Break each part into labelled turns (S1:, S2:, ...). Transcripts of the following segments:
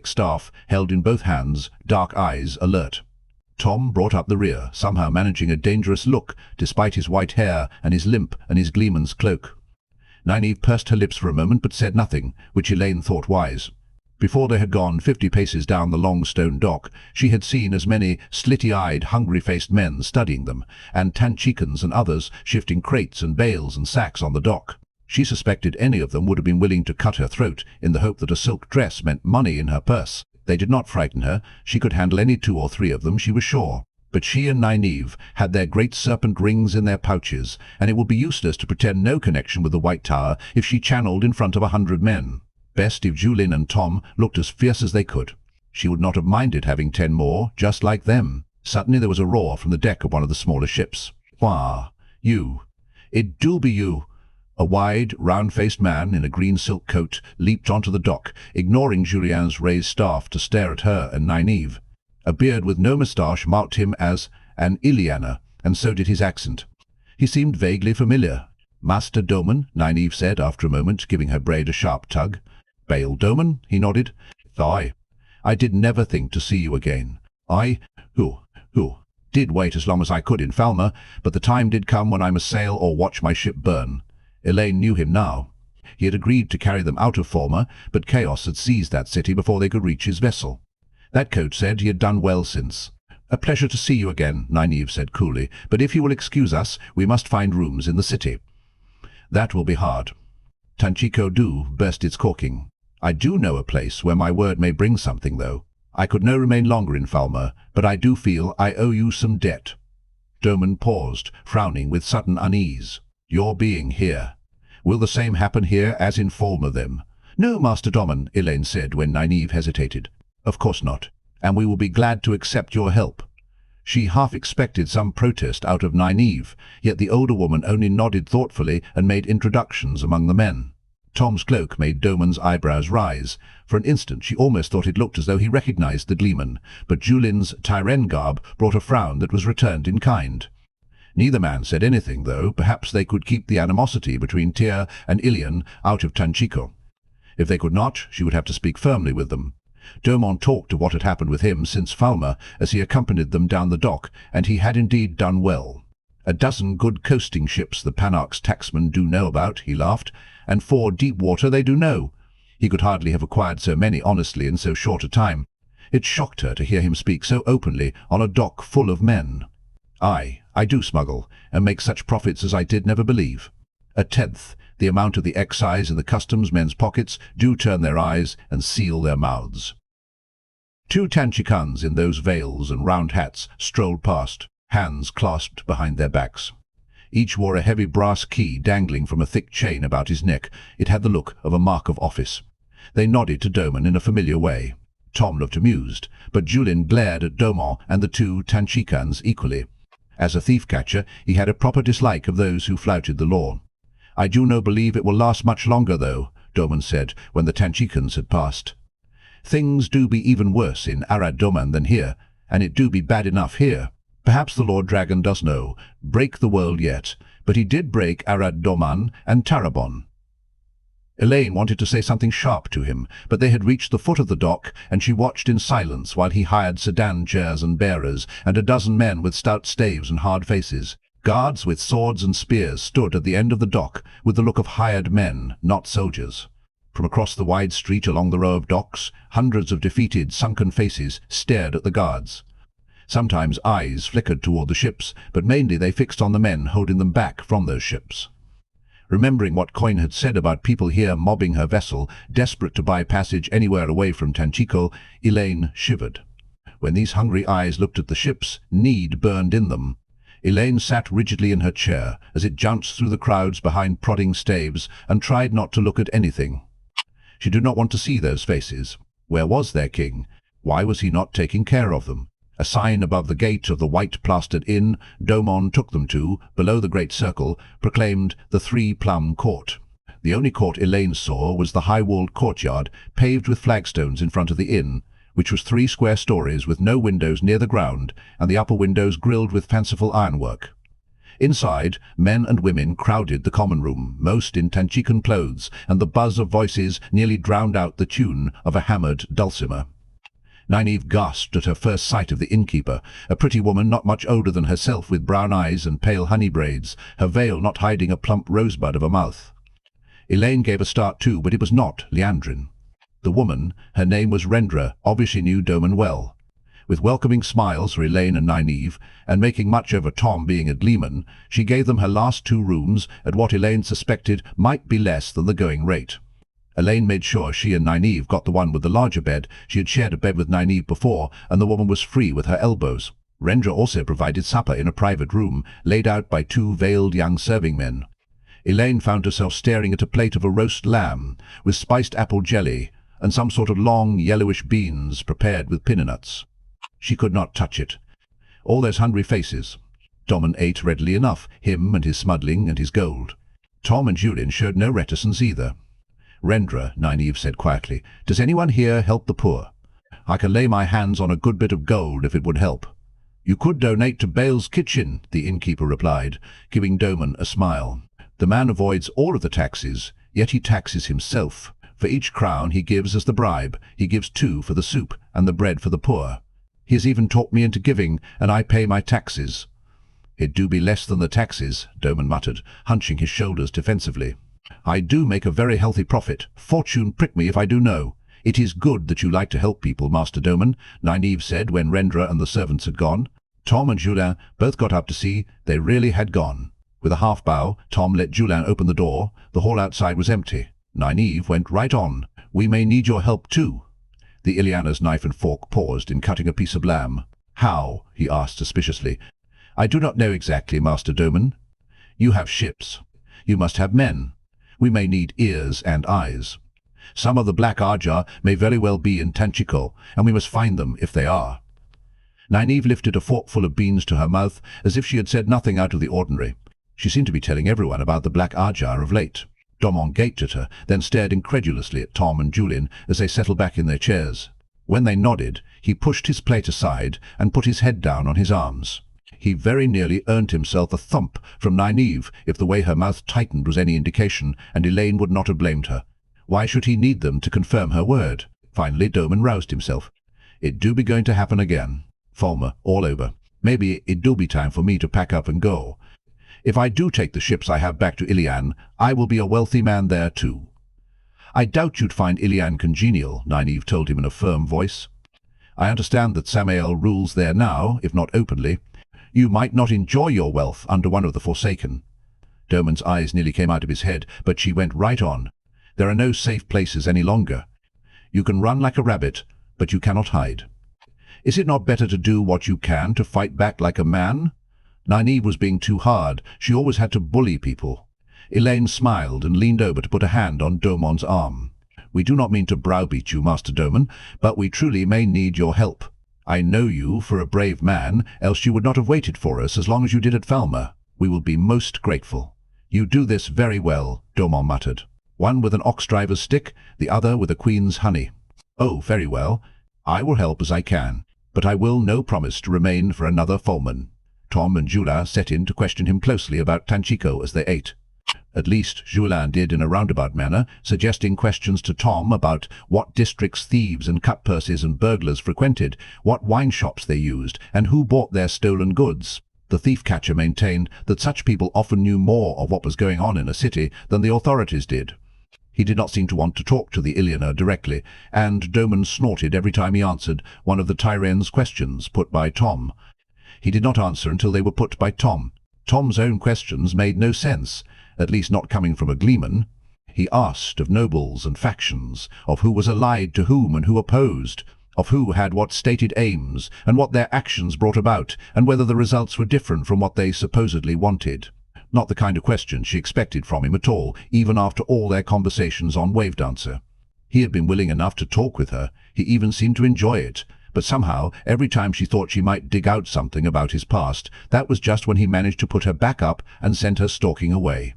S1: staff, held in both hands, dark eyes alert. Tom brought up the rear, somehow managing a dangerous look, despite his white hair and his limp and his gleeman's cloak. Nynaeve pursed her lips for a moment but said nothing, which Elaine thought wise. Before they had gone 50 paces down the long stone dock, she had seen as many slitty-eyed, hungry-faced men studying them, and tanchikans and others shifting crates and bales and sacks on the dock. She suspected any of them would have been willing to cut her throat in the hope that a silk dress meant money in her purse. They did not frighten her. She could handle any 2 or 3 of them, she was sure. But she and Nynaeve had their great serpent rings in their pouches, and it would be useless to pretend no connection with the White Tower if she channeled in front of 100 men. Best if Julin and Tom looked as fierce as they could. She would not have minded having 10 more, just like them. Suddenly there was a roar from the deck of one of the smaller ships. "Wah, you. It do be you." A wide, round-faced man in a green silk coat leaped onto the dock, ignoring Julian's raised staff to stare at her and Nynaeve. A beard with no moustache marked him as an Iliana, and so did his accent. He seemed vaguely familiar. "Master Doman," Nynaeve said after a moment, giving her braid a sharp tug. "Bail Doman," he nodded. "Aye. I did never think to see you again. I, who, did wait as long as I could in Falmer, but the time did come when I must sail or watch my ship burn." Elaine knew him now. He had agreed to carry them out of Falmer, but chaos had seized that city before they could reach his vessel. That coat said he had done well since. "A pleasure to see you again," Nynaeve said coolly, "but if you will excuse us, we must find rooms in the city." "That will be hard." Tanchico do burst its corking. "I do know a place where my word may bring something, though. I could no remain longer in Falmer, but I do feel I owe you some debt." Doman paused, frowning with sudden unease. "Your being here. Will the same happen here as in Falmer, then?" "No, Master Doman," Elaine said when Nynaeve hesitated. "Of course not, and we will be glad to accept your help." She half expected some protest out of Nynaeve, yet the older woman only nodded thoughtfully and made introductions among the men. Tom's cloak made Doman's eyebrows rise. For an instant she almost thought it looked as though he recognized the gleeman, but Julin's Tyren garb brought a frown that was returned in kind. Neither man said anything, though. Perhaps they could keep the animosity between Tyr and Ilian out of Tanchico. If they could not, she would have to speak firmly with them. Domon talked of what had happened with him since Falmer as he accompanied them down the dock, and he had indeed done well. 12 good coasting ships the Panarch's tacksmen do know about, he laughed, and 4 deep water they do know. He could hardly have acquired so many honestly in so short a time. It shocked her to hear him speak so openly on a dock full of men. "Aye, I do smuggle, and make such profits as I did never believe. 1/10, the amount of the excise in the customs men's pockets, do turn their eyes and seal their mouths." 2 Tanchikans in those veils and round hats strolled past, hands clasped behind their backs. Each wore a heavy brass key dangling from a thick chain about his neck. It had the look of a mark of office. They nodded to Doman in a familiar way. Tom looked amused, but Julin glared at Domon and the 2 Tanchikans equally. As a thief-catcher, he had a proper dislike of those who flouted the law. "I do no believe it will last much longer, though," Doman said when the Tanchikans had passed. "Things do be even worse in Arad Doman than here, and it do be bad enough here. Perhaps the Lord Dragon does know, break the world yet, but he did break Arad Doman and Tarabon." Elaine wanted to say something sharp to him, but they had reached the foot of the dock, and she watched in silence while he hired sedan chairs and bearers, and 12 men with stout staves and hard faces. Guards with swords and spears stood at the end of the dock, with the look of hired men, not soldiers. From across the wide street along the row of docks, hundreds of defeated, sunken faces stared at the guards. Sometimes eyes flickered toward the ships, but mainly they fixed on the men holding them back from those ships. Remembering what Coin had said about people here mobbing her vessel, desperate to buy passage anywhere away from Tanchico, Elaine shivered. When these hungry eyes looked at the ships, need burned in them. Elaine sat rigidly in her chair as it jounced through the crowds behind prodding staves and tried not to look at anything. She did not want to see those faces. Where was their king? Why was he not taking care of them? A sign above the gate of the white-plastered inn Domon took them to, below the great circle, proclaimed the 3-plum court. The only court Elaine saw was the high-walled courtyard, paved with flagstones in front of the inn, which was 3 square stories with no windows near the ground, and the upper windows grilled with fanciful ironwork. Inside, men and women crowded the common room, most in Tanchican clothes, and the buzz of voices nearly drowned out the tune of a hammered dulcimer. Nynaeve gasped at her first sight of the innkeeper, a pretty woman not much older than herself with brown eyes and pale honey braids, her veil not hiding a plump rosebud of a mouth. Elaine gave a start too, but it was not Liandrin. The woman, her name was Rendra, obviously knew Doman well. With welcoming smiles for Elaine and Nynaeve, and making much over Tom being a gleeman, she gave them her last 2 rooms at what Elaine suspected might be less than the going rate. Elaine made sure she and Nynaeve got the one with the larger bed. She had shared a bed with Nynaeve before, and the woman was free with her elbows. Rendra also provided supper in a private room, laid out by 2 veiled young serving men. Elaine found herself staring at a plate of a roast lamb, with spiced apple jelly, and some sort of long, yellowish beans prepared with pinnanuts. She could not touch it. All those hungry faces. Doman ate readily enough, him and his smuggling and his gold. Tom and Julian showed no reticence either. Rendra, Nynaeve said quietly, does anyone here help the poor? I can lay my hands on a good bit of gold if it would help. You could donate to Bale's kitchen, the innkeeper replied, giving Doman a smile. The man avoids all of the taxes, yet he taxes himself. For each crown he gives as the bribe, he gives 2 for the soup and the bread for the poor. He has even talked me into giving, and I pay my taxes. It do be less than the taxes, Doman muttered, hunching his shoulders defensively. I do make a very healthy profit. Fortune prick me if I do know. It is good that you like to help people, Master Doman, Nynaeve said when Rendra and the servants had gone. Tom and Julian both got up to see they really had gone. With a half bow, Tom let Julian open the door. The hall outside was empty. Nynaeve went right on. We may need your help too. The Ileana's knife and fork paused in cutting a piece of lamb. How? He asked suspiciously. I do not know exactly, Master Doman. You have ships. You must have men. We may need ears and eyes. Some of the black ajah may very well be in Tanchico, and we must find them if they are. Nynaeve lifted a forkful of beans to her mouth, as if she had said nothing out of the ordinary. She seemed to be telling everyone about the black ajah of late. Domon gaped at her, then stared incredulously at Tom and Julian as they settled back in their chairs. When they nodded, he pushed his plate aside and put his head down on his arms. He very nearly earned himself a thump from Nynaeve if the way her mouth tightened was any indication, and Elaine would not have blamed her. Why should he need them to confirm her word? Finally Doman roused himself. It do be going to happen again. Fulmer, all over. Maybe it do be time for me to pack up and go. If I do take the ships I have back to Ilian, I will be a wealthy man there too. I doubt you'd find Ilian congenial, Nynaeve told him in a firm voice. I understand that Samael rules there now, if not openly. You might not enjoy your wealth under one of the Forsaken. Doman's eyes nearly came out of his head, but she went right on. There are no safe places any longer. You can run like a rabbit, but you cannot hide. Is it not better to do what you can to fight back like a man? Nynaeve was being too hard. She always had to bully people. Elaine smiled and leaned over to put a hand on Domon's arm. We do not mean to browbeat you, Master Doman, but we truly may need your help. I know you for a brave man, else you would not have waited for us as long as you did at Falmer. We will be most grateful. You do this very well, Domon muttered. One with an ox-driver's stick, the other with a queen's honey. Oh, very well. I will help as I can, but I will no promise to remain for another Fulman. Tom and Julian set in to question him closely about Tanchico as they ate. At least Julian did in a roundabout manner, suggesting questions to Tom about what districts thieves and cut-purses and burglars frequented, what wine shops they used, and who bought their stolen goods. The thief-catcher maintained that such people often knew more of what was going on in a city than the authorities did. He did not seem to want to talk to the Ileana directly, and Doman snorted every time he answered one of the Tyrian's questions put by Tom. He did not answer until they were put by Tom. Tom's own questions made no sense, at least not coming from a gleeman. He asked of nobles and factions, of who was allied to whom and who opposed, of who had what stated aims, and what their actions brought about, and whether the results were different from what they supposedly wanted. Not the kind of question she expected from him at all, even after all their conversations on Wavedancer. He had been willing enough to talk with her, he even seemed to enjoy it, but somehow, every time she thought she might dig out something about his past, that was just when he managed to put her back up and send her stalking away.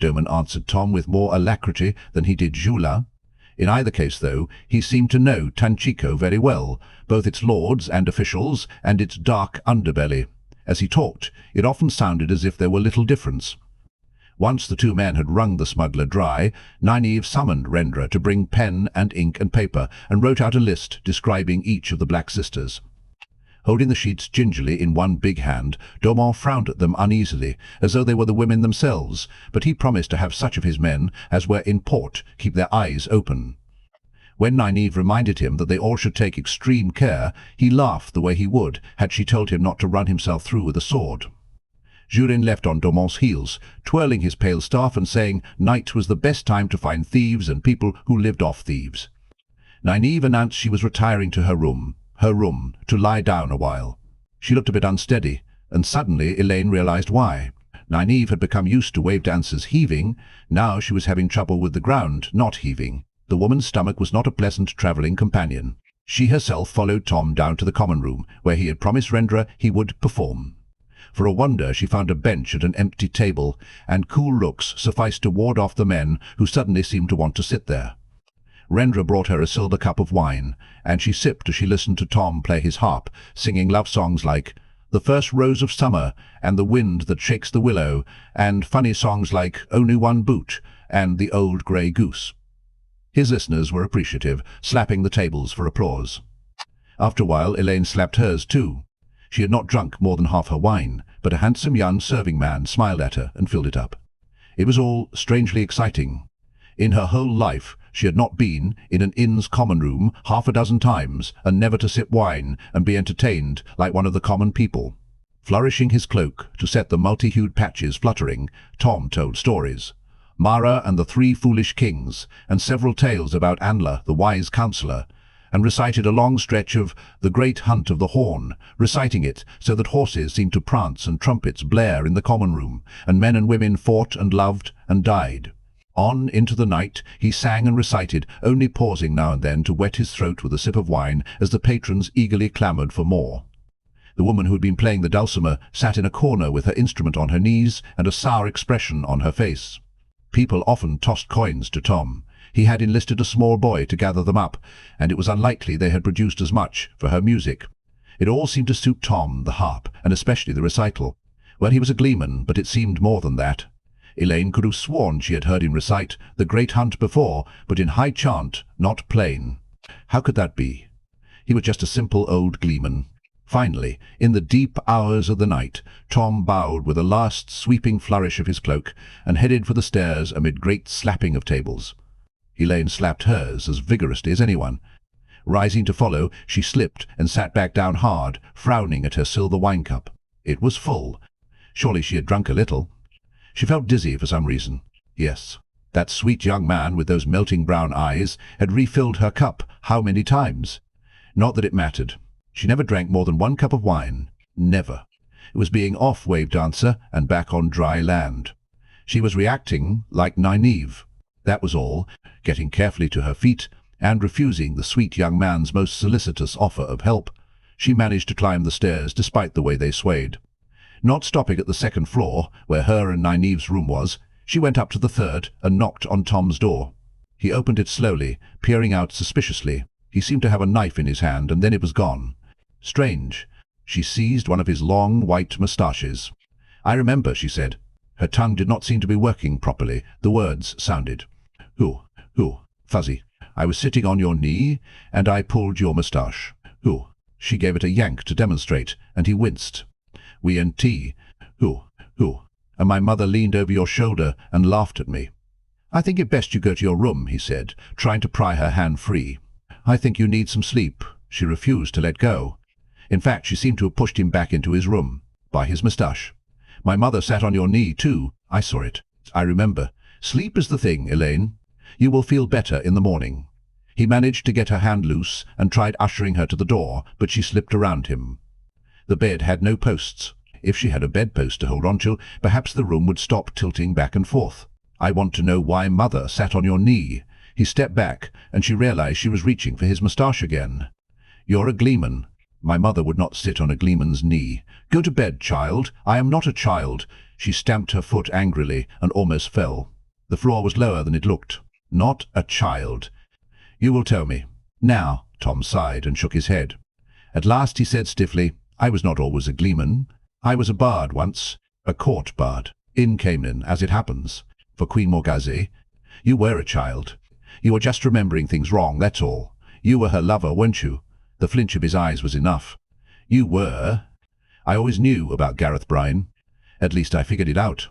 S1: Doman answered Tom with more alacrity than he did Julian. In either case, though, he seemed to know Tanchico very well, both its lords and officials, and its dark underbelly. As he talked, it often sounded as if there were little difference. Once the two men had wrung the smuggler dry, Nynaeve summoned Rendra to bring pen and ink and paper, and wrote out a list describing each of the Black Sisters. Holding the sheets gingerly in one big hand, Dormont frowned at them uneasily, as though they were the women themselves, but he promised to have such of his men as were in port keep their eyes open. When Nynaeve reminded him that they all should take extreme care, he laughed the way he would had she told him not to run himself through with a sword. Jurin left on Dormont's heels, twirling his pale staff and saying night was the best time to find thieves and people who lived off thieves. Nynaeve announced she was retiring to her room, to lie down a while. She looked a bit unsteady, and suddenly Elaine realized why. Nynaeve had become used to wave dancers heaving. Now she was having trouble with the ground, not heaving. The woman's stomach was not a pleasant travelling companion. She herself followed Tom down to the common room, where he had promised Rendra he would perform. For a wonder, she found a bench at an empty table, and cool looks sufficed to ward off the men who suddenly seemed to want to sit there. Rendra brought her a silver cup of wine, and she sipped as she listened to Tom play his harp, singing love songs like "The First Rose of Summer" and "The Wind That Shakes the Willow," and funny songs like "Only One Boot" and "The Old Grey Goose." His listeners were appreciative, slapping the tables for applause. After a while, Elaine slapped hers too. She had not drunk more than half her wine, but a handsome young serving man smiled at her and filled it up. It was all strangely exciting. In her whole life, she had not been in an inn's common room half a dozen times, and never to sip wine and be entertained like one of the common people. Flourishing his cloak to set the multi-hued patches fluttering, Tom told stories. Mara and the Three Foolish Kings, and several tales about Anla, the wise counsellor, and recited a long stretch of The Great Hunt of the Horn, reciting it so that horses seemed to prance and trumpets blare in the common room, and men and women fought and loved and died. On into the night he sang and recited, only pausing now and then to wet his throat with a sip of wine as the patrons eagerly clamoured for more. The woman who had been playing the dulcimer sat in a corner with her instrument on her knees and a sour expression on her face. People often tossed coins to Tom. He had enlisted a small boy to gather them up, and it was unlikely they had produced as much for her music. It all seemed to suit Tom, the harp, and especially the recital. Well, he was a gleeman, but it seemed more than that. Elaine could have sworn she had heard him recite The Great Hunt before, but in high chant, not plain. How could that be? He was just a simple old gleeman. Finally, in the deep hours of the night, Tom bowed with a last sweeping flourish of his cloak, and headed for the stairs amid great slapping of tables. Elaine slapped hers as vigorously as anyone. Rising to follow, she slipped and sat back down hard, frowning at her silver wine cup. It was full. Surely she had drunk a little. She felt dizzy for some reason. Yes, that sweet young man with those melting brown eyes had refilled her cup how many times? Not that it mattered. She never drank more than one cup of wine. Never. It was being off wave dancer and back on dry land. She was reacting like Nynaeve. That was all, getting carefully to her feet and refusing the sweet young man's most solicitous offer of help. She managed to climb the stairs despite the way they swayed. Not stopping at the second floor, where her and Nynaeve's room was, she went up to the third and knocked on Tom's door. He opened it slowly, peering out suspiciously. He seemed to have a knife in his hand, and then it was gone. Strange. She seized one of his long, white moustaches. "I remember," she said. Her tongue did not seem to be working properly. The words sounded. Who? Fuzzy. "I was sitting on your knee, and I pulled your moustache." Who? She gave it a yank to demonstrate, and he winced. "We and tea." Who? And my mother leaned over your shoulder and laughed at me. "I think it best you go to your room," he said, trying to pry her hand free. "I think you need some sleep." She refused to let go. In fact, she seemed to have pushed him back into his room, by his moustache. "My mother sat on your knee, too. I saw it. I remember. Sleep is the thing, Elaine. You will feel better in the morning." He managed to get her hand loose and tried ushering her to the door, but she slipped around him. The bed had no posts. If she had a bedpost to hold on to, perhaps the room would stop tilting back and forth. "I want to know why Mother sat on your knee." He stepped back, and she realized she was reaching for his moustache again. "You're a gleeman. My mother would not sit on a gleeman's knee. Go to bed, child. I am not a child." She stamped her foot angrily and almost fell. The floor was lower than it looked. "Not a child." "You will tell me." "Now," Tom sighed and shook his head. At last he said stiffly, "I was not always a gleeman. I was a bard once, a court bard. In came in, as it happens. For Queen Morgase, you were a child. You were just remembering things wrong, that's all. You were her lover, weren't you? The flinch of his eyes was enough. You were. I always knew about Gareth Brine. At least I figured it out.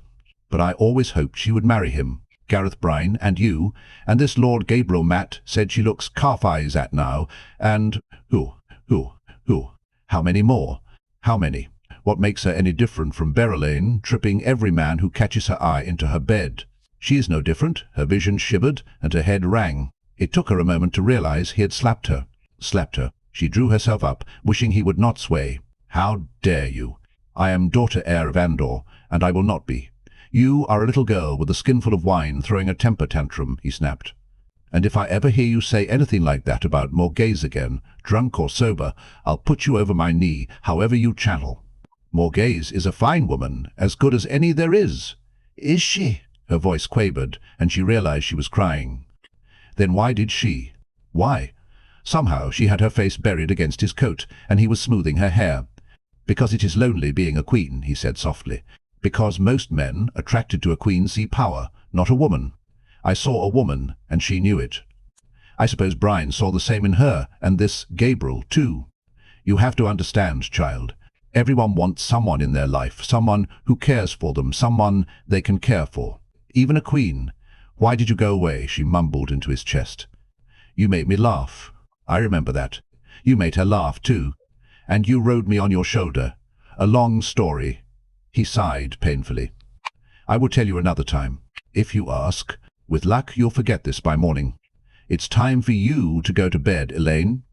S1: But I always hoped she would marry him. Gareth Brine, and you, and this Lord Gabriel Matt said she looks calf-eyes at now, and who? How many more? How many? What makes her any different from Berylane, tripping every man who catches her eye into her bed? She is no different. Her vision shivered, and her head rang. It took her a moment to realize he had slapped her. Slapped her. She drew herself up, wishing he would not sway. How dare you? I am daughter heir of Andor, and I will not be. You are a little girl with a skinful of wine throwing a temper tantrum, he snapped. And if I ever hear you say anything like that about Morgase again, drunk or sober, I'll put you over my knee, however you channel. Morgase is a fine woman, as good as any there is. Is she? Her voice quavered, and she realized she was crying. Then why did she? Why? Somehow she had her face buried against his coat, and he was smoothing her hair. Because it is lonely being a queen, he said softly. Because most men, attracted to a queen, see power, not a woman. I saw a woman, and she knew it. I suppose Brine saw the same in her, and this Gabriel, too. You have to understand, child. Everyone wants someone in their life, someone who cares for them, someone they can care for. Even a queen. Why did you go away? She mumbled into his chest. You made me laugh. I remember that. You made her laugh, too. And you rode me on your shoulder. A long story. He sighed painfully. I will tell you another time, if you ask. With luck, you'll forget this by morning. It's time for you to go to bed, Elaine.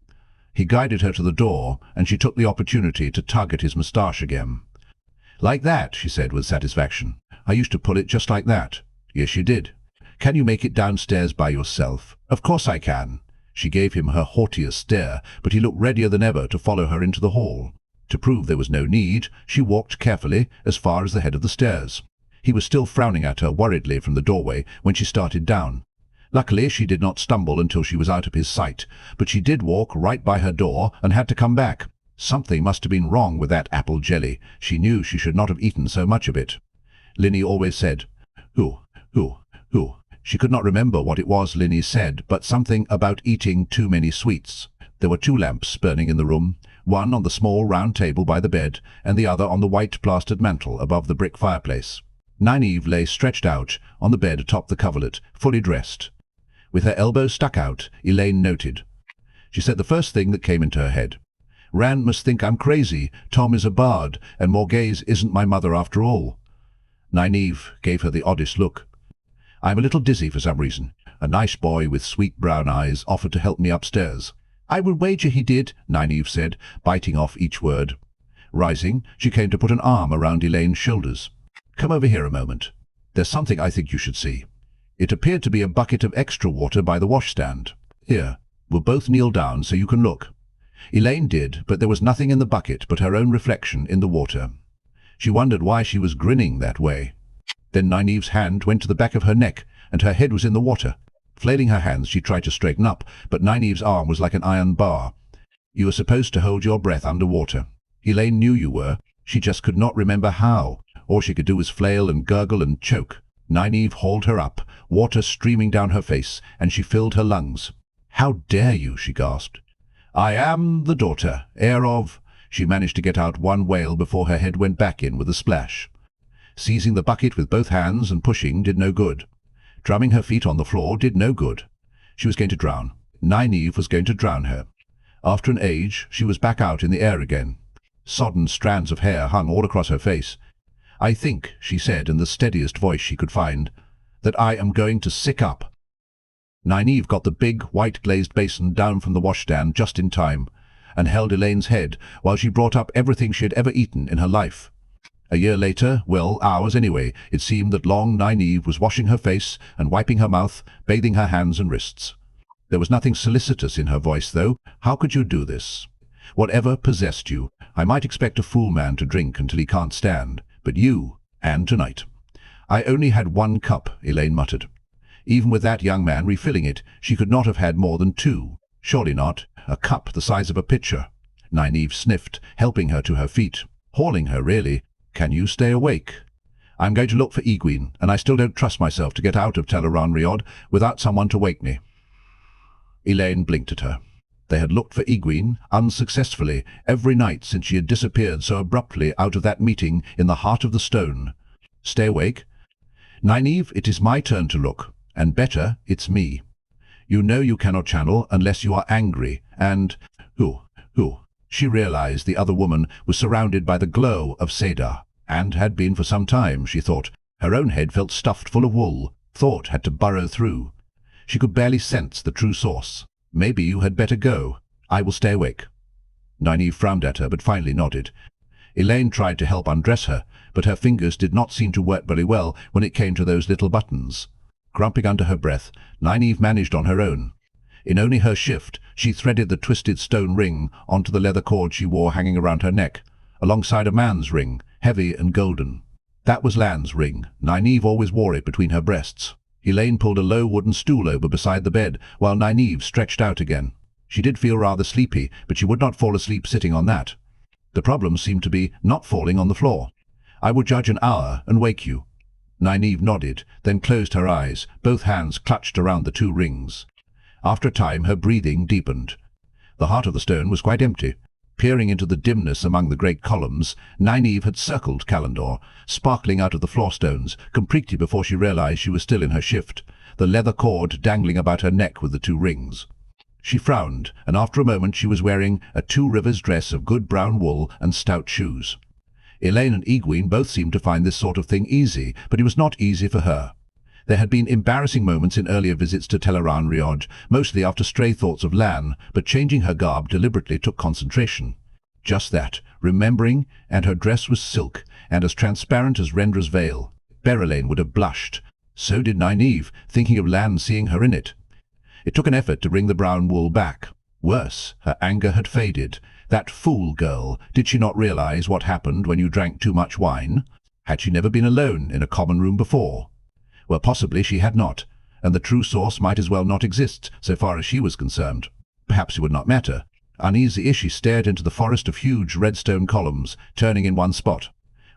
S1: He guided her to the door, and she took the opportunity to tug at his moustache again. Like that, she said with satisfaction. I used to pull it just like that. Yes, you did. Can you make it downstairs by yourself? Of course I can. She gave him her haughtiest stare, but he looked readier than ever to follow her into the hall. To prove there was no need, she walked carefully as far as the head of the stairs. He was still frowning at her worriedly from the doorway when she started down. Luckily, she did not stumble until she was out of his sight, but she did walk right by her door and had to come back. Something must have been wrong with that apple jelly. She knew she should not have eaten so much of it. Linny always said, who. She could not remember what it was Linny said, but something about eating too many sweets. There were 2 lamps burning in the room, one on the small round table by the bed, and the other on the white plastered mantel above the brick fireplace. Nynaeve lay stretched out on the bed atop the coverlet, fully dressed. With her elbows stuck out, Elaine noted. She said the first thing that came into her head. Rand must think I'm crazy, Tom is a bard, and Morgase isn't my mother after all. Nynaeve gave her the oddest look. I'm a little dizzy for some reason. A nice boy with sweet brown eyes offered to help me upstairs. I would wager he did, Nynaeve said, biting off each word. Rising, she came to put an arm around Elaine's shoulders. Come over here a moment. There's something I think you should see. It appeared to be a bucket of extra water by the washstand. Here, we'll both kneel down so you can look. Elaine did, but there was nothing in the bucket but her own reflection in the water. She wondered why she was grinning that way. Then Nynaeve's hand went to the back of her neck, and her head was in the water. Flailing her hands, she tried to straighten up, but Nynaeve's arm was like an iron bar. You were supposed to hold your breath underwater. Elaine knew you were. She just could not remember how. All she could do was flail and gurgle and choke. Nynaeve hauled her up, water streaming down her face, and she filled her lungs. How dare you, she gasped. I am the daughter, heir of... She managed to get out one wail before her head went back in with a splash. Seizing the bucket with both hands and pushing did no good. Drumming her feet on the floor did no good. She was going to drown. Nynaeve was going to drown her. After an age, she was back out in the air again. Sodden strands of hair hung all across her face. I think, she said in the steadiest voice she could find, that I am going to sick up. Nynaeve got the big, white-glazed basin down from the washstand just in time, and held Elaine's head while she brought up everything she had ever eaten in her life. A year later, well, hours anyway, it seemed that long Nynaeve was washing her face and wiping her mouth, bathing her hands and wrists. There was nothing solicitous in her voice, though. How could you do this? Whatever possessed you? I might expect a fool man to drink until he can't stand, but you, and tonight. I only had 1 cup, Elaine muttered. Even with that young man refilling it, she could not have had more than 2. Surely not. A cup the size of a pitcher. Nynaeve sniffed, helping her to her feet. Hauling her, really. Can you stay awake? I'm going to look for egwene, and I still don't trust myself to get out of Dragon Reborn without someone to wake me." Elaine blinked at her. They had looked for egwene unsuccessfully every night since she had disappeared so abruptly out of that meeting in the heart of the stone. "Stay awake. Nynaeve, it is my turn to look, and better, it's me. You know you cannot channel unless you are angry, and—" Who? She realized the other woman was surrounded by the glow of Seda, and had been for some time, she thought. Her own head felt stuffed full of wool. Thought had to burrow through. She could barely sense the true source. "Maybe you had better go. I will stay awake." Nynaeve frowned at her, but finally nodded. Elaine tried to help undress her, but her fingers did not seem to work very well when it came to those little buttons. Grumping under her breath, Nynaeve managed on her own. In only her shift, she threaded the twisted stone ring onto the leather cord she wore hanging around her neck, alongside a man's ring, heavy and golden. That was Lan's ring. Nynaeve always wore it between her breasts. Elaine pulled a low wooden stool over beside the bed, while Nynaeve stretched out again. She did feel rather sleepy, but she would not fall asleep sitting on that. The problem seemed to be not falling on the floor. "I will judge an hour and wake you." Nynaeve nodded, then closed her eyes, both hands clutched around the two rings. After a time, her breathing deepened. The heart of the stone was quite empty. Peering into the dimness among the great columns, Nynaeve had circled Calendar, sparkling out of the floor stones, completely before she realized she was still in her shift, the leather cord dangling about her neck with the two rings. She frowned, and after a moment she was wearing a Two Rivers dress of good brown wool and stout shoes. Elaine and egwene both seemed to find this sort of thing easy, but it was not easy for her. There had been embarrassing moments in earlier visits to Dragon Reborn, mostly after stray thoughts of Lan, but changing her garb deliberately took concentration. Just that, remembering, and her dress was silk, and as transparent as Rendra's veil. Berylane would have blushed. So did Nynaeve, thinking of Lan seeing her in it. It took an effort to bring the brown wool back. Worse, her anger had faded. That fool girl, did she not realize what happened when you drank too much wine? Had she never been alone in a common room before? Well, possibly she had not, and the true source might as well not exist, so far as she was concerned. Perhaps it would not matter. Uneasy as she stared into the forest of huge redstone columns, turning in one spot.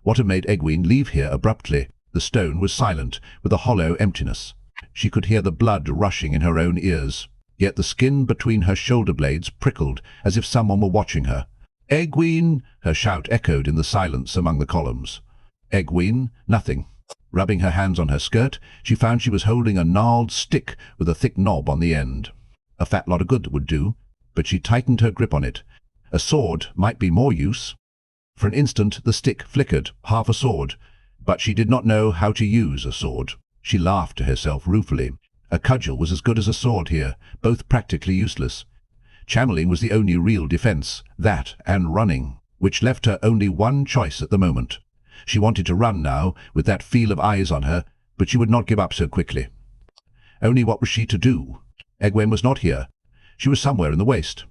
S1: What had made egwene leave here abruptly? The stone was silent, with a hollow emptiness. She could hear the blood rushing in her own ears. Yet the skin between her shoulder blades prickled, as if someone were watching her. "Egwene!" Her shout echoed in the silence among the columns. Egwene, nothing. Rubbing her hands on her skirt, she found she was holding a gnarled stick with a thick knob on the end. A fat lot of good would do, but she tightened her grip on it. A sword might be more use. For an instant the stick flickered, half a sword, but she did not know how to use a sword. She laughed to herself ruefully. A cudgel was as good as a sword here, both practically useless. Channeling was the only real defense, that and running, which left her only one choice at the moment. She wanted to run now, with that feel of eyes on her, but she would not give up so quickly. Only what was she to do? Egwene was not here. She was somewhere in the waste.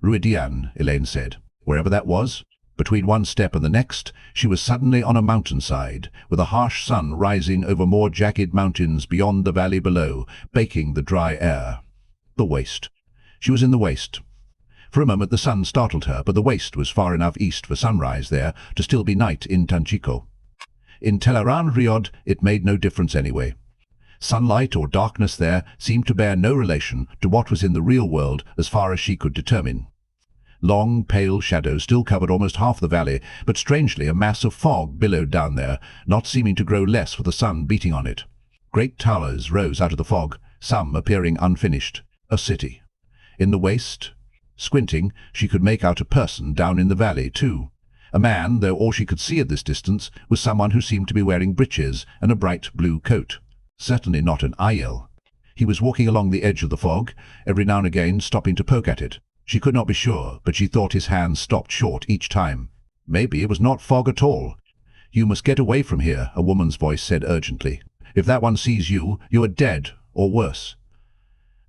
S1: Rhuidean, Elaine said. Wherever that was, between one step and the next, she was suddenly on a mountainside, with a harsh sun rising over more jagged mountains beyond the valley below, baking the dry air. The waste. She was in the waste. For a moment the sun startled her, but the waste was far enough east for sunrise there to still be night in Tanchico. In Dragon Reborn it made no difference anyway. Sunlight or darkness there seemed to bear no relation to what was in the real world as far as she could determine. Long, pale shadows still covered almost half the valley, but strangely a mass of fog billowed down there, not seeming to grow less with the sun beating on it. Great towers rose out of the fog, some appearing unfinished. A city. In the waste, squinting, she could make out a person down in the valley, too. A man, though all she could see at this distance was someone who seemed to be wearing breeches and a bright blue coat. Certainly not an Aiel. He was walking along the edge of the fog, every now and again stopping to poke at it. She could not be sure, but she thought his hands stopped short each time. Maybe it was not fog at all. "You must get away from here," a woman's voice said urgently. "If that one sees you, you are dead, or worse."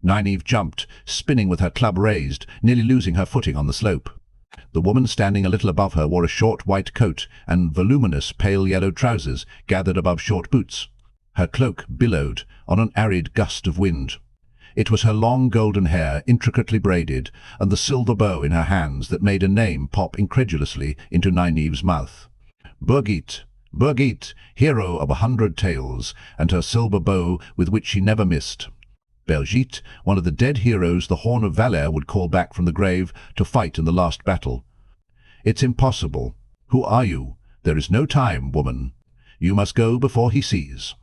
S1: Nynaeve jumped, spinning with her club raised, nearly losing her footing on the slope. The woman standing a little above her wore a short white coat and voluminous pale yellow trousers gathered above short boots. Her cloak billowed on an arid gust of wind. It was her long golden hair intricately braided and the silver bow in her hands that made a name pop incredulously into Nynaeve's mouth. "Birgit," Birgit, hero of 100 tales, and her silver bow with which she never missed. Birgit, one of the dead heroes the Horn of Valor would call back from the grave to fight in the last battle. It's impossible. Who are you? There is no time, woman. You must go before he sees.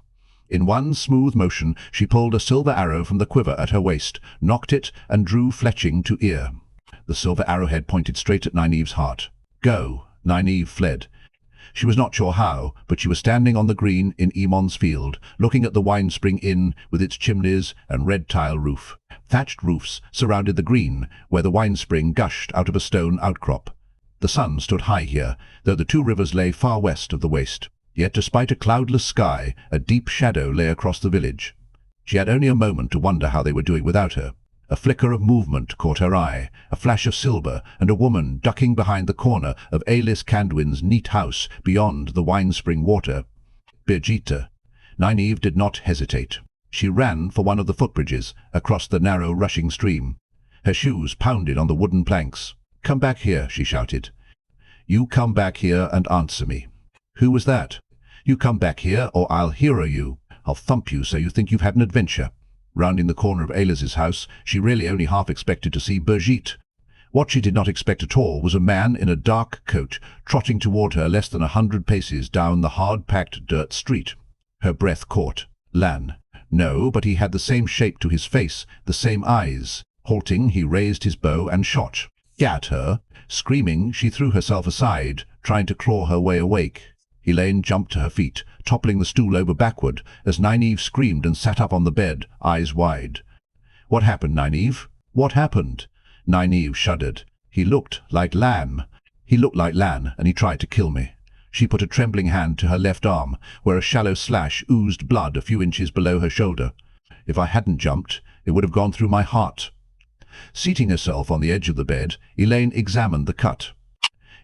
S1: In one smooth motion, she pulled a silver arrow from the quiver at her waist, nocked it, and drew fletching to ear. The silver arrowhead pointed straight at Nynaeve's heart. Go. Nynaeve fled. She was not sure how, but she was standing on the green in Emon's field, looking at the Winespring Inn with its chimneys and red tile roof. Thatched roofs surrounded the green, where the Winespring gushed out of a stone outcrop. The sun stood high here, though the two rivers lay far west of the waste. Yet despite a cloudless sky, a deep shadow lay across the village. She had only a moment to wonder how they were doing without her. A flicker of movement caught her eye, a flash of silver, and a woman ducking behind the corner of Aelis Candwin's neat house beyond the Winespring water. Birgitta. Nynaeve did not hesitate. She ran for one of the footbridges across the narrow rushing stream. Her shoes pounded on the wooden planks. "Come back here," she shouted. "You come back here and answer me." "Who was that?" "You come back here or I'll hero you. I'll thump you so you think you've had an adventure." Rounding the corner of Aelis's house, she really only half expected to see Birgit. What she did not expect at all was a man in a dark coat trotting toward her less than 100 paces down the hard-packed dirt street. Her breath caught. Lan. No, but he had the same shape to his face, the same eyes. Halting, he raised his bow and shot. At her. Screaming, she threw herself aside, trying to claw her way awake. Elaine jumped to her feet, toppling the stool over backward, as Nynaeve screamed and sat up on the bed, eyes wide. "What happened, Nynaeve? What happened?" Nynaeve shuddered. "He looked like Lan. He looked like Lan, and he tried to kill me." She put a trembling hand to her left arm, where a shallow slash oozed blood a few inches below her shoulder. "If I hadn't jumped, it would have gone through my heart." Seating herself on the edge of the bed, Elaine examined the cut.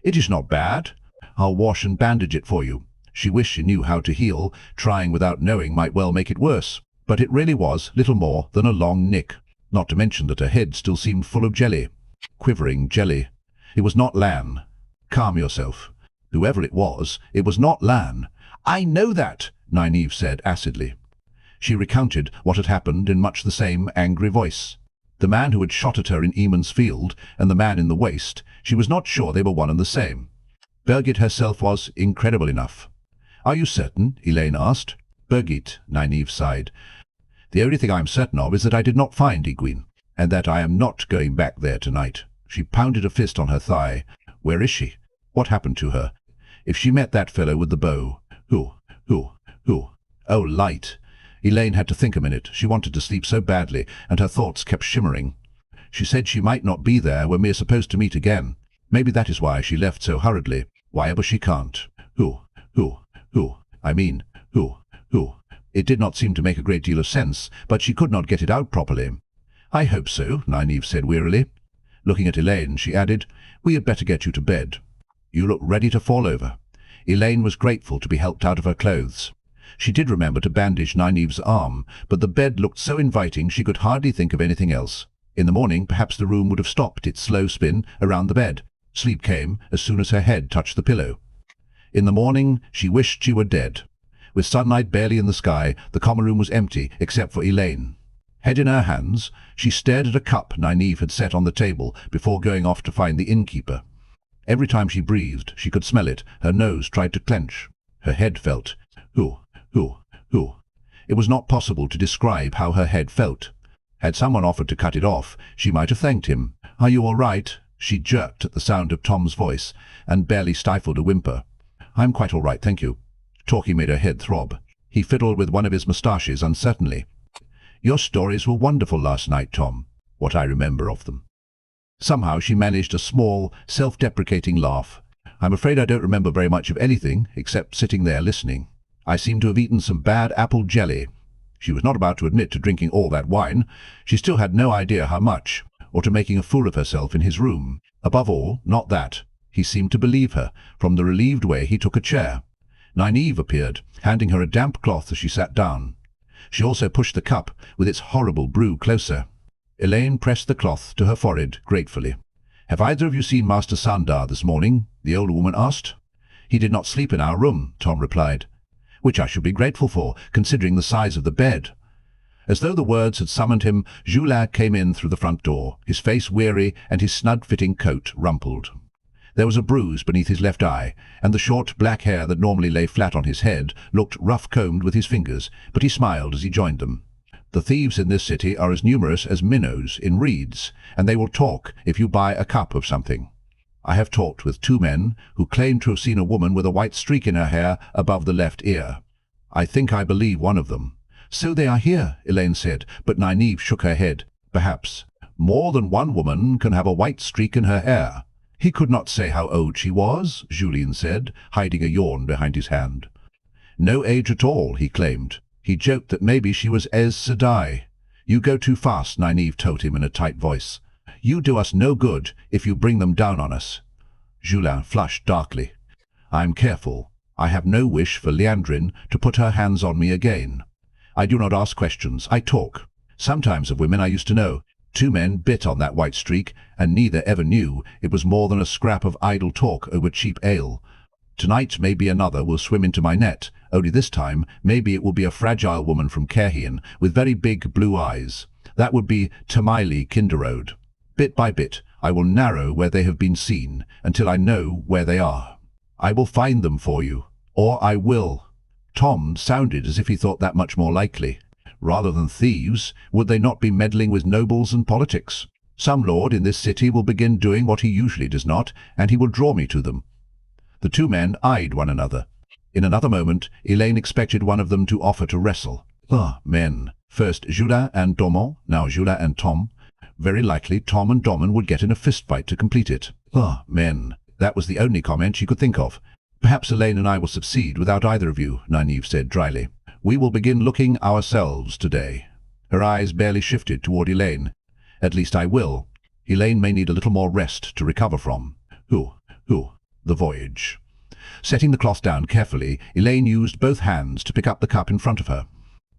S1: "It is not bad. I'll wash and bandage it for you." She wished she knew how to heal. Trying without knowing might well make it worse. But it really was little more than a long nick. Not to mention that her head still seemed full of jelly. Quivering jelly. It was not Lan. "Calm yourself. Whoever it was not Lan." "I know that," Nynaeve said acidly. She recounted what had happened in much the same angry voice. The man who had shot at her in Eamon's field, and the man in the waste, she was not sure they were one and the same. Birgit herself was incredible enough. "Are you certain?" Elaine asked. "Birgit," Nynaeve sighed. "The only thing I am certain of is that I did not find egwene, and that I am not going back there tonight." She pounded a fist on her thigh. "Where is she? What happened to her? If she met that fellow with the bow..." Who? "Oh, Light." Elaine had to think a minute. She wanted to sleep so badly, and her thoughts kept shimmering. "She said she might not be there when we are supposed to meet again. Maybe that is why she left so hurriedly. Why ever she can't. Who? It did not seem to make a great deal of sense, but she could not get it out properly. "I hope so," Nynaeve said wearily. Looking at Elaine, she added, "We had better get you to bed. You look ready to fall over." Elaine was grateful to be helped out of her clothes. She did remember to bandage Nynaeve's arm, but the bed looked so inviting she could hardly think of anything else. In the morning, perhaps the room would have stopped its slow spin around the bed. Sleep came as soon as her head touched the pillow. In the morning, she wished she were dead. With sunlight barely in the sky, the common room was empty except for Elaine. Head in her hands, she stared at a cup Nynaeve had set on the table before going off to find the innkeeper. Every time she breathed, she could smell it. Her nose tried to clench. Her head felt. Who? It was not possible to describe how her head felt. Had someone offered to cut it off, she might have thanked him. "Are you all right?" She jerked at the sound of Tom's voice, and barely stifled a whimper. "I'm quite all right, thank you." Talking made her head throb. He fiddled with one of his moustaches uncertainly. "Your stories were wonderful last night, Tom. What I remember of them." Somehow she managed a small, self-deprecating laugh. "I'm afraid I don't remember very much of anything, except sitting there listening. I seem to have eaten some bad apple jelly." She was not about to admit to drinking all that wine. She still had no idea how much, or to making a fool of herself in his room. Above all, not that. He seemed to believe her, from the relieved way he took a chair. Nynaeve appeared, handing her a damp cloth as she sat down. She also pushed the cup with its horrible brew closer. Elaine pressed the cloth to her forehead gratefully. "Have either of you seen Master Sandar this morning?" the old woman asked. "He did not sleep in our room," Tom replied. "Which I should be grateful for, considering the size of the bed." As though the words had summoned him, Julin came in through the front door, his face weary and his snug-fitting coat rumpled. There was a bruise beneath his left eye, and the short black hair that normally lay flat on his head looked rough-combed with his fingers, but he smiled as he joined them. "The thieves in this city are as numerous as minnows in reeds, and they will talk if you buy a cup of something. I have talked with 2 men who claim to have seen a woman with a white streak in her hair above the left ear. I think I believe one of them." "So they are here," Elaine said, but Nynaeve shook her head. "Perhaps. More than one woman can have a white streak in her hair." "He could not say how old she was," Julin said, hiding a yawn behind his hand. "No age at all," he claimed. He joked that maybe she was Aes Sedai. "You go too fast," Nynaeve told him in a tight voice. "You do us no good if you bring them down on us." Julin flushed darkly. "I'm careful. I have no wish for Liandrin to put her hands on me again. I do not ask questions, I talk. Sometimes of women I used to know. 2 men bit on that white streak, and neither ever knew it was more than a scrap of idle talk over cheap ale. Tonight maybe another will swim into my net, only this time maybe it will be a fragile woman from Kerhian with very big blue eyes. That would be Tamaili Kinderode. Bit by bit, I will narrow where they have been seen, until I know where they are. I will find them for you, or I will." Tom sounded as if he thought that much more likely. Rather than thieves, would they not be meddling with nobles and politics? Some lord in this city will begin doing what he usually does not, and he will draw me to them. The 2 men eyed one another. In another moment, Elaine expected one of them to offer to wrestle. Men. First Julin and Domon, now Julin and Tom. Very likely Tom and Domon would get in a fistfight to complete it. Men. That was the only comment she could think of. "Perhaps Elaine and I will succeed without either of you," Nynaeve said dryly. "We will begin looking ourselves today." Her eyes barely shifted toward Elaine. "At least I will. Elaine may need a little more rest to recover from." Who? The voyage. Setting the cloth down carefully, Elaine used both hands to pick up the cup in front of her.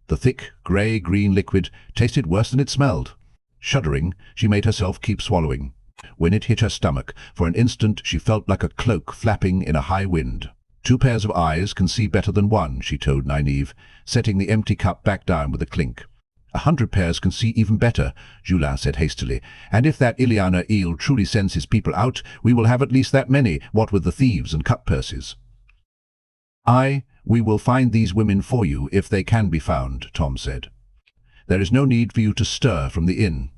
S1: The thick, grey-green liquid tasted worse than it smelled. Shuddering, she made herself keep swallowing. When it hit her stomach, for an instant she felt like a cloak flapping in a high wind. 2 pairs of eyes can see better than 1, she told Nynaeve, setting the empty cup back down with a clink. 100 pairs can see even better, Julin said hastily, and if that Iliana eel truly sends his people out, we will have at least that many, what with the thieves and cut-purses. We will find these women for you if they can be found, Tom said. There is no need for you to stir from the inn.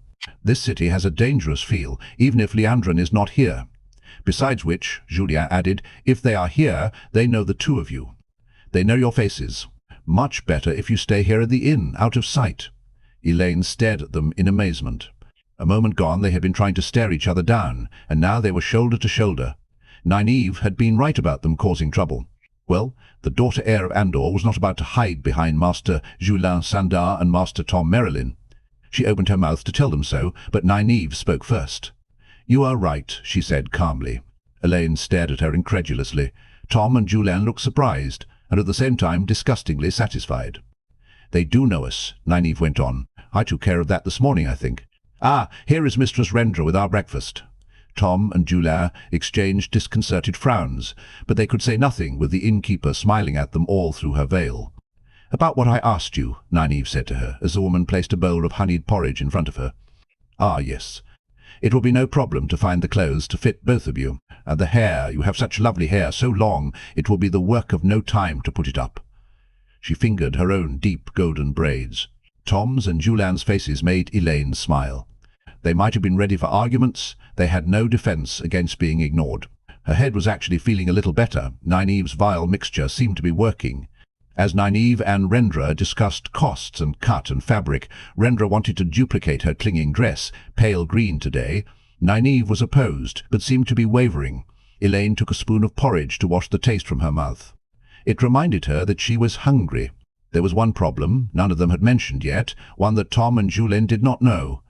S1: This city has a dangerous feel, even if Liandrin is not here. Besides which, Julin added, if they are here, they know the 2 of you. They know your faces. Much better if you stay here at the inn, out of sight. Elaine stared at them in amazement. A moment gone they had been trying to stare each other down, and now they were shoulder to shoulder. Nynaeve had been right about them causing trouble. Well, the daughter heir of Andor was not about to hide behind Master Julin Sandar and Master Tom Merrilin. She opened her mouth to tell them so, but Nynaeve spoke first. "You are right," she said calmly. Elaine stared at her incredulously. Tom and Julin looked surprised, and at the same time disgustingly satisfied. "They do know us," Nynaeve went on. "I took care of that this morning, I think. Here is Mistress Rendra with our breakfast." Tom and Julin exchanged disconcerted frowns, but they could say nothing with the innkeeper smiling at them all through her veil. "About what I asked you," Nynaeve said to her, as the woman placed a bowl of honeyed porridge in front of her. Yes. It will be no problem to find the clothes to fit both of you. And the hair, you have such lovely hair, so long, it will be the work of no time to put it up." She fingered her own deep golden braids. Tom's and Julin's faces made Elaine smile. They might have been ready for arguments, they had no defense against being ignored. Her head was actually feeling a little better. Nynaeve's vile mixture seemed to be working. As Nynaeve and Rendra discussed costs and cut and fabric, Rendra wanted to duplicate her clinging dress, pale green today. Nynaeve was opposed, but seemed to be wavering. Elaine took a spoon of porridge to wash the taste from her mouth. It reminded her that she was hungry. There was one problem, none of them had mentioned yet, one that Tom and Julin did not know.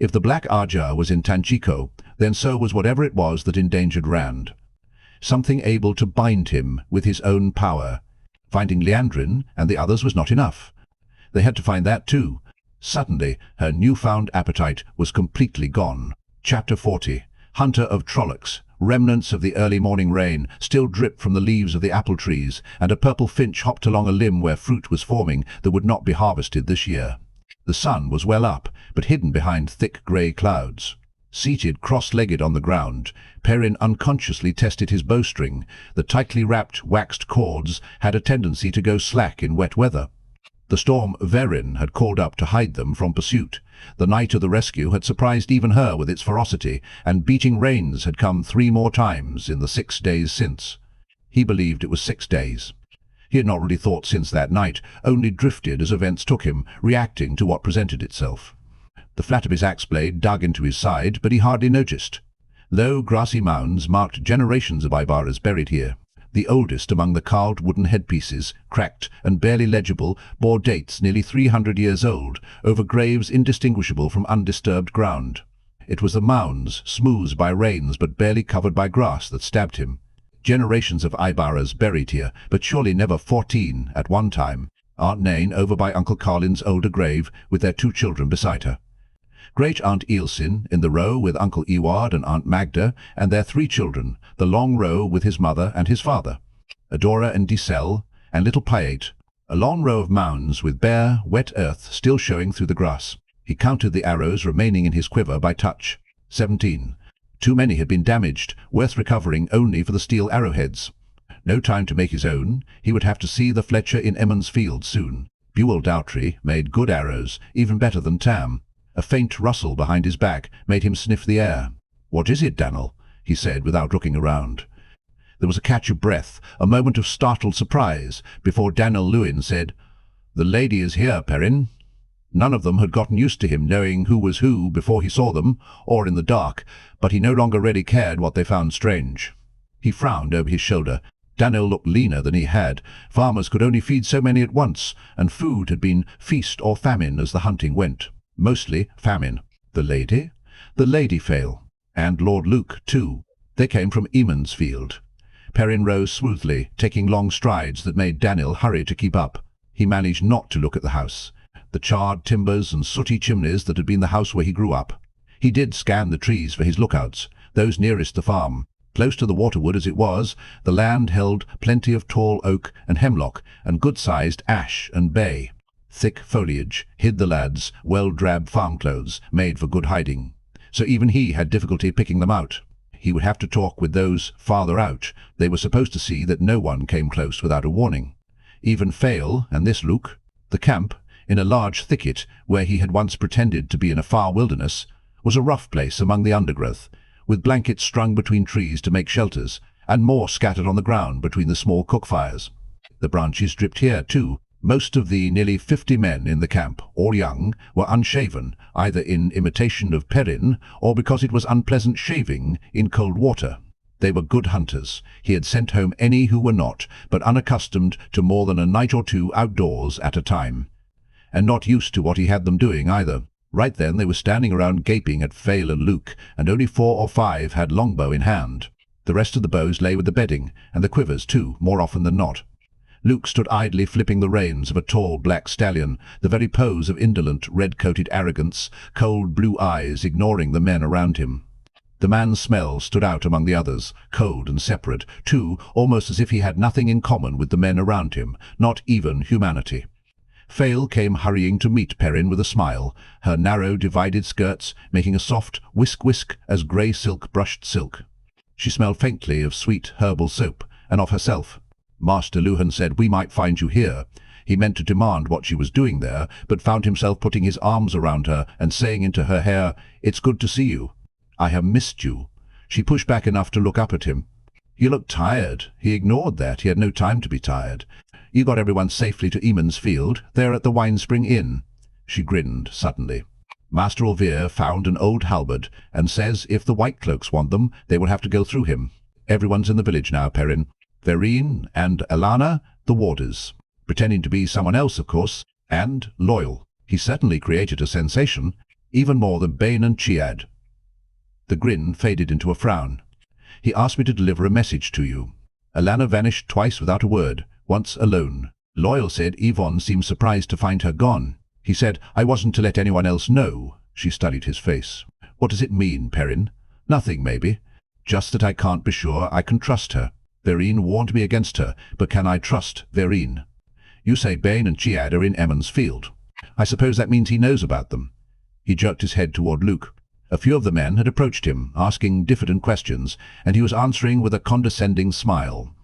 S1: If the black ajah was in Tanchico, then so was whatever it was that endangered Rand. Something able to bind him with his own power. Finding Liandrin and the others was not enough. They had to find that too. Suddenly, her newfound appetite was completely gone. Chapter 40. Hunter of Trollocs, Remnants of the early morning rain still dripped from the leaves of the apple trees, and a purple finch hopped along a limb where fruit was forming that would not be harvested this year. The sun was well up, but hidden behind thick grey clouds. Seated cross-legged on the ground, Perrin unconsciously tested his bowstring. The tightly wrapped waxed cords had a tendency to go slack in wet weather. The storm Verin had called up to hide them from pursuit. The night of the rescue had surprised even her with its ferocity, and beating rains had come 3 more times in the 6 days since. He believed it was 6 days. He had not really thought since that night, only drifted as events took him, reacting to what presented itself. The flat of his axe blade dug into his side, but he hardly noticed. Low grassy mounds marked generations of Aibaras buried here. The oldest among the carved wooden headpieces, cracked and barely legible, bore dates nearly 300 years old, over graves indistinguishable from undisturbed ground. It was the mounds, smoothed by rains but barely covered by grass, that stabbed him. Generations of Aibaras buried here, but surely never 14 at one time. Aunt Nain over by Uncle Carlin's older grave, with their 2 children beside her. Great-aunt Eilsin in the row with Uncle Eward and Aunt Magda and their 3 children, the long row with his mother and his father, Adora and Dicel, and little Piate, a long row of mounds with bare, wet earth still showing through the grass. He counted the arrows remaining in his quiver by touch. 17. Too many had been damaged, worth recovering only for the steel arrowheads. No time to make his own. He would have to see the Fletcher in Emmons Field soon. Buell Dowtry made good arrows, even better than Tam. A faint rustle behind his back made him sniff the air. "What is it, Daniel?" he said without looking around. There was a catch of breath, a moment of startled surprise, before Daniel Lewin said, "The lady is here, Perrin." None of them had gotten used to him knowing who was who before he saw them, or in the dark, but he no longer really cared what they found strange. He frowned over his shoulder. Daniel looked leaner than he had. Farmers could only feed so many at once, and food had been feast or famine as the hunting went. Mostly famine. The lady? The lady fail. And Lord Luke, too. They came from Emmons Field. Perrin rose smoothly, taking long strides that made Daniel hurry to keep up. He managed not to look at the house. The charred timbers and sooty chimneys that had been the house where he grew up. He did scan the trees for his lookouts, those nearest the farm. Close to the waterwood as it was, the land held plenty of tall oak and hemlock, and good-sized ash and bay. Thick foliage hid the lad's well-drab farm clothes, made for good hiding. So even he had difficulty picking them out. He would have to talk with those farther out. They were supposed to see that no one came close without a warning. Even Fail and this Luke. The camp, in a large thicket where he had once pretended to be in a far wilderness, was a rough place among the undergrowth, with blankets strung between trees to make shelters, and more scattered on the ground between the small cook fires. The branches dripped here, too. Most of the nearly 50 men in the camp, all young, were unshaven, either in imitation of Perrin or because it was unpleasant shaving in cold water. They were good hunters. He had sent home any who were not, but unaccustomed to more than a night or 2 outdoors at a time. And not used to what he had them doing either. Right then they were standing around gaping at Fail and Luke, and only 4 or 5 had longbow in hand. The rest of the bows lay with the bedding, and the quivers too, more often than not. Luke stood idly flipping the reins of a tall black stallion, the very pose of indolent, red-coated arrogance, cold blue eyes ignoring the men around him. The man's smell stood out among the others, cold and separate, too, almost as if he had nothing in common with the men around him, not even humanity. Fail came hurrying to meet Perrin with a smile, her narrow, divided skirts making a soft whisk-whisk as grey silk brushed silk. She smelled faintly of sweet herbal soap, and of herself. Master Luhan said we might find you here. He meant to demand what she was doing there, but found himself putting his arms around her and saying into her hair, "It's good to see you. I have missed you." She pushed back enough to look up at him. "You look tired." He ignored that. He had no time to be tired. "You got everyone safely to Emmons Field. They're at the Winespring Inn." She grinned suddenly. "Master Ulvir found an old halberd, and says if the White Cloaks want them, they will have to go through him. Everyone's in the village now, Perrin. Vereen and Alana, the warders. Pretending to be someone else, of course, and loyal. He certainly created a sensation, even more than Bane and Chiad." The grin faded into a frown. "He asked me to deliver a message to you." Alana vanished twice without a word, once alone. Loyal said Yvonne seemed surprised to find her gone. He said, "I wasn't to let anyone else know." She studied his face. "What does it mean, Perrin?" "Nothing, maybe." Just that I can't be sure I can trust her. Vereen warned me against her, but can I trust Vereen? You say Bane and Chiad are in Emond's field. I suppose that means he knows about them." He jerked his head toward Luke. A few of the men had approached him, asking diffident questions, and he was answering with a condescending smile.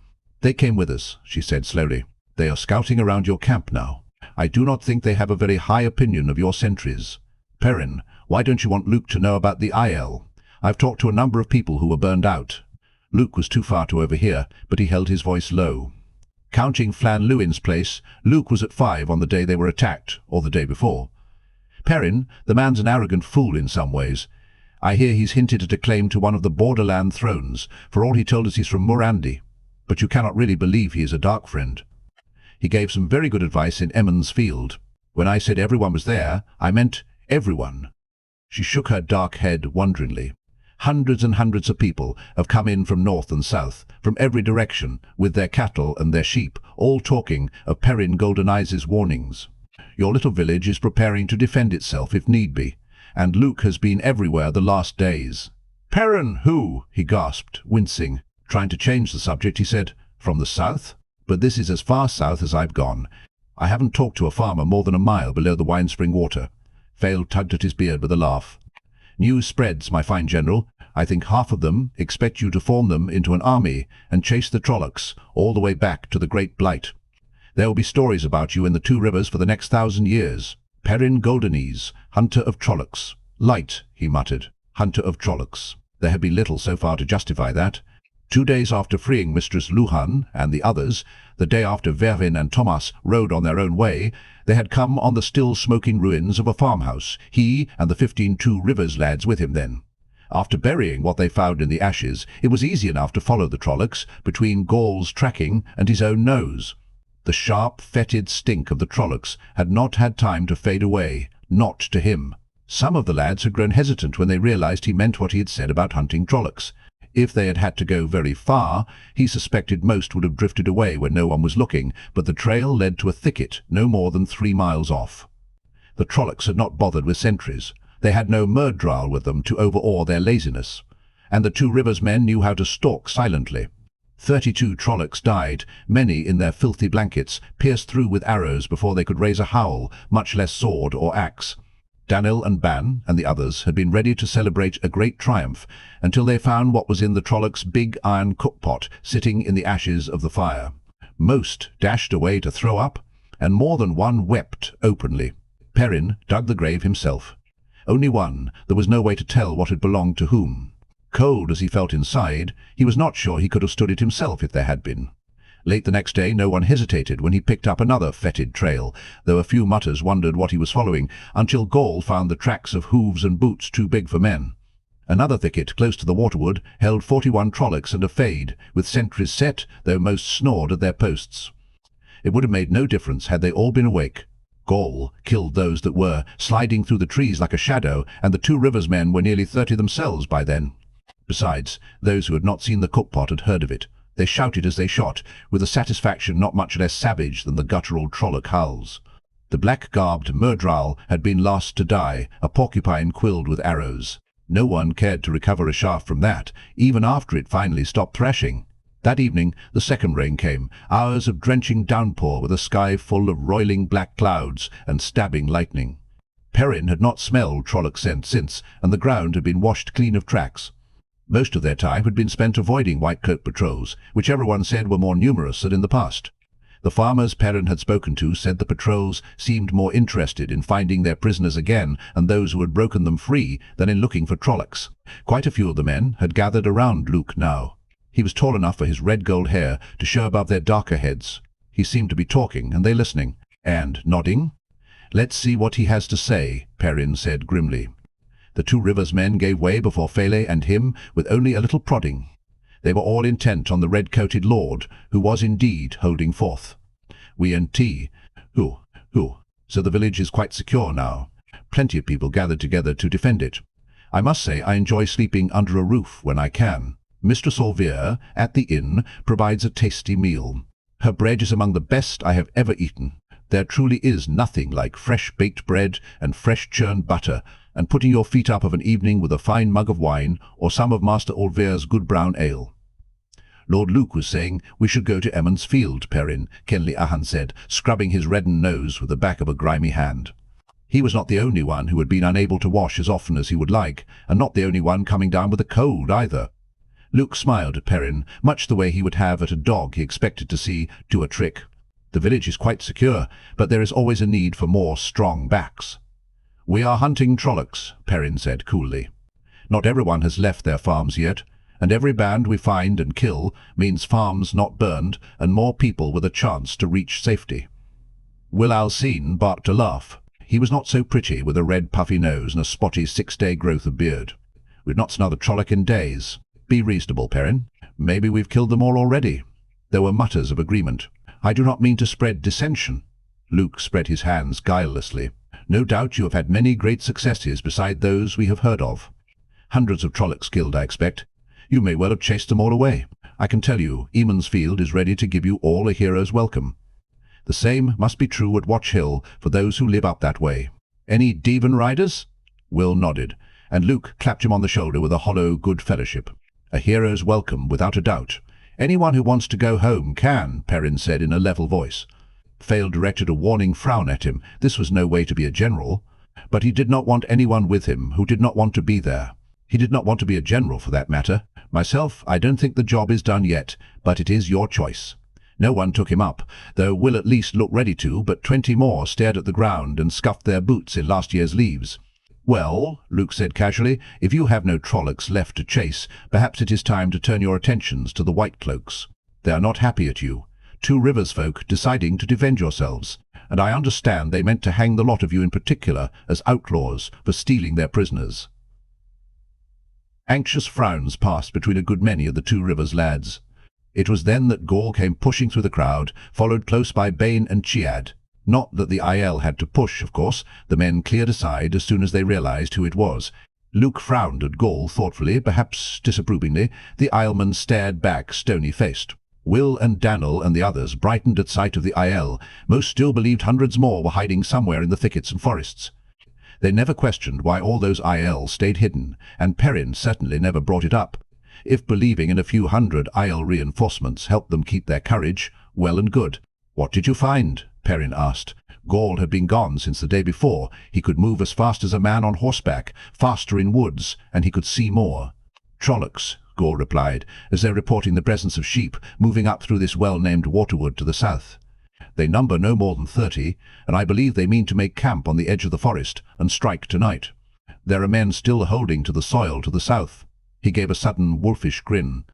S1: "They came with us," she said slowly. "They are scouting around your camp now. I do not think they have a very high opinion of your sentries. Perrin, why don't you want Luke to know about the Aiel? I've talked to a number of people who were burned out." Luke was too far to overhear, but he held his voice low. Counting Flan Lewin's place, Luke was at 5 on the day they were attacked, or the day before. "Perrin, the man's an arrogant fool in some ways. I hear he's hinted at a claim to one of the borderland thrones. For all he told us he's from Morandi. But you cannot really believe he is a dark friend. He gave some very good advice in Emond's field. When I said everyone was there, I meant everyone." She shook her dark head wonderingly. "Hundreds and hundreds of people have come in from north and south, from every direction, with their cattle and their sheep, all talking of Perrin Golden Eyes' warnings. Your little village is preparing to defend itself if need be, and Luke has been everywhere the last days." "Perrin who?" he gasped, wincing. Trying to change the subject, he said, "From the south? But this is as far south as I've gone. I haven't talked to a farmer more than a mile below the wine-spring water." Vale tugged at his beard with a laugh. "News spreads, my fine general. I think half of them expect you to form them into an army and chase the Trollocs all the way back to the Great Blight. There will be stories about you in the Two Rivers for the next 1,000 years. Perrin Goldenese, hunter of Trollocs. Light," he muttered, "hunter of Trollocs." There had been little so far to justify that. 2 days after freeing Mistress Luhan and the others, the day after Vervin and Thomas rode on their own way, they had come on the still smoking ruins of a farmhouse, he and the 15 Two Rivers lads with him then. After burying what they found in the ashes, it was easy enough to follow the Trollocs between Gaul's tracking and his own nose. The sharp, fetid stink of the Trollocs had not had time to fade away, not to him. Some of the lads had grown hesitant when they realized he meant what he had said about hunting Trollocs. If they had had to go very far, he suspected most would have drifted away when no one was looking, but the trail led to a thicket no more than 3 miles off. The Trollocs had not bothered with sentries. They had no myrdral with them to overawe their laziness, and the Two Rivers men knew how to stalk silently. 32 Trollocs died, many in their filthy blankets, pierced through with arrows before they could raise a howl, much less sword or axe. Danil and Ban and the others had been ready to celebrate a great triumph until they found what was in the Trollocs' big iron cookpot sitting in the ashes of the fire. Most dashed away to throw up, and more than one wept openly. Perrin dug the grave himself. Only one, there was no way to tell what had belonged to whom. Cold as he felt inside, he was not sure he could have stood it himself if there had been. Late the next day no one hesitated when he picked up another fetid trail, though a few mutters wondered what he was following, until Gaul found the tracks of hooves and boots too big for men. Another thicket close to the waterwood held 41 Trollocs and a fade, with sentries set, though most snored at their posts. It would have made no difference had they all been awake. Gaul killed those that were, sliding through the trees like a shadow, and the Two Rivers men were nearly 30 themselves by then. Besides, those who had not seen the cookpot had heard of it. They shouted as they shot, with a satisfaction not much less savage than the guttural Trolloc howls. The black-garbed myrdral had been last to die, a porcupine quilled with arrows. No one cared to recover a shaft from that, even after it finally stopped thrashing. That evening the second rain came, hours of drenching downpour with a sky full of roiling black clouds and stabbing lightning. Perrin had not smelled Trolloc scent since, and the ground had been washed clean of tracks. Most of their time had been spent avoiding white-coat patrols, which everyone said were more numerous than in the past. The farmers Perrin had spoken to said the patrols seemed more interested in finding their prisoners again and those who had broken them free than in looking for Trollocs. Quite a few of the men had gathered around Luke now. He was tall enough for his red-gold hair to show above their darker heads. He seemed to be talking, and they listening, and nodding. "Let's see what he has to say," Perrin said grimly. The Two Rivers men gave way before Fele and him with only a little prodding. They were all intent on the red-coated lord, who was indeed holding forth. "We and T. Who? So the village is quite secure now. Plenty of people gathered together to defend it. I must say I enjoy sleeping under a roof when I can. Mistress Olvere, at the inn, provides a tasty meal. Her bread is among the best I have ever eaten. There truly is nothing like fresh baked bread and fresh churned butter, and putting your feet up of an evening with a fine mug of wine or some of Master Olvere's good brown ale. Lord Luke was saying we should go to Emond's Field, Perrin, Kenley Ahan said, scrubbing his reddened nose with the back of a grimy hand. He was not the only one who had been unable to wash as often as he would like, and not the only one coming down with a cold either. Luke smiled at Perrin, much the way he would have at a dog he expected to see do a trick. The village is quite secure, but there is always a need for more strong backs. We are hunting trollocs, Perrin said coolly. Not everyone has left their farms yet, and every band we find and kill means farms not burned and more people with a chance to reach safety. Will Alcine barked a laugh. He was not so pretty, with a red puffy nose and a spotty 6-day growth of beard. We've not seen another trolloc in days. Be reasonable, Perrin. Maybe we've killed them all already. There were mutters of agreement. I do not mean to spread dissension. Luke spread his hands guilelessly. No doubt you have had many great successes beside those we have heard of. Hundreds of trollocs killed, I expect. You may well have chased them all away. I can tell you, Emond's Field is ready to give you all a hero's welcome. The same must be true at Watch Hill for those who live up that way. Any Devon riders? Will nodded, and Luke clapped him on the shoulder with a hollow good fellowship. A hero's welcome, without a doubt. Anyone who wants to go home can, Perrin said in a level voice. Fale directed a warning frown at him. This was no way to be a general. But he did not want anyone with him who did not want to be there. He did not want to be a general, for that matter. Myself, I don't think the job is done yet, but it is your choice. No one took him up, though Will at least looked ready to, but 20 more stared at the ground and scuffed their boots in last year's leaves. Well, Luke said casually, if you have no trollocs left to chase, perhaps it is time to turn your attentions to the White Cloaks. They are not happy at you. 2 Rivers folk deciding to defend yourselves, and I understand they meant to hang the lot of you in particular as outlaws for stealing their prisoners. Anxious frowns passed between a good many of the 2 Rivers lads. It was then that Gaul came pushing through the crowd, followed close by Bane and Chiad. Not that the Aiel had to push, of course. The men cleared aside as soon as they realized who it was. Luke frowned at Gaul thoughtfully, perhaps disapprovingly. The Aielman stared back stony-faced. Will and Daniel and the others brightened at sight of the Aiel. Most still believed hundreds more were hiding somewhere in the thickets and forests. They never questioned why all those Aiel stayed hidden, and Perrin certainly never brought it up. If believing in a few hundred Aiel reinforcements helped them keep their courage, well and good. What did you find? Perrin asked. Gaul had been gone since the day before. He could move as fast as a man on horseback, faster in woods, and he could see more. Trollocs, Gaul replied, as though reporting the presence of sheep moving up through this well-named waterwood to the south. They number no more than 30, and I believe they mean to make camp on the edge of the forest and strike tonight. There are men still holding to the soil to the south. He gave a sudden wolfish grin.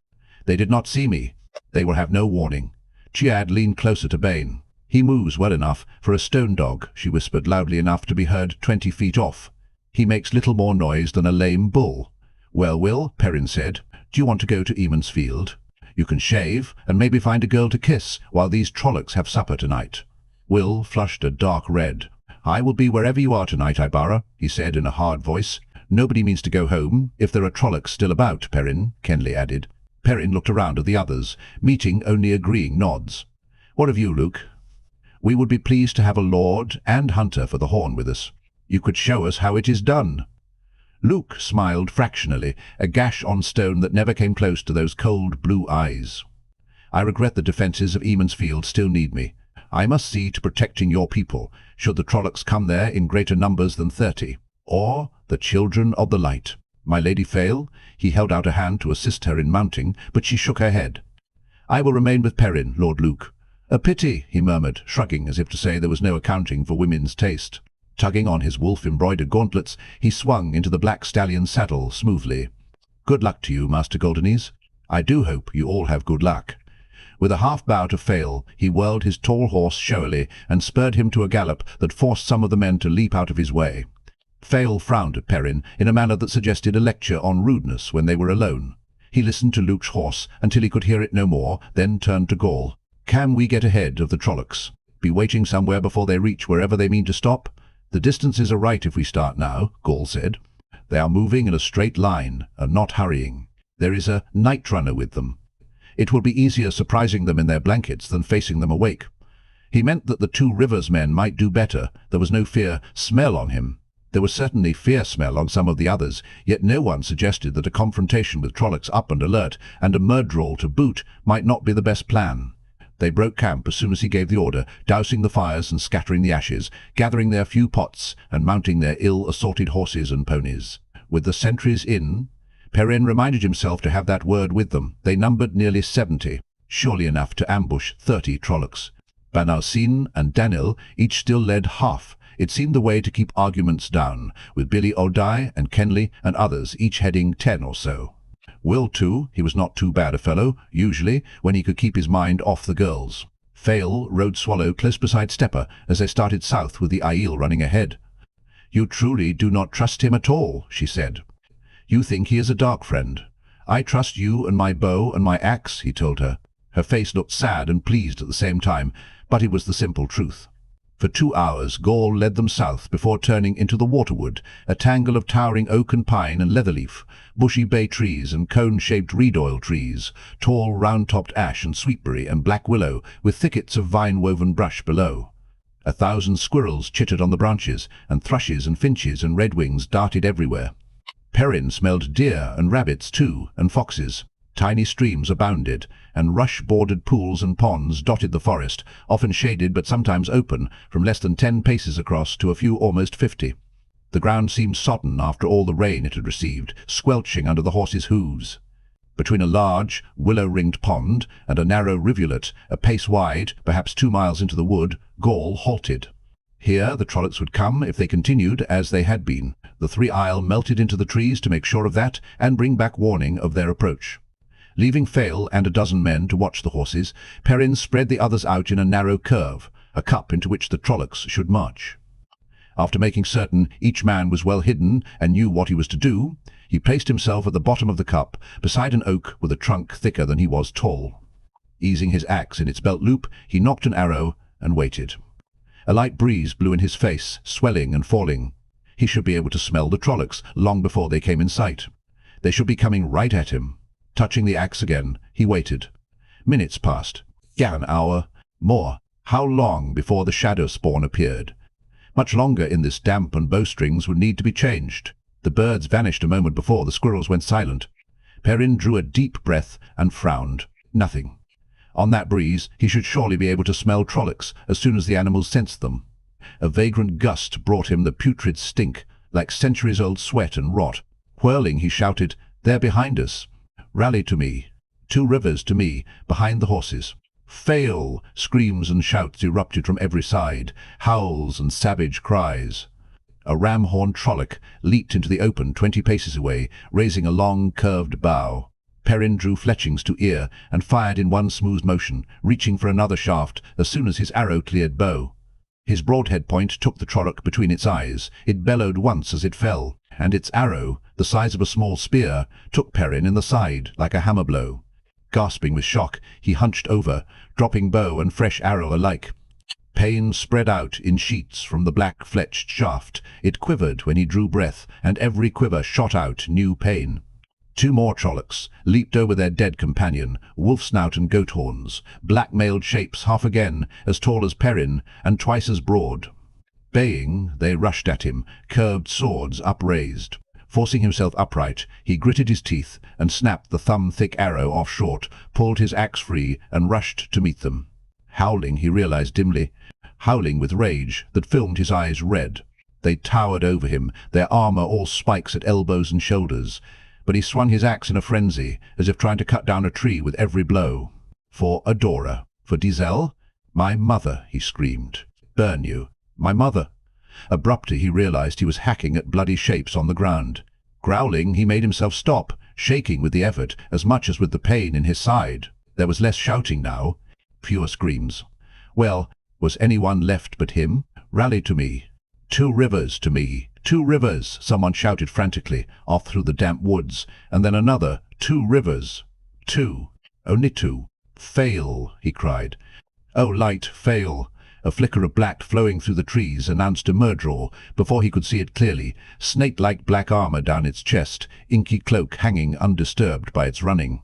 S1: They did not see me. They will have no warning. Chiad leaned closer to Bane. He moves well enough for a stone dog, she whispered loudly enough to be heard 20 feet off. He makes little more noise than a lame bull. Well, Will, Perrin said, do you want to go to Emond's Field? You can shave and maybe find a girl to kiss while these trollocs have supper tonight. Will flushed a dark red. I will be wherever you are tonight, Ibarra, he said in a hard voice. Nobody means to go home if there are trollocs still about, Perrin, Kenley added. Perrin looked around at the others, meeting only agreeing nods. What of you, Luke? We would be pleased to have a lord and hunter for the horn with us. You could show us how it is done. Luke smiled fractionally, a gash on stone that never came close to those cold blue eyes. I regret the defences of Emond's Field still need me. I must see to protecting your people, should the trollocs come there in greater numbers than 30. Or the Children of the Light. My Lady Fale? He held out a hand to assist her in mounting, but she shook her head. I will remain with Perrin, Lord Luke. A pity, he murmured, shrugging as if to say there was no accounting for women's taste. Tugging on his wolf-embroidered gauntlets, he swung into the black stallion saddle smoothly. Good luck to you, Master Goldenese. I do hope you all have good luck. With a half-bow to Fale, he whirled his tall horse showily and spurred him to a gallop that forced some of the men to leap out of his way. Fale frowned at Perrin in a manner that suggested a lecture on rudeness when they were alone. He listened to Luke's horse until he could hear it no more, then turned to Gaul. Can we get ahead of the trollocs? Be waiting somewhere before they reach wherever they mean to stop? The distances are right if we start now, Gaul said. They are moving in a straight line and not hurrying. There is a night runner with them. It will be easier surprising them in their blankets than facing them awake. He meant that the 2 Rivers men might do better. There was no fear smell on him. There was certainly fear smell on some of the others, yet no one suggested that a confrontation with Trollocs up and alert, and a murderer to boot, might not be the best plan. They broke camp as soon as he gave the order, dousing the fires and scattering the ashes, gathering their few pots and mounting their ill-assorted horses and ponies. With the sentries in, Perrin reminded himself to have that word with them. They numbered nearly 70, surely enough to ambush 30 Trollocs. Banalcine and Danil each still led half. It seemed the way to keep arguments down, with Billy O'Dye and Kenley and others each heading 10 or so. Will, too, he was not too bad a fellow, usually, when he could keep his mind off the girls. Fail rode Swallow close beside Stepper as they started south with the Aiel running ahead. "You truly do not trust him at all," she said. "You think he is a dark friend. I trust you and my bow and my axe," he told her. Her face looked sad and pleased at the same time, but it was the simple truth. For 2 hours Gaul led them south before turning into the Waterwood, a tangle of towering oak and pine and leatherleaf, bushy bay trees and cone-shaped reed oil trees, tall round-topped ash and sweetberry and black willow, with thickets of vine-woven brush below. 1,000 squirrels chittered on the branches, and thrushes and finches and redwings darted everywhere. Perrin smelled deer and rabbits too, and foxes. Tiny streams abounded, and rush-bordered pools and ponds dotted the forest, often shaded but sometimes open, from less than 10 paces across to a few almost 50. The ground seemed sodden after all the rain it had received, squelching under the horses' hooves. Between a large, willow-ringed pond and a narrow rivulet, a pace wide, perhaps 2 miles into the wood, Gaul halted. Here the Trollocs would come if they continued as they had been. The 3 Aiel melted into the trees to make sure of that, and bring back warning of their approach. Leaving Fail and a dozen men to watch the horses, Perrin spread the others out in a narrow curve, a cup into which the Trollocs should march. After making certain each man was well hidden and knew what he was to do, he placed himself at the bottom of the cup, beside an oak with a trunk thicker than he was tall. Easing his axe in its belt loop, he nocked an arrow and waited. A light breeze blew in his face, swelling and falling. He should be able to smell the Trollocs long before they came in sight. They should be coming right at him. Touching the axe again, he waited. Minutes passed. An hour. More. How long before the shadowspawn appeared? Much longer in this damp, and bowstrings would need to be changed. The birds vanished a moment before the squirrels went silent. Perrin drew a deep breath and frowned. Nothing. On that breeze, he should surely be able to smell Trollocs as soon as the animals sensed them. A vagrant gust brought him the putrid stink, like centuries-old sweat and rot. Whirling, he shouted, "They're behind us. Rally to me. 2 rivers to me, behind the horses." "Fail!" Screams and shouts erupted from every side, howls and savage cries. A ram-horned Trolloc leaped into the open 20 paces away, raising a long, curved bow. Perrin drew fletchings to ear and fired in one smooth motion, reaching for another shaft as soon as his arrow cleared bow. His broadhead point took the Trolloc between its eyes. It bellowed once as it fell, and its arrow, the size of a small spear, took Perrin in the side like a hammer blow. Gasping with shock, he hunched over, dropping bow and fresh arrow alike. Pain spread out in sheets from the black-fletched shaft. It quivered when he drew breath, and every quiver shot out new pain. 2 more Trollocs leaped over their dead companion, wolf-snout and goat horns, black-mailed shapes half again, as tall as Perrin, and twice as broad. Baying, they rushed at him, curved swords upraised. Forcing himself upright, he gritted his teeth and snapped the thumb-thick arrow off short, pulled his axe free and rushed to meet them. Howling, he realized dimly, howling with rage that filmed his eyes red. They towered over him, their armor all spikes at elbows and shoulders, but he swung his axe in a frenzy, as if trying to cut down a tree with every blow. "For Adora, for Dizel, my mother," he screamed. "Burn you, my mother." Abruptly he realized he was hacking at bloody shapes on the ground. Growling, he made himself stop, shaking with the effort as much as with the pain in his side. There was less shouting now, fewer screams. Well, was anyone left but him? "Rally to me. 2 rivers to me. 2 rivers," someone shouted frantically, off through the damp woods, and then another, 2 rivers. 2. Only 2. "Fail," he cried. "Oh, light, fail." A flicker of black flowing through the trees announced a murderer before he could see it clearly, snake-like black armor down its chest, inky cloak hanging undisturbed by its running.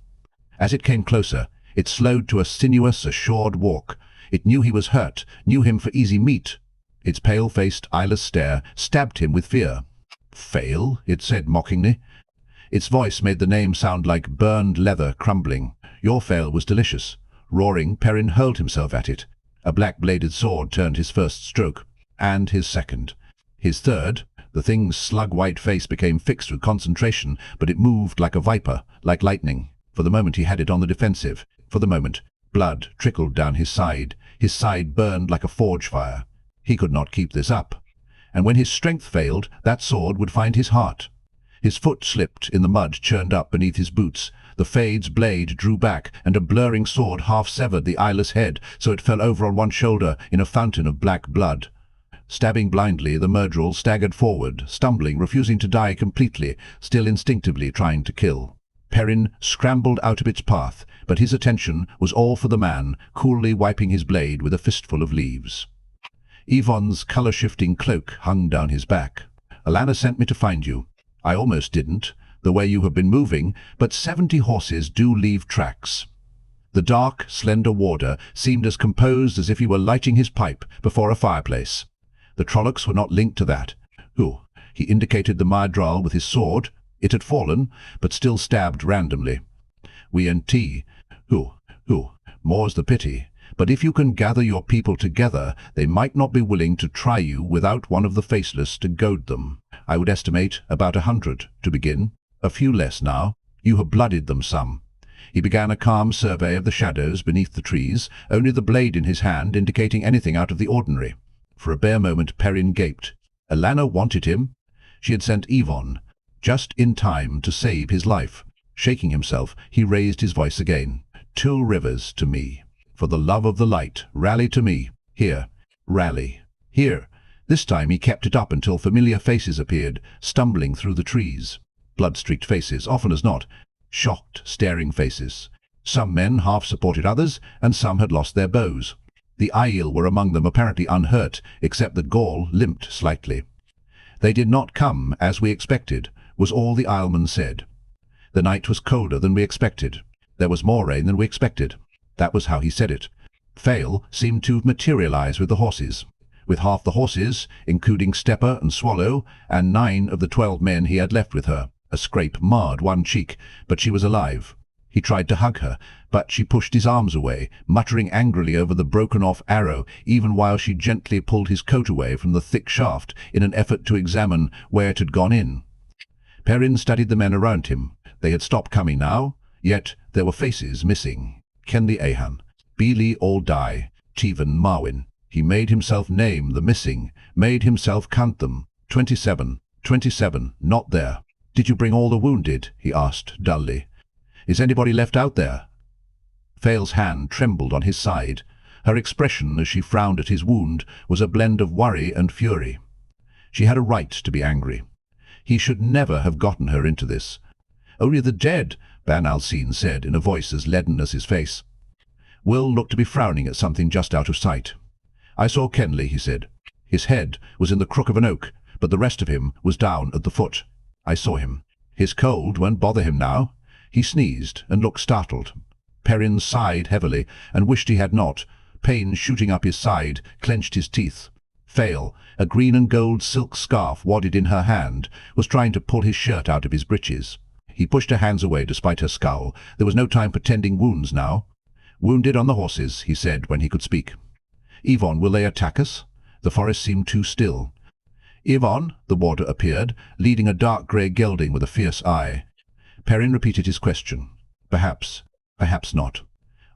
S1: As it came closer, it slowed to a sinuous, assured walk. It knew he was hurt, knew him for easy meat. Its pale-faced, eyeless stare stabbed him with fear. "Fail?" it said mockingly. Its voice made the name sound like burned leather crumbling. "Your fail was delicious." Roaring, Perrin hurled himself at it. A black-bladed sword turned his first stroke, and his second. His third. The thing's slug-white face became fixed with concentration, but it moved like a viper, like lightning. For the moment he had it on the defensive. For the moment, blood trickled down his side. His side burned like a forge fire. He could not keep this up. And when his strength failed, that sword would find his heart. His foot slipped in the mud churned up beneath his boots. The fade's blade drew back, and a blurring sword half-severed the eyeless head, so it fell over on one shoulder in a fountain of black blood. Stabbing blindly, the murderer staggered forward, stumbling, refusing to die completely, still instinctively trying to kill. Perrin scrambled out of its path, but his attention was all for the man, coolly wiping his blade with a fistful of leaves. Yvonne's colour-shifting cloak hung down his back. "Alanna sent me to find you. I almost didn't, the way you have been moving, but 70 horses do leave tracks." The dark, slender warder seemed as composed as if he were lighting his pipe before a fireplace. The Trollocs were not linked to that. Who? He indicated the Myrdral with his sword. It had fallen, but still stabbed randomly. "We and T. Who? More's the pity. But if you can gather your people together, they might not be willing to try you without one of the Faceless to goad them. I would estimate about 100, to begin. A few less now. You have blooded them some." He began a calm survey of the shadows beneath the trees, only the blade in his hand indicating anything out of the ordinary. For a bare moment Perrin gaped. Alanna wanted him. She had sent Yvonne, just in time to save his life. Shaking himself, he raised his voice again. "Two rivers to me. For the love of the light, rally to me. Here, rally. Here." This time he kept it up until familiar faces appeared, stumbling through the trees. Blood-streaked faces, often as not. Shocked, staring faces. Some men half-supported others, and some had lost their bows. The Aiel were among them, apparently unhurt, except that Gaul limped slightly. "They did not come, as we expected," was all the Aielman said. "The night was colder than we expected. There was more rain than we expected." That was how he said it. Fail seemed to materialize with the horses. With half the horses, including Stepper and Swallow, and 9 of the 12 men he had left with her. A scrape marred one cheek, but she was alive. He tried to hug her, but she pushed his arms away, muttering angrily over the broken-off arrow, even while she gently pulled his coat away from the thick shaft in an effort to examine where it had gone in. Perrin studied the men around him. They had stopped coming now, yet there were faces missing. Kenly Ahan, Beely all die, Tevan Marwyn. He made himself name the missing, made himself count them. 27, not there. "Did you bring all the wounded?" he asked dully. "Is anybody left out there?" Fail's hand trembled on his side. Her expression as she frowned at his wound was a blend of worry and fury. She had a right to be angry. He should never have gotten her into this. "Only the dead," Ban Alcine said in a voice as leaden as his face. Will looked to be frowning at something just out of sight. "I saw Kenly," he said. His head was in the crook of an oak, but the rest of him was down at the foot. "I saw him. His cold won't bother him now." He sneezed and looked startled. Perrin sighed heavily and wished he had not. Pain shooting up his side clenched his teeth. Fail, a green and gold silk scarf wadded in her hand, was trying to pull his shirt out of his breeches. He pushed her hands away despite her scowl. There was no time for tending wounds now. "Wounded on the horses," he said when he could speak. "Yvonne, will they attack us?" The forest seemed too still. "Yvonne," the warder appeared, leading a dark grey gelding with a fierce eye. Perrin repeated his question. Perhaps, perhaps not.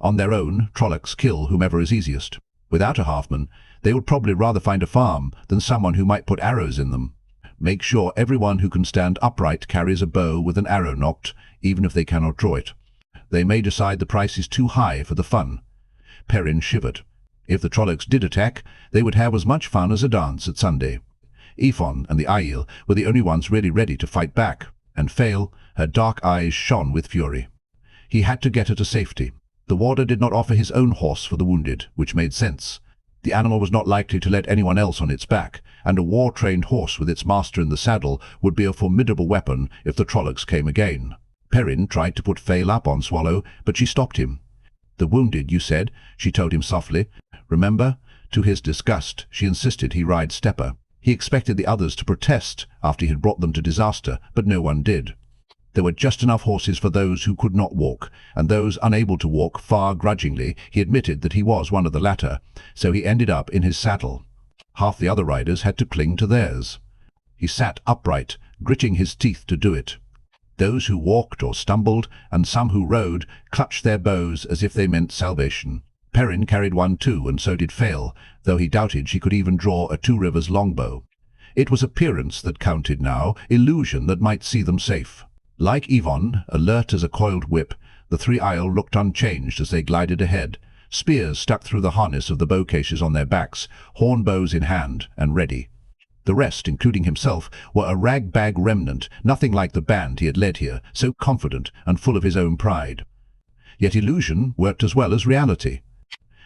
S1: On their own, Trollocs kill whomever is easiest. Without a halfman, they would probably rather find a farm than someone who might put arrows in them. Make sure everyone who can stand upright carries a bow with an arrow nocked, even if they cannot draw it. They may decide the price is too high for the fun. Perrin shivered. If the Trollocs did attack, they would have as much fun as a dance at Sunday. Yvonne and the Aiel were the only ones really ready to fight back, and Fail, her dark eyes shone with fury. He had to get her to safety. The warder did not offer his own horse for the wounded, which made sense. The animal was not likely to let anyone else on its back, and a war-trained horse with its master in the saddle would be a formidable weapon if the Trollocs came again. Perrin tried to put Fail up on Swallow, but she stopped him. "The wounded, you said," she told him softly. "Remember, To his disgust, she insisted he ride Stepper. He expected the others to protest after he had brought them to disaster, but no one did. There were just enough horses for those who could not walk, and those unable to walk far grudgingly. He admitted that he was one of the latter, so he ended up in his saddle. Half the other riders had to cling to theirs. He sat upright, gritting his teeth to do it. Those who walked or stumbled, and some who rode, clutched their bows as if they meant salvation. Perrin carried one too, and so did Fail, though he doubted she could even draw a Two Rivers longbow. It was appearance that counted now, illusion that might see them safe. Like Yvonne, alert as a coiled whip, the three Aiel looked unchanged as they glided ahead, spears stuck through the harness of the bow cases on their backs, horn bows in hand and ready. The rest, including himself, were a rag-bag remnant, nothing like the band he had led here, so confident and full of his own pride. Yet illusion worked as well as reality.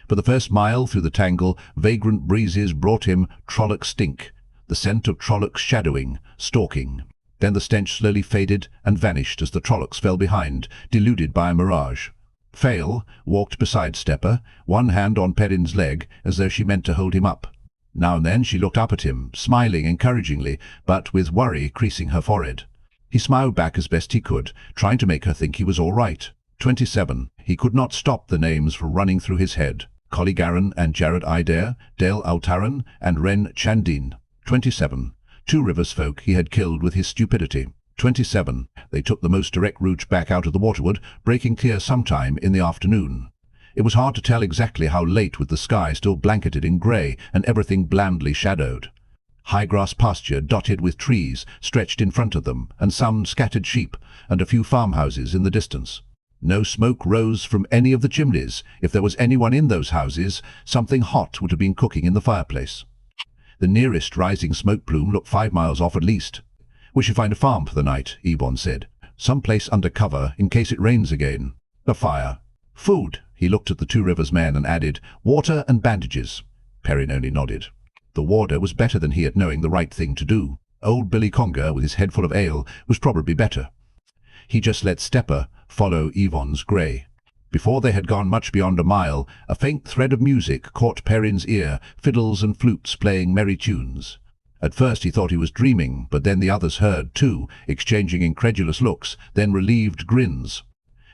S1: For the first mile through the tangle, vagrant breezes brought him Trolloc stink, the scent of Trollocs shadowing, stalking. Then the stench slowly faded and vanished as the Trollocs fell behind, deluded by a mirage. Fail walked beside Stepper, one hand on Perrin's leg, as though she meant to hold him up. Now and then she looked up at him, smiling encouragingly, but with worry creasing her forehead. He smiled back as best he could, trying to make her think he was all right. 27. He could not stop the names from running through his head. Collygaran and Jared Idair, Dale Altaran and Ren Chandin. 27. Two Rivers folk he had killed with his stupidity. 27. They took the most direct route back out of the waterwood, breaking clear sometime in the afternoon. It was hard to tell exactly how late, with the sky still blanketed in grey and everything blandly shadowed. High grass pasture dotted with trees stretched in front of them, and some scattered sheep, and a few farmhouses in the distance. No smoke rose from any of the chimneys. If there was anyone in those houses, something hot would have been cooking in the fireplace. The nearest rising smoke plume looked 5 miles off at least. "We should find a farm for the night," Ebon said. "Some place under cover in case it rains again. A fire. Food." He looked at the Two Rivers men and added, "Water and bandages." Perrin only nodded. The warder was better than he at knowing the right thing to do. Old Billy Conger, with his head full of ale, was probably better. He just let Stepper follow Yvonne's grey. Before they had gone much beyond a mile, a faint thread of music caught Perrin's ear, fiddles and flutes playing merry tunes. At first he thought he was dreaming, but then the others heard too, exchanging incredulous looks, then relieved grins.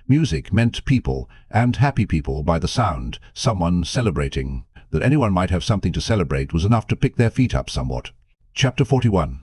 S1: Music meant people, and happy people by the sound, someone celebrating. That anyone might have something to celebrate was enough to pick their feet up somewhat. Chapter 41.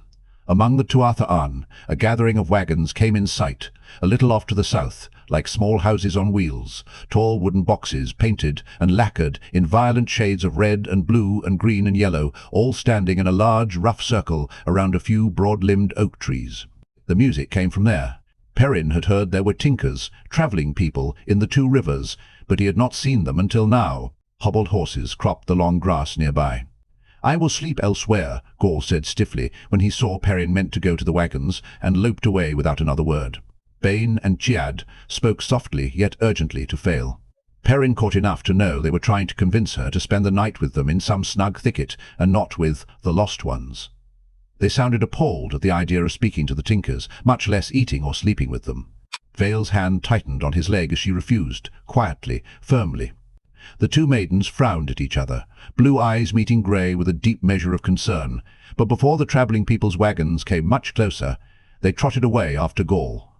S1: Among the Tuatha An, a gathering of wagons came in sight, a little off to the south, like small houses on wheels, tall wooden boxes painted and lacquered in violent shades of red and blue and green and yellow, all standing in a large, rough circle around a few broad-limbed oak trees. The music came from there. Perrin had heard there were tinkers, travelling people, in the Two Rivers, but he had not seen them until now. Hobbled horses cropped the long grass nearby. "I will sleep elsewhere," Gaul said stiffly when he saw Perrin meant to go to the wagons, and loped away without another word. Bane and Chiad spoke softly yet urgently to Fail. Perrin caught enough to know they were trying to convince her to spend the night with them in some snug thicket, and not with the Lost Ones. They sounded appalled at the idea of speaking to the Tinkers, much less eating or sleeping with them. Fail's hand tightened on his leg as she refused, quietly, firmly. The two maidens frowned at each other, blue eyes meeting grey with a deep measure of concern, but before the travelling people's wagons came much closer, they trotted away after Gaul.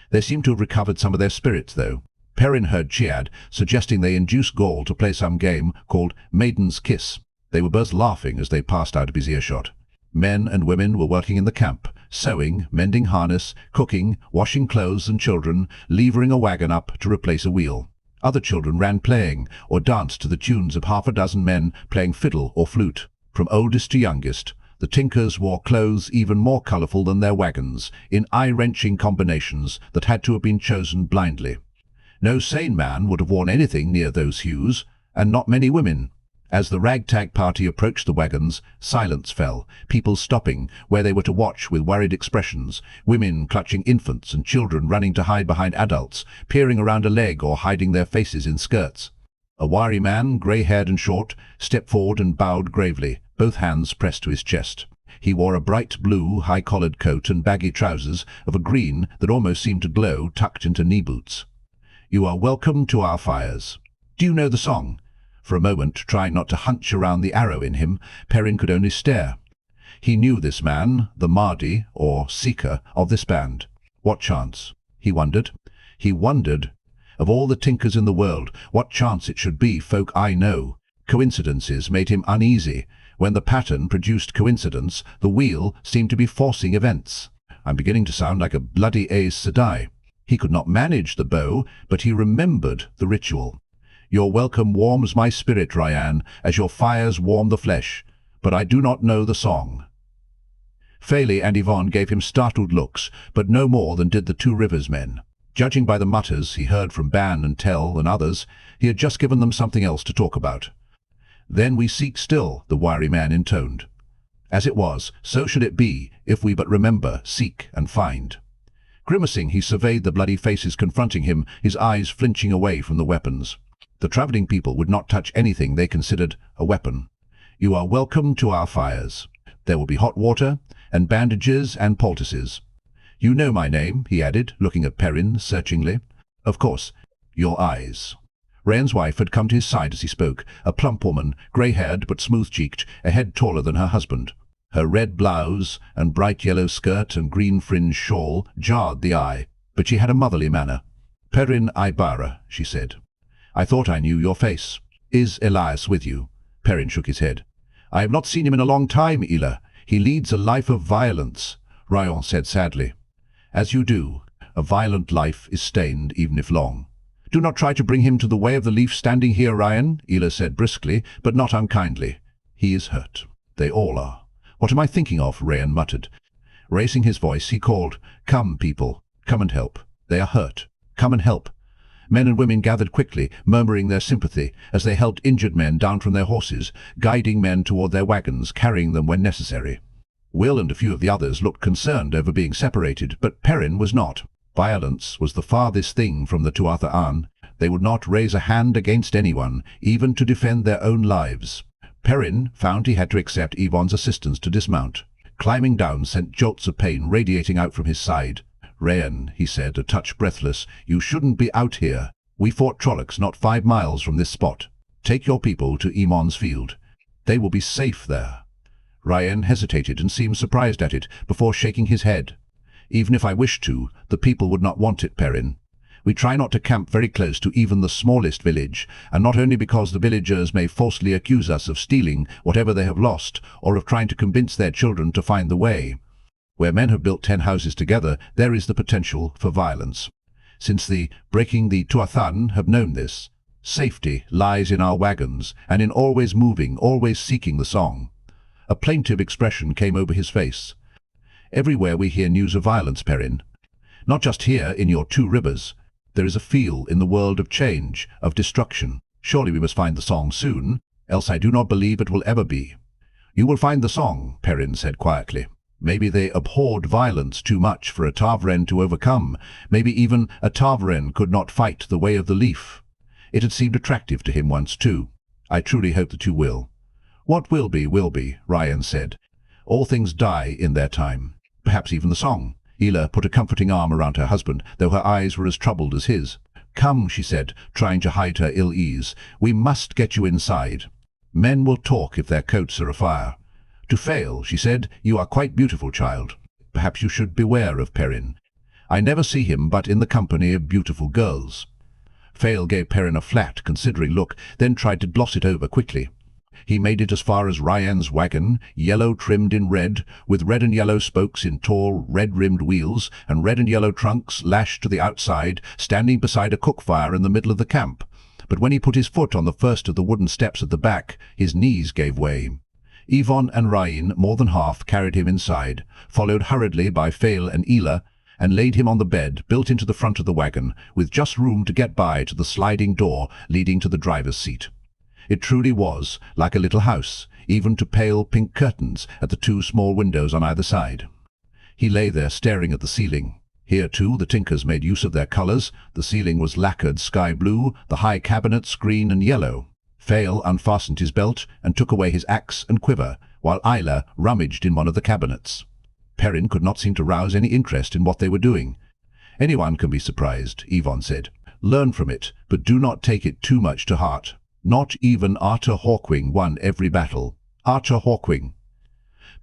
S1: They seemed to have recovered some of their spirits, though. Perrin heard Chiad suggesting they induce Gaul to play some game called Maiden's Kiss. They were both laughing as they passed out of his earshot. Men and women were working in the camp, sewing, mending harness, cooking, washing clothes and children, levering a wagon up to replace a wheel. Other children ran playing, or danced to the tunes of half a dozen men playing fiddle or flute. From oldest to youngest, the Tinkers wore clothes even more colourful than their wagons, in eye-wrenching combinations that had to have been chosen blindly. No sane man would have worn anything near those hues, and not many women. As the ragtag party approached the wagons, silence fell, people stopping where they were to watch with worried expressions, women clutching infants and children running to hide behind adults, peering around a leg or hiding their faces in skirts. A wiry man, grey-haired and short, stepped forward and bowed gravely, both hands pressed to his chest. He wore a bright blue, high-collared coat and baggy trousers of a green that almost seemed to glow, tucked into knee boots. "You are welcome to our fires. Do you know the song? For a moment, trying not to hunch around the arrow in him, Perrin could only stare. He knew this man, the Mardi, or Seeker, of this band. What chance? He wondered. He wondered, of all the tinkers in the world, what chance it should be folk I know. Coincidences made him uneasy. When the pattern produced coincidence, the wheel seemed to be forcing events. I'm beginning to sound like a bloody Aes Sedai. He could not manage the bow, but he remembered the ritual. Your welcome warms my spirit, Rhuidean, as your fires warm the flesh, but I do not know the song. Fayle and Yvonne gave him startled looks, but no more than did the Two Rivers men. Judging by the mutters he heard from Ban and Tell and others, he had just given them something else to talk about. Then we seek still, the wiry man intoned. As it was, so should it be, if we but remember, seek, and find. Grimacing, he surveyed the bloody faces confronting him, his eyes flinching away from the weapons. The travelling people would not touch anything they considered a weapon. You are welcome to our fires. There will be hot water, and bandages and poultices. You know my name, he added, looking at Perrin searchingly. Of course, your eyes. Rhuidean's wife had come to his side as he spoke, a plump woman, grey-haired but smooth-cheeked, a head taller than her husband. Her red blouse and bright yellow skirt and green-fringed shawl jarred the eye, but she had a motherly manner. Perrin Aibara, she said. I thought I knew your face. Is Elias with you? Perrin shook his head. I have not seen him in a long time, Ela. He leads a life of violence, Rhuidean said sadly. As you do, a violent life is stained even if long. Do not try to bring him to the way of the leaf standing here, Rhuidean, Ela said briskly, but not unkindly. He is hurt. They all are. What am I thinking of? Rhuidean muttered. Raising his voice, he called, Come, people, come and help. They are hurt. Come and help. Men and women gathered quickly, murmuring their sympathy, as they helped injured men down from their horses, guiding men toward their wagons, carrying them when necessary. Will and a few of the others looked concerned over being separated, but Perrin was not. Violence was the farthest thing from the Tuatha An. They would not raise a hand against anyone, even to defend their own lives. Perrin found he had to accept Yvonne's assistance to dismount. Climbing down sent jolts of pain radiating out from his side. Rhuidean, he said, a touch breathless, you shouldn't be out here. We fought Trollocs not 5 miles from this spot. Take your people to Emon's field. They will be safe there. Rhuidean hesitated and seemed surprised at it, before shaking his head. Even if I wished to, the people would not want it, Perrin. We try not to camp very close to even the smallest village, and not only because the villagers may falsely accuse us of stealing whatever they have lost, or of trying to convince their children to find the way. Where men have built 10 houses together, there is the potential for violence. Since the breaking the Tuathan have known this, safety lies in our wagons, and in always moving, always seeking the song. A plaintive expression came over his face. Everywhere we hear news of violence, Perrin. Not just here in your 2 rivers. There is a feel in the world of change, of destruction. Surely we must find the song soon, else I do not believe it will ever be. You will find the song, Perrin said quietly. Maybe they abhorred violence too much for a Tavren to overcome. Maybe even a Tavren could not fight the way of the leaf. It had seemed attractive to him once too. I truly hope that you will. What will be, Rhuidean said. All things die in their time. Perhaps even the song. Ela put a comforting arm around her husband, though her eyes were as troubled as his. Come, she said, trying to hide her ill ease. We must get you inside. Men will talk if their coats are afire. To fail, she said, you are quite beautiful, child. Perhaps you should beware of Perrin. I never see him but in the company of beautiful girls. Fayle gave Perrin a flat, considering look, then tried to gloss it over quickly. He made it as far as Rhuidean's wagon, yellow trimmed in red, with red and yellow spokes in tall, red-rimmed wheels, and red and yellow trunks lashed to the outside, standing beside a cook fire in the middle of the camp. But when he put his foot on the first of the wooden steps at the back, his knees gave way. Yvonne and Rhuidean, more than half, carried him inside, followed hurriedly by Fayle and Ela, and laid him on the bed built into the front of the wagon, with just room to get by to the sliding door leading to the driver's seat. It truly was like a little house, even to pale pink curtains at the 2 small windows on either side. He lay there staring at the ceiling. Here, too, the tinkers made use of their colours. The ceiling was lacquered sky blue, the high cabinets green and yellow. Fayle unfastened his belt and took away his axe and quiver, while Ela rummaged in one of the cabinets. Perrin could not seem to rouse any interest in what they were doing. Anyone can be surprised, Yvonne said. Learn from it, but do not take it too much to heart. Not even Archer Hawkwing won every battle. Archer Hawkwing.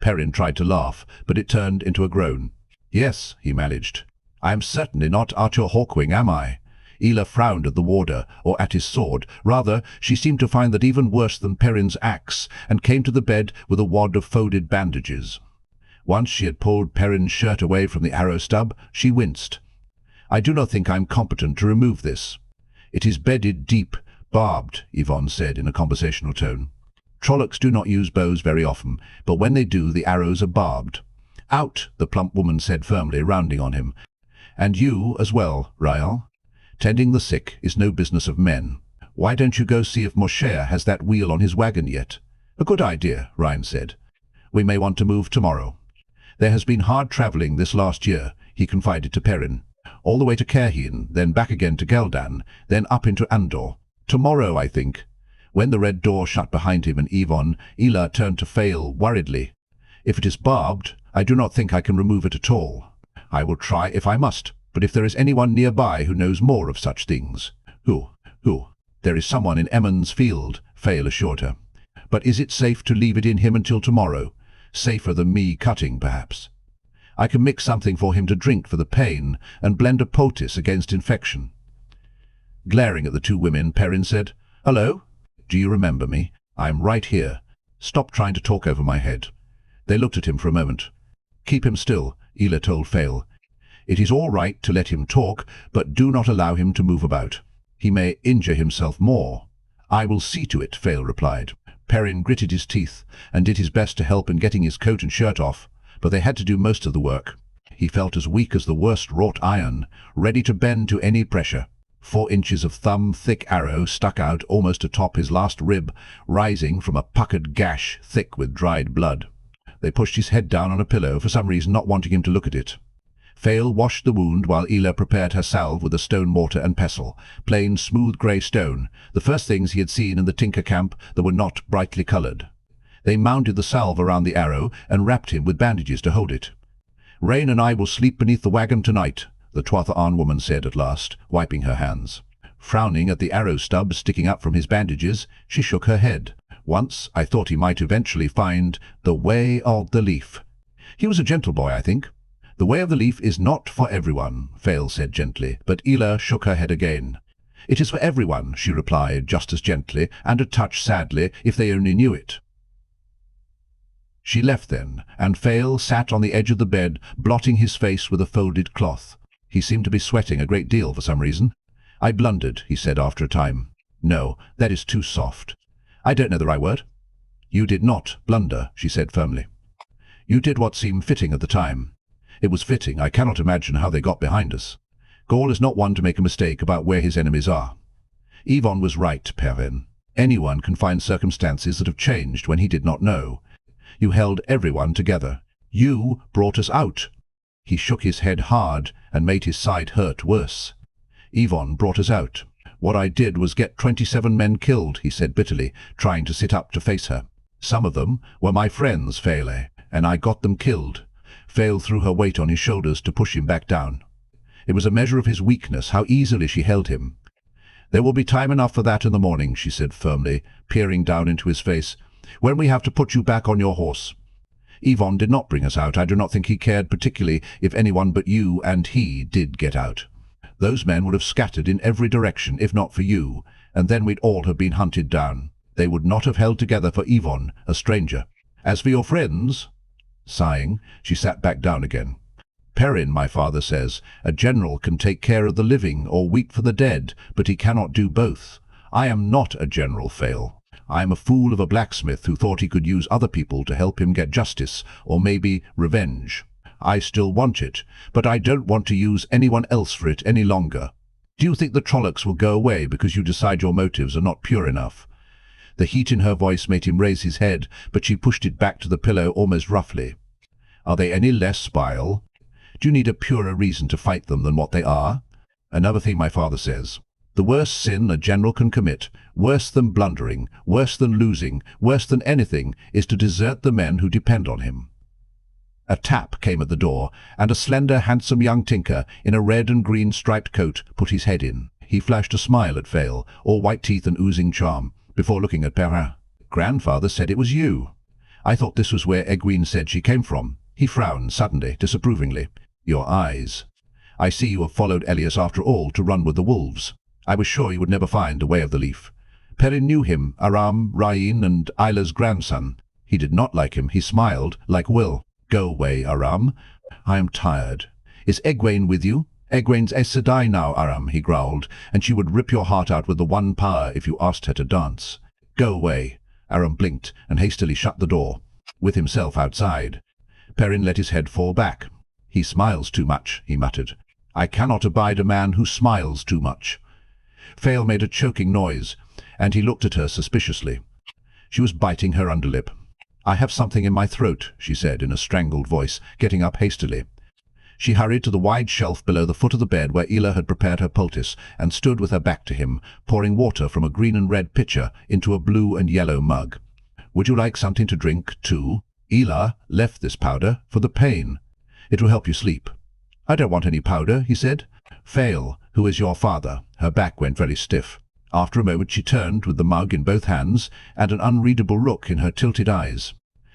S1: Perrin tried to laugh, but it turned into a groan. Yes, he managed. I am certainly not Archer Hawkwing, am I? Ela frowned at the warder, or at his sword. Rather, she seemed to find that even worse than Perrin's axe, and came to the bed with a wad of folded bandages. Once she had pulled Perrin's shirt away from the arrow stub, she winced. I do not think I am competent to remove this. It is bedded deep, barbed, Yvonne said in a conversational tone. Trollocs do not use bows very often, but when they do, the arrows are barbed. Out, the plump woman said firmly, rounding on him. And you as well, Aiel. Tending the sick is no business of men. Why don't you go see if Moshe has that wheel on his wagon yet? A good idea, Ryan said. We may want to move tomorrow. There has been hard travelling this last year, he confided to Perrin. All the way to Caerhien, then back again to Geldan, then up into Andor. Tomorrow, I think. When the red door shut behind him and Yvonne, Ela turned to Fail worriedly. If it is barbed, I do not think I can remove it at all. I will try if I must, but if there is anyone nearby who knows more of such things. Who? There is someone in Emmons Field, Fail assured her. But is it safe to leave it in him until tomorrow? Safer than me cutting, perhaps. I can mix something for him to drink for the pain, and blend a poultice against infection. Glaring at the two women, Perrin said, Hello? Do you remember me? I am right here. Stop trying to talk over my head. They looked at him for a moment. Keep him still, Ela told Fail. It is all right to let him talk, but do not allow him to move about. He may injure himself more. I will see to it, Fail replied. Perrin gritted his teeth and did his best to help in getting his coat and shirt off, but they had to do most of the work. He felt as weak as the worst wrought iron, ready to bend to any pressure. 4 inches of thumb-thick arrow stuck out almost atop his last rib, rising from a puckered gash thick with dried blood. They pushed his head down on a pillow, for some reason not wanting him to look at it. Fail washed the wound while Ela prepared her salve with a stone mortar and pestle, plain smooth grey stone, the first things he had seen in the Tinker camp that were not brightly coloured. They mounted the salve around the arrow and wrapped him with bandages to hold it. Rain and I will sleep beneath the wagon tonight, the Tuatha woman said at last, wiping her hands. Frowning at the arrow stub sticking up from his bandages, she shook her head. Once I thought he might eventually find the way of the leaf. He was a gentle boy, I think. The way of the leaf is not for everyone, Fail said gently, but Ela shook her head again. It is for everyone, she replied just as gently, and a touch sadly, if they only knew it. She left then, and Fail sat on the edge of the bed, blotting his face with a folded cloth. He seemed to be sweating a great deal for some reason. I blundered, he said after a time. No, that is too soft. I don't know the right word. You did not blunder, she said firmly. You did what seemed fitting at the time. It was fitting. I cannot imagine how they got behind us. Gaul is not one to make a mistake about where his enemies are. Yvonne was right, Perrin. Anyone can find circumstances that have changed when he did not know. You held everyone together. You brought us out. He shook his head hard and made his side hurt worse. Yvonne brought us out. What I did was get 27 men killed, he said bitterly, trying to sit up to face her. Some of them were my friends, Faile, and I got them killed. Fail threw her weight on his shoulders to push him back down. It was a measure of his weakness, how easily she held him. There will be time enough for that in the morning, she said firmly, peering down into his face, when we have to put you back on your horse. Yvonne did not bring us out. I do not think he cared particularly if anyone but you and he did get out. Those men would have scattered in every direction, if not for you, and then we'd all have been hunted down. They would not have held together for Yvonne, a stranger. As for your friends... Sighing, she sat back down again. Perrin, my father says, a general can take care of the living or weep for the dead, but he cannot do both. I am not a general, Fail. I am a fool of a blacksmith who thought he could use other people to help him get justice, or maybe revenge. I still want it, but I don't want to use anyone else for it any longer. Do you think the Trollocs will go away because you decide your motives are not pure enough? The heat in her voice made him raise his head, but she pushed it back to the pillow almost roughly. Are they any less vile? Do you need a purer reason to fight them than what they are? Another thing my father says. The worst sin a general can commit, worse than blundering, worse than losing, worse than anything, is to desert the men who depend on him. A tap came at the door, and a slender, handsome young tinker in a red and green striped coat put his head in. He flashed a smile at Fail, all white teeth and oozing charm, before looking at Perrin. Grandfather said it was you. I thought this was where Egwene said she came from. He frowned suddenly, disapprovingly. Your eyes. I see you have followed Elias after all to run with the wolves. I was sure you would never find a way of the leaf. Perrin knew him, Aram, Rhuidean, and Aiel's grandson. He did not like him. He smiled, like Will. Go away, Aram. I am tired. Is Egwene with you? Egwene's Aes Sedai now, Aram, he growled, and she would rip your heart out with the one power if you asked her to dance. Go away. Aram blinked and hastily shut the door, with himself outside. Perrin let his head fall back. He smiles too much, he muttered. I cannot abide a man who smiles too much. Fael made a choking noise, and he looked at her suspiciously. She was biting her underlip. I have something in my throat, she said in a strangled voice, getting up hastily. She hurried to the wide shelf below the foot of the bed where Ela had prepared her poultice, and stood with her back to him, pouring water from a green and red pitcher into a blue and yellow mug. Would you like something to drink, too? Ela left this powder for the pain. It will help you sleep. I don't want any powder, he said. Fael, who is your father? Her back went very stiff. After a moment she turned with the mug in both hands and an unreadable look in her tilted eyes.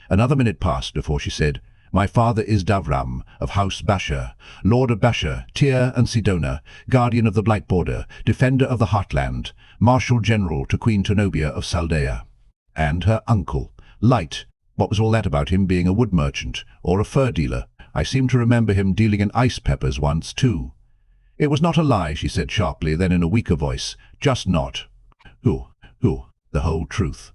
S1: Another minute passed before she said, My father is Davram, of House Basher, Lord of Basher, Tyr and Sidona, Guardian of the Blight Border, Defender of the Heartland, Marshal General to Queen Tenobia of Saldea. And her uncle, Light. What was all that about him being a wood merchant, or a fur dealer? I seem to remember him dealing in ice peppers once, too. It was not a lie, she said sharply, then in a weaker voice. Just not. Who? The whole truth.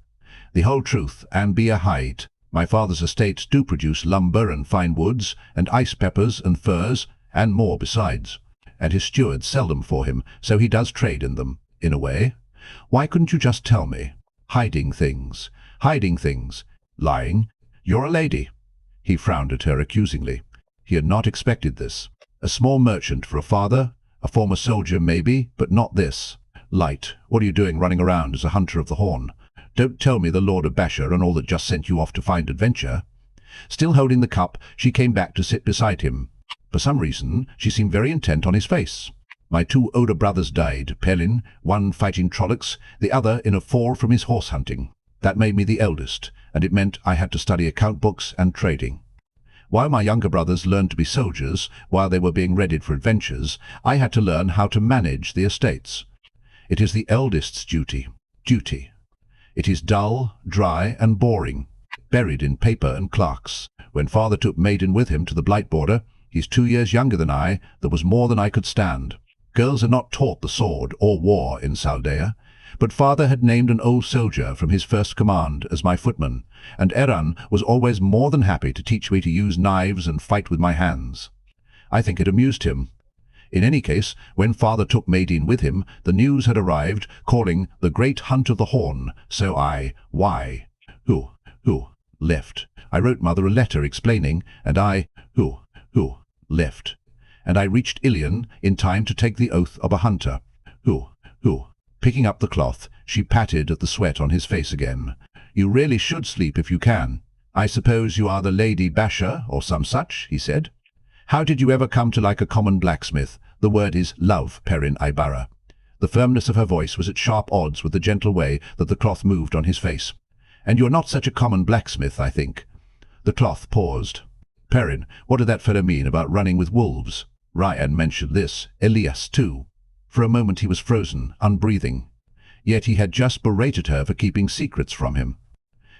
S1: The whole truth, and be a height. My father's estates do produce lumber and fine woods, and ice peppers and furs, and more besides. And his stewards sell them for him, so he does trade in them, in a way. Why couldn't you just tell me? Hiding things. Lying. You're a lady. He frowned at her accusingly. He had not expected this. A small merchant for a father, a former soldier maybe, but not this. Light, what are you doing running around as a hunter of the horn? Don't tell me the Lord of Basher and all that just sent you off to find adventure. Still holding the cup, she came back to sit beside him. For some reason, she seemed very intent on his face. My two older brothers died, Perrin, one fighting Trollocs, the other in a fall from his horse hunting. That made me the eldest, and it meant I had to study account books and trading. While my younger brothers learned to be soldiers, while they were being readied for adventures, I had to learn how to manage the estates. It is the eldest's duty. It is dull, dry, and boring, buried in paper and clerks. When father took Maiden with him to the Blight Border, he's 2 years younger than I, there was more than I could stand. Girls are not taught the sword or war in Saldea, but father had named an old soldier from his first command as my footman, and Eran was always more than happy to teach me to use knives and fight with my hands. I think it amused him. In any case, when father took Maiden with him, the news had arrived, calling the Great Hunt of the Horn, so why? Who? Left. I wrote mother a letter explaining, and left. And I reached Ilion in time to take the oath of a hunter. Who? Picking up the cloth, she patted at the sweat on his face again. You really should sleep if you can. I suppose you are the Lady Basher, or some such, he said. How did you ever come to like a common blacksmith? The word is love, Perrin Aibara. The firmness of her voice was at sharp odds with the gentle way that the cloth moved on his face. And you're not such a common blacksmith, I think. The cloth paused. Perrin, what did that fellow mean about running with wolves? Rhuidean mentioned this, Elias too. For a moment he was frozen, unbreathing. Yet he had just berated her for keeping secrets from him.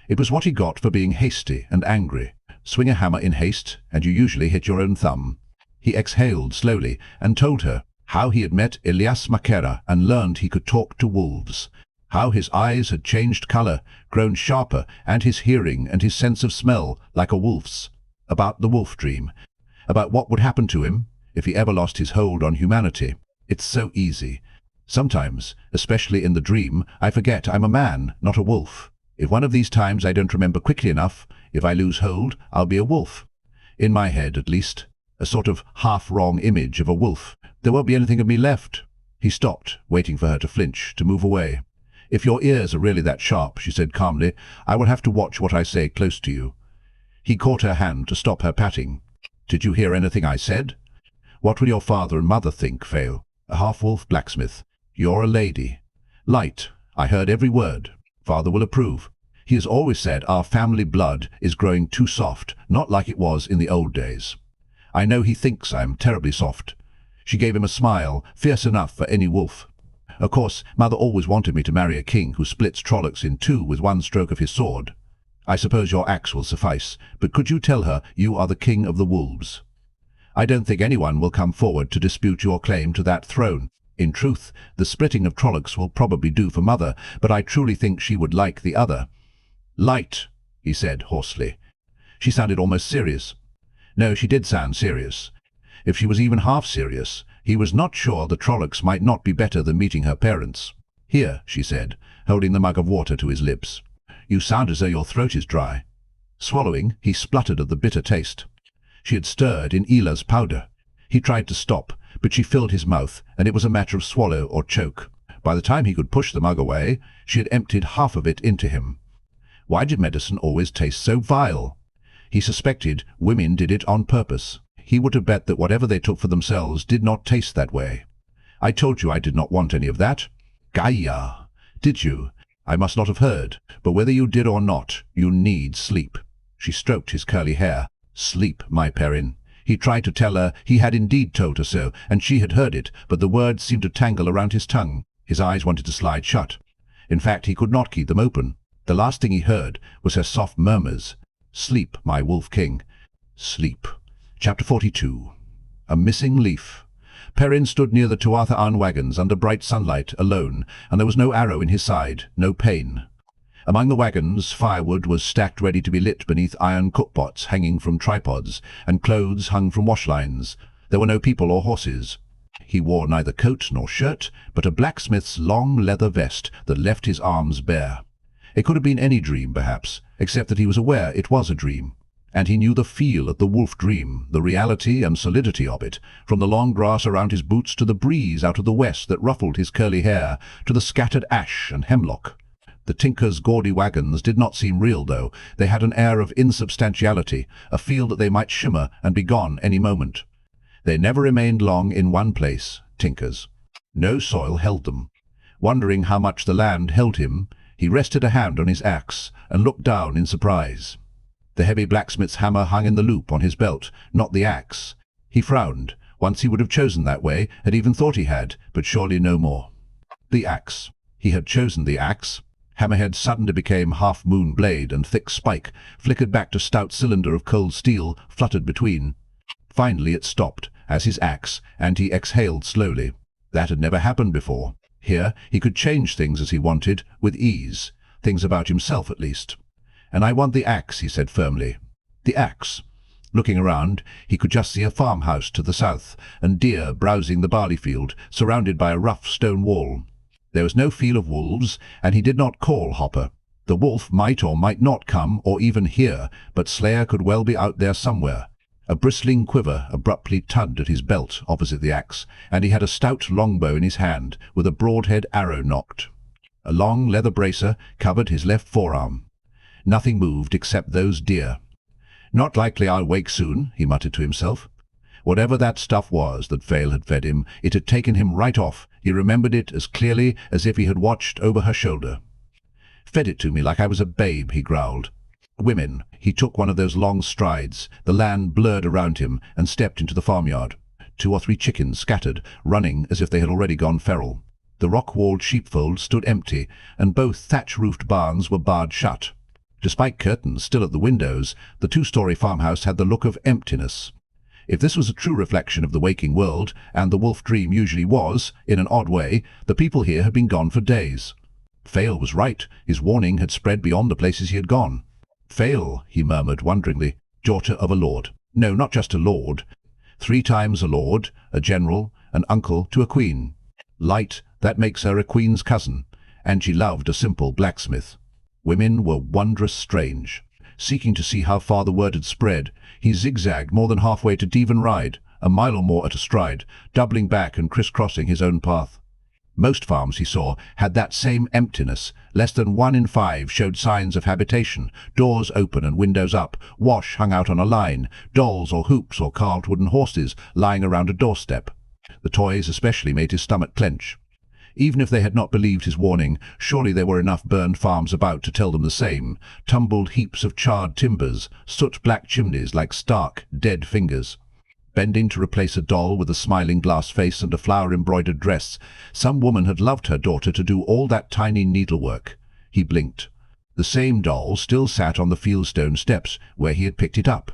S1: It was what he got for being hasty and angry. Swing a hammer in haste, and you usually hit your own thumb. He exhaled slowly and told her how he had met Elias Makera and learned he could talk to wolves. How his eyes had changed color, grown sharper, and his hearing and his sense of smell like a wolf's. About the wolf dream. About what would happen to him if he ever lost his hold on humanity. It's so easy. Sometimes, especially in the dream, I forget I'm a man, not a wolf. If one of these times I don't remember quickly enough, if I lose hold, I'll be a wolf. In my head, at least. A sort of half-wrong image of a wolf. There won't be anything of me left. He stopped, waiting for her to flinch, to move away. If your ears are really that sharp, she said calmly, I will have to watch what I say close to you. He caught her hand to stop her patting. Did you hear anything I said? What will your father and mother think, Fael? A half-wolf blacksmith. You're a lady. Light. I heard every word. Father will approve. He has always said our family blood is growing too soft, not like it was in the old days. I know he thinks I'm terribly soft. She gave him a smile, fierce enough for any wolf. Of course, Mother always wanted me to marry a king who splits Trollocs in two with one stroke of his sword. I suppose your axe will suffice, but could you tell her you are the king of the wolves? I don't think anyone will come forward to dispute your claim to that throne. In truth, the splitting of Trollocs will probably do for Mother, but I truly think she would like the other. Light, he said hoarsely. She sounded almost serious. No, she did sound serious. If she was even half serious, he was not sure the Trollocs might not be better than meeting her parents. Here, she said, holding the mug of water to his lips. You sound as though your throat is dry. Swallowing, he spluttered at the bitter taste. She had stirred in Ila's powder. He tried to stop, but she filled his mouth, and it was a matter of swallow or choke. By the time he could push the mug away, she had emptied half of it into him. Why did medicine always taste so vile? He suspected women did it on purpose. He would have bet that whatever they took for themselves did not taste that way. I told you I did not want any of that. Gaia. Did you? I must not have heard, but whether you did or not, you need sleep. She stroked his curly hair. Sleep, my Perrin. He tried to tell her he had indeed told her so, and she had heard it, but the words seemed to tangle around his tongue. His eyes wanted to slide shut. In fact, he could not keep them open. The last thing he heard was her soft murmurs. Sleep, my wolf king. Sleep. Chapter 42. A missing leaf. Perrin stood near the Tuatha wagons under bright sunlight, alone, and there was no arrow in his side, no pain. Among the wagons, firewood was stacked ready to be lit beneath iron cookpots hanging from tripods, and clothes hung from wash lines. There were no people or horses. He wore neither coat nor shirt, but a blacksmith's long leather vest that left his arms bare. It could have been any dream, perhaps, except that he was aware it was a dream. And he knew the feel of the wolf dream, the reality and solidity of it, from the long grass around his boots to the breeze out of the west that ruffled his curly hair, to the scattered ash and hemlock. The tinker's gaudy wagons did not seem real, though. They had an air of insubstantiality, a feel that they might shimmer and be gone any moment. They never remained long in one place, tinkers. No soil held them. Wondering how much the land held him, he rested a hand on his axe and looked down in surprise. The heavy blacksmith's hammer hung in the loop on his belt, not the axe. He frowned. Once he would have chosen that way, had even thought he had, but surely no more. The axe. He had chosen the axe. Hammerhead suddenly became half-moon blade, and thick spike, flickered back to stout cylinder of cold steel, fluttered between. Finally it stopped, as his axe, and he exhaled slowly. That had never happened before. Here he could change things as he wanted, with ease. Things about himself, at least. "And I want the axe," he said firmly. The axe. Looking around, he could just see a farmhouse to the south, and deer browsing the barley field, surrounded by a rough stone wall. There was no feel of wolves, and he did not call Hopper. The wolf might or might not come, or even hear, but Slayer could well be out there somewhere. A bristling quiver abruptly tugged at his belt opposite the axe, and he had a stout longbow in his hand, with a broadhead arrow nocked. A long leather bracer covered his left forearm. Nothing moved except those deer. "Not likely I'll wake soon," he muttered to himself. Whatever that stuff was that Vale had fed him, it had taken him right off. He remembered it as clearly as if he had watched over her shoulder. "Fed it to me like I was a babe," he growled. Women. He took one of those long strides. The land blurred around him, and stepped into the farmyard. 2 or 3 chickens scattered, running as if they had already gone feral. The rock-walled sheepfold stood empty, and both thatch-roofed barns were barred shut. Despite curtains still at the windows, the 2-story farmhouse had the look of emptiness. If this was a true reflection of the waking world, and the wolf dream usually was, in an odd way, the people here had been gone for days. Fale was right. His warning had spread beyond the places he had gone. "Fale," he murmured wonderingly, "daughter of a lord. No, not just a lord. 3 times a lord, a general, an uncle to a queen. Light, that makes her a queen's cousin, and she loved a simple blacksmith." Women were wondrous strange. Seeking to see how far the word had spread, he zigzagged more than halfway to Devon Ride, a mile or more at a stride, doubling back and crisscrossing his own path. Most farms, he saw, had that same emptiness. Less than 1 in 5 showed signs of habitation, doors open and windows up, wash hung out on a line, dolls or hoops or carved wooden horses lying around a doorstep. The toys especially made his stomach clench. Even if they had not believed his warning, surely there were enough burned farms about to tell them the same. Tumbled heaps of charred timbers, soot-black chimneys like stark, dead fingers. Bending to replace a doll with a smiling glass face and a flower-embroidered dress, some woman had loved her daughter to do all that tiny needlework. He blinked. The same doll still sat on the fieldstone steps, where he had picked it up.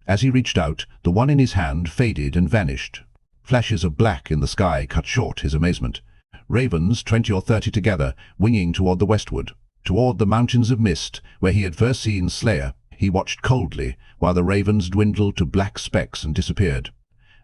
S1: As he reached out, the one in his hand faded and vanished. Flashes of black in the sky cut short his amazement. Ravens, 20 or 30 together, winging toward the westward, toward the mountains of mist, where he had first seen Slayer. He watched coldly, while the ravens dwindled to black specks and disappeared.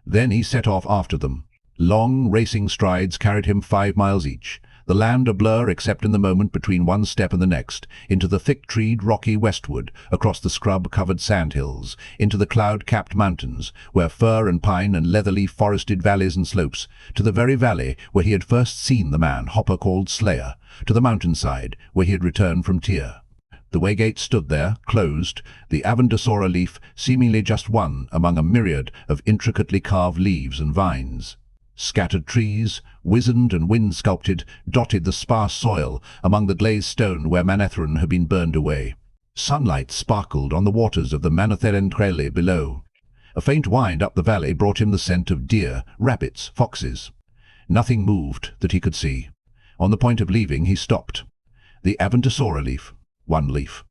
S1: Then he set off after them. Long, racing strides carried him 5 miles each, the land a blur except in the moment between one step and the next, into the thick-treed rocky westward, across the scrub-covered sandhills, into the cloud-capped mountains, where fir and pine and leather-leaf forested valleys and slopes, to the very valley where he had first seen the man Hopper called Slayer, to the mountainside where he had returned from Tyr. The waygate stood there, closed, the Avendasora leaf seemingly just one among a myriad of intricately carved leaves and vines. Scattered trees, wizened and wind-sculpted, dotted the sparse soil among the glazed stone where manetheren had been burned away. Sunlight sparkled on the waters of the manetheren below. A faint wind up the valley brought him the scent of deer, rabbits, foxes. Nothing moved that he could see. On the point of leaving, he stopped. The Avendasora leaf. One leaf.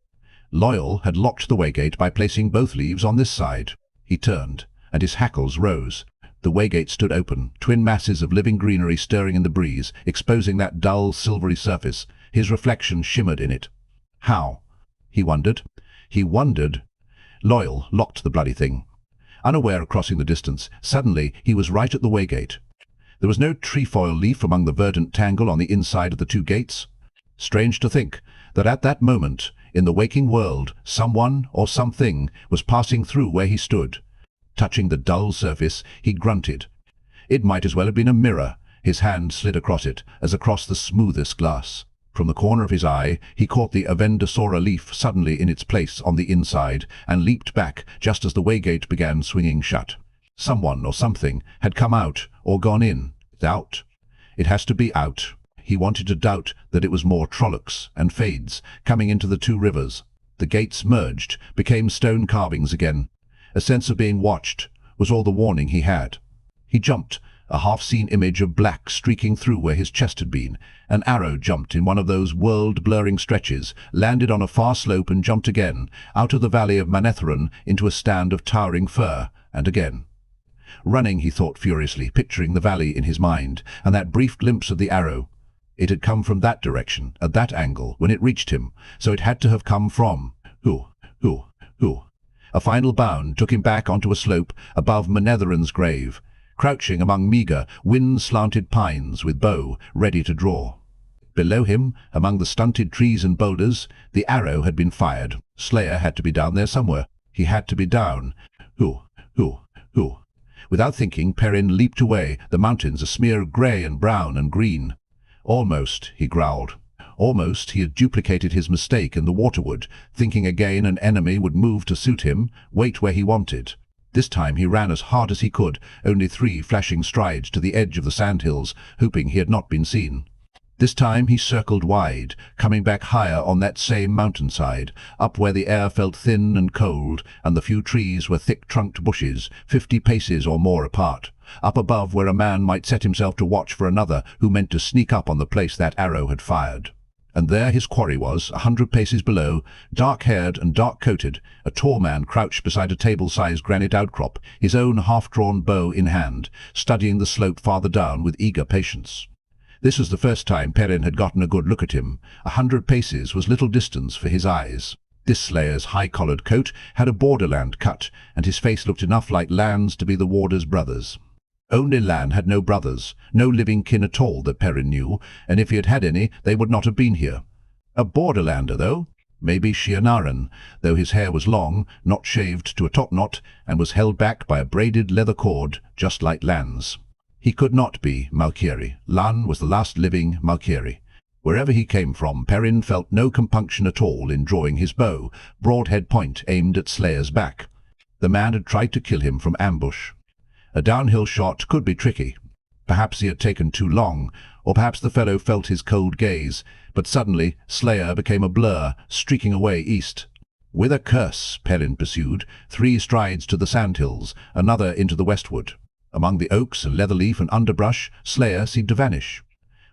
S1: Loyal had locked the waygate by placing both leaves on this side. He turned, and his hackles rose. The waygate stood open, twin masses of living greenery stirring in the breeze, exposing that dull, silvery surface. His reflection shimmered in it. How? He wondered. He wondered. Loyal locked the bloody thing. Unaware of crossing the distance, suddenly he was right at the waygate. There was no trefoil leaf among the verdant tangle on the inside of the 2 gates. Strange to think that at that moment, in the waking world, someone or something was passing through where he stood. Touching the dull surface, he grunted. It might as well have been a mirror. His hand slid across it, as across the smoothest glass. From the corner of his eye, he caught the Avendasora leaf suddenly in its place on the inside, and leaped back just as the waygate began swinging shut. Someone or something had come out or gone in. Out. It has to be out. He wanted to doubt that it was more Trollocs and Fades coming into the 2 rivers. The gates merged, became stone carvings again. A sense of being watched was all the warning he had. He jumped, a half-seen image of black streaking through where his chest had been. An arrow jumped in one of those world-blurring stretches, landed on a far slope and jumped again, out of the valley of manetheren into a stand of towering fir, and again. Running, he thought furiously, picturing the valley in his mind, and that brief glimpse of the arrow. It had come from that direction, at that angle, when it reached him, so it had to have come from... Who? A final bound took him back onto a slope above Manetheren's grave, crouching among meagre, wind-slanted pines with bow ready to draw. Below him, among the stunted trees and boulders, the arrow had been fired. Slayer had to be down there somewhere. He had to be down. Who? Without thinking, Perrin leaped away, the mountains a smear of grey and brown and green. Almost, he growled. Almost he had duplicated his mistake in the waterwood, thinking again an enemy would move to suit him, wait where he wanted. This time he ran as hard as he could, only 3 flashing strides to the edge of the sandhills, hoping he had not been seen. This time he circled wide, coming back higher on that same mountainside, up where the air felt thin and cold, and the few trees were thick-trunked bushes, 50 paces or more apart. Up above where a man might set himself to watch for another who meant to sneak up on the place that arrow had fired. And there his quarry was, 100 paces below, dark-haired and dark-coated, a tall man crouched beside a table-sized granite outcrop, his own half-drawn bow in hand, studying the slope farther down with eager patience. This was the first time Perrin had gotten a good look at him. 100 paces was little distance for his eyes. This slayer's high-collared coat had a borderland cut, and his face looked enough like Lan's to be the warder's brothers. Only Lan had no brothers, no living kin at all that Perrin knew, and if he had had any, they would not have been here. A borderlander, though? Maybe Shianaran, though his hair was long, not shaved to a topknot, and was held back by a braided leather cord, just like Lan's. He could not be Malkiri. Lan was the last living Malkiri. Wherever he came from, Perrin felt no compunction at all in drawing his bow, broadhead point aimed at Slayer's back. The man had tried to kill him from ambush. A downhill shot could be tricky. Perhaps he had taken too long, Or perhaps the fellow felt his cold gaze, but suddenly Slayer became a blur, streaking away east. With a curse, Perrin pursued, 3 strides to the sandhills, another into the westward. Among the oaks and leatherleaf and underbrush, Slayer seemed to vanish.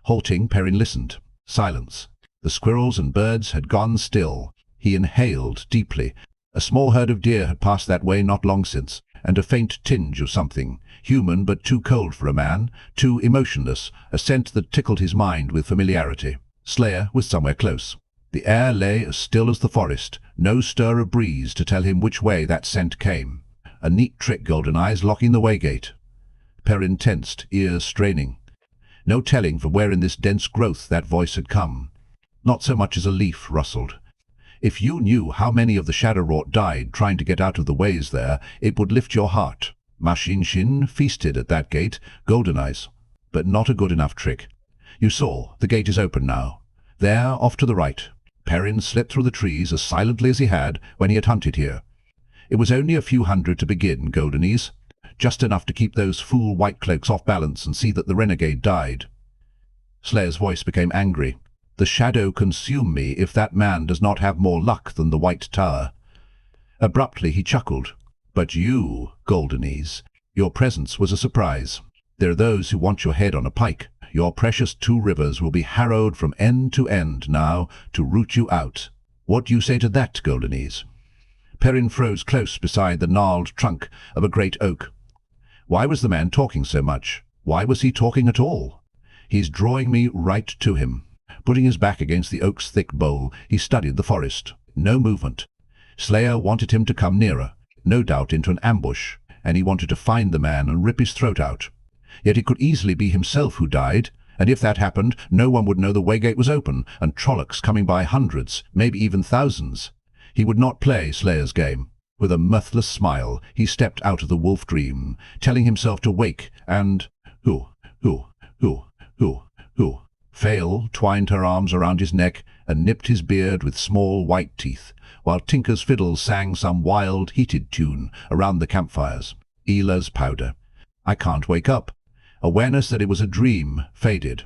S1: Halting, Perrin listened. Silence. The squirrels and birds had gone still. He inhaled deeply. A small herd of deer had passed that way not long since, and a faint tinge of something, human but too cold for a man, too emotionless, a scent that tickled his mind with familiarity. Slayer was somewhere close. The air lay as still as the forest, no stir of breeze to tell him which way that scent came. A neat trick, Golden Eyes, locking the waygate. Perrin tensed, ears straining. No telling from where in this dense growth that voice had come. Not so much as a leaf rustled. If you knew how many of the Shadowwrought died trying to get out of the ways there, it would lift your heart. Mashinshin feasted at that gate, Golden Eyes. But not a good enough trick. You saw, the gate is open now. There, off to the right. Perrin slipped through the trees as silently as he had when he had hunted here. It was only a few hundred to begin, Golden Eyes. Just enough to keep those fool white cloaks off balance and see that the renegade died. Slayer's voice became angry. The shadow consume me if that man does not have more luck than the White Tower. Abruptly he chuckled. But you, Golden Eyes, your presence was a surprise. There are those who want your head on a pike. Your precious 2 rivers will be harrowed from end to end now to root you out. What do you say to that, Golden Eyes? Perrin froze close beside the gnarled trunk of a great oak. Why was the man talking so much? Why was he talking at all? He's drawing me right to him. Putting his back against the oak's thick bole, he studied the forest. No movement. Slayer wanted him to come nearer, no doubt into an ambush, and he wanted to find the man and rip his throat out. Yet it could easily be himself who died, and if that happened, no one would know the waygate was open, and Trollocs coming by hundreds, maybe even thousands. He would not play Slayer's game. With a mirthless smile, he stepped out of the wolf dream, telling himself to wake, and... Who? Fail twined her arms around his neck and nipped his beard with small white teeth, while Tinker's fiddle sang some wild, heated tune around the campfires. Ela's powder. I can't wake up. Awareness that it was a dream faded.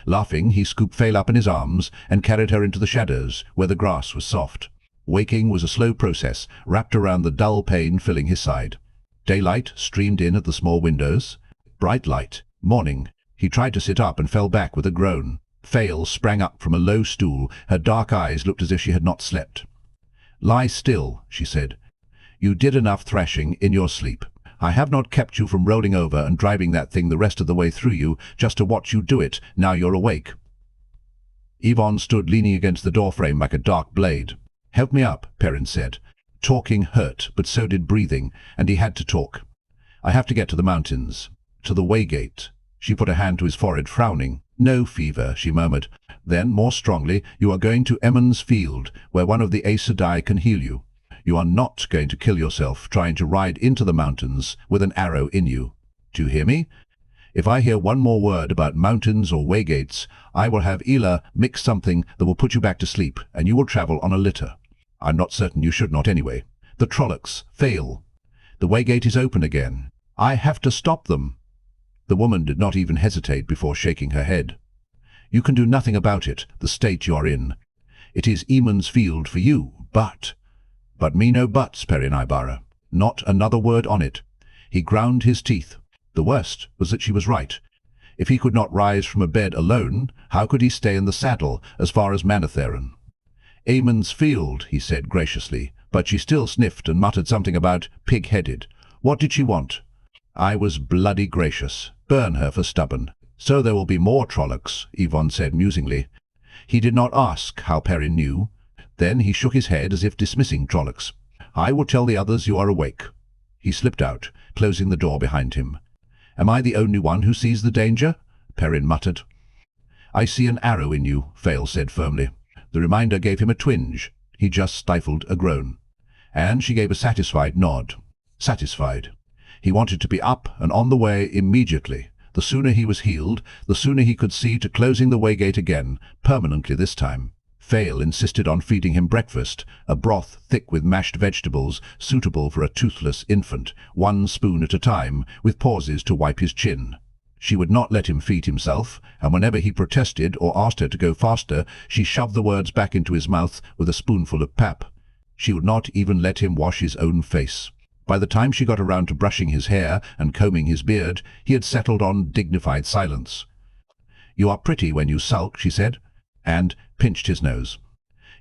S1: Laughing, he scooped Fail up in his arms and carried her into the shadows, where the grass was soft. Waking was a slow process, wrapped around the dull pain filling his side. Daylight streamed in at the small windows. Bright light. Morning. He tried to sit up and fell back with a groan. Fail sprang up from a low stool. Her dark eyes looked as if she had not slept. Lie still, she said. You did enough thrashing in your sleep. I have not kept you from rolling over and driving that thing the rest of the way through you, just to watch you do it, now you're awake. Yvonne stood leaning against the doorframe like a dark blade. Help me up, Perrin said. Talking hurt, but so did breathing, and he had to talk. I have to get to the mountains. To the waygate. She put a hand to his forehead, frowning. No fever, she murmured. Then, more strongly, you are going to Emond's Field, where one of the Aes Sedai can heal you. You are not going to kill yourself trying to ride into the mountains with an arrow in you. Do you hear me? If I hear one more word about mountains or waygates, I will have Ela mix something that will put you back to sleep, and you will travel on a litter. I'm not certain you should not anyway. The Trollocs fail. The waygate is open again. I have to stop them. The woman did not even hesitate before shaking her head. You can do nothing about it, the state you are in. It is Emond's Field for you, but... But me no buts, Perrin Ibarra. Not another word on it. He ground his teeth. The worst was that she was right. If he could not rise from a bed alone, how could he stay in the saddle as far as Manetheren? Emond's Field, he said graciously, but she still sniffed and muttered something about pig-headed. What did she want? I was bloody gracious. Burn her for stubborn. So there will be more Trollocs, Yvonne said musingly. He did not ask how Perrin knew. Then he shook his head as if dismissing Trollocs. I will tell the others you are awake. He slipped out, closing the door behind him. Am I the only one who sees the danger? Perrin muttered. I see an arrow in you, Fail said firmly. The reminder gave him a twinge. He just stifled a groan. And she gave a satisfied nod. Satisfied. He wanted to be up and on the way immediately. The sooner he was healed, the sooner he could see to closing the waygate again, permanently this time. Fail insisted on feeding him breakfast, a broth thick with mashed vegetables, suitable for a toothless infant, 1 spoon at a time, with pauses to wipe his chin. She would not let him feed himself, and whenever he protested or asked her to go faster, she shoved the words back into his mouth with a spoonful of pap. She would not even let him wash his own face. By the time she got around to brushing his hair and combing his beard, he had settled on dignified silence. "You are pretty when you sulk," she said, and pinched his nose.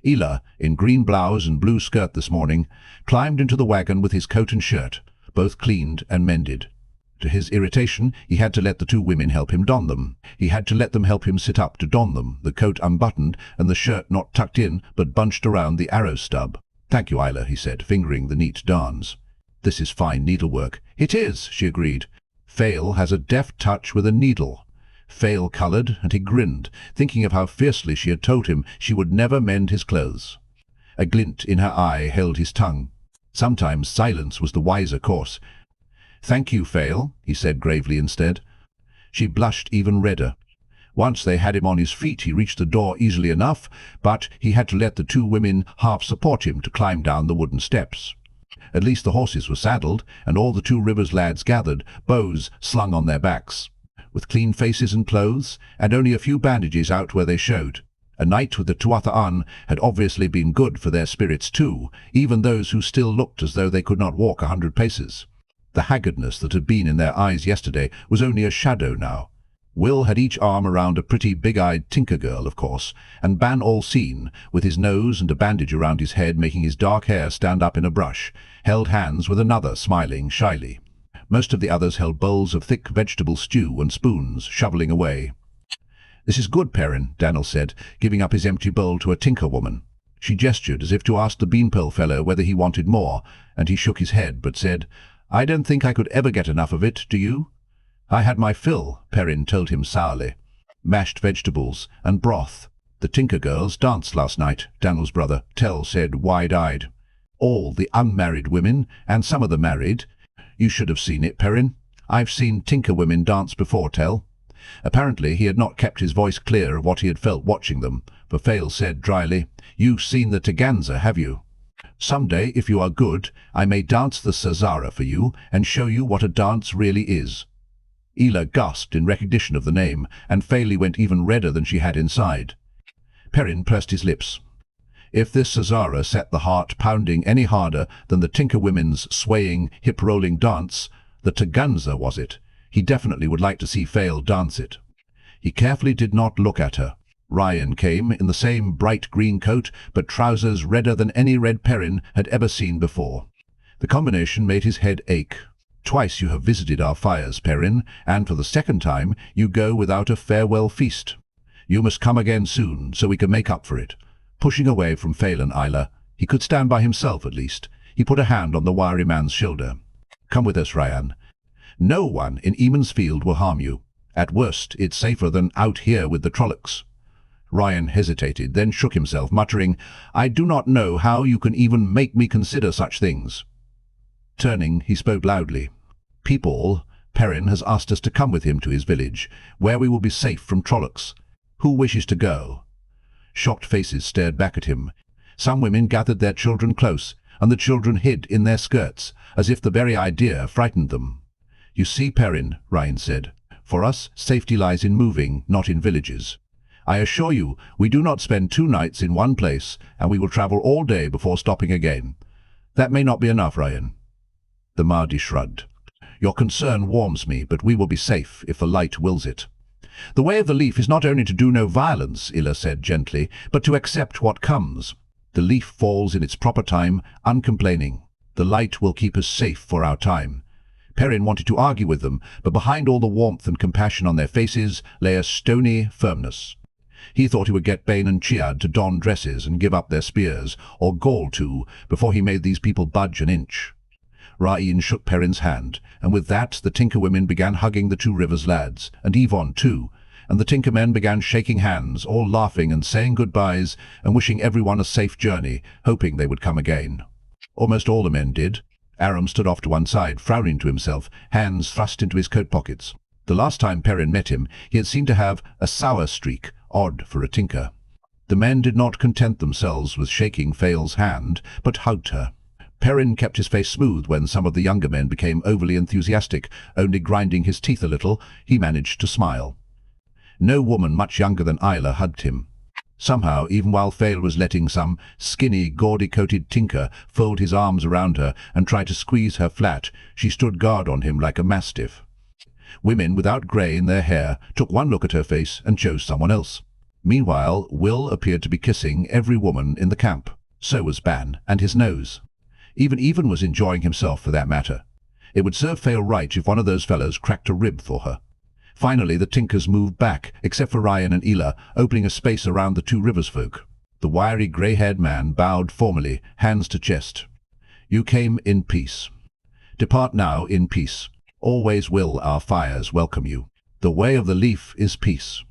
S1: Ela, in green blouse and blue skirt this morning, climbed into the wagon with his coat and shirt, both cleaned and mended. To his irritation, he had to let the two women help him don them. He had to let them help him sit up to don them, the coat unbuttoned and the shirt not tucked in but bunched around the arrow stub. "Thank you, Aiel," he said, fingering the neat darns. "This is fine needlework." "It is," she agreed. "Fail has a deft touch with a needle." Fail coloured, and he grinned, thinking of how fiercely she had told him she would never mend his clothes. A glint in her eye held his tongue. Sometimes silence was the wiser course. "Thank you, Fail," he said gravely instead. She blushed even redder. Once they had him on his feet, he reached the door easily enough, but he had to let the two women half support him to climb down the wooden steps. At least the horses were saddled, and all the Two Rivers lads gathered, bows slung on their backs, with clean faces and clothes, and only a few bandages out where they showed. A night with the tuatha had obviously been good for their spirits too, even those who still looked as though they could not walk 100 paces. The haggardness that had been in their eyes yesterday was only a shadow now. Will had each arm around a pretty big-eyed tinker girl, of course, and Ban all seen, with his nose and a bandage around his head making his dark hair stand up in a brush, held hands with another, smiling shyly. Most of the others held bowls of thick vegetable stew and spoons, shoveling away. "This is good, Perrin," Daniel said, giving up his empty bowl to a tinker woman. She gestured as if to ask the beanpole fellow whether he wanted more, and he shook his head but said, "I don't think I could ever get enough of it, do you?" "I had my fill," Perrin told him sourly. "Mashed vegetables and broth. The tinker girls danced last night," Daniel's brother, Tell, said wide-eyed. "All the unmarried women, and some of the married. You should have seen it, Perrin. I've seen tinker women dance before, Tell." Apparently he had not kept his voice clear of what he had felt watching them, for Fail said dryly, "You've seen the Taganza, have you? Someday, if you are good, I may dance the Sazara for you and show you what a dance really is." Ela gasped in recognition of the name, and Faili went even redder than she had inside. Perrin pursed his lips. If this Sazara set the heart pounding any harder than the tinker women's swaying, hip-rolling dance, the Taganza was it. He definitely would like to see Fail dance it. He carefully did not look at her. Rhuidean came in the same bright green coat, but trousers redder than any red Perrin had ever seen before. The combination made his head ache. "Twice you have visited our fires, Perrin, and for the second time you go without a farewell feast. You must come again soon, so we can make up for it." Pushing away from Fail and Aiel, he could stand by himself at least. He put a hand on the wiry man's shoulder. "Come with us, Rhuidean. No one in Eamon's Field will harm you. At worst, it's safer than out here with the Trollocs." Rhuidean hesitated, then shook himself, muttering, "I do not know how you can even make me consider such things." Turning, he spoke loudly. "People, Perrin has asked us to come with him to his village, where we will be safe from Trollocs. Who wishes to go?" Shocked faces stared back at him. Some women gathered their children close, and the children hid in their skirts, as if the very idea frightened them. "You see, Perrin," Rhuidean said, "for us, safety lies in moving, not in villages. I assure you, we do not spend 2 nights in one place, and we will travel all day before stopping again. That may not be enough, Rhuidean." The Mahdi shrugged. "Your concern warms me, but we will be safe if the light wills it." "The way of the leaf is not only to do no violence," Ela said gently, "but to accept what comes. The leaf falls in its proper time, uncomplaining. The light will keep us safe for our time." Perrin wanted to argue with them, but behind all the warmth and compassion on their faces lay a stony firmness. He thought he would get Bane and Chiad to don dresses and give up their spears, or Gaul too, before he made these people budge an inch. Rhuidean shook Perrin's hand, and with that the tinker women began hugging the Two Rivers lads, and Yvonne too, and the tinker men began shaking hands, all laughing and saying goodbyes and wishing everyone a safe journey, hoping they would come again. Almost all the men did. Aram stood off to one side, frowning to himself, hands thrust into his coat pockets. The last time Perrin met him, he had seemed to have a sour streak, odd for a tinker. The men did not content themselves with shaking Fail's hand, but hugged her. Perrin kept his face smooth when some of the younger men became overly enthusiastic. Only grinding his teeth a little, he managed to smile. No woman much younger than Aiel hugged him. Somehow, even while Fail was letting some skinny, gaudy-coated tinker fold his arms around her and try to squeeze her flat, she stood guard on him like a mastiff. Women without grey in their hair took one look at her face and chose someone else. Meanwhile, Will appeared to be kissing every woman in the camp. So was Ban, and his nose. Even was enjoying himself for that matter. It would serve Fail right if one of those fellows cracked a rib for her. Finally, the tinkers moved back, except for Ryan and Ela, opening a space around the two rivers folk. The wiry, grey-haired man bowed formally, hands to chest. You came in peace. Depart now in peace. Always will our fires welcome you. The way of the leaf is peace.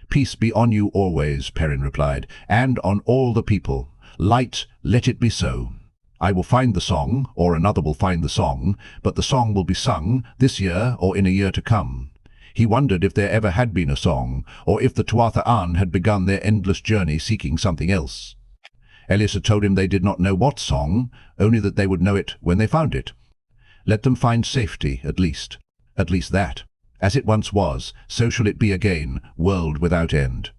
S1: Peace be on you always, Perrin replied, and on all the people. Light, let it be so. I will find the song, or another will find the song, but the song will be sung this year or in a year to come. He wondered if there ever had been a song, or if the Tuatha had begun their endless journey seeking something else. Elias had told him they did not know what song, only that they would know it when they found it. Let them find safety, at least. At least that. As it once was, so shall it be again, world without end.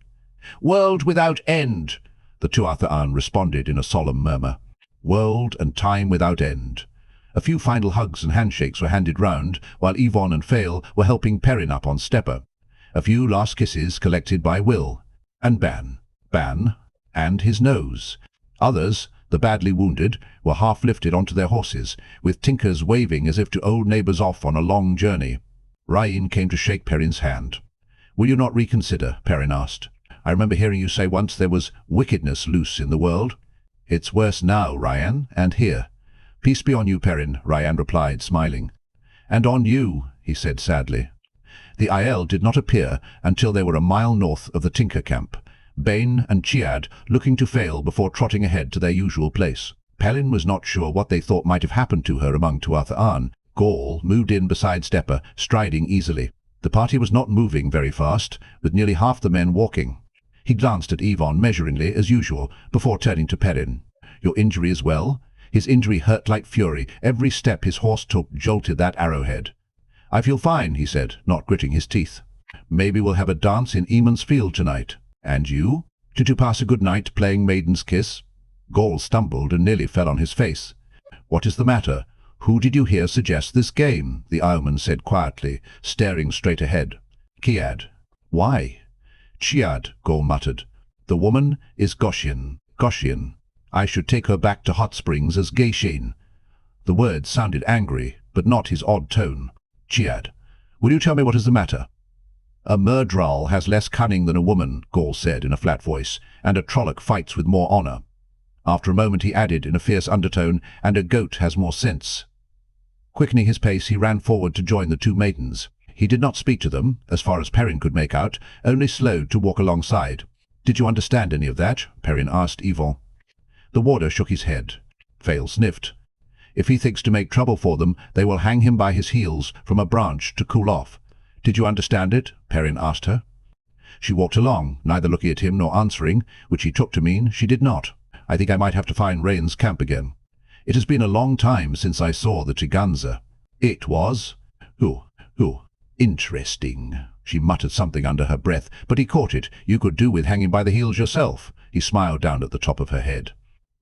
S1: World without end, the Tuatha responded in a solemn murmur. World and time without end. A few final hugs and handshakes were handed round, while Yvonne and Fail were helping Perrin up on Stepper. A few last kisses collected by Will, and Ban, and his nose. Others, the badly wounded, were half lifted onto their horses, with tinkers waving as if to old neighbours off on a long journey. Rhuidean came to shake Perrin's hand. Will you not reconsider? Perrin asked. I remember hearing you say once there was wickedness loose in the world. It's worse now, Rhuidean, and here. Peace be on you, Perrin, Rhuidean replied, smiling. And on you, he said sadly. The Aiel did not appear until they were a mile north of the tinker camp, Bane and Chiad looking to Fail before trotting ahead to their usual place. Perrin was not sure what they thought might have happened to her among Tuatha. Gaul moved in beside Stepper, striding easily. The party was not moving very fast, with nearly half the men walking. He glanced at Yvonne measuringly, as usual, before turning to Perrin. Your injury is well? His injury hurt like fury. Every step his horse took jolted that arrowhead. I feel fine, he said, not gritting his teeth. Maybe we'll have a dance in Eamon's field tonight. And you? Did you pass a good night playing Maiden's Kiss? Gaul stumbled and nearly fell on his face. What is the matter? Who did you hear suggest this game? The Ironman said quietly, staring straight ahead. Chiad. Why? Chiad, Gaul muttered. The woman is Goshian. I should take her back to Hot Springs as Geishin. The words sounded angry, but not his odd tone. Chiad. Will you tell me what is the matter? A murdral has less cunning than a woman, Gaul said in a flat voice, and a Trolloc fights with more honour. After a moment he added in a fierce undertone, and a goat has more sense. Quickening his pace, he ran forward to join the two maidens. He did not speak to them, as far as Perrin could make out, only slowed to walk alongside. Did you understand any of that? Perrin asked Yvonne. The warder shook his head. Fail sniffed. If he thinks to make trouble for them, they will hang him by his heels from a branch to cool off. Did you understand it? Perrin asked her. She walked along, neither looking at him nor answering, which he took to mean she did not. I think I might have to find Rain's camp again. It has been a long time since I saw the Tiganza. It was... Who? Interesting. She muttered something under her breath, but he caught it. You could do with hanging by the heels yourself. He smiled down at the top of her head.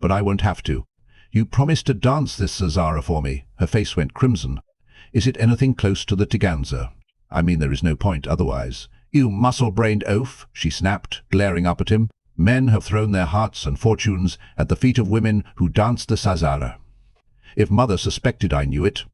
S1: But I won't have to. You promised to dance this Zazara for me. Her face went crimson. Is it anything close to the Tiganza? I mean, there is no point otherwise. You muscle-brained oaf, she snapped, glaring up at him. Men have thrown their hearts and fortunes at the feet of women who danced the Zazara. If Mother suspected I knew it...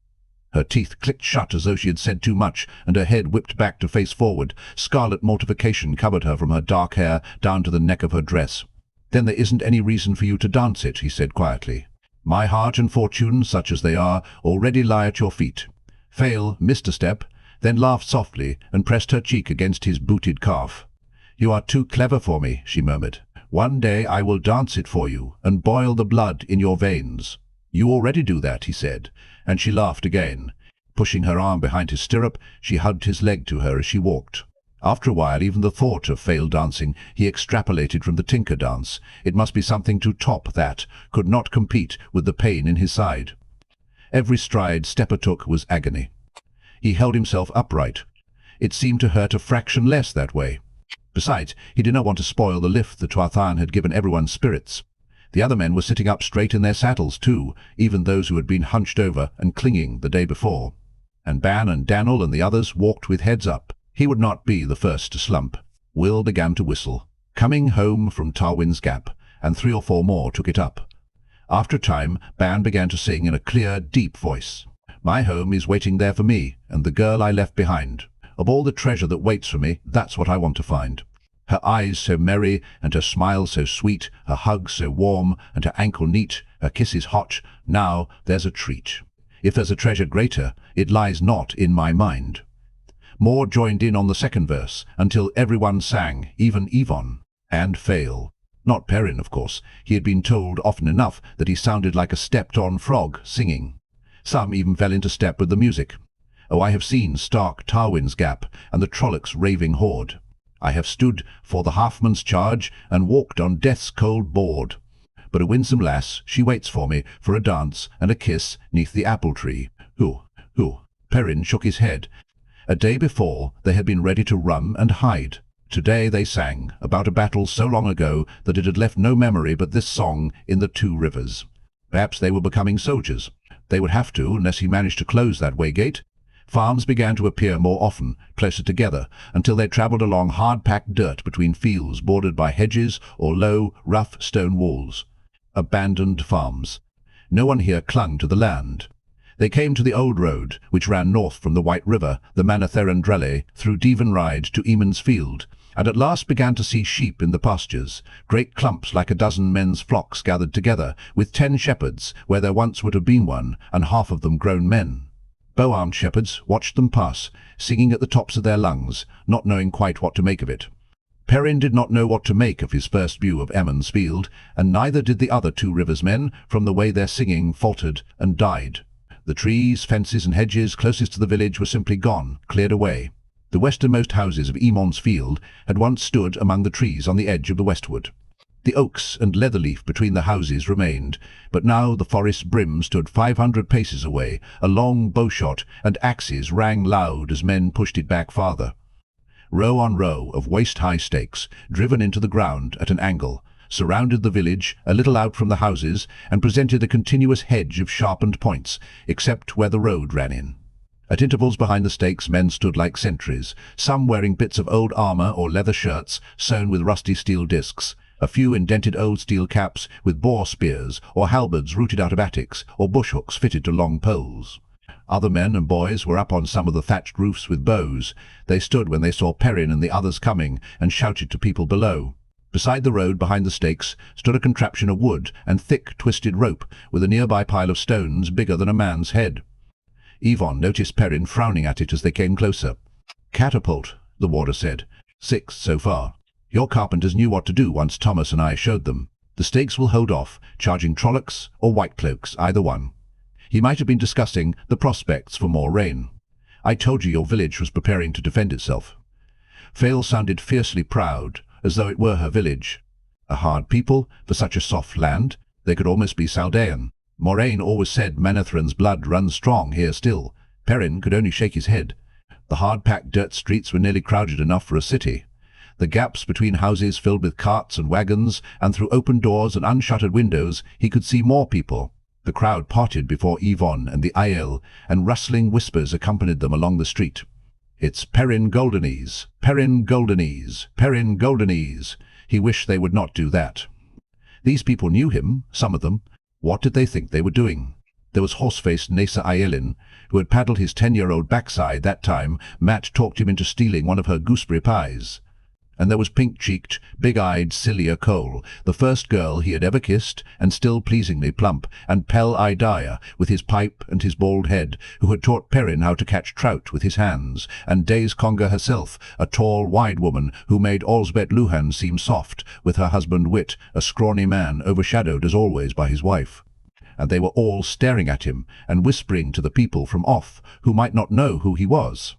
S1: Her teeth clicked shut as though she had said too much, and her head whipped back to face forward. Scarlet mortification covered her from her dark hair down to the neck of her dress. Then there isn't any reason for you to dance it, he said quietly. My heart and fortune, such as they are, already lie at your feet. Fail missed a step, then laughed softly and pressed her cheek against his booted calf. You are too clever for me, she murmured. One day I will dance it for you and boil the blood in your veins. You already do that, he said, and she laughed again. Pushing her arm behind his stirrup, she hugged his leg to her as she walked. After a while, even the thought of failed dancing he extrapolated from the tinker dance. It must be something to top that, could not compete with the pain in his side. Every stride Stepper took was agony. He held himself upright. It seemed to hurt a fraction less that way. Besides, he did not want to spoil the lift the cauthon had given everyone's spirits. The other men were sitting up straight in their saddles too, even those who had been hunched over and clinging the day before. And Ban and Daniel and the others walked with heads up. He would not be the first to slump. Will began to whistle, coming home from Tarwin's Gap, and 3 or 4 more took it up. After a time, Ban began to sing in a clear, deep voice. My home is waiting there for me, and the girl I left behind. Of all the treasure that waits for me, that's what I want to find. Her eyes so merry, and her smile so sweet, her hug so warm, and her ankle neat, her kisses hot. Now there's a treat. If there's a treasure greater, it lies not in my mind. More joined in on the second verse, until everyone sang, even Yvonne, and Fail. Not Perrin, of course. He had been told often enough that he sounded like a stepped-on frog singing. Some even fell into step with the music. Oh, I have seen stark Tarwin's Gap and the Trollocs' raving horde. I have stood for the halfman's charge and walked on death's cold board. But a winsome lass, she waits for me for a dance and a kiss neath the apple tree. Who? Perrin shook his head. A day before, they had been ready to run and hide. Today they sang about a battle so long ago that it had left no memory but this song in the 2 rivers. Perhaps they were becoming soldiers. They would have to, unless he managed to close that waygate. Farms began to appear more often, closer together, until they travelled along hard-packed dirt between fields bordered by hedges or low, rough stone walls. Abandoned farms. No one here clung to the land. They came to the old road, which ran north from the White River, the mandragoran Drelle, through Devon Ride to Eamon's Field, and at last began to see sheep in the pastures, great clumps like a dozen men's flocks gathered together, with 10 shepherds, where there once would have been one, and half of them grown men. Bow-armed shepherds watched them pass, singing at the tops of their lungs, not knowing quite what to make of it. Perrin did not know what to make of his first view of Eamon's Field, and neither did the other 2 rivers men, from the way their singing faltered and died. The trees, fences and hedges closest to the village were simply gone, cleared away. The westernmost houses of Eamon's Field had once stood among the trees on the edge of the westwood. The oaks and leatherleaf between the houses remained, but now the forest's brim stood 500 paces away, a long bowshot, and axes rang loud as men pushed it back farther. Row on row of waist-high stakes, driven into the ground at an angle, surrounded the village a little out from the houses and presented a continuous hedge of sharpened points, except where the road ran in. At intervals behind the stakes men stood like sentries, some wearing bits of old armour or leather shirts sewn with rusty steel discs, a few indented old steel caps with boar spears or halberds rooted out of attics or bush-hooks fitted to long poles. Other men and boys were up on some of the thatched roofs with bows. They stood when they saw Perrin and the others coming and shouted to people below. Beside the road behind the stakes stood a contraption of wood and thick twisted rope with a nearby pile of stones bigger than a man's head. Yvonne noticed Perrin frowning at it as they came closer. Catapult, the warder said. 6 so far. Your carpenters knew what to do once Thomas and I showed them. The stakes will hold off, charging Trollocs or White Cloaks, either one. He might have been discussing the prospects for more rain. I told you your village was preparing to defend itself. Fail sounded fiercely proud, as though it were her village. A hard people, for such a soft land. They could almost be Saldean. Moiraine always said Manethran's blood runs strong here still. Perrin could only shake his head. The hard-packed dirt streets were nearly crowded enough for a city. The gaps between houses filled with carts and wagons, and through open doors and unshuttered windows he could see more people. The crowd parted before Yvonne and the Aiel, and rustling whispers accompanied them along the street. It's Perrin Goldeneys, Perrin Goldeneys, Perrin Goldeneys. He wished they would not do that. These people knew him, some of them. What did they think they were doing? There was horse-faced Nasa Aielin, who had paddled his 10-year-old backside that time Matt talked him into stealing one of her gooseberry pies. And there was pink-cheeked, big-eyed Cilia Cole, the first girl he had ever kissed, and still pleasingly plump, and Pel Idaya, with his pipe and his bald head, who had taught Perrin how to catch trout with his hands, and Days Conga herself, a tall, wide woman who made Osbeth Luhan seem soft, with her husband Wit, a scrawny man overshadowed as always by his wife. And they were all staring at him, and whispering to the people from off, who might not know who he was.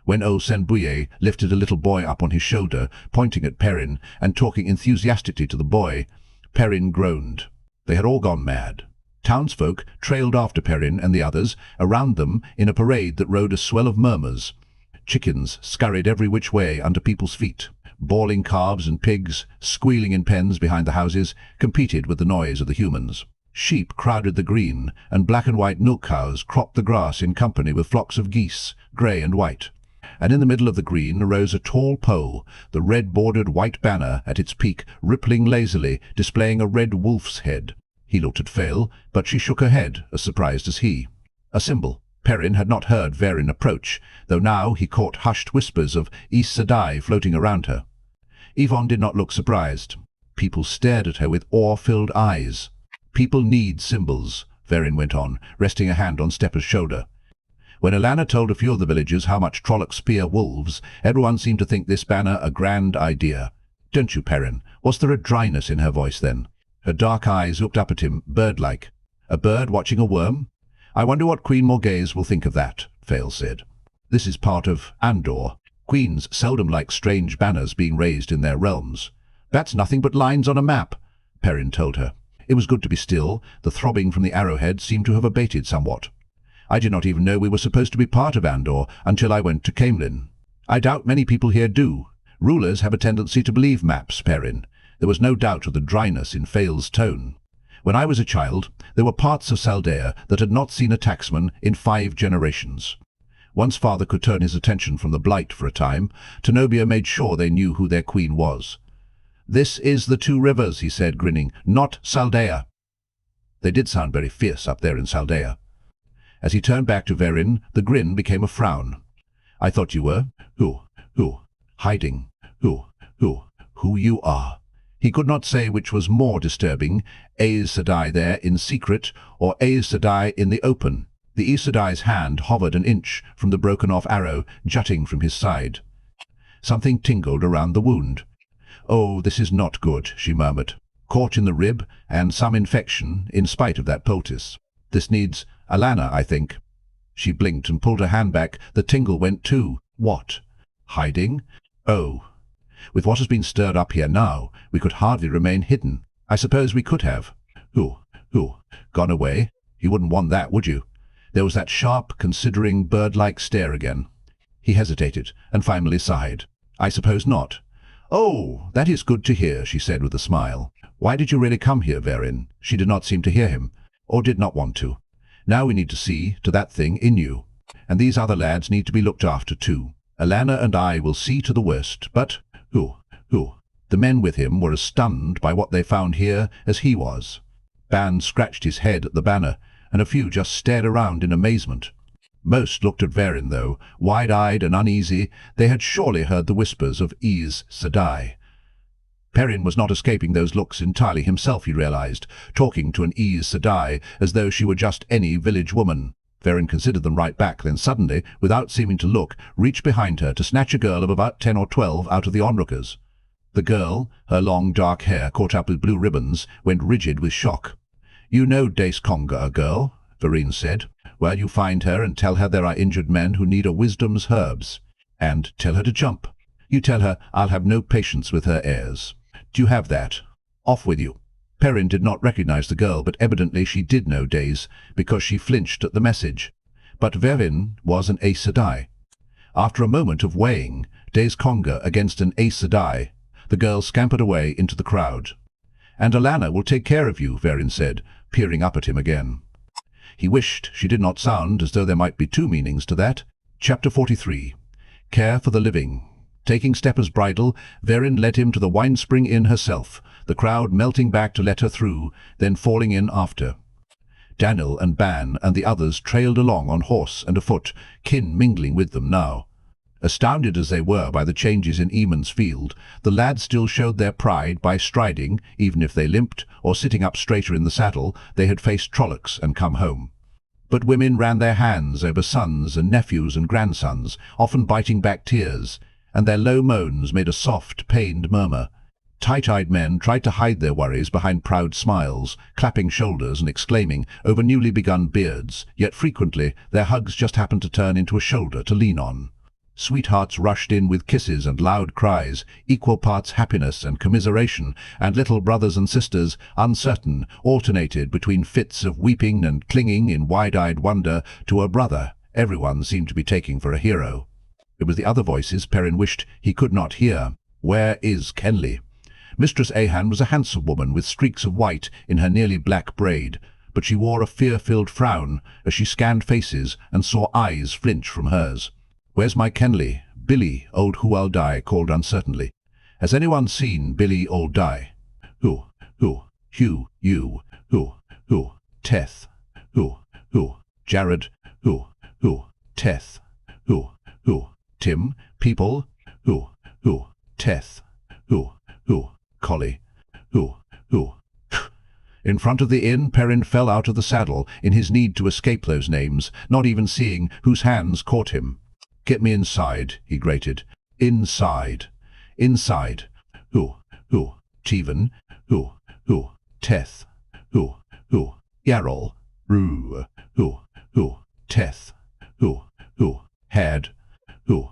S1: When old Senbuye lifted a little boy up on his shoulder, pointing at Perrin and talking enthusiastically to the boy, Perrin groaned. They had all gone mad. Townsfolk trailed after Perrin and the others, around them in a parade that rode a swell of murmurs. Chickens scurried every which way under people's feet. Bawling calves and pigs, squealing in pens behind the houses, competed with the noise of the humans. Sheep crowded the green, and black and white milk cows cropped the grass in company with flocks of geese, grey and white. And in the middle of the green arose a tall pole, the red-bordered white banner at its peak rippling lazily, displaying a red wolf's head. He looked at Fail, but she shook her head, as surprised as he. A symbol. Perrin had not heard Verin approach, though now he caught hushed whispers of Aes Sedai floating around her. Yvonne did not look surprised. People stared at her with awe-filled eyes. People need symbols, Verin went on, resting a hand on Stepper's shoulder. When Alana told a few of the villagers how much Trollocs fear wolves, everyone seemed to think this banner a grand idea. Don't you, Perrin? Was there a dryness in her voice then? Her dark eyes looked up at him, bird-like. A bird watching a worm? I wonder what Queen Morghese will think of that, Fail said. This is part of Andor. Queens seldom like strange banners being raised in their realms. That's nothing but lines on a map, Perrin told her. It was good to be still. The throbbing from the arrowhead seemed to have abated somewhat. I did not even know we were supposed to be part of Andor until I went to Caemlyn. I doubt many people here do. Rulers have a tendency to believe maps, Perrin. There was no doubt of the dryness in Fail's tone. When I was a child, there were parts of Saldea that had not seen a taxman in 5 generations. Once father could turn his attention from the Blight for a time, Tenobia made sure they knew who their queen was. "This is the 2 rivers," he said, grinning, "not Saldea." They did sound very fierce up there in Saldea. As he turned back to Verin, the grin became a frown. "I thought you were, who, hiding, who you are." He could not say which was more disturbing, Aes Sedai there in secret, or Aes Sedai in the open. The Aes Sedai's hand hovered an inch from the broken-off arrow jutting from his side. Something tingled around the wound. "Oh, this is not good," she murmured. "Caught in the rib, and some infection, in spite of that poultice. This needs Alana, I think." She blinked and pulled her hand back. The tingle went too. What? Hiding? Oh. With what has been stirred up here now, we could hardly remain hidden. I suppose we could have. Who? Gone away? You wouldn't want that, would you? There was that sharp, considering, bird-like stare again. He hesitated, and finally sighed. "I suppose not." "Oh, that is good to hear," she said with a smile. "Why did you really come here, Verin?" She did not seem to hear him, or did not want to. "Now we need to see to that thing in you. And these other lads need to be looked after too. Alana and I will see to the worst, but who? The men with him were as stunned by what they found here as he was. Ban scratched his head at the banner, and a few just stared around in amazement. Most looked at Verin, though, wide-eyed and uneasy. They had surely heard the whispers of Aes Sedai. Perrin was not escaping those looks entirely himself, he realized, talking to an Aes Sedai as though she were just any village woman. Verin considered them right back, then suddenly, without seeming to look, reached behind her to snatch a girl of about 10 or 12 out of the onlookers. The girl, her long dark hair caught up with blue ribbons, went rigid with shock. "You know Dace Conga, girl," Verin said. "Well, you find her and tell her there are injured men who need a wisdom's herbs. And tell her to jump. You tell her I'll have no patience with her heirs. Do you have that? Off with you." Perrin did not recognize the girl, but evidently she did know Dace, because she flinched at the message. But Verin was an Aes Sedai. After a moment of weighing, Dace Conga against an Aes Sedai, the girl scampered away into the crowd. "And Alana will take care of you," Verin said, peering up at him again. He wished she did not sound as though there might be 2 meanings to that. Chapter 43. Care for the Living. Taking Stepper's bridle, Verin led him to the Winespring Inn herself, the crowd melting back to let her through, then falling in after. Daniel and Ban and the others trailed along on horse and afoot, kin mingling with them now. Astounded as they were by the changes in Eamon's field, the lads still showed their pride by striding, even if they limped, or sitting up straighter in the saddle. They had faced Trollocs and come home. But women ran their hands over sons and nephews and grandsons, often biting back tears, and their low moans made a soft, pained murmur. Tight-eyed men tried to hide their worries behind proud smiles, clapping shoulders and exclaiming over newly begun beards, yet frequently their hugs just happened to turn into a shoulder to lean on. Sweethearts rushed in with kisses and loud cries, equal parts happiness and commiseration, and little brothers and sisters, uncertain, alternated between fits of weeping and clinging in wide-eyed wonder to a brother everyone seemed to be taking for a hero. It was the other voices Perrin wished he could not hear. Where is Kenley? Mistress Ahan was a handsome woman with streaks of white in her nearly black braid, but she wore a fear-filled frown as she scanned faces and saw eyes flinch from hers. "Where's my Kenley?" Billy, old Hualdai called uncertainly. "Has anyone seen Billy Old Die?" Who? Hugh, you. Who? Teth. Who? Jared. Who? Teth. Who? Tim. People. Who? Teth. Who? Collie. Who? In front of the inn, Perrin fell out of the saddle in his need to escape those names, not even seeing whose hands caught him. "Get me inside," he grated. "Inside. Who? Teven. Who? Teth. Who? Yarrol. Who? Teth. Who? Had. Who?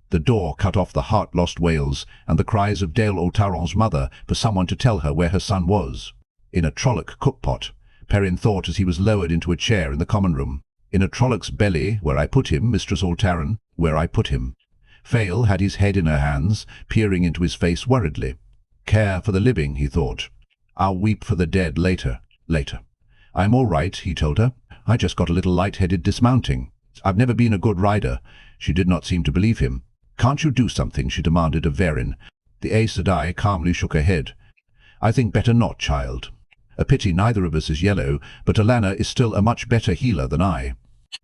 S1: The door cut off the heart-lost wails and the cries of Dale Oltaron's mother for someone to tell her where her son was. In a Trolloc cookpot, Perrin thought as he was lowered into a chair in the common room. In a Trolloc's belly, where I put him, Mistress Oltaron, where I put him. Fail had his head in her hands, peering into his face worriedly. Care for the living, he thought. I'll weep for the dead later. I'm all right, he told her. I just got a little light-headed dismounting. I've never been a good rider. She did not seem to believe him. Can't you do something, she demanded of Verin. The Aes Sedai calmly shook her head. I think better not, child. A pity neither of us is yellow, but Alanna is still a much better healer than I.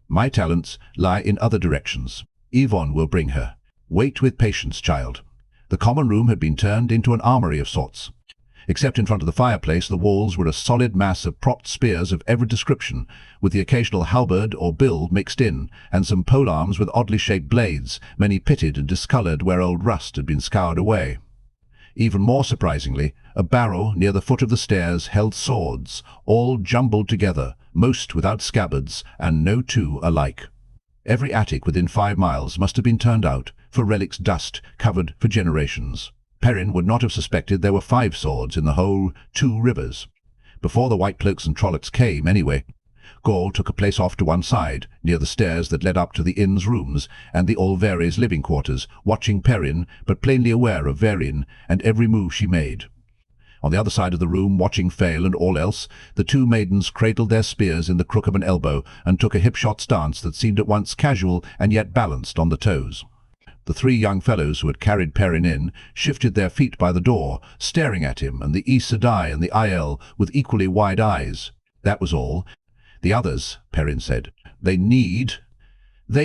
S1: My talents lie in other directions. Yvonne will bring her. Wait with patience, child. The common room had been turned into an armory of sorts. Except in front of the fireplace, the walls were a solid mass of propped spears of every description, with the occasional halberd or bill mixed in, and some polearms with oddly shaped blades, many pitted and discoloured where old rust had been scoured away. Even more surprisingly, a barrel near the foot of the stairs held swords, all jumbled together, most without scabbards, and no two alike. Every attic within 5 miles must have been turned out, for relics dust covered for generations. Perrin would not have suspected there were 5 swords in the whole 2 rivers. Before the white cloaks and Trollocs came, anyway. Gaul took a place off to one side, near the stairs that led up to the inn's rooms and the Olveres' living quarters, watching Perrin, but plainly aware of Verin and every move she made. On the other side of the room, watching Fail and all else, the 2 maidens cradled their spears in the crook of an elbow and took a hip-shot stance that seemed at once casual and yet balanced on the toes. The 3 young fellows who had carried Perrin in shifted their feet by the door, staring at him and the Aes Sedai and the Aiel with equally wide eyes. That was all. The others, Perrin said, they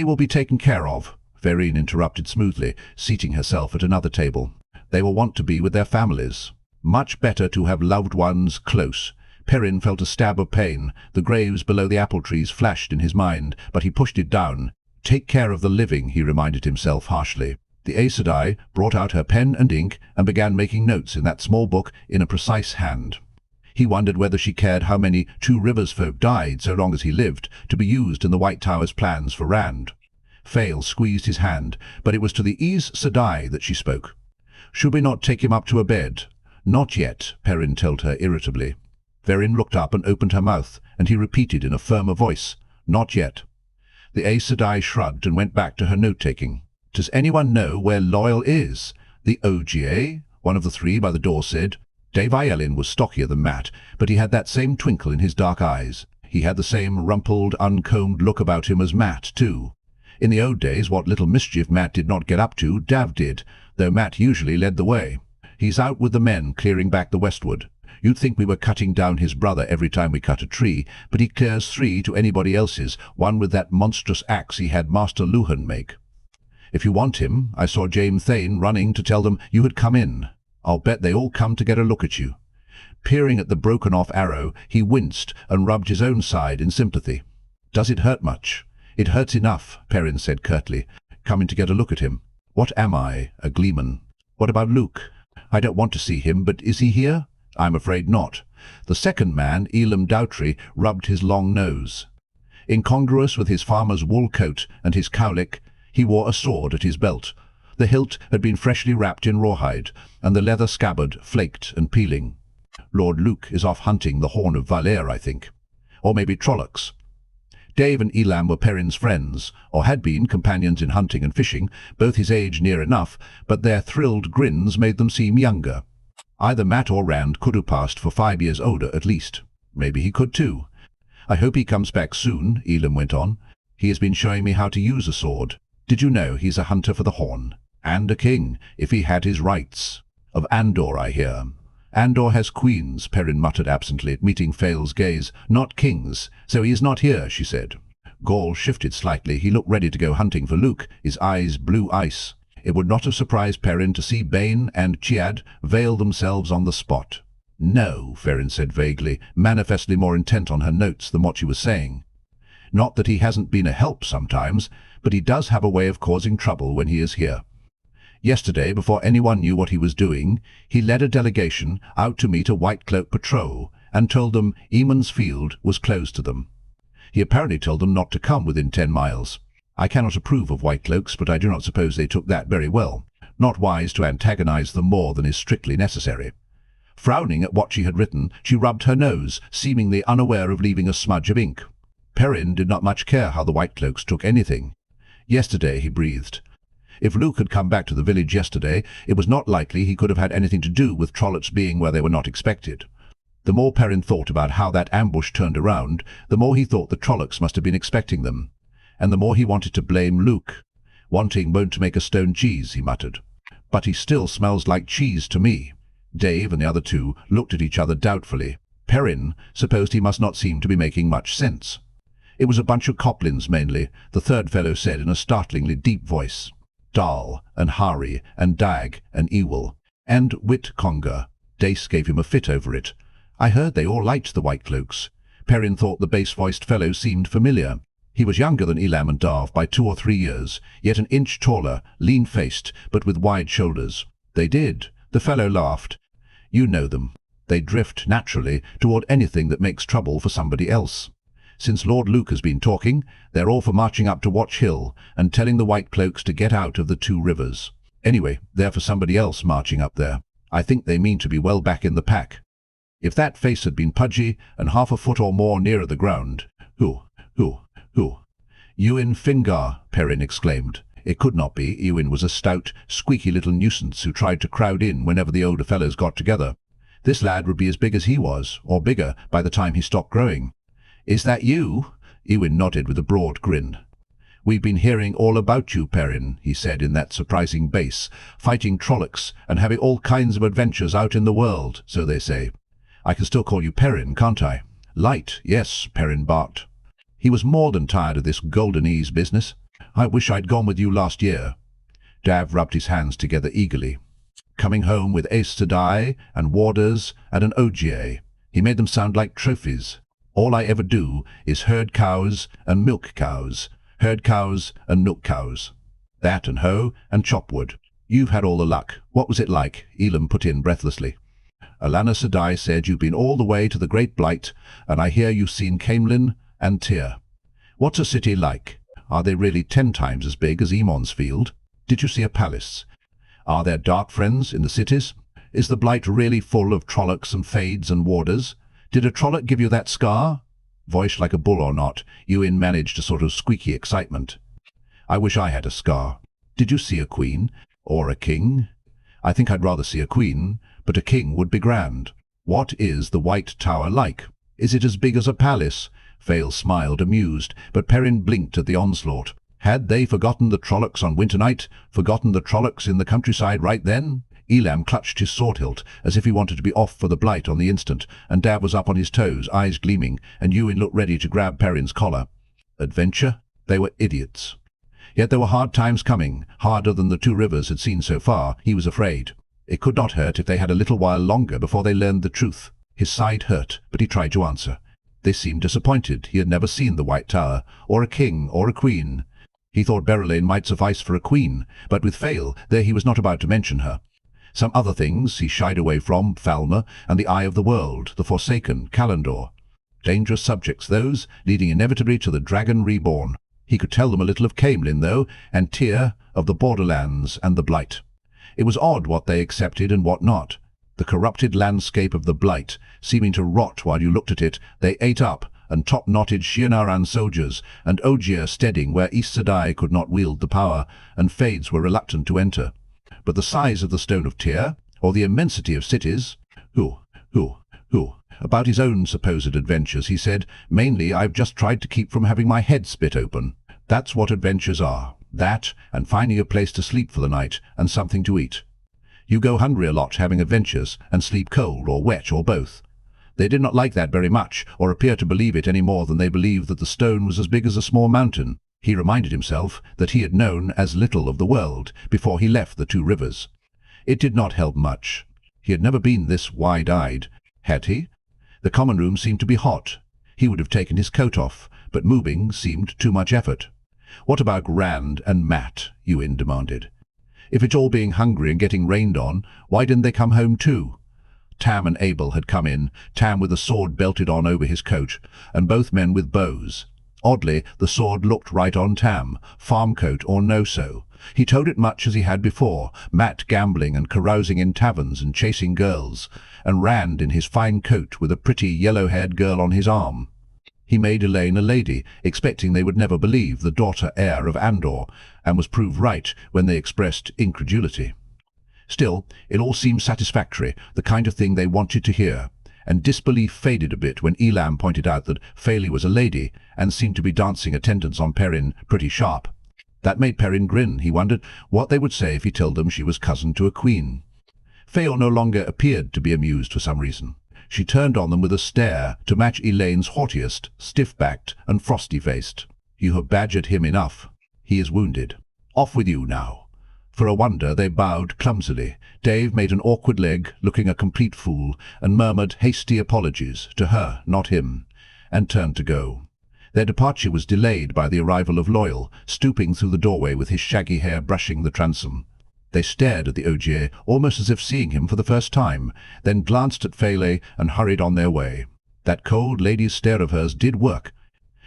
S1: will be taken care of, Verin interrupted smoothly, seating herself at another table. They will want to be with their families. Much better to have loved ones close. Perrin felt a stab of pain. The graves below the apple trees flashed in his mind, but he pushed it down. Take care of the living, he reminded himself harshly. The Aes Sedai brought out her pen and ink and began making notes in that small book in a precise hand. He wondered whether she cared how many Two Rivers folk died so long as he lived, to be used in the White Tower's plans for Rand. Fail squeezed his hand, but it was to the Aes Sedai that she spoke. Should we not take him up to a bed? Not yet, Perrin told her irritably. Verin looked up and opened her mouth, and he repeated in a firmer voice, Not yet. The Aes Sedai shrugged and went back to her note-taking. Does anyone know where Loyal is? The Oga? One of the 3 by the door said. Dave Aielin was stockier than Matt, but he had that same twinkle in his dark eyes. He had the same rumpled, uncombed look about him as Matt, too. In the old days, what little mischief Matt did not get up to, Dav did, though Matt usually led the way. He's out with the men, clearing back the westwood. You'd think we were cutting down his brother every time we cut a tree, but he clears 3 to anybody else's, one with that monstrous axe he had Master Luhan make. If you want him, I saw James Thane running to tell them you had come in. I'll bet they all come to get a look at you. Peering at the broken-off arrow, he winced and rubbed his own side in sympathy. Does it hurt much? It hurts enough, Perrin said curtly, coming to get a look at him. What am I, a gleeman? What about Luke? I don't want to see him, but is he here? I'm afraid not. The second man, Elam Doutry, rubbed his long nose. Incongruous with his farmer's wool coat and his cowlick, He wore a sword at his belt. The hilt had been freshly wrapped in rawhide, and the leather scabbard flaked and peeling. Lord Luke is off hunting the Horn of Valere, I think. Or maybe Trollocs. Dave and Elam were Perrin's friends, or had been companions in hunting and fishing, both his age near enough, but their thrilled grins made them seem younger. Either Matt or Rand could have passed for 5 years older at least. Maybe he could too. I hope he comes back soon, Elam went on. He has been showing me how to use a sword. Did you know he's a hunter for the Horn? And a king, if he had his rights. Of Andor, I hear. Andor has queens, Perrin muttered absently, meeting Fael's gaze. Not kings. So he is not here, she said. Gaul shifted slightly. He looked ready to go hunting for Luke, his eyes blue ice. It would not have surprised Perrin to see Bane and Chiad veil themselves on the spot. No, Perrin said vaguely, manifestly more intent on her notes than what she was saying. Not that he hasn't been a help sometimes, but he does have a way of causing trouble when he is here. Yesterday, before anyone knew what he was doing, he led a delegation out to meet a White Cloak patrol and told them Eamon's Field was closed to them. He apparently told them not to come within 10 miles. I cannot approve of White Cloaks, but I do not suppose they took that very well. Not wise to antagonize them more than is strictly necessary. Frowning at what she had written, she rubbed her nose, seemingly unaware of leaving a smudge of ink. Perrin did not much care how the White Cloaks took anything. Yesterday, he breathed. If Luke had come back to the village yesterday, it was not likely he could have had anything to do with Trollocs being where they were not expected. The more Perrin thought about how that ambush turned around, the more he thought the Trollocs must have been expecting them. And the more he wanted to blame Luke. Wanting won't make a stone cheese, he muttered. But he still smells like cheese to me. Dave and the other two looked at each other doubtfully. Perrin supposed he must not seem to be making much sense. It was a bunch of Coplins mainly, the third fellow said in a startlingly deep voice. Dal, and Hari, and Dag, and Ewell, and Whitconger. Dace gave him a fit over it. I heard they all liked the White Cloaks. Perrin thought the bass-voiced fellow seemed familiar. He was younger than Elam and Darv by 2 or 3 years, yet an inch taller, lean-faced, but with wide shoulders. They did. The fellow laughed. You know them. They drift, naturally, toward anything that makes trouble for somebody else. Since Lord Luke has been talking, they're all for marching up to Watch Hill and telling the White Cloaks to get out of the 2 rivers. Anyway, they're for somebody else marching up there. I think they mean to be well back in the pack. If that face had been pudgy and 1/2 foot or more nearer the ground... Who? Ewan Fingar, Perrin exclaimed. It could not be. Ewan was a stout, squeaky little nuisance who tried to crowd in whenever the older fellows got together. This lad would be as big as he was, or bigger, by the time he stopped growing. Is that you? Ewan nodded with a broad grin. We've been hearing all about you, Perrin, he said in that surprising bass, fighting Trollocs and having all kinds of adventures out in the world, so they say. I can still call you Perrin, can't I? Light, yes, Perrin barked. He was more than tired of this Goldenese business. I wish I'd gone with you last year. Dav rubbed his hands together eagerly. Coming home with Aes Sedai and warders and an OGA. He made them sound like trophies. All I ever do is herd cows and milk cows, herd cows and milk cows. That and hoe and chop wood. You've had all the luck. What was it like? Elam put in breathlessly. Alana Sedai said you've been all the way to the Great Blight, and I hear you've seen Caemlyn and Tyr. What's a city like? Are they really 10 times as big as Eamon's Field? Did you see a palace? Are there dark friends in the cities? Is the Blight really full of Trollocs and Fades and warders? Did a Trolloc give you that scar? Voiced like a bull or not, Ewan managed a sort of squeaky excitement. I wish I had a scar. Did you see a queen? Or a king? I think I'd rather see a queen, but a king would be grand. What is the White Tower like? Is it as big as a palace? Fael smiled, amused, but Perrin blinked at the onslaught. Had they forgotten the Trollocs on winter night? Forgotten the Trollocs in the countryside right then? Elam clutched his sword hilt, as if he wanted to be off for the Blight on the instant, and Dav was up on his toes, eyes gleaming, and Ewan looked ready to grab Perrin's collar. Adventure? They were idiots. Yet there were hard times coming, harder than the 2 rivers had seen so far. He was afraid. It could not hurt if they had a little while longer before they learned the truth. His side hurt, but he tried to answer. They seemed disappointed. He had never seen the White Tower, or a king, or a queen. He thought Berylane might suffice for a queen, but with Fael, there he was not about to mention her. Some other things he shied away from, Falmer, and the Eye of the World, the Forsaken, Calendor. Dangerous subjects those, leading inevitably to the Dragon Reborn. He could tell them a little of Camelin, though, and Tyr, of the borderlands and the Blight. It was odd what they accepted and what not. The corrupted landscape of the Blight, seeming to rot while you looked at it, they ate up, and top-knotted Shienaran soldiers, and Ogier steading where Aes Sedai could not wield the power, and Fades were reluctant to enter. But the size of the Stone of Tyr, or the immensity of cities? Who? About his own supposed adventures, he said, mainly I've just tried to keep from having my head split open. That's what adventures are. That, and finding a place to sleep for the night, and something to eat. You go hungry a lot having adventures, and sleep cold or wet or both. They did not like that very much, or appear to believe it any more than they believed that the stone was as big as a small mountain. He reminded himself that he had known as little of the world before he left the two rivers. It did not help much. He had never been this wide-eyed. Had he? The common room seemed to be hot. He would have taken his coat off, but moving seemed too much effort. What about Rand and Matt? Ewan demanded. If it's all being hungry and getting rained on, why didn't they come home too? Tam and Abel had come in, Tam with a sword belted on over his coat, and both men with bows. Oddly, the sword looked right on Tam, farm coat or no-so. He told it much as he had before, Matt gambling and carousing in taverns and chasing girls, and Rand in his fine coat with a pretty yellow-haired girl on his arm. He made Elaine a lady, expecting they would never believe the daughter heir of Andor, and was proved right when they expressed incredulity. Still, it all seemed satisfactory, the kind of thing they wanted to hear, and disbelief faded a bit when Elam pointed out that Faeli was a lady, and seemed to be dancing attendance on Perrin pretty sharp. That made Perrin grin. He wondered what they would say if he told them she was cousin to a queen. Feor no longer appeared to be amused for some reason. She turned on them with a stare to match Elaine's haughtiest, stiff-backed and frosty-faced. You have badgered him enough. He is wounded. Off with you now. For a wonder, they bowed clumsily. Dave made an awkward leg, looking a complete fool, and murmured hasty apologies, to her, not him, and turned to go. Their departure was delayed by the arrival of Loyal, stooping through the doorway with his shaggy hair brushing the transom. They stared at the Ogier, almost as if seeing him for the first time, then glanced at Faeli and hurried on their way. That cold lady's stare of hers did work.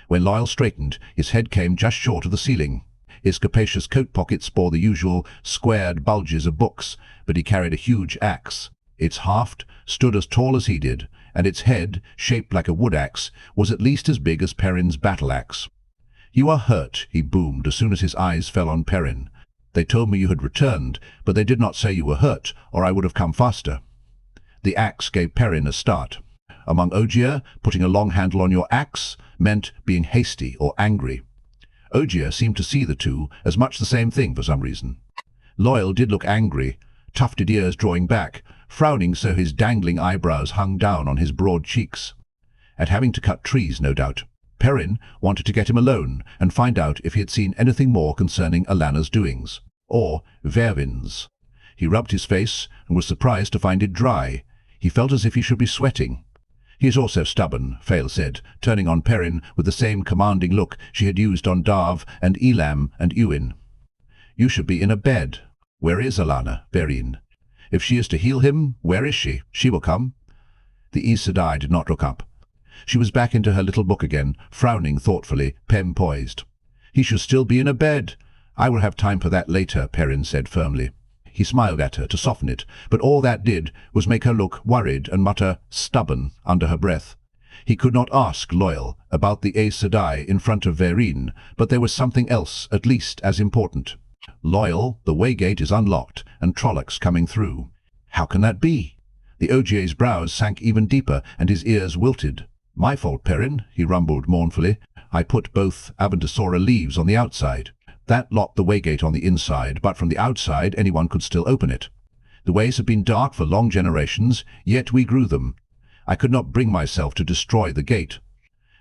S1: When Loyal straightened, his head came just short of the ceiling. His capacious coat pockets bore the usual squared bulges of books, but he carried a huge axe. Its haft stood as tall as he did, and its head, shaped like a wood-axe, was at least as big as Perrin's battle-axe. "You are hurt," he boomed as soon as his eyes fell on Perrin. "They told me you had returned, but they did not say you were hurt, or I would have come faster." The axe gave Perrin a start. Among Ogier, putting a long handle on your axe meant being hasty or angry. Ogier seemed to see the two as much the same thing for some reason. Loyal did look angry, tufted ears drawing back, frowning so his dangling eyebrows hung down on his broad cheeks. At having to cut trees, no doubt. Perrin wanted to get him alone and find out if he had seen anything more concerning Alana's doings, or Vervin's. He rubbed his face and was surprised to find it dry. He felt as if he should be sweating. "He is also stubborn," Fael said, turning on Perrin with the same commanding look she had used on Darv and Elam and Ewan. "You should be in a bed. Where is Alana, Verine? If she is to heal him, where is she? She will come." The Aes Sedai did not look up. She was back into her little book again, frowning thoughtfully, pen poised. "He should still be in a bed. I will have time for that later," Perrin said firmly. He smiled at her to soften it, but all that did was make her look worried and mutter "stubborn" under her breath. He could not ask Loyal about the Aes Sedai in front of Verine, but there was something else at least as important. "Loyal, the waygate is unlocked, and Trollocs coming through." "How can that be?" The Ogier's brows sank even deeper, and his ears wilted. "My fault, Perrin," he rumbled mournfully. "I put both Aventosora leaves on the outside. That locked the waygate on the inside, but from the outside anyone could still open it. The ways have been dark for long generations, yet we grew them. I could not bring myself to destroy the gate.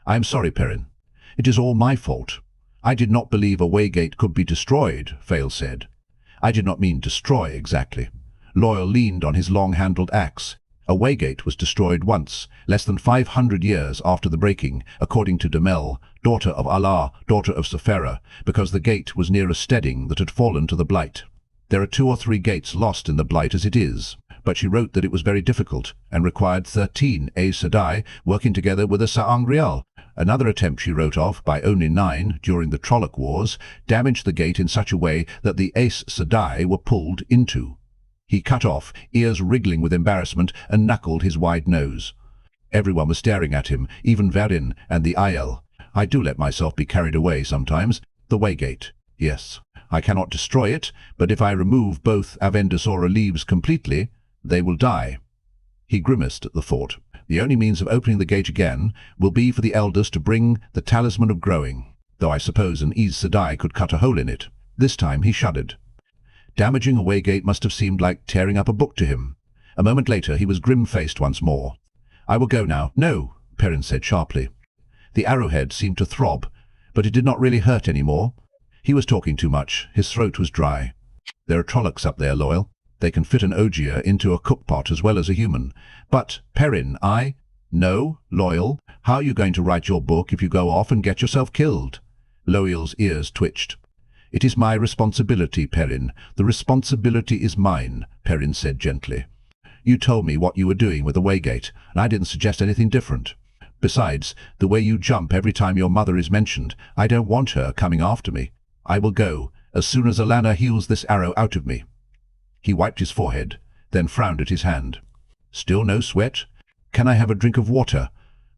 S1: I am sorry, Perrin. It is all my fault. I did not believe a waygate could be destroyed," Fael said. "I did not mean destroy exactly." Loyal leaned on his long-handled axe. A waygate was destroyed once, less than 500 years after the breaking, according to Demel, daughter of Allah, daughter of Sephera, because the gate was near a steading that had fallen to the Blight. There are 2 or 3 gates lost in the Blight as it is, but she wrote that it was very difficult and required 13 Aes Sedai working together with a Sa'angreal. Another attempt she wrote of, by only 9 during the Trolloc Wars, damaged the gate in such a way that the Aes Sedai were pulled into. He cut off, ears wriggling with embarrassment, and knuckled his wide nose. Everyone was staring at him, even Perrin and the Aiel. I do let myself be carried away sometimes. The Waygate. Yes, I cannot destroy it, but if I remove both Avendesora leaves completely, they will die. He grimaced at the thought. The only means of opening the gate again will be for the elders to bring the Talisman of Growing, though I suppose an Aes Sedai could cut a hole in it. This time he shuddered. Damaging a Waygate must have seemed like tearing up a book to him. A moment later he was grim-faced once more. I will go now. No, Perrin said sharply. The arrowhead seemed to throb, but it did not really hurt any more. He was talking too much. His throat was dry. There are Trollocs up there, Loyal. They can fit an ogier into a cookpot as well as a human. But, Perrin, No, Loyal. How are you going to write your book if you go off and get yourself killed? Loyal's ears twitched. It is my responsibility, Perrin. The responsibility is mine, Perrin said gently. You told me what you were doing with the Waygate, and I didn't suggest anything different. Besides, the way you jump every time your mother is mentioned, I don't want her coming after me. I will go, as soon as Alanna heals this arrow out of me. He wiped his forehead, then frowned at his hand. Still no sweat? Can I have a drink of water?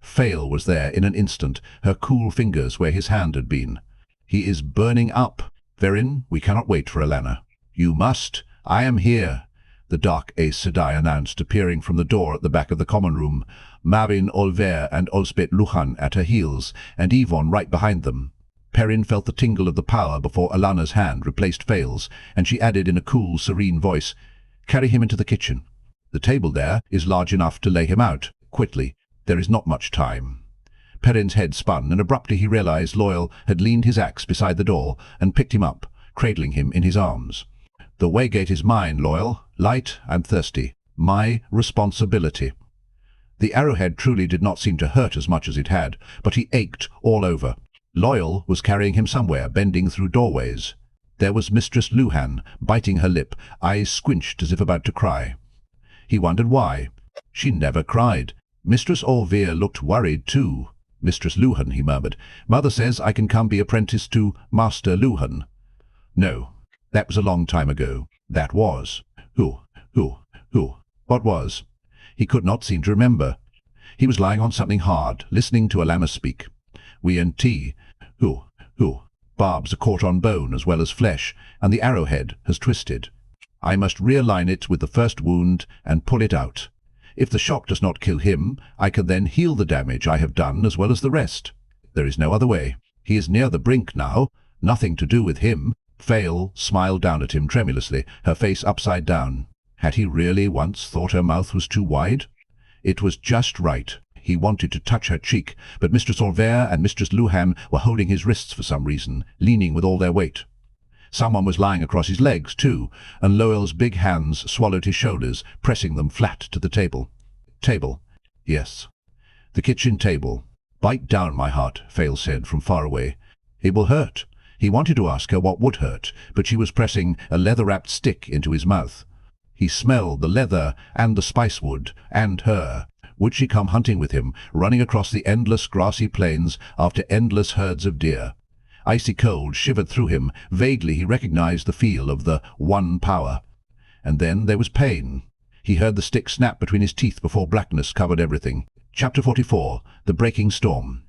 S1: Fail was there in an instant, her cool fingers where his hand had been. He is burning up. Perrin, we cannot wait for Alanna. You must. I am here, the dark Aes Sedai announced, appearing from the door at the back of the common room, Marin Olver and Olspet Luchan at her heels, and Yvonne right behind them. Perrin felt the tingle of the power before Alanna's hand replaced Fail's, and she added in a cool, serene voice, Carry him into the kitchen. The table there is large enough to lay him out, quickly. There is not much time. Perrin's head spun, and abruptly he realized Loyal had leaned his axe beside the door and picked him up, cradling him in his arms. The Waygate is mine, Loyal. Light and thirsty. My responsibility. The arrowhead truly did not seem to hurt as much as it had, but he ached all over. Loyal was carrying him somewhere, bending through doorways. There was Mistress Luhan, biting her lip, eyes squinched as if about to cry. He wondered why. She never cried. Mistress Olver looked worried too. Mistress Luhan, he murmured. Mother says I can come be apprenticed to Master Luhan. No, that was a long time ago. That was. Who? What was? He could not seem to remember. He was lying on something hard, listening to Alanna speak. We and tea. Who? Barbs are caught on bone as well as flesh, and the arrowhead has twisted. I must realign it with the first wound and pull it out. If the shock does not kill him, I can then heal the damage I have done as well as the rest. There is no other way. He is near the brink now. Nothing to do with him. Fail smiled down at him tremulously, her face upside down. Had he really once thought her mouth was too wide? It was just right. He wanted to touch her cheek, but Mistress Olver and Mistress Luhan were holding his wrists for some reason, leaning with all their weight. Someone was lying across his legs, too, and Loyal's big hands swallowed his shoulders, pressing them flat to the table. Table. Yes. The kitchen table. Bite down, my heart, Fail said from far away. It will hurt. He wanted to ask her what would hurt, but she was pressing a leather-wrapped stick into his mouth. He smelled the leather and the spicewood, and her. Would she come hunting with him, running across the endless grassy plains after endless herds of deer? Icy cold shivered through him. Vaguely he recognized the feel of the one power. And then there was pain. He heard the stick snap between his teeth before blackness covered everything. Chapter 44. The Breaking Storm.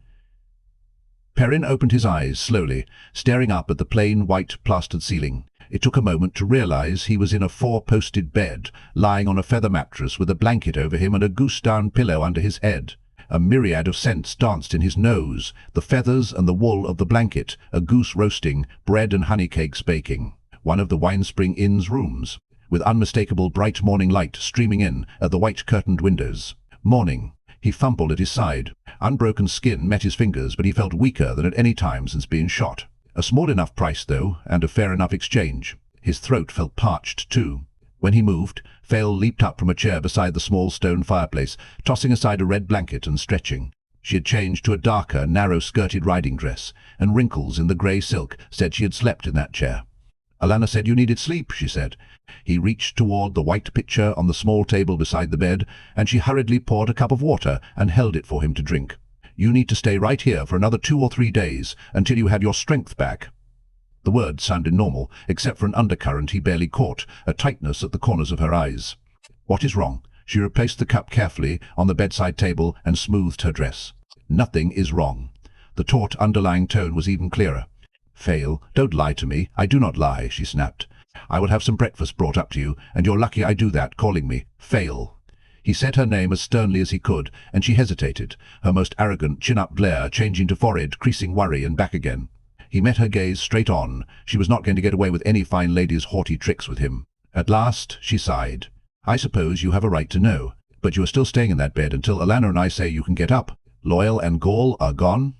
S1: Perrin opened his eyes slowly, staring up at the plain white plastered ceiling. It took a moment to realize he was in a 4-posted bed, lying on a feather mattress with a blanket over him and a goose-down pillow under his head. A myriad of scents danced in his nose, the feathers and the wool of the blanket, a goose roasting, bread and honey cakes baking. One of the Winespring Inn's rooms, with unmistakable bright morning light streaming in at the white-curtained windows. Morning. He fumbled at his side. Unbroken skin met his fingers, but he felt weaker than at any time since being shot. A small enough price, though, and a fair enough exchange. His throat felt parched, too. When he moved, Fail leaped up from a chair beside the small stone fireplace, tossing aside a red blanket and stretching. She had changed to a darker, narrow-skirted riding dress, and wrinkles in the grey silk said she had slept in that chair. Alanna said you needed sleep, she said. He reached toward the white pitcher on the small table beside the bed, and she hurriedly poured a cup of water and held it for him to drink. You need to stay right here for another 2 or 3 days, until you had your strength back." The words sounded normal, except for an undercurrent he barely caught, a tightness at the corners of her eyes. "What is wrong?" She replaced the cup carefully on the bedside table and smoothed her dress. "Nothing is wrong." The taut underlying tone was even clearer. "Fail, don't lie to me. I do not lie," she snapped. "I will have some breakfast brought up to you, and you're lucky I do that, calling me Fail." He said her name as sternly as he could, and she hesitated, her most arrogant chin-up glare changing to forehead-creasing worry and back again. He met her gaze straight on. She was not going to get away with any fine lady's haughty tricks with him. At last she sighed. "I suppose you have a right to know, but you are still staying in that bed until Alana and I say you can get up. Loyal and Gaul are gone?"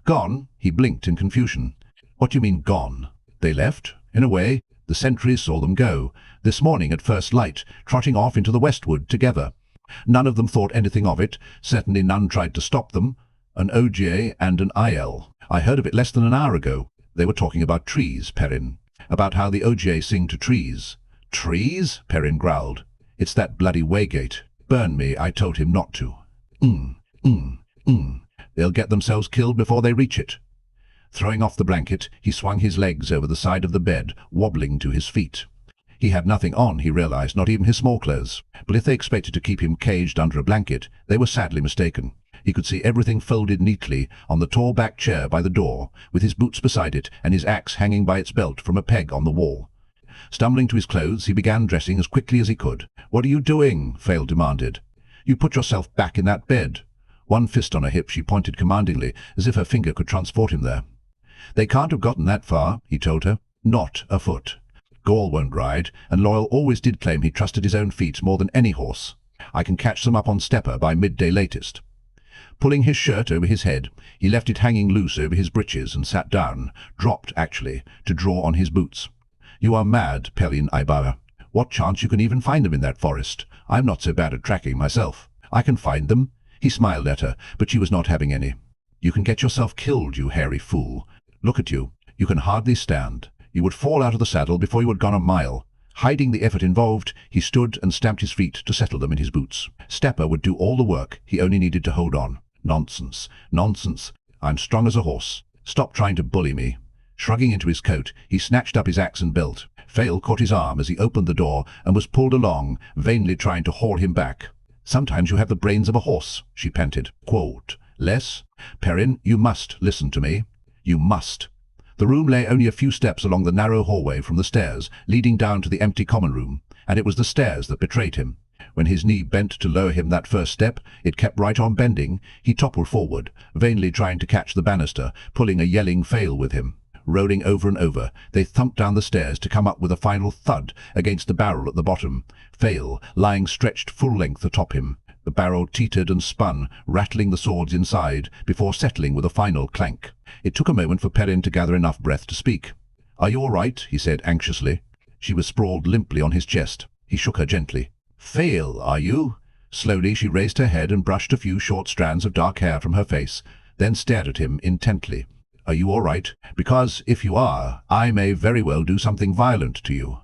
S1: "Gone?" He blinked in confusion. "What do you mean, gone?" "They left, in a way. The sentries saw them go, this morning at first light, trotting off into the westward together. None of them thought anything of it, certainly none tried to stop them. An ajah and an Aiel. I heard of it less than an hour ago. They were talking about trees, Perrin. About how the ajah sing to trees." "Trees?" Perrin growled. "It's that bloody waygate. Burn me, I told him not to." They'll get themselves killed before they reach it." Throwing off the blanket, he swung his legs over the side of the bed, wobbling to his feet. He had nothing on, he realized, not even his small clothes. But if they expected to keep him caged under a blanket, they were sadly mistaken. He could see everything folded neatly on the tall back chair by the door, with his boots beside it and his axe hanging by its belt from a peg on the wall. Stumbling to his clothes, he began dressing as quickly as he could. "What are you doing?" Fail demanded. "You put yourself back in that bed." One fist on her hip, she pointed commandingly, as if her finger could transport him there. "They can't have gotten that far," he told her. "Not a foot. Gaul won't ride, and Loyal always did claim he trusted his own feet more than any horse. I can catch them up on Stepper by midday latest." Pulling his shirt over his head, he left it hanging loose over his breeches and sat down, dropped actually, to draw on his boots. "You are mad, Perrin Ibarra. What chance you can even find them in that forest? I'm not so bad at tracking myself. I can find them." He smiled at her, but she was not having any. "You can get yourself killed, you hairy fool. Look at you. You can hardly stand. You would fall out of the saddle before you had gone a mile." Hiding the effort involved, he stood and stamped his feet to settle them in his boots. Stepper would do all the work. He only needed to hold on. "Nonsense. Nonsense. I'm strong as a horse. Stop trying to bully me." Shrugging into his coat, he snatched up his axe and belt. Fail caught his arm as he opened the door and was pulled along, vainly trying to haul him back. "Sometimes you have the brains of a horse," she panted. "Quote, less? Perrin, you must listen to me. You must." The room lay only a few steps along the narrow hallway from the stairs, leading down to the empty common room, and it was the stairs that betrayed him. When his knee bent to lower him that first step, it kept right on bending. He toppled forward, vainly trying to catch the banister, pulling a yelling Fail with him. Rolling over and over, they thumped down the stairs to come up with a final thud against the barrel at the bottom. Fail, lying stretched full length atop him. The barrel teetered and spun, rattling the swords inside, before settling with a final clank. It took a moment for Perrin to gather enough breath to speak. "Are you all right?" he said anxiously. She was sprawled limply on his chest. He shook her gently. "Fail, are you?" Slowly she raised her head and brushed a few short strands of dark hair from her face, then stared at him intently. "Are you all right? Because, if you are, I may very well do something violent to you."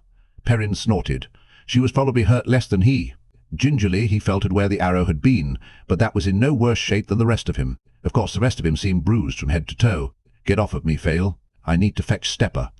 S1: Perrin snorted. She was probably hurt less than he. Gingerly he felt at where the arrow had been, but that was in no worse shape than the rest of him. Of course the rest of him seemed bruised from head to toe. "Get off of me, Fail. I need to fetch Stepper."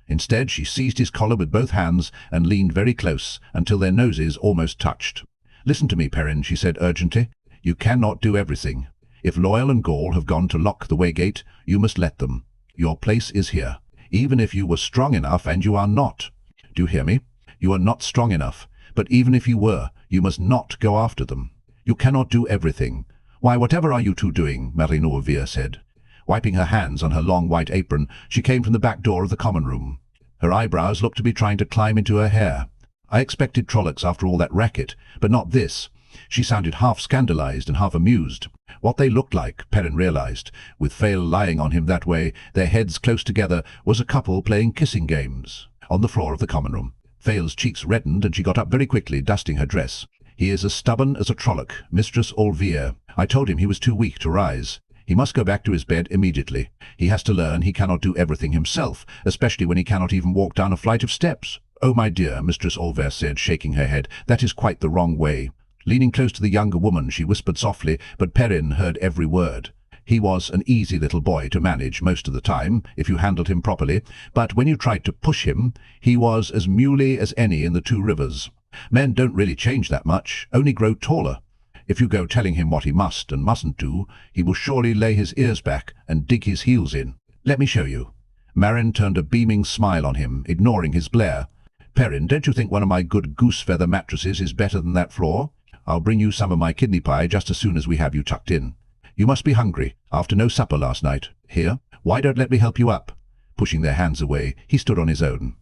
S1: Instead she seized his collar with both hands and leaned very close, until their noses almost touched. "Listen to me, Perrin," she said urgently. "You cannot do everything. If Loyal and Gaul have gone to lock the waygate, you must let them. Your place is here. Even if you were strong enough, and you are not. Do you hear me? You are not strong enough. But even if you were, you must not go after them. You cannot do everything. Why, whatever are you two doing?" Nynaeve said. Wiping her hands on her long white apron, she came from the back door of the common room. Her eyebrows looked to be trying to climb into her hair. "I expected Trollocs after all that racket, but not this." She sounded half scandalized and half amused. What they looked like, Perrin realized, with Fail lying on him that way, their heads close together, was a couple playing kissing games. On the floor of the common room. Fail's cheeks reddened and she got up very quickly, dusting her dress. "He is as stubborn as a Trolloc, Mistress Olvir. I told him he was too weak to rise. He must go back to his bed immediately. He has to learn he cannot do everything himself, especially when he cannot even walk down a flight of steps." "Oh, my dear," Mistress Olvir said, shaking her head, "that is quite the wrong way." Leaning close to the younger woman, she whispered softly, but Perrin heard every word. He was an easy little boy to manage most of the time, if you handled him properly, but when you tried to push him, he was as muley as any in the Two Rivers. Men don't really change that much, only grow taller. If you go telling him what he must and mustn't do, he will surely lay his ears back and dig his heels in. Let me show you. Marin turned a beaming smile on him, ignoring his glare. Perrin, don't you think one of my good goose-feather mattresses is better than that floor? I'll bring you some of my kidney pie just as soon as we have you tucked in. You must be hungry, after no supper last night. Here, why don't let me help you up? Pushing their hands away, he stood on his own.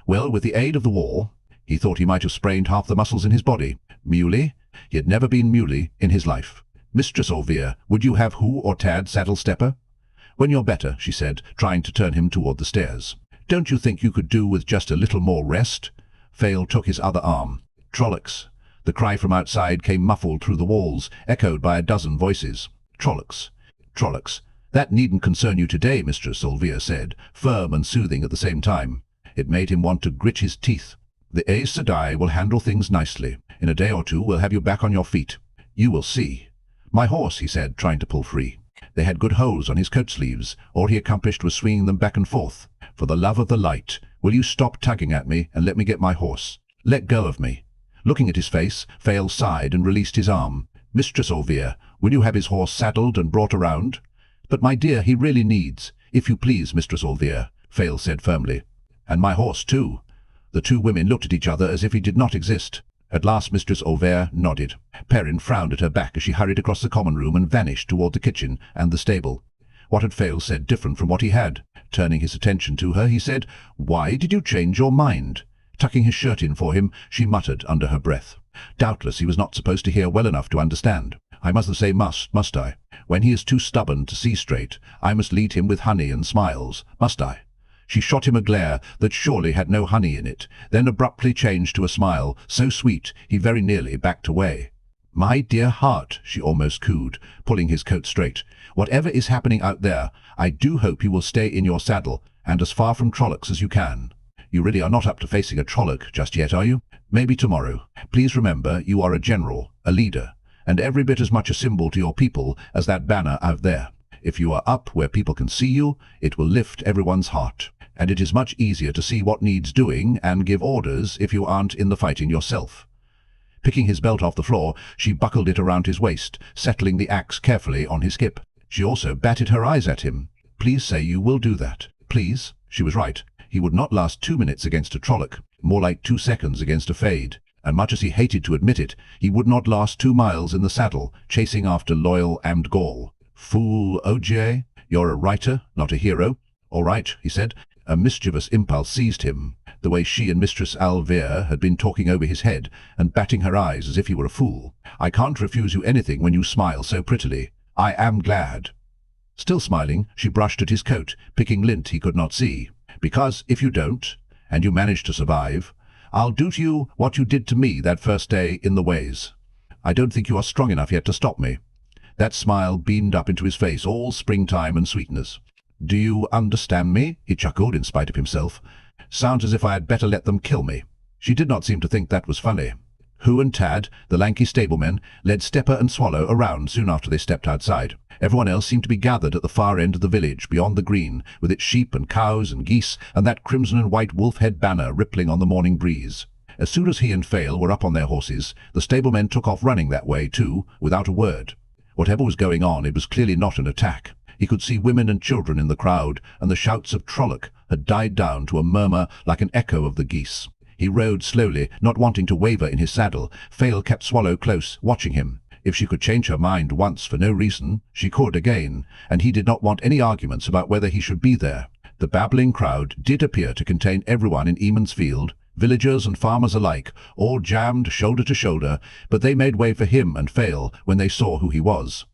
S1: Well, with the aid of the wall, he thought he might have sprained half the muscles in his body. Muley? He had never been muley in his life. Mistress Olvir, would you have Who or Tad saddle stepper? When you're better, she said, trying to turn him toward the stairs. Don't you think you could do with just a little more rest? Fail took his other arm. Trollocs. The cry from outside came muffled through the walls, echoed by a dozen voices. Trollocs. Trollocs. That needn't concern you today, Mistress Olvir said, firm and soothing at the same time. It made him want to grit his teeth. The Aes Sedai will handle things nicely. In a day or two we'll have you back on your feet. You will see. My horse, he said, trying to pull free. They had good holes on his coat sleeves. All he accomplished was swinging them back and forth. For the love of the light, will you stop tugging at me and let me get my horse? Let go of me. Looking at his face, Fail sighed and released his arm. Mistress Olvir, will you have his horse saddled and brought around? But my dear, he really needs. If you please, Mistress Olvir, Fail said firmly. And my horse too. The two women looked at each other as if he did not exist. At last Mistress Olvir nodded. Perrin frowned at her back as she hurried across the common room and vanished toward the kitchen and the stable. What had Fail said different from what he had? Turning his attention to her, he said, "Why did you change your mind?" Tucking his shirt in for him, she muttered under her breath. Doubtless he was not supposed to hear well enough to understand. I must say must I? When he is too stubborn to see straight, I must lead him with honey and smiles, must I? She shot him a glare that surely had no honey in it, then abruptly changed to a smile, so sweet he very nearly backed away. "My dear heart," she almost cooed, pulling his coat straight. "Whatever is happening out there, I do hope you will stay in your saddle, and as far from Trollocs as you can. You really are not up to facing a Trolloc just yet, are you? Maybe tomorrow. Please remember, you are a general, a leader, and every bit as much a symbol to your people as that banner out there. If you are up where people can see you, it will lift everyone's heart. And it is much easier to see what needs doing and give orders if you aren't in the fighting yourself." Picking his belt off the floor, she buckled it around his waist, settling the axe carefully on his hip. She also batted her eyes at him. "Please say you will do that. Please." She was right. He would not last 2 minutes against a Trolloc, more like 2 seconds against a Fade. And much as he hated to admit it, he would not last 2 miles in the saddle, chasing after loyal Amdgol. "Fool, OJ, you're a writer, not a hero." "All right," he said. A mischievous impulse seized him, the way she and Mistress Olvir had been talking over his head and batting her eyes as if he were a fool. "I can't refuse you anything when you smile so prettily. I am glad." Still smiling, she brushed at his coat, picking lint he could not see. "Because if you don't, and you manage to survive, I'll do to you what you did to me that first day in the ways. I don't think you are strong enough yet to stop me." That smile beamed up into his face, all springtime and sweetness. "Do you understand me?" he chuckled in spite of himself. "Sounds as if I had better let them kill me." She did not seem to think that was funny. Who and Tad, the lanky stablemen, led Stepper and Swallow around soon after they stepped outside. Everyone else seemed to be gathered at the far end of the village, beyond the green, with its sheep and cows and geese, and that crimson and white wolf-head banner rippling on the morning breeze. As soon as he and Fail were up on their horses, the stablemen took off running that way too, without a word. Whatever was going on, it was clearly not an attack. He could see women and children in the crowd, and the shouts of Trolloc had died down to a murmur like an echo of the geese. He rode slowly, not wanting to waver in his saddle. Fail kept Swallow close, watching him. If she could change her mind once for no reason, she could again, and he did not want any arguments about whether he should be there. The babbling crowd did appear to contain everyone in Eamon's Field, villagers and farmers alike, all jammed shoulder to shoulder, but they made way for him and Fail when they saw who he was.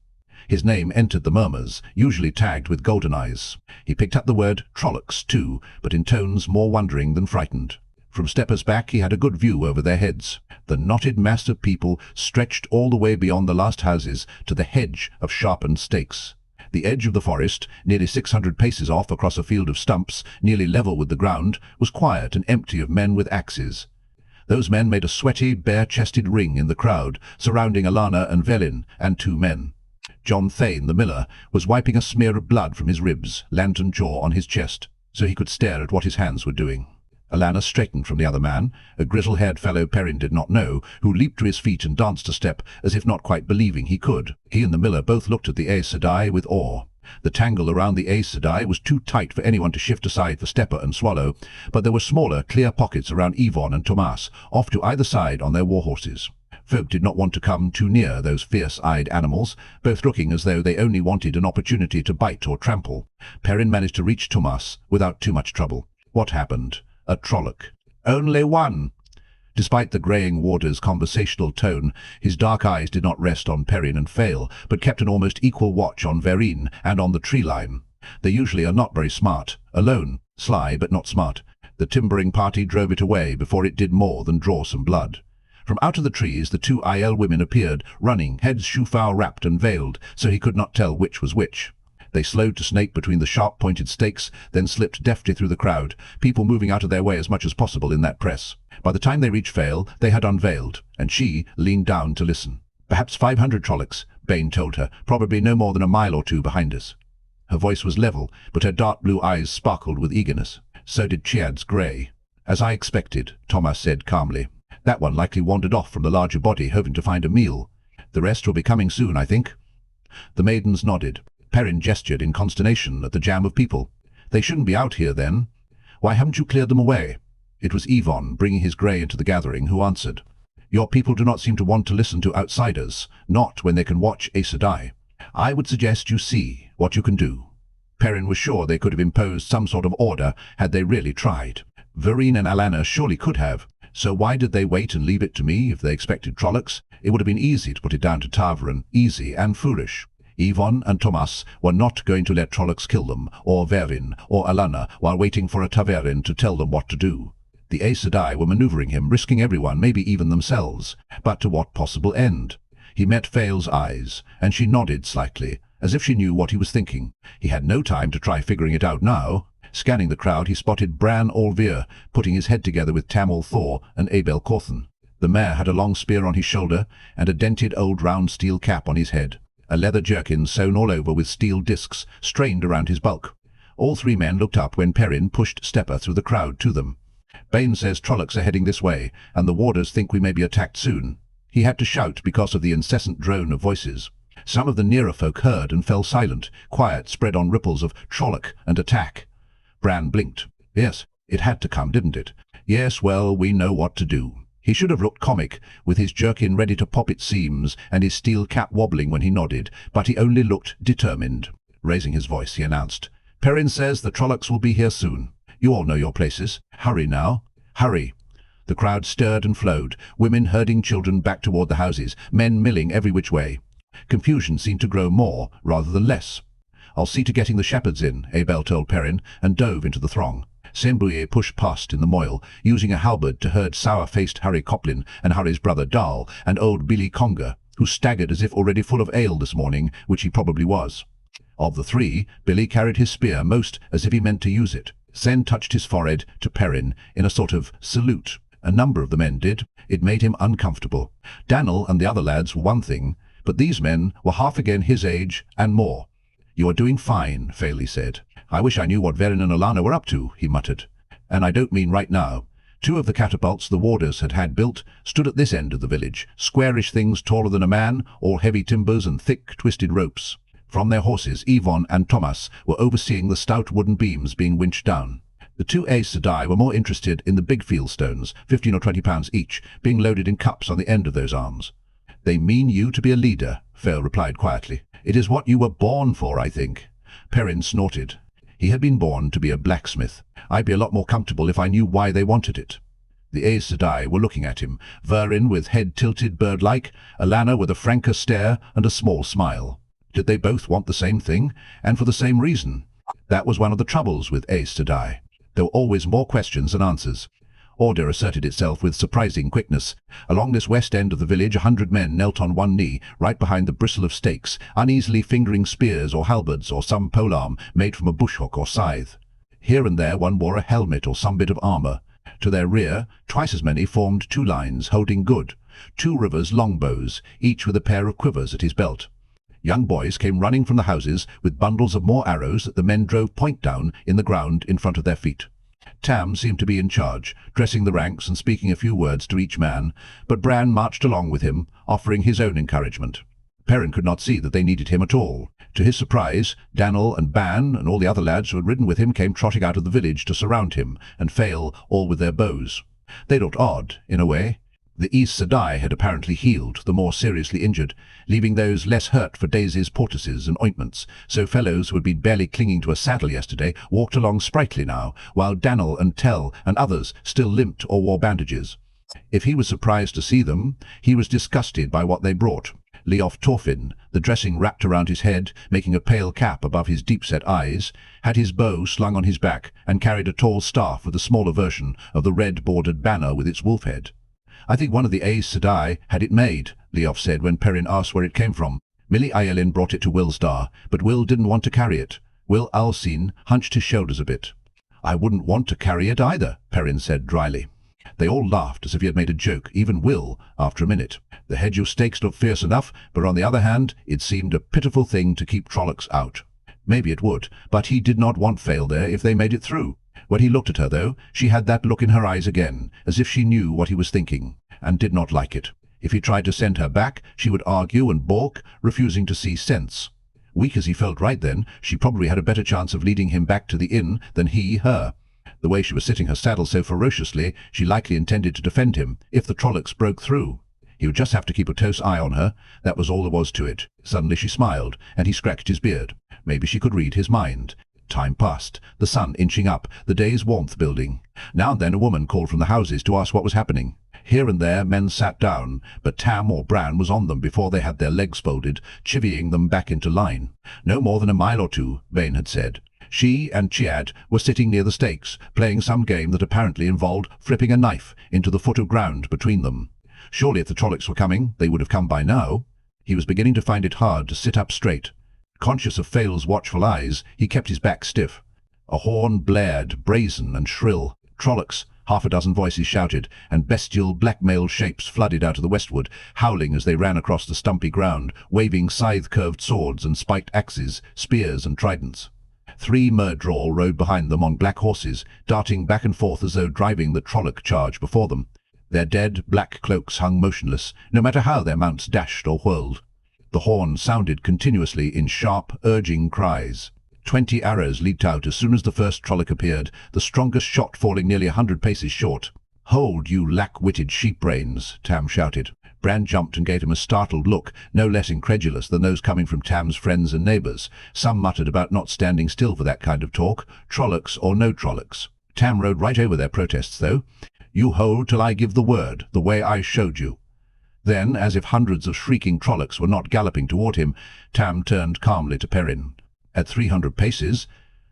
S1: His name entered the murmurs, usually tagged with golden eyes. He picked up the word Trollocs too, but in tones more wondering than frightened. From Stepper's back he had a good view over their heads. The knotted mass of people stretched all the way beyond the last houses to the hedge of sharpened stakes. The edge of the forest, nearly 600 paces off across a field of stumps, nearly level with the ground, was quiet and empty of men with axes. Those men made a sweaty, bare-chested ring in the crowd, surrounding Alana and Velin and 2 men. John Thane, the miller, was wiping a smear of blood from his ribs, lantern jaw on his chest, so he could stare at what his hands were doing. Alanna straightened from the other man, a grizzle-haired fellow Perrin did not know, who leaped to his feet and danced a step, as if not quite believing he could. He and the miller both looked at the Aes Sedai with awe. The tangle around the Aes Sedai was too tight for anyone to shift aside for Stepper and Swallow, but there were smaller, clear pockets around Yvonne and Tomas, off to either side on their warhorses. Folk did not want to come too near those fierce-eyed animals, both looking as though they only wanted an opportunity to bite or trample. Perrin managed to reach Tomas without too much trouble. What happened? A Trolloc. Only one! Despite the greying warder's conversational tone, his dark eyes did not rest on Perrin and Fail, but kept an almost equal watch on Verine and on the tree line. They usually are not very smart, alone, sly but not smart. The timbering party drove it away before it did more than draw some blood. From out of the trees the two Aiel women appeared, running, heads shoe-foul wrapped and veiled, so he could not tell which was which. They slowed to snake between the sharp-pointed stakes, then slipped deftly through the crowd, people moving out of their way as much as possible in that press. By the time they reached Fail, they had unveiled, and she leaned down to listen. "Perhaps 500 Trollocs," Bane told her, "probably no more than a mile or two behind us." Her voice was level, but her dark blue eyes sparkled with eagerness. So did Chiad's grey. "As I expected," Tomas said calmly. "That one likely wandered off from the larger body, hoping to find a meal. The rest will be coming soon, I think." The maidens nodded. Perrin gestured in consternation at the jam of people. "They shouldn't be out here, then. Why haven't you cleared them away?" It was Yvonne, bringing his grey into the gathering, who answered. "Your people do not seem to want to listen to outsiders, not when they can watch Aes Sedai. I would suggest you see what you can do." Perrin was sure they could have imposed some sort of order had they really tried. Verine and Alanna surely could have. So why did they wait and leave it to me if they expected Trollocs? It would have been easy to put it down to Tavern, easy and foolish. Yvonne and Tomas were not going to let Trollocs kill them, or Verine, or Alanna, while waiting for a Taverin to tell them what to do. The Aes Sedai were maneuvering him, risking everyone, maybe even themselves. But to what possible end? He met Fail's eyes, and she nodded slightly, as if she knew what he was thinking. He had no time to try figuring it out now. Scanning the crowd, he spotted Bran Olvir, putting his head together with Tamil Thor and Abel Cauthon. The mayor had a long spear on his shoulder, and a dented old round steel cap on his head. A leather jerkin sewn all over with steel discs strained around his bulk. All three men looked up when Perrin pushed Stepper through the crowd to them. "Bane says Trollocs are heading this way, and the warders think we may be attacked soon." He had to shout because of the incessant drone of voices. Some of the nearer folk heard and fell silent. Quiet spread on ripples of Trolloc and attack. Bran blinked. Yes, it had to come, didn't it? Yes, well, we know what to do. He should have looked comic, with his jerkin ready to pop its seams and his steel cap wobbling when he nodded, but he only looked determined. Raising his voice, he announced, "Perrin says the Trollocs will be here soon. You all know your places. Hurry now. Hurry." The crowd stirred and flowed, women herding children back toward the houses, men milling every which way. Confusion seemed to grow more, rather than less. "I'll see to getting the shepherds in," Abel told Perrin, and dove into the throng. Sembouye pushed past in the moil, using a halberd to herd sour-faced Harry Coplin and Harry's brother Dal, and old Billy Conger, who staggered as if already full of ale this morning, which he probably was. Of the three, Billy carried his spear most as if he meant to use it. Sen touched his forehead to Perrin in a sort of salute. A number of the men did. It made him uncomfortable. Daniel and the other lads were one thing, but these men were half again his age and more. "You are doing fine," Fairley said. "I wish I knew what Verine and Alanna were up to," he muttered. "And I don't mean right now." Two of the catapults the warders had built stood at this end of the village, squarish things taller than a man, all heavy timbers and thick, twisted ropes. From their horses, Yvonne and Tomas were overseeing the stout wooden beams being winched down. The two Aes Sedai were more interested in the big field stones, 15 or 20 pounds each, being loaded in cups on the end of those arms. "They mean you to be a leader," Fail replied quietly. "It is what you were born for, I think." Perrin snorted. He had been born to be a blacksmith. "I'd be a lot more comfortable if I knew why they wanted it." The Aes Sedai were looking at him, Verine with head tilted bird-like, Alanna with a franker stare and a small smile. Did they both want the same thing, and for the same reason? That was one of the troubles with Aes Sedai. There were always more questions than answers. Order asserted itself with surprising quickness. Along this west end of the village 100 men knelt on one knee, right behind the bristle of stakes, uneasily fingering spears or halberds or some polearm made from a bushhook or scythe. Here and there one wore a helmet or some bit of armour. To their rear, twice as many formed two lines, holding good. 2 rivers longbows, each with a pair of quivers at his belt. Young boys came running from the houses with bundles of more arrows that the men drove point down in the ground in front of their feet. Tam seemed to be in charge, dressing the ranks and speaking a few words to each man, but Bran marched along with him, offering his own encouragement. Perrin could not see that they needed him at all. To his surprise, Dannel and Ban and all the other lads who had ridden with him came trotting out of the village to surround him and fail, all with their bows. They looked odd, in a way. The Aes Sedai had apparently healed the more seriously injured, leaving those less hurt for daisies, poultices and ointments, so fellows who had been barely clinging to a saddle yesterday walked along sprightly now, while Dannel and Tell and others still limped or wore bandages. If he was surprised to see them, he was disgusted by what they brought. Leof Torfin, the dressing wrapped around his head, making a pale cap above his deep-set eyes, had his bow slung on his back and carried a tall staff with a smaller version of the red-bordered banner with its wolf head. "I think one of the Aes Sedai had it made," Leof said when Perrin asked where it came from. "Millie Aielin brought it to Wilsdar, but Will didn't want to carry it." Will Alcine hunched his shoulders a bit. "I wouldn't want to carry it either," Perrin said dryly. They all laughed as if he had made a joke, even Will, after a minute. The hedge of stakes looked fierce enough, but on the other hand, it seemed a pitiful thing to keep Trollocs out. Maybe it would, but he did not want fail there if they made it through. When he looked at her, though, she had that look in her eyes again, as if she knew what he was thinking, and did not like it. If he tried to send her back, she would argue and balk, refusing to see sense. Weak as he felt right then, she probably had a better chance of leading him back to the inn than he her. The way she was sitting her saddle so ferociously, she likely intended to defend him, if the Trollocs broke through. He would just have to keep a close eye on her. That was all there was to it. Suddenly she smiled, and he scratched his beard. Maybe she could read his mind. Time passed, the sun inching up, the day's warmth building. Now and then a woman called from the houses to ask what was happening. Here and there men sat down, but Tam or Bran was on them before they had their legs folded, chivying them back into line. No more than a mile or two, Vane had said. She and Chiad were sitting near the stakes, playing some game that apparently involved flipping a knife into the foot of ground between them. Surely if the Trollocs were coming, they would have come by now. He was beginning to find it hard to sit up straight. Conscious of Fail's watchful eyes, he kept his back stiff. A horn blared, brazen and shrill. Trollocs, half a dozen voices shouted, and bestial black-mailed shapes flooded out of the westward, howling as they ran across the stumpy ground, waving scythe-curved swords and spiked axes, spears and tridents. 3 Murdrawl rode behind them on black horses, darting back and forth as though driving the Trolloc charge before them. Their dead, black cloaks hung motionless, no matter how their mounts dashed or whirled. The horn sounded continuously in sharp, urging cries. 20 arrows leaped out as soon as the first Trolloc appeared, the strongest shot falling nearly 100 paces short. "Hold, you lack-witted sheep-brains," Tam shouted. Bran jumped and gave him a startled look, no less incredulous than those coming from Tam's friends and neighbours. Some muttered about not standing still for that kind of talk, Trollocs or no Trollocs. Tam rode right over their protests, though. "You hold till I give the word, the way I showed you." Then, as if hundreds of shrieking Trollocs were not galloping toward him, Tam turned calmly to Perrin. "At 300 paces?"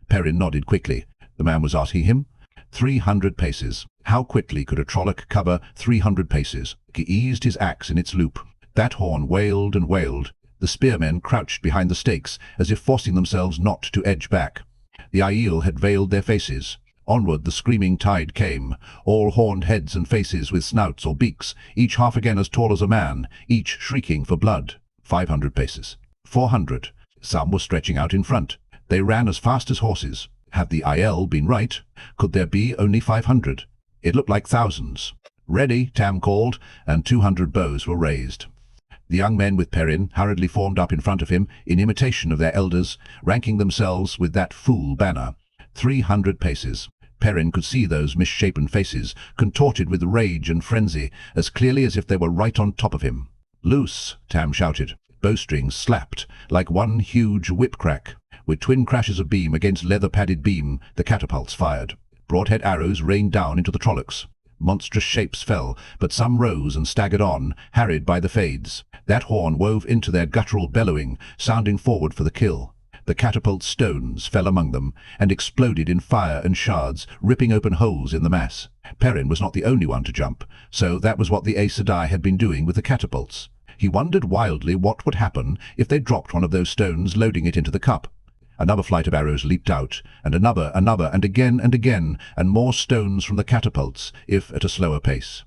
S1: Perrin nodded quickly. The man was asking him. 300 paces. How quickly could a Trolloc cover 300 paces? He eased his axe in its loop. That horn wailed and wailed. The spearmen crouched behind the stakes, as if forcing themselves not to edge back. The Aiel had veiled their faces. Onward the screaming tide came, all horned heads and faces with snouts or beaks, each half again as tall as a man, each shrieking for blood. 500 paces. 400. Some were stretching out in front. They ran as fast as horses. Had the Aiel been right? Could there be only 500? It looked like thousands. "Ready," Tam called, and 200 bows were raised. The young men with Perrin hurriedly formed up in front of him in imitation of their elders, ranking themselves with that fool banner. 300 paces. Perrin could see those misshapen faces, contorted with rage and frenzy, as clearly as if they were right on top of him. "Loose," Tam shouted. Bowstrings slapped, like one huge whip-crack. With twin crashes of beam against leather-padded beam, the catapults fired. Broadhead arrows rained down into the Trollocs. Monstrous shapes fell, but some rose and staggered on, harried by the fades. That horn wove into their guttural bellowing, sounding forward for the kill. The catapult stones fell among them, and exploded in fire and shards, ripping open holes in the mass. Perrin was not the only one to jump, so that was what the Aes Sedai had been doing with the catapults. He wondered wildly what would happen if they dropped one of those stones, loading it into the cup. Another flight of arrows leaped out, and another, and again, and more stones from the catapults, if at a slower pace.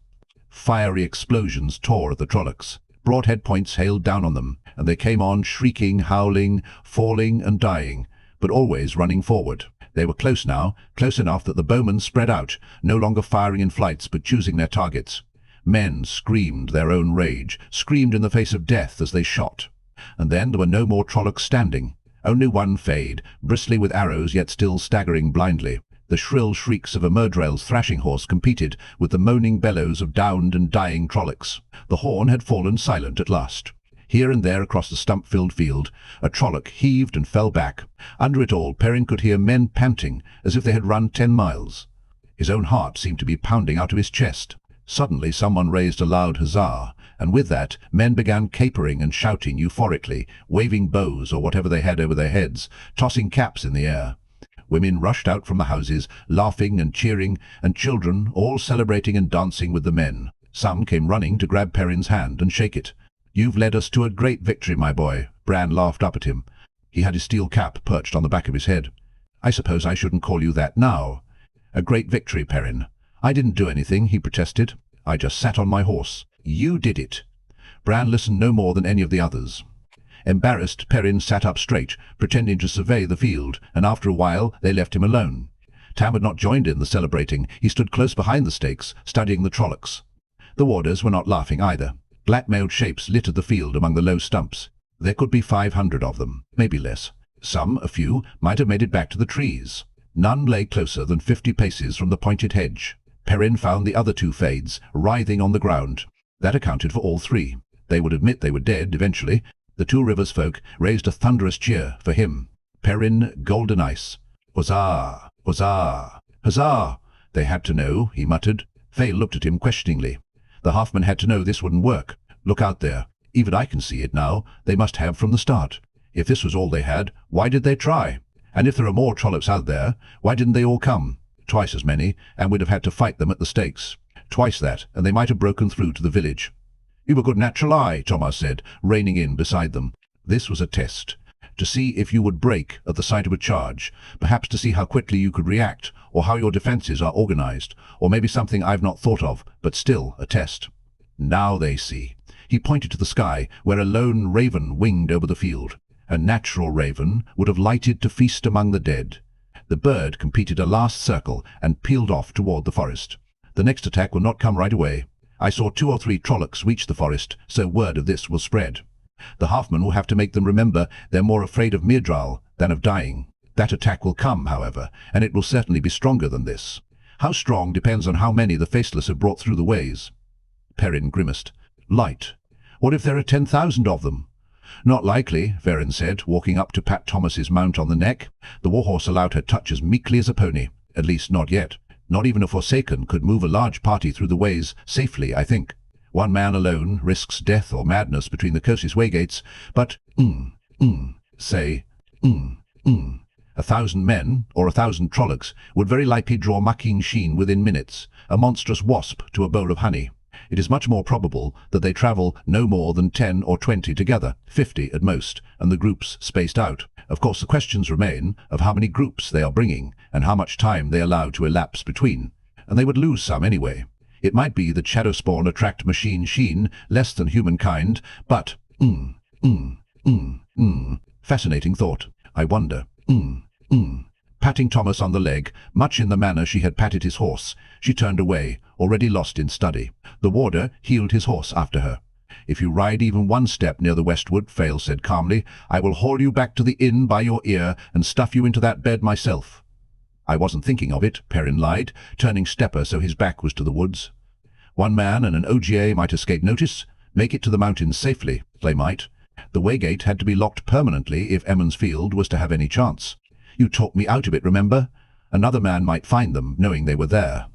S1: Fiery explosions tore at the Trollocs. Broadhead points hailed down on them. and they came on shrieking, howling, falling and dying, but always running forward. They were close now, close enough that the bowmen spread out, no longer firing in flights but choosing their targets. Men screamed their own rage, screamed in the face of death as they shot. And then there were no more Trollocs standing. Only one Fade, bristly with arrows yet still staggering blindly. The shrill shrieks of a Myrdrell's thrashing horse competed with the moaning bellows of downed and dying Trollocs. The horn had fallen silent at last. Here and there across the stump-filled field, a Trolloc heaved and fell back. Under it all, Perrin could hear men panting, as if they had run 10 miles. His own heart seemed to be pounding out of his chest. Suddenly someone raised a loud huzzah, and with that, men began capering and shouting euphorically, waving bows or whatever they had over their heads, tossing caps in the air. Women rushed out from the houses, laughing and cheering, and children, all celebrating and dancing with the men. Some came running to grab Perrin's hand and shake it. "You've led us to a great victory, my boy," Bran laughed up at him. He had his steel cap perched on the back of his head. "I suppose I shouldn't call you that now." "A great victory, Perrin." "I didn't do anything," he protested. "I just sat on my horse." "You did it." Bran listened no more than any of the others. Embarrassed, Perrin sat up straight, pretending to survey the field, and after a while they left him alone. Tam had not joined in the celebrating. He stood close behind the stakes, studying the Trollocs. The warders were not laughing either. Black-mailed shapes littered the field among the low stumps. There could be 500 of them, maybe less. Some, a few, might have made it back to the trees. None lay closer than 50 paces from the pointed hedge. Perrin found the other 2 Fades, writhing on the ground. That accounted for all 3. They would admit they were dead eventually. The 2 Rivers folk raised a thunderous cheer for him. Perrin, Golden Ice. "Huzzah! Huzzah! Huzzah!" "They had to know," he muttered. Faye looked at him questioningly. "The halfmen had to know this wouldn't work. Look out there. Even I can see it now. They must have from the start. If this was all they had, why did they try? And if there are more Trollocs out there, why didn't they all come? Twice as many, and we'd have had to fight them at the stakes. Twice that, and they might have broken through to the village." "You've a good natural eye," Thomas said, reining in beside them. This was a test. To see if you would break at the sight of a charge, perhaps to see how quickly you could react, or how your defenses are organized, or maybe something I've not thought of, but still a test. Now they see. He pointed to the sky, where a lone raven winged over the field. A natural raven would have lighted to feast among the dead. The bird completed a last circle and peeled off toward the forest. The next attack will not come right away. I saw 2 or 3 Trollocs reach the forest, so word of this will spread. The halfmen will have to make them remember they're more afraid of Myrdrell than of dying. That attack will come, however, and it will certainly be stronger than this. How strong depends on how many the Faceless have brought through the ways. Perrin grimaced. "Light. What if there are 10,000 of them?" "Not likely," Perrin said, walking up to pat Thomas's mount on the neck. The warhorse allowed her touch as meekly as a pony. At least not yet. Not even a Forsaken could move a large party through the ways safely, I think. One man alone risks death or madness between the closest waygates, but, say, 1,000 men, or 1,000 Trollocs, would very likely draw Makeen Sheen within minutes, a monstrous wasp to a bowl of honey. It is much more probable that they travel no more than 10 or 20 together, 50 at most, and the groups spaced out. Of course, the questions remain of how many groups they are bringing, and how much time they allow to elapse between. And they would lose some anyway. It might be that shadowspawn attract Machine Sheen less than humankind, but, fascinating thought. I wonder, Patting Thomas on the leg, much in the manner she had patted his horse, she turned away, already lost in study. The warder heeled his horse after her. "If you ride even 1 step near the westward," Fail said calmly, "I will haul you back to the inn by your ear and stuff you into that bed myself." "I wasn't thinking of it," Perrin lied, turning stepper so his back was to the woods. "One man and an OGA might escape notice, make it to the mountains safely, they might. The waygate had to be locked permanently if Emond's Field was to have any chance. You talked me out of it, remember? Another man might find them, knowing they were there.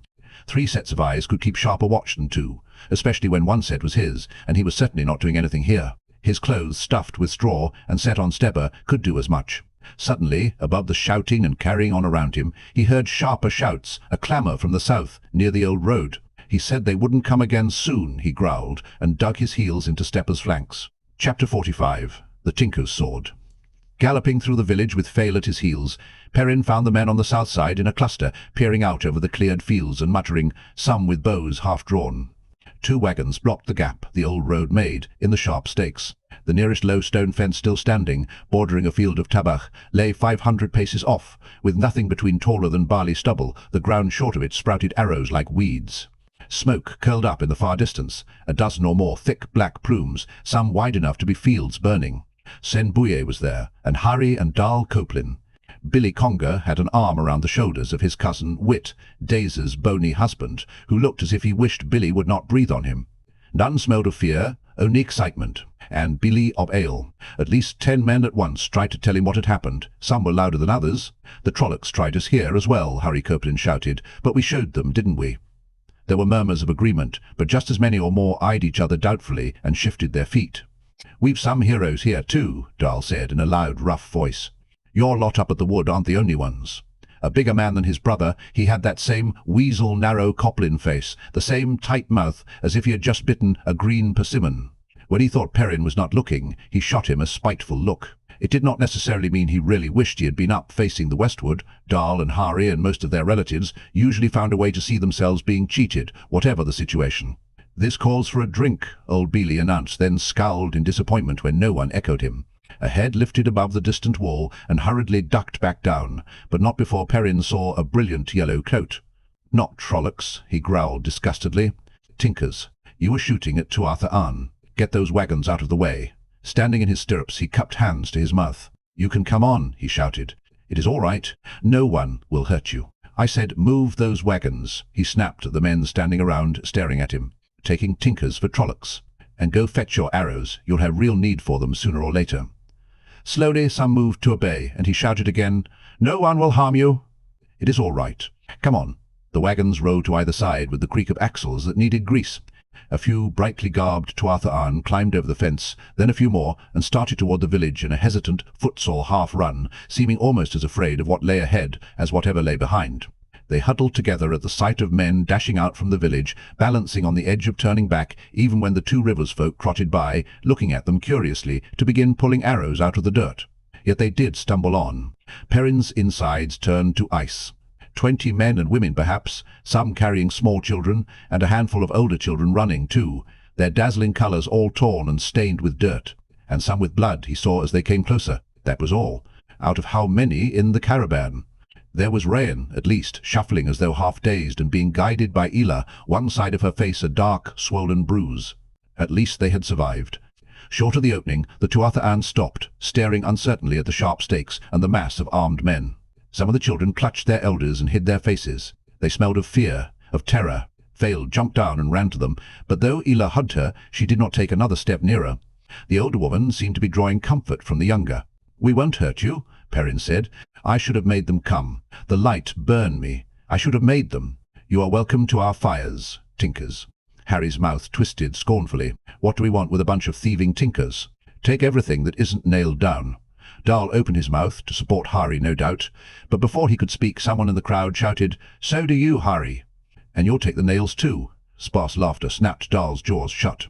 S1: 3 sets of eyes could keep sharper watch than 2, especially when 1 set was his, and he was certainly not doing anything here. His clothes, stuffed with straw and set on stepper, could do as much. Suddenly, above the shouting and carrying on around him, he heard sharper shouts, a clamour from the south, near the old road. He said they wouldn't come again soon, he growled, and dug his heels into Stepper's flanks. Chapter 45. The Tinker's Sword. Galloping through the village with Fail at his heels, Perrin found the men on the south side in a cluster, peering out over the cleared fields and muttering, some with bows half drawn. 2 wagons blocked the gap the old road made in the sharp stakes. The nearest low stone fence still standing, bordering a field of tabach, lay 500 paces off, with nothing between taller than barley stubble. The ground short of it sprouted arrows like weeds. Smoke curled up in the far distance, a dozen or more thick black plumes, some wide enough to be fields burning. Sen Bouye was there, and Hari and Dal Coplin. Billy Conger had an arm around the shoulders of his cousin Wit, Daze's bony husband, who looked as if he wished Billy would not breathe on him. None smelled of fear, only excitement, and Billy of ale. At least 10 men at once tried to tell him what had happened. Some were louder than others. The Trollocs tried us here as well, Hari Coplin shouted, but we showed them, didn't we? There were murmurs of agreement, but just as many or more eyed each other doubtfully and shifted their feet. We've some heroes here too, Dal said in a loud, rough voice. Your lot up at the wood aren't the only ones. A bigger man than his brother, he had that same weasel narrow Coplin face, the same tight mouth, as if he had just bitten a green persimmon. When he thought Perrin was not looking, he shot him a spiteful look. It did not necessarily mean he really wished he had been up facing the westward. Dal and Hari and most of their relatives usually found a way to see themselves being cheated, whatever the situation. This calls for a drink, old Beely announced, then scowled in disappointment when no one echoed him. A head lifted above the distant wall and hurriedly ducked back down, but not before Perrin saw a brilliant yellow coat. Not Trollocs, he growled disgustedly. Tinkers. You were shooting at Tuatha An. Get those wagons out of the way. Standing in his stirrups, he cupped hands to his mouth. You can come on, he shouted. It is all right. No one will hurt you. I said, move those wagons, he snapped at the men standing around, staring at him. Taking Tinkers for Trollocs. And go fetch your arrows. You'll have real need for them sooner or later. Slowly some moved to obey, and he shouted again, No one will harm you. It is all right. Come on. The wagons rolled to either side with the creak of axles that needed grease. A few brightly garbed Tuatha An climbed over the fence, then a few more, and started toward the village in a hesitant, footsore half-run, seeming almost as afraid of what lay ahead as whatever lay behind. They huddled together at the sight of men dashing out from the village, balancing on the edge of turning back, even when the Two Rivers folk trotted by, looking at them curiously, to begin pulling arrows out of the dirt. Yet they did stumble on. Perrin's insides turned to ice. 20 men and women perhaps, some carrying small children, and a handful of older children running too, their dazzling colours all torn and stained with dirt, and some with blood he saw as they came closer. That was all. Out of how many in the caravan? There was Rhuidean, at least, shuffling as though half-dazed and being guided by Ela, one side of her face a dark, swollen bruise. At least they had survived. Short of the opening, the Tuatha An stopped, staring uncertainly at the sharp stakes and the mass of armed men. Some of the children clutched their elders and hid their faces. They smelled of fear, of terror. Vale jumped down and ran to them, but though Ela hugged her, she did not take another step nearer. The older woman seemed to be drawing comfort from the younger. We won't hurt you, Perrin said. I should have made them come. The light burned me. I should have made them. You are welcome to our fires, Tinkers. Harry's mouth twisted scornfully. What do we want with a bunch of thieving Tinkers? Take everything that isn't nailed down. Dal opened his mouth, to support Hari no doubt, but before he could speak someone in the crowd shouted, So do you, Hari. And you'll take the nails too. Sparse laughter snapped Dal's jaws shut.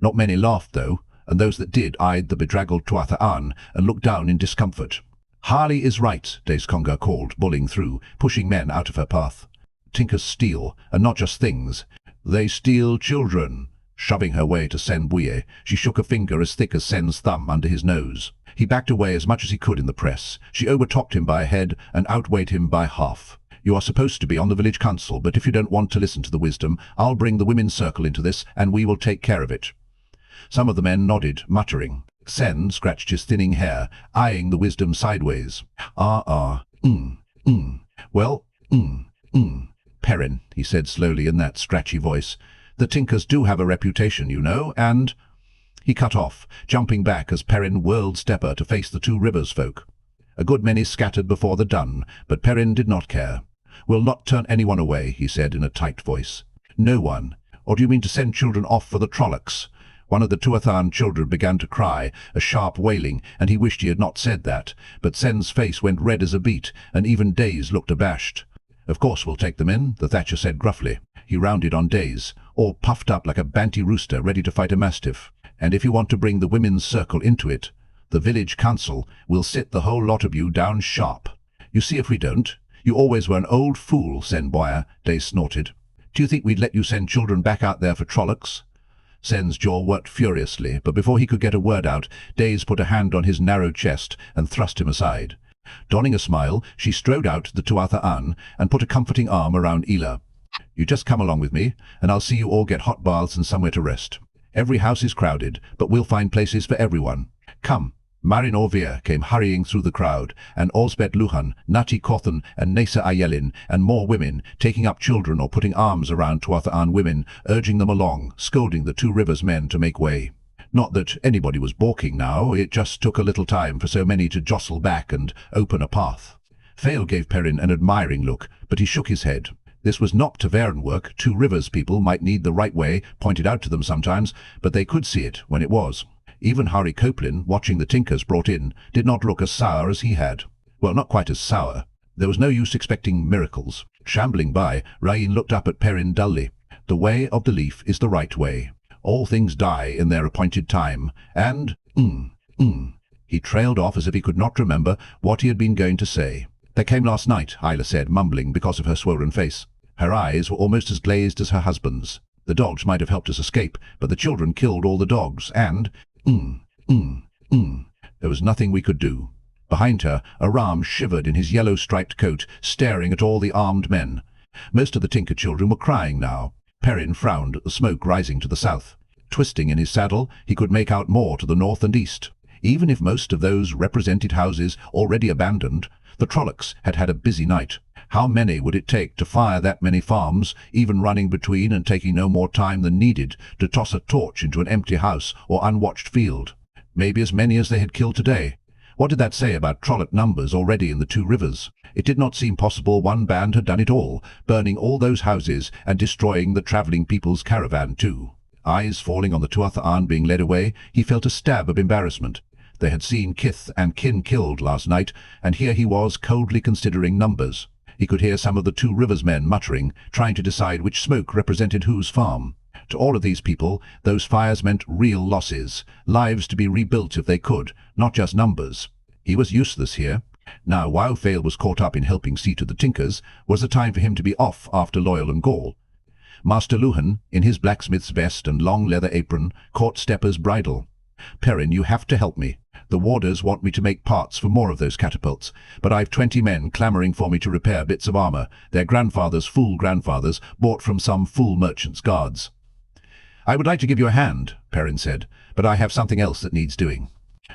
S1: Not many laughed though, and those that did eyed the bedraggled Tuatha An and looked down in discomfort. Harley is right, Dace Conger called, bulling through, pushing men out of her path. Tinkers steal, and not just things. They steal children. Shoving her way to Sen Bouye, she shook a finger as thick as Sen's thumb under his nose. He backed away as much as he could in the press. She overtopped him by a head and outweighed him by half. You are supposed to be on the village council, but if you don't want to listen to the wisdom, I'll bring the women's circle into this, and we will take care of it. Some of the men nodded, muttering. Sen scratched his thinning hair, eyeing the wisdom sideways. Well, Perrin, he said slowly in that scratchy voice. The Tinkers do have a reputation, you know, and... He cut off, jumping back as Perrin whirled stepper to face the Two Rivers folk. A good many scattered before the dun, but Perrin did not care. We'll not turn anyone away, he said in a tight voice. No one. Or do you mean to send children off for the Trollocs? One of the Tuatha An children began to cry, a sharp wailing, and he wished he had not said that, but Sen's face went red as a beet, and even Daze looked abashed. Of course we'll take them in, the Thatcher said gruffly. He rounded on Daze, all puffed up like a banty rooster ready to fight a mastiff. And if you want to bring the women's circle into it, the village council will sit the whole lot of you down sharp. You see if we don't. You always were an old fool, Sen Boyer, Daze snorted. Do you think we'd let you send children back out there for Trollocs? Sen's jaw worked furiously, but before he could get a word out, Daze put a hand on his narrow chest and thrust him aside. Donning a smile, she strode out to the Tuatha An and put a comforting arm around Ela. "You just come along with me, and I'll see you all get hot baths and somewhere to rest. Every house is crowded, but we'll find places for everyone. Come." Marin Orvir came hurrying through the crowd, and Osbet Luhan, Nati Cauthon, and Nesa Aielin, and more women, taking up children or putting arms around Tuatha An women, urging them along, scolding the Two Rivers men to make way. Not that anybody was balking now, it just took a little time for so many to jostle back and open a path. Fael gave Perrin an admiring look, but he shook his head. This was not Taveran work. Two Rivers people might need the right way pointed out to them sometimes, but they could see it when it was. Even Harry Copeland, watching the tinkers brought in, did not look as sour as he had. Well, not quite as sour. There was no use expecting miracles. Shambling by, Rhuidean looked up at Perrin dully. The way of the leaf is the right way. All things die in their appointed time, and He trailed off as if he could not remember what he had been going to say. "They came last night," Isla said, mumbling because of her swollen face. Her eyes were almost as glazed as her husband's. The dogs might have helped us escape, but the children killed all the dogs, and there was nothing we could do. Behind her, Aram shivered in his yellow-striped coat, staring at all the armed men. Most of the tinker children were crying now. Perrin frowned at the smoke rising to the south. Twisting in his saddle, he could make out more to the north and east. Even if most of those represented houses already abandoned, the Trollocs had had a busy night. How many would it take to fire that many farms, even running between and taking no more time than needed to toss a torch into an empty house or unwatched field? Maybe as many as they had killed today. What did that say about Trolloc numbers already in the Two Rivers? It did not seem possible one band had done it all, burning all those houses and destroying the travelling people's caravan too. Eyes falling on the Tuatha An being led away, he felt a stab of embarrassment. They had seen kith and kin killed last night, and here he was coldly considering numbers. He could hear some of the Two Rivers men muttering, trying to decide which smoke represented whose farm. To all of these people, those fires meant real losses, lives to be rebuilt if they could, not just numbers. He was useless here. Now, while Fael was caught up in helping see to the tinkers, was the time for him to be off after Loyal and Gaul. Master Luhan, in his blacksmith's vest and long leather apron, caught Stepper's bridle. "Perrin, you have to help me. The warders want me to make parts for more of those catapults, but I've 20 men clamouring for me to repair bits of armour, their grandfathers' fool grandfathers, bought from some fool merchant's guards." "I would like to give you a hand," Perrin said, "but I have something else that needs doing.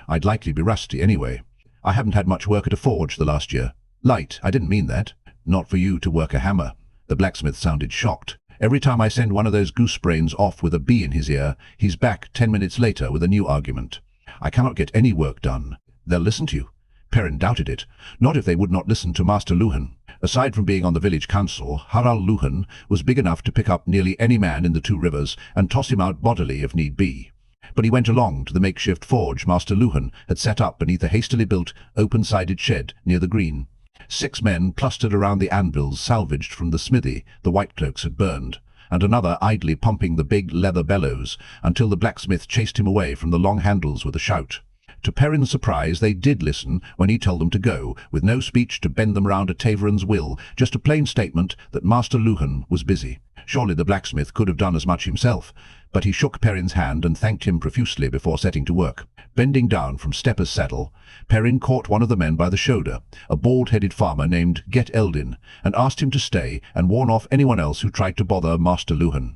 S1: I'd likely be rusty anyway. I haven't had much work at a forge the last year. Light, I didn't mean that. Not for you to work a hammer." The blacksmith sounded shocked. "Every time I send one of those goose brains off with a bee in his ear, he's back 10 minutes later with a new argument. I cannot get any work done. They'll listen to you." Perrin doubted it. Not if they would not listen to Master Luhan. Aside from being on the village council, Harald Luhan was big enough to pick up nearly any man in the Two Rivers and toss him out bodily if need be. But he went along to the makeshift forge Master Luhan had set up beneath a hastily built, open-sided shed near the green. 6 men clustered around the anvils salvaged from the smithy the Whitecloaks had burned, and another idly pumping the big leather bellows until the blacksmith chased him away from the long handles with a shout. To Perrin's surprise, they did listen when he told them to go, with no speech to bend them round a Taveran's will, just a plain statement that Master Luhan was busy. Surely the blacksmith could have done as much himself, but he shook Perrin's hand and thanked him profusely before setting to work. Bending down from Stepper's saddle, Perrin caught one of the men by the shoulder, a bald-headed farmer named Get Eldin, and asked him to stay and warn off anyone else who tried to bother Master Luhan.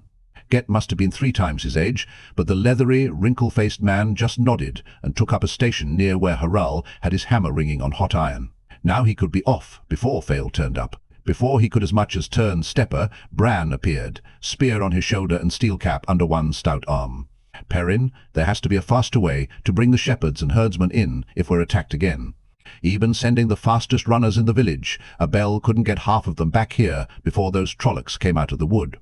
S1: Get must have been 3 times his age, but the leathery, wrinkle-faced man just nodded and took up a station near where Harald had his hammer ringing on hot iron. Now he could be off before Fael turned up. Before he could as much as turn Stepper, Bran appeared, spear on his shoulder and steel cap under one stout arm. "Perrin, there has to be a faster way to bring the shepherds and herdsmen in if we're attacked again. Even sending the fastest runners in the village, a bell couldn't get half of them back here before those Trollocs came out of the wood."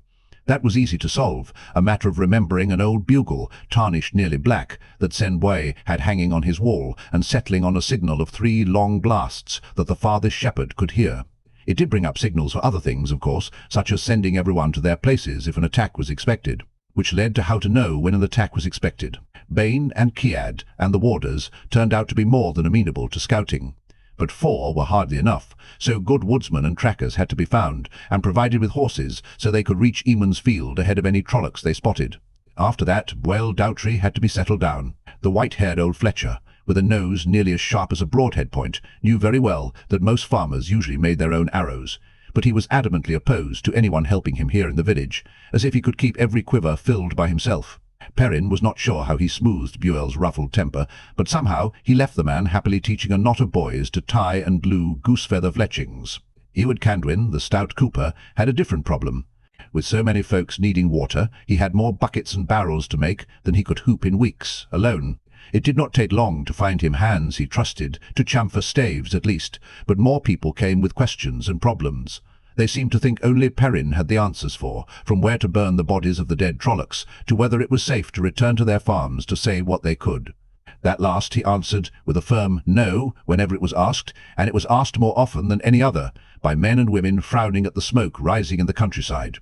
S1: That was easy to solve, a matter of remembering an old bugle, tarnished nearly black, that Sen Bwei had hanging on his wall and settling on a signal of 3 long blasts that the farthest shepherd could hear. It did bring up signals for other things, of course, such as sending everyone to their places if an attack was expected, which led to how to know when an attack was expected. Bane and Kiad and the warders turned out to be more than amenable to scouting. But 4 were hardly enough, so good woodsmen and trackers had to be found, and provided with horses so they could reach Eamon's field ahead of any Trollocs they spotted. After that, Boyle Dowtry had to be settled down. The white-haired old Fletcher, with a nose nearly as sharp as a broadhead point, knew very well that most farmers usually made their own arrows, but he was adamantly opposed to anyone helping him here in the village, as if he could keep every quiver filled by himself. Perrin was not sure how he smoothed Buell's ruffled temper, but somehow he left the man happily teaching a knot of boys to tie and glue goose-feather fletchings. Eward Candwin, the stout cooper, had a different problem. With so many folks needing water, he had more buckets and barrels to make than he could hoop in weeks, alone. It did not take long to find him hands he trusted, to chamfer staves at least, but more people came with questions and problems. They seemed to think only Perrin had the answers for, from where to burn the bodies of the dead Trollocs, to whether it was safe to return to their farms to say what they could. That last he answered with a firm no whenever it was asked, and it was asked more often than any other, by men and women frowning at the smoke rising in the countryside.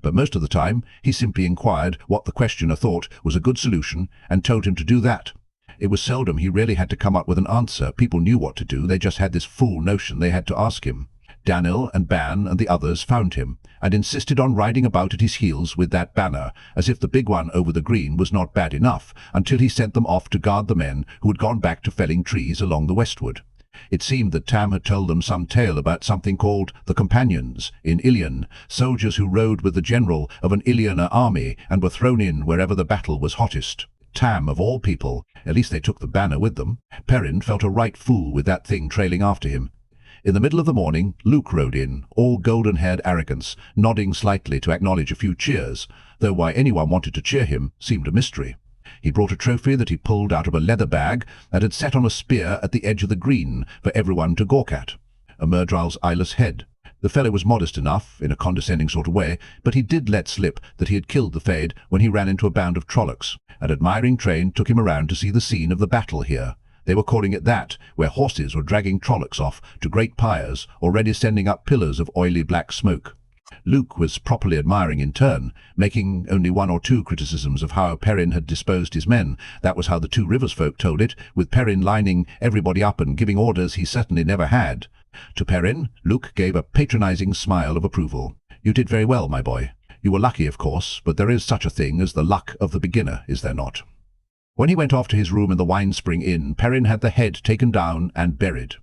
S1: But most of the time he simply inquired what the questioner thought was a good solution, and told him to do that. It was seldom he really had to come up with an answer. People knew what to do, they just had this fool notion they had to ask him. Danil and Ban and the others found him, and insisted on riding about at his heels with that banner, as if the big one over the green was not bad enough, until he sent them off to guard the men who had gone back to felling trees along the westward. It seemed that Tam had told them some tale about something called the Companions, in Ilion, soldiers who rode with the general of an Ilioner army and were thrown in wherever the battle was hottest. Tam, of all people, at least they took the banner with them. Perrin felt a right fool with that thing trailing after him. In the middle of the morning, Luke rode in, all golden-haired arrogance, nodding slightly to acknowledge a few cheers, though why anyone wanted to cheer him seemed a mystery. He brought a trophy that he pulled out of a leather bag that had sat on a spear at the edge of the green for everyone to gawk at. A Myrdrill's eyeless head. The fellow was modest enough, in a condescending sort of way, but he did let slip that he had killed the Fade when he ran into a band of Trollocs. An admiring train took him around to see the scene of the battle here. They were calling it that, where horses were dragging Trollocs off to great pyres, already sending up pillars of oily black smoke. Luke was properly admiring in turn, making only one or two criticisms of how Perrin had disposed his men. That was how the Two Rivers folk told it, with Perrin lining everybody up and giving orders he certainly never had. To Perrin, Luke gave a patronizing smile of approval. "You did very well, my boy. You were lucky, of course, but there is such a thing as the luck of the beginner, is there not?" When he went off to his room in the Wine Spring Inn, Perrin had the head taken down and buried.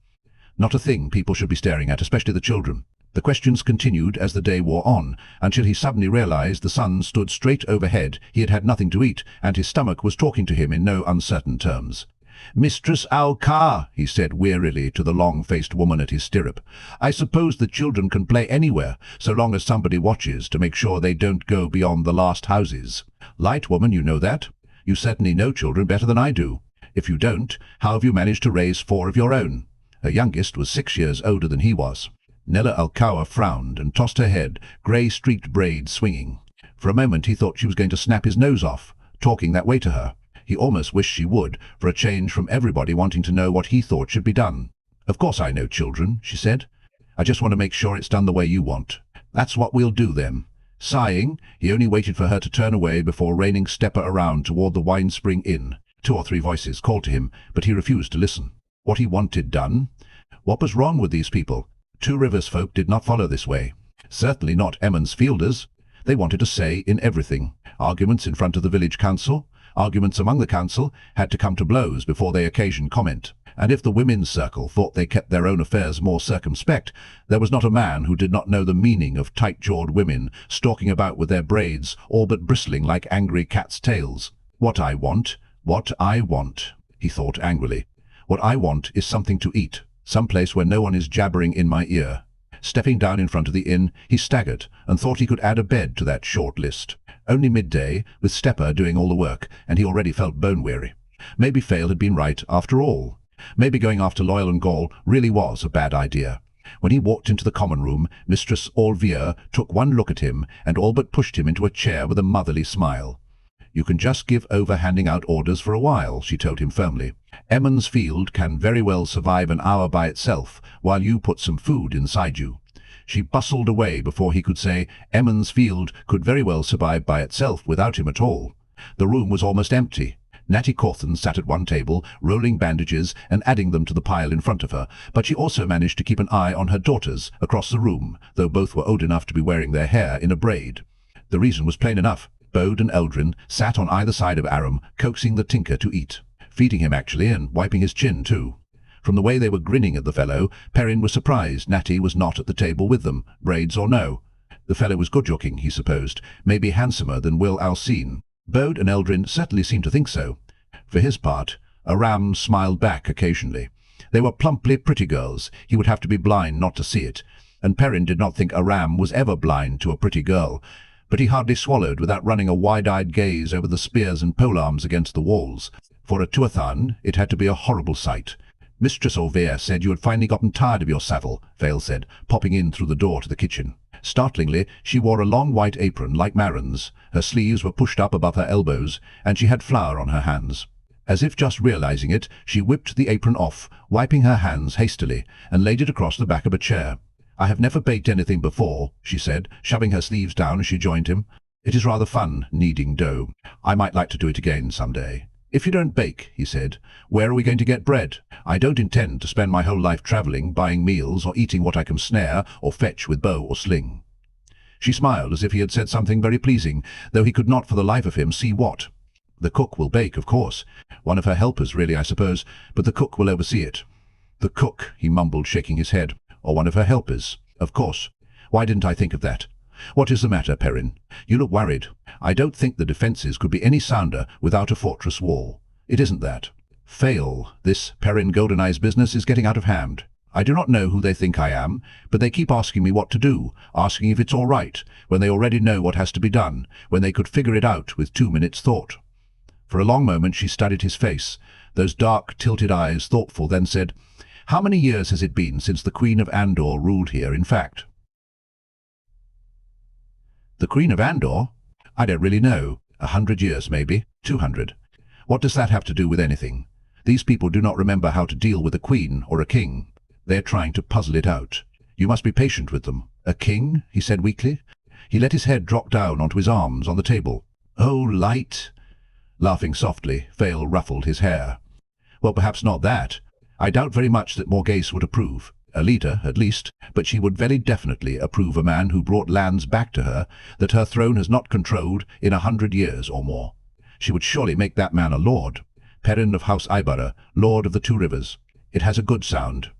S1: Not a thing people should be staring at, especially the children. The questions continued as the day wore on, until he suddenly realized the sun stood straight overhead, he had had nothing to eat, and his stomach was talking to him in no uncertain terms. "Mistress Al-Ka," he said wearily to the long-faced woman at his stirrup, "I suppose the children can play anywhere, so long as somebody watches to make sure they don't go beyond the last houses. Light woman, you know that. You certainly know children better than I do. If you don't, how have you managed to raise 4 of your own?" Her youngest was 6 years older than he was. Nella Alcoa frowned and tossed her head, grey-streaked braids swinging. For a moment he thought she was going to snap his nose off, talking that way to her. He almost wished she would, for a change from everybody wanting to know what he thought should be done. "Of course I know children," she said. "I just want to make sure it's done the way you want. That's what we'll do then." Sighing, he only waited for her to turn away before reining Stepper around toward the Wine Spring Inn. 2 or 3 voices called to him, but he refused to listen. What he wanted done? What was wrong with these people? Two Rivers folk did not follow this way. Certainly not Emmons Fielders. They wanted a say in everything. Arguments in front of the village council, arguments among the council, had to come to blows before they occasioned comment. And if the women's circle thought they kept their own affairs more circumspect, there was not a man who did not know the meaning of tight-jawed women stalking about with their braids all but bristling like angry cats' tails. What I want, he thought angrily. What I want is something to eat, some place where no one is jabbering in my ear. Stepping down in front of the inn, he staggered and thought he could add a bed to that short list. Only midday, with Stepper doing all the work, and he already felt bone-weary. Maybe Fale had been right after all. Maybe going after Loyal and Gaul really was a bad idea. When he walked into the common room, Mistress Olvier took one look at him and all but pushed him into a chair with a motherly smile. "You can just give over handing out orders for a while," she told him firmly. "Emmons Field can very well survive an hour by itself while you put some food inside you." She bustled away before he could say Emmons Field could very well survive by itself without him at all. The room was almost empty. Natty Cauthon sat at one table, rolling bandages and adding them to the pile in front of her, but she also managed to keep an eye on her daughters across the room, though both were old enough to be wearing their hair in a braid. The reason was plain enough. Bode and Eldrin sat on either side of Aram, coaxing the tinker to eat. Feeding him actually, and wiping his chin too. From the way they were grinning at the fellow, Perrin was surprised Natty was not at the table with them, braids or no. The fellow was good-looking, he supposed, maybe handsomer than Will Alcine. Bode and Eldrin certainly seemed to think so. For his part, Aram smiled back occasionally. They were plumply pretty girls, he would have to be blind not to see it, and Perrin did not think Aram was ever blind to a pretty girl, but he hardly swallowed without running a wide-eyed gaze over the spears and polearms against the walls. For a cauthon, it had to be a horrible sight. Mistress Orvere said you had finally gotten tired of your saddle, Vale said, popping in through the door to the kitchen. Startlingly, she wore a long white apron like Marin's, her sleeves were pushed up above her elbows, and she had flour on her hands. As if just realizing it, she whipped the apron off, wiping her hands hastily, and laid it across the back of a chair. "I have never baked anything before," she said, shoving her sleeves down as she joined him. "It is rather fun, kneading dough. I might like to do it again some day." "If you don't bake," he said, "where are we going to get bread? I don't intend to spend my whole life travelling, buying meals, or eating what I can snare or fetch with bow or sling." She smiled as if he had said something very pleasing, though he could not for the life of him see what. "The cook will bake, of course. One of her helpers, really, I suppose, but the cook will oversee it." "The cook," he mumbled, shaking his head. "Or one of her helpers. Of course. Why didn't I think of that? What is the matter, Perrin? You look worried. I don't think the defences could be any sounder without a fortress wall. It isn't that. Fail. This Perrin Goldeneye's business is getting out of hand. I do not know who they think I am, but they keep asking me what to do, asking if it's all right, when they already know what has to be done, when they could figure it out with 2 minutes' thought." For a long moment she studied his face, those dark, tilted eyes thoughtful, then said, "How many years has it been since the Queen of Andor ruled here, in fact?" "The Queen of Andor? I don't really know. 100 years, maybe. 200. What does that have to do with anything? These people do not remember how to deal with a queen or a king. They are trying to puzzle it out. You must be patient with them." "A king?" he said weakly. He let his head drop down onto his arms on the table. "Oh, light." Laughing softly, Vale ruffled his hair. "Well, perhaps not that. I doubt very much that Morghese would approve. A leader, at least, but she would very definitely approve a man who brought lands back to her that her throne has not controlled in 100 years or more. She would surely make that man a lord. Perrin of House Ibara, Lord of the Two Rivers. It has a good sound.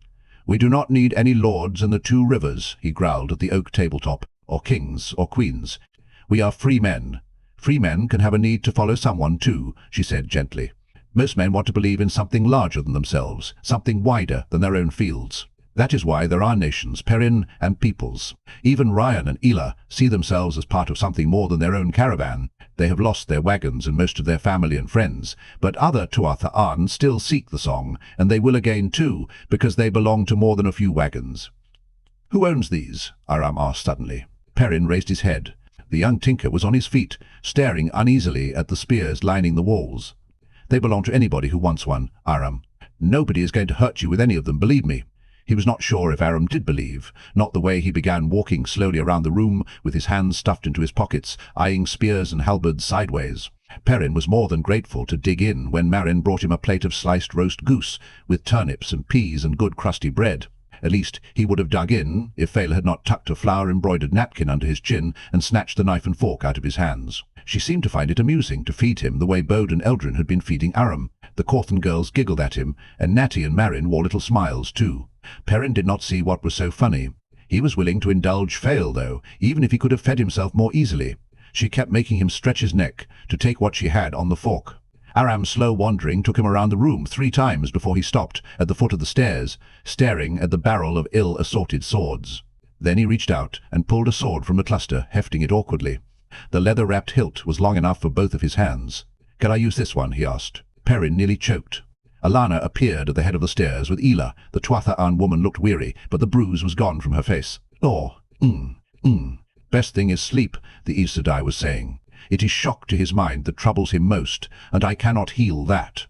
S1: "We do not need any lords in the Two Rivers," he growled at the oak tabletop, "or kings or queens. We are free men. Free men can have a need to follow someone too," she said gently. "Most men want to believe in something larger than themselves, something wider than their own fields. That is why there are nations, Perrin, and peoples. Even Ryan and Ela see themselves as part of something more than their own caravan. They have lost their wagons and most of their family and friends, but other Tuatha still seek the song, and they will again too, because they belong to more than a few wagons." "Who owns these?" Aram asked suddenly. Perrin raised his head. The young tinker was on his feet, staring uneasily at the spears lining the walls. "They belong to anybody who wants one, Aram. Nobody is going to hurt you with any of them, believe me." He was not sure if Aram did believe, not the way he began walking slowly around the room with his hands stuffed into his pockets, eyeing spears and halberds sideways. Perrin was more than grateful to dig in when Marin brought him a plate of sliced roast goose, with turnips and peas and good crusty bread. At least he would have dug in if Vale had not tucked a flower-embroidered napkin under his chin and snatched the knife and fork out of his hands. She seemed to find it amusing to feed him the way Bode and Eldrin had been feeding Aram. The Cauthon girls giggled at him, and Natty and Marin wore little smiles too. Perrin did not see what was so funny. He was willing to indulge Vale, though, even if he could have fed himself more easily. She kept making him stretch his neck to take what she had on the fork. Aram's slow wandering took him around the room 3 times before he stopped at the foot of the stairs, staring at the barrel of ill-assorted swords. Then he reached out and pulled a sword from the cluster, hefting it awkwardly. The leather-wrapped hilt was long enough for both of his hands. "Can I use this one?" he asked. Perrin nearly choked. Alana appeared at the head of the stairs with Ela. The Tuatha woman looked weary, but the bruise was gone from her face. "Oh, Best thing is sleep," the Aes Sedai was saying. "It is shock to his mind that troubles him most, and I cannot heal that."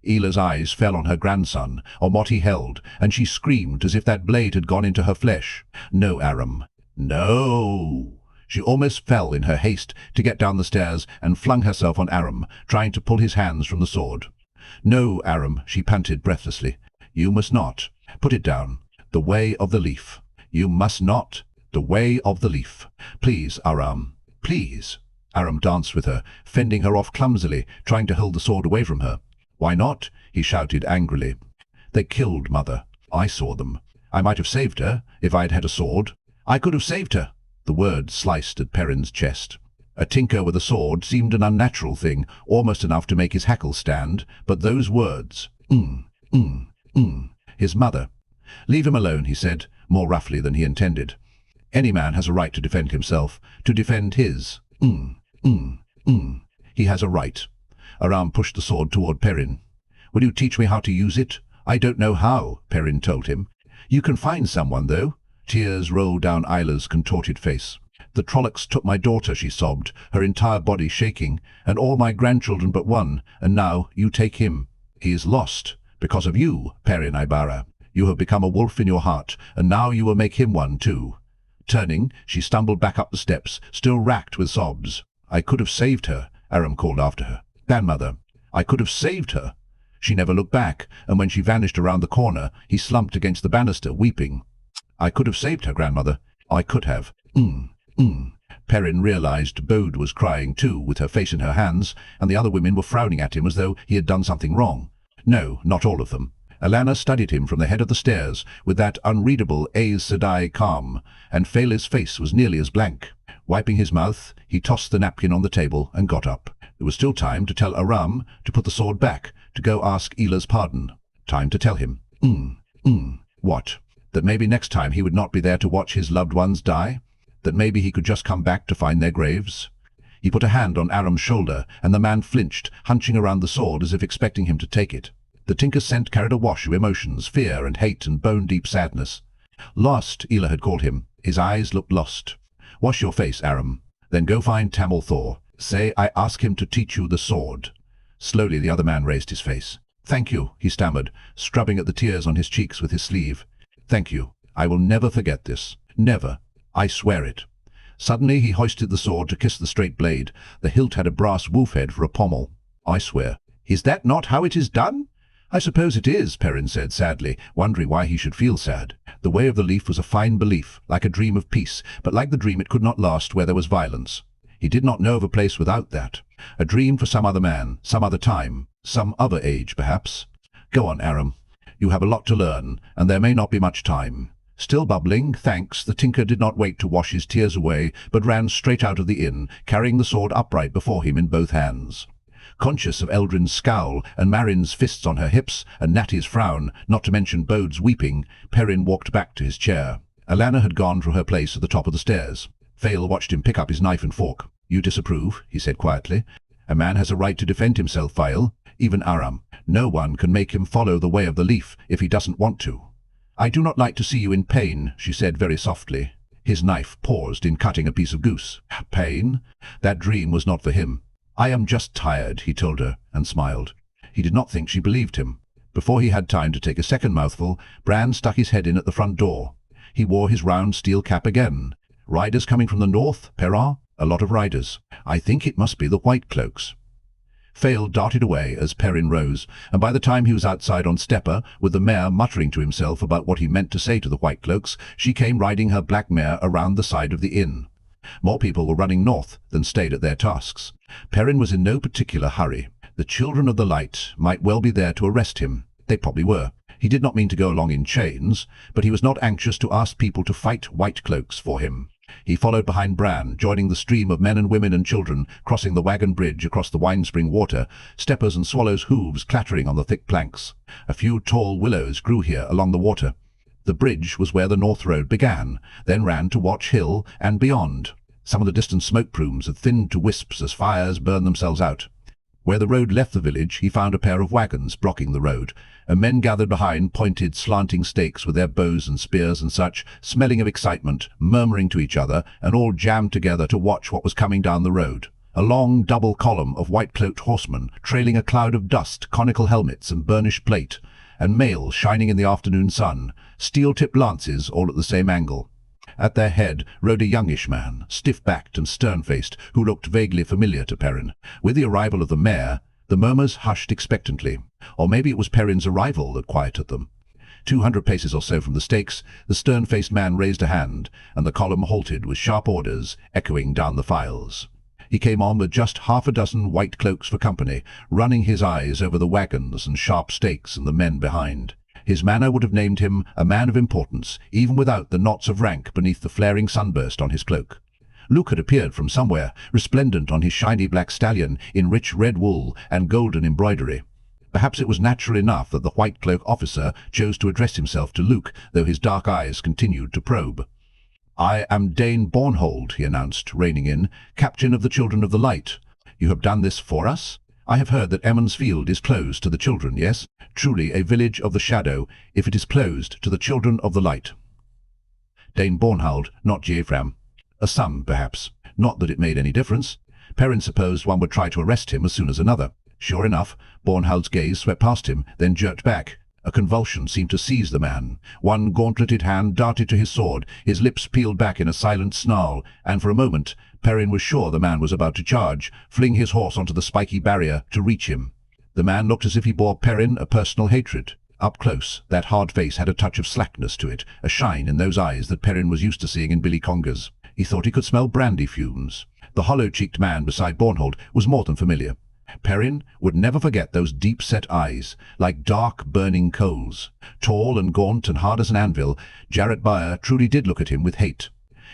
S1: Ela's eyes fell on her grandson, on what he held, and she screamed as if that blade had gone into her flesh. "No, Aram. No!" She almost fell in her haste to get down the stairs and flung herself on Aram, trying to pull his hands from the sword. "No, Aram," she panted breathlessly. "You must not. Put it down. The way of the leaf. You must not. The way of the leaf. Please, Aram. Please." Aram danced with her, fending her off clumsily, trying to hold the sword away from her. "Why not?" he shouted angrily. "They killed Mother. I saw them. I might have saved her, if I had had a sword. I could have saved her." The word sliced at Perrin's chest. A tinker with a sword seemed an unnatural thing, almost enough to make his hackles stand, but those words, his mother. "Leave him alone," he said, more roughly than he intended. "Any man has a right to defend himself, to defend his, He has a right." Aram pushed the sword toward Perrin. "Will you teach me how to use it?" "I don't know how," Perrin told him. "You can find someone, though." Tears rolled down Isla's contorted face. "The Trollocs took my daughter," she sobbed, her entire body shaking, "and all my grandchildren but one, and now you take him. He is lost. Because of you, Perrin Ibarra. You have become a wolf in your heart, and now you will make him one too." Turning, she stumbled back up the steps, still racked with sobs. "I could have saved her," Aram called after her. "Grandmother, I could have saved her." She never looked back, and when she vanished around the corner, he slumped against the banister, weeping. "I could have saved her, grandmother. I could have." Perrin realized Bode was crying too, with her face in her hands, and the other women were frowning at him as though he had done something wrong. No, not all of them. Alana studied him from the head of the stairs with that unreadable Aes Sedai calm, and Phelan's face was nearly as blank. Wiping his mouth, he tossed the napkin on the table and got up. There was still time to tell Aram to put the sword back, to go ask Ila's pardon. Time to tell him. What? That maybe next time he would not be there to watch his loved ones die? That maybe he could just come back to find their graves? He put a hand on Aram's shoulder, and the man flinched, hunching around the sword as if expecting him to take it. The tinker's scent carried a wash of emotions, fear and hate and bone-deep sadness. "Lost," Ila had called him. His eyes looked lost. "Wash your face, Aram. Then go find Tamil Thor. Say I ask him to teach you the sword." Slowly the other man raised his face. "Thank you," he stammered, scrubbing at the tears on his cheeks with his sleeve. "Thank you. I will never forget this. Never. I swear it." Suddenly he hoisted the sword to kiss the straight blade. The hilt had a brass wolf head for a pommel. "I swear." "Is that not how it is done?" "I suppose it is," Perrin said sadly, wondering why he should feel sad. The way of the leaf was a fine belief, like a dream of peace, but like the dream it could not last where there was violence. He did not know of a place without that. A dream for some other man, some other time, some other age, perhaps. "Go on, Aram. You have a lot to learn, and there may not be much time." Still bubbling, thanks, the tinker did not wait to wash his tears away, but ran straight out of the inn, carrying the sword upright before him in both hands. Conscious of Eldrin's scowl, and Marin's fists on her hips, and Natty's frown, not to mention Bode's weeping, Perrin walked back to his chair. Alana had gone from her place at the top of the stairs. Fail watched him pick up his knife and fork. "You disapprove," he said quietly. "A man has a right to defend himself, Fail. Even Aram. No one can make him follow the way of the leaf if he doesn't want to." "I do not like to see you in pain," she said very softly. His knife paused in cutting a piece of goose. Pain? That dream was not for him. "I am just tired," he told her, and smiled. He did not think she believed him. Before he had time to take a second mouthful, Bran stuck his head in at the front door. He wore his round steel cap again. "Riders coming from the north, Perrin?" "A lot of riders. I think it must be the White Cloaks." Fail darted away as Perrin rose, and by the time he was outside on Stepper, with the mare muttering to himself about what he meant to say to the White Cloaks, she came riding her black mare around the side of the inn. More people were running north than stayed at their tasks. Perrin was in no particular hurry. The Children of the Light might well be there to arrest him. They probably were. He did not mean to go along in chains, but he was not anxious to ask people to fight White Cloaks for him. He followed behind Bran, joining the stream of men and women and children crossing the wagon bridge across the wine-spring water, steppers and swallows' hooves clattering on the thick planks. A few tall willows grew here along the water. The bridge was where the North Road began, then ran to Watch Hill and beyond. Some of the distant smoke plumes had thinned to wisps as fires burned themselves out. Where the road left the village, he found a pair of wagons blocking the road, and men gathered behind pointed, slanting stakes with their bows and spears and such, smelling of excitement, murmuring to each other, and all jammed together to watch what was coming down the road. A long double column of white-cloaked horsemen, trailing a cloud of dust, conical helmets and burnished plate, and mail shining in the afternoon sun, steel-tipped lances all at the same angle. At their head rode a youngish man, stiff-backed and stern-faced, who looked vaguely familiar to Perrin. With the arrival of the mare, the murmurs hushed expectantly. Or maybe it was Perrin's arrival that quieted them. 200 paces or so from the stakes, the stern-faced man raised a hand, and the column halted with sharp orders echoing down the files. He came on with just half a dozen white cloaks for company, running his eyes over the wagons and sharp stakes and the men behind. His manner would have named him a man of importance, even without the knots of rank beneath the flaring sunburst on his cloak. Luke had appeared from somewhere, resplendent on his shiny black stallion in rich red wool and golden embroidery. Perhaps it was natural enough that the white cloak officer chose to address himself to Luke, though his dark eyes continued to probe. "I am Dane Bornhold," he announced, reining in, "Captain of the Children of the Light. You have done this for us? I have heard that Emond's Field is closed to the children, yes? Truly a village of the shadow, if it is closed to the Children of the Light." Dane Bornhold, not Geoffram. A son, perhaps. Not that it made any difference. Perrin supposed one would try to arrest him as soon as another. Sure enough, Bornhold's gaze swept past him, then jerked back. A convulsion seemed to seize the man. One gauntleted hand darted to his sword, his lips peeled back in a silent snarl, and for a moment Perrin was sure the man was about to charge, fling his horse onto the spiky barrier to reach him. The man looked as if he bore Perrin a personal hatred. Up close, that hard face had a touch of slackness to it, a shine in those eyes that Perrin was used to seeing in Billy Conger's. He thought he could smell brandy fumes. The hollow-cheeked man beside Bornhold was more than familiar. Perrin would never forget those deep-set eyes, like dark, burning coals. Tall and gaunt and hard as an anvil, Jarrett Byer truly did look at him with hate.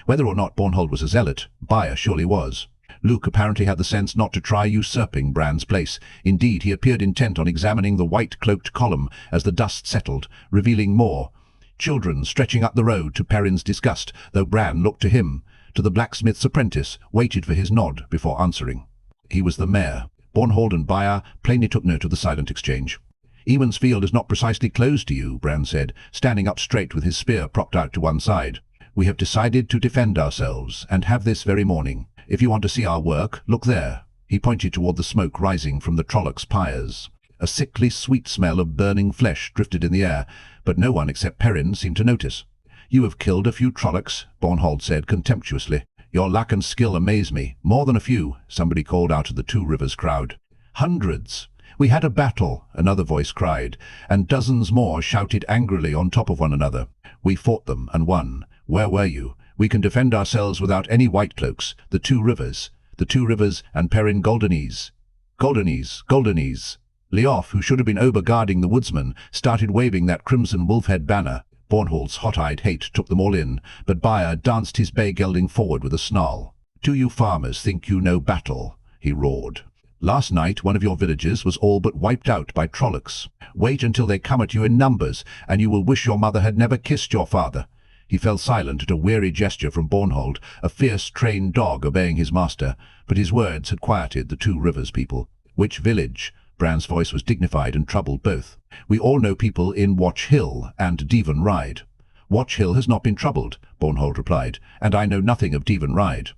S1: Whether or not Bornhold was a zealot, Byer surely was. Luke apparently had the sense not to try usurping Bran's place. Indeed, he appeared intent on examining the white-cloaked column as the dust settled, revealing more. Children stretching up the road to Perrin's disgust, though Bran looked to him. To the blacksmith's apprentice, waited for his nod before answering. He was the mayor. Bornhold and Byer plainly took note of the silent exchange. "Emond's Field is not precisely closed to you," Bran said, standing up straight with his spear propped out to one side. "We have decided to defend ourselves, and have this very morning. If you want to see our work, look there." He pointed toward the smoke rising from the Trollocs' pyres. A sickly sweet smell of burning flesh drifted in the air, but no one except Perrin seemed to notice. "You have killed a few Trollocs," Bornhold said contemptuously. "Your luck and skill amaze me. More than a few," somebody called out of the Two Rivers crowd. "Hundreds. We had a battle," another voice cried, and dozens more shouted angrily on top of one another. "We fought them and won. Where were you? We can defend ourselves without any white cloaks. The Two Rivers and Perrin Goldenese. Goldenese, Goldenese." Leof, who should have been over-guarding the woodsman, started waving that crimson wolf-head banner. Bornhold's hot-eyed hate took them all in, but Byer danced his bay gelding forward with a snarl. "Do you farmers think you know battle?" he roared. "Last night one of your villages was all but wiped out by Trollocs. Wait until they come at you in numbers, and you will wish your mother had never kissed your father." He fell silent at a weary gesture from Bornhold, a fierce trained dog obeying his master, but his words had quieted the Two Rivers people. "Which village?" Bran's voice was dignified and troubled both. "We all know people in Watch Hill and Devon Ride." "Watch Hill has not been troubled," Bornhold replied, "and I know nothing of Devon Ride.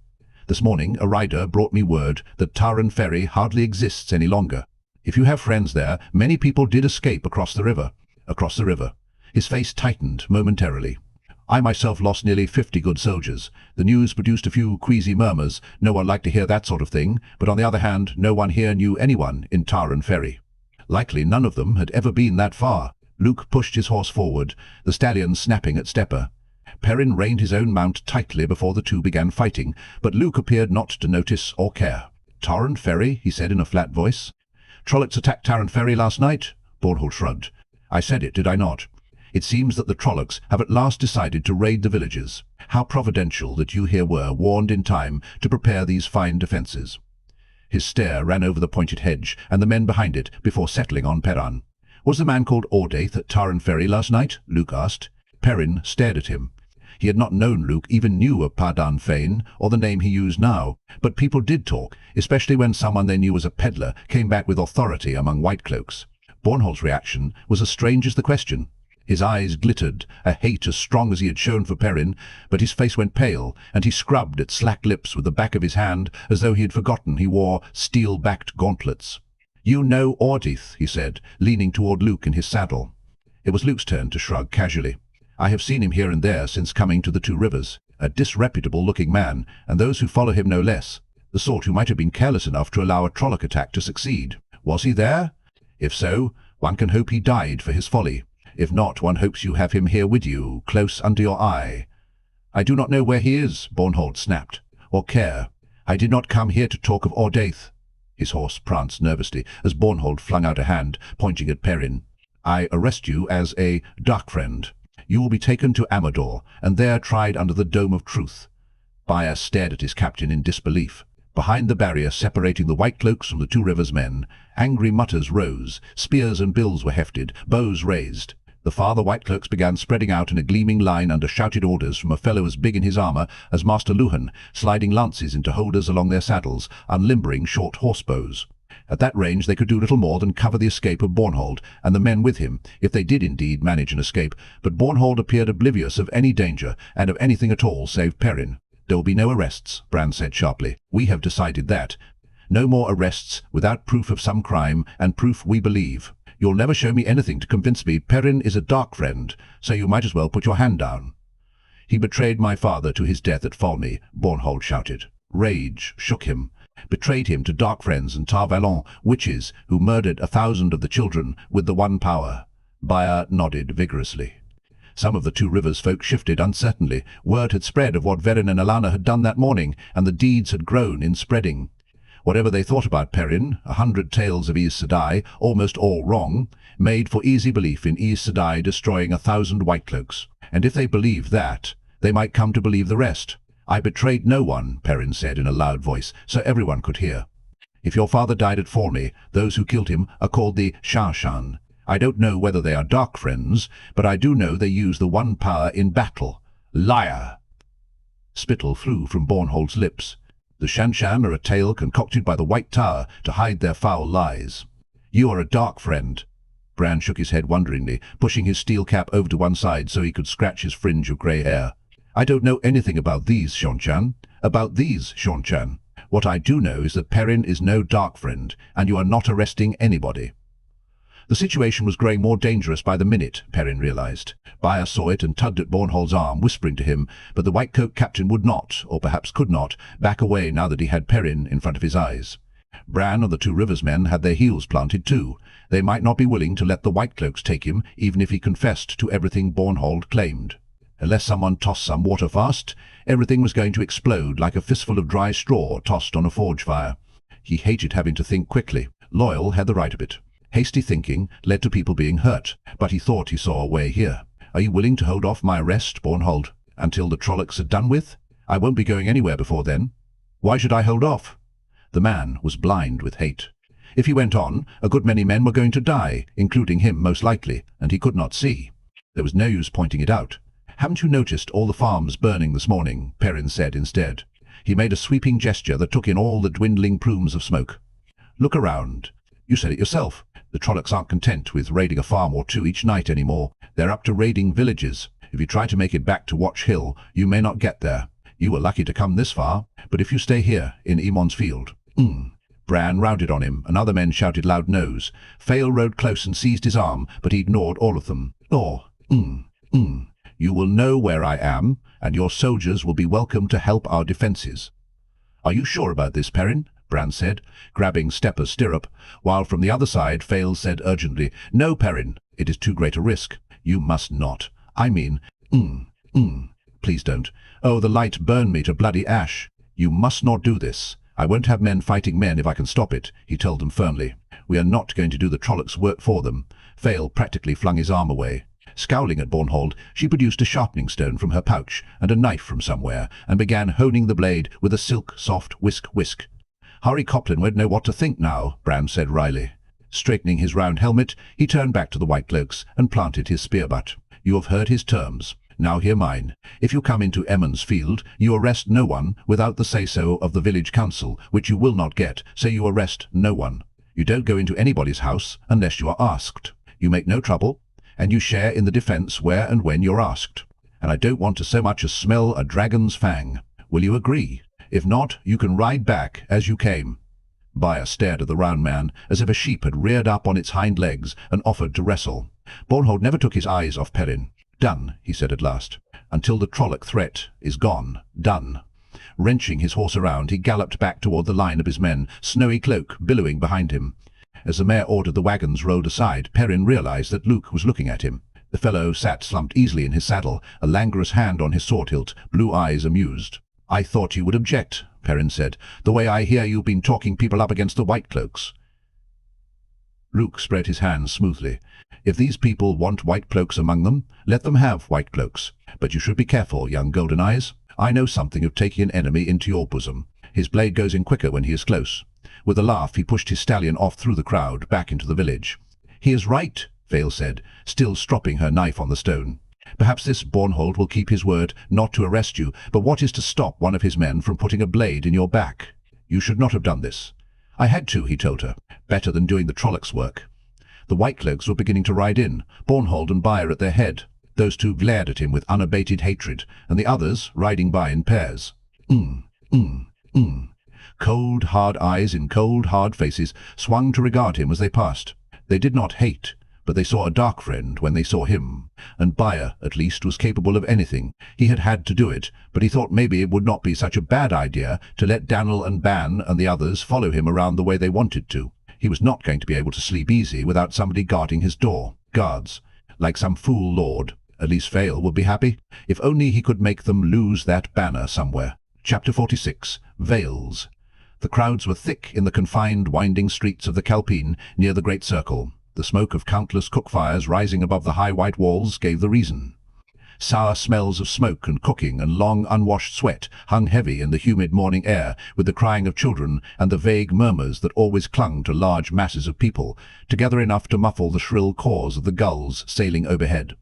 S1: This morning a rider brought me word that Tarn Ferry hardly exists any longer. If you have friends there, many people did escape across the river." "Across the river." His face tightened momentarily. "I myself lost nearly 50 good soldiers. The news produced a few queasy murmurs. No one liked to hear that sort of thing, but on the other hand, no one here knew anyone in Tarn Ferry. Likely none of them had ever been that far." Luke pushed his horse forward, the stallion snapping at stepper. Perrin reined his own mount tightly before the two began fighting, but Luke appeared not to notice or care. "Tarn Ferry," he said in a flat voice. "Trollocs attacked Tarn Ferry last night?" Bornhold shrugged. "I said it, did I not? It seems that the Trollocs have at last decided to raid the villages. How providential that you here were, warned in time to prepare these fine defences." His stare ran over the pointed hedge and the men behind it before settling on Perrin. "Was the man called Ordaith at Tarn Ferry last night?" Luke asked. Perrin stared at him. He had not known Luke even knew of Padan Fain, or the name he used now, but people did talk, especially when someone they knew as a peddler came back with authority among white cloaks. Bornhold's reaction was as strange as the question. His eyes glittered, a hate as strong as he had shown for Perrin, but his face went pale, and he scrubbed at slack lips with the back of his hand as though he had forgotten he wore steel-backed gauntlets. "You know Ordaith," he said, leaning toward Luke in his saddle. It was Luke's turn to shrug casually. "I have seen him here and there since coming to the Two Rivers. A disreputable-looking man, and those who follow him no less. The sort who might have been careless enough to allow a Trolloc attack to succeed. Was he there? If so, one can hope he died for his folly. If not, one hopes you have him here with you, close under your eye." "I do not know where he is," Bornhold snapped, "or care. I did not come here to talk of Ordaith. His horse pranced nervously as Bornhold flung out a hand, pointing at Perrin. I arrest you as a dark friend. You will be taken to Amador, and there tried under the Dome of Truth. Baia stared at his captain in disbelief. Behind the barrier separating the White Cloaks from the Two Rivers men, angry mutters rose, spears and bills were hefted, bows raised. The farther White Cloaks began spreading out in a gleaming line under shouted orders from a fellow as big in his armour as Master Luhan, sliding lances into holders along their saddles, unlimbering short horse-bows. At that range they could do little more than cover the escape of Bornhold and the men with him, if they did indeed manage an escape, but Bornhold appeared oblivious of any danger, and of anything at all save Perrin. There will be no arrests, Bran said sharply. We have decided that. No more arrests without proof of some crime, and proof we believe. You'll never show me anything to convince me Perrin is a dark friend, so you might as well put your hand down. He betrayed my father to his death at Falmey, Bornhold shouted. Rage shook him. Betrayed him to dark friends and Tar Valon, witches, who murdered 1,000 of the children with the one power. Baia nodded vigorously. Some of the Two Rivers folk shifted uncertainly. Word had spread of what Verin and Alana had done that morning, and the deeds had grown in spreading. Whatever they thought about Perrin, 100 tales of Aes Sedai, almost all wrong, made for easy belief in Aes Sedai destroying 1,000 White Cloaks. And if they believed that, they might come to believe the rest. I betrayed no one, Perrin said in a loud voice, so everyone could hear. If your father died at Falmey, those who killed him are called the seanchan. I don't know whether they are dark friends, but I do know they use the one power in battle. Liar! Spittle flew from Bornhold's lips. The seanchan are a tale concocted by the White Tower to hide their foul lies. You are a dark friend. Bran shook his head wonderingly, pushing his steel cap over to one side so he could scratch his fringe of grey hair. I don't know anything about these seanchan. What I do know is that Perrin is no dark friend, and you are not arresting anybody. The situation was growing more dangerous by the minute, Perrin realized. Baia saw it and tugged at Bornhold's arm, whispering to him, but the White Coat captain would not, or perhaps could not, back away now that he had Perrin in front of his eyes. Bran and the Two Rivers men had their heels planted too. They might not be willing to let the White Cloaks take him, even if he confessed to everything Bornhold claimed. Unless someone tossed some water fast, everything was going to explode like a fistful of dry straw tossed on a forge fire. He hated having to think quickly. Loyal had the right of it. Hasty thinking led to people being hurt, but he thought he saw a way here. Are you willing to hold off my arrest, Bornhold, until the Trollocs are done with? I won't be going anywhere before then. Why should I hold off? The man was blind with hate. If he went on, a good many men were going to die, including him most likely, and he could not see. There was no use pointing it out. Haven't you noticed all the farms burning this morning? Perrin said instead. He made a sweeping gesture that took in all the dwindling plumes of smoke. Look around. You said it yourself. The Trollocs aren't content with raiding a farm or two each night anymore. They're up to raiding villages. If you try to make it back to Watch Hill, you may not get there. You were lucky to come this far, but if you stay here, in Emon's field... Bran rounded on him, and other men shouted loud no's. Fael rode close and seized his arm, but he ignored all of them. You will know where I am, and your soldiers will be welcome to help our defences. Are you sure about this, Perrin? Bran said, grabbing Stepper's stirrup, while from the other side Fael said urgently, No, Perrin, it is too great a risk. You must not. I mean, please don't. Oh, the light burned me to bloody ash. You must not do this. I won't have men fighting men if I can stop it, he told them firmly. We are not going to do the Trollocs' work for them. Fael practically flung his arm away. Scowling at Bornhold, she produced a sharpening stone from her pouch and a knife from somewhere, and began honing the blade with a silk, soft whisk. Harry Copland won't know what to think now, Bran said wryly. Straightening his round helmet, he turned back to the White Cloaks and planted his spear butt. You have heard his terms. Now hear mine. If you come into Emond's field, you arrest no one without the say-so of the village council, which you will not get, so you arrest no one. You don't go into anybody's house unless you are asked. You make no trouble, and you share in the defence where and when you're asked. And I don't want to so much as smell a dragon's fang. Will you agree? If not, you can ride back as you came. Baia stared at the round man as if a sheep had reared up on its hind legs and offered to wrestle. Bornhold never took his eyes off Perrin. Done, he said at last. Until the Trolloc threat is gone. Done. Wrenching his horse around, he galloped back toward the line of his men, snowy cloak billowing behind him. As the mayor ordered the wagons rolled aside, Perrin realized that Luke was looking at him. The fellow sat slumped easily in his saddle, a languorous hand on his sword hilt, blue eyes amused. I thought you would object, Perrin said. "The way I hear you've been talking people up against the White Cloaks." Rook spread his hands smoothly. "If these people want White Cloaks among them, let them have White Cloaks. But you should be careful, young Golden Eyes. I know something of taking an enemy into your bosom. His blade goes in quicker when he is close." With a laugh, he pushed his stallion off through the crowd, back into the village. "He is right," Vale said, still stropping her knife on the stone. "Perhaps this Bornhold will keep his word not to arrest you, but what is to stop one of his men from putting a blade in your back? You should not have done this." "I had to," he told her. "Better than doing the Trollocs' work." The Whitecloaks were beginning to ride in, Bornhold and Byre at their head. Those two glared at him with unabated hatred, and the others riding by in pairs. Cold, hard eyes in cold, hard faces swung to regard him as they passed. They did not hate, but they saw a dark friend when they saw him, and Byre, at least, was capable of anything. He had had to do it, but he thought maybe it would not be such a bad idea to let Daniel and Ban and the others follow him around the way they wanted to. He was not going to be able to sleep easy without somebody guarding his door. Guards. Like some fool lord. At least Vale would be happy. If only he could make them lose that banner somewhere. Chapter 46. Vales. The crowds were thick in the confined, winding streets of the Calpine near the Great Circle. The smoke of countless cook fires rising above the high white walls gave the reason. Sour smells of smoke and cooking and long unwashed sweat hung heavy in the humid morning air, with the crying of children and the vague murmurs that always clung to large masses of people, together enough to muffle the shrill caws of the gulls sailing overhead.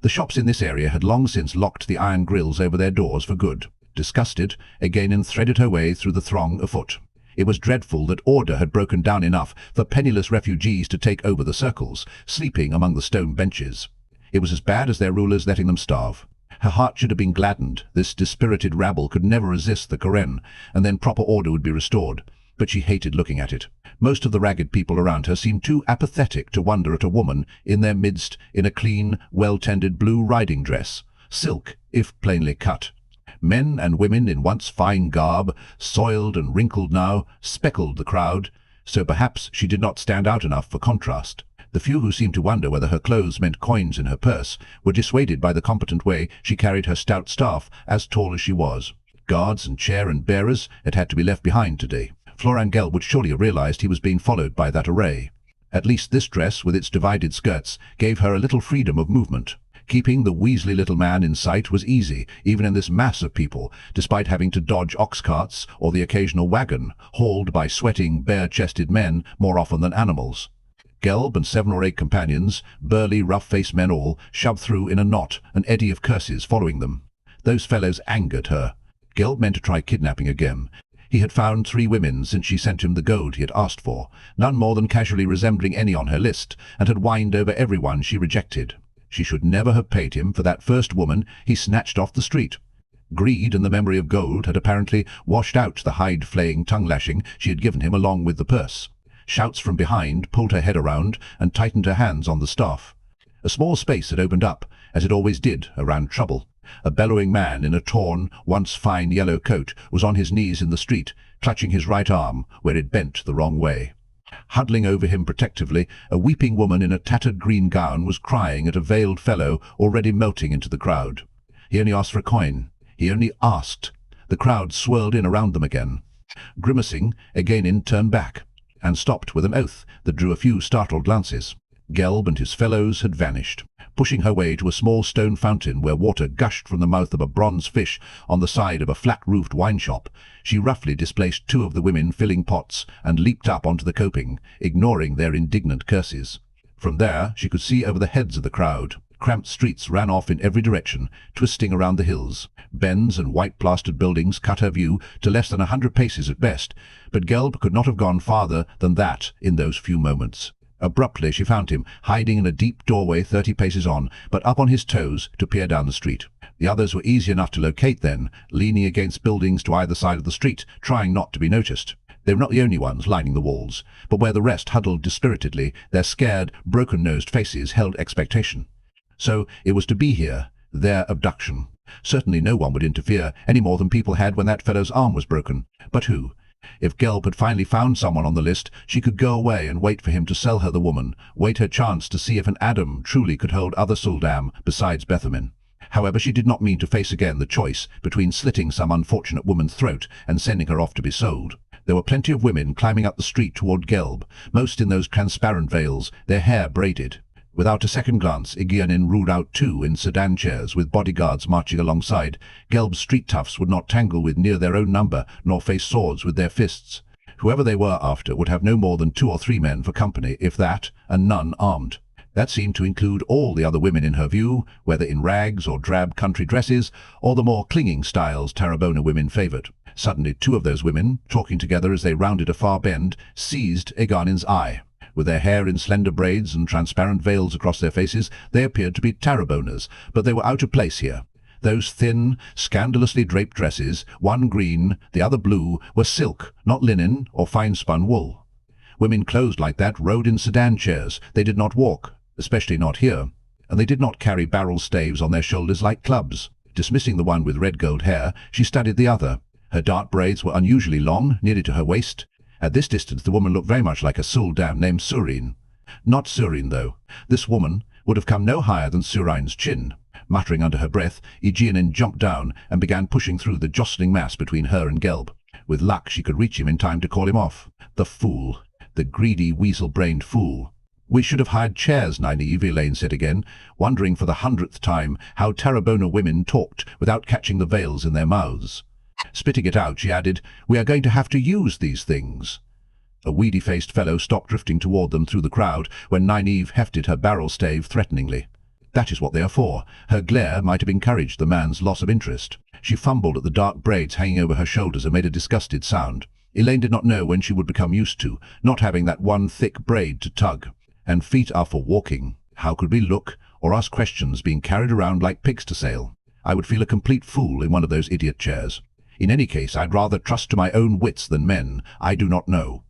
S1: The shops in this area had long since locked the iron grills over their doors for good. Disgusted, Egwene threaded her way through the throng afoot. It was dreadful that order had broken down enough for penniless refugees to take over the circles, sleeping among the stone benches. It was as bad as their rulers letting them starve. Her heart should have been gladdened. This dispirited rabble could never resist the Karen, and then proper order would be restored. But she hated looking at it. Most of the ragged people around her seemed too apathetic to wonder at a woman in their midst in a clean, well-tended blue riding dress, silk, if plainly cut. Men and women in once fine garb, soiled and wrinkled now, speckled the crowd, so perhaps she did not stand out enough for contrast. The few who seemed to wonder whether her clothes meant coins in her purse were dissuaded by the competent way she carried her stout staff, as tall as she was. Guards and chair and bearers had to be left behind today. Florangel would surely have realized he was being followed by that array. At least this dress, with its divided skirts, gave her a little freedom of movement. Keeping the weaselly little man in sight was easy, even in this mass of people, despite having to dodge ox carts or the occasional wagon, hauled by sweating, bare-chested men more often than animals. Gelb and 7 or 8 companions, burly, rough-faced men all, shoved through in a knot, an eddy of curses following them. Those fellows angered her. Gelb meant to try kidnapping again. He had found 3 women since she sent him the gold he had asked for, none more than casually resembling any on her list, and had whined over everyone she rejected. She should never have paid him for that first woman he snatched off the street. Greed and the memory of gold had apparently washed out the hide-flaying tongue-lashing she had given him along with the purse. Shouts from behind pulled her head around and tightened her hands on the staff. A small space had opened up, as it always did around trouble. A bellowing man in a torn, once fine yellow coat was on his knees in the street, clutching his right arm where it bent the wrong way. Huddling over him protectively, a weeping woman in a tattered green gown was crying at a veiled fellow already melting into the crowd. He only asked for a coin. He only asked. The crowd swirled in around them again. Grimacing, Egwene turned back, and stopped with an oath that drew a few startled glances. Gelb and his fellows had vanished. Pushing her way to a small stone fountain where water gushed from the mouth of a bronze fish on the side of a flat-roofed wine shop, she roughly displaced 2 of the women filling pots and leaped up onto the coping, ignoring their indignant curses. From there she could see over the heads of the crowd. Cramped streets ran off in every direction, twisting around the hills. Bends and white-plastered buildings cut her view to less than 100 paces at best, but Gelb could not have gone farther than that in those few moments. Abruptly she found him, hiding in a deep doorway 30 paces on, but up on his toes to peer down the street. The others were easy enough to locate then, leaning against buildings to either side of the street, trying not to be noticed. They were not the only ones lining the walls, but where the rest huddled dispiritedly, their scared, broken-nosed faces held expectation. So it was to be here, their abduction. Certainly no one would interfere, any more than people had when that fellow's arm was broken. But who? If Gelb had finally found someone on the list, she could go away and wait for him to sell her the woman, wait her chance to see if an Adam truly could hold other Suldam besides Bethamin. However, she did not mean to face again the choice between slitting some unfortunate woman's throat and sending her off to be sold. There were plenty of women climbing up the street toward Gelb, most in those transparent veils, their hair braided. Without a second glance, egwene ruled out two in sedan chairs with bodyguards marching alongside. Gelb's street toughs would not tangle with near their own number, nor face swords with their fists. Whoever they were after would have no more than 2 or 3 men for company, if that, and none armed. That seemed to include all the other women in her view, whether in rags or drab country dresses, or the more clinging styles Tarrabona women favoured. Suddenly 2 of those women, talking together as they rounded a far bend, seized Egwene's eye. With their hair in slender braids and transparent veils across their faces, they appeared to be Tarrabonas, but they were out of place here. Those thin, scandalously draped dresses, one green, the other blue, were silk, not linen or fine-spun wool. Women clothed like that rode in sedan chairs. They did not walk, especially not here, and they did not carry barrel staves on their shoulders like clubs. Dismissing the one with red gold hair, she studied the other. Her dark braids were unusually long, nearly to her waist. At this distance the woman looked very much like a Suldam named Surin. Not Surin, though. This woman would have come no higher than Surin's chin. Muttering under her breath, Egwene jumped down and began pushing through the jostling mass between her and Gelb. With luck she could reach him in time to call him off. The fool. The greedy, weasel-brained fool. "We should have hired chairs, nynaeve," Elaine said again, wondering for the 100th time how Tarrabona women talked without catching the veils in their mouths. Spitting it out, she added, "We are going to have to use these things." A weedy-faced fellow stopped drifting toward them through the crowd when nynaeve hefted her barrel stave threateningly. That is what they are for. Her glare might have encouraged the man's loss of interest. She fumbled at the dark braids hanging over her shoulders and made a disgusted sound. Elaine did not know when she would become used to, not having that one thick braid to tug. And feet are for walking. How could we look or ask questions being carried around like pigs to sale? I would feel a complete fool in one of those idiot chairs. In any case, I'd rather trust to my own wits than men. I do not know.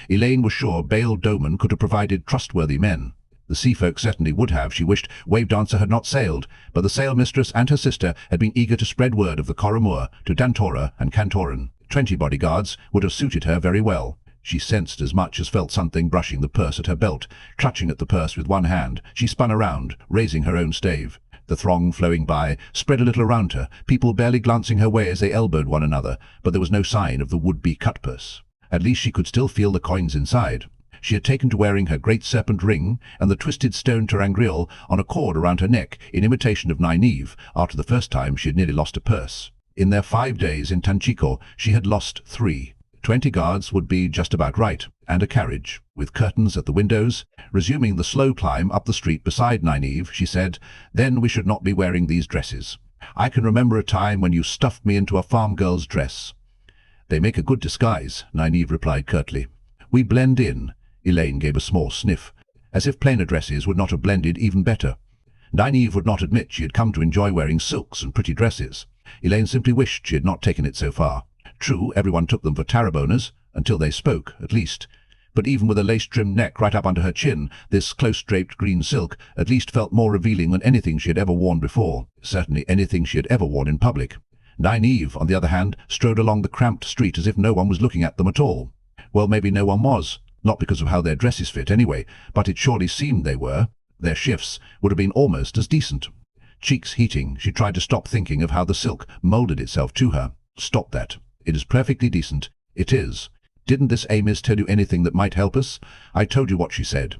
S1: Elaine was sure Bael Doman could have provided trustworthy men. The sea folk certainly would have, she wished Wavedancer had not sailed, but the sail mistress and her sister had been eager to spread word of the Coromur to Dantora and Cantoran. 20 bodyguards would have suited her very well. She sensed as much as felt something brushing the purse at her belt. Clutching at the purse with one hand, she spun around, raising her own stave. The throng flowing by spread a little around her, people barely glancing her way as they elbowed one another, but there was no sign of the would-be cut-purse. At least she could still feel the coins inside. She had taken to wearing her great serpent ring and the twisted stone terangriol on a cord around her neck in imitation of nynaeve after the first time she had nearly lost a purse. In their 5 days in Tanchico she had lost 3. 20 guards would be just about right, and a carriage, with curtains at the windows. Resuming the slow climb up the street beside nynaeve, she said, "Then we should not be wearing these dresses. I can remember a time when you stuffed me into a farm girl's dress." "They make a good disguise," nynaeve replied curtly. "We blend in." Elaine gave a small sniff, as if plainer dresses would not have blended even better. Nynaeve would not admit she had come to enjoy wearing silks and pretty dresses. Elaine simply wished she had not taken it so far. True, everyone took them for Tarrabonas, until they spoke, at least. But even with a lace-trimmed neck right up under her chin, this close-draped green silk at least felt more revealing than anything she had ever worn before, certainly anything she had ever worn in public. Nynaeve, on the other hand, strode along the cramped street as if no one was looking at them at all. Well, maybe no one was, not because of how their dresses fit anyway, but it surely seemed they were. Their shifts would have been almost as decent. Cheeks heating, she tried to stop thinking of how the silk moulded itself to her. Stop that. It is perfectly decent. It is. Didn't this Amos tell you anything that might help us? I told you what she said.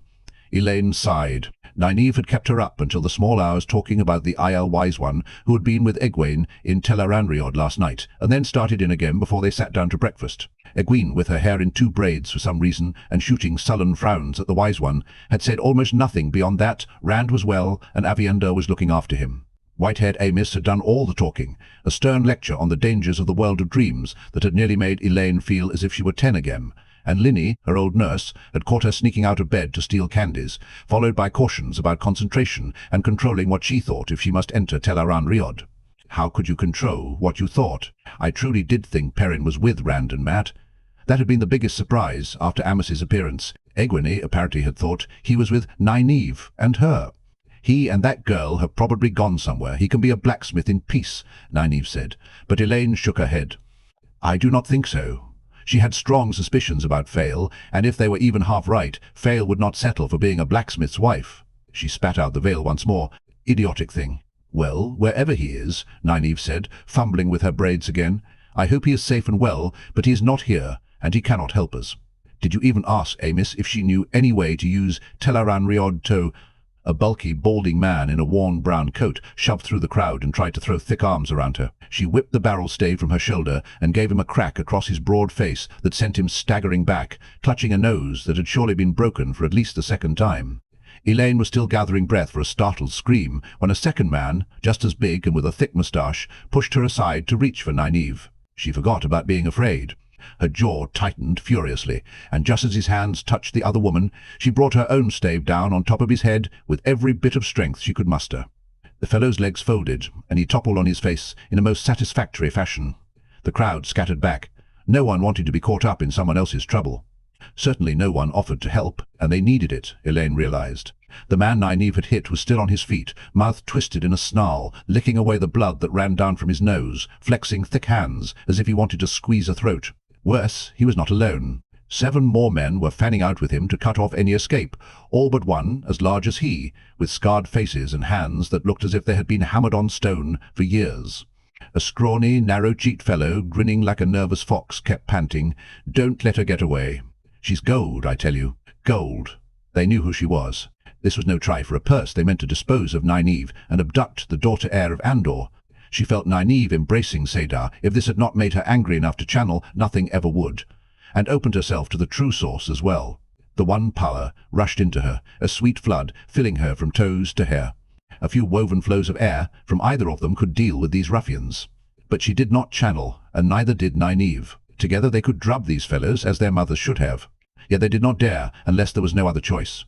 S1: Elaine sighed. Nynaeve had kept her up until the small hours talking about the Aiel Wise One who had been with Egwene in Tel'aran'rhiod last night, and then started in again before they sat down to breakfast. Egwene, with her hair in 2 braids for some reason and shooting sullen frowns at the Wise One, had said almost nothing beyond that Rand was well and Avienda was looking after him. White-haired Amos had done all the talking, a stern lecture on the dangers of the world of dreams that had nearly made Elaine feel as if she were 10 again, and Linny, her old nurse, had caught her sneaking out of bed to steal candies, followed by cautions about concentration and controlling what she thought if she must enter Tel'aran'rhiod. How could you control what you thought? I truly did think Perrin was with Rand and Matt. That had been the biggest surprise after Amos's appearance. Egwene apparently had thought he was with nynaeve and her. "He and that girl have probably gone somewhere. He can be a blacksmith in peace," nynaeve said, but Elaine shook her head. "I do not think so." She had strong suspicions about Fael, and if they were even half right, Fael would not settle for being a blacksmith's wife. She spat out the veil once more. "Idiotic thing. "Well, wherever he is," Nynaeve said, fumbling with her braids again. "I hope he is safe and well, but he is not here, and he cannot help us. Did you even ask Amos if she knew any way to use Teleran eotw?" A bulky, balding man in a worn brown coat shoved through the crowd and tried to throw thick arms around her. She whipped the barrel stave from her shoulder and gave him a crack across his broad face that sent him staggering back, clutching a nose that had surely been broken for at least the second time. Elaine was still gathering breath for a startled scream when a second man, just as big and with a thick moustache, pushed her aside to reach for Nynaeve. She forgot about being afraid. Her jaw tightened furiously, and just as his hands touched the other woman, she brought her own stave down on top of his head with every bit of strength she could muster. The fellow's legs folded, and he toppled on his face in a most satisfactory fashion. The crowd scattered back. No one wanted to be caught up in someone else's trouble. Certainly no one offered to help, and they needed it, Elaine realized. The man Nynaeve had hit was still on his feet, mouth twisted in a snarl, licking away the blood that ran down from his nose, flexing thick hands as if he wanted to squeeze a throat. Worse, he was not alone. 7 more men were fanning out with him to cut off any escape, all but one as large as he, with scarred faces and hands that looked as if they had been hammered on stone for years. A scrawny, narrow-cheeked fellow, grinning like a nervous fox, kept panting, "Don't let her get away. She's gold, I tell you. Gold." They knew who she was. This was no try for a purse. They meant to dispose of Nynaeve and abduct the daughter-heir of Andor. She felt Nynaeve embracing Saidar. If this had not made her angry enough to channel, nothing ever would. And opened herself to the true source as well. The one power rushed into her, a sweet flood, filling her from toes to hair. A few woven flows of air from either of them could deal with these ruffians. But she did not channel, and neither did Nynaeve. Together they could drub these fellows as their mothers should have. Yet they did not dare, unless there was no other choice.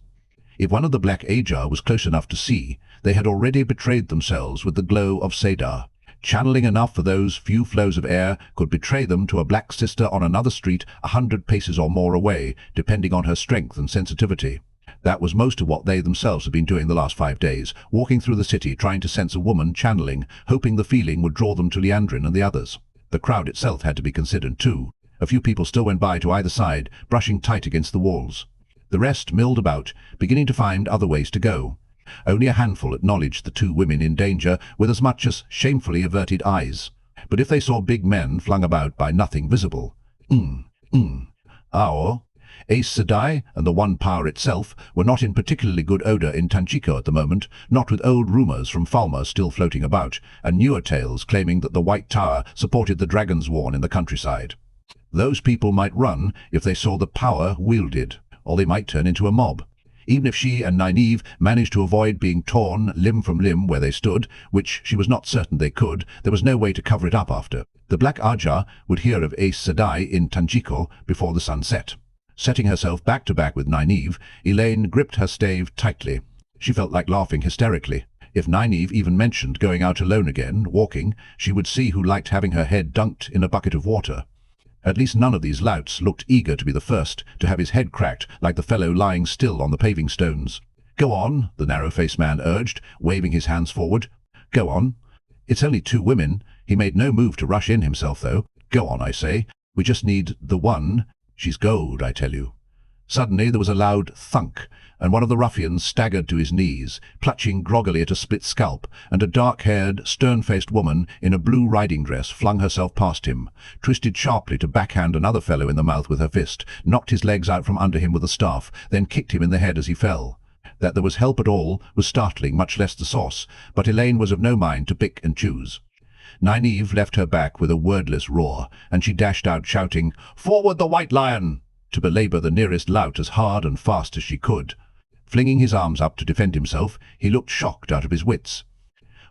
S1: If one of the black ajah was close enough to see, they had already betrayed themselves with the glow of Saidar. Channeling enough for those few flows of air could betray them to a black sister on another street 100 paces or more away, depending on her strength and sensitivity. That was most of what they themselves had been doing the last 5 days, walking through the city trying to sense a woman channeling, hoping the feeling would draw them to Liandrin and the others. The crowd itself had to be considered too. A few people still went by to either side, brushing tight against the walls. The rest milled about, beginning to find other ways to go. Only a handful acknowledged the 2 women in danger with as much as shamefully averted eyes. But if they saw big men flung about by nothing visible, Aes Sedai and the One Power itself were not in particularly good odour in Tanchico at the moment, not with old rumours from Falmer still floating about, and newer tales claiming that the White Tower supported the dragons worn in the countryside. Those people might run if they saw the power wielded, or they might turn into a mob. Even if she and Nynaeve managed to avoid being torn limb from limb where they stood, which she was not certain they could, there was no way to cover it up after. The Black Ajah would hear of Aes Sedai in Tanchico before the sun set. Setting herself back to back with Nynaeve, Elaine gripped her stave tightly. She felt like laughing hysterically. If Nynaeve even mentioned going out alone again, walking, she would see who liked having her head dunked in a bucket of water. At least none of these louts looked eager to be the first to have his head cracked like the fellow lying still on the paving stones. "Go on," the narrow-faced man urged, waving his hands forward. "Go on. It's only 2 women. He made no move to rush in himself, though. Go on, I say. We just need the one. She's gold, I tell you." Suddenly there was a loud thunk, and one of the ruffians staggered to his knees, clutching groggily at a split scalp, and a dark-haired, stern-faced woman in a blue riding dress flung herself past him, twisted sharply to backhand another fellow in the mouth with her fist, knocked his legs out from under him with a staff, then kicked him in the head as he fell. That there was help at all was startling, much less the sauce, but Elaine was of no mind to pick and choose. Nynaeve left her back with a wordless roar, and she dashed out shouting, "Forward the White Lion!" to belabour the nearest lout as hard and fast as she could. Flinging his arms up to defend himself, he looked shocked out of his wits.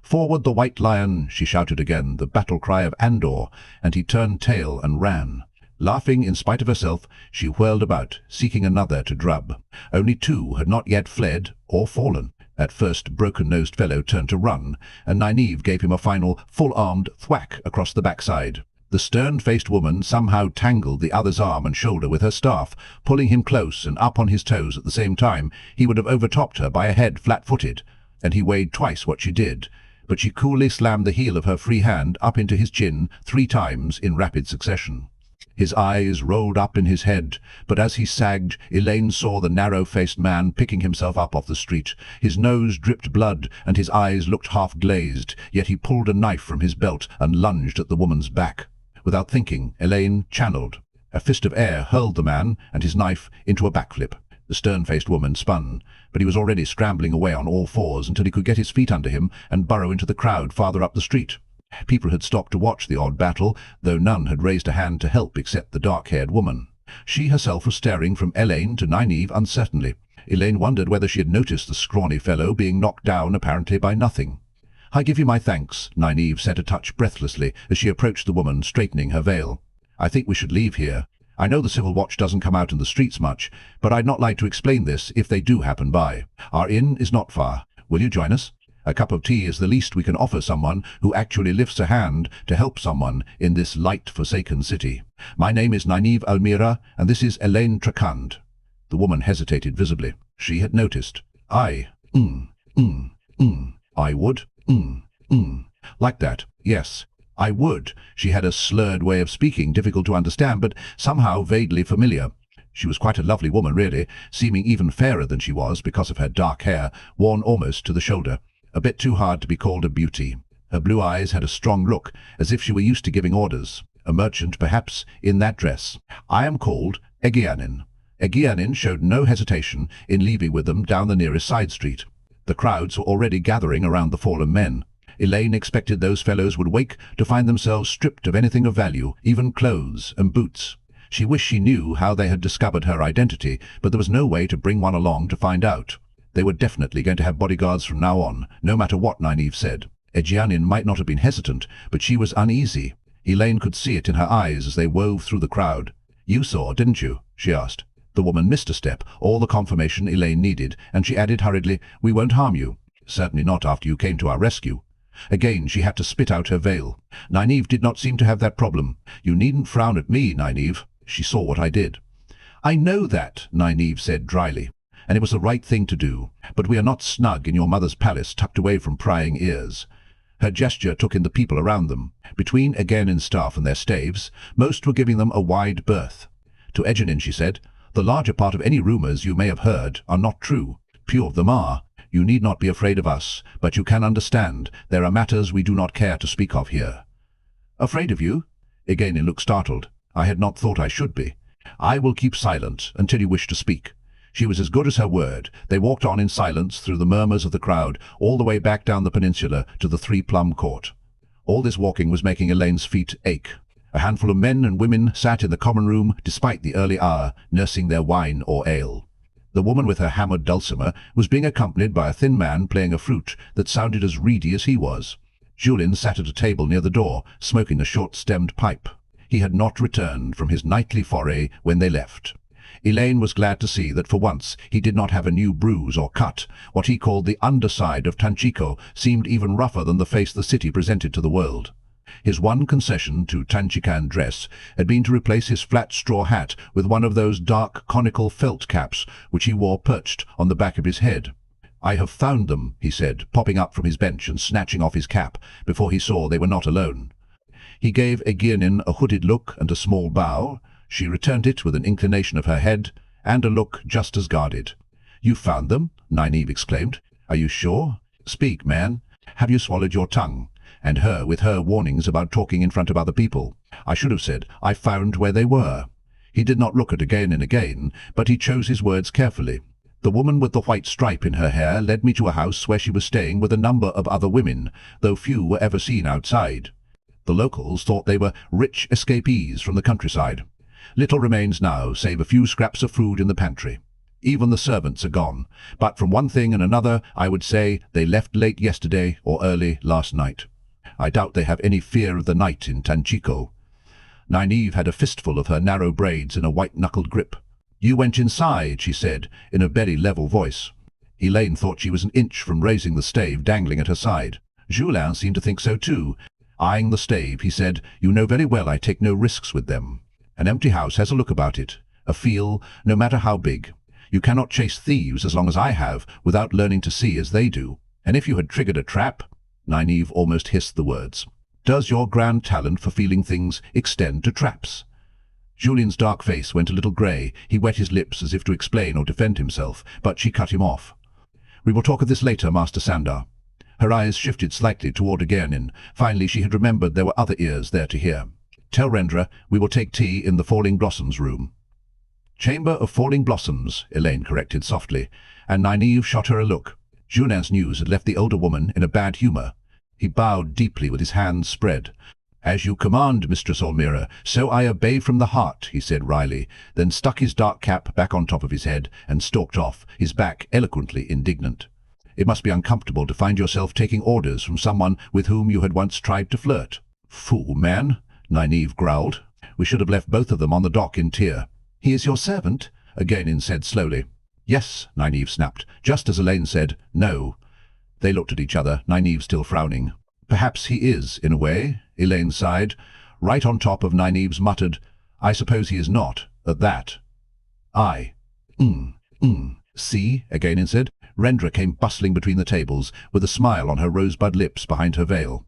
S1: "Forward the White Lion!" she shouted again, the battle cry of Andor, and he turned tail and ran. Laughing in spite of herself, she whirled about, seeking another to drub. Only 2 had not yet fled or fallen. At first, broken-nosed fellow turned to run, and Nynaeve gave him a final, full-armed thwack across the backside. The stern-faced woman somehow tangled the other's arm and shoulder with her staff, pulling him close and up on his toes at the same time. He would have overtopped her by a head flat-footed, and he weighed twice what she did, but she coolly slammed the heel of her free hand up into his chin 3 times in rapid succession. His eyes rolled up in his head, but as he sagged, Elaine saw the narrow-faced man picking himself up off the street. His nose dripped blood, and his eyes looked half-glazed, yet he pulled a knife from his belt and lunged at the woman's back. Without thinking, Elaine channeled. A fist of air hurled the man and his knife into a backflip. The stern-faced woman spun, but he was already scrambling away on all fours until he could get his feet under him and burrow into the crowd farther up the street. People had stopped to watch the odd battle, though none had raised a hand to help except the dark-haired woman. She herself was staring from Elaine to Nynaeve uncertainly. Elaine wondered whether she had noticed the scrawny fellow being knocked down apparently by nothing. "I give you my thanks," Nynaeve said a touch breathlessly as she approached the woman, straightening her veil. "I think we should leave here. I know the Civil Watch doesn't come out in the streets much, but I'd not like to explain this if they do happen by. Our inn is not far. Will you join us? A cup of tea is the least we can offer someone who actually lifts a hand to help someone in this light-forsaken city. My name is Nynaeve Almira, and this is Elaine Trakand." The woman hesitated visibly. She had noticed. I would. Like that, yes. I would. She had a slurred way of speaking, difficult to understand, but somehow vaguely familiar. She was quite a lovely woman, really, seeming even fairer than she was because of her dark hair, worn almost to the shoulder. A bit too hard to be called a beauty. Her blue eyes had a strong look, as if she were used to giving orders. A merchant, perhaps, in that dress. "I am called Egwene." Egwene showed no hesitation in leaving with them down the nearest side street. The crowds were already gathering around the fallen men. Elaine expected those fellows would wake to find themselves stripped of anything of value, even clothes and boots. She wished she knew how they had discovered her identity, but there was no way to bring one along to find out. They were definitely going to have bodyguards from now on, no matter what Nynaeve said. Egwene might not have been hesitant, but she was uneasy. Elaine could see it in her eyes as they wove through the crowd. "You saw, didn't you?" she asked. The woman missed a step, all the confirmation Elaine needed, and she added hurriedly, "We won't harm you. Certainly not after you came to our rescue." Again she had to spit out her veil. Nynaeve did not seem to have that problem. "You needn't frown at me, Nynaeve. She saw what I did." "I know that," Nynaeve said dryly, "and it was the right thing to do. But we are not snug in your mother's palace, tucked away from prying ears." Her gesture took in the people around them. Between Egwene's staff and their staves, most were giving them a wide berth. To Egwene she said, "The larger part of any rumours you may have heard are not true. Few of them are. You need not be afraid of us, but you can understand there are matters we do not care to speak of here." "Afraid of you?" Egwene looked startled. "I had not thought I should be." "I will keep silent until you wish to speak." She was as good as her word. They walked on in silence through the murmurs of the crowd, all the way back down the peninsula to the Three-Plum Court. All this walking was making Elaine's feet ache. A handful of men and women sat in the common room despite the early hour, nursing their wine or ale. The woman with her hammered dulcimer was being accompanied by a thin man playing a flute that sounded as reedy as he was. Julien sat at a table near the door, smoking a short-stemmed pipe. He had not returned from his nightly foray when they left. Elaine was glad to see that for once he did not have a new bruise or cut. What he called the underside of Tanchico seemed even rougher than the face the city presented to the world. His one concession to Tanchican dress had been to replace his flat straw hat with one of those dark conical felt caps which he wore perched on the back of his head. "I have found them," he said, popping up from his bench and snatching off his cap before he saw they were not alone. He gave Egwene a hooded look and a small bow. She returned it with an inclination of her head and a look just as guarded. "You found them?" Nynaeve exclaimed. "Are you sure? Speak, man. Have you swallowed your tongue?" And her with her warnings about talking in front of other people. "I should have said, I found where they were." He did not look at again, but he chose his words carefully. "The woman with the white stripe in her hair led me to a house where she was staying with a number of other women, though few were ever seen outside. The locals thought they were rich escapees from the countryside. Little remains now, save a few scraps of food in the pantry. Even the servants are gone, but from one thing and another I would say they left late yesterday or early last night. I doubt they have any fear of the night in Tanchico." Nynaeve had a fistful of her narrow braids in a white-knuckled grip. "You went inside," she said, in a very level voice. Elaine thought she was an inch from raising the stave dangling at her side. Julien seemed to think so too. Eyeing the stave, he said, "You know very well I take no risks with them. An empty house has a look about it, a feel, no matter how big. You cannot chase thieves as long as I have without learning to see as they do. And if you had triggered a trap—" Nynaeve almost hissed the words. "Does your grand talent for feeling things extend to traps?" Julian's dark face went a little grey. He wet his lips as if to explain or defend himself, but she cut him off. "We will talk of this later, Master Sandar." Her eyes shifted slightly toward Egwene. Finally she had remembered there were other ears there to hear. "Tell Rendra we will take tea in the Falling Blossoms room." "Chamber of Falling Blossoms," Elaine corrected softly, and Nynaeve shot her a look. Julian's news had left the older woman in a bad humour. He bowed deeply with his hands spread. "As you command, Mistress Almira, so I obey from the heart," he said wryly, then stuck his dark cap back on top of his head and stalked off, his back eloquently indignant. "It must be uncomfortable to find yourself taking orders from someone with whom you had once tried to flirt." "Fool man," Nynaeve growled. "We should have left both of them on the dock in Tyr." "He is your servant?" Egwene said slowly. "Yes," Nynaeve snapped, just as Elaine said, "No." They looked at each other, Nynaeve still frowning. "Perhaps he is, in a way," Elaine sighed. Right on top of Nynaeve's muttered, "I suppose he is not, at that." "I. See," Egwene said. Rendra came bustling between the tables, with a smile on her rosebud lips behind her veil.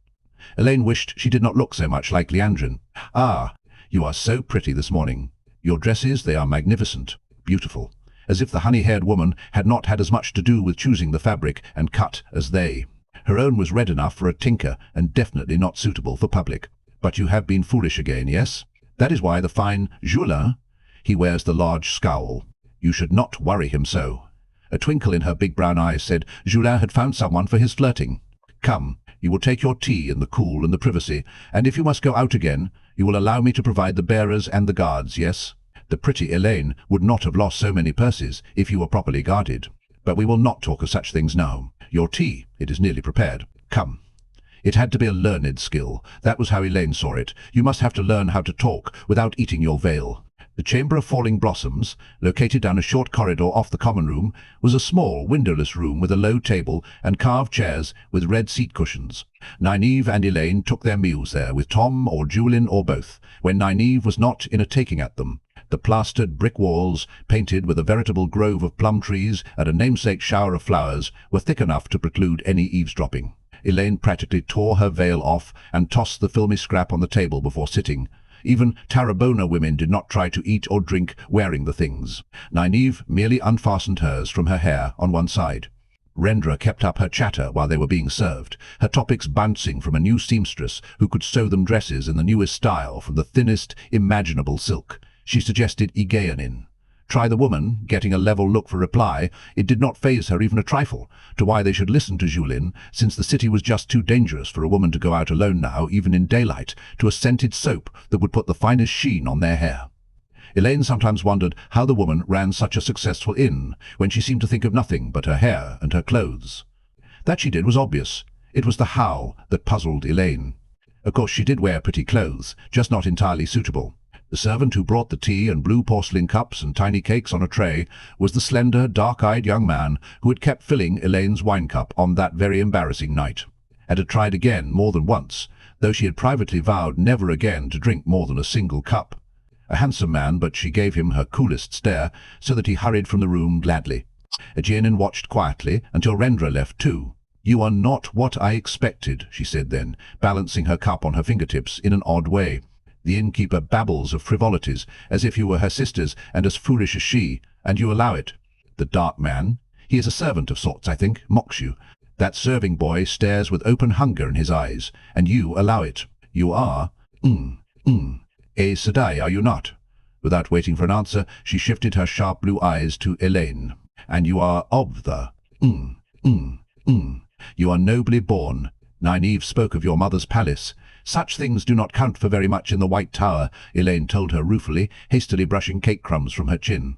S1: Elaine wished she did not look so much like Leandrin. "Ah, you are so pretty this morning. Your dresses, they are magnificent, beautiful, as if the honey-haired woman had not had as much to do with choosing the fabric and cut as they. Her own was red enough for a tinker and definitely not suitable for public. But you have been foolish again, yes? That is why the fine Julin, he wears the large scowl. You should not worry him so." A twinkle in her big brown eyes said Julin had found someone for his flirting. "Come, you will take your tea in the cool and the privacy, and if you must go out again, you will allow me to provide the bearers and the guards, yes? The pretty Elaine would not have lost so many purses if you were properly guarded. But we will not talk of such things now. Your tea, it is nearly prepared. Come." It had to be a learned skill. That was how Elaine saw it. You must have to learn how to talk without eating your veil. The Chamber of Falling Blossoms, located down a short corridor off the common room, was a small, windowless room with a low table and carved chairs with red seat cushions. Nynaeve and Elaine took their meals there, with Tom or Julian or both, when Nynaeve was not in a taking at them. The plastered brick walls, painted with a veritable grove of plum trees and a namesake shower of flowers, were thick enough to preclude any eavesdropping. Elaine practically tore her veil off and tossed the filmy scrap on the table before sitting. Even Tarabona women did not try to eat or drink wearing the things. Nynaeve merely unfastened hers from her hair on one side. Rendra kept up her chatter while they were being served, her topics bouncing from a new seamstress who could sew them dresses in the newest style from the thinnest imaginable silk. She suggested Egwene. Try the woman, getting a level look for reply. It did not faze her even a trifle, to why they should listen to Julin, since the city was just too dangerous for a woman to go out alone now, even in daylight, to a scented soap that would put the finest sheen on their hair. Elaine sometimes wondered how the woman ran such a successful inn, when she seemed to think of nothing but her hair and her clothes. That she did was obvious. It was the how that puzzled Elaine. Of course she did wear pretty clothes, just not entirely suitable. The servant who brought the tea and blue porcelain cups and tiny cakes on a tray was the slender, dark-eyed young man who had kept filling Elaine's wine cup on that very embarrassing night, and had tried again more than once, though she had privately vowed never again to drink more than a single cup. A handsome man, but she gave him her coolest stare, so that he hurried from the room gladly. Egwene watched quietly until Rendra left too. "You are not what I expected," she said then, balancing her cup on her fingertips in an odd way. "The innkeeper babbles of frivolities, as if you were her sisters and as foolish as she, and you allow it. The dark man, he is a servant of sorts, I think, mocks you. That serving boy stares with open hunger in his eyes, and you allow it. You are, a Sedai, are you not?" Without waiting for an answer, she shifted her sharp blue eyes to Elaine. "And you are of the, You are nobly born. Nynaeve spoke of your mother's palace. Such things do not count for very much in the White Tower," Elaine told her ruefully, hastily brushing cake crumbs from her chin.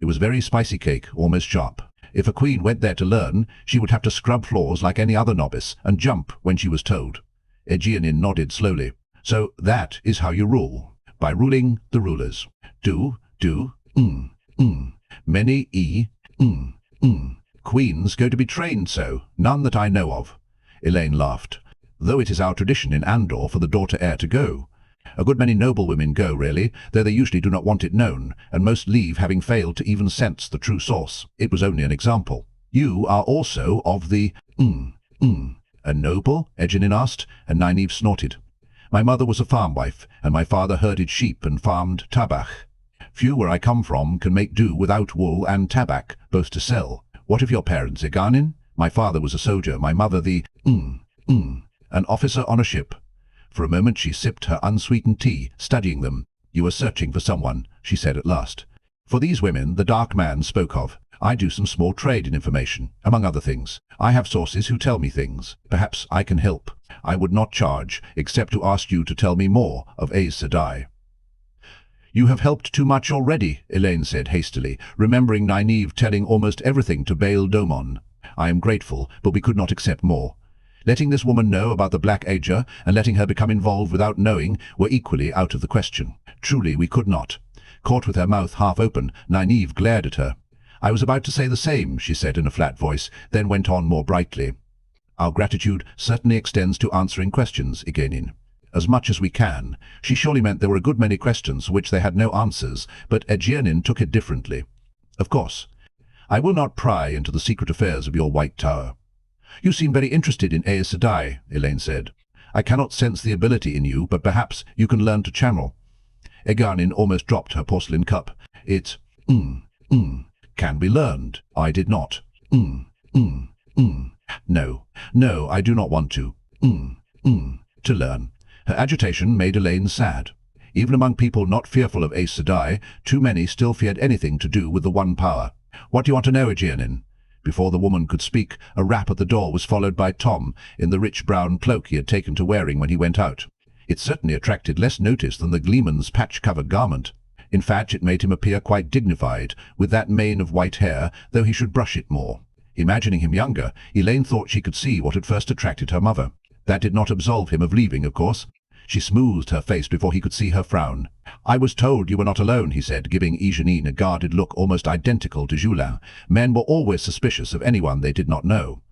S1: It was very spicy cake, almost sharp. If a queen went there to learn, she would have to scrub floors like any other novice and jump when she was told. Egwene nodded slowly. "So that is how you rule. By ruling the rulers. Many queens go to be trained so, none that I know of." Elaine laughed. "Though it is our tradition in Andor for the daughter heir to go. A good many noblewomen go, really, though they usually do not want it known, and most leave having failed to even sense the true source. It was only an example. You are also of the, A noble?" Egwene asked, and Nynaeve snorted. My mother was a farm wife, and my father herded sheep and farmed tabak. Few where I come from can make do without wool and tabak, both to sell. What of your parents, egwene? My father was a soldier, my mother an officer on a ship. For a moment she sipped her unsweetened tea, studying them. You were searching for someone, she said at last. For these women the dark man spoke of. I do some small trade in information, among other things. I have sources who tell me things. Perhaps I can help. I would not charge, except to ask you to tell me more of Aes Sedai. You have helped too much already, Elaine said hastily, remembering Nynaeve telling almost everything to Bail Domon. I am grateful, but we could not accept more. Letting this woman know about the Black Ajah and letting her become involved without knowing were equally out of the question. Truly, we could not. Caught with her mouth half open, Nynaeve glared at her. I was about to say the same, she said in a flat voice, then went on more brightly. Our gratitude certainly extends to answering questions, egwene. As much as we can. She surely meant there were a good many questions for which they had no answers, but egwene took it differently. Of course. I will not pry into the secret affairs of your White Tower. You seem very interested in Aes Sedai, Elaine said. I cannot sense the ability in you, but perhaps you can learn to channel. Egwene almost dropped her porcelain cup. It, can be learned. I did not. No, I do not want to. To learn. Her agitation made Elaine sad. Even among people not fearful of Aes Sedai, too many still feared anything to do with the One Power. What do you want to know, egwene? Before the woman could speak, a rap at the door was followed by Tom, in the rich brown cloak he had taken to wearing when he went out. It certainly attracted less notice than the gleeman's patch-covered garment. In fact, it made him appear quite dignified, with that mane of white hair, though he should brush it more. Imagining him younger, Elaine thought she could see what had first attracted her mother. That did not absolve him of leaving, of course. She smoothed her face before he could see her frown. I was told you were not alone, he said, giving Eugenie a guarded look almost identical to Julin. Men were always suspicious of anyone they did not know.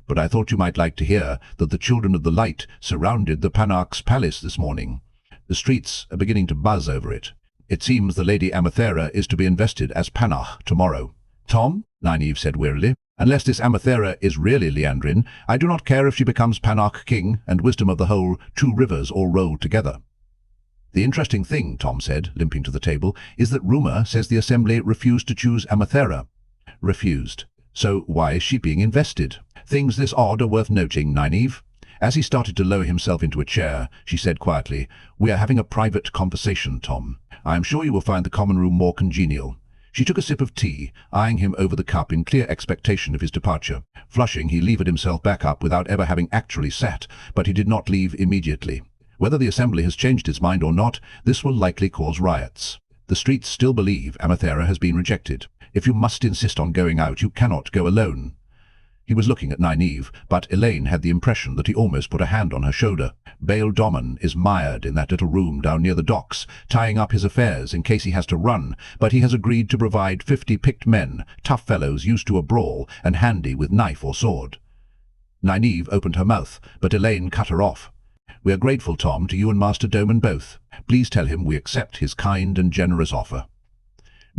S1: But I thought you might like to hear that the Children of the Light surrounded the Panarch's palace this morning. The streets are beginning to buzz over it. It seems the Lady Amathera is to be invested as Panarch tomorrow. Tom, Nynaeve said wearily, unless this Amathera is really Liandrin, I do not care if she becomes Panarch King and Wisdom of the Whole, 2 rivers all rolled together. The interesting thing, Tom said, limping to the table, is that rumor says the Assembly refused to choose Amathera. Refused. So why is she being invested? Things this odd are worth noting, Nynaeve. As he started to lower himself into a chair, she said quietly, We are having a private conversation, Tom. I am sure you will find the common room more congenial. She took a sip of tea, eyeing him over the cup in clear expectation of his departure. Flushing, he levered himself back up without ever having actually sat, but he did not leave immediately. Whether the Assembly has changed its mind or not, this will likely cause riots. The streets still believe Amathera has been rejected. If you must insist on going out, you cannot go alone. He was looking at Nynaeve, but Elaine had the impression that he almost put a hand on her shoulder. Bail Domon is mired in that little room down near the docks, tying up his affairs in case he has to run, but he has agreed to provide 50 picked men, tough fellows used to a brawl and handy with knife or sword. Nynaeve opened her mouth, but Elaine cut her off. We are grateful, Tom, to you and Master Domon both. Please tell him we accept his kind and generous offer.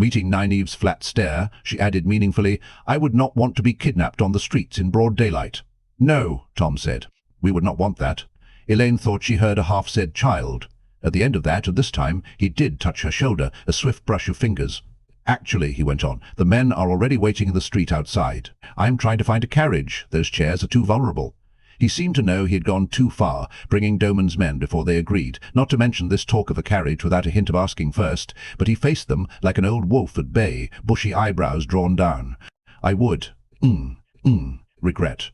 S1: Meeting Nynaeve's flat stare, she added meaningfully, I would not want to be kidnapped on the streets in broad daylight. No, Tom said. We would not want that. Elaine thought she heard a half-said child. At the end of that, and this time, he did touch her shoulder, a swift brush of fingers. Actually, he went on, the men are already waiting in the street outside. I am trying to find a carriage. Those chairs are too vulnerable. He seemed to know he had gone too far, bringing Domon's men before they agreed, not to mention this talk of a carriage without a hint of asking first, but he faced them like an old wolf at bay, bushy eyebrows drawn down. I would. Regret.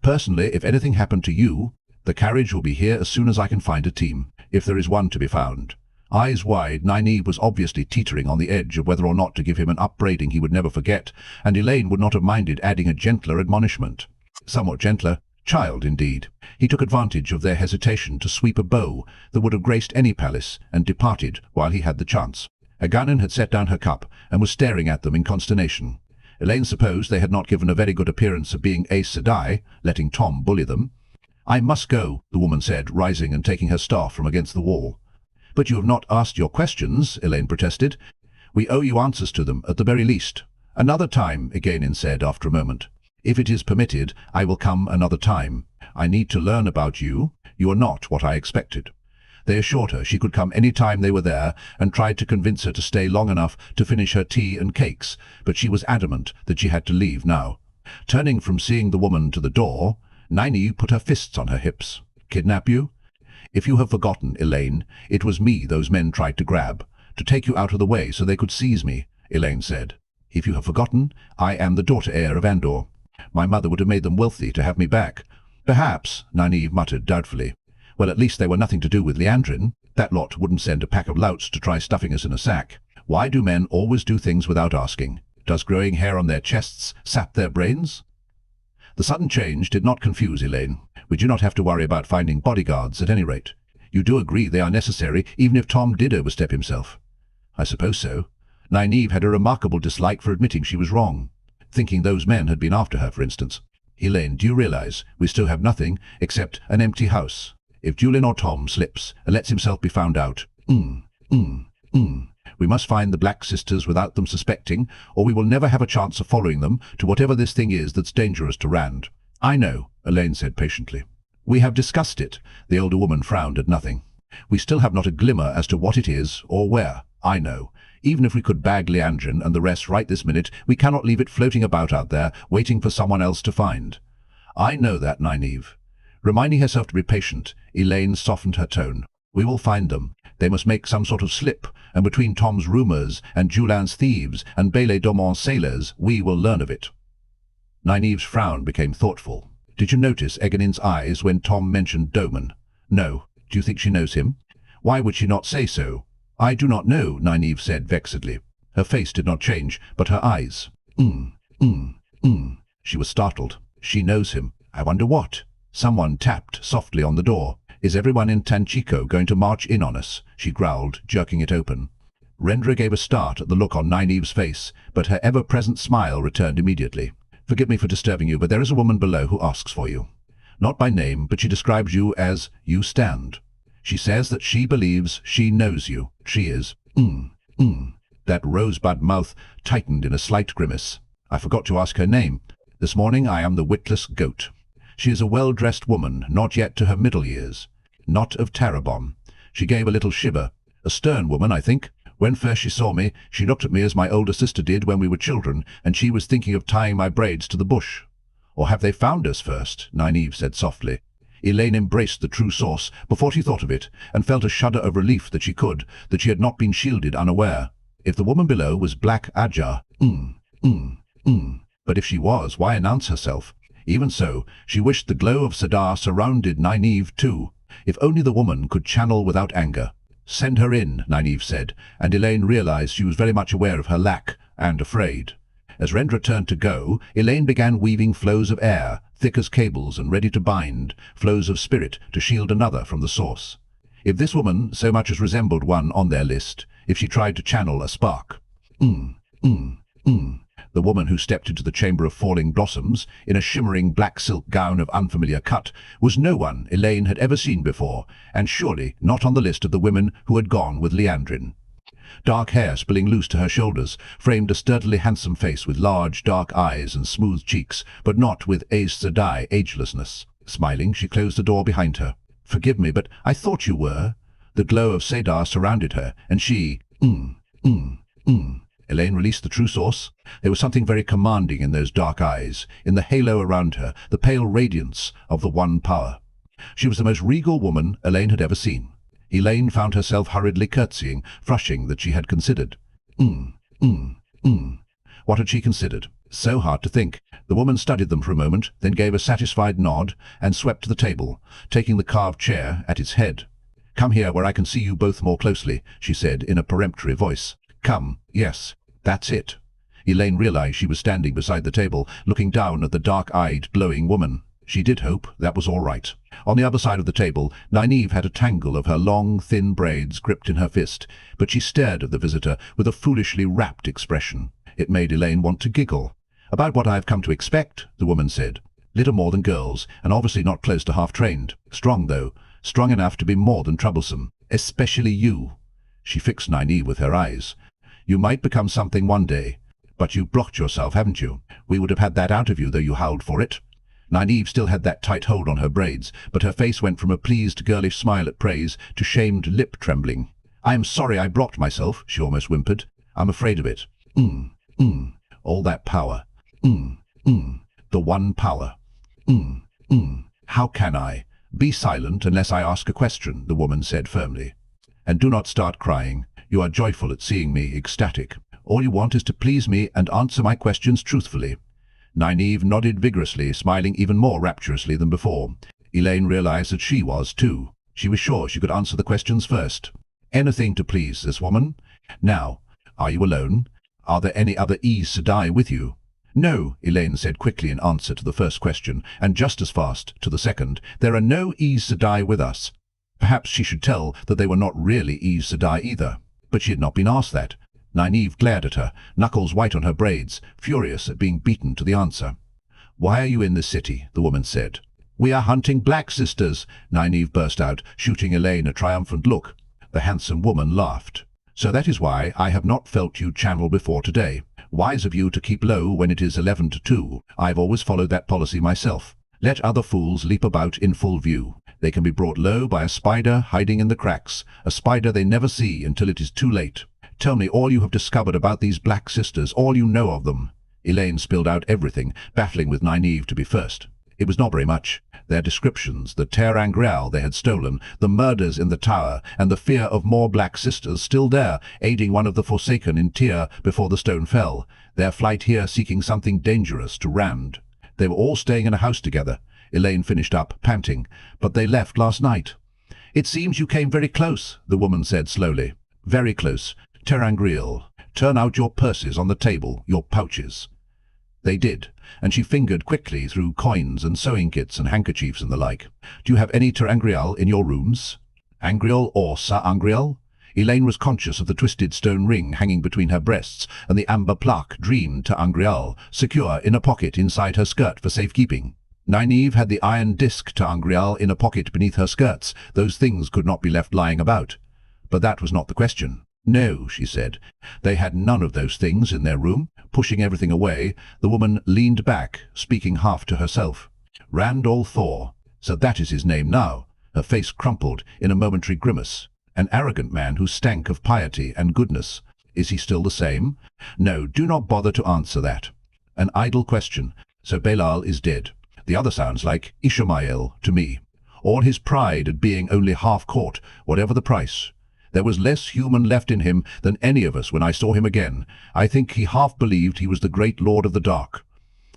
S1: Personally, if anything happened to you, the carriage will be here as soon as I can find a team, if there is one to be found. Eyes wide, Nynaeve was obviously teetering on the edge of whether or not to give him an upbraiding he would never forget, and Elaine would not have minded adding a gentler admonishment. Somewhat gentler. Child, indeed. He took advantage of their hesitation to sweep a bow that would have graced any palace, and departed while he had the chance. Egwene had set down her cup, and was staring at them in consternation. Elaine supposed they had not given a very good appearance of being Aes Sedai, letting Tom bully them. I must go, the woman said, rising and taking her staff from against the wall. But you have not asked your questions, Elaine protested. We owe you answers to them, at the very least. Another time, Egwene said after a moment. If it is permitted, I will come another time. I need to learn about you. You are not what I expected." They assured her she could come any time they were there and tried to convince her to stay long enough to finish her tea and cakes, but she was adamant that she had to leave now. Turning from seeing the woman to the door, nynaeve put her fists on her hips. "Kidnap you? If you have forgotten, Elaine, it was me those men tried to grab, to take you out of the way so they could seize me," Elaine said. "If you have forgotten, I am the daughter heir of Andor. My mother would have made them wealthy to have me back." "Perhaps," nynaeve muttered doubtfully. "Well, at least they were nothing to do with Liandrin. That lot wouldn't send a pack of louts to try stuffing us in a sack. Why do men always do things without asking? Does growing hair on their chests sap their brains?" The sudden change did not confuse Elaine. "We do not have to worry about finding bodyguards, at any rate. You do agree they are necessary, even if Tom did overstep himself?" "I suppose so." Nynaeve had a remarkable dislike for admitting she was wrong, thinking those men had been after her, for instance. "Elaine, do you realize we still have nothing except an empty house? If Julian or Tom slips and lets himself be found out, we must find the Black Sisters without them suspecting, or we will never have a chance of following them to whatever this thing is that's dangerous to Rand." "I know," Elaine said patiently. "We have discussed it." The older woman frowned at nothing. "We still have not a glimmer as to what it is or where. I know. Even if we could bag Liandrin and the rest right this minute, we cannot leave it floating about out there, waiting for someone else to find." "I know that, Nynaeve." Reminding herself to be patient, Elaine softened her tone. "We will find them. They must make some sort of slip, and between Tom's rumors and Julian's thieves and Bailey Domon's sailors, we will learn of it." Nynaeve's frown became thoughtful. "Did you notice Egwene's eyes when Tom mentioned Doman?" "No. Do you think she knows him?" "Why would she not say so?" "I do not know," Nynaeve said vexedly. Her face did not change, but her eyes. She was startled. "She knows him. I wonder what?" Someone tapped softly on the door. "Is everyone in Tanchico going to march in on us?" she growled, jerking it open. Rendra gave a start at the look on Nynaeve's face, but her ever-present smile returned immediately. "Forgive me for disturbing you, but there is a woman below who asks for you. Not by name, but she describes you as you stand. She says that she believes she knows you. She is, That rosebud mouth tightened in a slight grimace. "I forgot to ask her name. This morning I am the witless goat. She is a well-dressed woman, not yet to her middle years. Not of Tarabon." She gave a little shiver. "A stern woman, I think. When first she saw me, she looked at me as my older sister did when we were children, and she was thinking of tying my braids to the bush." "Or have they found us first?" Nynaeve said softly. Elaine embraced the true source before she thought of it, and felt a shudder of relief that she had not been shielded unaware. If the woman below was Black Ajah, but if she was, why announce herself? Even so, she wished the glow of Sadar surrounded Nynaeve too. If only the woman could channel without anger. "Send her in," Nynaeve said, and Elaine realized she was very much aware of her lack, and afraid. As Rendra turned to go, Elaine began weaving flows of air, thick as cables and ready to bind, flows of spirit to shield another from the source. If this woman so much as resembled one on their list, if she tried to channel a spark. The woman who stepped into the Chamber of Falling Blossoms, in a shimmering black silk gown of unfamiliar cut, was no one Elaine had ever seen before, and surely not on the list of the women who had gone with Liandrin. Dark hair spilling loose to her shoulders framed a sturdily handsome face with large dark eyes and smooth cheeks, but not with Aes Sedai agelessness. Smiling, she closed the door behind her. "Forgive me, but I thought you were." The glow of Sadar surrounded her, and she, Elaine released the true source. There was something very commanding in those dark eyes, in the halo around her, the pale radiance of the one power. She was the most regal woman Elaine had ever seen. Elaine found herself hurriedly curtsying, flushing that she had considered. What had she considered? So hard to think. The woman studied them for a moment, then gave a satisfied nod, and swept to the table, taking the carved chair at its head. "Come here where I can see you both more closely," she said in a peremptory voice. "Come, yes, that's it." Elaine realized she was standing beside the table, looking down at the dark-eyed, glowing woman. She did hope that was all right. On the other side of the table, Nynaeve had a tangle of her long, thin braids gripped in her fist, but she stared at the visitor with a foolishly rapt expression. It made Elaine want to giggle. "About what I have come to expect," the woman said. "Little more than girls, and obviously not close to half-trained. Strong, though. Strong enough to be more than troublesome. Especially you." She fixed Nynaeve with her eyes. "You might become something one day. But you blocked yourself, haven't you? We would have had that out of you, though you howled for it. Nynaeve still had that tight hold on her braids, but her face went from a pleased, girlish smile at praise to shamed lip trembling. "I am sorry I blocked myself," she almost whimpered. "I'm afraid of it. All that power. The one power. How can I? Be silent unless I ask a question," the woman said firmly. "And do not start crying. You are joyful at seeing me, ecstatic. All you want is to please me and answer my questions truthfully." Nynaeve nodded vigorously, smiling even more rapturously than before. Elaine realized that she was, too. She was sure she could answer the questions first. "Anything to please this woman. Now, are you alone? Are there any other Aes Sedai with you?" "No," Elaine said quickly in answer to the first question, and just as fast to the second. "There are no Aes Sedai with us." Perhaps she should tell that they were not really Aes Sedai either. But she had not been asked that. Nynaeve glared at her, knuckles white on her braids, furious at being beaten to the answer. "Why are you in this city?" the woman said. "We are hunting Black Sisters," Nynaeve burst out, shooting Elaine a triumphant look. The handsome woman laughed. "So that is why I have not felt you channel before today. Wise of you to keep low when it is 11 to 2. I've always followed that policy myself. Let other fools leap about in full view. They can be brought low by a spider hiding in the cracks, a spider they never see until it is too late. Tell me all you have discovered about these Black Sisters, all you know of them." Elaine spilled out everything, battling with Nynaeve to be first. It was not very much. Their descriptions, the tarmongaidon they had stolen, the murders in the tower, and the fear of more Black Sisters still there, aiding one of the Forsaken in Tyr before the stone fell, their flight here seeking something dangerous to Rand. They were all staying in a house together. Elaine finished up, panting. "But they left last night." "It seems you came very close," the woman said slowly. "Very close. Tarmongaidon, turn out your purses on the table, your pouches." They did, and she fingered quickly through coins and sewing kits and handkerchiefs and the like. "Do you have any tarmongaidon in your rooms?" Angriel or Sa-Angriel? Elaine was conscious of the twisted stone ring hanging between her breasts and the amber plaque dreamed tarmongaidon, secure in a pocket inside her skirt for safekeeping. Nynaeve had the iron disc tarmongaidon in a pocket beneath her skirts. Those things could not be left lying about. But that was not the question. "No," she said. They had none of those things in their room. Pushing everything away, the woman leaned back, speaking half to herself. "Rand al'Thor. So that is his name now." Her face crumpled in a momentary grimace. "An arrogant man who stank of piety and goodness. Is he still the same? No, do not bother to answer that. An idle question. So Belial is dead. The other sounds like Ishmael to me. All his pride at being only half caught, whatever the price. There was less human left in him than any of us when I saw him again. I think he half believed he was the great Lord of the Dark.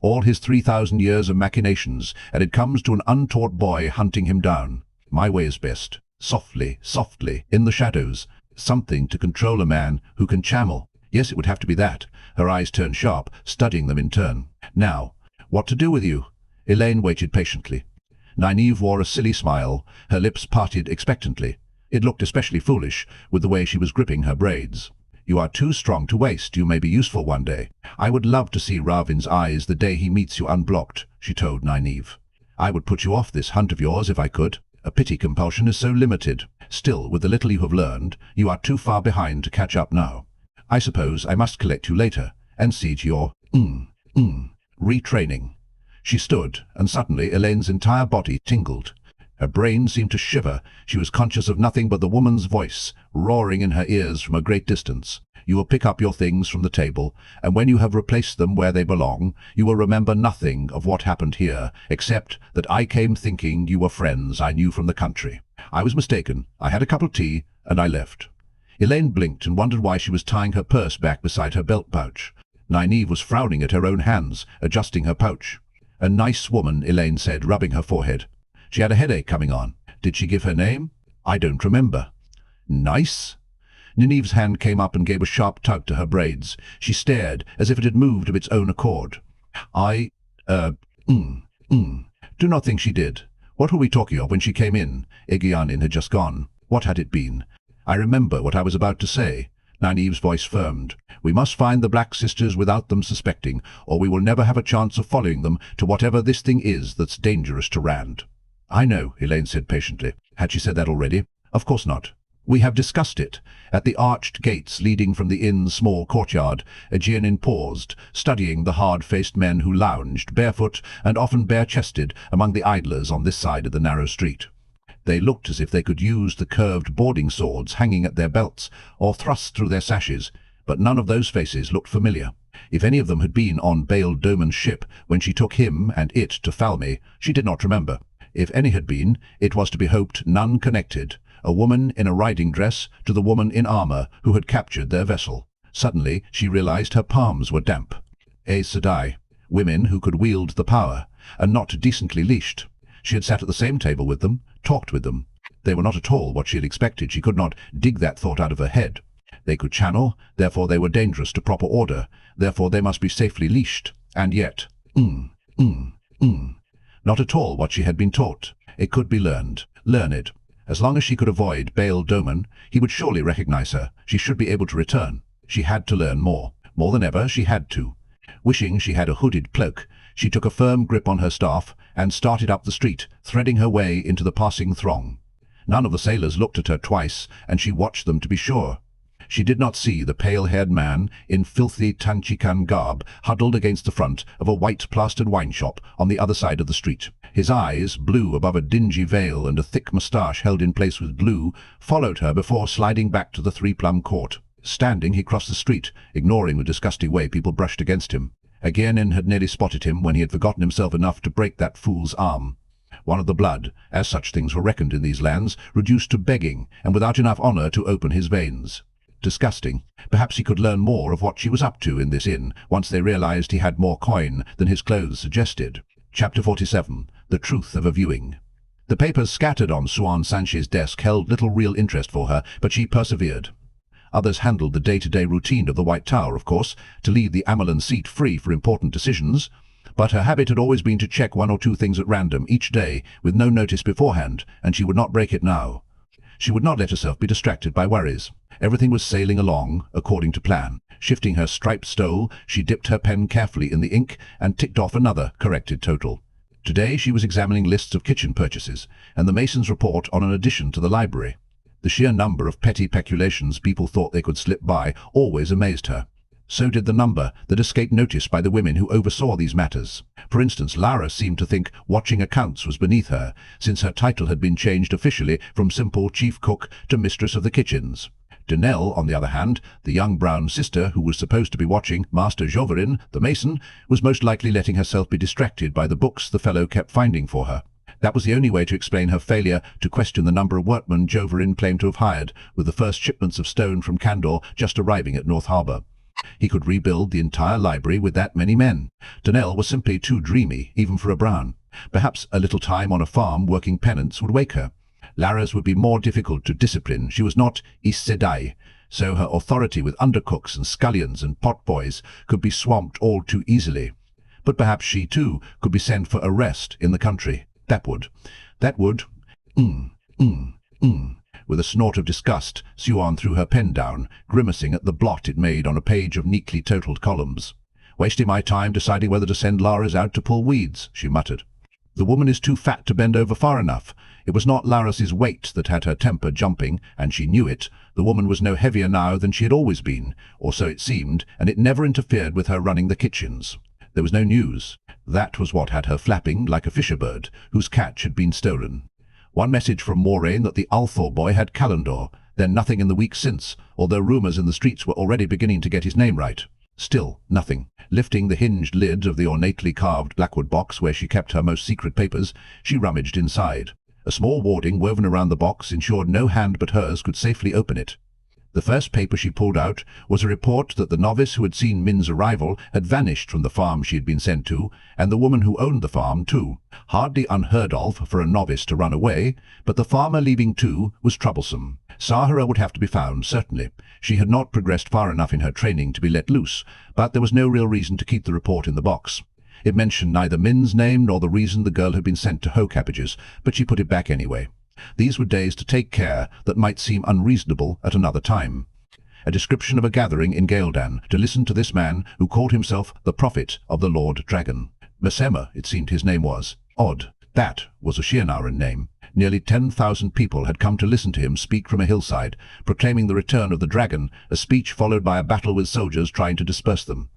S1: All his 3,000 years of machinations, and it comes to an untaught boy hunting him down. My way is best. Softly, softly, in the shadows. Something to control a man who can channel. Yes, it would have to be that." Her eyes turned sharp, studying them in turn. "Now, what to do with you?" Elaine waited patiently. Nynaeve wore a silly smile, her lips parted expectantly. It looked especially foolish, with the way she was gripping her braids. "You are too strong to waste. You may be useful one day. I would love to see Ravin's eyes the day he meets you unblocked," she told Nynaeve. "I would put you off this hunt of yours if I could. A pity compulsion is so limited. Still, with the little you have learned, you are too far behind to catch up now. I suppose I must collect you later, and see to your, retraining." She stood, and suddenly Elaine's entire body tingled. Her brain seemed to shiver. She was conscious of nothing but the woman's voice, roaring in her ears from a great distance. "You will pick up your things from the table, and when you have replaced them where they belong, you will remember nothing of what happened here, except that I came thinking you were friends I knew from the country. I was mistaken. I had a cup of tea, and I left." Elaine blinked and wondered why she was tying her purse back beside her belt pouch. Nynaeve was frowning at her own hands, adjusting her pouch. "A nice woman," Elaine said, rubbing her forehead. "She had a headache coming on. Did she give her name?" "I don't remember." "Nice?" Nynaeve's hand came up and gave a sharp tug to her braids. She stared, as if it had moved of its own accord. Do not think she did. What were we talking of when she came in? Egwene had just gone. What had it been? I remember what I was about to say." Nynaeve's voice firmed. "We must find the Black Sisters without them suspecting, or we will never have a chance of following them to whatever this thing is that's dangerous to Rand." "I know," Elaine said patiently. Had she said that already? Of course not. We have discussed it. At the arched gates leading from the inn's small courtyard, Aegeanin paused, studying the hard-faced men who lounged, barefoot and often bare-chested, among the idlers on this side of the narrow street. They looked as if they could use the curved boarding swords hanging at their belts, or thrust through their sashes, but none of those faces looked familiar. If any of them had been on Bael Doman's ship when she took him and it to Falme, she did not remember. If any had been, it was to be hoped none connected, a woman in a riding dress to the woman in armor who had captured their vessel. Suddenly she realized her palms were damp. Aes Sedai, women who could wield the power, and not decently leashed. She had sat at the same table with them, talked with them. They were not at all what she had expected. She could not dig that thought out of her head. They could channel, therefore they were dangerous to proper order, therefore they must be safely leashed. And yet, not at all what she had been taught. It could be learned. Learned. As long as she could avoid Bael Doman, he would surely recognize her. She should be able to return. She had to learn more. More than ever, she had to. Wishing she had a hooded cloak, she took a firm grip on her staff and started up the street, threading her way into the passing throng. None of the sailors looked at her twice, and she watched them to be sure. She did not see the pale-haired man in filthy Tanchikan garb huddled against the front of a white-plastered wine shop on the other side of the street. His eyes, blue above a dingy veil and a thick moustache held in place with glue, followed her before sliding back to the Three-Plum Court. Standing, he crossed the street, ignoring the disgusting way people brushed against him. Aegeanin had nearly spotted him when he had forgotten himself enough to break that fool's arm. One of the blood, as such things were reckoned in these lands, reduced to begging, and without enough honor to open his veins. Disgusting. Perhaps he could learn more of what she was up to in this inn, once they realized he had more coin than his clothes suggested. Chapter 47. The Truth of a Viewing. The papers scattered on Suan Sanche's desk held little real interest for her, but she persevered. Others handled the day-to-day routine of the White Tower, of course, to leave the amyrlin seat free for important decisions, but her habit had always been to check one or two things at random each day, with no notice beforehand, and she would not break it now. She would not let herself be distracted by worries. Everything was sailing along, according to plan. Shifting her striped stole, she dipped her pen carefully in the ink and ticked off another corrected total. Today she was examining lists of kitchen purchases, and the mason's report on an addition to the library. The sheer number of petty peculations people thought they could slip by always amazed her. So did the number that escaped notice by the women who oversaw these matters. For instance, Lara seemed to think watching accounts was beneath her, since her title had been changed officially from simple chief cook to mistress of the kitchens. Danelle, on the other hand, the young brown sister who was supposed to be watching Master Joverin, the mason, was most likely letting herself be distracted by the books the fellow kept finding for her. That was the only way to explain her failure to question the number of workmen Joverin claimed to have hired, with the first shipments of stone from Candor just arriving at North Harbour. He could rebuild the entire library with that many men. Danelle was simply too dreamy, even for a Brown. Perhaps a little time on a farm working penance would wake her. Lara's would be more difficult to discipline. She was not Aes Sedai, so her authority with undercooks and scullions and potboys could be swamped all too easily. But perhaps she, too, could be sent for a rest in the country. That would. With a snort of disgust, Suan threw her pen down, grimacing at the blot it made on a page of neatly totaled columns. "Wasting my time deciding whether to send Lara's out to pull weeds," she muttered. "The woman is too fat to bend over far enough." It was not Laras's weight that had her temper jumping, and she knew it. The woman was no heavier now than she had always been, or so it seemed, and it never interfered with her running the kitchens. There was no news. That was what had her flapping like a fisher-bird, whose catch had been stolen. One message from Moiraine that the Althor boy had Calendor, then nothing in the week since, although rumours in the streets were already beginning to get his name right. Still nothing. Lifting the hinged lid of the ornately carved blackwood box where she kept her most secret papers, she rummaged inside. A small warding woven around the box ensured no hand but hers could safely open it. The first paper she pulled out was a report that the novice who had seen Min's arrival had vanished from the farm she had been sent to, and the woman who owned the farm too. Hardly unheard of for a novice to run away, but the farmer leaving too was troublesome. Sahara would have to be found, certainly. She had not progressed far enough in her training to be let loose, but there was no real reason to keep the report in the box. It mentioned neither Min's name nor the reason the girl had been sent to hoe cabbages, but she put it back anyway. These were days to take care that might seem unreasonable at another time. A description of a gathering in Ghealdan to listen to this man who called himself the prophet of the Lord Dragon. Mesema, it seemed his name was. Odd. That was a Shirnaran name. Nearly 10,000 people had come to listen to him speak from a hillside, proclaiming the return of the dragon, a speech followed by a battle with soldiers trying to disperse them.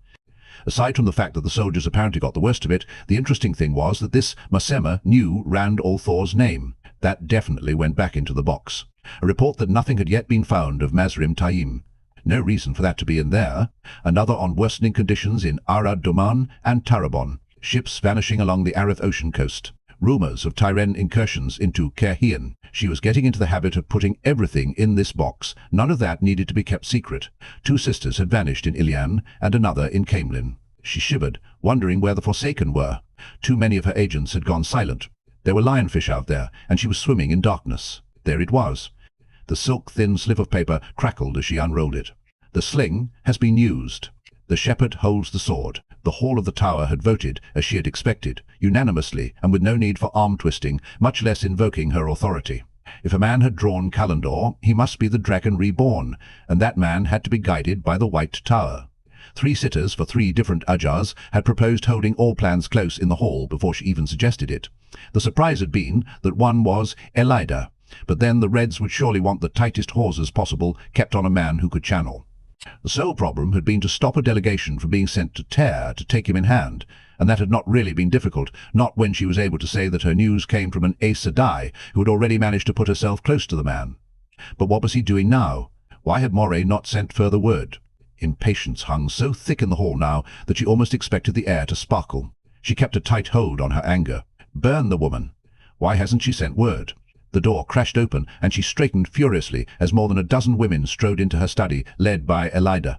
S1: Aside from the fact that the soldiers apparently got the worst of it, the interesting thing was that this Masema knew Rand al'Thor's name. That definitely went back into the box. A report that nothing had yet been found of Mazrim Taim. No reason for that to be in there. Another on worsening conditions in Arad Doman and Tarabon. Ships vanishing along the Arith Ocean coast. Rumors of Tyren incursions into Kerhian. She was getting into the habit of putting everything in this box. None of that needed to be kept secret. 2 sisters had vanished in Ilian, and another in Camelin. She shivered, wondering where the Forsaken were. Too many of her agents had gone silent. There were lionfish out there, and she was swimming in darkness. There it was. The silk-thin slip of paper crackled as she unrolled it. The sling has been used. The shepherd holds the sword. The Hall of the Tower had voted, as she had expected, unanimously and with no need for arm-twisting, much less invoking her authority. If a man had drawn Kalandor, he must be the Dragon Reborn, and that man had to be guided by the White Tower. 3 sitters for 3 different ajahs had proposed holding all plans close in the hall before she even suggested it. The surprise had been that one was Elida, but then the Reds would surely want the tightest hawsers possible kept on a man who could channel. The sole problem had been to stop a delegation from being sent to Tear to take him in hand, and that had not really been difficult, not when she was able to say that her news came from an Aes Sedai who had already managed to put herself close to the man. But what was he doing now? Why had Moiraine not sent further word? Impatience hung so thick in the hall now that she almost expected the air to sparkle. She kept a tight hold on her anger. Burn the woman! Why hasn't she sent word? The door crashed open, and she straightened furiously as more than a dozen women strode into her study, led by Elida.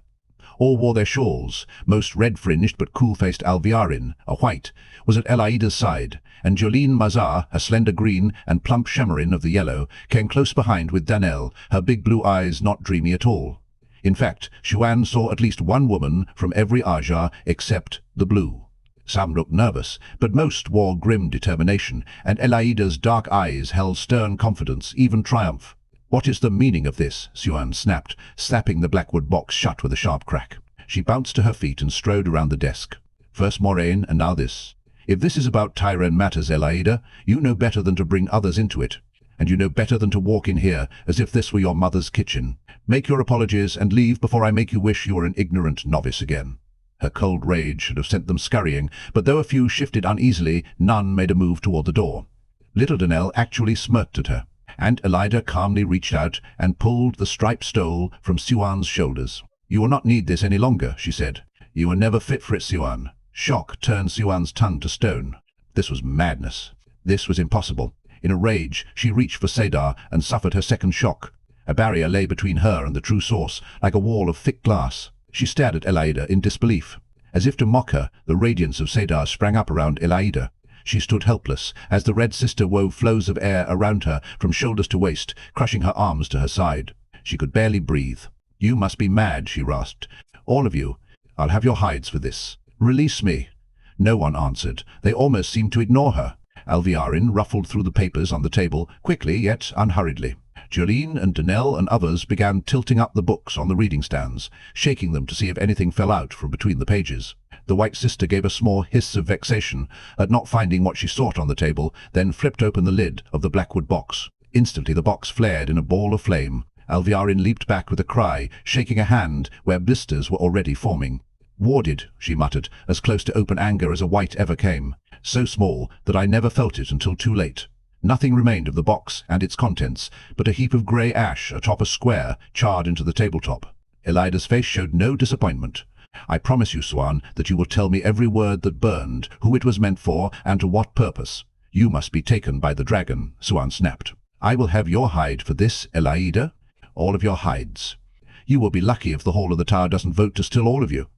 S1: All wore their shawls. Most red-fringed but cool-faced Alviarin, a white, was at Elaida's side, and Jolene Mazar, a slender green, and plump Shamarin of the yellow, came close behind with Danelle, her big blue eyes not dreamy at all. In fact, Shuan saw at least one woman from every ajah except the blue. Some looked nervous, but most wore grim determination, and Elaida's dark eyes held stern confidence, even triumph. "What is the meaning of this?" Shuan snapped, slapping the blackwood box shut with a sharp crack. She bounced to her feet and strode around the desk. First Moiraine, and now this. If this is about Tyren matters, Elaida, you know better than to bring others into it. And you know better than to walk in here as if this were your mother's kitchen. Make your apologies and leave before I make you wish you were an ignorant novice again. Her cold rage should have sent them scurrying, but though a few shifted uneasily, none made a move toward the door. Little Danelle actually smirked at her, and Elida calmly reached out and pulled the striped stole from Siwan's shoulders. "You will not need this any longer," she said. "You were never fit for it, Siwan." Shock turned Siwan's tongue to stone. This was madness. This was impossible. In a rage, she reached for Cedar and suffered her second shock. A barrier lay between her and the true source, like a wall of thick glass. She stared at Elida in disbelief. As if to mock her, the radiance of Cedar sprang up around Elida. She stood helpless, as the Red Sister wove flows of air around her from shoulders to waist, crushing her arms to her side. She could barely breathe. "You must be mad," she rasped. "All of you. I'll have your hides for this. Release me." No one answered. They almost seemed to ignore her. Alviarin ruffled through the papers on the table, quickly yet unhurriedly. Jolene and Danelle and others began tilting up the books on the reading stands, shaking them to see if anything fell out from between the pages. The White Sister gave a small hiss of vexation at not finding what she sought on the table, then flipped open the lid of the blackwood box. Instantly the box flared in a ball of flame. Alviarin leaped back with a cry, shaking a hand where blisters were already forming. "Warded," she muttered, as close to open anger as a white ever came. "So small that I never felt it until too late." Nothing remained of the box and its contents, but a heap of grey ash atop a square charred into the tabletop. Elida's face showed no disappointment. "I promise you, Swan, that you will tell me every word that burned, who it was meant for, and to what purpose. You must be taken by the dragon," Swan snapped. "I will have your hide for this, Elaida. All of your hides. You will be lucky if the Hall of the Tower doesn't vote to still all of you."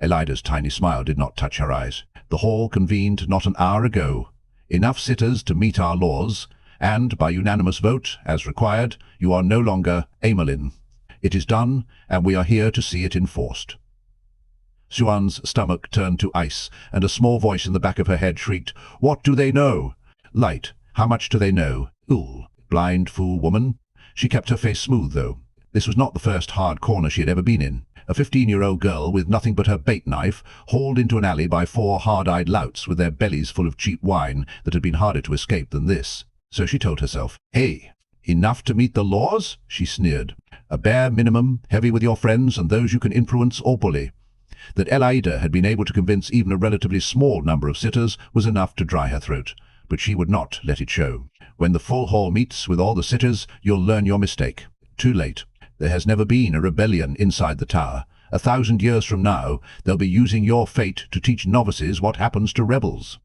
S1: Elida's tiny smile did not touch her eyes. "The hall convened not an hour ago. Enough sitters to meet our laws, and by unanimous vote, as required, you are no longer amyrlin. It is done, and we are here to see it enforced." Suan's stomach turned to ice, and a small voice in the back of her head shrieked, "What do they know?" "Light. How much do they know? Ul. Blind fool woman." She kept her face smooth, though. This was not the first hard corner she had ever been in. a 15-year-old girl with nothing but her bait knife, hauled into an alley by 4 hard-eyed louts with their bellies full of cheap wine that had been harder to escape than this. So she told herself, "Hey, enough to meet the laws?" she sneered. "A bare minimum, heavy with your friends and those you can influence or bully." That Elida had been able to convince even a relatively small number of sitters was enough to dry her throat, but she would not let it show. When the full hall meets with all the sitters, you'll learn your mistake. Too late. There has never been a rebellion inside the tower. 1,000 years from now, they'll be using your fate to teach novices what happens to rebels.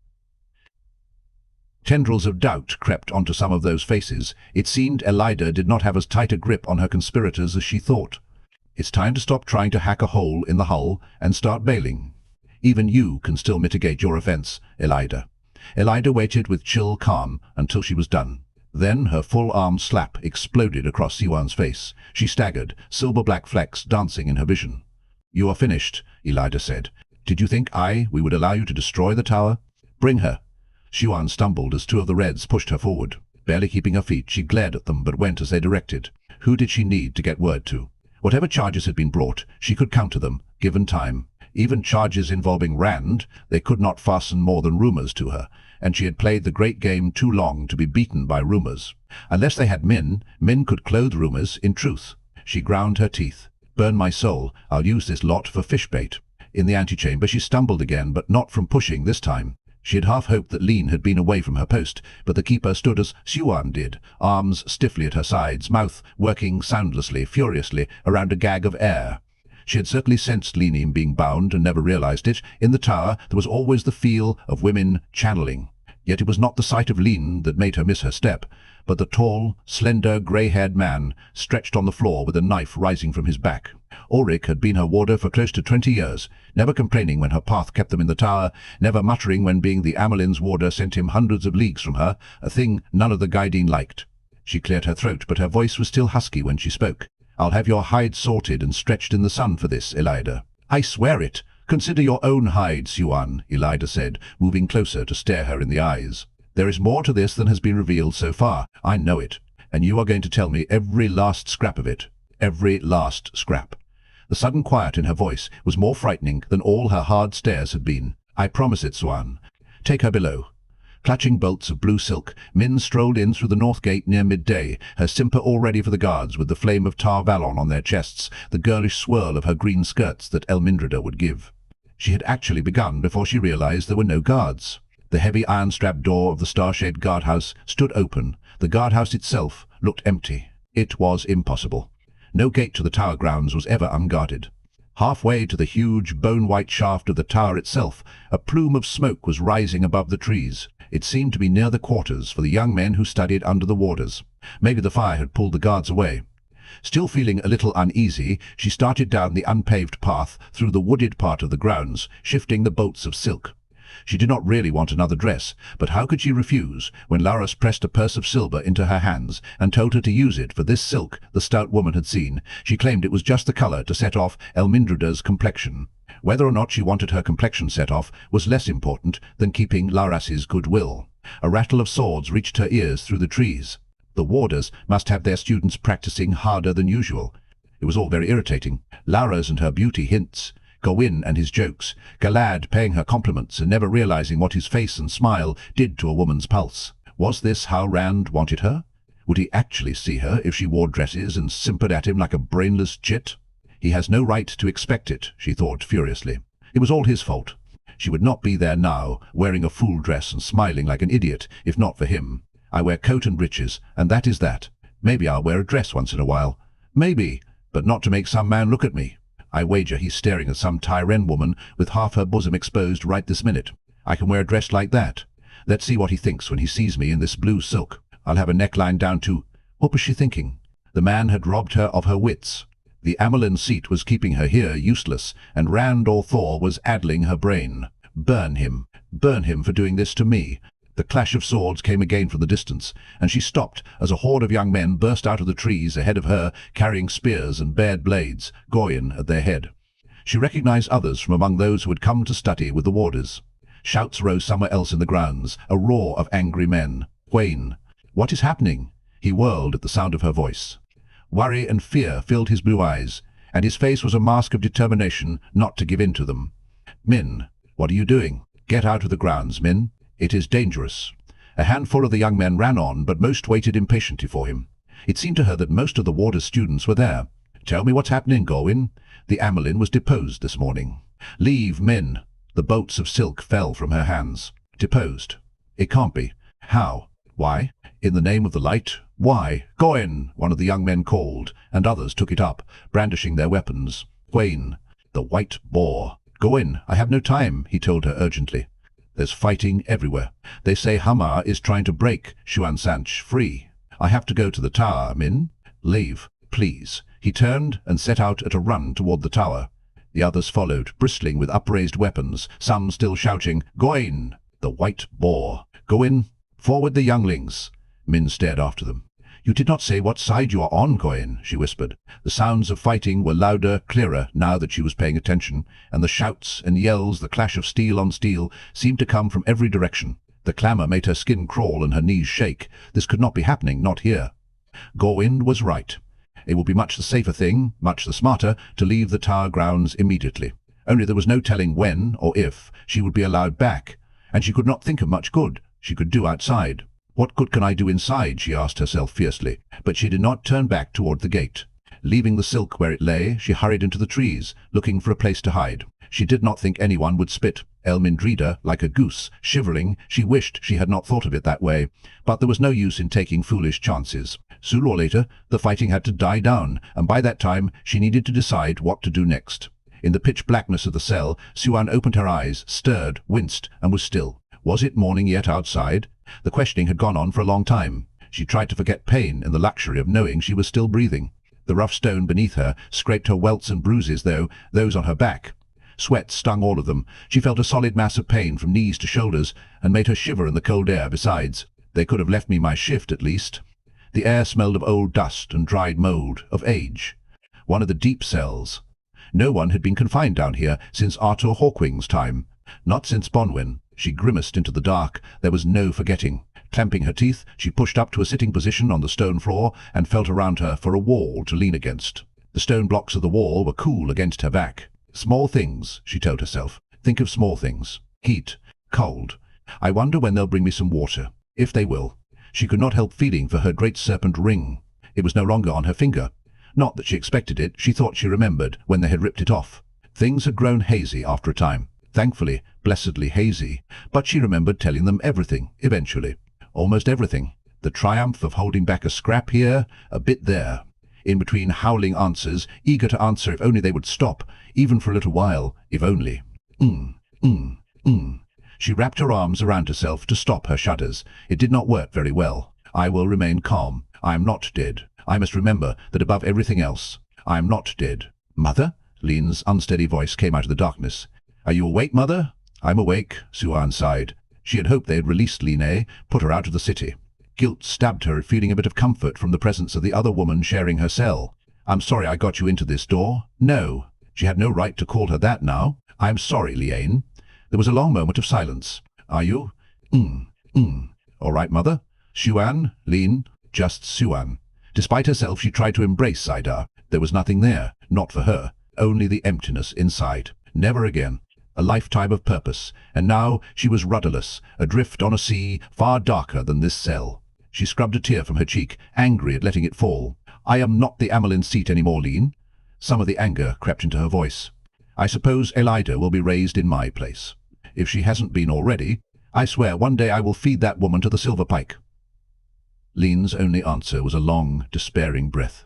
S1: Tendrils of doubt crept onto some of those faces. It seemed Elida did not have as tight a grip on her conspirators as she thought. It's time to stop trying to hack a hole in the hull and start bailing. Even you can still mitigate your offense, Elida. Elida waited with chill calm until she was done. Then her full-arm slap exploded across Siwan's face. She staggered, silver-black flecks dancing in her vision. "You are finished," Elida said. "Did you think we would allow you to destroy the tower? Bring her." Siwan stumbled as 2 of the Reds pushed her forward. Barely keeping her feet, she glared at them but went as they directed. Who did she need to get word to? Whatever charges had been brought, she could counter them, given time. Even charges involving Rand, they could not fasten more than rumors to her, and she had played the great game too long to be beaten by rumors. Unless they had men could clothe rumors in truth. She ground her teeth. "Burn my soul, I'll use this lot for fish bait." In the antechamber she stumbled again, but not from pushing this time. She had half hoped that Lean had been away from her post, but the keeper stood as Siwan did, arms stiffly at her sides, mouth working soundlessly, furiously, around a gag of air. She had certainly sensed Leanim being bound and never realized it. In the tower there was always the feel of women channeling. Yet it was not the sight of Lean that made her miss her step, but the tall, slender, grey-haired man stretched on the floor with a knife rising from his back. Ulrich had been her warder for close to 20 years, never complaining when her path kept them in the tower, never muttering when being the amyrlin's warder sent him hundreds of leagues from her, a thing none of the Guideen liked. She cleared her throat, but her voice was still husky when she spoke. "I'll have your hide sorted and stretched in the sun for this, Elida." "I swear it. Consider your own hide, Siwan," Elida said, moving closer to stare her in the eyes. "There is more to this than has been revealed so far. I know it, and you are going to tell me every last scrap of it. Every last scrap." The sudden quiet in her voice was more frightening than all her hard stares had been. "I promise it, Siwan. Take her below." Clutching bolts of blue silk, Min strolled in through the north gate near midday, her simper all ready for the guards with the flame of Tar Valon on their chests, the girlish swirl of her green skirts that Elmindrada would give. She had actually begun before she realized there were no guards. The heavy iron-strapped door of the star-shaped guardhouse stood open. The guardhouse itself looked empty. It was impossible. No gate to the tower grounds was ever unguarded. Halfway to the huge, bone-white shaft of the tower itself, a plume of smoke was rising above the trees. It seemed to be near the quarters for the young men who studied under the warders. Maybe the fire had pulled the guards away. Still feeling a little uneasy, she started down the unpaved path through the wooded part of the grounds, shifting the bolts of silk. She did not really want another dress, but how could she refuse when Laras pressed a purse of silver into her hands and told her to use it for this silk the stout woman had seen? She claimed it was just the colour to set off Elmindrada's complexion. Whether or not she wanted her complexion set off was less important than keeping Laras's goodwill. A rattle of swords reached her ears through the trees. The warders must have their students practicing harder than usual. It was all very irritating. Laras and her beauty hints, Gawain and his jokes, Galad paying her compliments and never realizing what his face and smile did to a woman's pulse. Was this how Rand wanted her? Would he actually see her if she wore dresses and simpered at him like a brainless chit? He has no right to expect it, she thought furiously. It was all his fault. She would not be there now, wearing a fool dress and smiling like an idiot, if not for him. I wear coat and breeches, and that is that. Maybe I'll wear a dress once in a while. Maybe, but not to make some man look at me. I wager he's staring at some Tyren woman with half her bosom exposed right this minute. I can wear a dress like that. Let's see what he thinks when he sees me in this blue silk. I'll have a neckline down to... What was she thinking? The man had robbed her of her wits. The amyrlin seat was keeping her here useless, and Rand or Thor was addling her brain. Burn him for doing this to me. The clash of swords came again from the distance, and she stopped as a horde of young men burst out of the trees ahead of her, carrying spears and bared blades, Goyin at their head. She recognized others from among those who had come to study with the warders. Shouts rose somewhere else in the grounds, a roar of angry men. Wayne. What is happening? He whirled at the sound of her voice. Worry and fear filled his blue eyes. and his face was a mask of determination not to give in to them. "Min, what are you doing? Get out of the grounds, Min. It is dangerous." A handful of the young men ran on, but most waited impatiently for him. It seemed to her that most of the warder's students were there. "Tell me what's happening, Gorwyn. The amyrlin was deposed this morning." "Leave, Min." The bolts of silk fell from her hands. "Deposed? It can't be. How? Why? In the name of the light? Why? Gorwyn!" one of the young men called, and others took it up, brandishing their weapons. "Egwene, the white boar." "Gorwyn, I have no time," he told her urgently. "There's fighting everywhere. They say Hamar is trying to break Seanchan free. I have to go to the tower, Min. Leave, please." He turned and set out at a run toward the tower. The others followed, bristling with upraised weapons, some still shouting, "Egwene, the white boar." "Gorwyn, forward the younglings." Min stared after them. "You did not say what side you are on, Gorwyn," she whispered. The sounds of fighting were louder, clearer, now that she was paying attention, and the shouts and yells, the clash of steel on steel, seemed to come from every direction. The clamour made her skin crawl and her knees shake. This could not be happening, not here. Gorwyn was right. It would be much the safer thing, much the smarter, to leave the tower grounds immediately. Only there was no telling when, or if, she would be allowed back, and she could not think of much good she could do outside. "What good can I do inside?" she asked herself fiercely, but she did not turn back toward the gate. Leaving the silk where it lay, she hurried into the trees, looking for a place to hide. She did not think anyone would spit. Elmindrida, like a goose, shivering, she wished she had not thought of it that way, but there was no use in taking foolish chances. Sooner or later, the fighting had to die down, and by that time she needed to decide what to do next. In the pitch blackness of the cell, Siuan opened her eyes, stirred, winced, and was still. Was it morning yet outside? The questioning had gone on for a long time. She tried to forget pain in the luxury of knowing she was still breathing. The rough stone beneath her scraped her welts and bruises, though those on her back. Sweat stung all of them. She felt a solid mass of pain from knees to shoulders, and made her shiver in the cold air besides. They could have left me my shift, at least. The air smelled of old dust and dried mould, of age. One of the deep cells. No one had been confined down here since Arthur Hawkwing's time. Not since Bonwyn. She grimaced into the dark. There was no forgetting. Clamping her teeth, she pushed up to a sitting position on the stone floor and felt around her for a wall to lean against. The stone blocks of the wall were cool against her back. Small things, she told herself. Think of small things. Heat. Cold. I wonder when they'll bring me some water. If they will. She could not help feeling for her great serpent ring. It was no longer on her finger. Not that she expected it, she thought she remembered when they had ripped it off. Things had grown hazy after a time. Thankfully, blessedly hazy. But she remembered telling them everything, eventually. Almost everything. The triumph of holding back a scrap here, a bit there. In between howling answers, eager to answer if only they would stop, even for a little while, if only. She wrapped her arms around herself to stop her shudders. It did not work very well. I will remain calm. I am not dead. I must remember that above everything else, I am not dead. "Mother?" Lean's unsteady voice came out of the darkness. "Are you awake, Mother?" "I'm awake," Siuan sighed. She had hoped they had released nynaeve, put her out of the city. Guilt stabbed her at feeling a bit of comfort from the presence of the other woman sharing her cell. "I'm sorry I got you into this door." No. She had no right to call her that now. "I'm sorry, Liane." There was a long moment of silence. "Are you?" "All right, Mother." Siuan, Lean, just Siuan. Despite herself, she tried to embrace Saidar. There was nothing there, not for her, only the emptiness inside. Never again. A lifetime of purpose, and now she was rudderless, adrift on a sea far darker than this cell. She scrubbed a tear from her cheek, angry at letting it fall. "I am not the Amyrlin seat any more, Lean." Some of the anger crept into her voice. "I suppose Elida will be raised in my place. If she hasn't been already, I swear one day I will feed that woman to the silver pike." Lean's only answer was a long, despairing breath.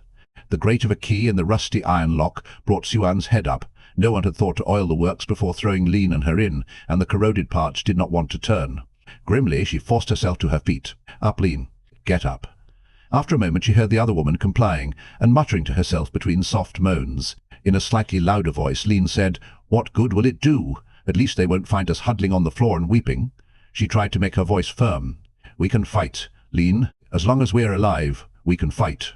S1: The grate of a key in the rusty iron lock brought Siuan's head up. No one had thought to oil the works before throwing Lean and her in, and the corroded parts did not want to turn. Grimly, she forced herself to her feet. "Up, Lean. Get up." After a moment she heard the other woman complying, and muttering to herself between soft moans. In a slightly louder voice, Lean said, "What good will it do? At least they won't find us huddling on the floor and weeping." She tried to make her voice firm. "We can fight, Lean. As long as we're alive, we can fight."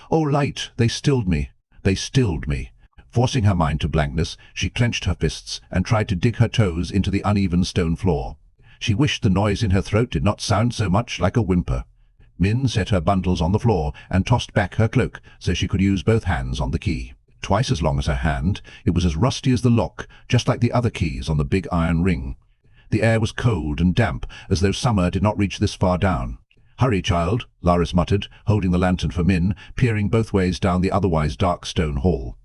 S1: "Oh, light, they stilled me. They stilled me." Forcing her mind to blankness, she clenched her fists and tried to dig her toes into the uneven stone floor. She wished the noise in her throat did not sound so much like a whimper. Min set her bundles on the floor and tossed back her cloak so she could use both hands on the key. Twice as long as her hand, it was as rusty as the lock, just like the other keys on the big iron ring. The air was cold and damp, as though summer did not reach this far down. "Hurry, child," Laris muttered, holding the lantern for Min, peering both ways down the otherwise dark stone hall.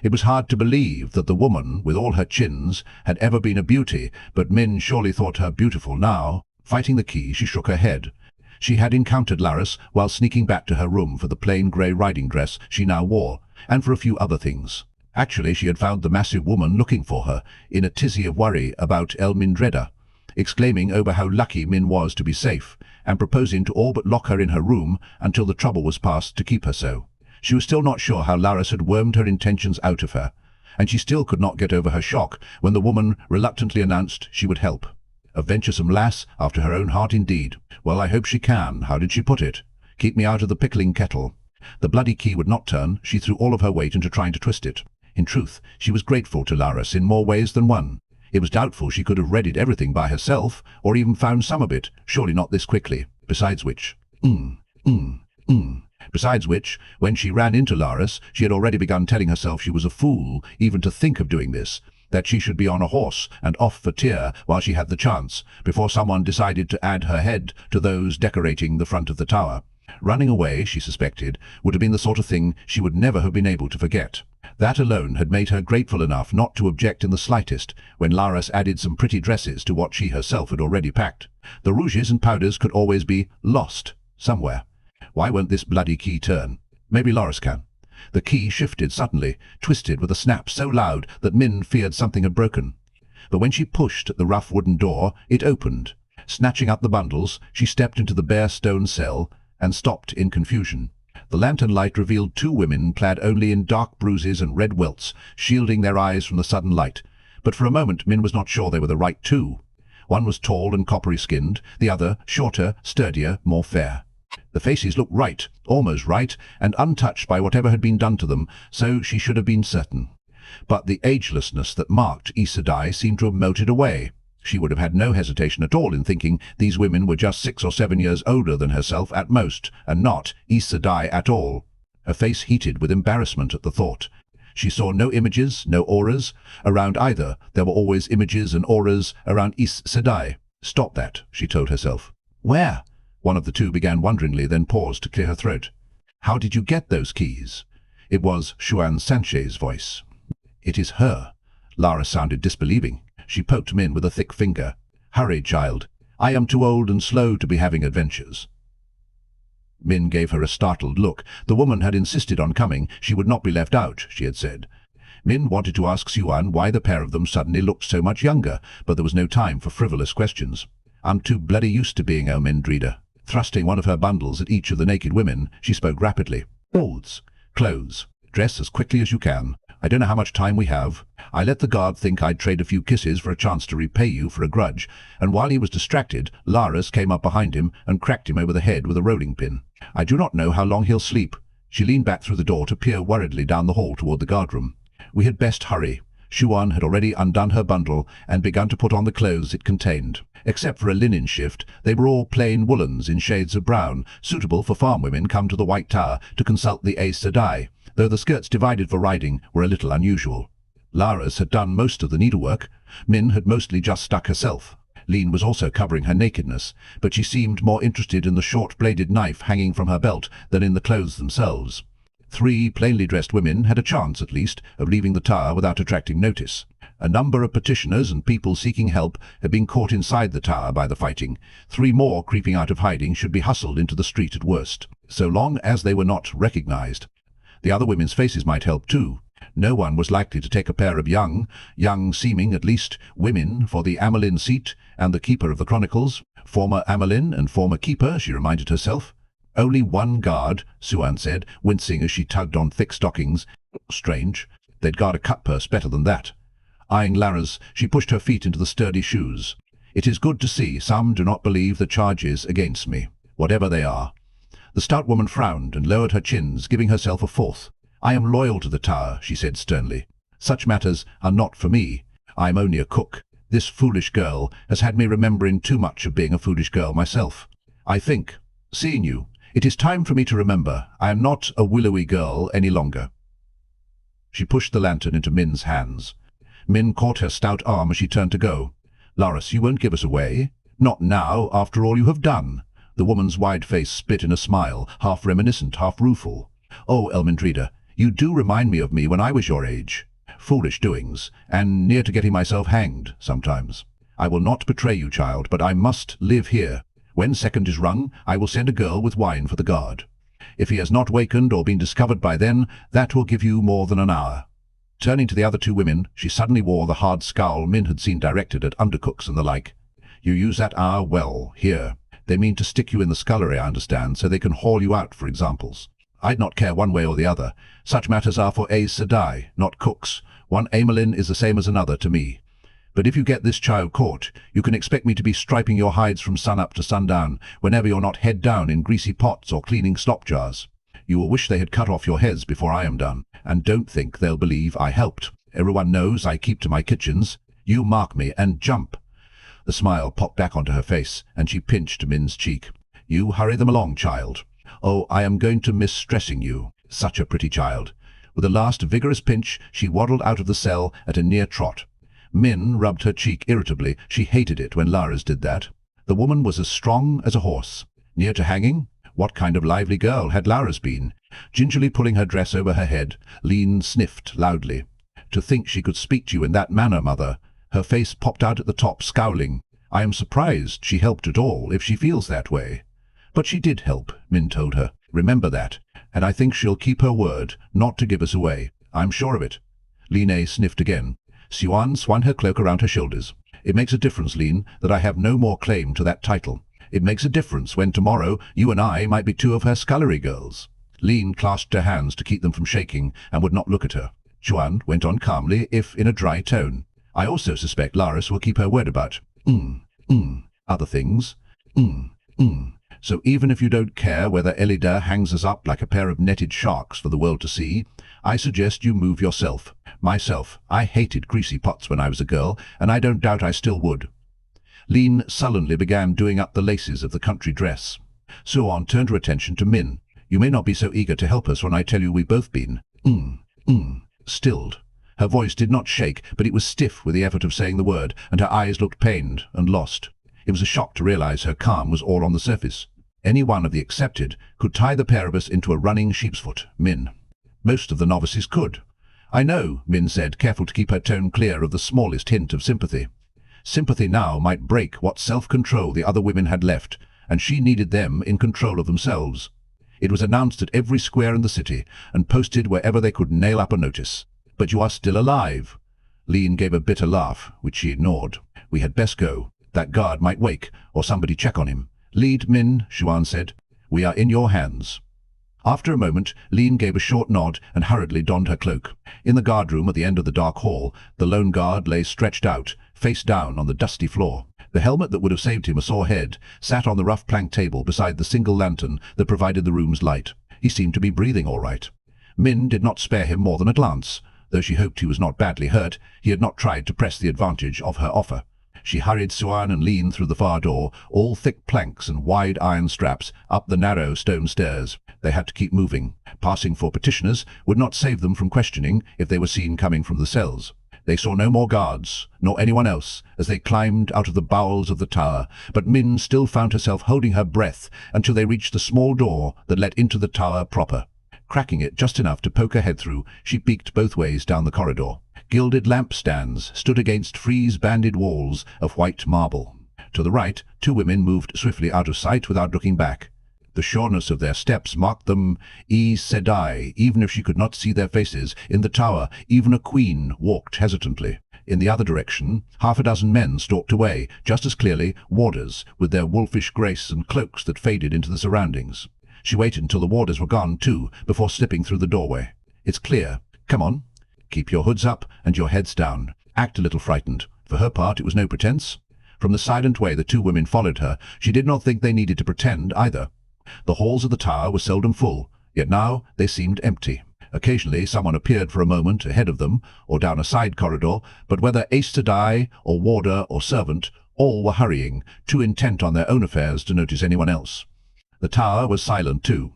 S1: It was hard to believe that the woman, with all her chins, had ever been a beauty, but Min surely thought her beautiful now. Fighting the key, she shook her head. She had encountered Laris while sneaking back to her room for the plain grey riding dress she now wore, and for a few other things. Actually, she had found the massive woman looking for her, in a tizzy of worry about Elmindreda, exclaiming over how lucky Min was to be safe, and proposing to all but lock her in her room until the trouble was past to keep her so. She was still not sure how Laris had wormed her intentions out of her, and she still could not get over her shock when the woman reluctantly announced she would help. A venturesome lass, after her own heart indeed. Well, I hope she can. How did she put it? Keep me out of the pickling kettle. The bloody key would not turn. She threw all of her weight into trying to twist it. In truth, she was grateful to Laris in more ways than one. It was doubtful she could have readied everything by herself, or even found some of it, surely not this quickly. Besides which, when she ran into Laris, she had already begun telling herself she was a fool even to think of doing this, that she should be on a horse and off for Tyr while she had the chance, before someone decided to add her head to those decorating the front of the tower. Running away, she suspected, would have been the sort of thing she would never have been able to forget. That alone had made her grateful enough not to object in the slightest when Laris added some pretty dresses to what she herself had already packed. The rouges and powders could always be lost somewhere. Why won't this bloody key turn? Maybe Laris can. The key shifted suddenly, twisted with a snap so loud that Min feared something had broken. But when she pushed at the rough wooden door, it opened. Snatching up the bundles, she stepped into the bare stone cell and stopped in confusion. The lantern light revealed two women clad only in dark bruises and red welts, shielding their eyes from the sudden light. But for a moment Min was not sure they were the right two. One was tall and coppery-skinned, the other shorter, sturdier, more fair. The faces looked right, almost right, and untouched by whatever had been done to them, so she should have been certain. But the agelessness that marked Aes Sedai seemed to have melted away. She would have had no hesitation at all in thinking these women were just 6 or 7 years older than herself at most, and not Aes Sedai at all. Her face heated with embarrassment at the thought. She saw no images, no auras. Around either, there were always images and auras around Aes Sedai. Stop that, she told herself. Where? One of the two began wonderingly, then paused to clear her throat. How did you get those keys? It was Xuan Sanche's voice. It is her. Lara sounded disbelieving. She poked Min with a thick finger. Hurry, child. I am too old and slow to be having adventures. Min gave her a startled look. The woman had insisted on coming. She would not be left out, she had said. Min wanted to ask Xuan why the pair of them suddenly looked so much younger, but there was no time for frivolous questions. I'm too bloody used to being Elmindreda. Thrusting one of her bundles at each of the naked women, she spoke rapidly. Clothes. Dress as quickly as you can. I don't know how much time we have. I let the guard think I'd trade a few kisses for a chance to repay you for a grudge, and while he was distracted, Laris came up behind him and cracked him over the head with a rolling pin. I do not know how long he'll sleep. She leaned back through the door to peer worriedly down the hall toward the guardroom. We had best hurry. Xuan had already undone her bundle and begun to put on the clothes it contained. Except for a linen shift, they were all plain woolens in shades of brown, suitable for farm women come to the White Tower to consult the Aes Sedai, though the skirts divided for riding were a little unusual. Laris had done most of the needlework. Min had mostly just stuck herself. Lean was also covering her nakedness, but she seemed more interested in the short-bladed knife hanging from her belt than in the clothes themselves. 3 plainly dressed women had a chance, at least, of leaving the tower without attracting notice. A number of petitioners and people seeking help had been caught inside the tower by the fighting. 3 more creeping out of hiding should be hustled into the street at worst, so long as they were not recognized. The other women's faces might help too. No one was likely to take a pair of young-seeming at least, women for the amyrlin seat and the keeper of the chronicles. Former amyrlin and former keeper, she reminded herself. Only one guard, Xuan said, wincing as she tugged on thick stockings. Strange. They'd guard a cut-purse better than that. Eyeing Laris, she pushed her feet into the sturdy shoes. It is good to see some do not believe the charges against me, whatever they are. The stout woman frowned and lowered her chins, giving herself a fourth. I am loyal to the tower, she said sternly. Such matters are not for me. I am only a cook. This foolish girl has had me remembering too much of being a foolish girl myself. I think, seeing you, it is time for me to remember I am not a willowy girl any longer. She pushed the lantern into Min's hands. Min caught her stout arm as she turned to go. "Laris, you won't give us away? Not now, after all you have done." The woman's wide face split in a smile, half reminiscent, half rueful. "Oh, Elmendrida, you do remind me of me when I was your age. Foolish doings, and near to getting myself hanged, sometimes. I will not betray you, child, but I must live here. When second is rung, I will send a girl with wine for the guard. If he has not wakened or been discovered by then, that will give you more than an hour." Turning to the other two women, she suddenly wore the hard scowl Min had seen directed at undercooks and the like. "You use that hour well, here. They mean to stick you in the scullery, I understand, so they can haul you out for examples. I'd not care one way or the other. Such matters are for Aes Sedai, not cooks. One amyrlin is the same as another to me. But if you get this child caught, you can expect me to be striping your hides from sun-up to sundown, whenever you're not head down in greasy pots or cleaning slop jars. You will wish they had cut off your heads before I am done, and don't think they'll believe I helped. Everyone knows I keep to my kitchens. You mark me and jump." The smile popped back onto her face, and she pinched Min's cheek. "You hurry them along, child. Oh, I am going to miss stressing you. Such a pretty child." With a last vigorous pinch, she waddled out of the cell at a near trot. Min rubbed her cheek irritably. She hated it when Laris did that. The woman was as strong as a horse. Near to hanging? What kind of lively girl had Laris been? Gingerly pulling her dress over her head, Lean sniffed loudly. "To think she could speak to you in that manner, mother." Her face popped out at the top, scowling. "I am surprised she helped at all, if she feels that way." "But she did help," Min told her. "Remember that. And I think she'll keep her word, not to give us away. I'm sure of it." Line sniffed again. Siwan swung her cloak around her shoulders. "It makes a difference, Lean, that I have no more claim to that title. It makes a difference when tomorrow you and I might be two of her scullery girls." Lean clasped her hands to keep them from shaking, and would not look at her. Siwan went on calmly, if in a dry tone. "I also suspect Laris will keep her word about other things. So even if you don't care whether Elida hangs us up like a pair of netted sharks for the world to see, I suggest you move yourself. Myself, I hated greasy pots when I was a girl, and I don't doubt I still would." Lean sullenly began doing up the laces of the country dress. Siwan turned her attention to Min. "You may not be so eager to help us when I tell you we've both been stilled." Her voice did not shake, but it was stiff with the effort of saying the word, and her eyes looked pained and lost. It was a shock to realize her calm was all on the surface. Any one of the accepted could tie the pair of us into a running sheepsfoot, Min. Most of the novices could. "I know," Min said, careful to keep her tone clear of the smallest hint of sympathy. Sympathy now might break what self-control the other women had left, and she needed them in control of themselves. It was announced at every square in the city, and posted wherever they could nail up a notice. "But you are still alive." Lean gave a bitter laugh, which she ignored. "We had best go. That guard might wake, or somebody check on him." "Lead, Min," Siwan said. "We are in your hands." After a moment, Lean gave a short nod and hurriedly donned her cloak. In the guardroom at the end of the dark hall, the lone guard lay stretched out, face down on the dusty floor. The helmet that would have saved him a sore head sat on the rough plank table beside the single lantern that provided the room's light. He seemed to be breathing all right. Min did not spare him more than a glance. Though she hoped he was not badly hurt, he had not tried to press the advantage of her offer. She hurried Siwan and Lean through the far door, all thick planks and wide iron straps, up the narrow stone stairs. They had to keep moving. Passing for petitioners would not save them from questioning if they were seen coming from the cells. They saw no more guards, nor anyone else, as they climbed out of the bowels of the tower, but Min still found herself holding her breath until they reached the small door that led into the tower proper. Cracking it just enough to poke her head through, she peeked both ways down the corridor. Gilded lampstands stood against frieze-banded walls of white marble. To the right, two women moved swiftly out of sight without looking back. The sureness of their steps marked them Aes Sedai, even if she could not see their faces. In the tower, even a queen walked hesitantly. In the other direction, half a dozen men stalked away, just as clearly warders, with their wolfish grace and cloaks that faded into the surroundings. She waited until the warders were gone, too, before slipping through the doorway. "It's clear. Come on. Keep your hoods up and your heads down. Act a little frightened." For her part, it was no pretense. From the silent way the two women followed her, she did not think they needed to pretend either. The halls of the tower were seldom full, yet now they seemed empty. Occasionally someone appeared for a moment ahead of them, or down a side corridor, but whether Aes Sedai, or warder, or servant, all were hurrying, too intent on their own affairs to notice anyone else. The tower was silent too.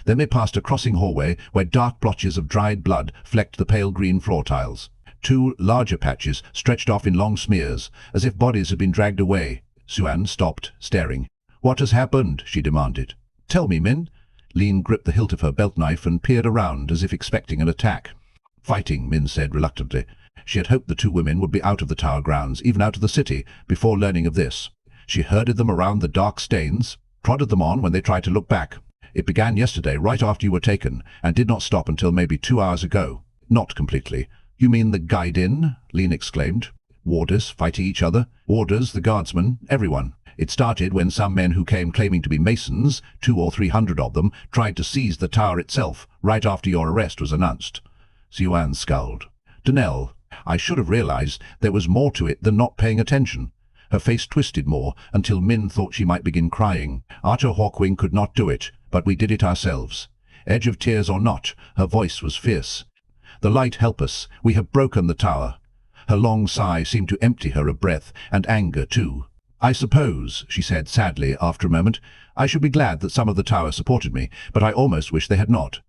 S1: Then they passed a crossing hallway where dark blotches of dried blood flecked the pale green floor tiles. 2 larger patches stretched off in long smears, as if bodies had been dragged away. Siuan stopped, staring. "What has happened?" she demanded. "Tell me, Min." Lean gripped the hilt of her belt knife and peered around as if expecting an attack. "Fighting," Min said reluctantly. She had hoped the 2 women would be out of the tower grounds, even out of the city, before learning of this. She herded them around the dark stains, prodded them on when they tried to look back. "It began yesterday, right after you were taken, and did not stop until maybe 2 hours ago." "Not completely." "You mean the guide-in?" Lean exclaimed. "Warders fighting each other? Warders, the guardsmen, everyone. It started when some men who came claiming to be masons, 200 or 300 of them, tried to seize the tower itself, right after your arrest was announced." Siuan scowled. "Dunel, I should have realized there was more to it than not paying attention." Her face twisted more, until Min thought she might begin crying. "Archer Hawkwing could not do it, but we did it ourselves. Edge of tears or not, her voice was fierce. The light help us, we have broken the tower." Her long sigh seemed to empty her of breath, and anger too. "I suppose," she said sadly after a moment, "I should be glad that some of the tower supported me, but I almost wish they had not."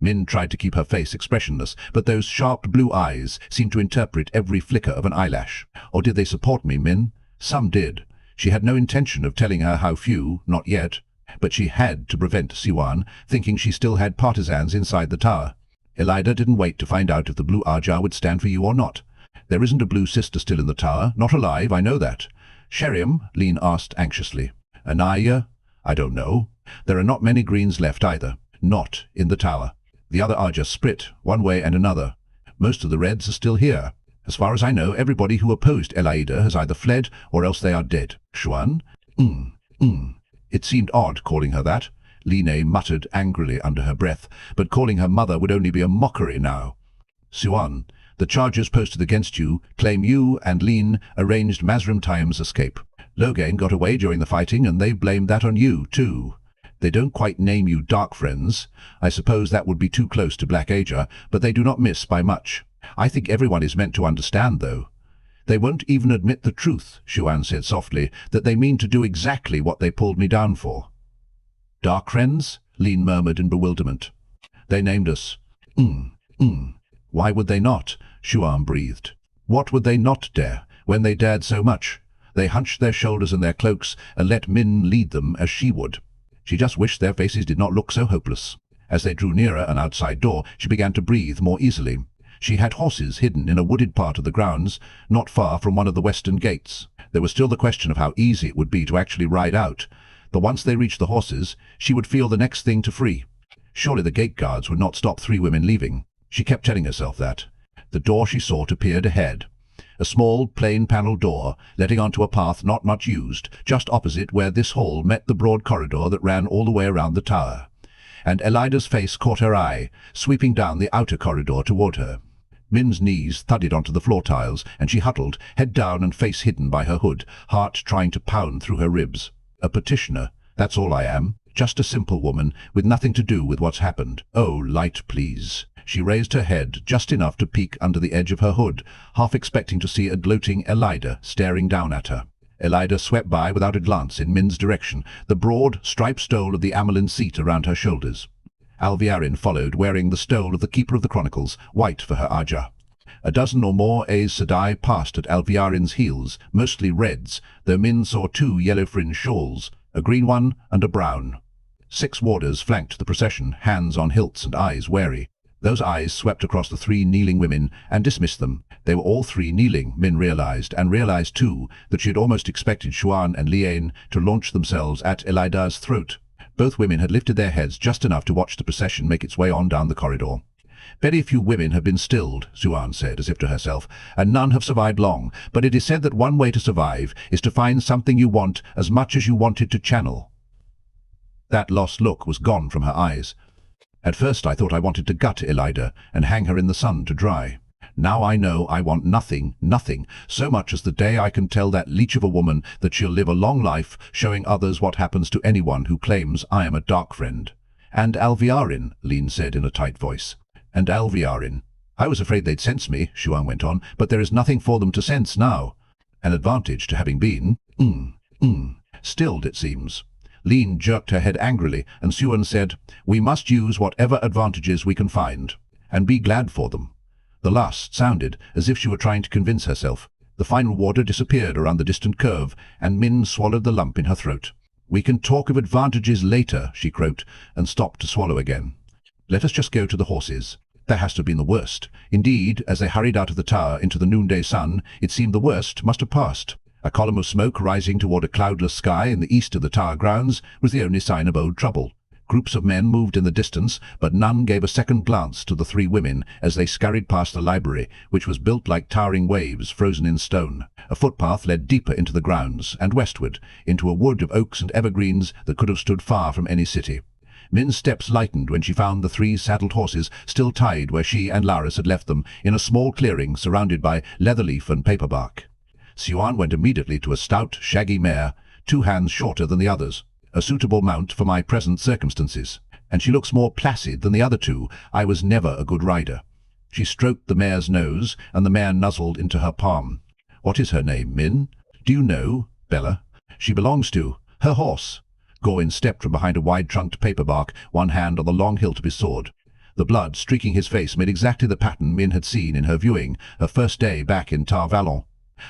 S1: Min tried to keep her face expressionless, but those sharp blue eyes seemed to interpret every flicker of an eyelash. "Or did they support me, Min?" "Some did." She had no intention of telling her how few, not yet, but she had to prevent Siuan, thinking she still had partisans inside the tower. "Elida didn't wait to find out if the blue ajah would stand for you or not. There isn't a blue sister still in the tower, not alive, I know that." "Sheriam?" Lean asked anxiously. "Anaya? I don't know. There are not many greens left either. Not in the tower. The other ajah split, one way and another. Most of the reds are still here. As far as I know, everybody who opposed Elida has either fled or else they are dead." "Xuan?" It seemed odd calling her that. Line muttered angrily under her breath, but calling her mother would only be a mockery now. "Siuan, the charges posted against you claim you and Lean arranged Mazrim Tayam's escape. Loghain got away during the fighting, and they blamed that on you, too. They don't quite name you Dark Friends. I suppose that would be too close to Black Ajah, but they do not miss by much. I think everyone is meant to understand, though. They won't even admit the truth," Siuan said softly, "that they mean to do exactly what they pulled me down for." "Dark Friends?" Lean murmured in bewilderment. "They named us." Why would they not?" Siuan breathed. "What would they not dare, when they dared so much? They hunched their shoulders and their cloaks and let Min lead them as she would. She just wished their faces did not look so hopeless. As they drew nearer an outside door, she began to breathe more easily. She had horses hidden in a wooded part of the grounds, not far from one of the western gates. There was still the question of how easy it would be to actually ride out, but once they reached the horses, she would feel the next thing to free. Surely the gate guards would not stop 3 women leaving. She kept telling herself that. The door she sought appeared ahead. A small, plain-panelled door, letting onto a path not much used, just opposite where this hall met the broad corridor that ran all the way around the tower. And Elida's face caught her eye, sweeping down the outer corridor toward her. Min's knees thudded onto the floor tiles, and she huddled, head down and face hidden by her hood, heart trying to pound through her ribs. "A petitioner, that's all I am. Just a simple woman, with nothing to do with what's happened. Oh, light, please." She raised her head just enough to peek under the edge of her hood, half expecting to see a gloating Elida staring down at her. Elida swept by without a glance in Min's direction, the broad, striped stole of the amyrlin seat around her shoulders. Alviarin followed, wearing the stole of the Keeper of the Chronicles, white for her ajah. A dozen or more Aes Sedai passed at Alviarin's heels, mostly reds, though Min saw 2 yellow-fringed shawls, a green one and a brown. 6 warders flanked the procession, hands on hilts and eyes wary. Those eyes swept across the 3 kneeling women and dismissed them. They were all 3 kneeling, Min realized, and realized too that she had almost expected Siuan and Liane to launch themselves at Elida's throat. Both women had lifted their heads just enough to watch the procession make its way on down the corridor. "Very few women have been stilled," Siuan said, as if to herself, "and none have survived long, but it is said that one way to survive is to find something you want as much as you wanted to channel." That lost look was gone from her eyes. "At first I thought I wanted to gut Elida and hang her in the sun to dry. Now I know I want nothing, so much as the day I can tell that leech of a woman that she'll live a long life, showing others what happens to anyone who claims I am a dark friend." "And Alviarin," Lean said in a tight voice. "And Alviarin. I was afraid they'd sense me," Siuan went on, "but there is nothing for them to sense now. An advantage to having been, stilled, it seems. Lean jerked her head angrily, and Siuan said, "We must use whatever advantages we can find, and be glad for them." The last sounded as if she were trying to convince herself. The final water disappeared around the distant curve, and Min swallowed the lump in her throat. "We can talk of advantages later," she croaked, and stopped to swallow again. "Let us just go to the horses." That has to have been the worst. Indeed, as they hurried out of the tower into the noonday sun, it seemed the worst must have passed. A column of smoke rising toward a cloudless sky in the east of the tower grounds was the only sign of old trouble. Groups of men moved in the distance, but none gave a second glance to the three women as they scurried past the library, which was built like towering waves frozen in stone. A footpath led deeper into the grounds, and westward, into a wood of oaks and evergreens that could have stood far from any city. Min's steps lightened when she found the three saddled horses still tied where she and Laris had left them, in a small clearing surrounded by leatherleaf and paperbark. Siuan went immediately to a stout, shaggy mare, 2 hands shorter than the others. "A suitable mount for my present circumstances. And she looks more placid than the other two. I was never a good rider." She stroked the mare's nose, and the mare nuzzled into her palm. "What is her name, Min?" "Do you know, Bella? She belongs to her horse." Gawain stepped from behind a wide-trunked paperbark, one hand on the long hilt of his sword. The blood streaking his face made exactly the pattern Min had seen in her viewing, her first day back in Tar Valon.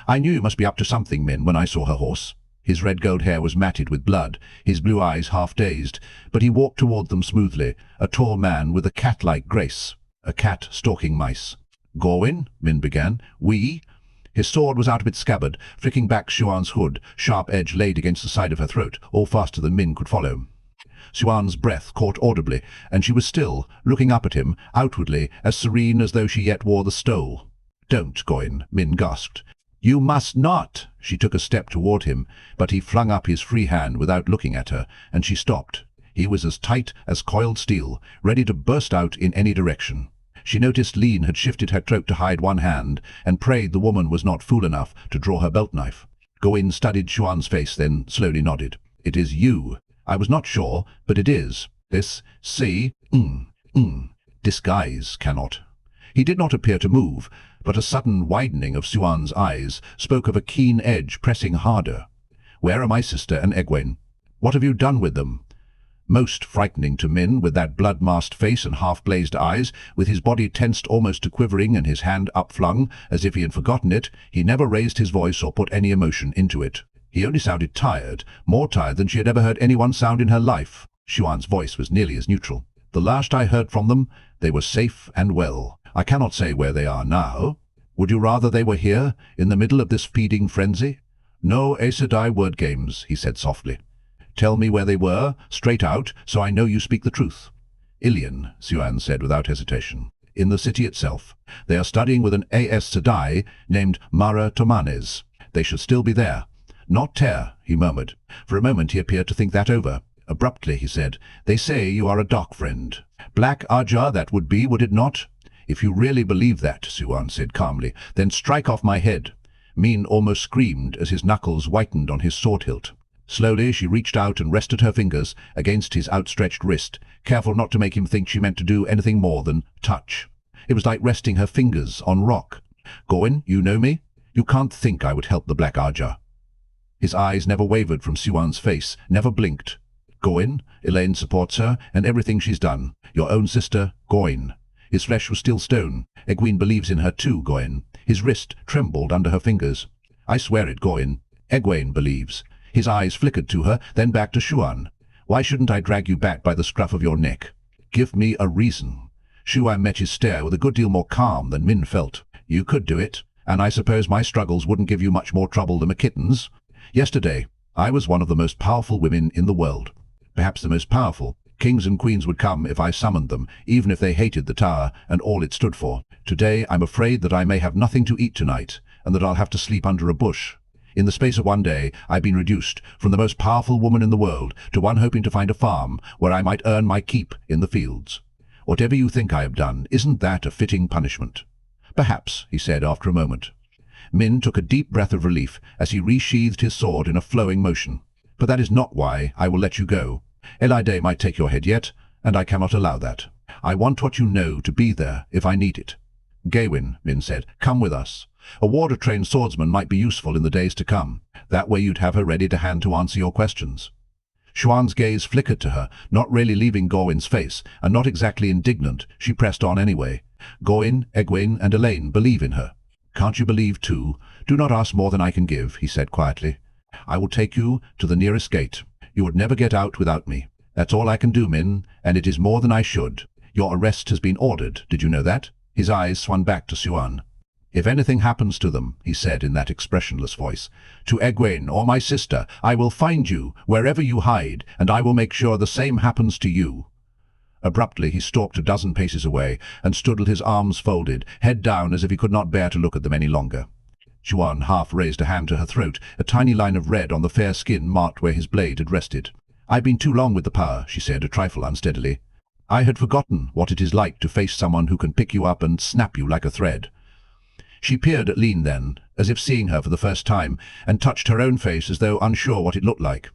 S1: "I knew you must be up to something, Min, when I saw her horse." His red-gold hair was matted with blood, his blue eyes half-dazed, but he walked toward them smoothly, a tall man with a cat-like grace, a cat stalking mice. "Gawain," Min began, "we—" His sword was out of its scabbard, flicking back Siuan's hood, sharp edge laid against the side of her throat, all faster than Min could follow. Siuan's breath caught audibly, and she was still, looking up at him, outwardly, as serene as though she yet wore the stole. "Don't, Gawain," Min gasped. "You must not!" She took a step toward him, but he flung up his free hand without looking at her, and she stopped. He was as tight as coiled steel, ready to burst out in any direction. She noticed Lean had shifted her cloak to hide one hand, and prayed the woman was not fool enough to draw her belt knife. Gawain studied Siuan's face, then slowly nodded. "It is you. I was not sure, but it is. This, see, disguise cannot." He did not appear to move, but a sudden widening of Siuan's eyes spoke of a keen edge pressing harder. "Where are my sister and Egwene? What have you done with them?" Most frightening to Min, with that blood-masked face and half-glazed eyes, with his body tensed almost to quivering and his hand upflung, as if he had forgotten it, he never raised his voice or put any emotion into it. He only sounded tired, more tired than she had ever heard anyone sound in her life. Siuan's voice was nearly as neutral. "The last I heard from them, they were safe and well. I cannot say where they are now. Would you rather they were here, in the middle of this feeding frenzy?" "No Aes Sedai word games," he said softly. "Tell me where they were, straight out, so I know you speak the truth." "Ilion," Siuan said without hesitation. "In the city itself. They are studying with an Aes Sedai named Mara Tomanes. They should still be there." "Not Ter," he murmured. For a moment he appeared to think that over. Abruptly he said, "They say you are a dark friend. Black Ajah that would be, would it not?" "If you really believe that," Siuan said calmly, "then strike off my head." Min almost screamed as his knuckles whitened on his sword hilt. Slowly she reached out and rested her fingers against his outstretched wrist, careful not to make him think she meant to do anything more than touch. It was like resting her fingers on rock. "Gawain, you know me? You can't think I would help the Black Ajah." His eyes never wavered from Siuan's face, never blinked. "Gawain, Elaine supports her, and everything she's done. Your own sister, Gawain." His flesh was still stone. "Egwene believes in her too, Gawain." His wrist trembled under her fingers. "I swear it, Gawain. Egwene believes." His eyes flickered to her, then back to Siuan. "Why shouldn't I drag you back by the scruff of your neck? Give me a reason." Siuan met his stare with a good deal more calm than Min felt. "You could do it, and I suppose my struggles wouldn't give you much more trouble than a kitten's. Yesterday, I was one of the most powerful women in the world. Perhaps the most powerful. Kings and queens would come if I summoned them, even if they hated the tower and all it stood for. Today, I'm afraid that I may have nothing to eat tonight, and that I'll have to sleep under a bush. In the space of one day, I've been reduced from the most powerful woman in the world to one hoping to find a farm where I might earn my keep in the fields. Whatever you think I have done, isn't that a fitting punishment?" "Perhaps," he said after a moment. Min took a deep breath of relief as he resheathed his sword in a flowing motion. "But that is not why I will let you go. Elide might take your head yet, and I cannot allow that. I want what you know to be there if I need it." "Gawain," Min said, "come with us. A warder-trained swordsman might be useful in the days to come. That way you'd have her ready to hand to answer your questions." Xuan's gaze flickered to her, not really leaving Gawain's face, and not exactly indignant. She pressed on anyway. Gawain, Egwene, and Elaine believe in her. Can't you believe too? Do not ask more than I can give, he said quietly. I will take you to the nearest gate. You would never get out without me. That's all I can do, Min, and it is more than I should. Your arrest has been ordered, did you know that? His eyes swung back to Xuan. If anything happens to them, he said in that expressionless voice, to Egwene or my sister, I will find you, wherever you hide, and I will make sure the same happens to you. Abruptly he stalked a dozen paces away, and stood with his arms folded, head down as if he could not bear to look at them any longer. Xuan half raised a hand to her throat, a tiny line of red on the fair skin marked where his blade had rested. I've been too long with the power, she said, a trifle unsteadily. I had forgotten what it is like to face someone who can pick you up and snap you like a thread. She peered at Lean then, as if seeing her for the first time, and touched her own face as though unsure what it looked like.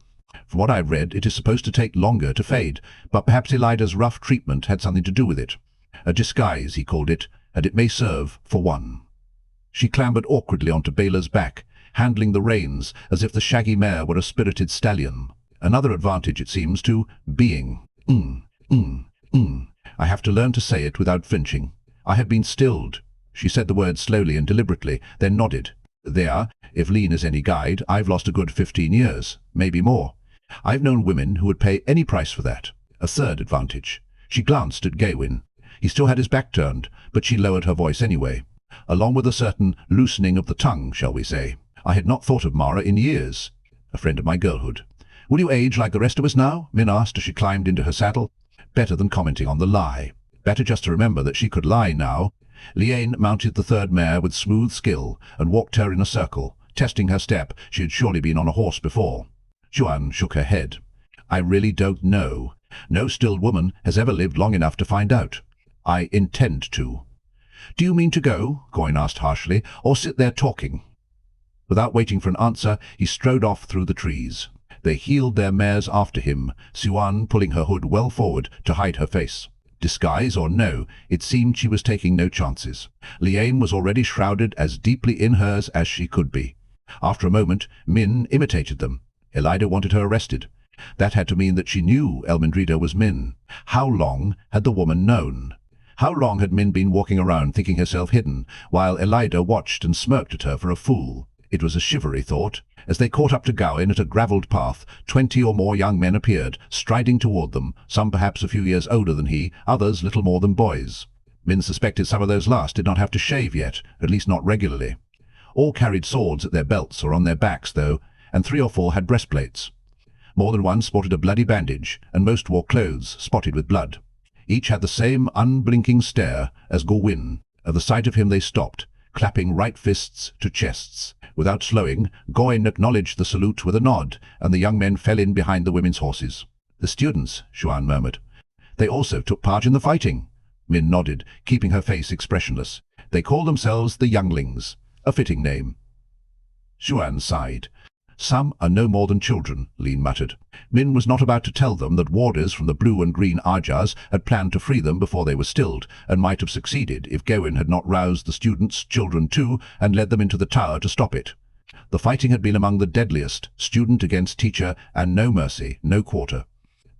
S1: From what I've read, it is supposed to take longer to fade, but perhaps Elida's rough treatment had something to do with it. A disguise, he called it, and it may serve for one. She clambered awkwardly onto Bela's back, handling the reins as if the shaggy mare were a spirited stallion. Another advantage, it seems, to being. I have to learn to say it without flinching. I have been stilled. She said the word slowly and deliberately, then nodded. There, if Lean is any guide, I've lost a good 15 years, maybe more. I've known women who would pay any price for that. A third advantage. She glanced at Gawain. He still had his back turned, but she lowered her voice anyway, along with a certain loosening of the tongue, shall we say. I had not thought of Mara in years. A friend of my girlhood. Will you age like the rest of us now? Min asked as she climbed into her saddle. Better than commenting on the lie. Better just to remember that she could lie now. Liane mounted the third mare with smooth skill and walked her in a circle, testing her step. She had surely been on a horse before. Xuan shook her head. I really don't know. No stilled woman has ever lived long enough to find out. I intend to. Do you mean to go? Gawain asked harshly, or sit there talking? Without waiting for an answer, he strode off through the trees. They heeled their mares after him, Xuan pulling her hood well forward to hide her face. Disguise or no, it seemed she was taking no chances. Liane was already shrouded as deeply in hers as she could be. After a moment, Min imitated them. Elida wanted her arrested. That had to mean that she knew Elmendrida was Min. How long had the woman known? How long had Min been walking around thinking herself hidden, while Elida watched and smirked at her for a fool? It was a shivery thought. As they caught up to Gawain at a gravelled path, 20 or more young men appeared, striding toward them, some perhaps a few years older than he, others little more than boys. Min suspected some of those last did not have to shave yet, at least not regularly. All carried swords at their belts or on their backs, though, and 3 or 4 had breastplates. More than one sported a bloody bandage, and most wore clothes spotted with blood. Each had the same unblinking stare as Gawain. At the sight of him they stopped, clapping right fists to chests. Without slowing, Gawain acknowledged the salute with a nod, and the young men fell in behind the women's horses. The students, Xuan murmured. They also took part in the fighting. Min nodded, keeping her face expressionless. They call themselves the Younglings, a fitting name. Xuan sighed. Some are no more than children, Lean muttered. Min was not about to tell them that warders from the blue and green ajahs had planned to free them before they were stilled, and might have succeeded if Gawain had not roused the students' children too, and led them into the tower to stop it. The fighting had been among the deadliest, student against teacher, and no mercy, no quarter.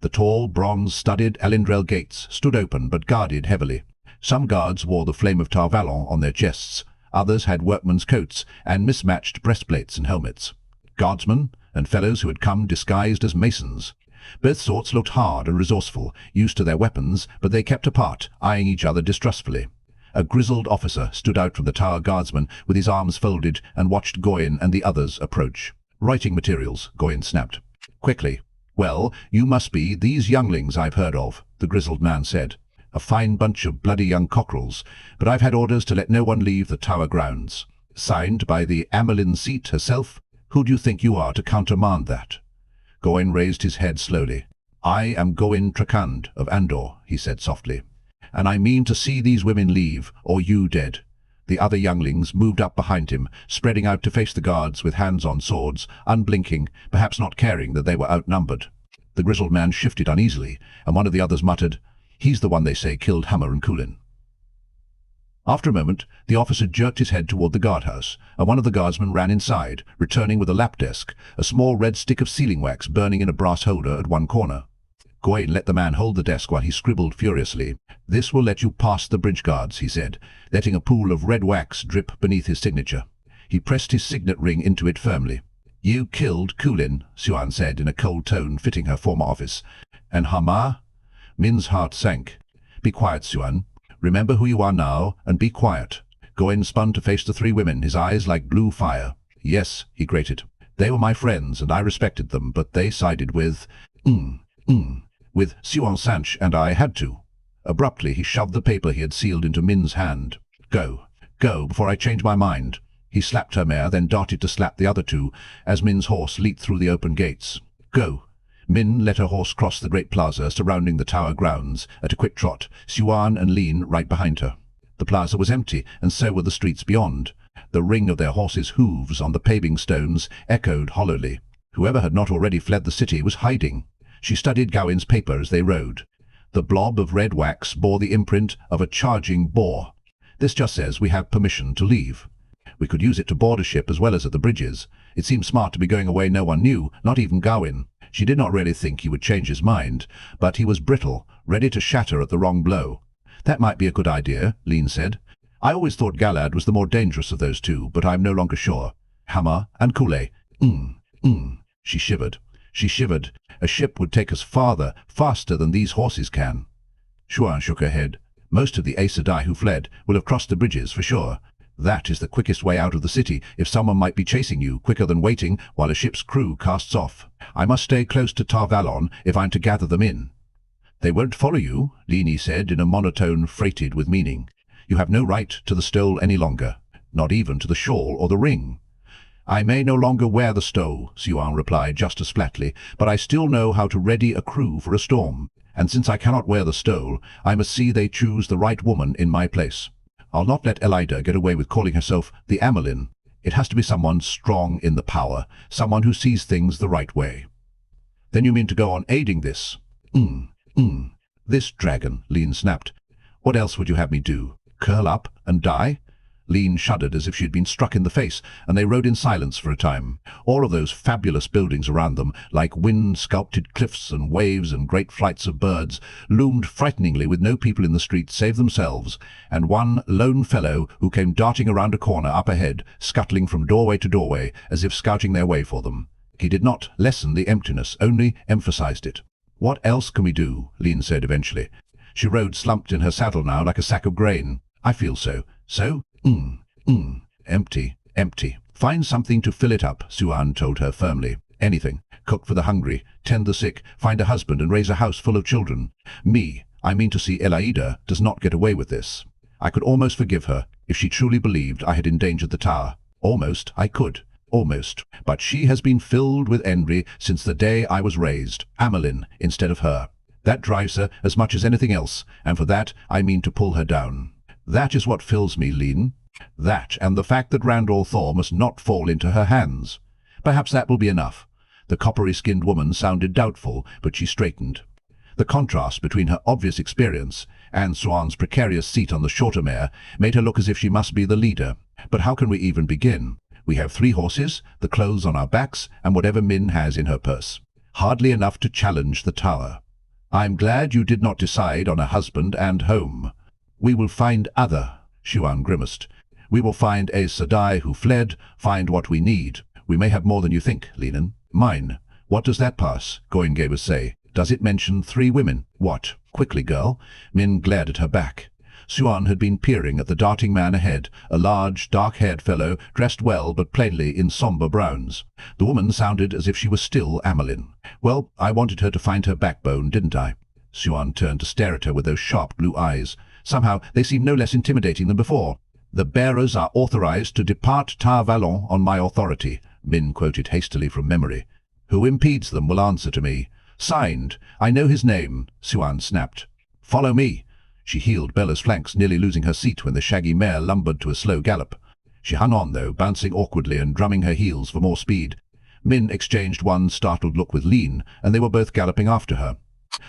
S1: The tall, bronze-studded Elendrel gates stood open but guarded heavily. Some guards wore the flame of Tarvalon on their chests, others had workmen's coats and mismatched breastplates and helmets. Guardsmen, and fellows who had come disguised as masons. Both sorts looked hard and resourceful, used to their weapons, but they kept apart, eyeing each other distrustfully. A grizzled officer stood out from the tower guardsman with his arms folded and watched Gawain and the others approach. Writing materials, Gawain snapped. Quickly. Well, you must be these younglings I've heard of, the grizzled man said. A fine bunch of bloody young cockerels, but I've had orders to let no one leave the tower grounds. Signed by the amyrlin seat herself. Who do you think you are to countermand that? Gawain raised his head slowly. I am Gawain Trakand of Andor, he said softly. And I mean to see these women leave, or you dead. The other younglings moved up behind him, spreading out to face the guards with hands on swords, unblinking, perhaps not caring that they were outnumbered. The grizzled man shifted uneasily, and one of the others muttered, He's the one they say killed Hammer and Kulin. After a moment, the officer jerked his head toward the guardhouse, and one of the guardsmen ran inside, returning with a lap desk, a small red stick of sealing wax burning in a brass holder at one corner. Gawain let the man hold the desk while he scribbled furiously. "This will let you pass the bridge guards," he said, letting a pool of red wax drip beneath his signature. He pressed his signet ring into it firmly. "You killed Kulin," Suan said in a cold tone fitting her former office. "And Hamar?" Min's heart sank. "Be quiet, Suan. Remember who you are now, and be quiet." Gawain spun to face the three women, his eyes like blue fire. "Yes," he grated. "They were my friends, and I respected them, but they sided with... with Suan Sanch, and I had to." Abruptly, he shoved the paper he had sealed into Min's hand. "Go. Go, before I change my mind." He slapped her mare, then darted to slap the other two, as Min's horse leaped through the open gates. "Go." Min let her horse cross the great plaza surrounding the tower grounds at a quick trot, Suan and Lean right behind her. The plaza was empty, and so were the streets beyond. The ring of their horses' hooves on the paving stones echoed hollowly. Whoever had not already fled the city was hiding. She studied Gawain's paper as they rode. The blob of red wax bore the imprint of a charging boar. "This just says we have permission to leave. We could use it to board a ship as well as at the bridges. It seemed smart to be going away no one knew, not even Gawain. She did not really think he would change his mind, but he was brittle, ready to shatter at the wrong blow. "That might be a good idea," Lean said. "I always thought Galad was the more dangerous of those two, but I'm no longer sure. Hammer and Kule. She shivered. She shivered. "A ship would take us farther, faster than these horses can." Shuan shook her head. "Most of the Aes Sedai who fled will have crossed the bridges for sure. That is the quickest way out of the city if someone might be chasing you, quicker than waiting while a ship's crew casts off. I must stay close to Tar Valon if I'm to gather them in." "They won't follow you," Leany said in a monotone freighted with meaning. "You have no right to the stole any longer, not even to the shawl or the ring." "I may no longer wear the stole," Suan replied just as flatly, "but I still know how to ready a crew for a storm. And since I cannot wear the stole, I must see they choose the right woman in my place. I'll not let Elida get away with calling herself the Amyrlin. It has to be someone strong in the power, someone who sees things the right way." "Then you mean to go on aiding this?" "This dragon," Lean snapped. "What else would you have me do? Curl up and die?" Lean shuddered as if she had been struck in the face, and they rode in silence for a time. All of those fabulous buildings around them, like wind-sculpted cliffs and waves and great flights of birds, loomed frighteningly with no people in the street save themselves, and one lone fellow who came darting around a corner up ahead, scuttling from doorway to doorway, as if scouting their way for them. He did not lessen the emptiness, only emphasized it. "What else can we do?" Lean said eventually. She rode slumped in her saddle now like a sack of grain. "I feel so. So? Empty, empty. Find something to fill it up," Suan told her firmly. "Anything. Cook for the hungry, tend the sick, find a husband and raise a house full of children. I mean to see Elida does not get away with this. I could almost forgive her if she truly believed I had endangered the tower. Almost I could. Almost. But she has been filled with envy since the day I was raised. Amyrlin instead of her. That drives her as much as anything else, and for that I mean to pull her down. That is what fills me, Lean. That, and the fact that Randall Thor must not fall into her hands. Perhaps that will be enough." The coppery-skinned woman sounded doubtful, but she straightened. The contrast between her obvious experience and Suan's precarious seat on the shorter mare made her look as if she must be the leader. "But how can we even begin? We have 3 horses, the clothes on our backs, and whatever Min has in her purse. Hardly enough to challenge the tower. I'm glad you did not decide on a husband and home." "We will find other," Shuan grimaced. "We will find Aes Sedai who fled, find what we need. We may have more than you think, Leanan." "Mine. What does that pass?" Goin gave a say. "Does it mention 3 women? What? Quickly, girl." Min glared at her back. Suan had been peering at the darting man ahead, a large, dark-haired fellow, dressed well but plainly in somber browns. The woman sounded as if she was still Amyrlin. "Well, I wanted her to find her backbone, didn't I?" Suan turned to stare at her with those sharp blue eyes. Somehow they seemed no less intimidating than before. "The bearers are authorized to depart Tar Valon on my authority," Min quoted hastily from memory. "Who impedes them will answer to me. Signed. I know his name," Suan snapped. "Follow me." She heeled Bella's flanks, nearly losing her seat when the shaggy mare lumbered to a slow gallop. She hung on, though, bouncing awkwardly and drumming her heels for more speed. Min exchanged one startled look with Lean, and they were both galloping after her.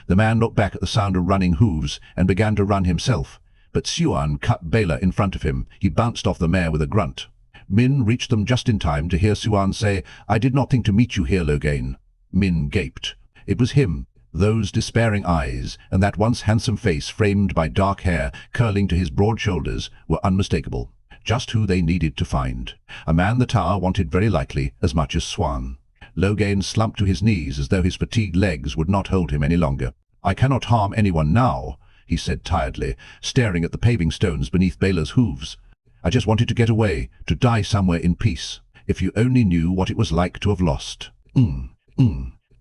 S1: The man looked back at the sound of running hooves and began to run himself. But Siuan cut Bela in front of him. He bounced off the mare with a grunt. Min reached them just in time to hear Siuan say, "I did not think to meet you here, Loghain." Min gaped. It was him. Those despairing eyes, and that once handsome face framed by dark hair curling to his broad shoulders, were unmistakable. Just who they needed to find. A man the tower wanted very likely as much as Swan. Loghain slumped to his knees as though his fatigued legs would not hold him any longer. "I cannot harm anyone now," he said tiredly, staring at the paving stones beneath Bela's hooves. "I just wanted to get away, to die somewhere in peace. If you only knew what it was like to have lost."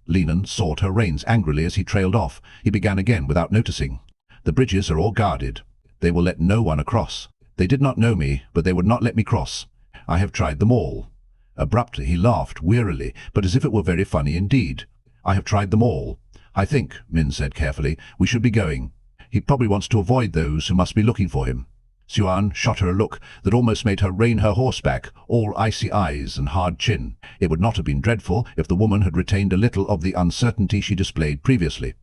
S1: Leonin sought her reins angrily as he trailed off. He began again without noticing. "The bridges are all guarded. They will let no one across. They did not know me, but they would not let me cross. I have tried them all." Abruptly he laughed, wearily, but as if it were very funny indeed. "I have tried them all. I think," Min said carefully, "we should be going. He probably wants to avoid those who must be looking for him." Siuan shot her a look that almost made her rein her horse back, all icy eyes and hard chin. It would not have been dreadful if the woman had retained a little of the uncertainty she displayed previously.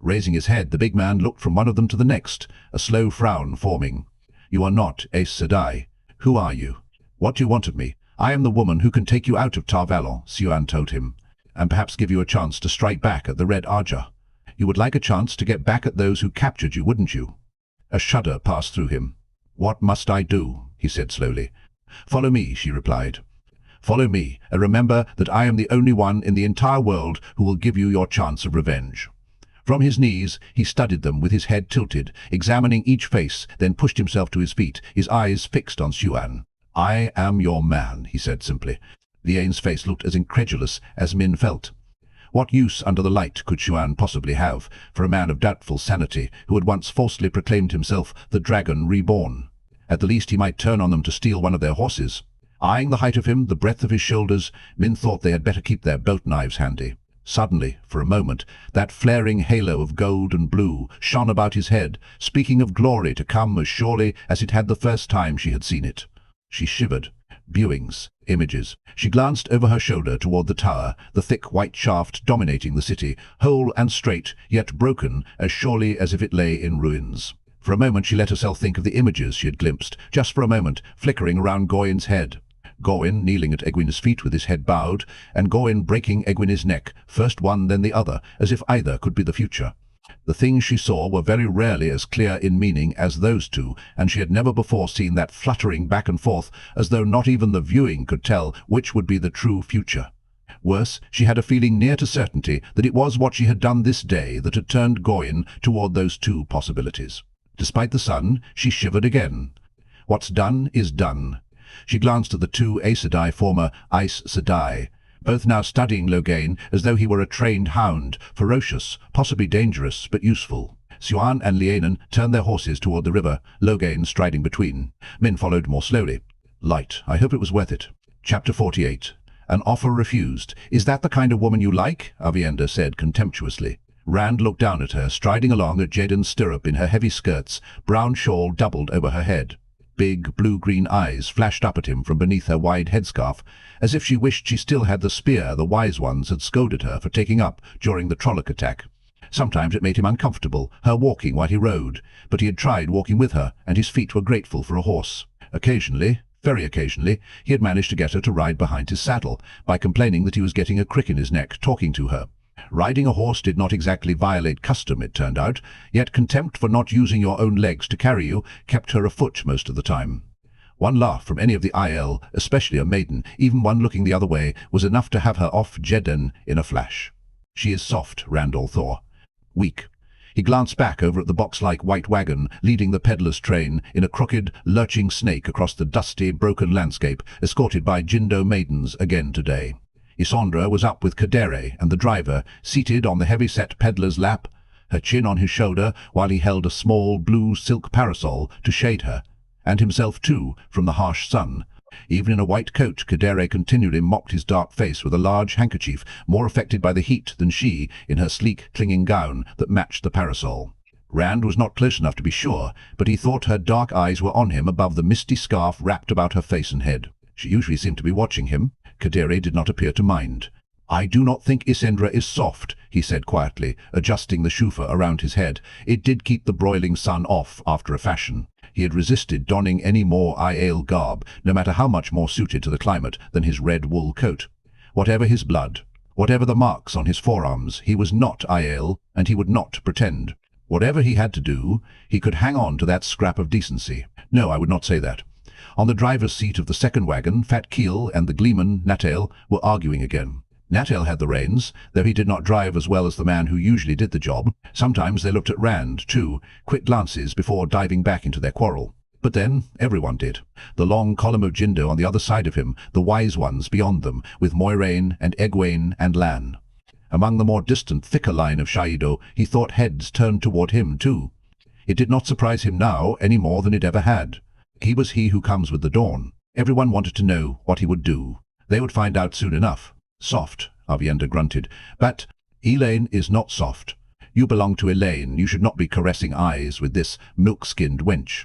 S1: Raising his head, the big man looked from one of them to the next, a slow frown forming. "You are not Aes Sedai. Who are you? What do you want of me?" "I am the woman who can take you out of Tar Valon," Siuan told him, "and perhaps give you a chance to strike back at the Red Ajah. You would like a chance to get back at those who captured you, wouldn't you?" A shudder passed through him. "What must I do?" he said slowly. "Follow me," she replied. "Follow me, and remember that I am the only one in the entire world who will give you your chance of revenge." From his knees, he studied them with his head tilted, examining each face, then pushed himself to his feet, his eyes fixed on Siuan. "I am your man," he said simply. Liane's face looked as incredulous as Min felt. What use under the light could Siuan possibly have for a man of doubtful sanity who had once falsely proclaimed himself the Dragon Reborn? At the least he might turn on them to steal one of their horses. Eyeing the height of him, the breadth of his shoulders, Min thought they had better keep their boat knives handy. Suddenly, for a moment, that flaring halo of gold and blue shone about his head, speaking of glory to come as surely as it had the first time she had seen it. She shivered. Viewings, images. She glanced over her shoulder toward the tower, the thick white shaft dominating the city, whole and straight, yet broken as surely as if it lay in ruins. For a moment she let herself think of the images she had glimpsed, just for a moment, flickering around Gawain's head. Gawain kneeling at Egwene's feet with his head bowed, and Gawain breaking Egwene's neck, first one then the other, as if either could be the future. The things she saw were very rarely as clear in meaning as those two, and she had never before seen that fluttering back and forth, as though not even the viewing could tell which would be the true future. Worse, she had a feeling near to certainty that it was what she had done this day that had turned Gawain toward those two possibilities. Despite the sun, she shivered again. What's done is done. She glanced at the two Aes Sedai, former Aes Sedai, both now studying Loghain as though he were a trained hound, ferocious, possibly dangerous, but useful. Siuan and Leonin turned their horses toward the river, Loghain striding between. Min followed more slowly. "Light, I hope it was worth it." Chapter 48. An offer refused. "Is that the kind of woman you like?" Aviendha said contemptuously. Rand looked down at her, striding along at Jaden's stirrup in her heavy skirts, brown shawl doubled over her head. Big, blue-green eyes flashed up at him from beneath her wide headscarf, as if she wished she still had the spear the wise ones had scolded her for taking up during the Trolloc attack. Sometimes it made him uncomfortable, her walking while he rode, but he had tried walking with her, and his feet were grateful for a horse. Occasionally, very occasionally, he had managed to get her to ride behind his saddle, by complaining that he was getting a crick in his neck talking to her. Riding a horse did not exactly violate custom, it turned out, yet contempt for not using your own legs to carry you kept her afoot most of the time. One laugh from any of the Aiel, especially a maiden, even one looking the other way, was enough to have her off Jeden in a flash. She is soft, Randall thought. Weak. He glanced back over at the box-like white wagon leading the peddler's train in a crooked, lurching snake across the dusty, broken landscape, escorted by Jindo maidens again today. Isandra was up with Kadere and the driver, seated on the heavy-set peddler's lap, her chin on his shoulder while he held a small blue silk parasol to shade her, and himself too, from the harsh sun. Even in a white coat, Kadere continually mopped his dark face with a large handkerchief, more affected by the heat than she in her sleek, clinging gown that matched the parasol. Rand was not close enough to be sure, but he thought her dark eyes were on him above the misty scarf wrapped about her face and head. She usually seemed to be watching him. Kadere did not appear to mind. "I do not think Isendra is soft," he said quietly, adjusting the shoofer around his head. It did keep the broiling sun off after a fashion. He had resisted donning any more Aiel garb, no matter how much more suited to the climate than his red wool coat. Whatever his blood, whatever the marks on his forearms, he was not Aiel, and he would not pretend. Whatever he had to do, he could hang on to that scrap of decency. No, I would not say that. On the driver's seat of the second wagon, Fat Keel and the gleeman, Natael, were arguing again. Natael had the reins, though he did not drive as well as the man who usually did the job. Sometimes they looked at Rand, too, quick glances before diving back into their quarrel. But then, everyone did. The long column of Jindo on the other side of him, the wise ones beyond them, with Moiraine and Egwene and Lan. Among the more distant, thicker line of Shaido, he thought heads turned toward him, too. It did not surprise him now any more than it ever had. He was he who comes with the dawn. Everyone wanted to know what he would do. They would find out soon enough. Soft, Aviendha grunted. But Elaine is not soft. You belong to Elaine. You should not be caressing eyes with this milk-skinned wench.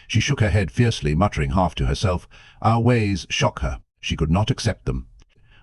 S1: She shook her head fiercely, muttering half to herself. Our ways shock her. She could not accept them.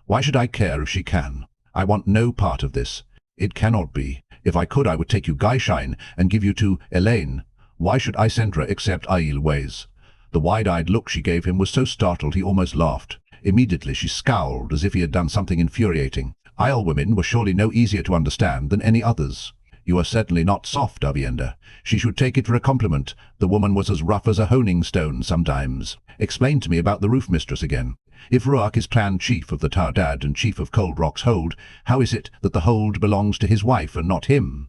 S1: Why should I care if she can? I want no part of this. It cannot be. If I could, I would take you Gaishine and give you to Elaine. Why should Isendra accept Aiel Waste? The wide-eyed look she gave him was so startled he almost laughed. Immediately she scowled as if he had done something infuriating. Aiel women were surely no easier to understand than any others. You are certainly not soft, Aviendha. She should take it for a compliment. The woman was as rough as a honing stone sometimes. Explain to me about the roof mistress again. If Rhuarc is clan chief of the Tardad and chief of Cold Rock's hold, how is it that the hold belongs to his wife and not him?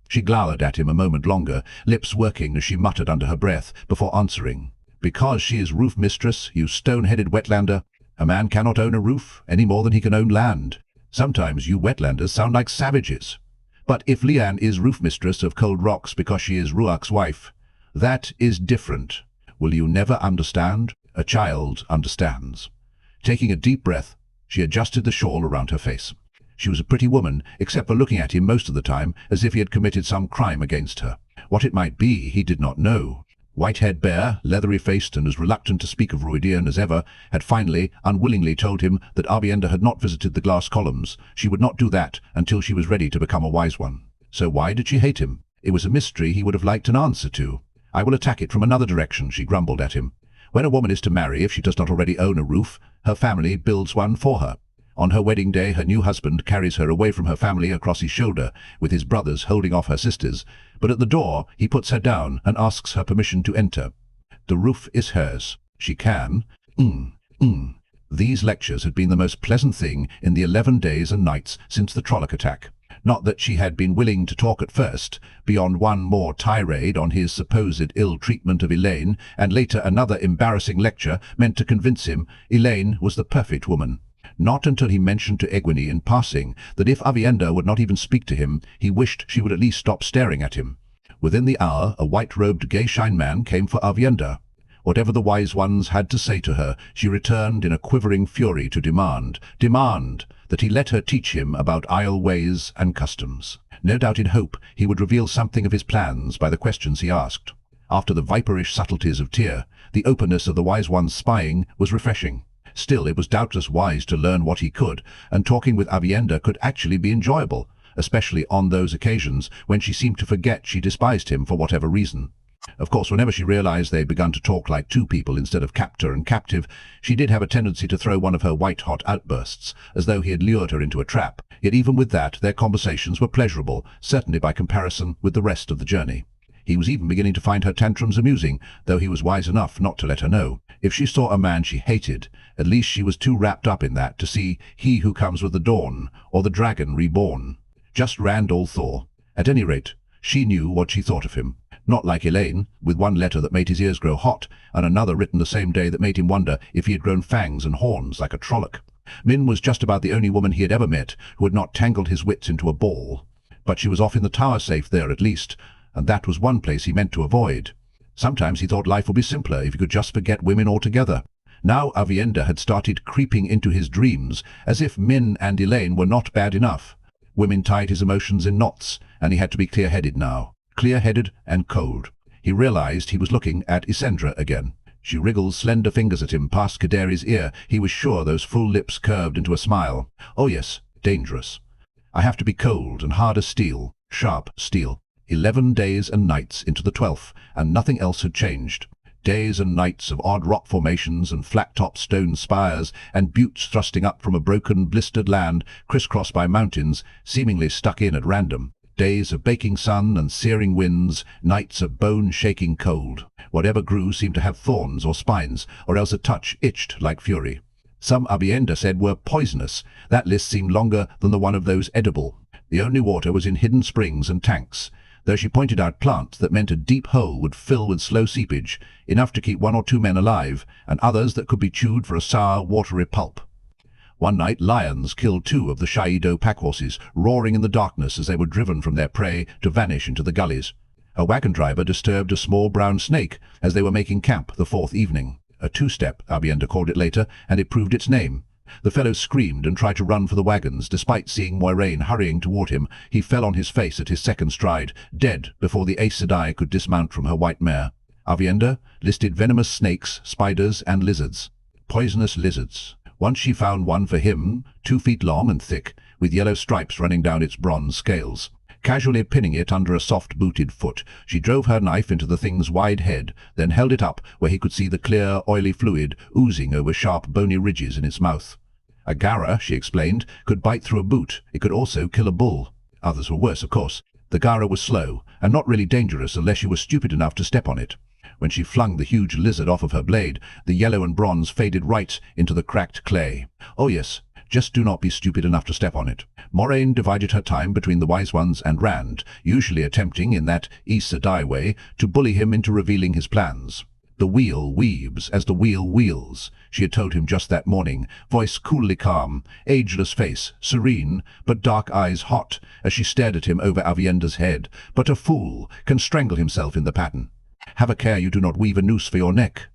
S1: She glowered at him a moment longer, lips working as she muttered under her breath, before answering. Because she is roof mistress, you stone-headed wetlander. A man cannot own a roof any more than he can own land. Sometimes you wetlanders sound like savages. But if Liane is roof mistress of Cold Rocks because she is Rhuarc's wife, that is different. Will you never understand? A child understands. Taking a deep breath, she adjusted the shawl around her face. She was a pretty woman, except for looking at him most of the time as if he had committed some crime against her. What it might be, he did not know. White-haired bear, leathery-faced and as reluctant to speak of Rhuidean as ever, had finally, unwillingly told him that Aviendha had not visited the glass columns. She would not do that until she was ready to become a wise one. So why did she hate him? It was a mystery he would have liked an answer to. I will attack it from another direction, she grumbled at him. When a woman is to marry, if she does not already own a roof, her family builds one for her. On her wedding day, her new husband carries her away from her family across his shoulder, with his brothers holding off her sisters. But at the door, he puts her down and asks her permission to enter. The roof is hers. She can. These lectures had been the most pleasant thing in the 11 days and nights since the Trolloc attack. Not that she had been willing to talk at first, beyond one more tirade on his supposed ill treatment of Elaine, and later another embarrassing lecture meant to convince him Elaine was the perfect woman. Not until he mentioned to Egwene in passing that if Aviendha would not even speak to him, he wished she would at least stop staring at him. Within the hour, a white-robed Gaishine man came for Aviendha. Whatever the wise ones had to say to her, she returned in a quivering fury to demand that he let her teach him about Aiel ways and customs. No doubt in hope he would reveal something of his plans by the questions he asked. After the viperish subtleties of Tyr, the openness of the wise one's spying was refreshing. Still, it was doubtless wise to learn what he could, and talking with Aviendha could actually be enjoyable, especially on those occasions when she seemed to forget she despised him for whatever reason. Of course, whenever she realized they had begun to talk like two people instead of captor and captive, she did have a tendency to throw one of her white-hot outbursts, as though he had lured her into a trap. Yet even with that, their conversations were pleasurable, certainly by comparison with the rest of the journey. He was even beginning to find her tantrums amusing, though he was wise enough not to let her know. If she saw a man she hated, at least she was too wrapped up in that to see He Who Comes with the Dawn, or the Dragon Reborn. Just Rand Althor. At any rate, she knew what she thought of him. Not like Elaine, with one letter that made his ears grow hot, and another written the same day that made him wonder if he had grown fangs and horns like a Trolloc. Min was just about the only woman he had ever met who had not tangled his wits into a ball. But she was off in the tower safe there at least, and that was one place he meant to avoid. Sometimes he thought life would be simpler if he could just forget women altogether. Now Aviendha had started creeping into his dreams, as if Min and Elaine were not bad enough. Women tied his emotions in knots, and he had to be clear-headed now. Clear-headed and cold. He realized he was looking at Isendra again. She wriggled slender fingers at him past Kaderi's ear. He was sure those full lips curved into a smile. Oh yes, dangerous. I have to be cold and hard as steel, sharp steel. 11 days and nights into the 12th, and nothing else had changed. Days and nights of odd rock formations and flat-topped stone spires and buttes thrusting up from a broken, blistered land crisscrossed by mountains, seemingly stuck in at random. Days of baking sun and searing winds, nights of bone-shaking cold. Whatever grew seemed to have thorns or spines, or else a touch itched like fury. Some Abienda said were poisonous. That list seemed longer than the one of those edible. The only water was in hidden springs and tanks, though she pointed out plants that meant a deep hole would fill with slow seepage, enough to keep 1 or 2 men alive, and others that could be chewed for a sour, watery pulp. One night lions killed 2 of the Shaido packhorses, roaring in the darkness as they were driven from their prey to vanish into the gullies. A wagon driver disturbed a small brown snake as they were making camp the 4th evening. A 2-step, Abienda called it later, and it proved its name. The fellow screamed and tried to run for the wagons. Despite seeing Moiraine hurrying toward him, he fell on his face at his 2nd stride, dead before the Aes Sedai could dismount from her white mare. Abienda listed venomous snakes, spiders, and lizards. Poisonous lizards. Once she found one for him, 2 feet long and thick, with yellow stripes running down its bronze scales. Casually pinning it under a soft-booted foot, she drove her knife into the thing's wide head, then held it up where he could see the clear, oily fluid oozing over sharp, bony ridges in its mouth. A gara, she explained, could bite through a boot. It could also kill a bull. Others were worse, of course. The gara was slow, and not really dangerous unless you were stupid enough to step on it. When she flung the huge lizard off of her blade, the yellow and bronze faded right into the cracked clay. Oh yes, just do not be stupid enough to step on it. Moiraine divided her time between the Wise Ones and Rand, usually attempting, in that Aes Sedai way, to bully him into revealing his plans. The wheel weaves as the wheel wheels, she had told him just that morning, voice coolly calm, ageless face, serene, but dark eyes hot, as she stared at him over Avienda's head. But a fool can strangle himself in the pattern. Have a care you do not weave a noose for your neck.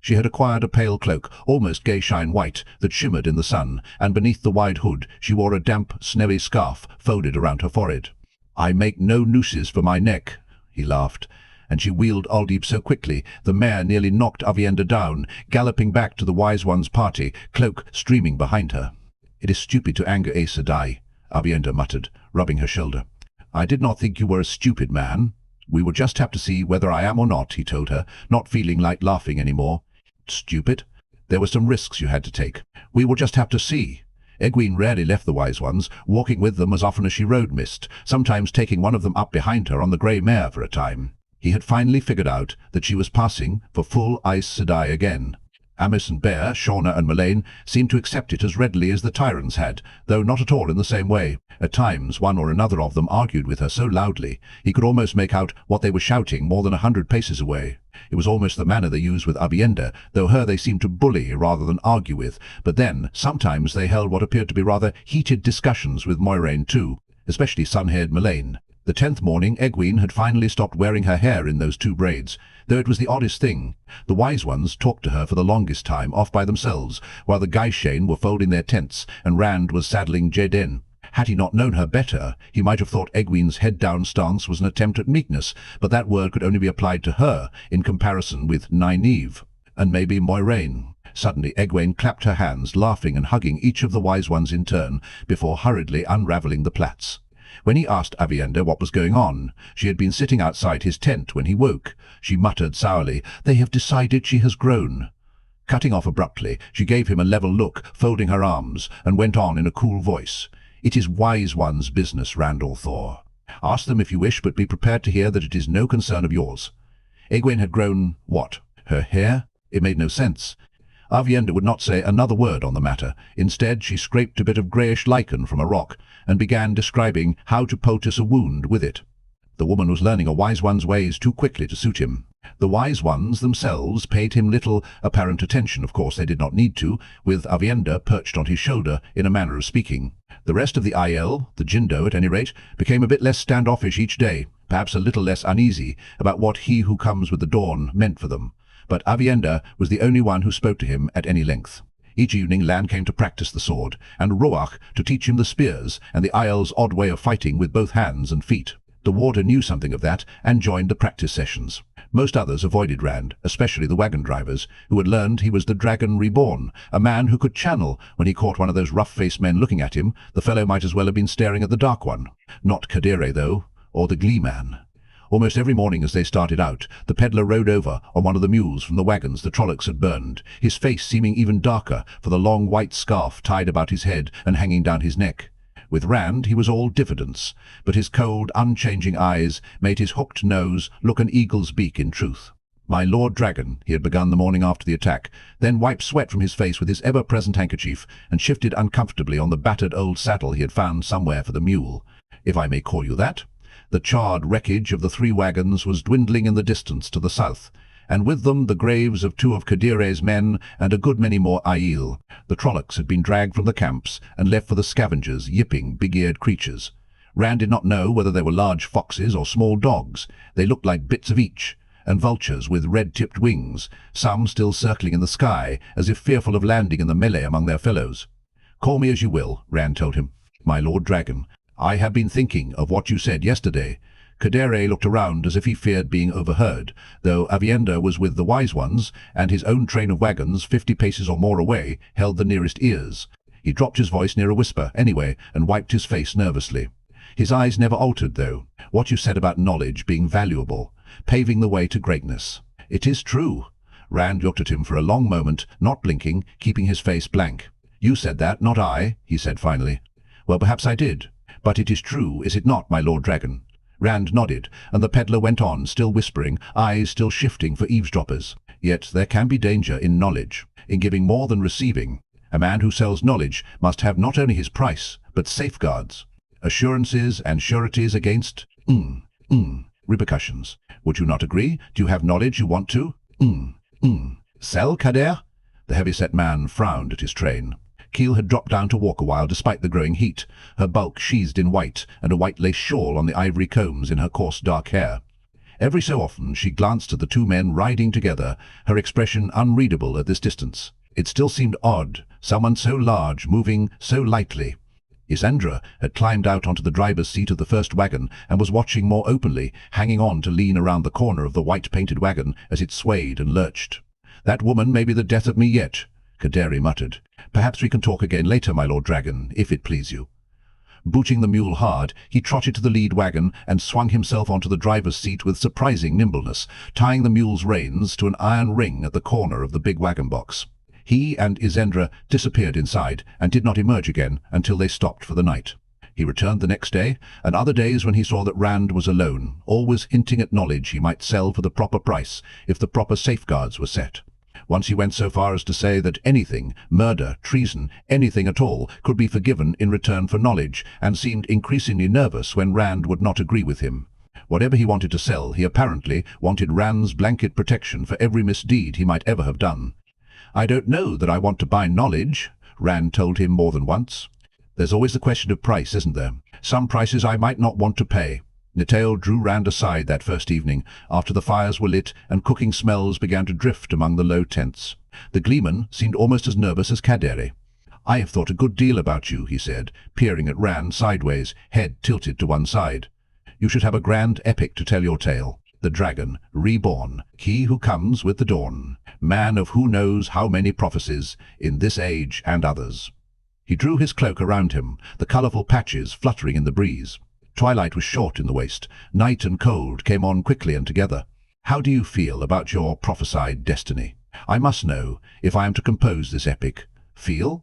S1: She had acquired a pale cloak, almost gay-shine white, that shimmered in the sun, and beneath the wide hood she wore a damp, snowy scarf folded around her forehead. I make no nooses for my neck, he laughed, and she wheeled Aldeep so quickly the mare nearly knocked Avienda down, galloping back to the Wise One's party, cloak streaming behind her. It is stupid to anger Aes Sedai, Avienda muttered, rubbing her shoulder. I did not think you were a stupid man. We will just have to see whether I am or not, he told her, not feeling like laughing any more. Stupid? There were some risks you had to take. We will just have to see. Egwene rarely left the Wise Ones, walking with them as often as she rode mist, sometimes taking one of them up behind her on the grey mare for a time. He had finally figured out that she was passing for full Aes Sedai again. Amos and Bear, Shauna and Mullane seemed to accept it as readily as the Tyrants had, though not at all in the same way. At times one or another of them argued with her so loudly he could almost make out what they were shouting more than 100 paces away. It was almost the manner they used with Abienda, though her they seemed to bully rather than argue with. But then, sometimes they held what appeared to be rather heated discussions with Moiraine too, especially sun-haired Mullane. The 10th morning, Egwene had finally stopped wearing her hair in those 2 braids, though it was the oddest thing. The Wise Ones talked to her for the longest time off by themselves, while the Gaishain were folding their tents and Rand was saddling Jaden. Had he not known her better, he might have thought Egwene's head-down stance was an attempt at meekness, but that word could only be applied to her in comparison with nynaeve, and maybe Moiraine. Suddenly Egwene clapped her hands, laughing and hugging each of the Wise Ones in turn, before hurriedly unraveling the plaits. When he asked Avienda what was going on, she had been sitting outside his tent when he woke. She muttered sourly, "They have decided she has grown." Cutting off abruptly, she gave him a level look, folding her arms, and went on in a cool voice. "It is Wise One's business, Randall Thor. Ask them if you wish, but be prepared to hear that it is no concern of yours." Egwene had grown what? Her hair? It made no sense. Avienda would not say another word on the matter. Instead, she scraped a bit of greyish lichen from a rock and began describing how to poultice a wound with it. The woman was learning a Wise One's ways too quickly to suit him. The Wise Ones themselves paid him little apparent attention. Of course, they did not need to, with Avienda perched on his shoulder in a manner of speaking. The rest of the Aiel, the Jindo at any rate, became a bit less standoffish each day, perhaps a little less uneasy about what he who comes with the dawn meant for them. But Avienda was the only one who spoke to him at any length. Each evening Lan came to practice the sword, and Rhuidean to teach him the spears and the Aiel's odd way of fighting with both hands and feet. The warder knew something of that and joined the practice sessions. Most others avoided Rand, especially the wagon drivers, who had learned he was the Dragon Reborn, a man who could channel. When he caught one of those rough-faced men looking at him, the fellow might as well have been staring at the Dark One. Not Kadere, though, or the Glee Man. Almost every morning as they started out, the peddler rode over on one of the mules from the wagons the Trollocs had burned, his face seeming even darker for the long white scarf tied about his head and hanging down his neck. With Rand he was all diffidence, but his cold, unchanging eyes made his hooked nose look an eagle's beak in truth. "My Lord Dragon," he had begun the morning after the attack, then wiped sweat from his face with his ever-present handkerchief and shifted uncomfortably on the battered old saddle he had found somewhere for the mule. "If I may call you that." The charred wreckage of the 3 wagons was dwindling in the distance to the south, and with them the graves of 2 of Kadere's men and a good many more Aiel. The Trollocs had been dragged from the camps and left for the scavengers, yipping, big-eared creatures. Rand did not know whether they were large foxes or small dogs. They looked like bits of each, and vultures with red-tipped wings, some still circling in the sky, as if fearful of landing in the melee among their fellows. "Call me as you will," Rand told him. "My Lord Dragon. I have been thinking of what you said yesterday." Kadere looked around as if he feared being overheard, though Avienda was with the Wise Ones, and his own train of wagons, 50 paces or more away, held the nearest ears. He dropped his voice near a whisper, anyway, and wiped his face nervously. His eyes never altered, though. "What you said about knowledge being valuable, paving the way to greatness. It is true." Rand looked at him for a long moment, not blinking, keeping his face blank. "You said that, not I," he said finally. "Well, perhaps I did. But it is true, is it not, my Lord Dragon?" Rand nodded, and the peddler went on, still whispering, eyes still shifting for eavesdroppers. "Yet there can be danger in knowledge, in giving more than receiving. A man who sells knowledge must have not only his price, but safeguards, assurances and sureties against repercussions. Would you not agree? Do you have knowledge you want to sell, Kader?" The heavy-set man frowned at his train. Keel had dropped down to walk a while despite the growing heat, her bulk sheathed in white and a white lace shawl on the ivory combs in her coarse dark hair. Every so often she glanced at the 2 men riding together, her expression unreadable at this distance. It still seemed odd, someone so large moving so lightly. Isandra had climbed out onto the driver's seat of the first wagon and was watching more openly, hanging on to lean around the corner of the white-painted wagon as it swayed and lurched. "That woman may be the death of me yet," Kadere muttered. "Perhaps we can talk again later, my Lord Dragon, if it please you." Booting the mule hard, he trotted to the lead wagon and swung himself onto the driver's seat with surprising nimbleness, tying the mule's reins to an iron ring at the corner of the big wagon box. He and Isandra disappeared inside and did not emerge again until they stopped for the night. He returned the next day, and other days when he saw that Rand was alone, always hinting at knowledge he might sell for the proper price if the proper safeguards were set. Once he went so far as to say that anything, murder, treason, anything at all, could be forgiven in return for knowledge, and seemed increasingly nervous when Rand would not agree with him. Whatever he wanted to sell, he apparently wanted Rand's blanket protection for every misdeed he might ever have done. "I don't know that I want to buy knowledge," Rand told him more than once. "There's always the question of price, isn't there? Some prices I might not want to pay." Nynaeve drew Rand aside that first evening, after the fires were lit and cooking smells began to drift among the low tents. The Gleeman seemed almost as nervous as Kadere. "I have thought a good deal about you," he said, peering at Rand sideways, head tilted to one side. "You should have a grand epic to tell your tale. The Dragon Reborn, he who comes with the dawn, man of who knows how many prophecies, in this age and others." He drew his cloak around him, the colourful patches fluttering in the breeze. Twilight was short in the waste. Night and cold came on quickly and together. "How do you feel about your prophesied destiny? I must know, if I am to compose this epic." "Feel?"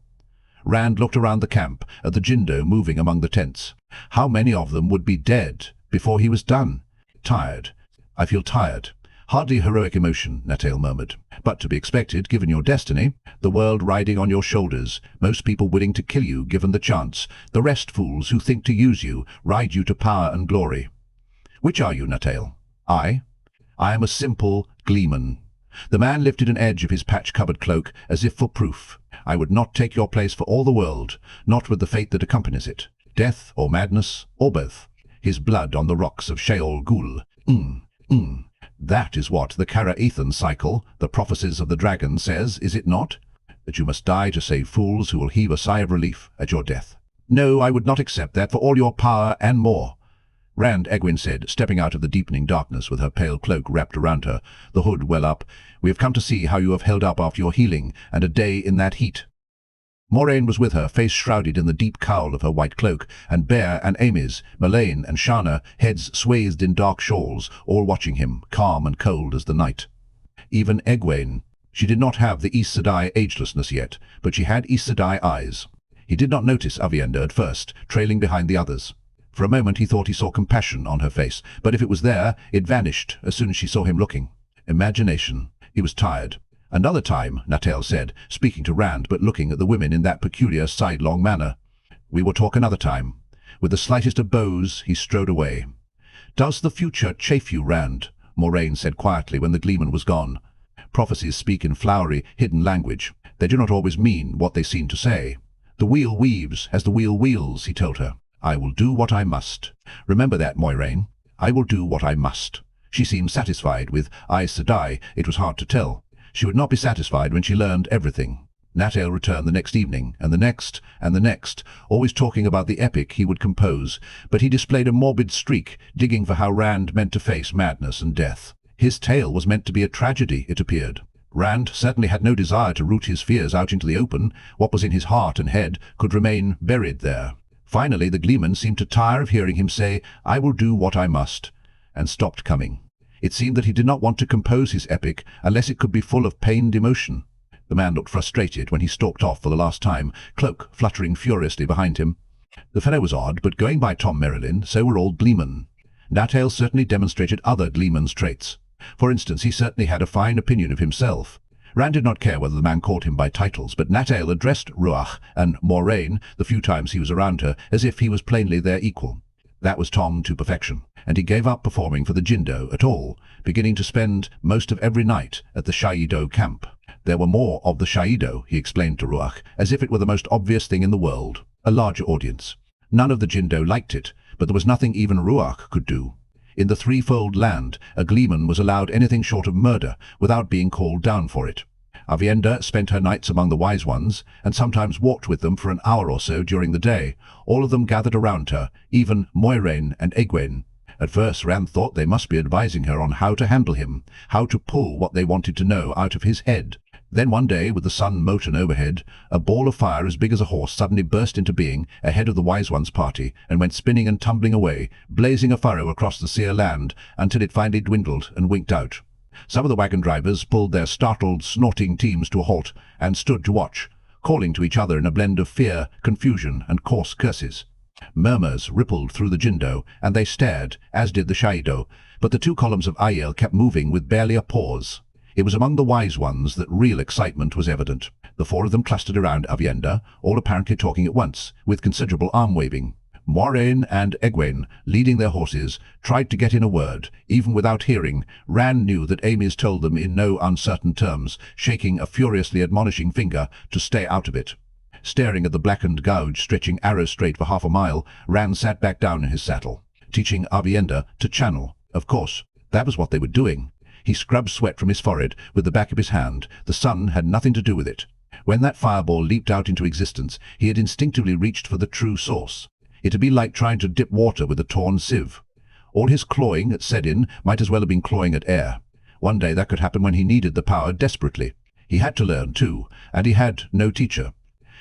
S1: Rand looked around the camp, at the Jindo moving among the tents. How many of them would be dead before he was done? "Tired. I feel tired." "Hardly heroic emotion," Nynaeve murmured. "But to be expected, given your destiny. The world riding on your shoulders, most people willing to kill you given the chance, the rest fools who think to use you, ride you to power and glory. Which are you, Nynaeve?" "I am a simple gleeman." The man lifted an edge of his patch-covered cloak as if for proof. "I would not take your place for all the world, not with the fate that accompanies it. Death or madness, or both. His blood on the rocks of Sheol Ghul. That is what the Kara Ethan cycle, the prophecies of the dragon, says, is it not? That you must die to save fools who will heave a sigh of relief at your death." "No, I would not accept that for all your power and more." Rand, Egwene said, stepping out of the deepening darkness with her pale cloak wrapped around her, the hood well up. "We have come to see how you have held up after your healing, and a day in that heat." Moiraine was with her, face shrouded in the deep cowl of her white cloak, and Bear and Amys, Mylaine and Shanna, heads swathed in dark shawls, all watching him, calm and cold as the night. Even Egwene. She did not have the Aes Sedai agelessness yet, but she had Aes Sedai eyes. He did not notice Aviendha at first, trailing behind the others. For a moment he thought he saw compassion on her face, but if it was there, it vanished as soon as she saw him looking. Imagination. He was tired. "Another time," Natel said, speaking to Rand but looking at the women in that peculiar sidelong manner. "We will talk another time." With the slightest of bows, he strode away. "Does the future chafe you, Rand?" Moiraine said quietly when the gleeman was gone. Prophecies speak in flowery, hidden language. They do not always mean what they seem to say. "The wheel weaves as the wheel wheels," he told her. "I will do what I must. Remember that, Moiraine. I will do what I must." She seemed satisfied with Aes Sedai. It was hard to tell. She would not be satisfied when she learned everything. Natel returned the next evening, and the next, always talking about the epic he would compose, but he displayed a morbid streak, digging for how Rand meant to face madness and death. His tale was meant to be a tragedy, it appeared. Rand certainly had no desire to root his fears out into the open. What was in his heart and head could remain buried there. Finally, the gleeman seemed to tire of hearing him say, "I will do what I must," and stopped coming. It seemed that he did not want to compose his epic unless it could be full of pained emotion. The man looked frustrated when he stalked off for the last time, cloak fluttering furiously behind him. The fellow was odd, but going by Tom Merrilin, so were all gleemen. Natel certainly demonstrated other gleeman's traits. For instance, he certainly had a fine opinion of himself. Rand did not care whether the man called him by titles, but Natel addressed Rhuach and Moiraine, the few times he was around her, as if he was plainly their equal. That was Tom to perfection, and he gave up performing for the Jindo at all, beginning to spend most of every night at the Shaido camp. There were more of the Shaido, he explained to Rhuach, as if it were the most obvious thing in the world, a larger audience. None of the Jindo liked it, but there was nothing even Rhuach could do. In the threefold land, a gleeman was allowed anything short of murder without being called down for it. Aviendha spent her nights among the wise ones, and sometimes walked with them for an hour or so during the day. All of them gathered around her, even Moiraine and Egwene. At first Rand thought they must be advising her on how to handle him, how to pull what they wanted to know out of his head. Then one day, with the sun molten overhead, a ball of fire as big as a horse suddenly burst into being ahead of the Wise One's party and went spinning and tumbling away, blazing a furrow across the sere land until it finally dwindled and winked out. Some of the wagon drivers pulled their startled, snorting teams to a halt and stood to watch, calling to each other in a blend of fear, confusion, and coarse curses. Murmurs rippled through the Jindo, and they stared, as did the Shaido, but the two columns of Aiel kept moving with barely a pause. It was among the wise ones that real excitement was evident. The four of them clustered around Aviendha, all apparently talking at once, with considerable arm-waving. Moiraine and Egwene, leading their horses, tried to get in a word. Even without hearing, Rand knew that Amys told them in no uncertain terms, shaking a furiously admonishing finger to stay out of it. Staring at the blackened gouge stretching arrow-straight for half a mile, Rand sat back down in his saddle, teaching Aviendha to channel. Of course, that was what they were doing. He scrubbed sweat from his forehead with the back of his hand. The sun had nothing to do with it. When that fireball leaped out into existence, he had instinctively reached for the true source. It had been like trying to dip water with a torn sieve. All his clawing at Sedin might as well have been clawing at air. One day that could happen when he needed the power desperately. He had to learn too, and he had no teacher.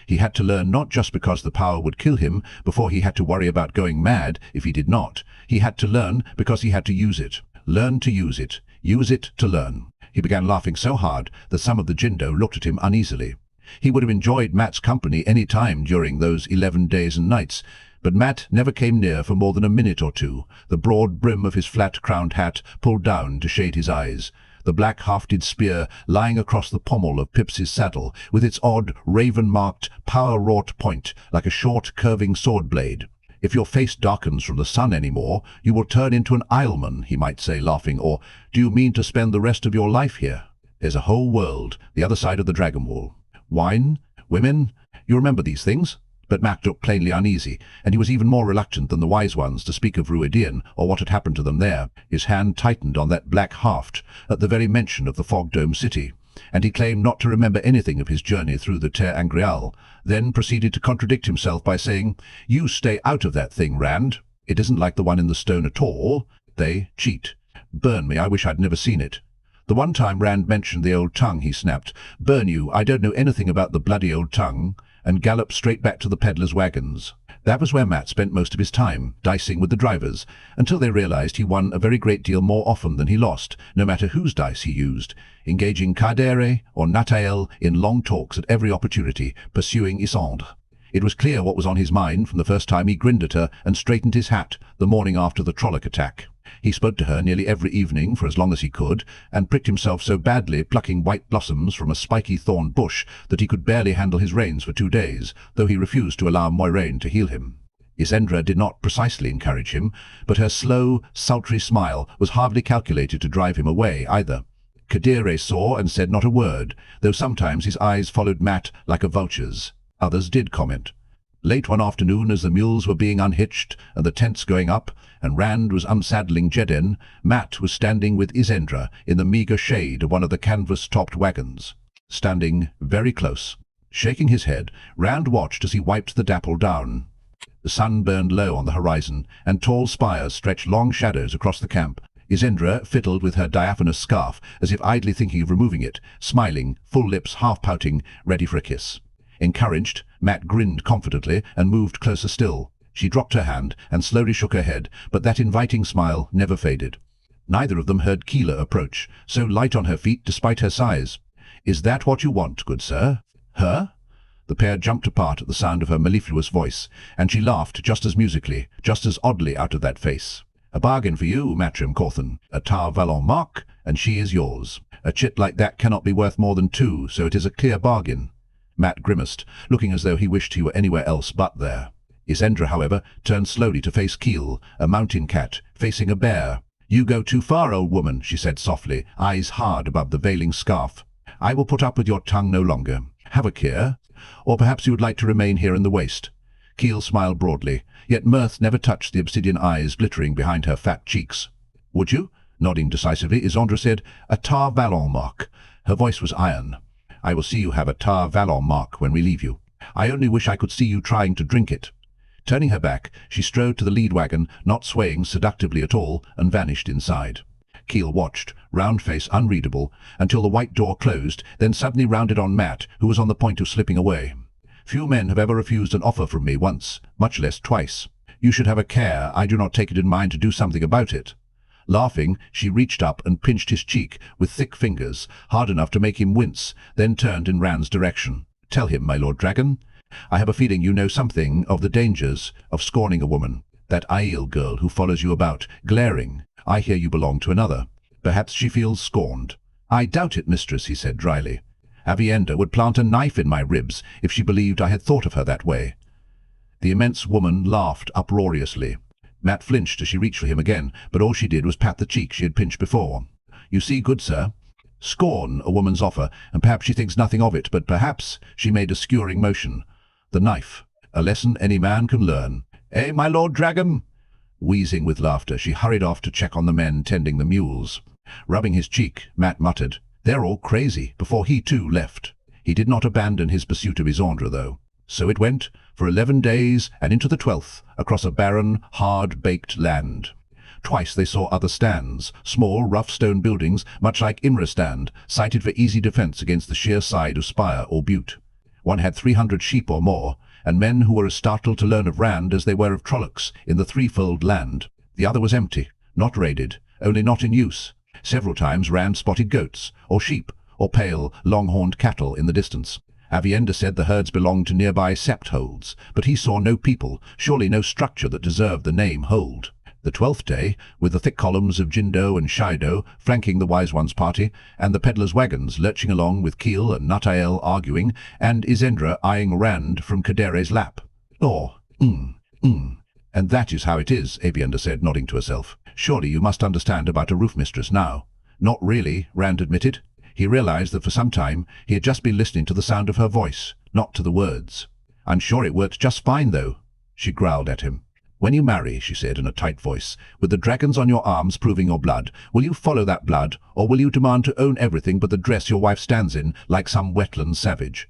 S1: He had to learn not just because the power would kill him before he had to worry about going mad if he did not. He had to learn because he had to use it. Learn to use it. Use it to learn. He began laughing so hard that some of the Jindo looked at him uneasily. He would have enjoyed Mat's company any time during those 11 days and nights, but Mat never came near for more than a minute or two, the broad brim of his flat-crowned hat pulled down to shade his eyes, the black hafted spear lying across the pommel of Pips's saddle, with its odd, raven-marked, power-wrought point, like a short, curving sword blade. "If your face darkens from the sun any more, you will turn into an Aielman," he might say, laughing, or, "Do you mean to spend the rest of your life here? There's a whole world, the other side of the dragon wall. Wine? Women? You remember these things?" But Mat looked plainly uneasy, and he was even more reluctant than the wise ones to speak of Rhuidean or what had happened to them there. His hand tightened on that black haft at the very mention of the fog-dome city, and he claimed not to remember anything of his journey through the Terre Angreal, then proceeded to contradict himself by saying, "You stay out of that thing, Rand." It isn't like the one in the stone at all. They cheat. Burn me, I wish I'd never seen it. The one time Rand mentioned the old tongue, he snapped. Burn you, I don't know anything about the bloody old tongue, and galloped straight back to the peddlers' wagons. That was where Matt spent most of his time, dicing with the drivers, until they realized he won a very great deal more often than he lost, no matter whose dice he used, engaging Cadere or Natael in long talks at every opportunity, pursuing Isandre. It was clear what was on his mind from the first time he grinned at her and straightened his hat the morning after the Trolloc attack. He spoke to her nearly every evening for as long as he could, and pricked himself so badly plucking white blossoms from a spiky thorn bush that he could barely handle his reins for 2 days, though he refused to allow Moiraine to heal him. Isandre did not precisely encourage him, but her slow, sultry smile was hardly calculated to drive him away either. Cadere saw and said not a word, though sometimes his eyes followed Matt like a vulture's. Others did comment. Late one afternoon, as the mules were being unhitched and the tents going up, and Rand was unsaddling Jedden, Matt was standing with Isandre in the meagre shade of one of the canvas-topped wagons, standing very close. Shaking his head, Rand watched as he wiped the dapple down. The sun burned low on the horizon, and tall spires stretched long shadows across the camp. Isandre fiddled with her diaphanous scarf, as if idly thinking of removing it, smiling, full lips half pouting, ready for a kiss. Encouraged, Matt grinned confidently and moved closer still. She dropped her hand and slowly shook her head, but that inviting smile never faded. Neither of them heard Keeler approach, so light on her feet despite her size. "Is that what you want, good sir?" "Her?" The pair jumped apart at the sound of her mellifluous voice, and she laughed just as musically, just as oddly out of that face. "A bargain for you, Matrim Cauthon. A tar valon mark, and she is yours. A chit like that cannot be worth more than 2, so it is a clear bargain." Matt grimaced, looking as though he wished he were anywhere else but there. Isandre, however, turned slowly to face Keel, a mountain cat, facing a bear. "You go too far, old woman," she said softly, eyes hard above the veiling scarf. "I will put up with your tongue no longer. Have a care. Or perhaps you would like to remain here in the waste." Keel smiled broadly, yet mirth never touched the obsidian eyes glittering behind her fat cheeks. "Would you?" Nodding decisively, Isandre said, "A tar valon mark." Her voice was iron. "I will see you have a tar valon mark when we leave you. I only wish I could see you trying to drink it." Turning her back, she strode to the lead wagon, not swaying seductively at all, and vanished inside. Keel watched, round face unreadable, until the white door closed, then suddenly rounded on Matt, who was on the point of slipping away. "Few men have ever refused an offer from me once, much less twice. You should have a care I do not take it in mind to do something about it." Laughing, she reached up and pinched his cheek with thick fingers, hard enough to make him wince, then turned in Rand's direction. "Tell him, my Lord Dragon. I have a feeling you know something of the dangers of scorning a woman. That Aiel girl who follows you about, glaring. I hear you belong to another. Perhaps she feels scorned." "I doubt it, mistress," he said dryly. "Avienda would plant a knife in my ribs if she believed I had thought of her that way." The immense woman laughed uproariously. Matt flinched as she reached for him again, but all she did was pat the cheek she had pinched before. "You see, good sir, scorn a woman's offer, and perhaps she thinks nothing of it, but perhaps," she made a skewering motion. "The knife, a lesson any man can learn. Eh, my Lord Dragon?" Wheezing with laughter, she hurried off to check on the men tending the mules. Rubbing his cheek, Matt muttered, "They're all crazy," before he too left. He did not abandon his pursuit of Isandre, though. So it went, for 11 days and into the 12th, across a barren, hard-baked land. Twice they saw other stands, small, rough stone buildings, much like Imre stand, sited for easy defense against the sheer side of spire or butte. One had 300 sheep or more, and men who were as startled to learn of Rand as they were of Trollocs in the threefold land. The other was empty, not raided, only not in use. Several times Rand spotted goats, or sheep, or pale, long-horned cattle in the distance. Avienda said the herds belonged to nearby sept holds, but he saw no people, surely no structure that deserved the name hold. The 12th day, with the thick columns of Jindo and Shido flanking the Wise One's party, and the peddlers' wagons lurching along with Keel and Natael arguing, and Isandre eyeing Rand from Kadere's lap. And that is how it is," Avienda said, nodding to herself. "Surely you must understand about a roof mistress now." "Not really," Rand admitted. He realized that for some time he had just been listening to the sound of her voice, not to the words. "I'm sure it worked just fine, though." She growled at him. "When you marry," she said in a tight voice, "with the dragons on your arms proving your blood, will you follow that blood, or will you demand to own everything but the dress your wife stands in, like some wetland savage?"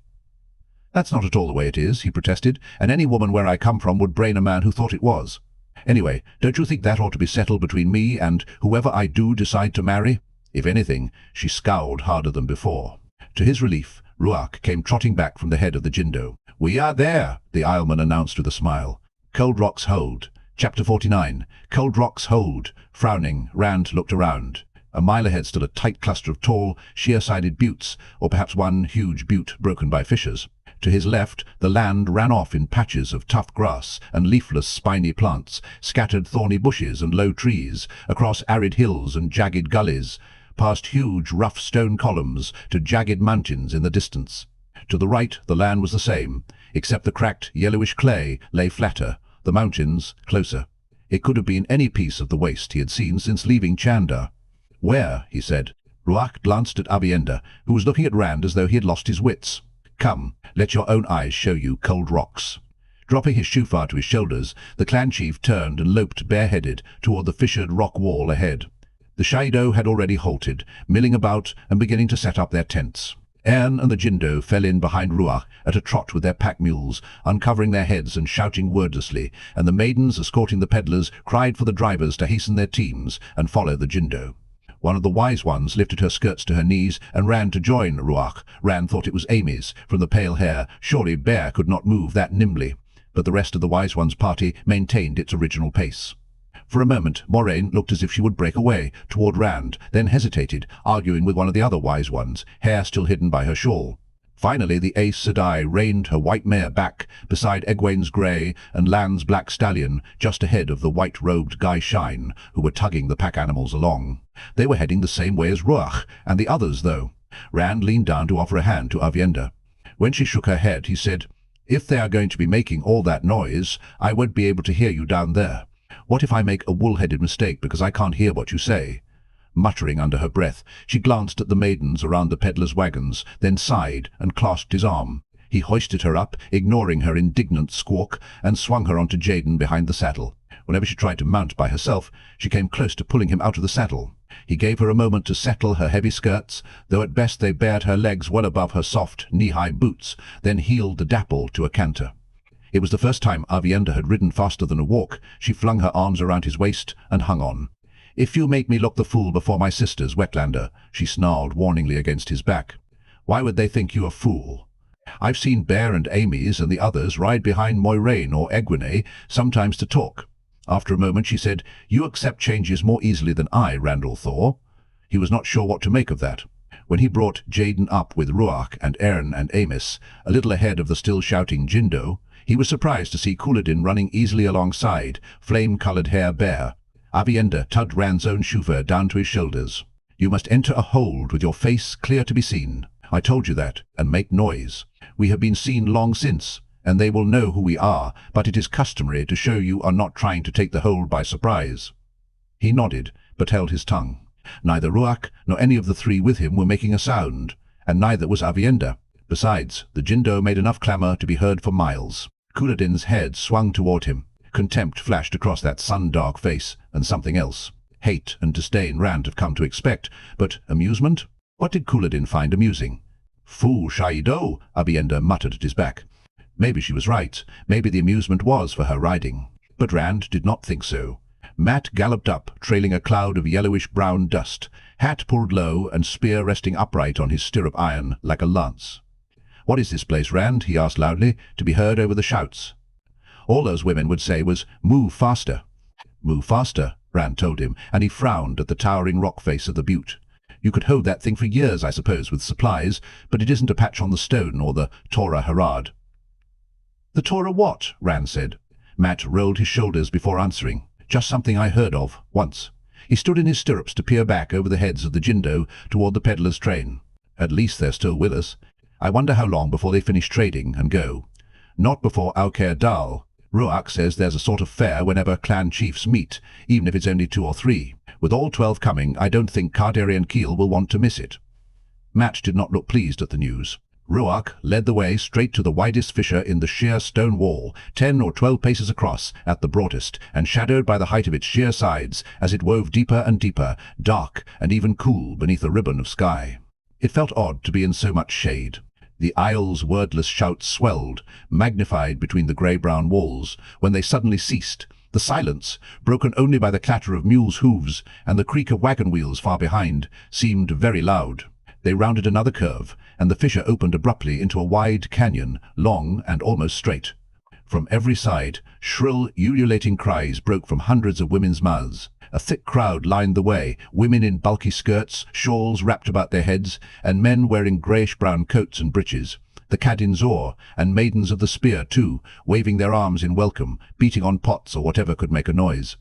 S1: "That's not at all the way it is," he protested, "and any woman where I come from would brain a man who thought it was." Anyway, don't you think that ought to be settled between me and whoever I do decide to marry? If anything, she scowled harder than before. To his relief, Rhuidean came trotting back from the head of the Jindo. "We are there," the Aielman announced with a smile. Cold Rocks Hold. Chapter 49. Cold Rocks Hold. Frowning, Rand looked around. A mile ahead stood a tight cluster of tall, sheer-sided buttes, or perhaps one huge butte broken by fissures. To his left, the land ran off in patches of tough grass and leafless spiny plants, scattered thorny bushes and low trees, across arid hills and jagged gullies, past huge rough stone columns to jagged mountains in the distance. To the right, the land was the same, except the cracked yellowish clay lay flatter, the mountains closer. It could have been any piece of the waste he had seen since leaving Chandar. "Where?" he said. Rhuidean glanced at Avienda, who was looking at Rand as though he had lost his wits. "Come, let your own eyes show you Cold Rocks." Dropping his shufar to his shoulders, the clan chief turned and loped bareheaded toward the fissured rock wall ahead. The Shaido had already halted, milling about and beginning to set up their tents. Airn and the Jindo fell in behind Rhuidean at a trot with their pack mules, uncovering their heads and shouting wordlessly, and the maidens escorting the peddlers cried for the drivers to hasten their teams and follow the Jindo. One of the wise ones lifted her skirts to her knees and ran to join Rhuidean. Rand thought it was Amy's, from the pale hair. Surely Bear could not move that nimbly. But the rest of the wise one's party maintained its original pace. For a moment, Moiraine looked as if she would break away toward Rand, then hesitated, arguing with one of the other wise ones, hair still hidden by her shawl. Finally, the Aes Sedai reined her white mare back beside Egwene's grey and Lan's black stallion, just ahead of the white-robed Guy Shine, who were tugging the pack animals along. They were heading the same way as Rhuidean and the others, though. Rand leaned down to offer a hand to Avienda. When she shook her head, he said, "If they are going to be making all that noise, I won't be able to hear you down there. What if I make a wool-headed mistake because I can't hear what you say?" Muttering under her breath, she glanced at the maidens around the peddlers' wagons, then sighed and clasped his arm. He hoisted her up, ignoring her indignant squawk, and swung her onto Jaden behind the saddle. Whenever she tried to mount by herself, she came close to pulling him out of the saddle. He gave her a moment to settle her heavy skirts, though at best they bared her legs well above her soft, knee-high boots, then heeled the dapple to a canter. It was the first time Avienda had ridden faster than a walk. She flung her arms around his waist and hung on. "If you make me look the fool before my sisters, Wetlander," she snarled warningly against his back. "Why would they think you a fool? I've seen Bear and Amy's and the others ride behind Moiraine or egwene, sometimes to talk." After a moment she said, "You accept changes more easily than I, Randall Thor." He was not sure what to make of that. When he brought Jaden up with Rhuidean and Airn and Amys, a little ahead of the still-shouting Jindo, he was surprised to see Couladin running easily alongside, flame-coloured hair bare. Avienda tugged Rand's own shufar down to his shoulders. "You must enter a hold with your face clear to be seen. I told you that, and make noise. We have been seen long since, and they will know who we are, but it is customary to show you are not trying to take the hold by surprise." He nodded, but held his tongue. Neither Rhuidean nor any of the three with him were making a sound, and neither was Avienda. Besides, the Jindo made enough clamour to be heard for miles. Couladin's head swung toward him. Contempt flashed across that sun-dark face, and something else. Hate and disdain Rand have come to expect, but amusement? What did Couladin find amusing? "Fool Shaido," Avienda muttered at his back. Maybe she was right. Maybe the amusement was for her riding. But Rand did not think so. Mat galloped up, trailing a cloud of yellowish-brown dust, hat pulled low and spear resting upright on his stirrup iron like a lance. "What is this place, Rand?" he asked loudly, to be heard over the shouts. All those women would say was, "Move faster." "Move faster," Rand told him, and he frowned at the towering rock face of the butte. "You could hold that thing for years, I suppose, with supplies, but it isn't a patch on the stone or the Torah Harad." "The Torah what?" Rand said. Mat rolled his shoulders before answering. "Just something I heard of, once." He stood in his stirrups to peer back over the heads of the Jindo toward the peddler's train. "At least they're still with us. I wonder how long before they finish trading and go. Not before Auker Dal. Rhuidean says there's a sort of fair whenever clan chiefs meet, even if it's only 2 or 3. With all 12 coming, I don't think Carderi and Keel will want to miss it." Mat did not look pleased at the news. Rhuidean led the way straight to the widest fissure in the sheer stone wall, 10 or 12 paces across at the broadest, and shadowed by the height of its sheer sides as it wove deeper and deeper, dark and even cool beneath a ribbon of sky. It felt odd to be in so much shade. The Aiel's wordless shouts swelled, magnified between the grey-brown walls, when they suddenly ceased, The silence, broken only by the clatter of mules' hooves and the creak of wagon wheels far behind, seemed very loud. They rounded another curve, and the fissure opened abruptly into a wide canyon, long and almost straight. From every side, shrill, ululating cries broke from hundreds of women's mouths. A thick crowd lined the way, women in bulky skirts, shawls wrapped about their heads, and men wearing greyish-brown coats and breeches. The Cadin Zor, and maidens of the spear too, waving their arms in welcome, beating on pots or whatever could make a noise.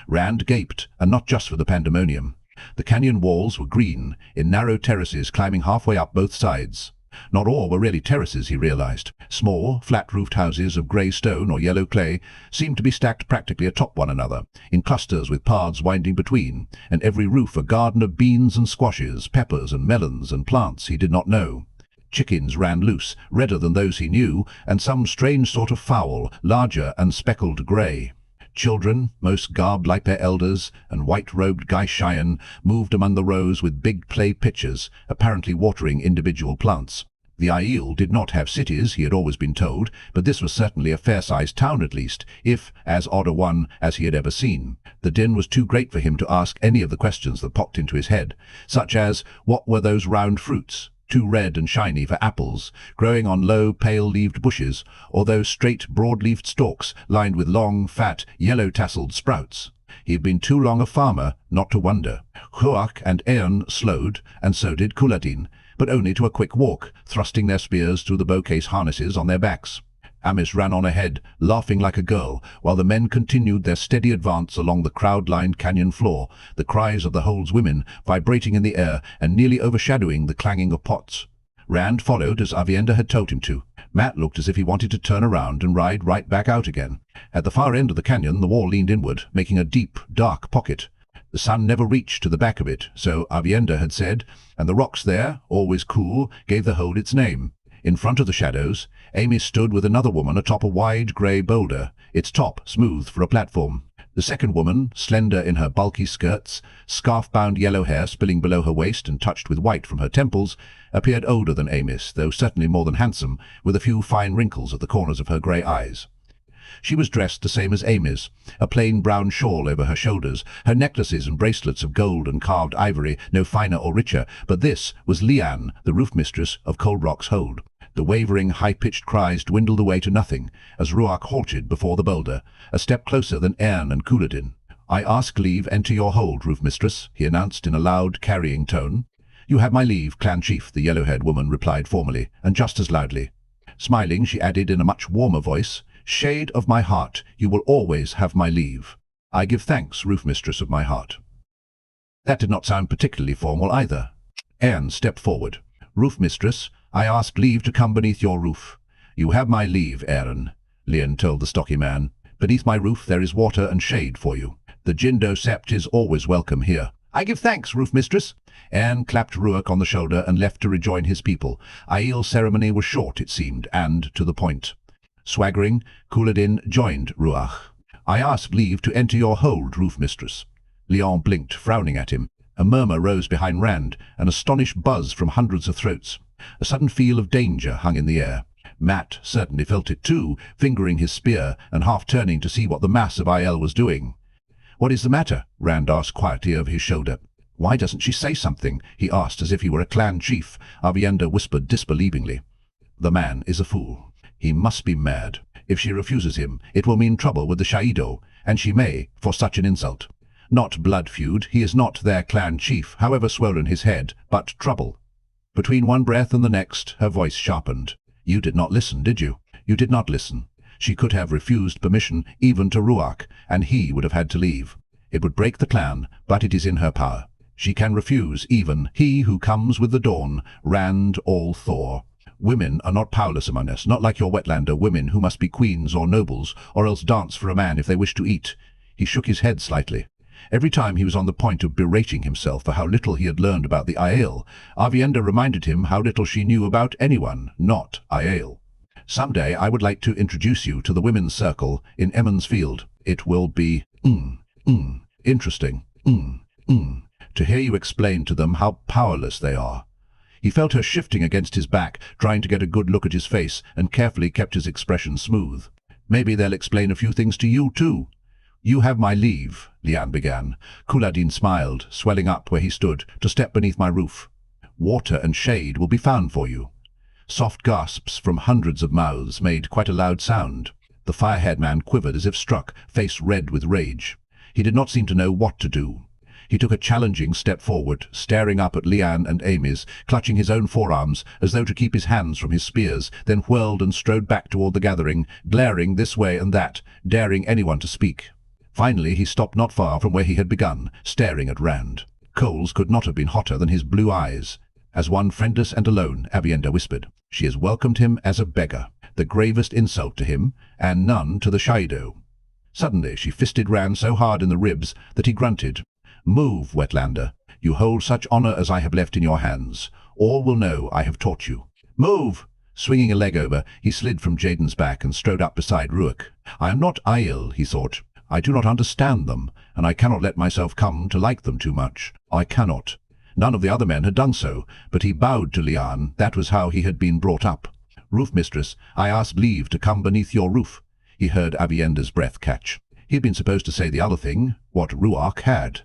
S1: Rand gaped, and not just for the pandemonium. The canyon walls were green, in narrow terraces climbing halfway up both sides. Not all were really terraces, he realized. Small, flat-roofed houses of grey stone or yellow clay seemed to be stacked practically atop one another, in clusters with paths winding between, and every roof a garden of beans and squashes, peppers and melons and plants he did not know. Chickens ran loose, redder than those he knew, and some strange sort of fowl, larger and speckled grey. Children, most garbed like their elders, and white-robed Gaishayan, moved among the rows with big clay pitchers, apparently watering individual plants. The Aiel did not have cities, he had always been told, but this was certainly a fair-sized town at least, if as odd a one as he had ever seen. The din was too great for him to ask any of the questions that popped into his head, such as, what were those round fruits, too red and shiny for apples, growing on low, pale-leaved bushes, or those straight, broad-leaved stalks lined with long, fat, yellow-tasseled sprouts? He had been too long a farmer not to wonder. Rhuidean and Aiel slowed, and so did Couladin, but only to a quick walk, thrusting their spears through the bowcase harnesses on their backs. Amice ran on ahead, laughing like a girl, while the men continued their steady advance along the crowd-lined canyon floor, the cries of the Hold's women vibrating in the air and nearly overshadowing the clanging of pots. Rand followed as Aviendha had told him to. Matt looked as if he wanted to turn around and ride right back out again. At the far end of the canyon, the wall leaned inward, making a deep, dark pocket. The sun never reached to the back of it, so Aviendha had said, and the rocks there, always cool, gave the Hold its name. In front of the shadows, Amy stood with another woman atop a wide grey boulder, its top smooth for a platform. The second woman, slender in her bulky skirts, scarf-bound yellow hair spilling below her waist and touched with white from her temples, appeared older than Amice, though certainly more than handsome, with a few fine wrinkles at the corners of her grey eyes. She was dressed the same as Amy's, a plain brown shawl over her shoulders, her necklaces and bracelets of gold and carved ivory no finer or richer, but this was Liane, the roof mistress of Cold Rock's Hold. The wavering, high-pitched cries dwindled away to nothing as Rhuidean halted before the boulder, a step closer than Aiel and Couladin. "I ask leave enter your hold, roof mistress," he announced in a loud, carrying tone. "You have my leave, clan chief," the yellow-haired woman replied formally, and just as loudly. Smiling, she added in a much warmer voice, "Shade of my heart, you will always have my leave. I give thanks, roof mistress of my heart." That did not sound particularly formal either. Aiel stepped forward. "Roof mistress, I ask leave to come beneath your roof." "You have my leave, Aaron," Lian told the stocky man. "Beneath my roof there is water and shade for you. The Jindo Sept is always welcome here." "I give thanks, roof mistress." Aaron clapped Rhuidean on the shoulder and left to rejoin his people. Aiel's ceremony was short, it seemed, and to the point. Swaggering, Couladin joined Rhuidean. "I ask leave to enter your hold, roof mistress." Lian blinked, frowning at him. A murmur rose behind Rand, an astonished buzz from hundreds of throats. A sudden feel of danger hung in the air. Matt certainly felt it too, fingering his spear and half turning to see what the mass of Aiel was doing. "What is the matter?" Rand asked quietly over his shoulder. "Why doesn't she say something?" he asked as if he were a clan chief. Aviendha whispered disbelievingly. "The man is a fool. He must be mad. If she refuses him, it will mean trouble with the Shaido, and she may, for such an insult. Not blood feud, he is not their clan chief, however swollen his head, but trouble." Between one breath and the next, her voice sharpened. "You did not listen, did you? You did not listen. She could have refused permission even to Rhuidean, and he would have had to leave. It would break the clan, but it is in her power. She can refuse even he who comes with the dawn, Rand all Thor. Women are not powerless among us, not like your wetlander women who must be queens or nobles, or else dance for a man if they wish to eat." He shook his head slightly. Every time he was on the point of berating himself for how little he had learned about the Aiel, Aviendha reminded him how little she knew about anyone, not Aiel. "Someday I would like to introduce you to the women's circle in Emond's Field. It will be, interesting, to hear you explain to them how powerless they are." He felt her shifting against his back, trying to get a good look at his face, and carefully kept his expression smooth. "Maybe they'll explain a few things to you too." "You have my leave," Lian began. Couladin smiled, swelling up where he stood, "to step beneath my roof. Water and shade will be found for you." Soft gasps from hundreds of mouths made quite a loud sound. The fire-haired man quivered as if struck, face red with rage. He did not seem to know what to do. He took a challenging step forward, staring up at Lian and Amy's, clutching his own forearms as though to keep his hands from his spears, then whirled and strode back toward the gathering, glaring this way and that, daring anyone to speak. Finally he stopped not far from where he had begun, staring at Rand. Coals could not have been hotter than his blue eyes. As one friendless and alone, Aviendha whispered, "She has welcomed him as a beggar, the gravest insult to him, and none to the Shadow." Suddenly she fisted Rand so hard in the ribs that he grunted. "Move, Wetlander. You hold such honor as I have left in your hands. All will know I have taught you. Move!" Swinging a leg over, he slid from Jaden's back and strode up beside Ruach. "I am not Aiel," he thought. "I do not understand them, and I cannot let myself come to like them too much. I cannot." None of the other men had done so, but he bowed to Lian. That was how he had been brought up. "Roof mistress, I ask leave to come beneath your roof." He heard Aviendha's breath catch. He had been supposed to say the other thing, what Rhuidean had.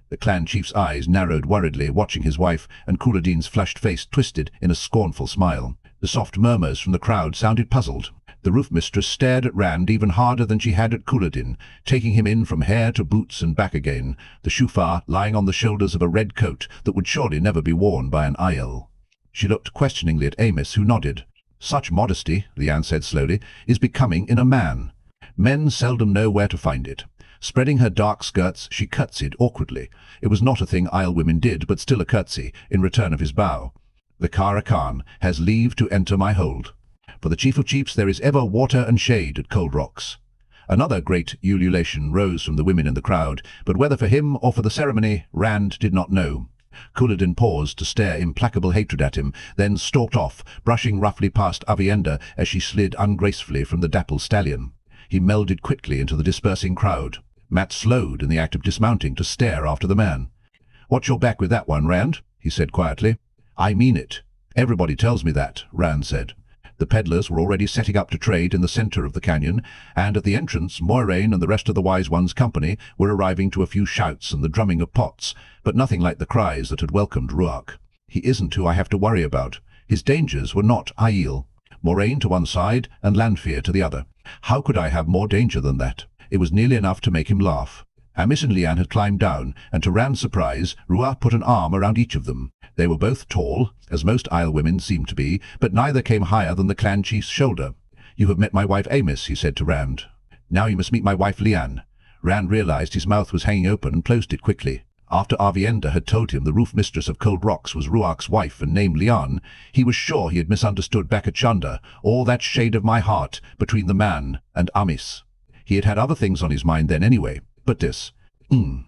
S1: The clan chief's eyes narrowed worriedly, watching his wife, and Couladin's flushed face twisted in a scornful smile. The soft murmurs from the crowd sounded puzzled. The roof mistress stared at Rand even harder than she had at Couladin, taking him in from hair to boots and back again, the shufar lying on the shoulders of a red coat that would surely never be worn by an Aiel. She looked questioningly at Amos, who nodded. "Such modesty," Lian said slowly, "is becoming in a man. Men seldom know where to find it." Spreading her dark skirts, she curtsied awkwardly. It was not a thing Aiel women did, but still a curtsy, in return of his bow. "The Kara Khan has leave to enter my hold. For the chief of chiefs there is ever water and shade at Cold Rocks." Another great ululation rose from the women in the crowd, but whether for him or for the ceremony, Rand did not know. Couladin paused to stare implacable hatred at him, then stalked off, brushing roughly past Aviendha as she slid ungracefully from the dappled stallion. He melded quickly into the dispersing crowd. Matt slowed in the act of dismounting to stare after the man. "Watch your back with that one, Rand," he said quietly. "I mean it. Everybody tells me that," Rand said. The peddlers were already setting up to trade in the center of the canyon, and at the entrance Moiraine and the rest of the Wise One's company were arriving to a few shouts and the drumming of pots, but nothing like the cries that had welcomed Rhuidean. "He isn't who I have to worry about. His dangers were not Aiel. Moiraine to one side and Lanfear to the other. How could I have more danger than that?" It was nearly enough to make him laugh. Amos and Lian had climbed down, and to Rand's surprise, Rhuidean put an arm around each of them. They were both tall, as most Aiel women seemed to be, but neither came higher than the clan chief's shoulder. "You have met my wife Amos," he said to Rand. "Now you must meet my wife Lian." Rand realized his mouth was hanging open and closed it quickly. After Aviendha had told him the roof mistress of Cold Rocks was Rhuidean's wife and named Lian, he was sure he had misunderstood back at Chanda, all that shade of my heart between the man and Amis. He had had other things on his mind then anyway, but this. Both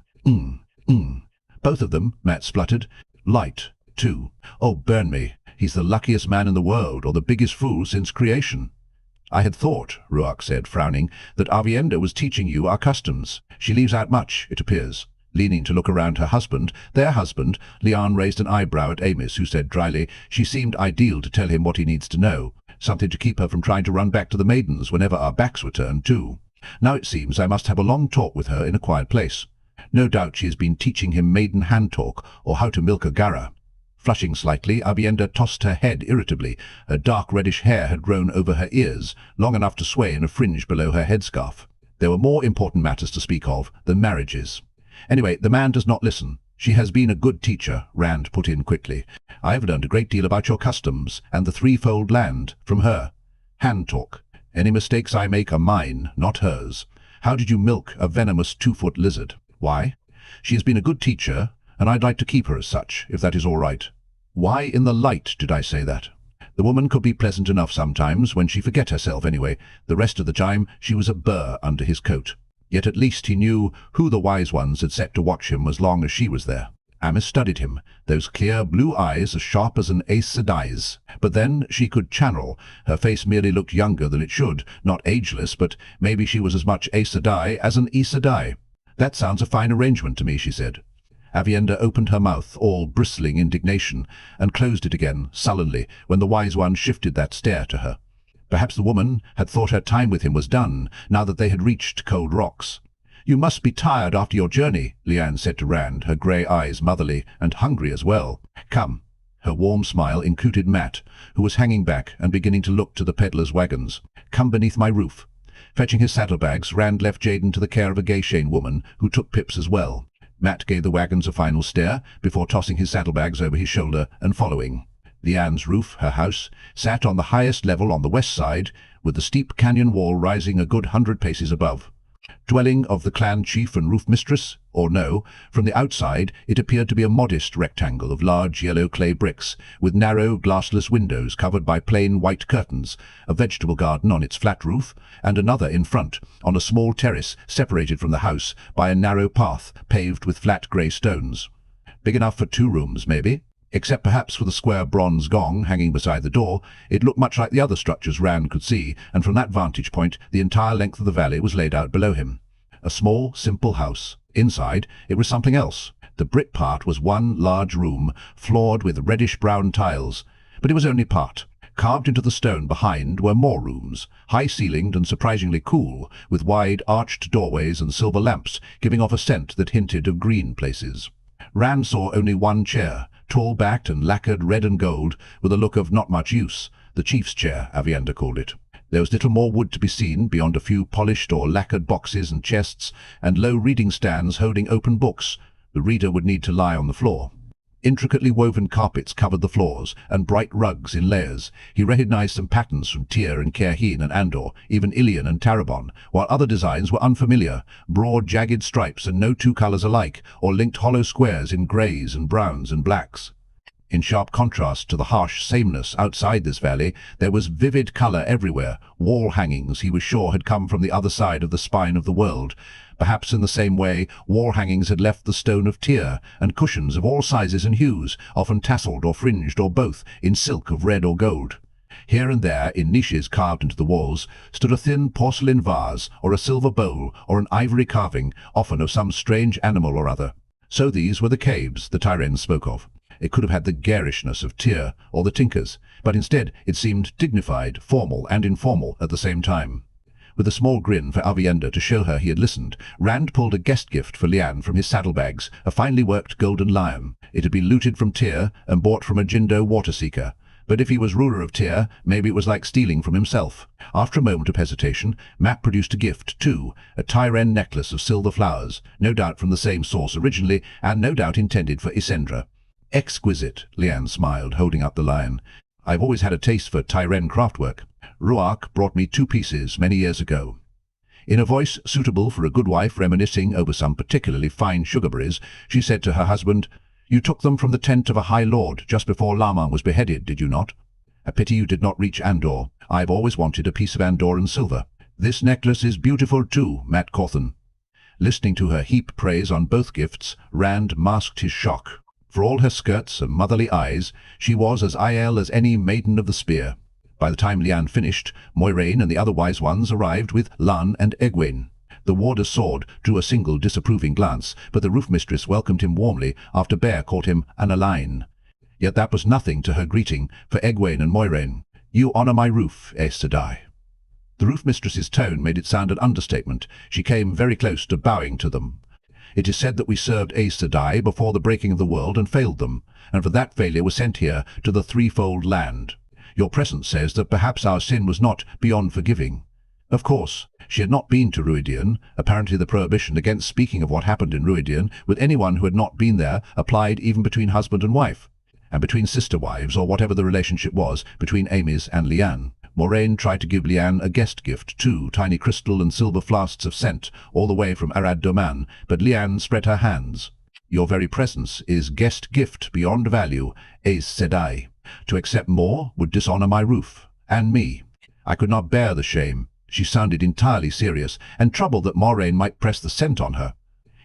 S1: of them, Matt spluttered. Light, too. Oh, burn me. He's the luckiest man in the world, or the biggest fool since creation. "I had thought," Rhuidean said, frowning, "that Aviendha was teaching you our customs. She leaves out much, it appears." Leaning to look around her husband, their husband, Lian raised an eyebrow at Amos, who said dryly, "She seemed ideal to tell him what he needs to know. Something to keep her from trying to run back to the maidens whenever our backs were turned, too. Now it seems I must have a long talk with her in a quiet place. No doubt she has been teaching him maiden hand talk, or how to milk a gara." Flushing slightly, Aviendha tossed her head irritably. Her dark reddish hair had grown over her ears, long enough to sway in a fringe below her headscarf. There were more important matters to speak of than marriages. "Anyway, the man does not listen. She has been a good teacher," Rand put in quickly. "I have learned a great deal about your customs and the threefold land from her. Hand talk. Any mistakes I make are mine, not hers. How did you milk a venomous 2-foot lizard? Why? She has been a good teacher, and I'd like to keep her as such, if that is all right." Why in the light did I say that? The woman could be pleasant enough sometimes, when she forget herself anyway. The rest of the time she was a burr under his coat. Yet at least he knew who the Wise Ones had set to watch him as long as she was there. Amos studied him, those clear blue eyes as sharp as an Aes Sedai's. But then she could channel. Her face merely looked younger than it should, not ageless, but maybe she was as much Aes Sedai as an Aes Sedai. "That sounds a fine arrangement to me," she said. Aviendha opened her mouth, all bristling indignation, and closed it again, sullenly, when the Wise One shifted that stare to her. Perhaps the woman had thought her time with him was done, now that they had reached Cold Rocks. "You must be tired after your journey," Leanne said to Rand, her grey eyes motherly and hungry as well. "Come." Her warm smile included Matt, who was hanging back and beginning to look to the peddlers' wagons. "Come beneath my roof." Fetching his saddlebags, Rand left Jaden to the care of a Geishane woman, who took Pips as well. Matt gave the wagons a final stare, before tossing his saddlebags over his shoulder and following. Leanne's roof, her house, sat on the highest level on the west side, with the steep canyon wall rising a good 100 paces above. Dwelling of the clan chief and roof mistress, or no, from the outside it appeared to be a modest rectangle of large yellow clay bricks, with narrow glassless windows covered by plain white curtains, a vegetable garden on its flat roof, and another in front, on a small terrace separated from the house by a narrow path paved with flat grey stones. Big enough for 2 rooms, maybe. Except perhaps for the square bronze gong hanging beside the door, it looked much like the other structures Rand could see, and from that vantage point the entire length of the valley was laid out below him. A small, simple house. Inside, it was something else. The brick part was one large room, floored with reddish-brown tiles. But it was only part. Carved into the stone behind were more rooms, high-ceilinged and surprisingly cool, with wide arched doorways and silver lamps giving off a scent that hinted of green places. Rand saw only one chair, tall-backed and lacquered red and gold, with a look of not much use, the chief's chair, Avienda called it. There was little more wood to be seen beyond a few polished or lacquered boxes and chests, and low reading stands holding open books. The reader would need to lie on the floor. Intricately woven carpets covered the floors, and bright rugs in layers. He recognized some patterns from Tyr and Caerheen and Andor, even Ilion and Tarabon, while other designs were unfamiliar, broad jagged stripes and no 2 colors alike, or linked hollow squares in greys and browns and blacks. In sharp contrast to the harsh sameness outside this valley, there was vivid color everywhere, wall hangings he was sure had come from the other side of the spine of the world. Perhaps in the same way, wall hangings had left the stone of Tyr, and cushions of all sizes and hues, often tasseled or fringed or both, in silk of red or gold. Here and there, in niches carved into the walls, stood a thin porcelain vase, or a silver bowl, or an ivory carving, often of some strange animal or other. So these were the caves the Tyrens spoke of. It could have had the garishness of Tyr or the Tinkers, but instead it seemed dignified, formal and informal at the same time. With a small grin for Avienda to show her he had listened, Rand pulled a guest gift for Leanne from his saddlebags, a finely worked golden lion. It had been looted from Tyr and bought from a Jindo water-seeker. But if he was ruler of Tyr, maybe it was like stealing from himself. After a moment of hesitation, Matt produced a gift, too, a Tyren necklace of silver flowers, no doubt from the same source originally, and no doubt intended for Isendra. "Exquisite," Leanne smiled, holding up the lion. "I've always had a taste for Tyren craftwork. Rhuarc brought me 2 pieces many years ago." In a voice suitable for a good wife reminiscing over some particularly fine sugarberries, she said to her husband, "You took them from the tent of a high lord just before Lama was beheaded, did you not? A pity you did not reach Andor. I've always wanted a piece of Andoran silver. This necklace is beautiful too, Matt Cauthon." Listening to her heap praise on both gifts, Rand masked his shock. For all her skirts and motherly eyes, she was as Aiel as any maiden of the spear. By the time Leanne finished, Moiraine and the other wise ones arrived with Lan and Egwene. The warder's sword drew a single disapproving glance, but the roof mistress welcomed him warmly after Bear called him Analine. Yet that was nothing to her greeting for Egwene and Moiraine. "You honor my roof, Aes Sedai." The roof mistress's tone made it sound an understatement. She came very close to bowing to them. "It is said that we served Aes Sedai before the breaking of the world and failed them, and for that failure were sent here to the threefold land. Your presence says that perhaps our sin was not beyond forgiving." Of course, she had not been to Rhuidean. Apparently the prohibition against speaking of what happened in Rhuidean with anyone who had not been there applied even between husband and wife, and between sister-wives, or whatever the relationship was, between Amys and Leanne. Moiraine tried to give Leanne a guest gift, 2 tiny crystal and silver flasks of scent, all the way from Arad Doman, but Leanne spread her hands. "Your very presence is guest gift beyond value, Aes Sedai. To accept more would dishonor my roof, and me." I could not bear the shame. She sounded entirely serious, and troubled that Moiraine might press the scent on her.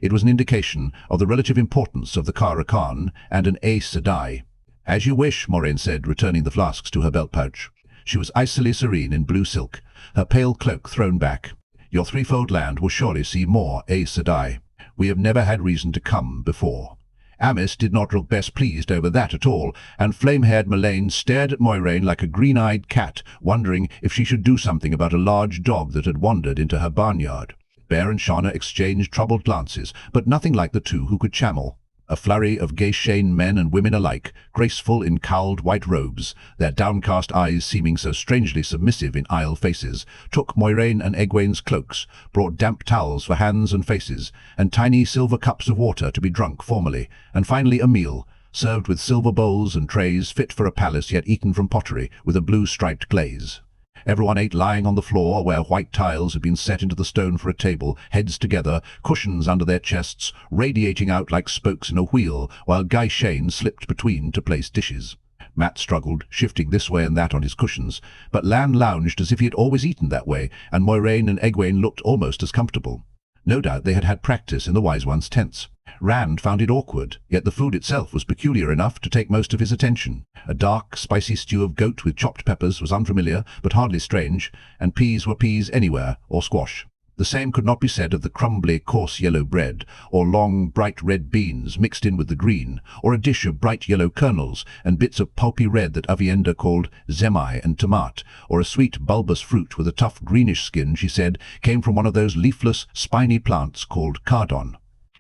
S1: It was an indication of the relative importance of the Kara Khan and an Aes Sedai. "As you wish," Moiraine said, returning the flasks to her belt pouch. She was icily serene in blue silk, her pale cloak thrown back. "Your threefold land will surely see more Aes Sedai. We have never had reason to come before." Amys did not look best pleased over that at all, and flame-haired Melaine stared at Moiraine like a green-eyed cat, wondering if she should do something about a large dog that had wandered into her barnyard. Bear and Shana exchanged troubled glances, but nothing like the two who could channel. A flurry of gay-shane men and women alike, graceful in cowled white robes, their downcast eyes seeming so strangely submissive in Aiel faces, took Moiraine and Egwene's cloaks, brought damp towels for hands and faces, and tiny silver cups of water to be drunk formally, and finally a meal, served with silver bowls and trays fit for a palace yet eaten from pottery with a blue-striped glaze. Everyone ate lying on the floor where white tiles had been set into the stone for a table, heads together, cushions under their chests, radiating out like spokes in a wheel, while Guy Shane slipped between to place dishes. Matt struggled, shifting this way and that on his cushions, but Lan lounged as if he had always eaten that way, and Moiraine and Egwene looked almost as comfortable. No doubt they had had practice in the Wise One's tents. Rand found it awkward, yet the food itself was peculiar enough to take most of his attention. A dark, spicy stew of goat with chopped peppers was unfamiliar, but hardly strange, and peas were peas anywhere, or squash. The same could not be said of the crumbly, coarse yellow bread, or long, bright red beans mixed in with the green, or a dish of bright yellow kernels and bits of pulpy red that Avienda called zemai and tomat, or a sweet bulbous fruit with a tough greenish skin, she said, came from one of those leafless, spiny plants called cauthon.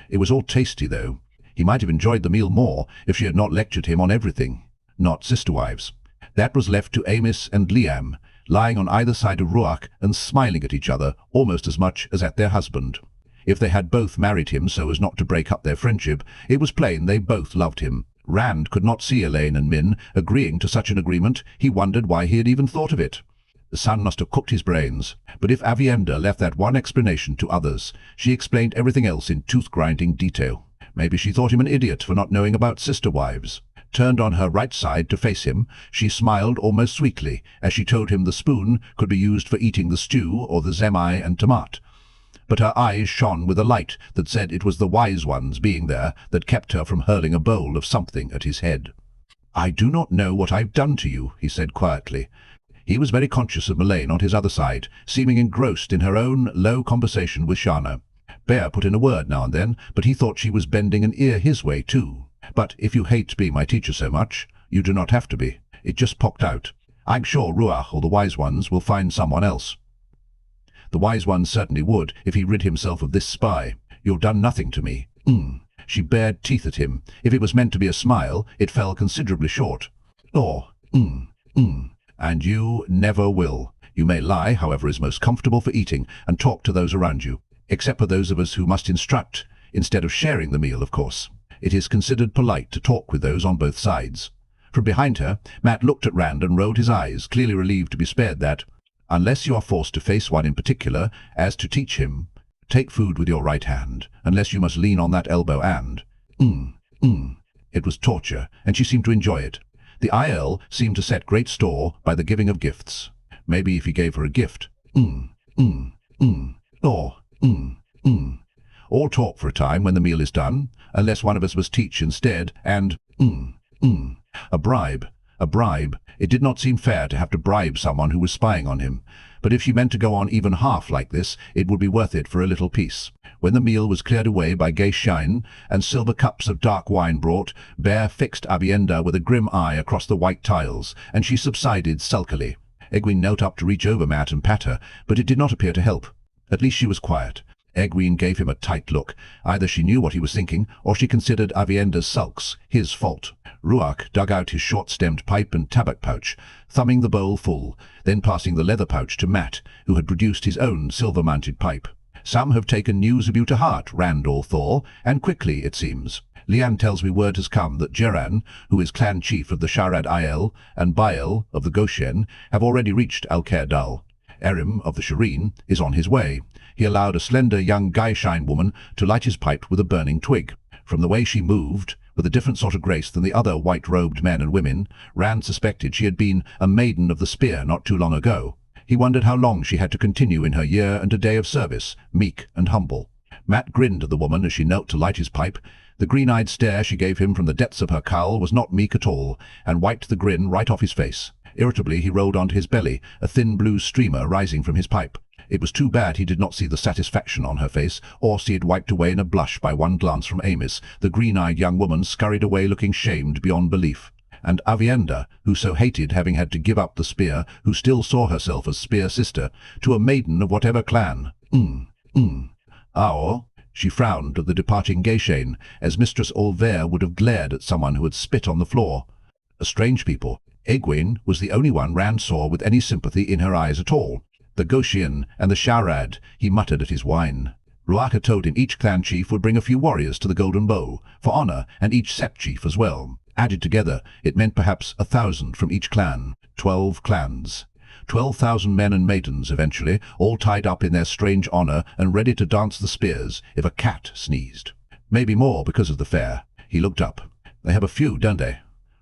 S1: It was all tasty, though. He might have enjoyed the meal more if she had not lectured him on everything. Not sister-wives. That was left to Amos and Liam, lying on either side of Rhuidean and smiling at each other almost as much as at their husband. If they had both married him so as not to break up their friendship, it was plain they both loved him. Rand could not see Elaine and Min agreeing to such an agreement. He wondered why he had even thought of it. The son must have cooked his brains, but if Avienda left that one explanation to others, she explained everything else in tooth-grinding detail. Maybe she thought him an idiot for not knowing about sister-wives. Turned on her right side to face him, she smiled almost sweetly as she told him the spoon could be used for eating the stew or the zemai and tomat. But her eyes shone with a light that said it was the Wise Ones being there that kept her from hurling a bowl of something at his head. "I do not know what I've done to you," he said quietly. He was very conscious of Moiraine on his other side, seeming engrossed in her own low conversation with Shana. Bear put in a word now and then, but he thought she was bending an ear his way too. "But if you hate being my teacher so much, you do not have to be. It just popped out. I'm sure Rhuidean or the Wise Ones will find someone else." The Wise Ones certainly would, if he rid himself of this spy. "You've done nothing to me." She bared teeth at him. If it was meant to be a smile, it fell considerably short. "Oh, and you never will. You may lie, however is most comfortable for eating, and talk to those around you, except for those of us who must instruct, instead of sharing the meal, of course. It is considered polite to talk with those on both sides." From behind her, Matt looked at Rand and rolled his eyes, clearly relieved to be spared that. "Unless you are forced to face one in particular, as to teach him, take food with your right hand, unless you must lean on that elbow and—" It was torture, and she seemed to enjoy it. The Aiel seemed to set great store by the giving of gifts. Maybe if he gave her a gift. All talk for a time when the meal is done, unless one of us must teach instead, and a bribe. It did not seem fair to have to bribe someone who was spying on him, but if she meant to go on even half like this, it would be worth it for a little peace. When the meal was cleared away by gay shine, and silver cups of dark wine brought, Bear fixed Avienda with a grim eye across the white tiles, and she subsided sulkily. Egwene knelt up to reach over Matt and pat her, but it did not appear to help. At least she was quiet. Egwene gave him a tight look. Either she knew what he was thinking, or she considered Avienda's sulks his fault. Rhuidean dug out his short-stemmed pipe and tabac pouch, thumbing the bowl full, then passing the leather pouch to Matt, who had produced his own silver-mounted pipe. "Some have taken news of you to heart, Randall Thor, and quickly, it seems. Lian tells me word has come that Geran, who is clan chief of the Sharad Aiel, and Bael of the Goshen, have already reached Al-Khair-Dal. Erim of the Shireen is on his way." He allowed a slender young Gaishine woman to light his pipe with a burning twig. From the way she moved, with a different sort of grace than the other white-robed men and women, Rand suspected she had been a maiden of the spear not too long ago. He wondered how long she had to continue in her year and a day of service, meek and humble. Matt grinned at the woman as she knelt to light his pipe. The green-eyed stare she gave him from the depths of her cowl was not meek at all, and wiped the grin right off his face. Irritably he rolled onto his belly, a thin blue streamer rising from his pipe. It was too bad he did not see the satisfaction on her face, or see it wiped away in a blush by one glance from Amos. The green-eyed young woman scurried away looking shamed beyond belief. And Avienda, who so hated having had to give up the spear, who still saw herself as spear sister, to a maiden of whatever clan. Or, she frowned at the departing Gayshane, as Mistress Olvere would have glared at someone who had spit on the floor. A strange people. Egwene was the only one Rand saw with any sympathy in her eyes at all. The Goshian and the Sharad, he muttered at his wine. Rhuidean had told him each clan chief would bring a few warriors to the Golden Bow, for honor, and each sept chief as well. Added together, it meant perhaps 1,000 from each clan. 12 clans. 12,000 men and maidens, eventually, all tied up in their strange honor and ready to dance the spears if a cat sneezed. Maybe more because of the fair. He looked up. They have a few, don't they?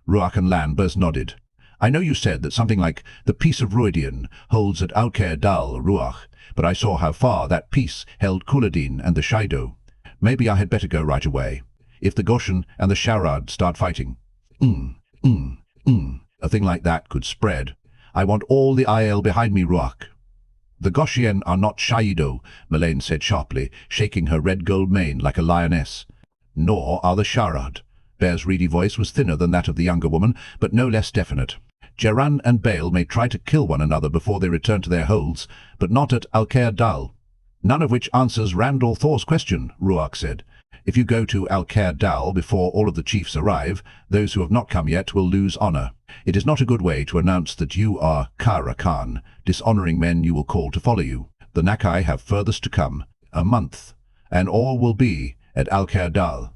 S1: Rhuidean and Lan both nodded. I know you said that something like the Peace of Rhuidean holds at Alcair Dal, Rhuidean, but I saw how far that peace held Couladin and the Shadow. Maybe I had better go right away. If the Goshen and the Sharad start fighting. A thing like that could spread. I want all the Aiel behind me, Rhuidean. The Goshen are not Shadow, Moiraine said sharply, shaking her red-gold mane like a lioness. Nor are the Sharad. Bear's reedy voice was thinner than that of the younger woman, but no less definite. Geran and Bael may try to kill one another before they return to their holds, but not at Alcair Dal. None of which answers Randall Thor's question, Rhuidean said. If you go to Alcair Dal before all of the chiefs arrive, those who have not come yet will lose honor. It is not a good way to announce that you are Kara Khan, dishonoring men you will call to follow you. The Nakai have furthest to come, a month, and all will be at Alcair Dal.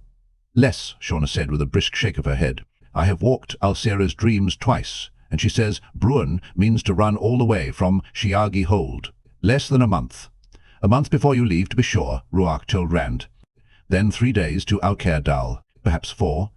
S1: Less, Shauna said with a brisk shake of her head. I have walked Alcera's dreams twice, and she says Bruin means to run all the way from Shiagi Hold. Less than a month. A month before you leave, to be sure, Rhuidean told Rand. Then 3 days to Alcair Dal, perhaps 4.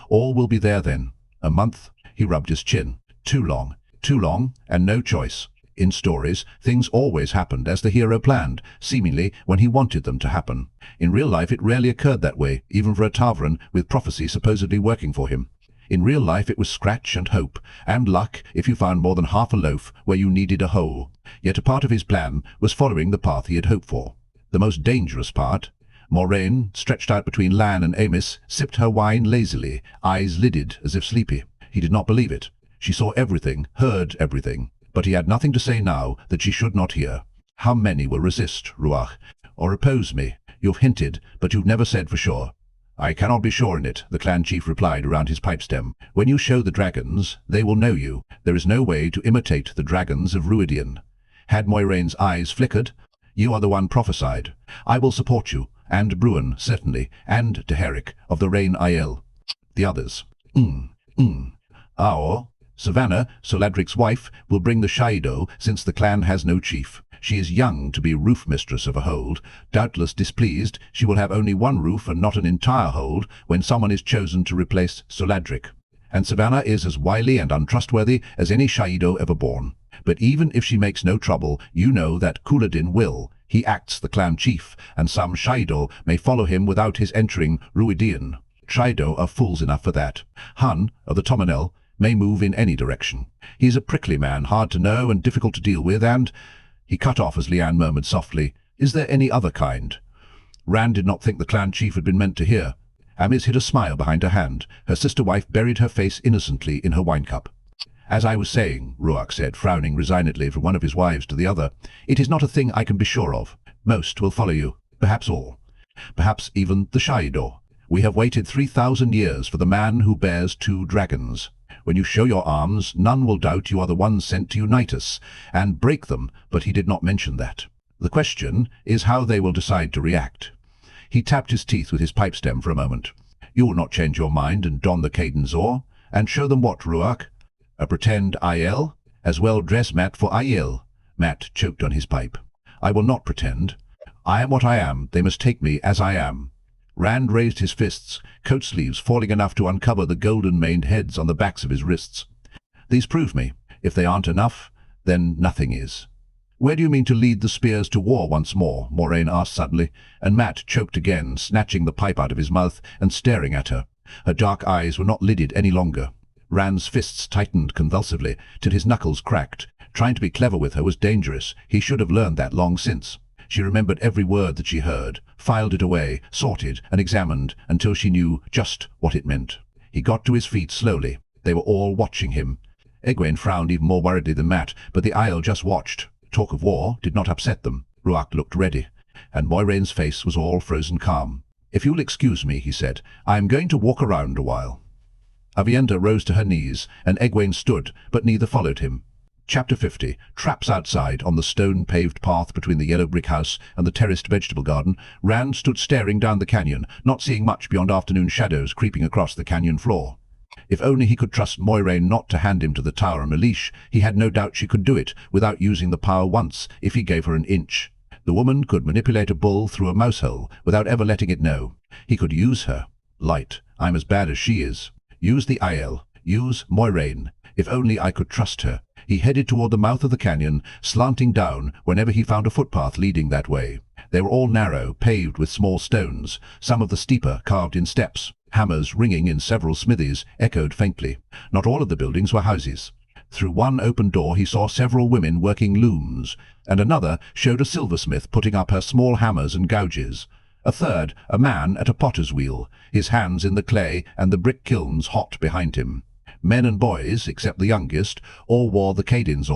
S1: All will be there then. A month, he rubbed his chin. Too long, and no choice. In stories, things always happened as the hero planned, seemingly when he wanted them to happen. In real life it rarely occurred that way, even for a Tavran with prophecy supposedly working for him. In real life it was scratch and hope, and luck if you found more than half a loaf where you needed a whole. Yet a part of his plan was following the path he had hoped for. The most dangerous part. Moiraine, stretched out between Lan and Amos, sipped her wine lazily, eyes lidded as if sleepy. He did not believe it. She saw everything, heard everything, but he had nothing to say now that she should not hear. How many will resist, Rhuidean, or oppose me? You've hinted, but you've never said for sure. I cannot be sure in it, the clan chief replied around his pipe stem. When you show the dragons, they will know you. There is no way to imitate the dragons of Rhuidean. Had Moiraine's eyes flickered? You are the one prophesied. I will support you, and Bruin, certainly, and Teheric, of the Rain Aiel. The others. Our Savannah, Soladric's wife, will bring the Shadow, since the clan has no chief. She is young to be roof mistress of a hold. Doubtless displeased, she will have only one roof and not an entire hold when someone is chosen to replace Soladric. And Savannah is as wily and untrustworthy as any Shadow ever born. But even if she makes no trouble, you know that Couladin will. He acts the clan chief, and some Shadow may follow him without his entering Rhuidean. Shadow are fools enough for that. Hun, of the Tomanel, may move in any direction. He is a prickly man, hard to know and difficult to deal with, and... He cut off as Leanne murmured softly, Is there any other kind? Rand did not think the clan chief had been meant to hear. Amiz hid a smile behind her hand. Her sister-wife buried her face innocently in her wine-cup. As I was saying, Rhuidean said, frowning resignedly from one of his wives to the other, it is not a thing I can be sure of. Most will follow you, perhaps all. Perhaps even the Shadow. We have waited 3,000 years for the man who bears 2 dragons. When you show your arms, none will doubt you are the one sent to unite us, and break them, but he did not mention that. The question is how they will decide to react. He tapped his teeth with his pipe stem for a moment. You will not change your mind and don the Caden Zor, and show them what, Rhuidean? A pretend Aiel? As well dress Matt for Aiel. Matt choked on his pipe. I will not pretend. I am what I am. They must take me as I am. Rand raised his fists, coat sleeves falling enough to uncover the golden-maned heads on the backs of his wrists. These prove me. If they aren't enough, then nothing is. Where do you mean to lead the spears to war once more? Moiraine asked suddenly, and Matt choked again, snatching the pipe out of his mouth and staring at her. Her dark eyes were not lidded any longer. Rand's fists tightened convulsively, till his knuckles cracked. Trying to be clever with her was dangerous. He should have learned that long since. She remembered every word that she heard, filed it away, sorted and examined until she knew just what it meant. He got to his feet slowly. They were all watching him. Egwene frowned even more worriedly than Matt, but the Aiel just watched. Talk of war did not upset them. Rhuidean looked ready. and Moiraine's face was all frozen calm. "If you'll excuse me," he said, "I am going to walk around a while." Aviendha rose to her knees, and Egwene stood, but neither followed him. Chapter 50. Traps outside, on the stone-paved path between the yellow brick house and the terraced vegetable garden, Rand stood staring down the canyon, not seeing much beyond afternoon shadows creeping across the canyon floor. If only he could trust Moiraine not to hand him to the tower on a leash, he had no doubt she could do it, without using the power once, if he gave her an inch. The woman could manipulate a bull through a mousehole, without ever letting it know. He could use her. Light. I'm as bad as she is. Use the Aiel. Use Moiraine. If only I could trust her. He headed toward the mouth of the canyon, slanting down whenever he found a footpath leading that way. They were all narrow, paved with small stones, some of the steeper carved in steps. Hammers ringing in several smithies echoed faintly. Not all of the buildings were houses. Through one open door he saw several women working looms, and another showed a silversmith putting up her small hammers and gouges. A third, a man at a potter's wheel, his hands in the clay and the brick kilns hot behind him. Men and boys, except the youngest, all wore the Caedin's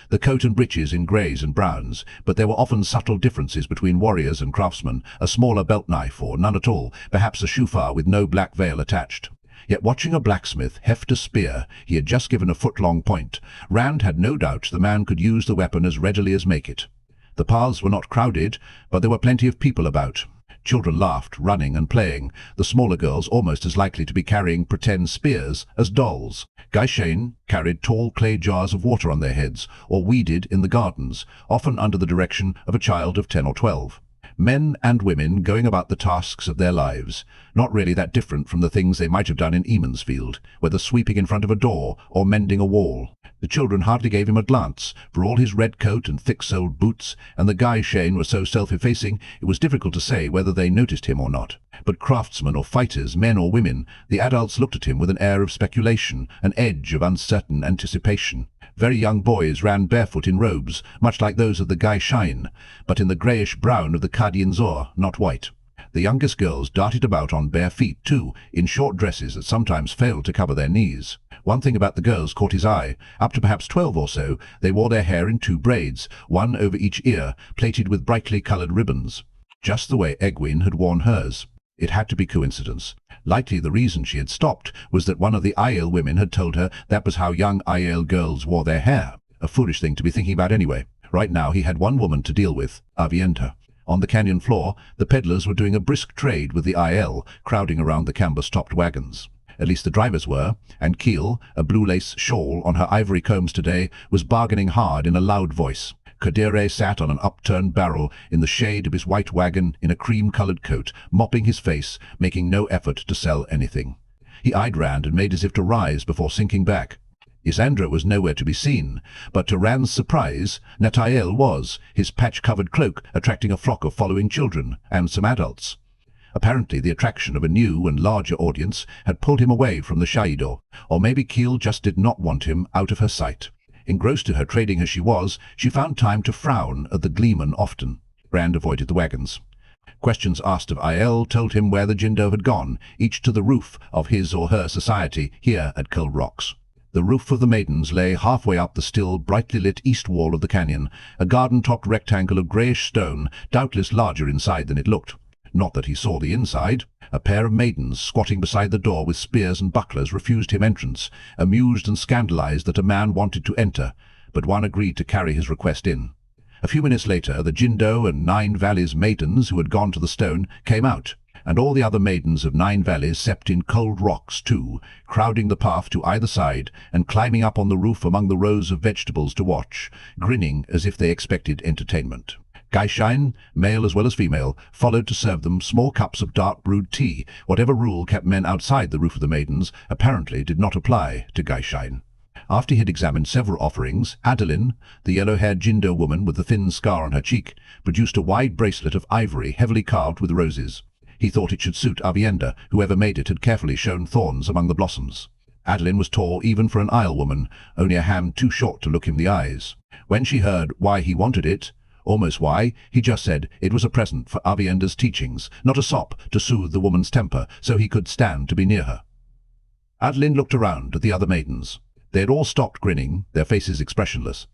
S1: the coat and breeches in greys and browns, but there were often subtle differences between warriors and craftsmen, a smaller belt knife or none at all, perhaps a shufar with no black veil attached. Yet watching a blacksmith heft a spear he had just given a foot-long point, Rand had no doubt the man could use the weapon as readily as make it. The paths were not crowded, but there were plenty of people about. Children laughed, running and playing, the smaller girls almost as likely to be carrying pretend spears as dolls. Gai'shain carried tall clay jars of water on their heads, or weeded in the gardens, often under the direction of a child of 10 or 12. Men and women going about the tasks of their lives, not really that different from the things they might have done in Emansfield, whether sweeping in front of a door or mending a wall. The children hardly gave him a glance, for all his red coat and thick-soled boots, and the Gai'shain were so self-effacing it was difficult to say whether they noticed him or not. But craftsmen or fighters, men or women, the adults looked at him with an air of speculation, an edge of uncertain anticipation. Very young boys ran barefoot in robes, much like those of the Gai'shain, but in the greyish-brown of the Caedin's, not white. The youngest girls darted about on bare feet, too, in short dresses that sometimes failed to cover their knees. One thing about the girls caught his eye. Up to perhaps 12 or so, they wore their hair in 2 braids, one over each ear, plated with brightly coloured ribbons. Just the way Egwene had worn hers. It had to be coincidence. Likely the reason she had stopped was that one of the Aiel women had told her that was how young Aiel girls wore their hair. A foolish thing to be thinking about anyway. Right now he had one woman to deal with, Aviendha. On the canyon floor, the peddlers were doing a brisk trade with the Aiel, crowding around the canvas-topped wagons. At least the drivers were, and Keel, a blue lace shawl on her ivory combs today, was bargaining hard in a loud voice. Kadere sat on an upturned barrel in the shade of his white wagon in a cream-coloured coat, mopping his face, making no effort to sell anything. He eyed Rand and made as if to rise before sinking back. Isandra was nowhere to be seen, but to Rand's surprise, Natael was, his patch-covered cloak attracting a flock of following children, and some adults. Apparently the attraction of a new and larger audience had pulled him away from the Shaido, or maybe Keel just did not want him out of her sight. Engrossed in her trading as she was, she found time to frown at the gleeman often. Rand avoided the wagons. Questions asked of Aiel told him where the Jindo had gone, each to the roof of his or her society here at Cold Rocks. The roof of the Maidens lay halfway up the still brightly lit east wall of the canyon, a garden-topped rectangle of greyish stone, doubtless larger inside than it looked. Not that he saw the inside. A pair of maidens squatting beside the door with spears and bucklers refused him entrance, amused and scandalized that a man wanted to enter, but one agreed to carry his request in. A few minutes later, the Jindo and 9 Valleys maidens who had gone to the stone came out, and all the other maidens of 9 Valleys stepped in Cold Rocks too, crowding the path to either side and climbing up on the roof among the rows of vegetables to watch, grinning as if they expected entertainment. Gai'shain, male as well as female, followed to serve them small cups of dark brewed tea. Whatever rule kept men outside the roof of the maidens apparently did not apply to Gai'shain. After he had examined several offerings, Adolin, the yellow-haired Jindo woman with the thin scar on her cheek, produced a wide bracelet of ivory heavily carved with roses. He thought it should suit Aviendha. Whoever made it had carefully shown thorns among the blossoms. Adolin was tall even for an Aiel woman, only a hand too short to look him in the eyes. When she heard why he wanted it, almost why, he just said it was a present for Aviendha's teachings, not a sop to soothe the woman's temper, so he could stand to be near her. Adolin looked around at the other maidens. They had all stopped grinning, their faces expressionless.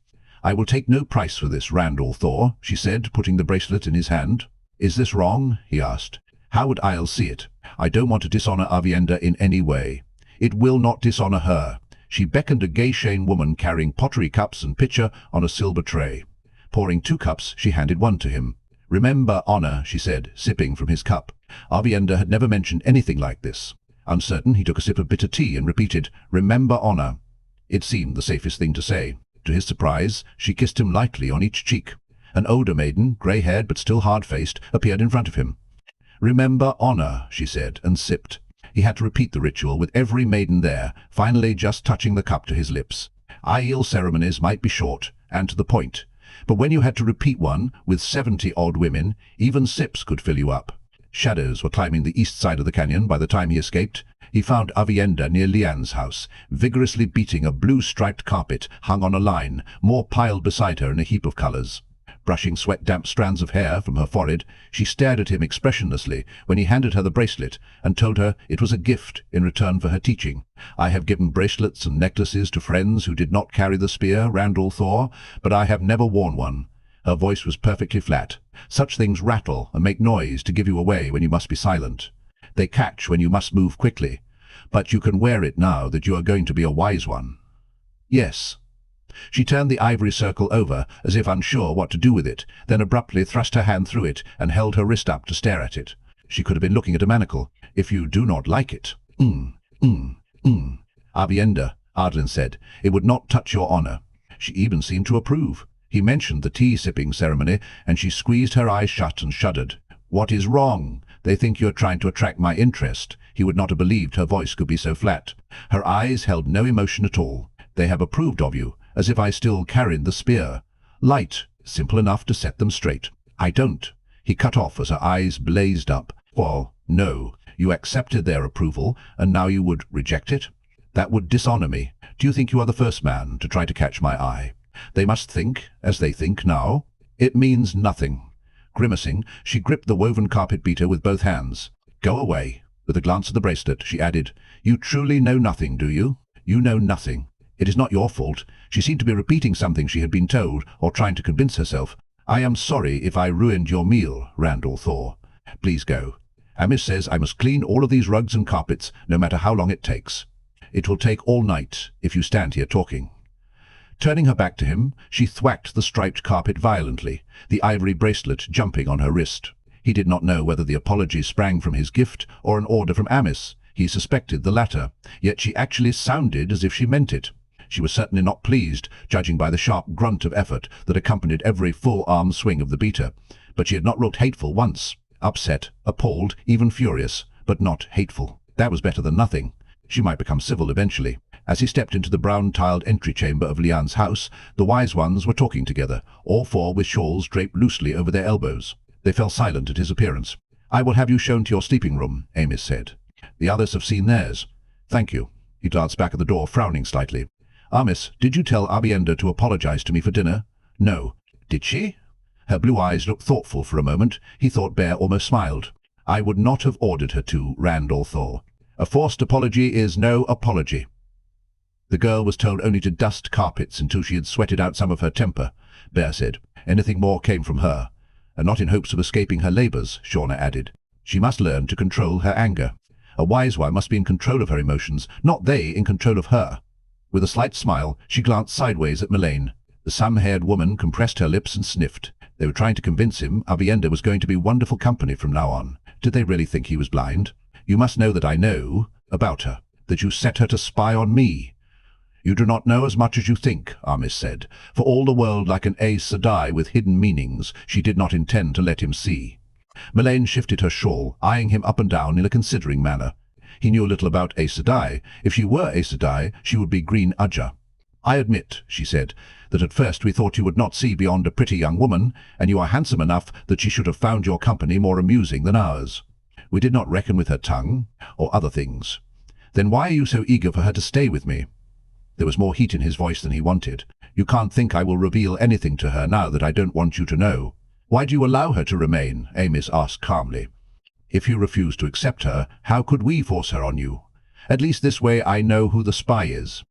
S1: "I will take no price for this, Randall Thor," she said, putting the bracelet in his hand. "Is this wrong?" he asked. "How would Aiel see it? I don't want to dishonor Avienda in any way." "It will not dishonor her." She beckoned a gay-shane woman carrying pottery cups and pitcher on a silver tray. Pouring 2 cups, she handed one to him. "Remember honor," she said, sipping from his cup. Avienda had never mentioned anything like this. Uncertain, he took a sip of bitter tea and repeated, "Remember honor." It seemed the safest thing to say. To his surprise, she kissed him lightly on each cheek. An older maiden, grey-haired but still hard-faced, appeared in front of him. "Remember honor," she said, and sipped. He had to repeat the ritual with every maiden there, finally just touching the cup to his lips. Aiel ceremonies might be short and to the point, but when you had to repeat one with 70-odd women, even sips could fill you up. Shadows were climbing the east side of the canyon by the time he escaped. He found Avienda near Lian's house, vigorously beating a blue-striped carpet hung on a line, more piled beside her in a heap of colors. Brushing sweat-damp strands of hair from her forehead, she stared at him expressionlessly when he handed her the bracelet and told her it was a gift in return for her teaching. "I have given bracelets and necklaces to friends who did not carry the spear, Randall Thor, but I have never worn one." Her voice was perfectly flat. "Such things rattle and make noise to give you away when you must be silent. They catch when you must move quickly. But you can wear it now that you are going to be a wise one." "Yes." She turned the ivory circle over, as if unsure what to do with it, then abruptly thrust her hand through it and held her wrist up to stare at it. She could have been looking at a manacle. "If you do not like it." "Avienda," Ardlin said, "it would not touch your honor." She even seemed to approve. He mentioned the tea-sipping ceremony, and she squeezed her eyes shut and shuddered. "What is wrong? They think you're trying to attract my interest." He would not have believed her voice could be so flat. Her eyes held no emotion at all. "They have approved of you, as if I still carried the spear. Light, simple enough to set them straight." "I don't." He cut off as her eyes blazed up. "Well, no. You accepted their approval, and now you would reject it? That would dishonor me. Do you think you are the first man to try to catch my eye? They must think as they think now." "It means nothing." Grimacing, she gripped the woven carpet beater with both hands. "Go away." With a glance at the bracelet, she added, "You truly know nothing, do you? You know nothing. It is not your fault." She seemed to be repeating something she had been told, or trying to convince herself. "I am sorry if I ruined your meal, Randall Thor. Please go. Amish says I must clean all of these rugs and carpets, no matter how long it takes. It will take all night if you stand here talking." Turning her back to him, she thwacked the striped carpet violently, the ivory bracelet jumping on her wrist. He did not know whether the apology sprang from his gift or an order from Amish. He suspected the latter, yet she actually sounded as if she meant it. She was certainly not pleased, judging by the sharp grunt of effort that accompanied every full-arm swing of the beater. But she had not looked hateful once. Upset, appalled, even furious, but not hateful. That was better than nothing. She might become civil eventually. As he stepped into the brown-tiled entry chamber of Lian's house, the wise ones were talking together, all 4 with shawls draped loosely over their elbows. They fell silent at his appearance. "I will have you shown to your sleeping room," Amish said. "The others have seen theirs." "Thank you." He glanced back at the door, frowning slightly. "Amish, did you tell Avienda to apologize to me for dinner?" "No." "Did she?" Her blue eyes looked thoughtful for a moment. He thought Bear almost smiled. "I would not have ordered her to, Randall Thor. A forced apology is no apology." The girl was told only to dust carpets until she had sweated out some of her temper, Bear said. Anything more came from her. "And not in hopes of escaping her labors," Shauna added. "She must learn to control her anger. A wise one must be in control of her emotions, not they in control of her." With a slight smile, she glanced sideways at Mylaine. The sun-haired woman compressed her lips and sniffed. They were trying to convince him Avienda was going to be wonderful company from now on. Did they really think he was blind? "You must know that I know about her, that you set her to spy on me." "You do not know as much as you think," Amish said. For all the world like an Aes Sedai with hidden meanings she did not intend to let him see. Mylaine shifted her shawl, eyeing him up and down in a considering manner. He knew a little about Aes Sedai. If she were Aes Sedai, she would be green ajah. "I admit," she said, "that at first we thought you would not see beyond a pretty young woman, and you are handsome enough that she should have found your company more amusing than ours. We did not reckon with her tongue, or other things. Then why are you so eager for her to stay with me?" There was more heat in his voice than he wanted. "You can't think I will reveal anything to her now that I don't want you to know." "Why do you allow her to remain?" Amish asked calmly. "If you refuse to accept her, how could we force her on you? At least this way I know who the spy is."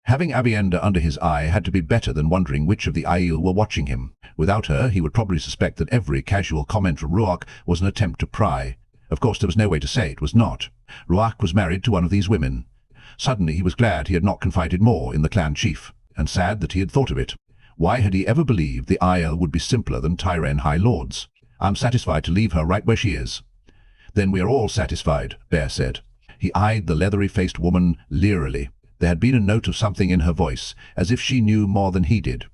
S1: Having Avienda under his eye had to be better than wondering which of the Aiel were watching him. Without her, he would probably suspect that every casual comment from Rhuidean was an attempt to pry. Of course, there was no way to say it was not. Rhuidean was married to one of these women. Suddenly he was glad he had not confided more in the clan chief, and sad that he had thought of it. Why had he ever believed the Aiel would be simpler than Tyrene High Lords? I'm satisfied to leave her right where she is. Then we are all satisfied, Bear said. He eyed the leathery-faced woman leerily. There had been a note of something in her voice, as if she knew more than he did.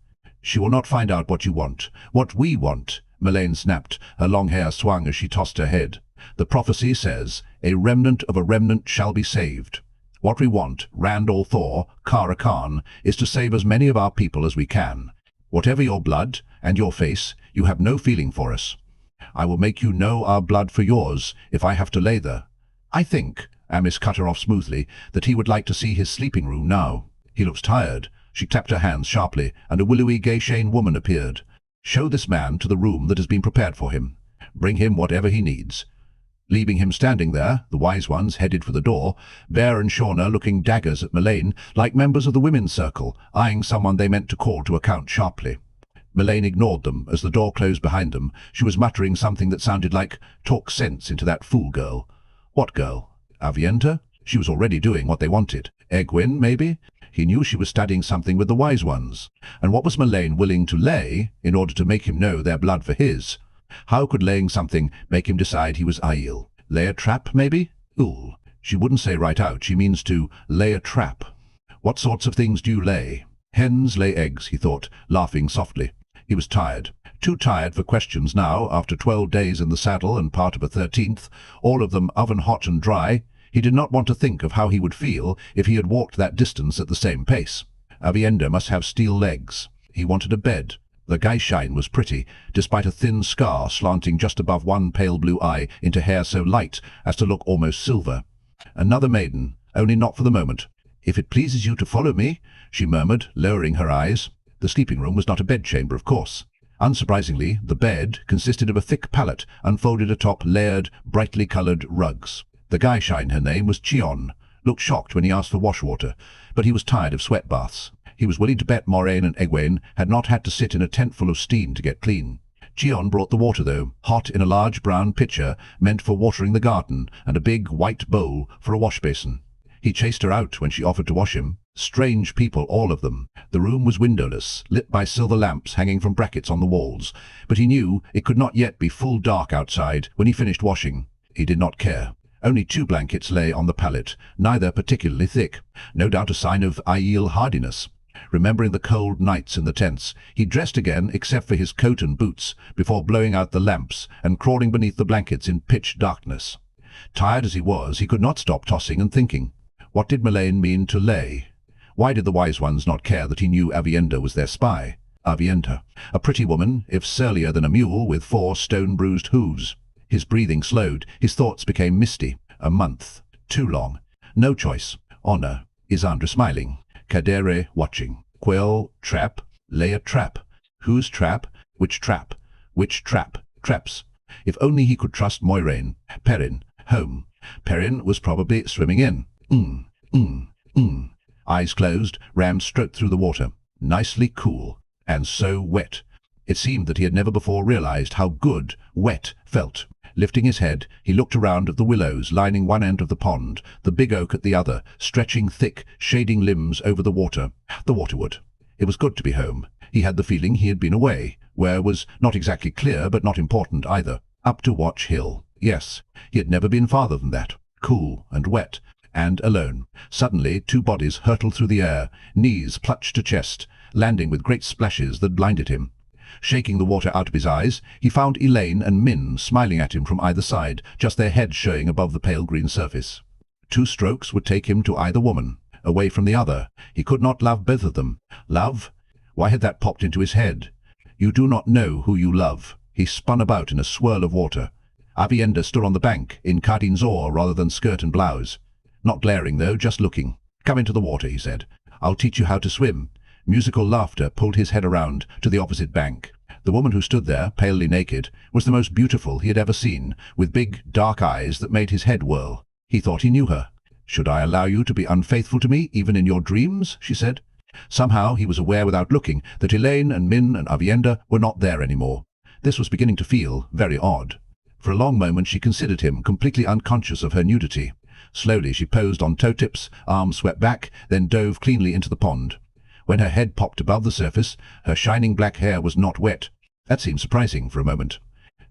S1: She will not find out what you want. What we want, Mylaine snapped. Her long hair swung as she tossed her head. The prophecy says, a remnant of a remnant shall be saved. What we want, Randall Thor, Kara Khan, is to save as many of our people as we can. Whatever your blood and your face, you have no feeling for us. I will make you know our blood for yours, if I have to lather. I think, Amice cut her off smoothly, that he would like to see his sleeping room now. He looks tired. She clapped her hands sharply, and a willowy Gay-Shane woman appeared. Show this man to the room that has been prepared for him. Bring him whatever he needs. Leaving him standing there, the wise ones headed for the door, Bear and Shauna looking daggers at Mylaine, like members of the women's circle, eyeing someone they meant to call to account sharply. Mylaine ignored them as the door closed behind them. She was muttering something that sounded like, talk sense into that fool girl. What girl? Avienda? She was already doing what they wanted. Egwene, maybe? He knew she was studying something with the wise ones. And what was Mylaine willing to lay in order to make him know their blood for his? How could laying something make him decide he was Aiel? Lay a trap, maybe? Ooh. She wouldn't say right out. She means to lay a trap. What sorts of things do you lay? Hens lay eggs, he thought, laughing softly. He was tired. Too tired for questions now, after 12 days in the saddle and part of a 13th, all of them oven-hot and dry. He did not want to think of how he would feel if he had walked that distance at the same pace. Avienda must have steel legs. He wanted a bed. The Gay-Shine was pretty, despite a thin scar slanting just above one pale blue eye into hair so light as to look almost silver. Another maiden, only not for the moment. If it pleases you to follow me, she murmured, lowering her eyes. The sleeping room was not a bedchamber, of course. Unsurprisingly, the bed consisted of a thick pallet unfolded atop layered, brightly coloured rugs. The Gay-Shine, her name, was Chion, looked shocked when he asked for washwater, but he was tired of sweat baths. He was willing to bet Moiraine and Egwene had not had to sit in a tent full of steam to get clean. Chion brought the water, though, hot in a large brown pitcher meant for watering the garden, and a big white bowl for a wash basin. He chased her out when she offered to wash him. Strange people, all of them. The room was windowless, lit by silver lamps hanging from brackets on the walls, but he knew it could not yet be full dark outside when he finished washing. He did not care. Only 2 blankets lay on the pallet, neither particularly thick. No doubt a sign of Aiel hardiness. Remembering the cold nights in the tents, he dressed again except for his coat and boots, before blowing out the lamps and crawling beneath the blankets in pitch darkness. Tired as he was, he could not stop tossing and thinking. What did Mylaine mean to lay? Why did the wise ones not care that he knew Avienda was their spy? Avienda, a pretty woman, if surlier than a mule, with 4 stone-bruised hooves. His breathing slowed, his thoughts became misty. A month. Too long. No choice. Honor. Isandra smiling. Kadere watching. Quell, trap. Lay a trap. Whose trap? Which trap? Which trap? Traps. If only he could trust Moiraine. Perrin. Home. Perrin was probably swimming in. Eyes closed, Ram stroked through the water. Nicely cool. And so wet. It seemed that he had never before realized how good wet felt. Lifting his head, he looked around at the willows lining one end of the pond, the big oak at the other, stretching thick, shading limbs over the water. The waterwood. It was good to be home. He had the feeling he had been away, where was not exactly clear but not important either. Up to Watch Hill. Yes, he had never been farther than that. Cool and wet, and alone. Suddenly 2 bodies hurtled through the air, knees clutched to chest, landing with great splashes that blinded him. Shaking the water out of his eyes, he found Elaine and Min smiling at him from either side, just their heads showing above the pale green surface. 2 strokes would take him to either woman, away from the other. He could not love both of them. Love? Why had that popped into his head? You do not know who you love. He spun about in a swirl of water. Avienda stood on the bank, in Cardin's oar rather than skirt and blouse. Not glaring, though, just looking. Come into the water, he said. I'll teach you how to swim. Musical laughter pulled his head around to the opposite bank. The woman who stood there, palely naked, was the most beautiful he had ever seen, with big, dark eyes that made his head whirl. He thought he knew her. "Should I allow you to be unfaithful to me, even in your dreams?" she said. Somehow he was aware without looking that Elaine and Min and Avienda were not there anymore. This was beginning to feel very odd. For a long moment she considered him, completely unconscious of her nudity. Slowly she posed on toe tips, arms swept back, then dove cleanly into the pond. When her head popped above the surface, her shining black hair was not wet. That seemed surprising for a moment.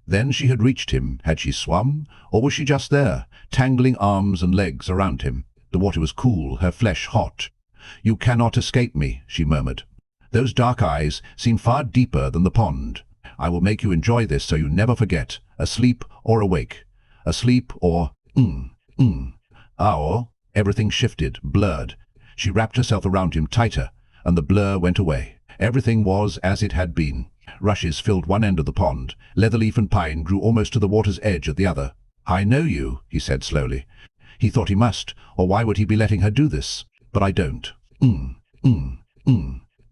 S1: Then she had reached him. Had she swum? Or was she just there, tangling arms and legs around him? The water was cool, her flesh hot. "You cannot escape me," she murmured. Those dark eyes seemed far deeper than the pond. "I will make you enjoy this so you never forget, asleep or awake. Asleep or Or everything shifted, blurred. She wrapped herself around him tighter, and the blur went away. Everything was as it had been. Rushes filled one end of the pond. Leatherleaf and pine grew almost to the water's edge at the other. "I know you," he said slowly. He thought he must, or why would he be letting her do this? "But I don't.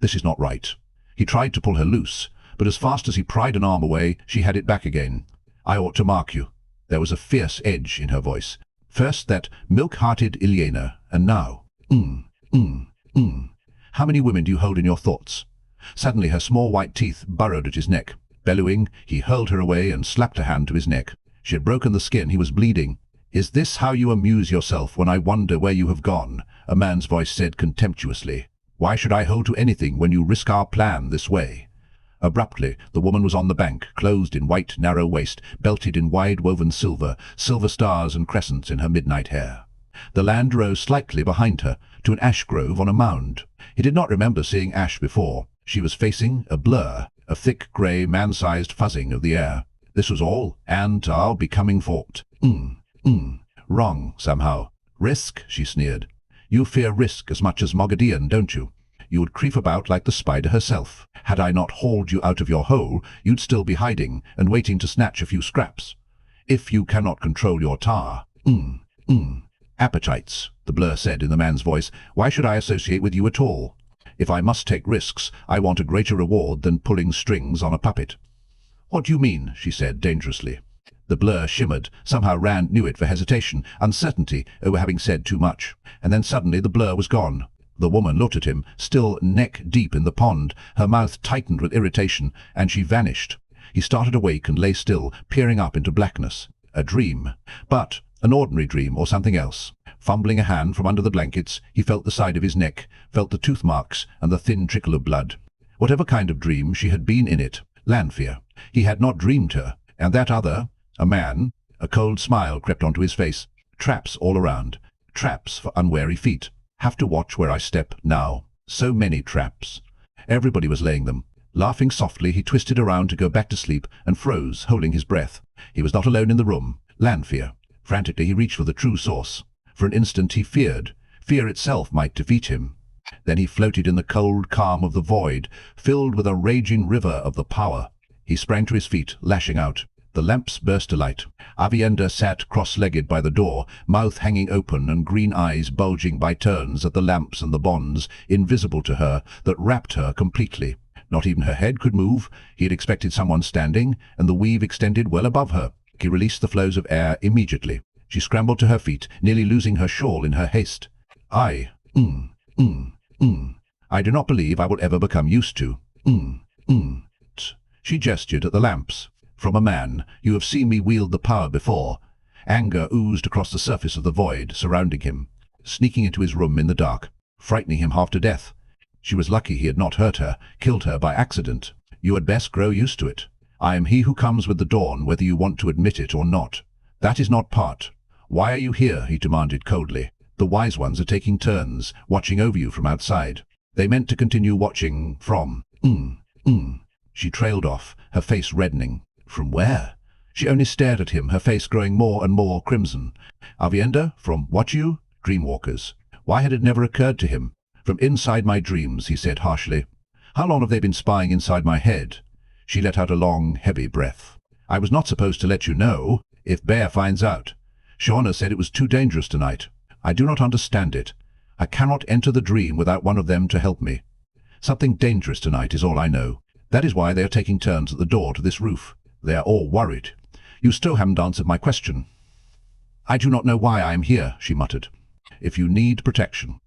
S1: This is not right." He tried to pull her loose, but as fast as he pried an arm away, she had it back again. "I ought to mark you." There was a fierce edge in her voice. First that milk-hearted Ilyena, and now, How many women do you hold in your thoughts?" Suddenly her small white teeth burrowed at his neck. Bellowing, he hurled her away and slapped a hand to his neck. She had broken the skin, he was bleeding. "Is this how you amuse yourself when I wonder where you have gone?" a man's voice said contemptuously. "Why should I hold to anything when you risk our plan this way?" Abruptly, the woman was on the bank, clothed in white, narrow waist, belted in wide-woven silver stars and crescents in her midnight hair. The land rose slightly behind her, to an ash grove on a mound. He did not remember seeing ash before. She was facing a blur, a thick, grey, man-sized fuzzing of the air. This was all, and our becoming fought. Wrong, somehow. "Risk," she sneered. "You fear risk as much as Moiraine, don't you? You would creep about like the spider herself. Had I not hauled you out of your hole, you'd still be hiding and waiting to snatch a few scraps. If you cannot control your tar." "Appetites," the blur said in the man's voice. "Why should I associate with you at all? If I must take risks, I want a greater reward than pulling strings on a puppet." "What do you mean?" she said dangerously. The blur shimmered. Somehow Rand knew it for hesitation, uncertainty over having said too much. And then suddenly the blur was gone. The woman looked at him, still neck-deep in the pond. Her mouth tightened with irritation, and she vanished. He started awake and lay still, peering up into blackness. A dream. But an ordinary dream or something else. Fumbling a hand from under the blankets, he felt the side of his neck, felt the tooth marks and the thin trickle of blood. Whatever kind of dream she had been in it, Lanfear. He had not dreamed her. And that other, a man, a cold smile crept onto his face. Traps all around. Traps for unwary feet. Have to watch where I step now. So many traps. Everybody was laying them. Laughing softly, he twisted around to go back to sleep and froze, holding his breath. He was not alone in the room. Lanfear. Frantically he reached for the true source. For an instant he feared. Fear itself might defeat him. Then he floated in the cold calm of the void, filled with a raging river of the power. He sprang to his feet, lashing out. The lamps burst to light. Avienda sat cross-legged by the door, mouth hanging open and green eyes bulging by turns at the lamps and the bonds, invisible to her, that wrapped her completely. Not even her head could move. He had expected someone standing, and the weave extended well above her. He released the flows of air immediately. She scrambled to her feet, nearly losing her shawl in her haste. I do not believe I will ever become used to. She gestured at the lamps. "From a man, you have seen me wield the power before." Anger oozed across the surface of the void surrounding him, sneaking into his room in the dark, frightening him half to death. She was lucky he had not hurt her, killed her by accident. "You had best grow used to it. I am he who comes with the dawn, whether you want to admit it or not. That is not part. Why are you here?" he demanded coldly. "The wise ones are taking turns, watching over you from outside." They meant to continue watching from. She trailed off, her face reddening. From where? She only stared at him, her face growing more and more crimson. Avienda, from what you? Dreamwalkers. Why had it never occurred to him? "From inside my dreams," he said harshly. "How long have they been spying inside my head?" She let out a long, heavy breath. "I was not supposed to let you know. If Bear finds out. Shauna said it was too dangerous tonight. I do not understand it. I cannot enter the dream without one of them to help me. Something dangerous tonight is all I know. That is why they are taking turns at the door to this roof. They are all worried. You still haven't answered my question." "I do not know why I am here," she muttered. if you need protection.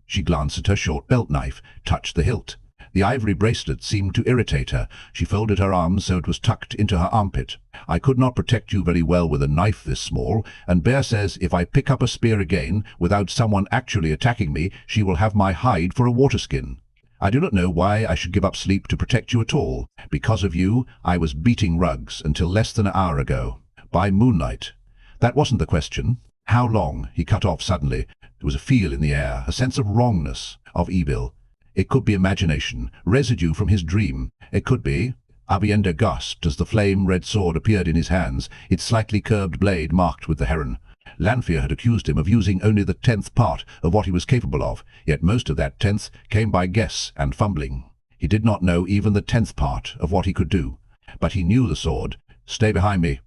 S1: She glanced at her short belt knife, touched the hilt. The ivory bracelet seemed to irritate her. She folded her arms so it was tucked into her armpit. I could not protect you very well with a knife this small, and Bear says if I pick up a spear again, without someone actually attacking me, she will have my hide for a waterskin. I do not know why I should give up sleep to protect you at all. Because of you, I was beating rugs until less than an hour ago. By moonlight. That wasn't the question. How long? He cut off suddenly. There was a feel in the air, a sense of wrongness, of evil. It could be imagination, residue from his dream. It could be. Avienda gasped as the flame-red sword appeared in his hands, its slightly curved blade marked with the heron. Lanfear had accused him of using only the 10th part of what he was capable of, yet most of that 10th came by guess and fumbling. He did not know even the 10th part of what he could do. But he knew the sword. Stay behind me.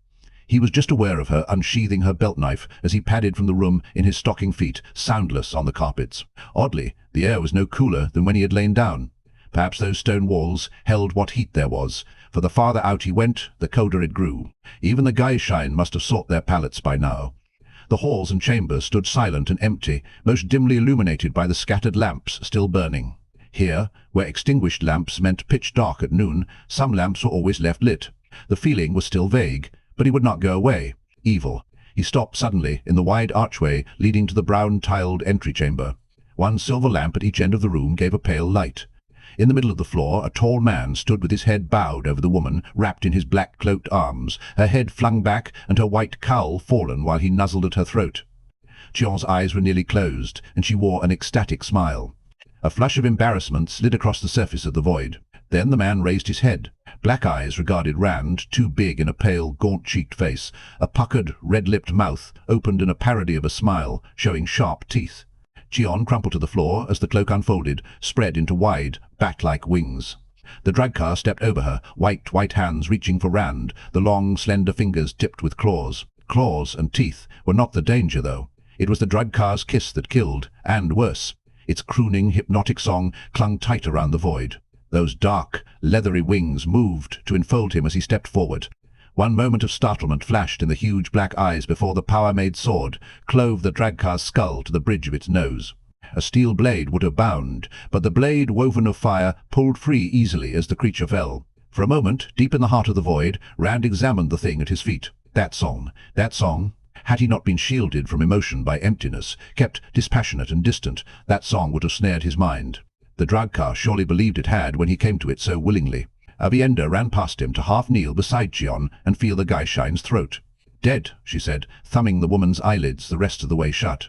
S1: He was just aware of her unsheathing her belt knife as he padded from the room in his stocking feet, soundless on the carpets. Oddly, the air was no cooler than when he had lain down. Perhaps those stone walls held what heat there was, for the farther out he went, the colder it grew. Even the Gaishine must have sought their palates by now. The halls and chambers stood silent and empty, most dimly illuminated by the scattered lamps still burning. Here, where extinguished lamps meant pitch dark at noon, some lamps were always left lit. The feeling was still vague, but he would not go away. Evil. He stopped suddenly in the wide archway leading to the brown-tiled entry chamber. One silver lamp at each end of the room gave a pale light. In the middle of the floor, a tall man stood with his head bowed over the woman, wrapped in his black cloaked arms, her head flung back and her white cowl fallen while he nuzzled at her throat. Chion's eyes were nearly closed, and she wore an ecstatic smile. A flush of embarrassment slid across the surface of the void. Then the man raised his head. Black eyes regarded Rand, too big in a pale, gaunt-cheeked face. A puckered, red-lipped mouth opened in a parody of a smile, showing sharp teeth. Chion crumpled to the floor as the cloak unfolded, spread into wide, bat-like wings. The dragcar stepped over her, white hands reaching for Rand, the long, slender fingers tipped with claws. Claws and teeth were not the danger, though. It was the dragcar's kiss that killed, and worse. Its crooning, hypnotic song clung tight around the void. Those dark, leathery wings moved to enfold him as he stepped forward. One moment of startlement flashed in the huge black eyes before the power-made sword clove the dragcar's skull to the bridge of its nose. A steel blade would have bound, but the blade, woven of fire, pulled free easily as the creature fell. For a moment, deep in the heart of the void, Rand examined the thing at his feet. That song. Had he not been shielded from emotion by emptiness, kept dispassionate and distant, that song would have snared his mind. The dragcar surely believed it had when he came to it so willingly. Avienda ran past him to half-kneel beside Chion and feel the Gaishine's throat. "Dead," she said, thumbing the woman's eyelids the rest of the way shut.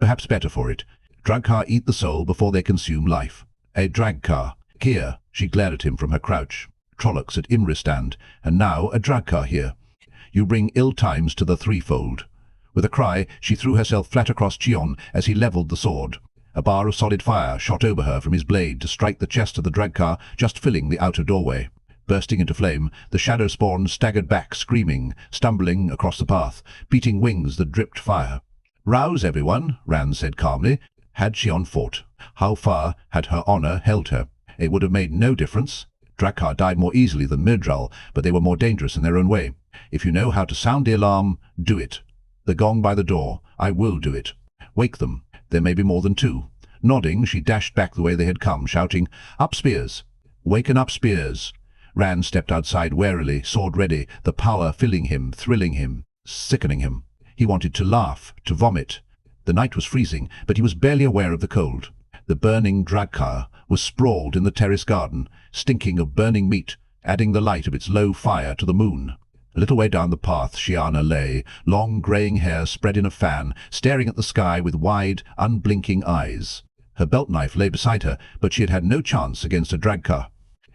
S1: "Perhaps better for it. Dragcar eat the soul before they consume life. A dragcar. Here," she glared at him from her crouch. "Trollocs at Imristan, and now a dragcar here. You bring ill times to the threefold." With a cry, she threw herself flat across Chion as he levelled the sword. A bar of solid fire shot over her from his blade to strike the chest of the dragcar, just filling the outer doorway. Bursting into flame, the shadowspawn staggered back, screaming, stumbling across the path, beating wings that dripped fire. "Rouse, everyone," Rand said calmly. Had Chion fought? How far had her honor held her? It would have made no difference. Dragcar died more easily than Myrddraal, but they were more dangerous in their own way. If you know how to sound the alarm, do it. The gong by the door. I will do it. Wake them. There may be more than two. Nodding, she dashed back the way they had come, shouting, "Up spears! Waken up spears!" Rand stepped outside warily, sword ready, the power filling him, thrilling him, sickening him. He wanted to laugh, to vomit. The night was freezing, but he was barely aware of the cold. The burning dragcar was sprawled in the terrace garden, stinking of burning meat, adding the light of its low fire to the moon. A little way down the path Shiana lay, long greying hair spread in a fan, staring at the sky with wide, unblinking eyes. Her belt knife lay beside her, but she had had no chance against a dragcar.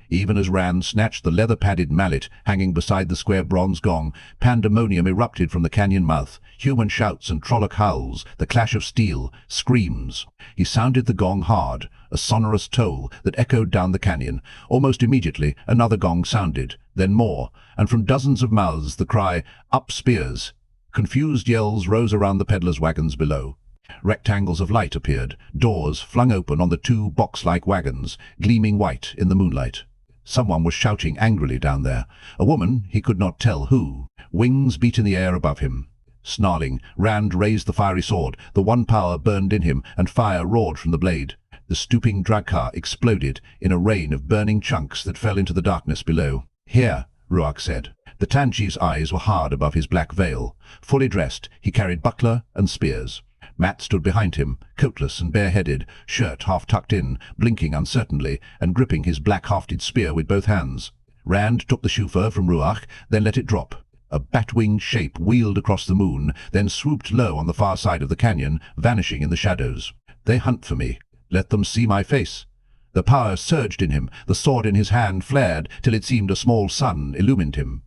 S1: Even as Rand snatched the leather-padded mallet hanging beside the square bronze gong, pandemonium erupted from the canyon mouth. Human shouts and Trolloc howls, the clash of steel, screams. He sounded the gong hard, a sonorous toll that echoed down the canyon. Almost immediately, another gong sounded, then more, and from dozens of mouths the cry, "Up spears!" Confused yells rose around the peddlers' wagons below. Rectangles of light appeared, doors flung open on the two box-like wagons, gleaming white in the moonlight. Someone was shouting angrily down there. A woman, he could not tell who. Wings beat in the air above him. Snarling, Rand raised the fiery sword. The one power burned in him, and fire roared from the blade. The stooping dragcar exploded in a rain of burning chunks that fell into the darkness below. "Here," Rhuidean said. The Tanchief's eyes were hard above his black veil. Fully dressed, he carried buckler and spears. Mat stood behind him, coatless and bareheaded, shirt half tucked in, blinking uncertainly, and gripping his black-hafted spear with both hands. Rand took the shufur from Rhuidean, then let it drop. A bat-winged shape wheeled across the moon, then swooped low on the far side of the canyon, vanishing in the shadows. "They hunt for me. Let them see my face." The power surged in him. The sword in his hand flared till it seemed a small sun illumined him.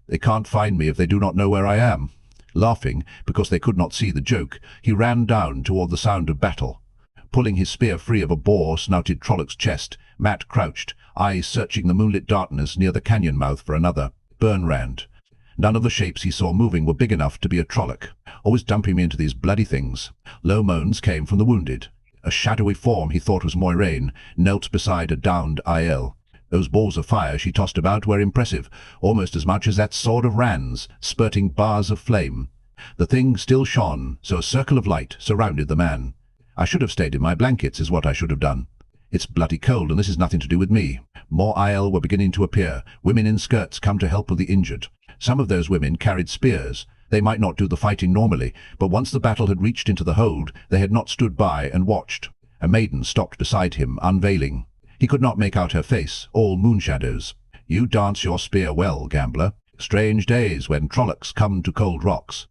S1: "They can't find me if they do not know where I am." Laughing, because they could not see the joke, he ran down toward the sound of battle. Pulling his spear free of a boar-snouted Trollocs' chest, Mat crouched, eyes searching the moonlit darkness near the canyon mouth for another. Burn Rand. None of the shapes he saw moving were big enough to be a Trolloc. Always dumping me into these bloody things. Low moans came from the wounded. A shadowy form he thought was Moiraine knelt beside a downed Aiel. Those balls of fire she tossed about were impressive, almost as much as that sword of Rand's, spurting bars of flame. The thing still shone, so a circle of light surrounded the man. "I should have stayed in my blankets, is what I should have done. It's bloody cold, and this is nothing to do with me." More Aiel were beginning to appear, women in skirts come to help with the injured. Some of those women carried spears. They might not do the fighting normally, but once the battle had reached into the hold, they had not stood by and watched. A maiden stopped beside him, unveiling. He could not make out her face, all moon shadows. "You dance your spear well, gambler. Strange days when Trollocs come to cold rocks."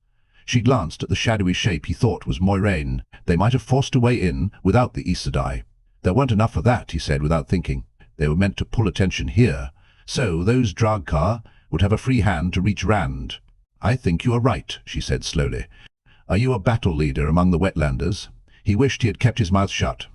S1: She glanced at the shadowy shape he thought was Moiraine. They might have forced a way in without the Aes Sedai. There weren't enough of that, he said without thinking. They were meant to pull attention here. So those dragcar would have a free hand to reach Rand. "I think you are right," she said slowly. "Are you a battle leader among the Wetlanders?" He wished he had kept his mouth shut.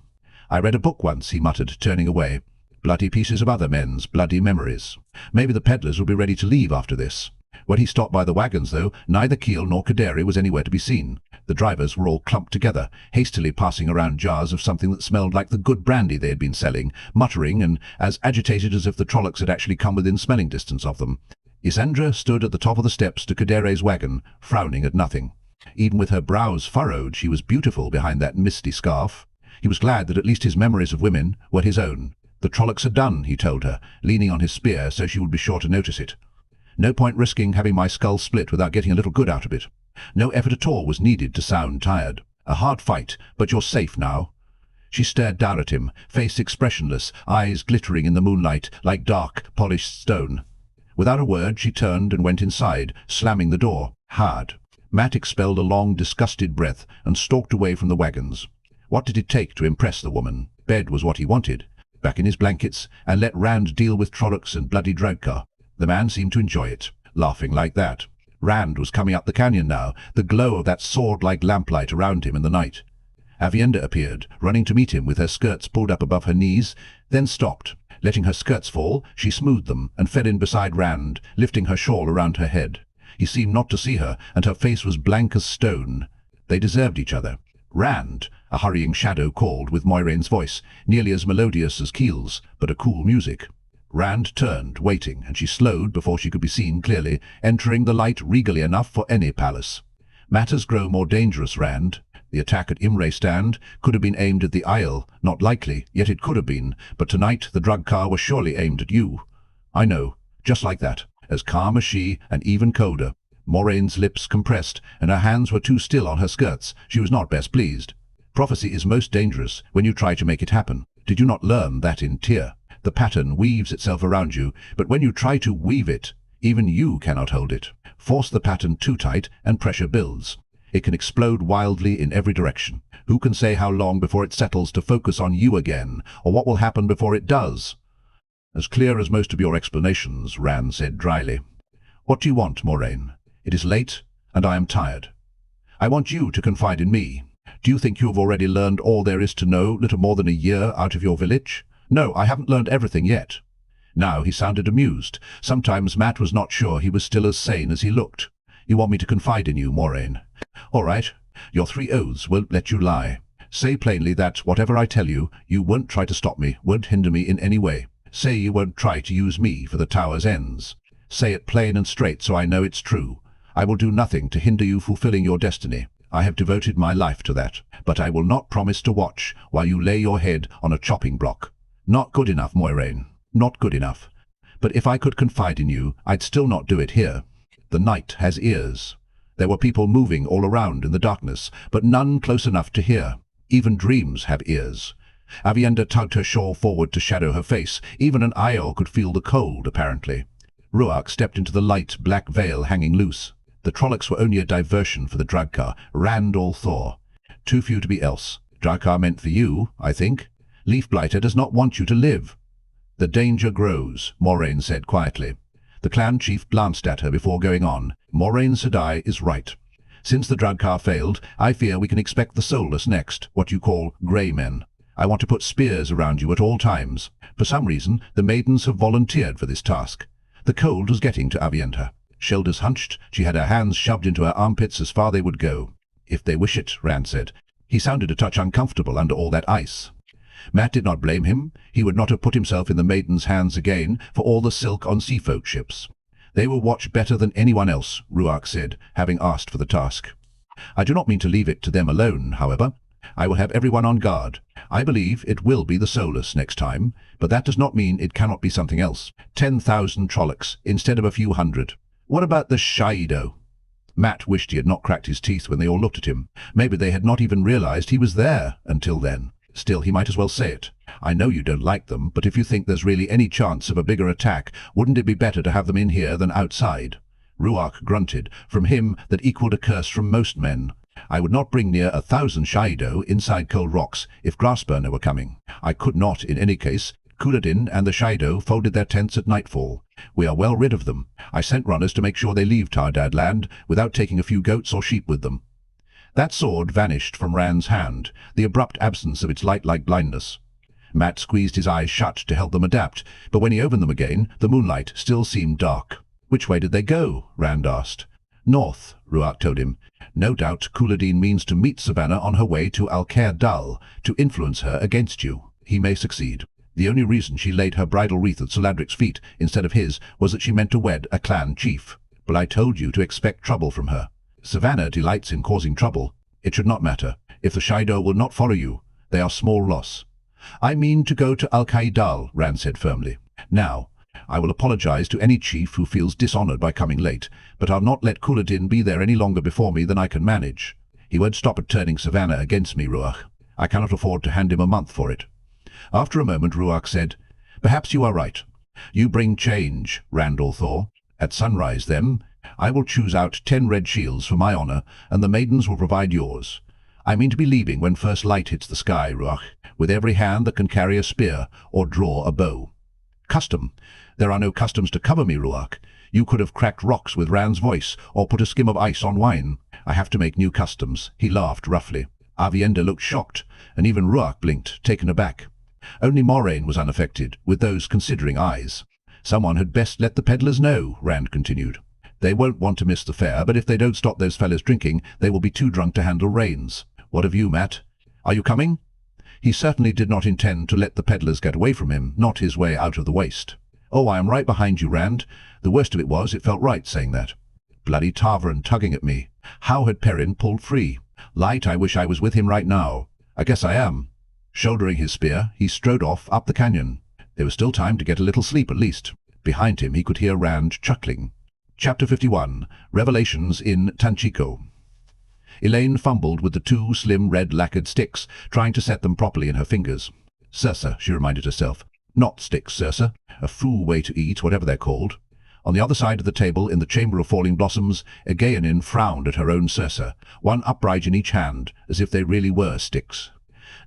S1: "I read a book once," he muttered, turning away. "Bloody pieces of other men's bloody memories. Maybe the peddlers will be ready to leave after this." When he stopped by the wagons, though, neither Keel nor Kaderi was anywhere to be seen. The drivers were all clumped together, hastily passing around jars of something that smelled like the good brandy they had been selling, muttering and as agitated as if the Trollocs had actually come within smelling distance of them. Isendra stood at the top of the steps to Kaderi's wagon, frowning at nothing. Even with her brows furrowed, she was beautiful behind that misty scarf. He was glad that at least his memories of women were his own. The Trollocs are done, he told her, leaning on his spear so she would be sure to notice it. No point risking having my skull split without getting a little good out of it. No effort at all was needed to sound tired. A hard fight, but you're safe now. She stared down at him, face expressionless, eyes glittering in the moonlight like dark, polished stone. Without a word, she turned and went inside, slamming the door, hard. Mat expelled a long, disgusted breath and stalked away from the wagons. What did it take to impress the woman? Bed was what he wanted. Back in his blankets, and let Rand deal with Trollocs and bloody dragcar. The man seemed to enjoy it, laughing like that. Rand was coming up the canyon now, the glow of that sword-like lamplight around him in the night. Avienda appeared, running to meet him with her skirts pulled up above her knees, then stopped. Letting her skirts fall, she smoothed them and fell in beside Rand, lifting her shawl around her head. He seemed not to see her, and her face was blank as stone. They deserved each other. "Rand," a hurrying shadow called with Moiraine's voice, nearly as melodious as Keel's, but a cool music. Rand turned, waiting, and she slowed before she could be seen clearly, entering the light regally enough for any palace. "Matters grow more dangerous, Rand. The attack at Imre Stand could have been aimed at the Aiel, not likely, yet it could have been, but tonight the drugcar was surely aimed at you." "I know, just like that, as calm as she, and even colder." Moraine's lips compressed, and her hands were too still on her skirts. She was not best pleased. "Prophecy is most dangerous when you try to make it happen. Did you not learn that in Tyr? The pattern weaves itself around you, but when you try to weave it, even you cannot hold it. Force the pattern too tight, and pressure builds. It can explode wildly in every direction. Who can say how long before it settles to focus on you again, or what will happen before it does?" "As clear as most of your explanations," Rand said dryly. "What do you want, Moiraine? It is late, and I am tired. I want you to confide in me. Do you think you have already learned all there is to know, little more than a year out of your village?" "No, I haven't learned everything yet." Now he sounded amused. Sometimes Mat was not sure he was still as sane as he looked. "You want me to confide in you, Moiraine? All right. Your 3 oaths won't let you lie. Say plainly that, whatever I tell you, you won't try to stop me, won't hinder me in any way. Say you won't try to use me for the tower's ends. Say it plain and straight so I know it's true. I will do nothing to hinder you fulfilling your destiny. I have devoted my life to that, but I will not promise to watch while you lay your head on a chopping block. Not good enough, Moiraine. Not good enough. But if I could confide in you, I'd still not do it here. The night has ears. There were people moving all around in the darkness, but none close enough to hear. Even dreams have ears. Aviendha tugged her shawl forward to shadow her face. Even an Aiel could feel the cold, apparently. Rhuidean stepped into the light black veil hanging loose. The Trollocs were only a diversion for the Dragcar, Randall Thor. Too few to be else. Dragcar meant for you, I think. Leafblighter does not want you to live. The danger grows, Moiraine said quietly. The clan chief glanced at her before going on. Moiraine Sedai is right. Since the Dragcar failed, I fear we can expect the soulless next, what you call grey men. I want to put spears around you at all times. For some reason, the maidens have volunteered for this task. The cold was getting to Aviendha. Shoulders hunched, she had her hands shoved into her armpits as far they would go. If they wish it, Rand said. He sounded a touch uncomfortable under all that ice. Matt did not blame him. He would not have put himself in the maiden's hands again for all the silk on seafolk ships. They will watch better than anyone else, Rhuidean said, having asked for the task. I do not mean to leave it to them alone, however. I will have everyone on guard. I believe it will be the soulless next time, but that does not mean it cannot be something else. 10,000 Trollocs instead of a few hundred. What about the shadow? Matt wished he had not cracked his teeth when they all looked at him. Maybe they had not even realized he was there until then. Still, he might as well say it. I know you don't like them, but if you think there's really any chance of a bigger attack, wouldn't it be better to have them in here than outside? Rhuidean grunted. From him, that equaled a curse from most men. I would not bring near 1,000 Shaido inside cold rocks if Grassburner were coming. I could not, in any case. Couladin and the Shaido folded their tents at nightfall. We are well rid of them. I sent runners to make sure they leave Tardad land without taking a few goats or sheep with them. That sword vanished from Rand's hand, the abrupt absence of its light like blindness. Matt squeezed his eyes shut to help them adapt, but when he opened them again, the moonlight still seemed dark. Which way did they go? Rand asked. North, Rhuidean told him. No doubt Couladin means to meet Savannah on her way to Alcair Dal, to influence her against you. He may succeed. The only reason she laid her bridal wreath at Saladric's feet instead of his was that she meant to wed a clan chief. But I told you to expect trouble from her. Savannah delights in causing trouble. It should not matter. If the Shaido will not follow you, they are small loss. I mean to go to Alcair Dal, Rand said firmly. Now, I will apologize to any chief who feels dishonored by coming late, but I'll not let Couladin be there any longer before me than I can manage. He won't stop at turning Savannah against me, Rhuidean. I cannot afford to hand him a month for it. After a moment, Rhuidean said, Perhaps you are right. You bring change, Randall Thor. At sunrise, then, I will choose out 10 red shields for my honor, and the maidens will provide yours. I mean to be leaving when first light hits the sky, Rhuidean, with every hand that can carry a spear or draw a bow. Custom. There are no customs to cover me, Rhuidean. You could have cracked rocks with Rand's voice, or put a skim of ice on wine. I have to make new customs. He laughed roughly. Aviendha looked shocked, and even Rhuidean blinked, taken aback. Only Moiraine was unaffected, with those considering eyes. Someone had best let the peddlers know, Rand continued. They won't want to miss the fair, but if they don't stop those fellows drinking, they will be too drunk to handle reins. What of you, Matt? Are you coming? He certainly did not intend to let the peddlers get away from him, not his way out of the waste. Oh, I am right behind you, Rand. The worst of it was, it felt right saying that. Bloody Tarvaran tugging at me. How had Perrin pulled free? Light, I wish I was with him right now. I guess I am. Shouldering his spear, he strode off up the canyon. There was still time to get a little sleep at least. Behind him he could hear Rand chuckling. Chapter 51. Revelations in Tanchico. Elaine fumbled with the 2 slim red lacquered sticks, trying to set them properly in her fingers. Circe, she reminded herself. Not sticks, Circe. A fool way to eat, whatever they're called. On the other side of the table, in the Chamber of Falling Blossoms, Egwene frowned at her own Circe, one upright in each hand, as if they really were sticks.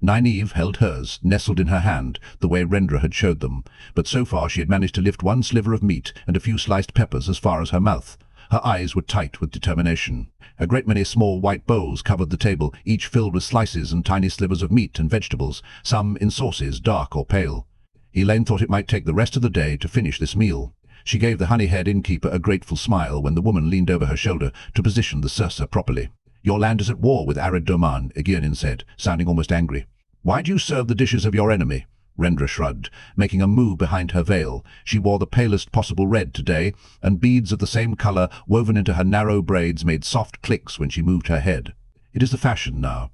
S1: Nynaeve held hers, nestled in her hand, the way Rendra had showed them, but so far she had managed to lift 1 sliver of meat and a few sliced peppers as far as her mouth. Her eyes were tight with determination. A great many small white bowls covered the table, each filled with slices and tiny slivers of meat and vegetables, some in sauces, dark or pale. Elaine thought it might take the rest of the day to finish this meal. She gave the honey-haired innkeeper a grateful smile when the woman leaned over her shoulder to position the Circe properly. Your land is at war with Arid Doman, Egwene said, sounding almost angry. Why do you serve the dishes of your enemy? Rendra shrugged, making a move behind her veil. She wore the palest possible red today, and beads of the same color woven into her narrow braids made soft clicks when she moved her head. It is the fashion now.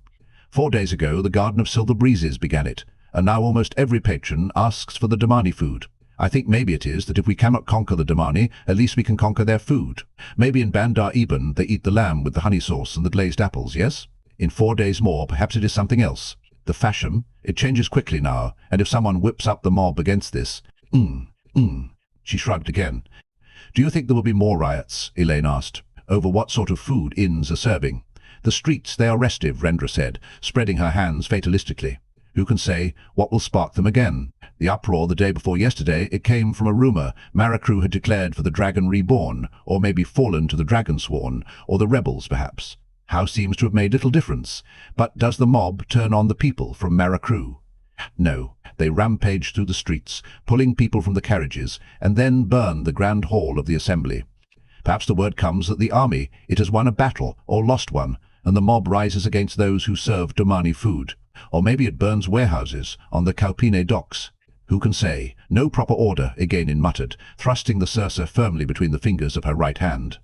S1: 4 days ago the Garden of Silver Breezes began it, and now almost every patron asks for the Damani food. I think maybe it is that if we cannot conquer the Damani, at least we can conquer their food. Maybe in Bandar Eben they eat the lamb with the honey sauce and the glazed apples, yes? In 4 days more, perhaps it is something else. The fashion, it changes quickly now, and if someone whips up the mob against this... She shrugged again. Do you think there will be more riots? Elaine asked. Over what sort of food inns are serving? The streets, they are restive, Rendra said, spreading her hands fatalistically. Who can say what will spark them again? The uproar the day before yesterday, it came from a rumor Maracrew had declared for the Dragon Reborn, or maybe fallen to the Dragonsworn, or the rebels perhaps. How seems to have made little difference. But does the mob turn on the people from Maracrew? No, they rampage through the streets, pulling people from the carriages, and then burn the grand hall of the assembly. Perhaps the word comes that the army, it has won a battle, or lost one, and the mob rises against those who serve Damani food. Or maybe it burns warehouses on the Kaupine docks. Who can say? No proper order, Egwene muttered, thrusting the Circe firmly between the fingers of her right hand.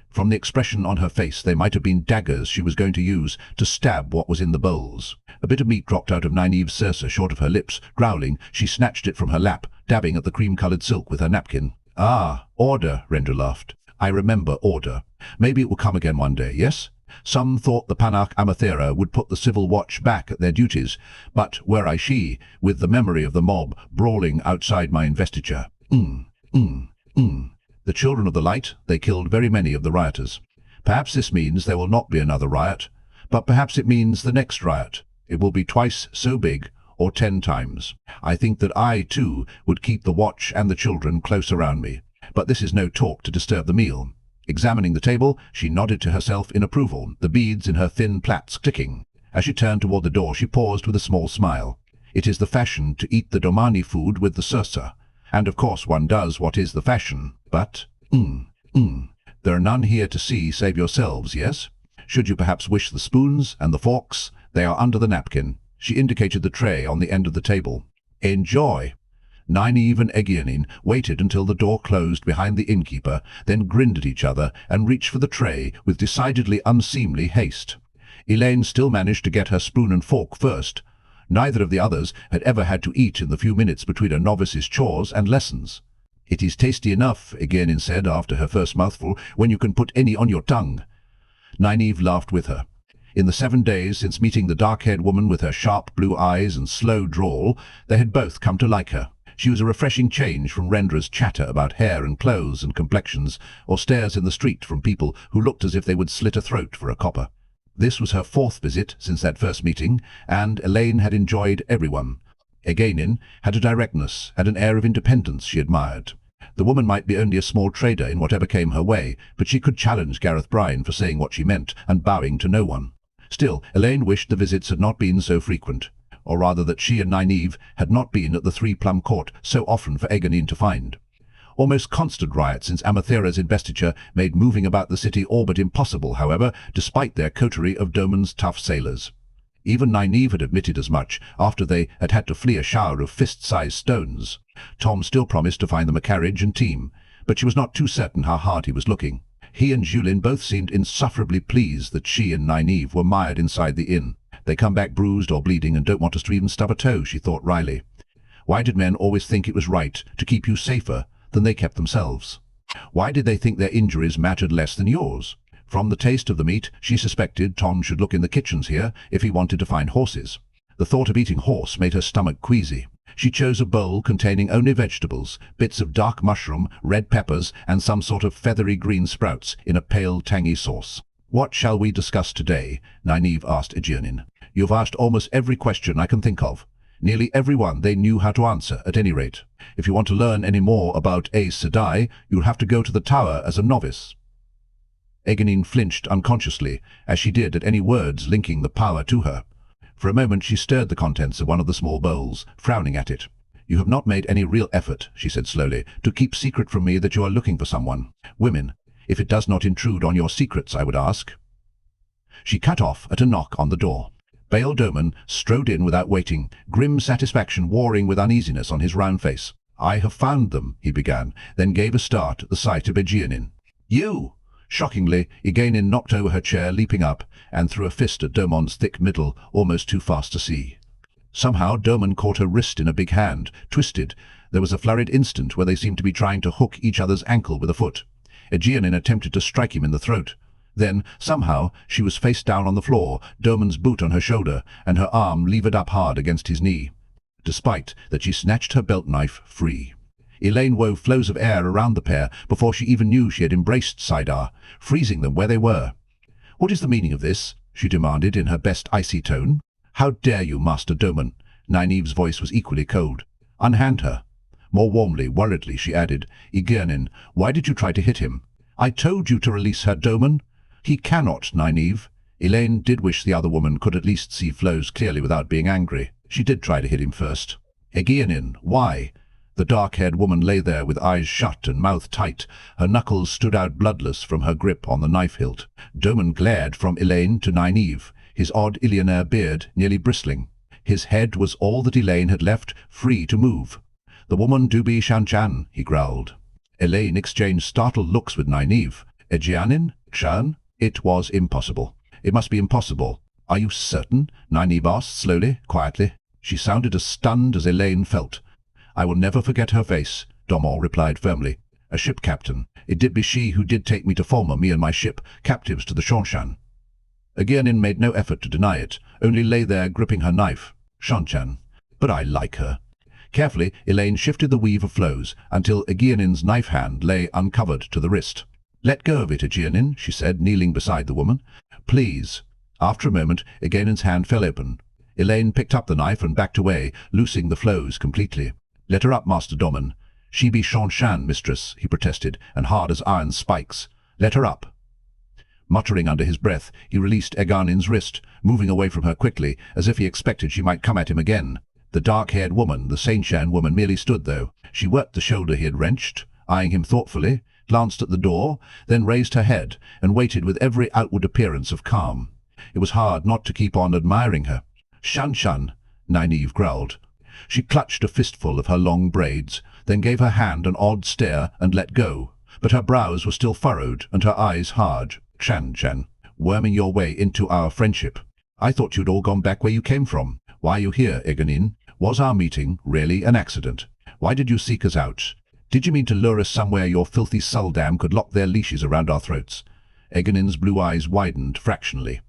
S1: From the expression on her face, they might have been daggers she was going to use to stab what was in the bowls. A bit of meat dropped out of nynaeve's Circe short of her lips. Growling, she snatched it from her lap, dabbing at the cream-coloured silk with her napkin. Ah, order, Rendra laughed. I remember order. Maybe it will come again one day, yes? Some thought the Panarch Amathera would put the Civil Watch back at their duties, but were I she, with the memory of the mob brawling outside my investiture. The Children of the Light, they killed very many of the rioters. Perhaps this means there will not be another riot, but perhaps it means the next riot. It will be twice so big, or 10 times. I think that I, too, would keep the Watch and the children close around me. But this is no talk to disturb the meal. Examining the table, she nodded to herself in approval, the beads in her thin plaits clicking. As she turned toward the door, she paused with a small smile. It is the fashion to eat the Damani food with the Circe, and of course one does what is the fashion, but... There are none here to see save yourselves, yes? Should you perhaps wish the spoons and the forks? They are under the napkin. She indicated the tray on the end of the table. Enjoy! Nynaeve and Egwene waited until the door closed behind the innkeeper, then grinned at each other and reached for the tray with decidedly unseemly haste. Elaine still managed to get her spoon and fork first. Neither of the others had ever had to eat in the few minutes between a novice's chores and lessons. It is tasty enough, Egwene said after her first mouthful, when you can put any on your tongue. Nynaeve laughed with her. In the 7 days since meeting the dark-haired woman with her sharp blue eyes and slow drawl, they had both come to like her. She was a refreshing change from Rendra's chatter about hair and clothes and complexions, or stares in the street from people who looked as if they would slit a throat for a copper. This was her 4th visit since that first meeting, and Elaine had enjoyed everyone. Egwene had a directness and an air of independence she admired. The woman might be only a small trader in whatever came her way, but she could challenge Gareth Bryan for saying what she meant and bowing to no one. Still, Elaine wished the visits had not been so frequent, or rather that she and Nynaeve had not been at the Three-Plum Court so often for Egwene to find. Almost constant riots since Amathera's investiture made moving about the city all but impossible, however, despite their coterie of Doman's tough sailors. Even Nynaeve had admitted as much after they had had to flee a shower of fist-sized stones. Tom still promised to find them a carriage and team, but she was not too certain how hard he was looking. He and Julin both seemed insufferably pleased that she and Nynaeve were mired inside the inn. They come back bruised or bleeding and don't want us to even stub a toe, she thought wryly. Why did men always think it was right to keep you safer than they kept themselves? Why did they think their injuries mattered less than yours? From the taste of the meat, she suspected Tom should look in the kitchens here if he wanted to find horses. The thought of eating horse made her stomach queasy. She chose a bowl containing only vegetables, bits of dark mushroom, red peppers, and some sort of feathery green sprouts in a pale, tangy sauce. What shall we discuss today? Nynaeve asked Egwene. You've asked almost every question I can think of. Nearly every one they knew how to answer, at any rate. If you want to learn any more about Aes Sedai, you'll have to go to the tower as a novice. Egwene flinched unconsciously, as she did at any words linking the power to her. For a moment she stirred the contents of one of the small bowls, frowning at it. You have not made any real effort, she said slowly, to keep secret from me that you are looking for someone. Women, if it does not intrude on your secrets, I would ask. She cut off at a knock on the door. Doman strode in without waiting, grim satisfaction warring with uneasiness on his round face. "I have found them," he began, then gave a start at the sight of Aiel. "You!" Shockingly, egwene knocked over her chair, leaping up, and threw a fist at Domon's thick middle, almost too fast to see. Somehow Domon caught her wrist in a big hand, twisted. There was a flurried instant where they seemed to be trying to hook each other's ankle with a foot. Aiel attempted to strike him in the throat. Then, somehow, she was face down on the floor, Domon's boot on her shoulder, and her arm levered up hard against his knee. Despite that, she snatched her belt knife free. Elaine wove flows of air around the pair before she even knew she had embraced Saidar, freezing them where they were. "What is the meaning of this?" she demanded in her best icy tone. "How dare you, Master Domon?" Nynaeve's voice was equally cold. "Unhand her." More warmly, worriedly, she added, "Egwene, why did you try to hit him?" "I told you to release her, Domon." "He cannot, Nynaeve." Elaine did wish the other woman could at least see flows clearly without being angry. She did try to hit him first. "Egwene, why?" The dark-haired woman lay there with eyes shut and mouth tight. Her knuckles stood out bloodless from her grip on the knife hilt. Domon glared from Elaine to Nynaeve, his odd Illionaire beard nearly bristling. His head was all that Elaine had left, free to move. "The woman do be seanchan," he growled. Elaine exchanged startled looks with Nynaeve. "Egwene? Chan?" It was impossible. "It must be impossible." "Are you certain?" Nynaeve asked slowly, quietly. She sounded as stunned as Elaine felt. "I will never forget her face," Domon replied firmly. "A ship captain. It did be she who did take me to Falmer, me and my ship, captives to the seanchan." Egwene made no effort to deny it, only lay there gripping her knife. "Seanchan. But I like her." Carefully, Elaine shifted the weave of flows until Egwene's knife hand lay uncovered to the wrist. "Let go of it, Egwene," she said, kneeling beside the woman. "Please." After a moment, Egwene's hand fell open. Elaine picked up the knife and backed away, loosing the flows completely. "Let her up, Master Domon." "She be seanchan, mistress," he protested, and hard as iron spikes. "Let her up." Muttering under his breath, he released Egwene's wrist, moving away from her quickly, as if he expected she might come at him again. The dark-haired woman, the seanchan woman, merely stood, though. She worked the shoulder he had wrenched, eyeing him thoughtfully, glanced at the door, then raised her head, and waited with every outward appearance of calm. It was hard not to keep on admiring her. "Seanchan," Nynaeve growled. She clutched a fistful of her long braids, then gave her hand an odd stare and let go, but her brows were still furrowed and her eyes hard. "Seanchan, worming your way into our friendship. I thought you'd all gone back where you came from. Why are you here, Egwene? Was our meeting really an accident? Why did you seek us out? Did you mean to lure us somewhere your filthy suldam could lock their leashes around our throats?" Egwene's blue eyes widened fractionally.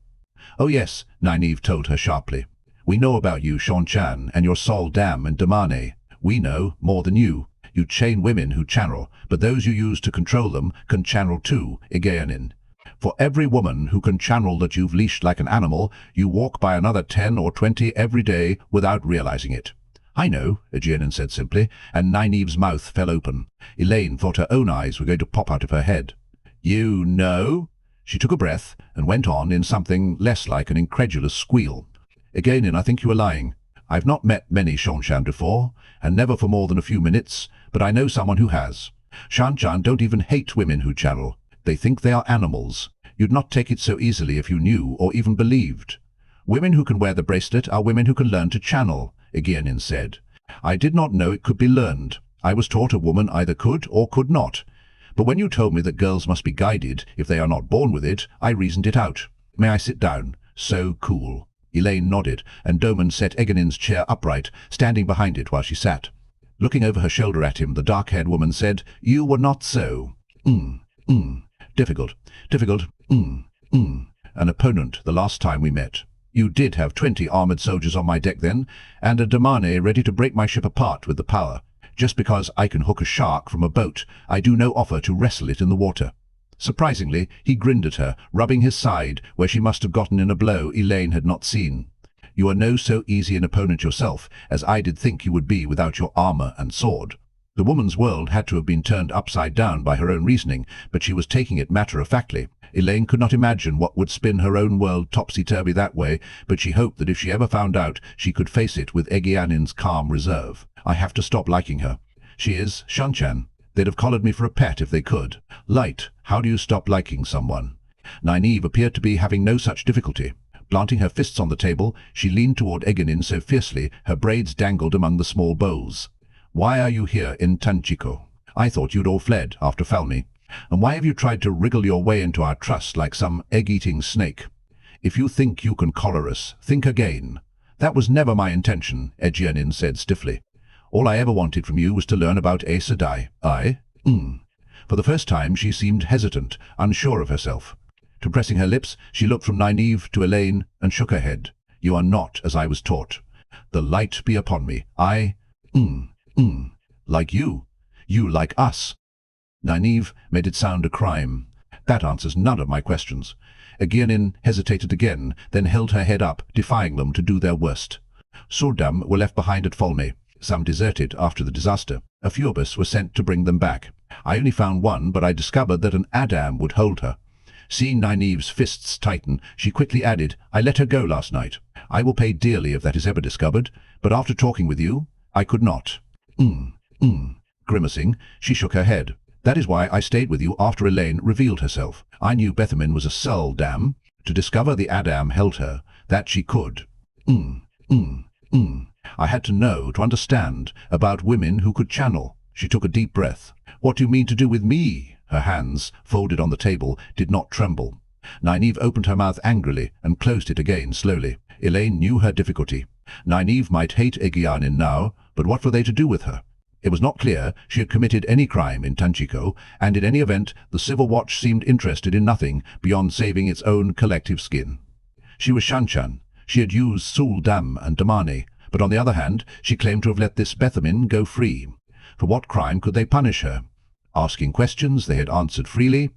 S1: "Oh yes," Nynaeve told her sharply. "We know about you, seanchan, and your suldam and damane. We know more than you. You chain women who channel, but those you use to control them can channel too, Egwene. For every woman who can channel that you've leashed like an animal, you walk by another 10 or 20 every day without realizing it." "I know," Egwene said simply, and Nynaeve's mouth fell open. Elaine thought her own eyes were going to pop out of her head. "You know?" She took a breath and went on in something less like an incredulous squeal. "Egwene, I think you are lying. I've not met many seanchan before, and never for more than a few minutes, but I know someone who has. Seanchan don't even hate women who channel. They think they are animals. You'd not take it so easily if you knew or even believed. Women who can wear the bracelet are women who can learn to channel," Egwene said. "I did not know it could be learned. I was taught a woman either could or could not. But when you told me that girls must be guided if they are not born with it, I reasoned it out. May I sit down? So cool." Elaine nodded, and Domon set Egwene's chair upright, standing behind it while she sat. Looking over her shoulder at him, the dark-haired woman said, "You were not so. Difficult. An opponent the last time we met. You did have 20 armored soldiers on my deck then, and a damane ready to break my ship apart with the power. Just because I can hook a shark from a boat, I do no offer to wrestle it in the water." Surprisingly, he grinned at her, rubbing his side, where she must have gotten in a blow Elaine had not seen. "You are no so easy an opponent yourself, as I did think you would be without your armor and sword." The woman's world had to have been turned upside down by her own reasoning, but she was taking it matter-of-factly. Elaine could not imagine what would spin her own world topsy-turvy that way, but she hoped that if she ever found out, she could face it with Egwene's calm reserve. "I have to stop liking her. She is seanchan. They'd have collared me for a pet if they could. Light, how do you stop liking someone?" Nynaeve appeared to be having no such difficulty. Planting her fists on the table, she leaned toward egwene so fiercely her braids dangled among the small bowls. "Why are you here in Tanchico? I thought you'd all fled after Falme. And why have you tried to wriggle your way into our trust like some egg-eating snake? If you think you can collar us, think again." "That was never my intention," egwene said stiffly. "All I ever wanted from you was to learn about Aes Sedai." "I? For the first time she seemed hesitant, unsure of herself. Compressing her lips, she looked from Nynaeve to Elaine and shook her head. "You are not as I was taught. The light be upon me. I, like you. You like us." Nynaeve made it sound a crime. "That answers none of my questions." Egwene hesitated again, then held her head up, defying them to do their worst. Surdam were left behind at Falme. Some deserted after the disaster. A few of us were sent to bring them back. I only found one, but I discovered that an Adam would hold her. Seeing Nynaeve's fists tighten, she quickly added, "I let her go last night. I will pay dearly if that is ever discovered, but after talking with you, I could not." Grimacing, she shook her head. "That is why I stayed with you after Elaine revealed herself. I knew Bethamin was a Sol Dam. To discover the Adam held her, that she could. I had to know, to understand, about women who could channel." She took a deep breath. "What do you mean to do with me?" Her hands, folded on the table, did not tremble. Nynaeve opened her mouth angrily and closed it again slowly. Elaine knew her difficulty. Nynaeve might hate Egwene now, but what were they to do with her? It was not clear she had committed any crime in Tanchico, and in any event the Civil Watch seemed interested in nothing beyond saving its own collective skin. She was seanchan. She had used Sul Dam and Damane, but on the other hand she claimed to have let this Bethamin go free. For what crime could they punish her? Asking questions they had answered freely,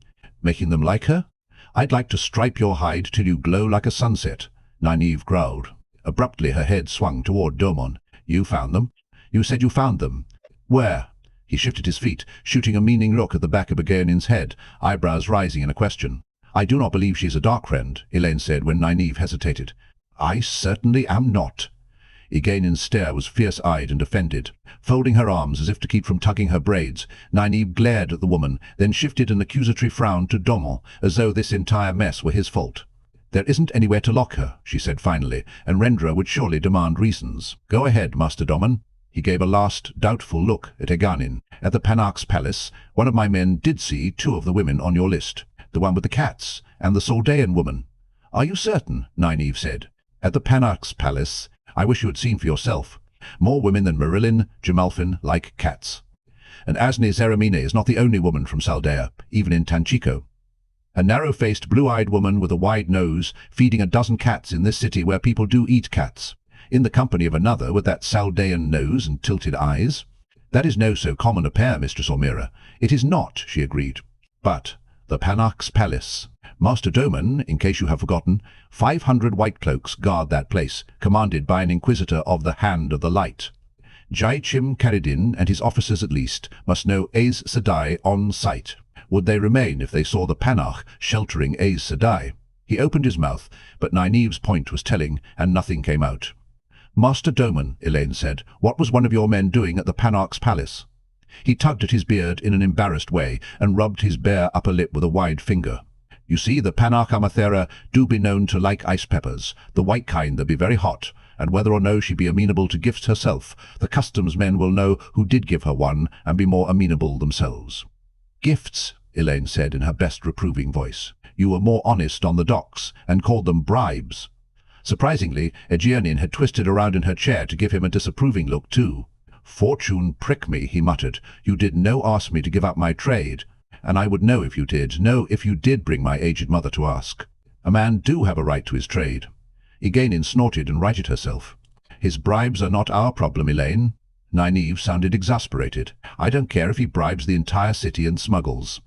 S1: making them like her? "I'd like to stripe your hide till you glow like a sunset," Nynaeve growled. Abruptly her head swung toward Domon. "You found them? You said you found them. Where?" He shifted his feet, shooting a meaning look at the back of Egwene's head, eyebrows rising in a question. "I do not believe she is a dark friend," Elaine said when Nynaeve hesitated. "I certainly am not." Egwene's stare was fierce-eyed and offended. Folding her arms as if to keep from tugging her braids, Nynaeve glared at the woman, then shifted an accusatory frown to Domon, as though this entire mess were his fault. "There isn't anywhere to lock her," she said finally, "and Rendra would surely demand reasons. Go ahead, Master Domon." He gave a last, doubtful look at Egwene. "At the Panarch's palace, one of my men did see two of the women on your list, the one with the cats, and the Soldaean woman." "Are you certain?" Nynaeve said. "At the Panarch's palace. I wish you had seen for yourself. More women than Amyrlin, Jamalfin, like cats. And Asne Zeramine is not the only woman from Saldea, even in Tanchico. A narrow-faced, blue-eyed woman with a wide nose, feeding a dozen cats in this city where people do eat cats. In the company of another with that Saldean nose and tilted eyes. That is no so common a pair, Mistress Ormira. It is not, she agreed. But the Panarch's palace. Master Domon, in case you have forgotten, 500 white cloaks guard that place, commanded by an inquisitor of the Hand of the Light. Jaichim Caridin and his officers at least must know Aes Sedai on sight. Would they remain if they saw the Panarch sheltering Aes Sedai? He opened his mouth, but Nynaeve's point was telling, and nothing came out. "Master Domon," Elaine said, "what was one of your men doing at the Panarch's palace?" He tugged at his beard in an embarrassed way, and rubbed his bare upper lip with a wide finger. "You see, the Panarch Amathera do be known to like ice peppers, the white kind that be very hot, and whether or no she be amenable to gifts herself, the customs men will know who did give her one, and be more amenable themselves." "Gifts," Elaine said in her best reproving voice. "You were more honest on the docks, and called them bribes." Surprisingly, Egwene had twisted around in her chair to give him a disapproving look too. "Fortune prick me," he muttered. "You did no ask me to give up my trade. And I would know if you did bring my aged mother to ask. A man do have a right to his trade." Egwene snorted and righted herself. "His bribes are not our problem, Elaine." Nynaeve sounded exasperated. "I don't care if he bribes the entire city and smuggles."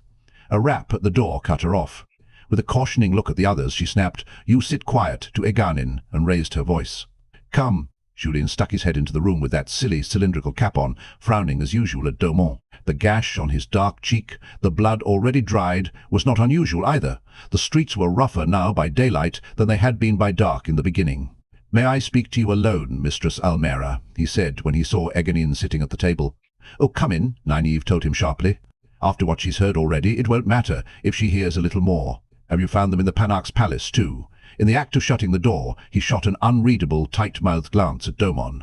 S1: A rap at the door cut her off. With a cautioning look at the others, she snapped, "You sit quiet," to Egwene, and raised her voice. "Come." Julian stuck his head into the room with that silly cylindrical cap on, frowning as usual at Domon. The gash on his dark cheek, the blood already dried, was not unusual either. The streets were rougher now by daylight than they had been by dark in the beginning. "May I speak to you alone, Mistress Almera?" he said when he saw Egwene sitting at the table. "Oh, come in," Nynaeve told him sharply. "After what she's heard already, it won't matter if she hears a little more. Have you found them in the Panarch's palace, too?" In the act of shutting the door, he shot an unreadable, tight-mouthed glance at Domon.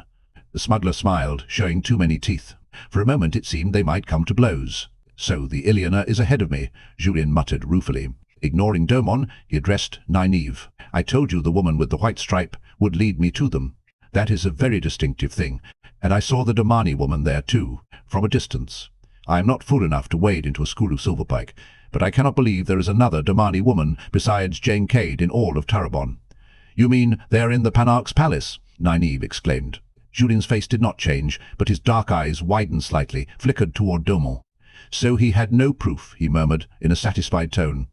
S1: The smuggler smiled, showing too many teeth. For a moment it seemed they might come to blows. "So the Illianer is ahead of me," Julien muttered ruefully. Ignoring Domon, he addressed Nynaeve. "I told you the woman with the white stripe would lead me to them. That is a very distinctive thing, and I saw the Domani woman there too, from a distance. I am not fool enough to wade into a school of Silverpike, but I cannot believe there is another Domani woman besides Jane Cade in all of Tarabon." "You mean they're in the Panarch's palace?" Nynaeve exclaimed. Julien's face did not change, but his dark eyes widened slightly, flickered toward Domon. "So he had no proof," he murmured in a satisfied tone.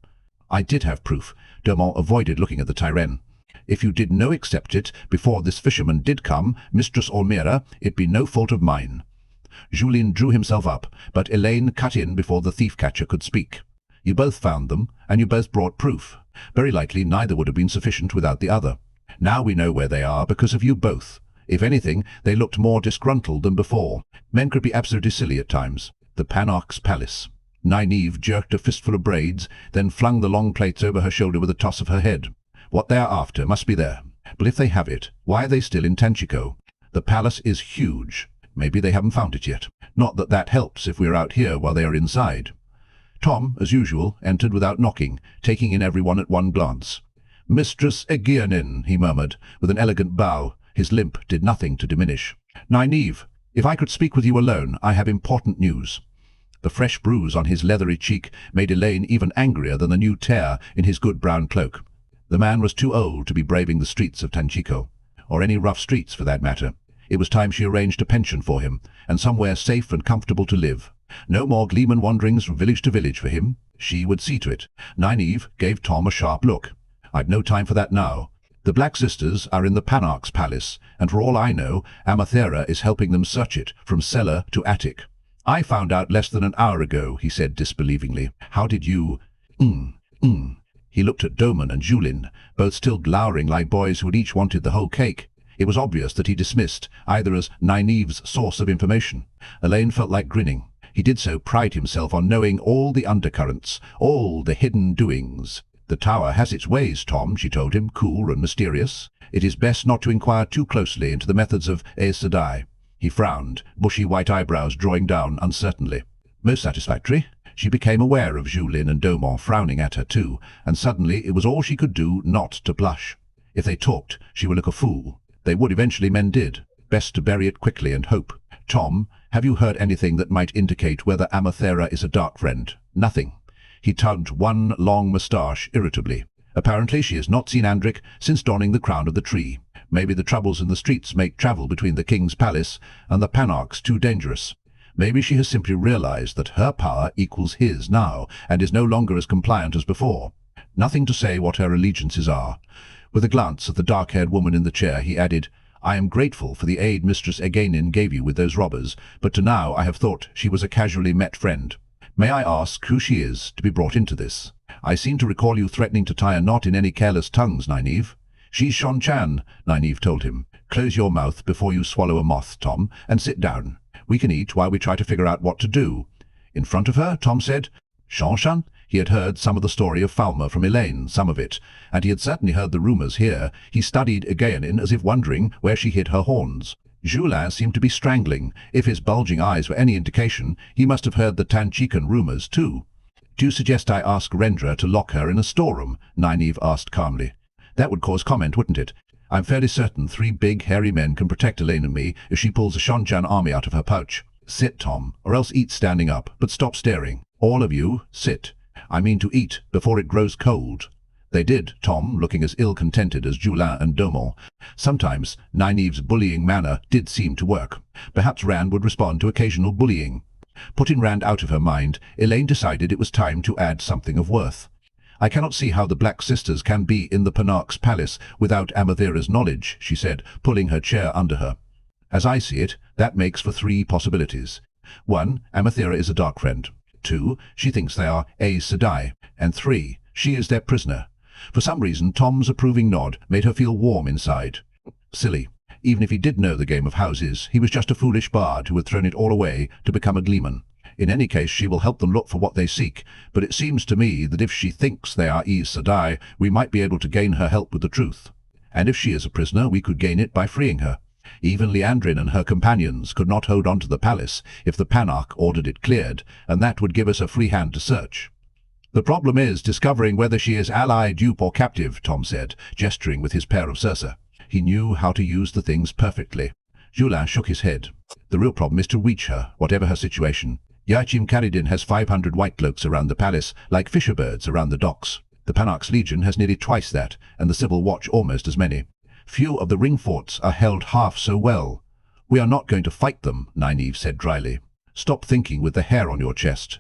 S1: "I did have proof." Domon avoided looking at the Tyrene. "If you did no accept it before this fisherman did come, Mistress Olmera, it be no fault of mine." Julien drew himself up, but Elaine cut in before the thief-catcher could speak. "You both found them, and you both brought proof. Very likely neither would have been sufficient without the other. Now we know where they are because of you both. If anything, they looked more disgruntled than before. Men could be absolutely silly at times. The Panarch's palace." Nynaeve jerked a fistful of braids, then flung the long plaits over her shoulder with a toss of her head. "What they are after must be there. But if they have it, why are they still in Tanchico? The palace is huge. Maybe they haven't found it yet. Not that that helps if we're out here while they are inside." Tom, as usual, entered without knocking, taking in everyone at one glance. "Mistress Egwene," he murmured, with an elegant bow. His limp did nothing to diminish. "Nynaeve, if I could speak with you alone, I have important news." The fresh bruise on his leathery cheek made Elaine even angrier than the new tear in his good brown cloak. The man was too old to be braving the streets of Tanchico, or any rough streets for that matter. It was time she arranged a pension for him, and somewhere safe and comfortable to live. No more gleeman wanderings from village to village for him. She would see to it. Nynaeve gave Tom a sharp look. "I've no time for that now. The Black Sisters are in the Panarch's palace, and for all I know, Amathera is helping them search it, from cellar to attic." "I found out less than an hour ago," he said disbelievingly. "How did you—" He looked at Domon and Julien, both still glowering like boys who had each wanted the whole cake. It was obvious that he dismissed either as Nynaeve's source of information. Elaine felt like grinning. He did so pride himself on knowing all the undercurrents, all the hidden doings. "The tower has its ways, Tom," she told him, cool and mysterious. "It is best not to inquire too closely into the methods of Aes Sedai." He frowned, bushy white eyebrows drawing down uncertainly. "Most satisfactory." She became aware of Julien and Domon frowning at her too, and suddenly it was all she could do not to blush. If they talked, she would look a fool. They would eventually, men did. Best to bury it quickly and hope. "Tom, have you heard anything that might indicate whether Amathera is a dark friend?" "Nothing." He tugged one long moustache irritably. "Apparently she has not seen Andric since donning the crown of the tree. Maybe the troubles in the streets make travel between the king's palace and the Panarch's too dangerous. Maybe she has simply realized that her power equals his now, and is no longer as compliant as before. Nothing to say what her allegiances are." With a glance at the dark-haired woman in the chair, he added, "I am grateful for the aid Mistress Egwene gave you with those robbers, but to now I have thought she was a casually met friend. May I ask who she is to be brought into this? I seem to recall you threatening to tie a knot in any careless tongues, Nynaeve." "She's seanchan," Nynaeve told him. "Close your mouth before you swallow a moth, Tom, and sit down. We can eat while we try to figure out what to do." In front of her, Tom said, "Seanchan?" He had heard some of the story of Falmer from Elaine, some of it, and he had certainly heard the rumours here. He studied Egwene as if wondering where she hid her horns. Julien seemed to be strangling. If his bulging eyes were any indication, he must have heard the Tanchican rumours too. "Do you suggest I ask Rendra to lock her in a storeroom?" Nynaeve asked calmly. "That would cause comment, wouldn't it? I'm fairly certain 3 big, hairy men can protect Elaine and me if she pulls a seanchan army out of her pouch. Sit, Tom, or else eat standing up, but stop staring. All of you, sit. I mean to eat before it grows cold." They did, Tom looking as ill-contented as Julien and Domon. Sometimes Nynaeve's bullying manner did seem to work. Perhaps Rand would respond to occasional bullying. Putting Rand out of her mind, Elaine decided it was time to add something of worth. "I cannot see how the Black Sisters can be in the Panarch's palace without Amathera's knowledge," she said, pulling her chair under her. "As I see it, that makes for 3 possibilities. 1, Amathera is a dark friend. 2, she thinks they are Aes Sedai. And 3, she is their prisoner." For some reason, Tom's approving nod made her feel warm inside. Silly. Even if he did know the game of houses, he was just a foolish bard who had thrown it all away to become a gleeman. In any case, she will help them look for what they seek, but it seems to me that if she thinks they are Aes Sedai, we might be able to gain her help with the truth. And if she is a prisoner, we could gain it by freeing her. Even Liandrin and her companions could not hold on to the palace if the Panarch ordered it cleared, and that would give us a free hand to search. The problem is discovering whether she is ally, dupe, or captive, Tom said, gesturing with his pair of Circe. He knew how to use the things perfectly. Julin shook his head. The real problem is to reach her, whatever her situation. Yaachim Caridin has 500 white cloaks around the palace, like fisher birds around the docks. The Panarch's legion has nearly twice that, and the Civil Watch almost as many. Few of the ring forts are held half so well. We are not going to fight them, Nynaeve said dryly. Stop thinking with the hair on your chest.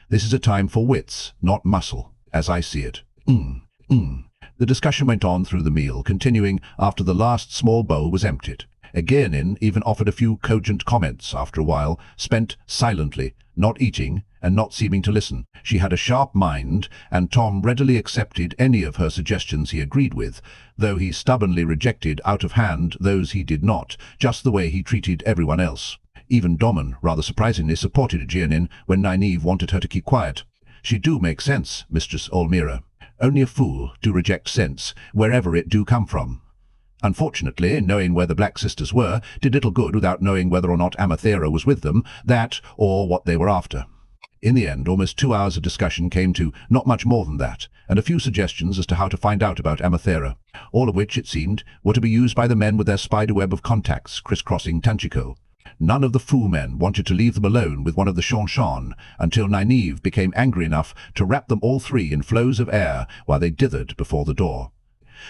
S1: This is a time for wits, not muscle, as I see it. The discussion went on through the meal, continuing after the last small bowl was emptied. Egwene even offered a few cogent comments after a while, spent silently, not eating and not seeming to listen. She had a sharp mind, and Tom readily accepted any of her suggestions he agreed with, though he stubbornly rejected out of hand those he did not, just the way he treated everyone else. Even Domon, rather surprisingly, supported Egwene when Nynaeve wanted her to keep quiet. She do make sense, Mistress Olmira. Only a fool do reject sense, wherever it do come from. Unfortunately, knowing where the Black Sisters were did little good without knowing whether or not Amathera was with them, that, or what they were after. In the end, almost 2 hours of discussion came to not much more than that, and a few suggestions as to how to find out about Amathera, all of which, it seemed, were to be used by the men with their spiderweb of contacts crisscrossing Tanchico. None of the fool men wanted to leave them alone with one of the seanchan until Nynaeve became angry enough to wrap them all three in flows of air while they dithered before the door.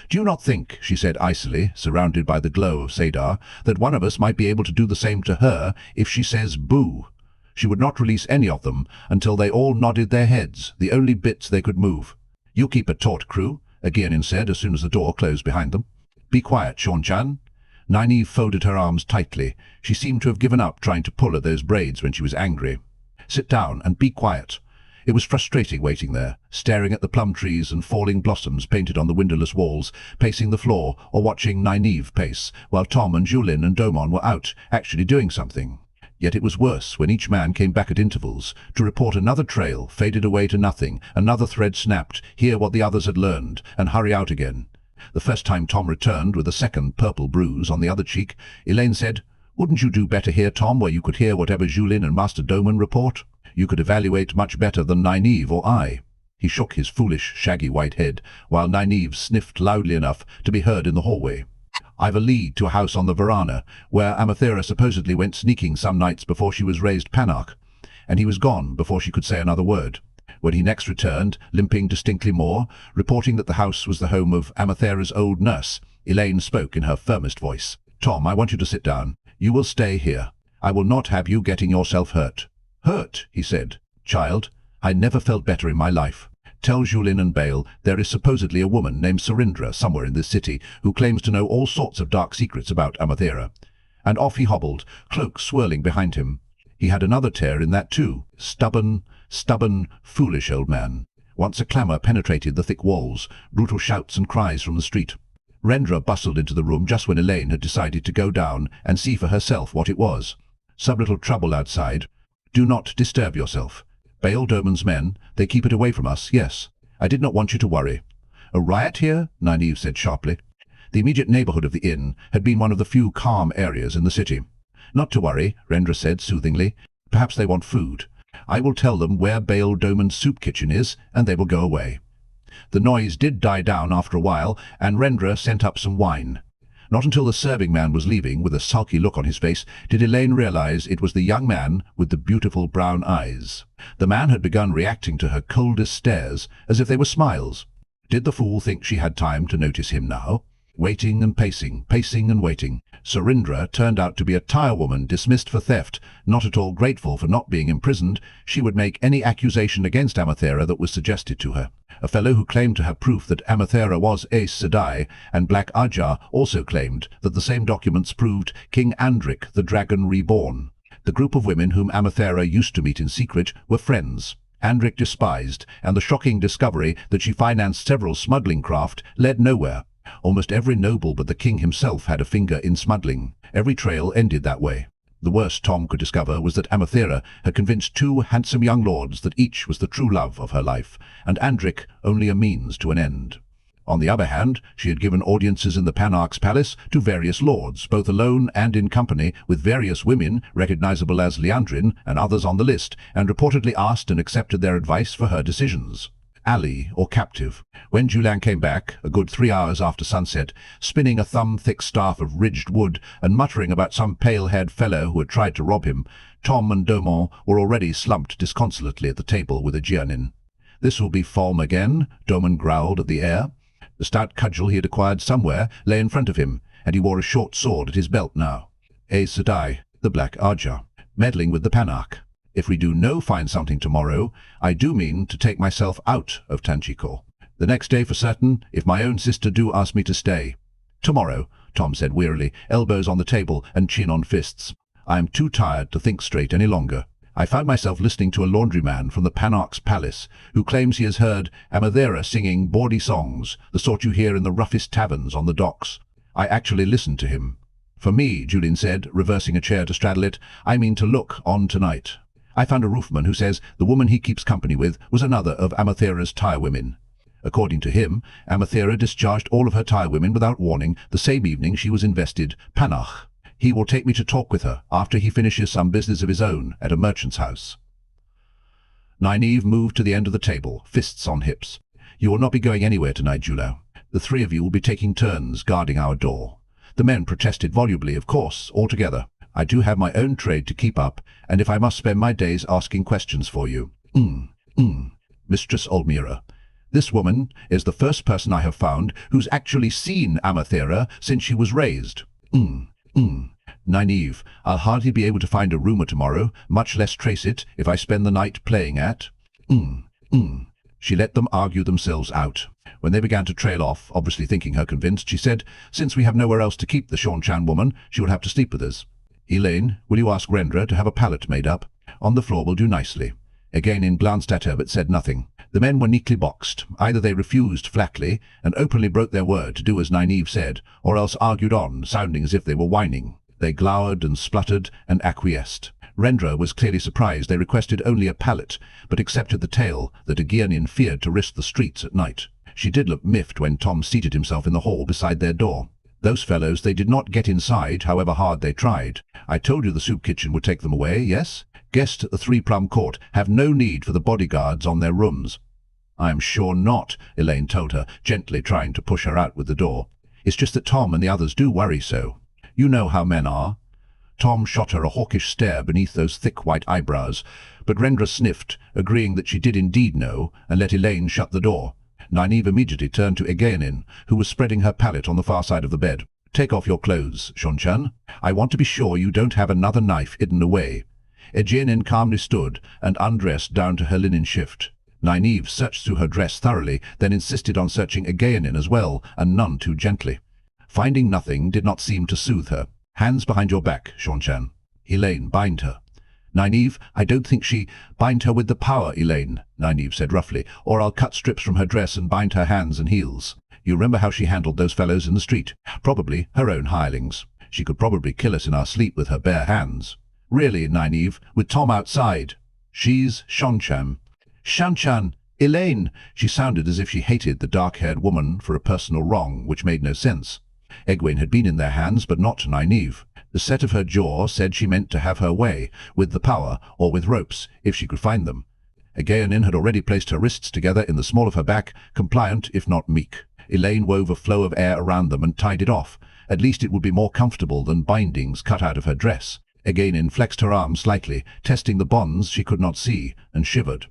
S1: "Do you not think," she said icily, surrounded by the glow of Sadar, "that one of us might be able to do the same to her if she says boo?" She would not release any of them until they all nodded their heads, the only bits they could move. "You keep it taut, crew," Egwene said as soon as the door closed behind them. "Be quiet, seanchan." Nynaeve folded her arms tightly. She seemed to have given up trying to pull at those braids when she was angry. "Sit down and be quiet." It was frustrating waiting there, staring at the plum trees and falling blossoms painted on the windowless walls, pacing the floor or watching Nynaeve pace, while Tom and Julin and Domon were out, actually doing something. Yet it was worse when each man came back at intervals, to report another trail faded away to nothing, another thread snapped, hear what the others had learned, and hurry out again. The first time Tom returned with a second purple bruise on the other cheek, Elaine said, "Wouldn't you do better here, Tom, where you could hear whatever Julin and Master Domon report? You could evaluate much better than Nynaeve or I." He shook his foolish, shaggy white head, while Nynaeve sniffed loudly enough to be heard in the hallway. "I've a lead to a house on the Verana, where Amathera supposedly went sneaking some nights before she was raised Panarch, and he was gone before she could say another word. When he next returned, limping distinctly more, reporting that the house was the home of Amathera's old nurse, Elaine spoke in her firmest voice. "Tom, I want you to sit down. You will stay here. I will not have you getting yourself hurt." "Hurt," he said. "Child, I never felt better in my life. Tell Julin and Bale there is supposedly a woman named Serindra somewhere in this city who claims to know all sorts of dark secrets about Amathera." And off he hobbled, cloak swirling behind him. He had another tear in that too. Stubborn, foolish old man. Once a clamour penetrated the thick walls, brutal shouts and cries from the street. Rendra bustled into the room just when Elaine had decided to go down and see for herself what it was. "Some little trouble outside. Do not disturb yourself. Baal Domon's men, they keep it away from us, yes. I did not want you to worry." "A riot here?" Nynaeve said sharply. The immediate neighbourhood of the inn had been one of the few calm areas in the city. "Not to worry," Rendra said soothingly. "Perhaps they want food. I will tell them where Baal Domon's soup kitchen is, and they will go away." The noise did die down after a while, and Rendra sent up some wine. Not until the serving man was leaving, with a sulky look on his face, did Elaine realize it was the young man with the beautiful brown eyes. The man had begun reacting to her coldest stares, as if they were smiles. Did the fool think she had time to notice him now? Waiting and pacing, pacing and waiting. Serindra turned out to be a tirewoman dismissed for theft, not at all grateful for not being imprisoned. She would make any accusation against Amathera that was suggested to her. A fellow who claimed to have proof that Amathera was Aes Sedai, and Black Ajah also claimed that the same documents proved King Andric the Dragon Reborn. The group of women whom Amathera used to meet in secret were friends. Andric despised, and the shocking discovery that she financed several smuggling craft led nowhere. Almost every noble but the king himself had a finger in smuggling. Every trail ended that way. The worst Tom could discover was that Amathera had convinced two handsome young lords that each was the true love of her life, and Andric only a means to an end. On the other hand, she had given audiences in the Panarch's palace to various lords, both alone and in company with various women recognizable as Liandrin and others on the list, and reportedly asked and accepted their advice for her decisions. Ally, or captive. When Julian came back, a good 3 hours after sunset, spinning a thumb-thick staff of ridged wood and muttering about some pale-haired fellow who had tried to rob him, Tom and Domon were already slumped disconsolately at the table with Aegwene. "This will be Falm again," Domon growled at the air. The stout cudgel he had acquired somewhere lay in front of him, and he wore a short sword at his belt now. Aes Sedai, the Black Ajah, meddling with the Panarch. "If we do no find something tomorrow, I do mean to take myself out of Tanchico. The next day for certain, if my own sister do ask me to stay." "Tomorrow," Tom said wearily, elbows on the table and chin on fists. "I am too tired to think straight any longer. I found myself listening to a laundryman from the Panarch's palace, who claims he has heard Amathera singing bawdy songs, the sort you hear in the roughest taverns on the docks. I actually listened to him. For me," Julian said, reversing a chair to straddle it, "I mean to look on tonight. I found a roofman who says the woman he keeps company with was another of Amathera's tirewomen. According to him, Amathera discharged all of her tirewomen without warning the same evening she was invested Panarch. He will take me to talk with her after he finishes some business of his own at a merchant's house." Nynaeve moved to the end of the table, fists on hips. "You will not be going anywhere tonight, Julo. The three of you will be taking turns guarding our door." The men protested volubly, of course, all together. "I do have my own trade to keep up, and if I must spend my days asking questions for you." Mistress Olmira, this woman is the first person I have found who's actually seen Amathera since she was raised." Nynaeve, "I'll hardly be able to find a rumour tomorrow, much less trace it if I spend the night playing at." She let them argue themselves out. When they began to trail off, obviously thinking her convinced, she said, "Since we have nowhere else to keep the seanchan woman, she will have to sleep with us. Elaine, will you ask Rendra to have a pallet made up? On the floor will do nicely." Egwene glanced at her but said nothing. The men were neatly boxed. Either they refused flatly and openly broke their word to do as Nynaeve said, or else argued on, sounding as if they were whining. They glowered and spluttered and acquiesced. Rendra was clearly surprised they requested only a pallet, but accepted the tale that Aegwene feared to risk the streets at night. She did look miffed when Tom seated himself in the hall beside their door. "Those fellows, they did not get inside, however hard they tried. I told you the soup kitchen would take them away, yes? Guests at the Three-Plum Court have no need for the bodyguards on their rooms." "I am sure not," Elaine told her, gently trying to push her out with the door. "It's just that Tom and the others do worry so. You know how men are." Tom shot her a hawkish stare beneath those thick white eyebrows, but Rendra sniffed, agreeing that she did indeed know, and let Elaine shut the door. Nynaeve immediately turned to Egwene, who was spreading her pallet on the far side of the bed. "Take off your clothes, seanchan. I want to be sure you don't have another knife hidden away." Egwene calmly stood and undressed down to her linen shift. Nynaeve searched through her dress thoroughly, then insisted on searching Egwene as well, and none too gently. Finding nothing did not seem to soothe her. "Hands behind your back, seanchan." "Elaine, bind her." "Nynaeve, I don't think she—" "Bind her with the power, Elaine," Nynaeve said roughly, "or I'll cut strips from her dress and bind her hands and heels. You remember how she handled those fellows in the street? Probably her own hirelings. She could probably kill us in our sleep with her bare hands." "Really, Nynaeve, with Tom outside?" "She's seanchan." "Seanchan! Elaine!" She sounded as if she hated the dark-haired woman for a personal wrong, which made no sense. Egwene had been in their hands, but not Nynaeve. The set of her jaw said she meant to have her way, with the power, or with ropes, if she could find them. Egwene had already placed her wrists together in the small of her back, compliant if not meek. Elaine wove a flow of air around them and tied it off. At least it would be more comfortable than bindings cut out of her dress. Egwene flexed her arm slightly, testing the bonds she could not see, and shivered.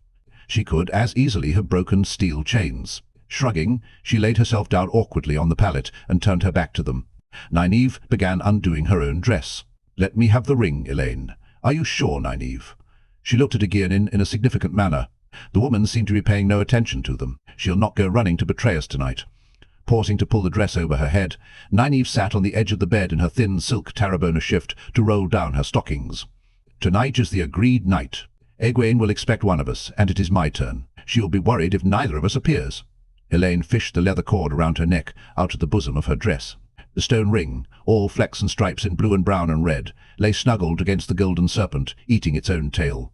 S1: She could as easily have broken steel chains. Shrugging, she laid herself down awkwardly on the pallet and turned her back to them. Nynaeve began undoing her own dress. "Let me have the ring, Elaine. Are you sure, Nynaeve?" She looked at Aegwene in a significant manner. The woman seemed to be paying no attention to them. "She'll not go running to betray us tonight." Pausing to pull the dress over her head, Nynaeve sat on the edge of the bed in her thin silk Tarrabona shift to roll down her stockings. "Tonight is the agreed night. Egwene will expect one of us, and it is my turn. She will be worried if neither of us appears." Elaine fished the leather cord around her neck out of the bosom of her dress. The stone ring, all flecks and stripes in blue and brown and red, lay snuggled against the golden serpent, eating its own tail.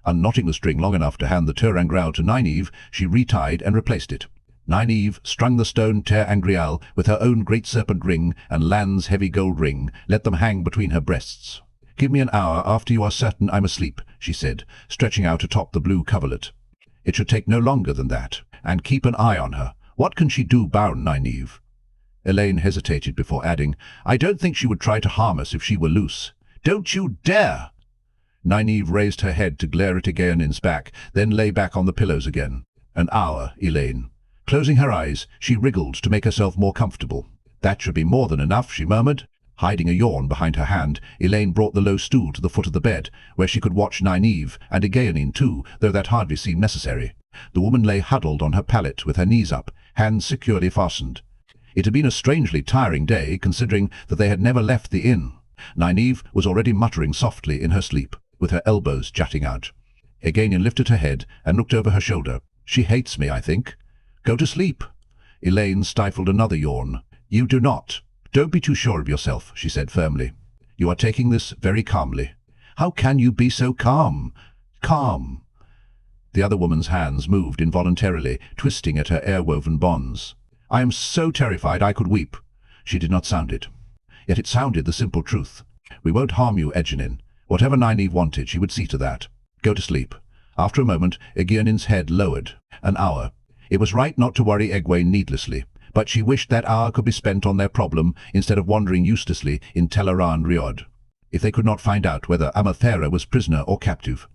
S1: Unknotting the string long enough to hand the tarmongaidon to Nynaeve, she retied and replaced it. Nynaeve strung the stone tarmongaidon with her own great serpent ring and Lan's heavy gold ring, let them hang between her breasts. "Give me an hour after you are certain I'm asleep," she said, stretching out atop the blue coverlet. "It should take no longer than that. And keep an eye on her. What can she do bound, Nynaeve?" Elaine hesitated before adding, "I don't think she would try to harm us if she were loose." "Don't you dare!" Nynaeve raised her head to glare at Egwene's back, then lay back on the pillows again. "An hour, Elaine." Closing her eyes, she wriggled to make herself more comfortable. "That should be more than enough," she murmured. Hiding a yawn behind her hand, Elaine brought the low stool to the foot of the bed, where she could watch Nynaeve, and Egwene too, though that hardly seemed necessary. The woman lay huddled on her pallet with her knees up, hands securely fastened. It had been a strangely tiring day, considering that they had never left the inn. Nynaeve was already muttering softly in her sleep, with her elbows jutting out. Egwene lifted her head and looked over her shoulder. "She hates me, I think." "Go to sleep." Elaine stifled another yawn. "You do not. Don't be too sure of yourself," she said firmly. "You are taking this very calmly." "How can you be so calm?" "Calm." The other woman's hands moved involuntarily, twisting at her air-woven bonds. "I am so terrified I could weep." She did not sound it. Yet it sounded the simple truth. "We won't harm you, Egwene." Whatever Nynaeve wanted, she would see to that. "Go to sleep." After a moment, Egwene's head lowered. An hour. It was right not to worry Egwene needlessly, but she wished that hour could be spent on their problem instead of wandering uselessly in Teleran Riod. If they could not find out whether Amathera was prisoner or captive.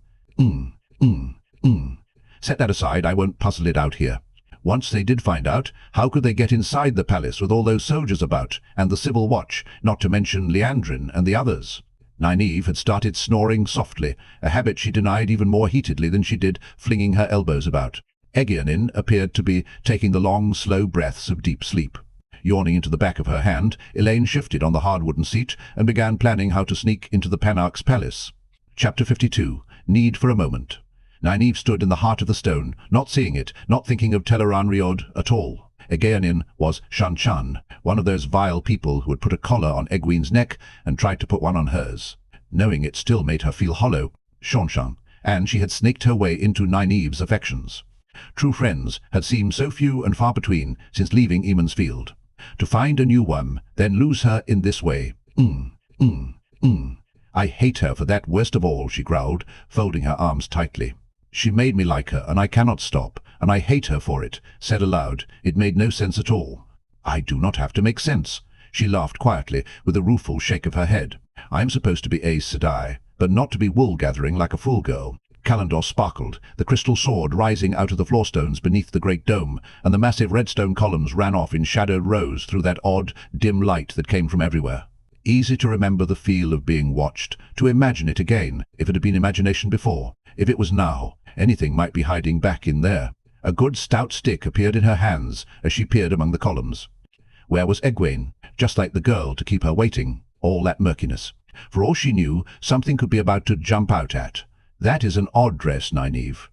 S1: Set that aside, I won't puzzle it out here. Once they did find out, how could they get inside the palace with all those soldiers about, and the civil watch, not to mention Liandrin and the others? Nynaeve had started snoring softly, a habit she denied even more heatedly than she did flinging her elbows about. Egwene appeared to be taking the long, slow breaths of deep sleep. Yawning into the back of her hand, Elaine shifted on the hard wooden seat and began planning how to sneak into the Panarch's palace. Chapter 52. Need for a moment. Nynaeve stood in the heart of the stone, not seeing it, not thinking of Teleran Riod at all. Egwene was seanchan, one of those vile people who had put a collar on Egwene's neck and tried to put one on hers. Knowing it still made her feel hollow, seanchan, and she had snaked her way into Nynaeve's affections. True friends had seemed so few and far between since leaving Eamon's Field. To find a new one, then lose her in this way. I hate her for that worst of all, she growled, folding her arms tightly. She made me like her, and I cannot stop, and I hate her for it, said aloud. It made no sense at all. I do not have to make sense. She laughed quietly, with a rueful shake of her head. I am supposed to be Aes Sedai, but not to be wool-gathering like a fool girl. Calendar sparkled, the crystal sword rising out of the floorstones beneath the great dome, and the massive redstone columns ran off in shadowed rows through that odd, dim light that came from everywhere. Easy to remember the feel of being watched, to imagine it again, if it had been imagination before. If it was now, anything might be hiding back in there. A good stout stick appeared in her hands as she peered among the columns. Where was Egwene? Just like the girl to keep her waiting. All that murkiness. For all she knew, something could be about to jump out at. That is an odd dress, Nynaeve.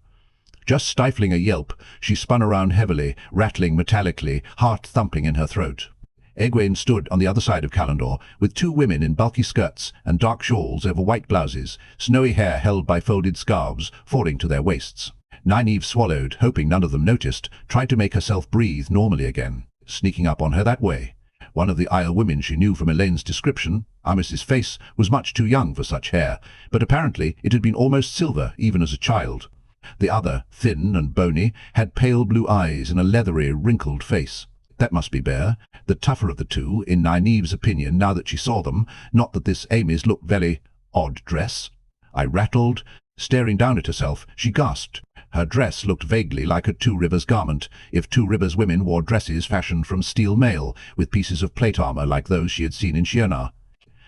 S1: Just stifling a yelp, she spun around heavily, rattling metallically, heart thumping in her throat. Egwene stood on the other side of Calendar, with two women in bulky skirts and dark shawls over white blouses, snowy hair held by folded scarves falling to their waists. Nynaeve swallowed, hoping none of them noticed, tried to make herself breathe normally again, sneaking up on her that way. One of the Aiel women she knew from Elaine's description, Amis's face, was much too young for such hair, but apparently it had been almost silver even as a child. The other, thin and bony, had pale blue eyes and a leathery, wrinkled face. That must be Bear, the tougher of the two, in Nynaeve's opinion, now that she saw them, not that this Amy's looked very odd dress. I rattled. Staring down at herself, she gasped. Her dress looked vaguely like a Two Rivers garment, if Two Rivers women wore dresses fashioned from steel mail, with pieces of plate armor like those she had seen in Shirna.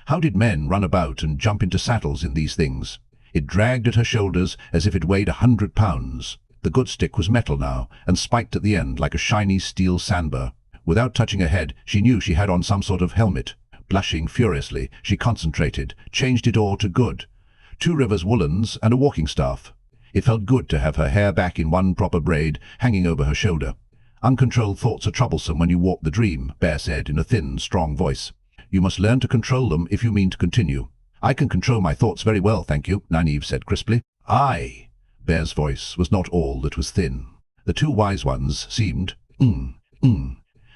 S1: How did men run about and jump into saddles in these things? It dragged at her shoulders as if it weighed 100 pounds. The good stick was metal now, and spiked at the end like a shiny steel sandburr. Without touching her head, she knew she had on some sort of helmet. Blushing furiously, she concentrated, changed it all to good. Two Rivers woolens and a walking staff. It felt good to have her hair back in one proper braid, hanging over her shoulder. Uncontrolled thoughts are troublesome when you walk the dream, Bear said in a thin, strong voice. You must learn to control them if you mean to continue. I can control my thoughts very well, thank you, Nynaeve said crisply. Aye. Bear's voice was not all that was thin. The two wise ones seemed,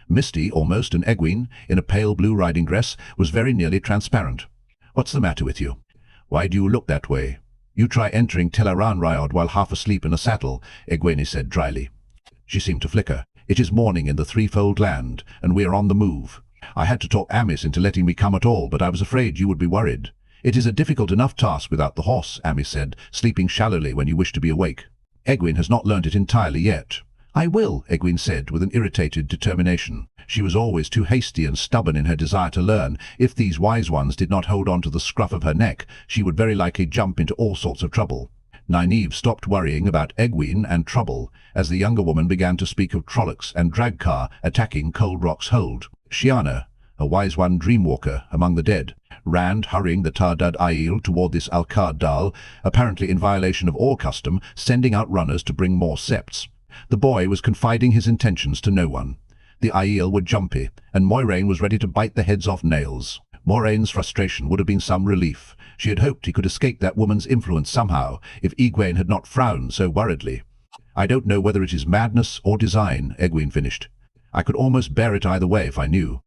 S1: Misty, almost an egwene, in a pale blue riding dress, was very nearly transparent. What's the matter with you? Why do you look that way? You try entering Teleran Ryod while half asleep in a saddle, egwene said dryly. She seemed to flicker. It is morning in the threefold land, and we are on the move. I had to talk Amis into letting me come at all, but I was afraid you would be worried. It is a difficult enough task without the horse, Amis said, sleeping shallowly when you wish to be awake. Egwene has not learnt it entirely yet. I will, Egwene said with an irritated determination. She was always too hasty and stubborn in her desire to learn. If these wise ones did not hold on to the scruff of her neck, she would very likely jump into all sorts of trouble. Nynaeve stopped worrying about Egwene and trouble as the younger woman began to speak of Trollocs and Dragcar attacking Cold Rock's hold. Shiana, a wise one dreamwalker among the dead, ran hurrying the Tardad Aiel toward this Alcard Dal, apparently in violation of all custom, sending out runners to bring more septs. The boy was confiding his intentions to no one. The Aiel were jumpy, and Moiraine was ready to bite the heads off nails. Moraine's frustration would have been some relief. She had hoped he could escape that woman's influence somehow, if Egwene had not frowned so worriedly. I don't know whether it is madness or design, Egwene finished. I could almost bear it either way if I knew.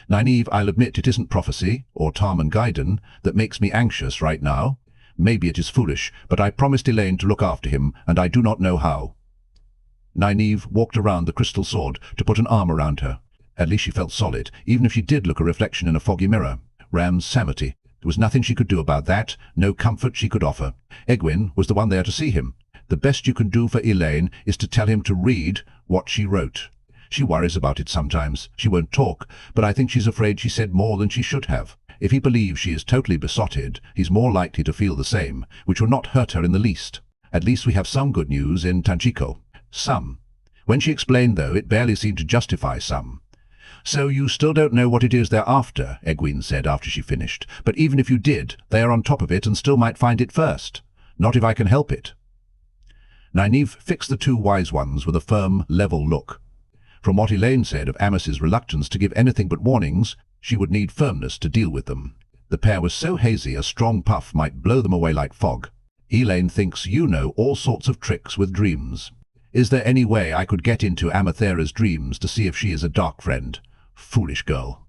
S1: Nynaeve, I'll admit it isn't prophecy, or tarmongaidon, that makes me anxious right now. Maybe it is foolish, but I promised Elaine to look after him, and I do not know how. Nynaeve walked around the crystal sword to put an arm around her. At least she felt solid, even if she did look a reflection in a foggy mirror. Ram's Samity. There was nothing she could do about that, no comfort she could offer. Egwene was the one there to see him. The best you can do for Elaine is to tell him to read what she wrote. She worries about it sometimes. She won't talk, but I think she's afraid she said more than she should have. If he believes she is totally besotted, he's more likely to feel the same, which will not hurt her in the least. At least we have some good news in Tanchico. Some. When she explained, though, it barely seemed to justify some. So you still don't know what it is they're after, Egwene said after she finished. But even if you did, they are on top of it and still might find it first. Not if I can help it. Nynaeve fixed the two wise ones with a firm, level look. From what Elaine said of Amis's reluctance to give anything but warnings, she would need firmness to deal with them. The pair was so hazy a strong puff might blow them away like fog. Elaine thinks you know all sorts of tricks with dreams. Is there any way I could get into Amathera's dreams to see if she is a dark friend? Foolish girl.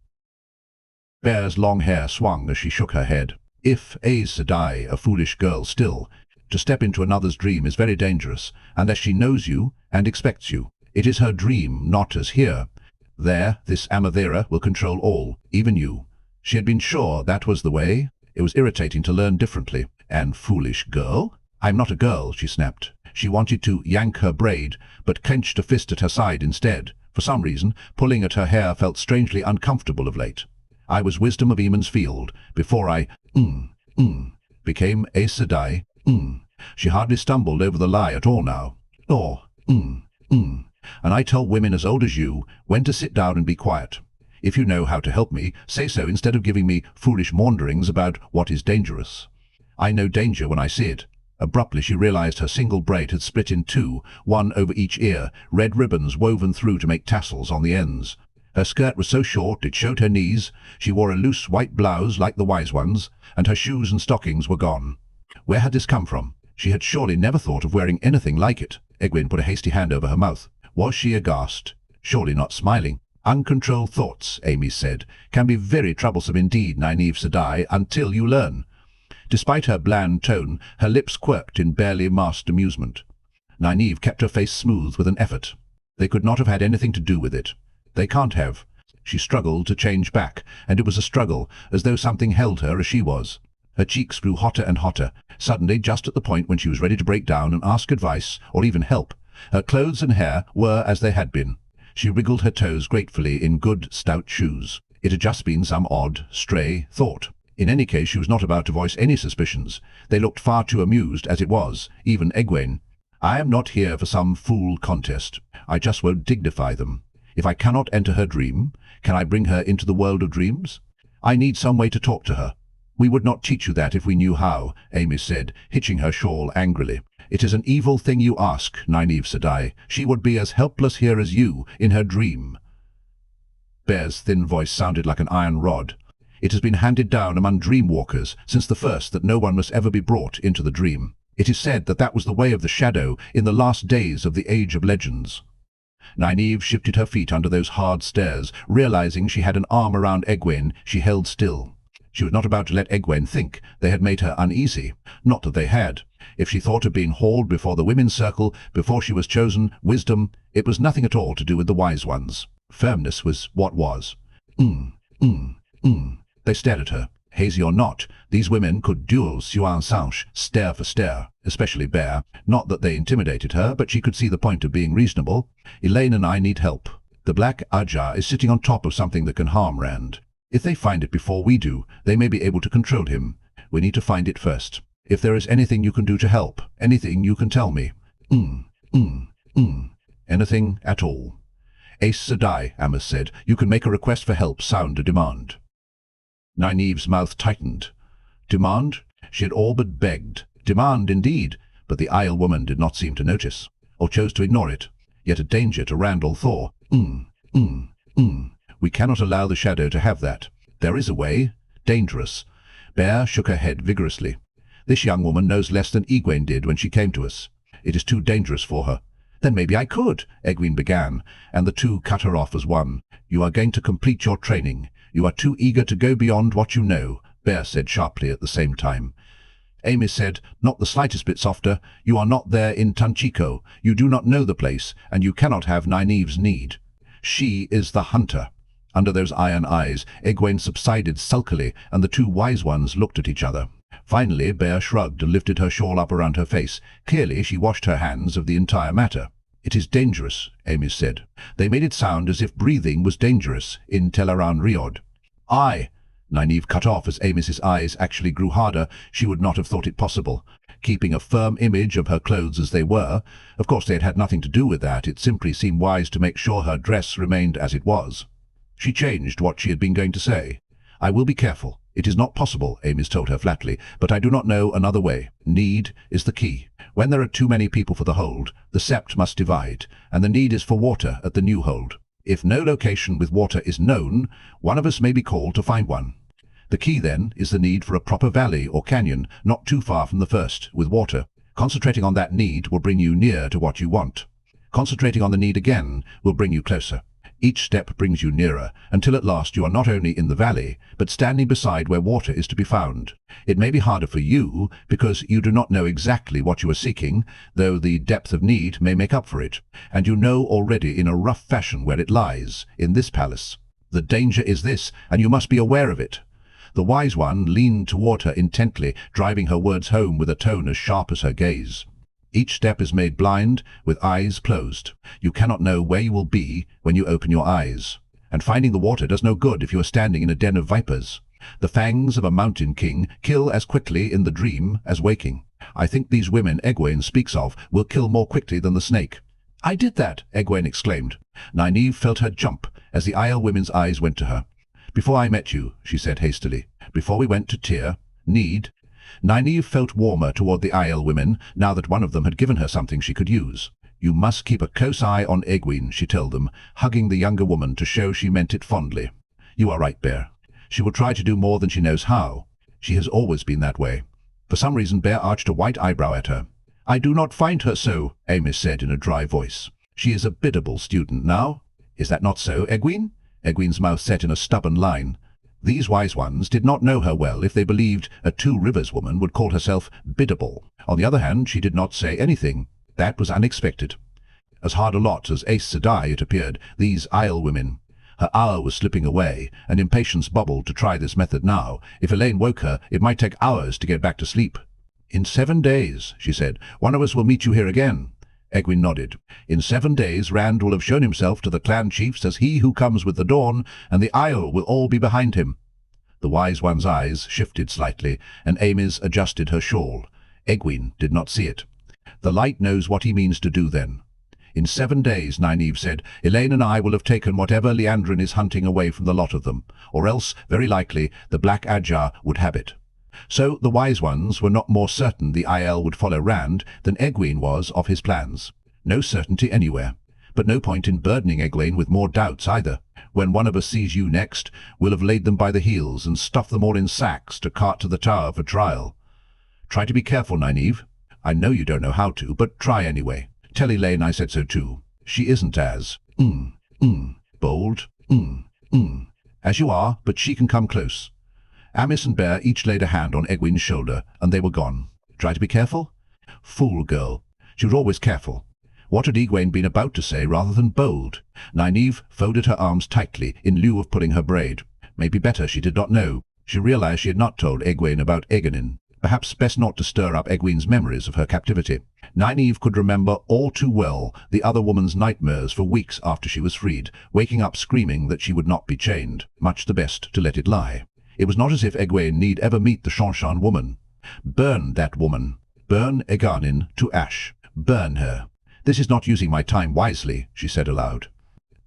S1: Bear's long hair swung as she shook her head. If Aes Sedai, a foolish girl still, to step into another's dream is very dangerous, unless she knows you and expects you. It is her dream, not as here. There, this Amathera will control all, even you. She had been sure that was the way. It was irritating to learn differently. And foolish girl? I'm not a girl, she snapped. She wanted to yank her braid, but clenched a fist at her side instead. For some reason, pulling at her hair felt strangely uncomfortable of late. I was Wisdom of Eamon's Field, before I, became Aes Sedai, She hardly stumbled over the lie at all now. Or, And I tell women as old as you when to sit down and be quiet. If you know how to help me, say so instead of giving me foolish maunderings about what is dangerous. I know danger when I see it. Abruptly she realized her single braid had split in two, one over each ear, red ribbons woven through to make tassels on the ends. Her skirt was so short it showed her knees, she wore a loose white blouse like the wise ones, and her shoes and stockings were gone. Where had this come from? She had surely never thought of wearing anything like it. Egwene put a hasty hand over her mouth. Was she aghast? Surely not smiling. Uncontrolled thoughts, Amy said, can be very troublesome indeed, Nynaeve Sedai, until you learn. Despite her bland tone, her lips quirked in barely masked amusement. Nynaeve kept her face smooth with an effort. They could not have had anything to do with it. They can't have. She struggled to change back, and it was a struggle, as though something held her as she was. Her cheeks grew hotter and hotter, suddenly just at the point when she was ready to break down and ask advice, or even help. Her clothes and hair were as they had been. She wriggled her toes gratefully in good, stout shoes. It had just been some odd, stray thought. In any case, she was not about to voice any suspicions. They looked far too amused as it was, even Egwene. I am not here for some fool contest. I just won't dignify them. If I cannot enter her dream, can I bring her into the world of dreams? I need some way to talk to her. We would not teach you that if we knew how, Amy said, hitching her shawl angrily. It is an evil thing you ask, nynaeve, said I. She would be as helpless here as you, in her dream. Bear's thin voice sounded like an iron rod. It has been handed down among dream-walkers since the first that no one must ever be brought into the dream. It is said that that was the way of the shadow in the last days of the Age of Legends. Nynaeve shifted her feet under those hard stairs, realizing she had an arm around Egwene. She held still. She was not about to let Egwene think they had made her uneasy. Not that they had. If she thought of being hauled before the women's circle, before she was chosen, wisdom, it was nothing at all to do with the wise ones. Firmness was what was. They stared at her. Hazy or not, these women could duel seanchan, stare for stare, especially Bear. Not that they intimidated her, but she could see the point of being reasonable. Elaine and I need help. The black ajah is sitting on top of something that can harm Rand. If they find it before we do, they may be able to control him. We need to find it first. If there is anything you can do to help, anything you can tell me. Anything at all. Aes Sedai, Amos said. You can make a request for help sound a demand. Nynaeve's mouth tightened. Demand? She had all but begged. Demand, indeed, but the Aiel woman did not seem to notice, or chose to ignore it. Yet a danger to Randall Thor. We cannot allow the shadow to have that. There is a way. Dangerous. Bear shook her head vigorously. This young woman knows less than Egwene did when she came to us. It is too dangerous for her. Then maybe I could, Egwene began, and the two cut her off as one. You are going to complete your training. You are too eager to go beyond what you know, Bear said sharply at the same time. Amy said, not the slightest bit softer. You are not there in Tanchico. You do not know the place, and you cannot have Nynaeve's need. She is the hunter. Under those iron eyes, Egwene subsided sulkily, and the two wise ones looked at each other. Finally, Bear shrugged and lifted her shawl up around her face. Clearly, she washed her hands of the entire matter. It is dangerous, Amy said. They made it sound as if breathing was dangerous in Teleran Riod. Aye, Nynaeve cut off as Amy's eyes actually grew harder. She would not have thought it possible. Keeping a firm image of her clothes as they were. Of course, they had had nothing to do with that. It simply seemed wise to make sure her dress remained as it was. She changed what she had been going to say. I will be careful. It is not possible, Amy's told her flatly, but I do not know another way. Need is the key. When there are too many people for the hold, the sept must divide, and the need is for water at the new hold. If no location with water is known, one of us may be called to find one. The key, then, is the need for a proper valley or canyon, not too far from the first, with water. Concentrating on that need will bring you near to what you want. Concentrating on the need again will bring you closer. Each step brings you nearer, until at last you are not only in the valley, but standing beside where water is to be found. It may be harder for you, because you do not know exactly what you are seeking, though the depth of need may make up for it, and you know already in a rough fashion where it lies, in this palace. The danger is this, and you must be aware of it. The wise one leaned toward her intently, driving her words home with a tone as sharp as her gaze. Each step is made blind, with eyes closed. You cannot know where you will be when you open your eyes. And finding the water does no good if you are standing in a den of vipers. The fangs of a mountain king kill as quickly in the dream as waking. I think these women Egwene speaks of will kill more quickly than the snake. I did that, Egwene exclaimed. Nynaeve felt her jump as the Aiel women's eyes went to her. Before I met you, she said hastily. Before we went to Tyr, Need. Nynaeve felt warmer toward the Aiel women, now that one of them had given her something she could use. You must keep a close eye on Egwene, she told them, hugging the younger woman to show she meant it fondly. You are right, Bear. She will try to do more than she knows how. She has always been that way. For some reason, Bear arched a white eyebrow at her. I do not find her so, Amy said in a dry voice. She is a biddable student now. Is that not so, Egwene? Egwene's mouth set in a stubborn line. These wise ones did not know her well if they believed a Two Rivers woman would call herself biddable. On the other hand, she did not say anything. That was unexpected. As hard a lot as Aes Sedai, it appeared, these Aiel women. Her hour was slipping away, and impatience bubbled to try this method now. If Elaine woke her, it might take hours to get back to sleep. In 7 days, she said, one of us will meet you here again. Egwene nodded. In 7 days Rand will have shown himself to the clan chiefs as he who comes with the dawn, and the Aiel will all be behind him. The wise one's eyes shifted slightly, and Amy's adjusted her shawl. Egwene did not see it. The light knows what he means to do then. In 7 days, Nynaeve said, Elaine and I will have taken whatever Liandrin is hunting away from the lot of them, or else, very likely, the black ajah would have it. So the wise ones were not more certain the Aiel would follow Rand than Egwene was of his plans. No certainty anywhere. But no point in burdening Egwene with more doubts either. When one of us sees you next, we'll have laid them by the heels and stuffed them all in sacks to cart to the tower for trial. Try to be careful, Nynaeve. I know you don't know how to, but try anyway. Tell Elaine I said so too. She isn't as, bold, as you are, but she can come close. Amice and Bear each laid a hand on Egwene's shoulder, and they were gone. Try to be careful? Fool girl. She was always careful. What had Egwene been about to say rather than bold? Nynaeve folded her arms tightly in lieu of pulling her braid. Maybe better, she did not know. She realized she had not told Egwene about Egwene. Perhaps best not to stir up Egwene's memories of her captivity. Nynaeve could remember all too well the other woman's nightmares for weeks after she was freed, waking up screaming that she would not be chained. Much the best to let it lie. It was not as if Egwene need ever meet the seanchan woman. Burn that woman. Burn Egwene to ash. Burn her. This is not using my time wisely, she said aloud.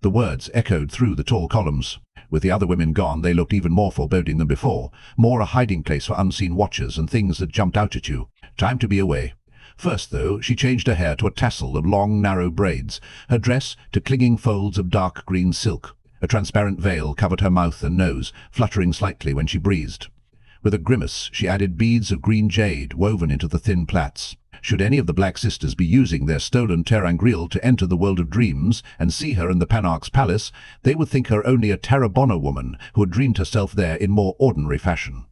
S1: The words echoed through the tall columns. With the other women gone, they looked even more foreboding than before, more a hiding place for unseen watchers and things that jumped out at you. Time to be away. First, though, she changed her hair to a tassel of long, narrow braids, her dress to clinging folds of dark green silk. A transparent veil covered her mouth and nose, fluttering slightly when she breathed. With a grimace, she added beads of green jade woven into the thin plaits. Should any of the Black Sisters be using their stolen ter'angreal to enter the world of dreams and see her in the Panarch's palace, they would think her only a Tarabona woman who had dreamed herself there in more ordinary fashion.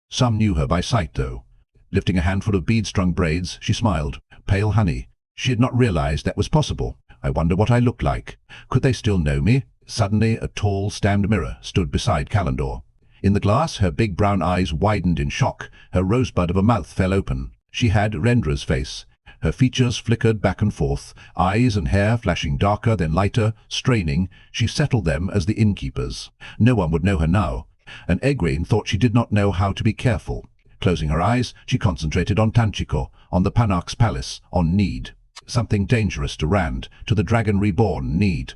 S1: Some knew her by sight, though. Lifting a handful of bead-strung braids, she smiled. Pale honey. She had not realized that was possible. I wonder what I looked like. Could they still know me? Suddenly, a tall stand mirror stood beside Callandor. In the glass, her big brown eyes widened in shock. Her rosebud of a mouth fell open. She had Rendra's face. Her features flickered back and forth, eyes and hair flashing darker then lighter, straining. She settled them as the innkeeper's. No one would know her now, and Egwene thought she did not know how to be careful. Closing her eyes, she concentrated on Tanchico, on the Panarch's palace, on need. Something dangerous to Rand, to the Dragon Reborn need.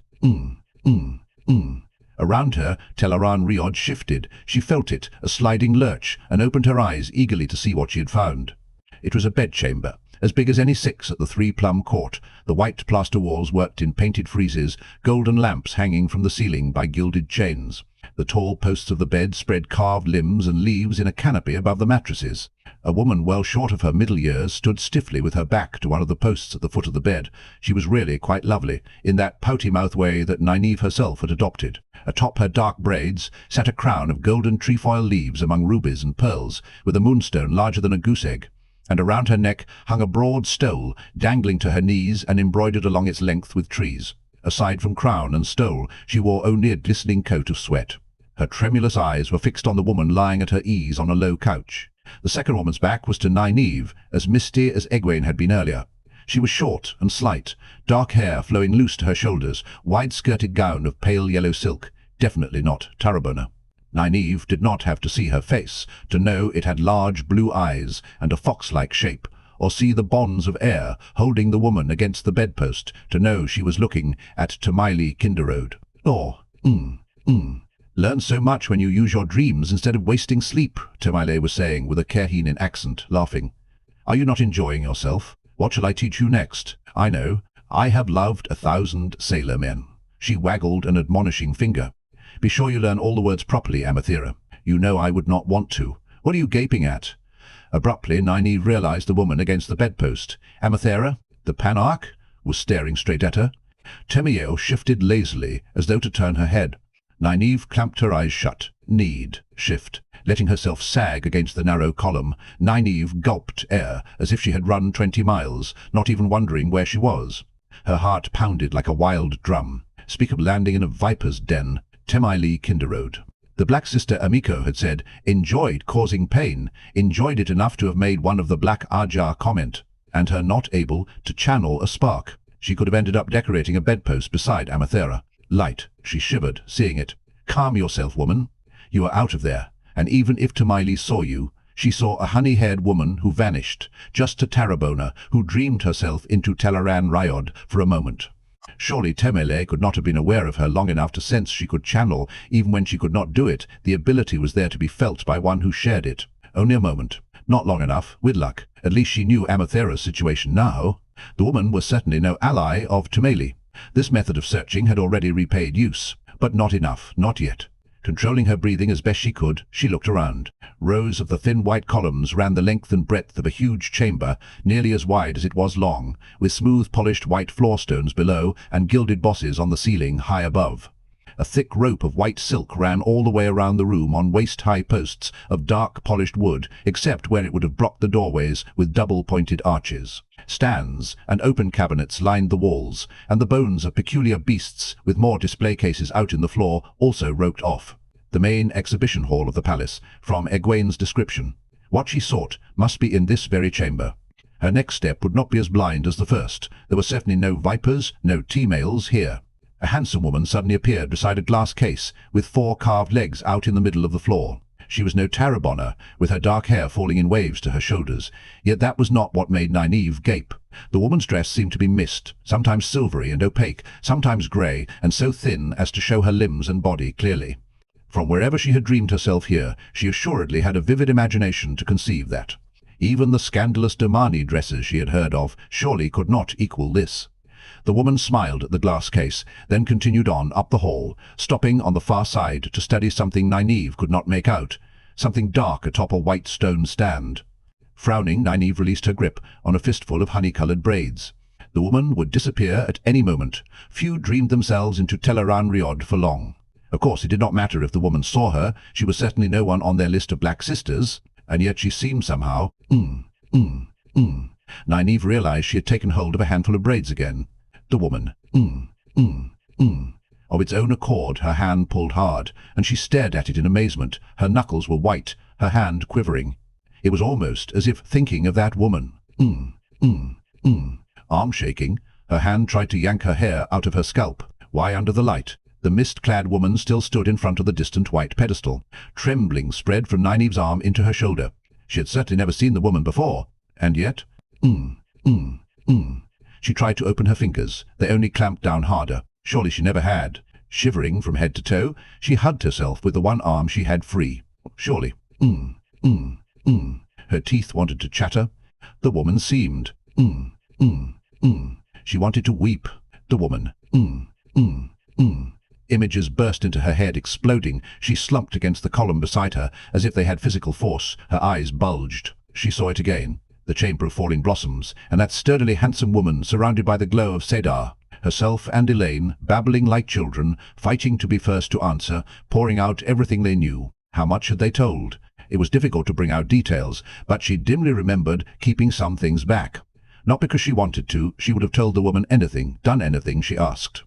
S1: Around her, Tel'aran Rewatch shifted. She felt it, a sliding lurch, and opened her eyes eagerly to see what she had found. It was a bedchamber, as big as any 6 at the Three-Plum Court, the white plaster walls worked in painted friezes, golden lamps hanging from the ceiling by gilded chains. The tall posts of the bed spread carved limbs and leaves in a canopy above the mattresses. A woman well short of her middle years stood stiffly with her back to one of the posts at the foot of the bed. She was really quite lovely, in that pouty-mouth way that Nynaeve herself had adopted. Atop her dark braids sat a crown of golden trefoil leaves among rubies and pearls, with a moonstone larger than a goose egg. And around her neck hung a broad stole, dangling to her knees and embroidered along its length with trees. Aside from crown and stole, she wore only a glistening coat of sweat. Her tremulous eyes were fixed on the woman lying at her ease on a low couch. The second woman's back was to Nynaeve, as misty as Egwene had been earlier. She was short and slight, dark hair flowing loose to her shoulders, wide-skirted gown of pale yellow silk, definitely not Tarabona. Nynaeve did not have to see her face to know it had large blue eyes and a fox-like shape, or see the bonds of air holding the woman against the bedpost to know she was looking at Tamaili Kinderode. Or, learn so much when you use your dreams instead of wasting sleep, Tamaile was saying with a Kerhinin accent, laughing. Are you not enjoying yourself? What shall I teach you next? I know. I have loved 1,000 sailor men. She waggled an admonishing finger. Be sure you learn all the words properly, Amathera. You know I would not want to. What are you gaping at? Abruptly, Nynaeve realized the woman against the bedpost. Amathera, the Panarch, was staring straight at her. Temiel shifted lazily, as though to turn her head. Nynaeve clamped her eyes shut. Need. Shift. Letting herself sag against the narrow column, Nynaeve gulped air, as if she had run 20 miles, not even wondering where she was. Her heart pounded like a wild drum. Speak of landing in a viper's den. Tamaili Kinderode. The Black Sister Amiko had said, enjoyed causing pain, enjoyed it enough to have made one of the Black Ajah comment, and her not able to channel a spark. She could have ended up decorating a bedpost beside Amathera. Light. She shivered, seeing it. Calm yourself, woman. You are out of there, and even if Tamaili saw you, she saw a honey-haired woman who vanished, just to Tarabona, who dreamed herself into Tel'aran Rhyod for a moment. Surely Temele could not have been aware of her long enough to sense she could channel, even when she could not do it. The ability was there to be felt by one who shared it. Only a moment. Not long enough, with luck. At least she knew Amathera's situation now. The woman was certainly no ally of Tumeli. This method of searching had already repaid use, but not enough, not yet. Controlling her breathing as best she could, she looked around. Rows of the thin white columns ran the length and breadth of a huge chamber, nearly as wide as it was long, with smooth polished white floor stones below and gilded bosses on the ceiling high above. A thick rope of white silk ran all the way around the room on waist-high posts of dark polished wood, except where it would have blocked the doorways with double-pointed arches. Stands and open cabinets lined the walls, and the bones of peculiar beasts with more display cases out in the floor also roped off. The main exhibition hall of the palace, from Egwene's description. What she sought must be in this very chamber. Her next step would not be as blind as the first. There were certainly no vipers, no T-males here. A handsome woman suddenly appeared beside a glass case, with 4 carved legs out in the middle of the floor. She was no tarabonner, with her dark hair falling in waves to her shoulders, yet that was not what made Nynaeve gape. The woman's dress seemed to be mist, sometimes silvery and opaque, sometimes grey, and so thin as to show her limbs and body clearly. From wherever she had dreamed herself here, she assuredly had a vivid imagination to conceive that. Even the scandalous Domani dresses she had heard of surely could not equal this. The woman smiled at the glass case, then continued on up the hall, stopping on the far side to study something Nynaeve could not make out, something dark atop a white stone stand. Frowning, Nynaeve released her grip on a fistful of honey-coloured braids. The woman would disappear at any moment. Few dreamed themselves into Teleran Riod for long. Of course, it did not matter if the woman saw her. She was certainly no one on their list of black sisters, and yet she seemed somehow... Nynaeve realized she had taken hold of a handful of braids again. The woman, Of its own accord, her hand pulled hard, and she stared at it in amazement. Her knuckles were white, her hand quivering. It was almost as if thinking of that woman. Arm shaking, her hand tried to yank her hair out of her scalp. Why, under the light, the mist-clad woman still stood in front of the distant white pedestal. Trembling spread from Nynaeve's arm into her shoulder. She had certainly never seen the woman before, and yet... She tried to open her fingers. They only clamped down harder. Surely she never had. Shivering from head to toe, she hugged herself with the one arm she had free. Surely. Her teeth wanted to chatter. The woman seemed. She wanted to weep. The woman. Images burst into her head, exploding. She slumped against the column beside her, as if they had physical force. Her eyes bulged. She saw it again. The chamber of falling blossoms, and that sturdily handsome woman surrounded by the glow of Cedar. Herself and Elaine, babbling like children, fighting to be first to answer, pouring out everything they knew. How much had they told? It was difficult to bring out details, but she dimly remembered keeping some things back. Not because she wanted to, she would have told the woman anything, done anything she asked.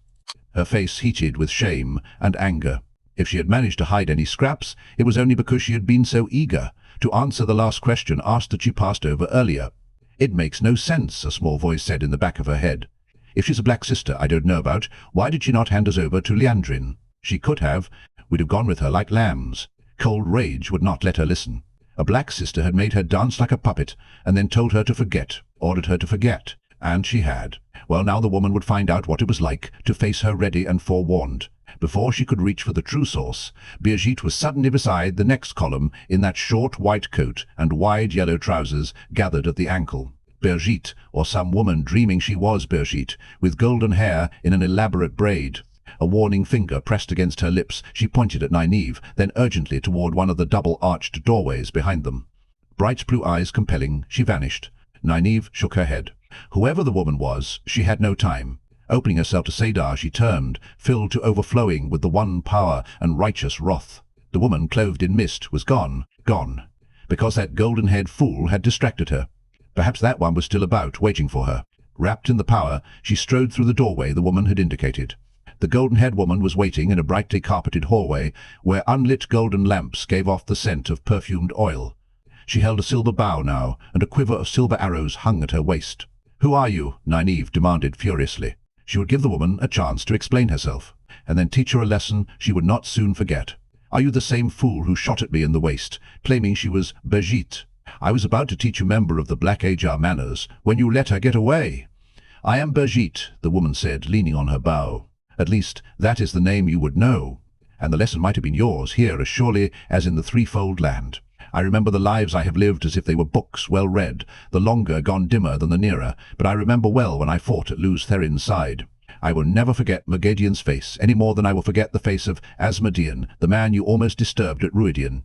S1: Her face heated with shame and anger. If she had managed to hide any scraps, it was only because she had been so eager to answer the last question asked that she passed over earlier. It makes no sense, a small voice said in the back of her head. If she's a black sister I don't know about, why did she not hand us over to Liandrin? She could have. We'd have gone with her like lambs. Cold rage would not let her listen. A black sister had made her dance like a puppet, and then told her to forget, ordered her to forget. And she had. Well, now the woman would find out what it was like to face her ready and forewarned. Before she could reach for the true source, Birgitte was suddenly beside the next column in that short white coat and wide yellow trousers gathered at the ankle. Birgitte, or some woman dreaming she was Birgitte, with golden hair in an elaborate braid. A warning finger pressed against her lips, she pointed at Nynaeve, then urgently toward one of the double-arched doorways behind them. Bright blue eyes compelling, she vanished. Nynaeve shook her head. Whoever the woman was, she had no time. Opening herself to Cedar, she turned, filled to overflowing with the one power and righteous wrath. The woman, clothed in mist, was gone, because that golden-haired fool had distracted her. Perhaps that one was still about, waiting for her. Wrapped in the power, she strode through the doorway the woman had indicated. The golden-haired woman was waiting in a brightly carpeted hallway, where unlit golden lamps gave off the scent of perfumed oil. She held a silver bow now, and a quiver of silver arrows hung at her waist. "Who are you?" Nynaeve demanded furiously. She would give the woman a chance to explain herself, and then teach her a lesson she would not soon forget. "Are you the same fool who shot at me in the waist, claiming she was Birgitte? I was about to teach a member of the Black Ajah manners, when you let her get away." "I am Birgitte," the woman said, leaning on her bow. "At least, that is the name you would know, and the lesson might have been yours here as surely as in the threefold land. I remember the lives I have lived as if they were books well read, the longer gone dimmer than the nearer, but I remember well when I fought at Luz Therin's side. I will never forget Moghedien's face, any more than I will forget the face of Asmodean, the man you almost disturbed at Rhuidean.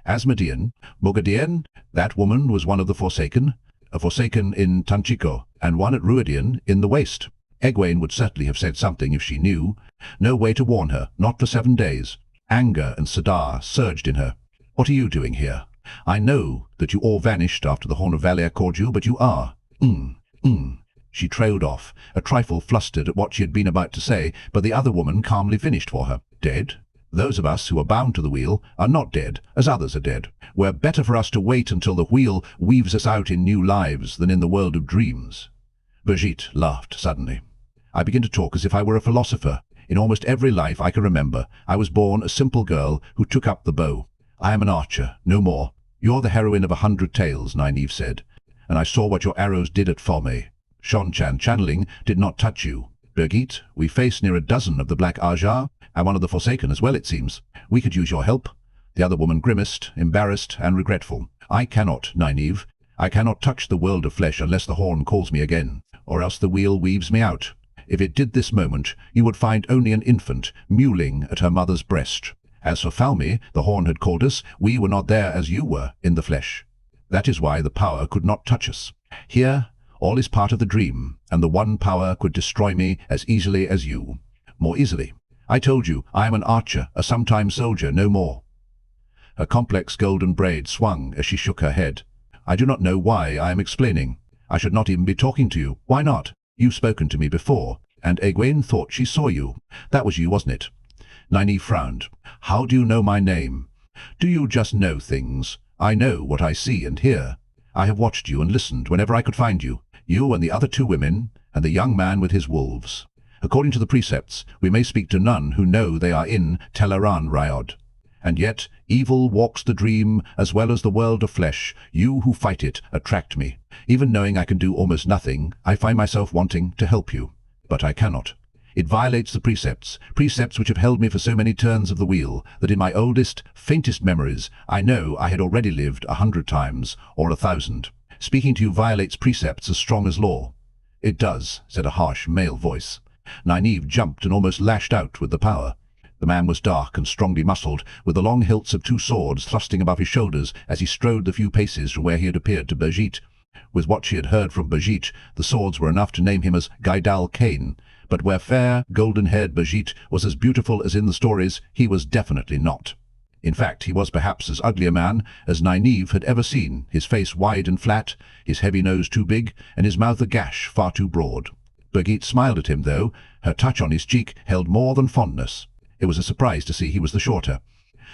S1: Asmodean? Moghedien? That woman was one of the Forsaken? A Forsaken in Tanchico, and one at Rhuidean in the Waste. Egwene would certainly have said something if she knew. No way to warn her, not for 7 days. Anger and sadar surged in her. What are you doing here? I know that you all vanished after the Horn of Valia called you, but you are. She trailed off, a trifle flustered at what she had been about to say, but the other woman calmly finished for her. Dead? Those of us who are bound to the wheel are not dead, as others are dead. We're better for us to wait until the wheel weaves us out in new lives than in the world of dreams. Brigitte laughed suddenly. I begin to talk as if I were a philosopher. In almost every life I can remember, I was born a simple girl who took up the bow. I am an archer, no more. You're the heroine of 100 tales, Nynaeve said, and I saw what your arrows did at Fome. Seanchan channeling did not touch you. Brigitte, we face near a dozen of the Black Ajah, and one of the Forsaken as well, it seems. We could use your help. The other woman grimaced, embarrassed and regretful. I cannot, Nynaeve. I cannot touch the world of flesh unless the horn calls me again, or else the wheel weaves me out. If it did this moment, you would find only an infant, mewling at her mother's breast. As for Falme, the horn had called us, we were not there as you were, in the flesh. That is why the power could not touch us. Here, all is part of the dream, and the one power could destroy me as easily as you. More easily. I told you, I am an archer, a sometime soldier, no more. Her complex golden braid swung as she shook her head. I do not know why I am explaining. I should not even be talking to you. Why not? You've spoken to me before, and Egwene thought she saw you. That was you, wasn't it? Nynaeve frowned. How do you know my name? Do you just know things? I know what I see and hear. I have watched you and listened whenever I could find you. You and the other 2 women, and the young man with his wolves. According to the precepts, we may speak to none who know they are in Teleran Ryod. And yet, evil walks the dream as well as the world of flesh. You who fight it attract me. Even knowing I can do almost nothing, I find myself wanting to help you. But I cannot. It violates the precepts which have held me for so many turns of the wheel, that in my oldest, faintest memories, I know I had already lived 100 times, or 1,000. Speaking to you violates precepts as strong as law. It does, said a harsh male voice. Nynaeve jumped and almost lashed out with the power. The man was dark and strongly muscled, with the long hilts of 2 swords thrusting above his shoulders as he strode the few paces from where he had appeared to Brigitte. With what she had heard from Brigitte, the swords were enough to name him as Gaidal Cain, but where fair, golden-haired Brigitte was as beautiful as in the stories, he was definitely not. In fact, he was perhaps as ugly a man as Nynaeve had ever seen, his face wide and flat, his heavy nose too big, and his mouth a gash far too broad. Brigitte smiled at him, though. Her touch on his cheek held more than fondness. It was a surprise to see he was the shorter.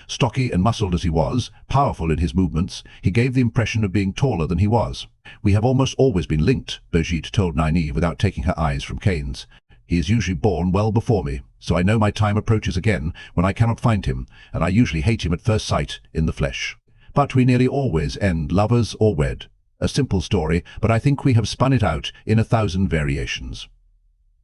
S1: Stocky and muscled as he was, powerful in his movements, he gave the impression of being taller than he was. We have almost always been linked, Brigitte told Nynaeve without taking her eyes from Cain's. He is usually born well before me, so I know my time approaches again when I cannot find him, and I usually hate him at first sight in the flesh. But we nearly always end lovers or wed. A simple story, but I think we have spun it out in 1,000 variations.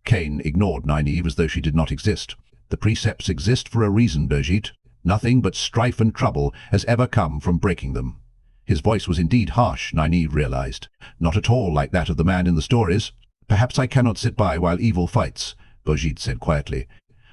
S1: Cain ignored Nynaeve as though she did not exist. The precepts exist for a reason, Brigitte. Nothing but strife and trouble has ever come from breaking them. His voice was indeed harsh, Nynaeve realized. Not at all like that of the man in the stories. Perhaps I cannot sit by while evil fights, Brigitte said quietly.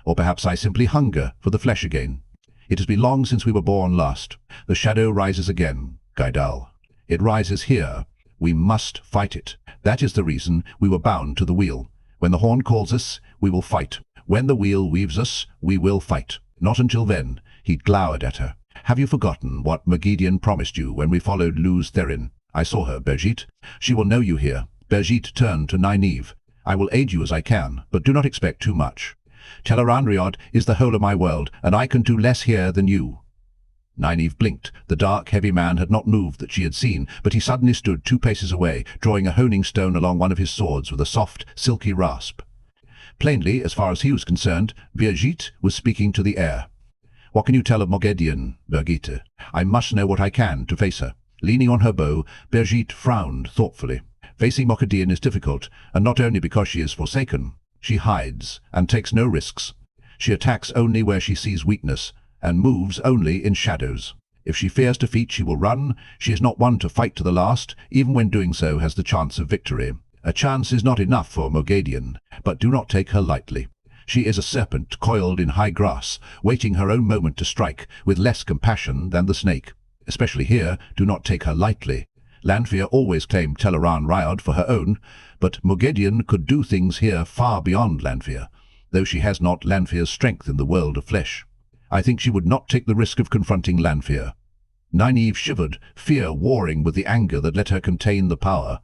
S1: Or perhaps I simply hunger for the flesh again. It has been long since we were born last. The shadow rises again, Gaidal. It rises here. We must fight it. That is the reason we were bound to the wheel. When the horn calls us, we will fight. When the wheel weaves us, we will fight. Not until then. He glowered at her. Have you forgotten what Moghedian promised you when we followed Luz Therin? I saw her, Brigitte. She will know you here. Brigitte turned to Nynaeve. I will aid you as I can, but do not expect too much. Teleran Ryod is the whole of my world, and I can do less here than you. Nynaeve blinked. The dark, heavy man had not moved that she had seen, but he suddenly stood 2 paces away, drawing a honing stone along one of his swords with a soft, silky rasp. Plainly, as far as he was concerned, Brigitte was speaking to the air. What can you tell of Moghedian, Brigitte? I must know what I can to face her. Leaning on her bow, Brigitte frowned thoughtfully. Facing Moghedian is difficult, and not only because she is forsaken. She hides, and takes no risks. She attacks only where she sees weakness, and moves only in shadows. If she fears defeat, she will run. She is not one to fight to the last, even when doing so has the chance of victory. A chance is not enough for moiraine, but do not take her lightly. She is a serpent coiled in high grass, waiting her own moment to strike, with less compassion than the snake. Especially here, do not take her lightly. Lanfear always claimed Teleran Ryod for her own, but moiraine could do things here far beyond Lanfear, though she has not Lanfear's strength in the world of flesh. I think she would not take the risk of confronting Lanfear. Nynaeve shivered, fear warring with the anger that let her contain the power.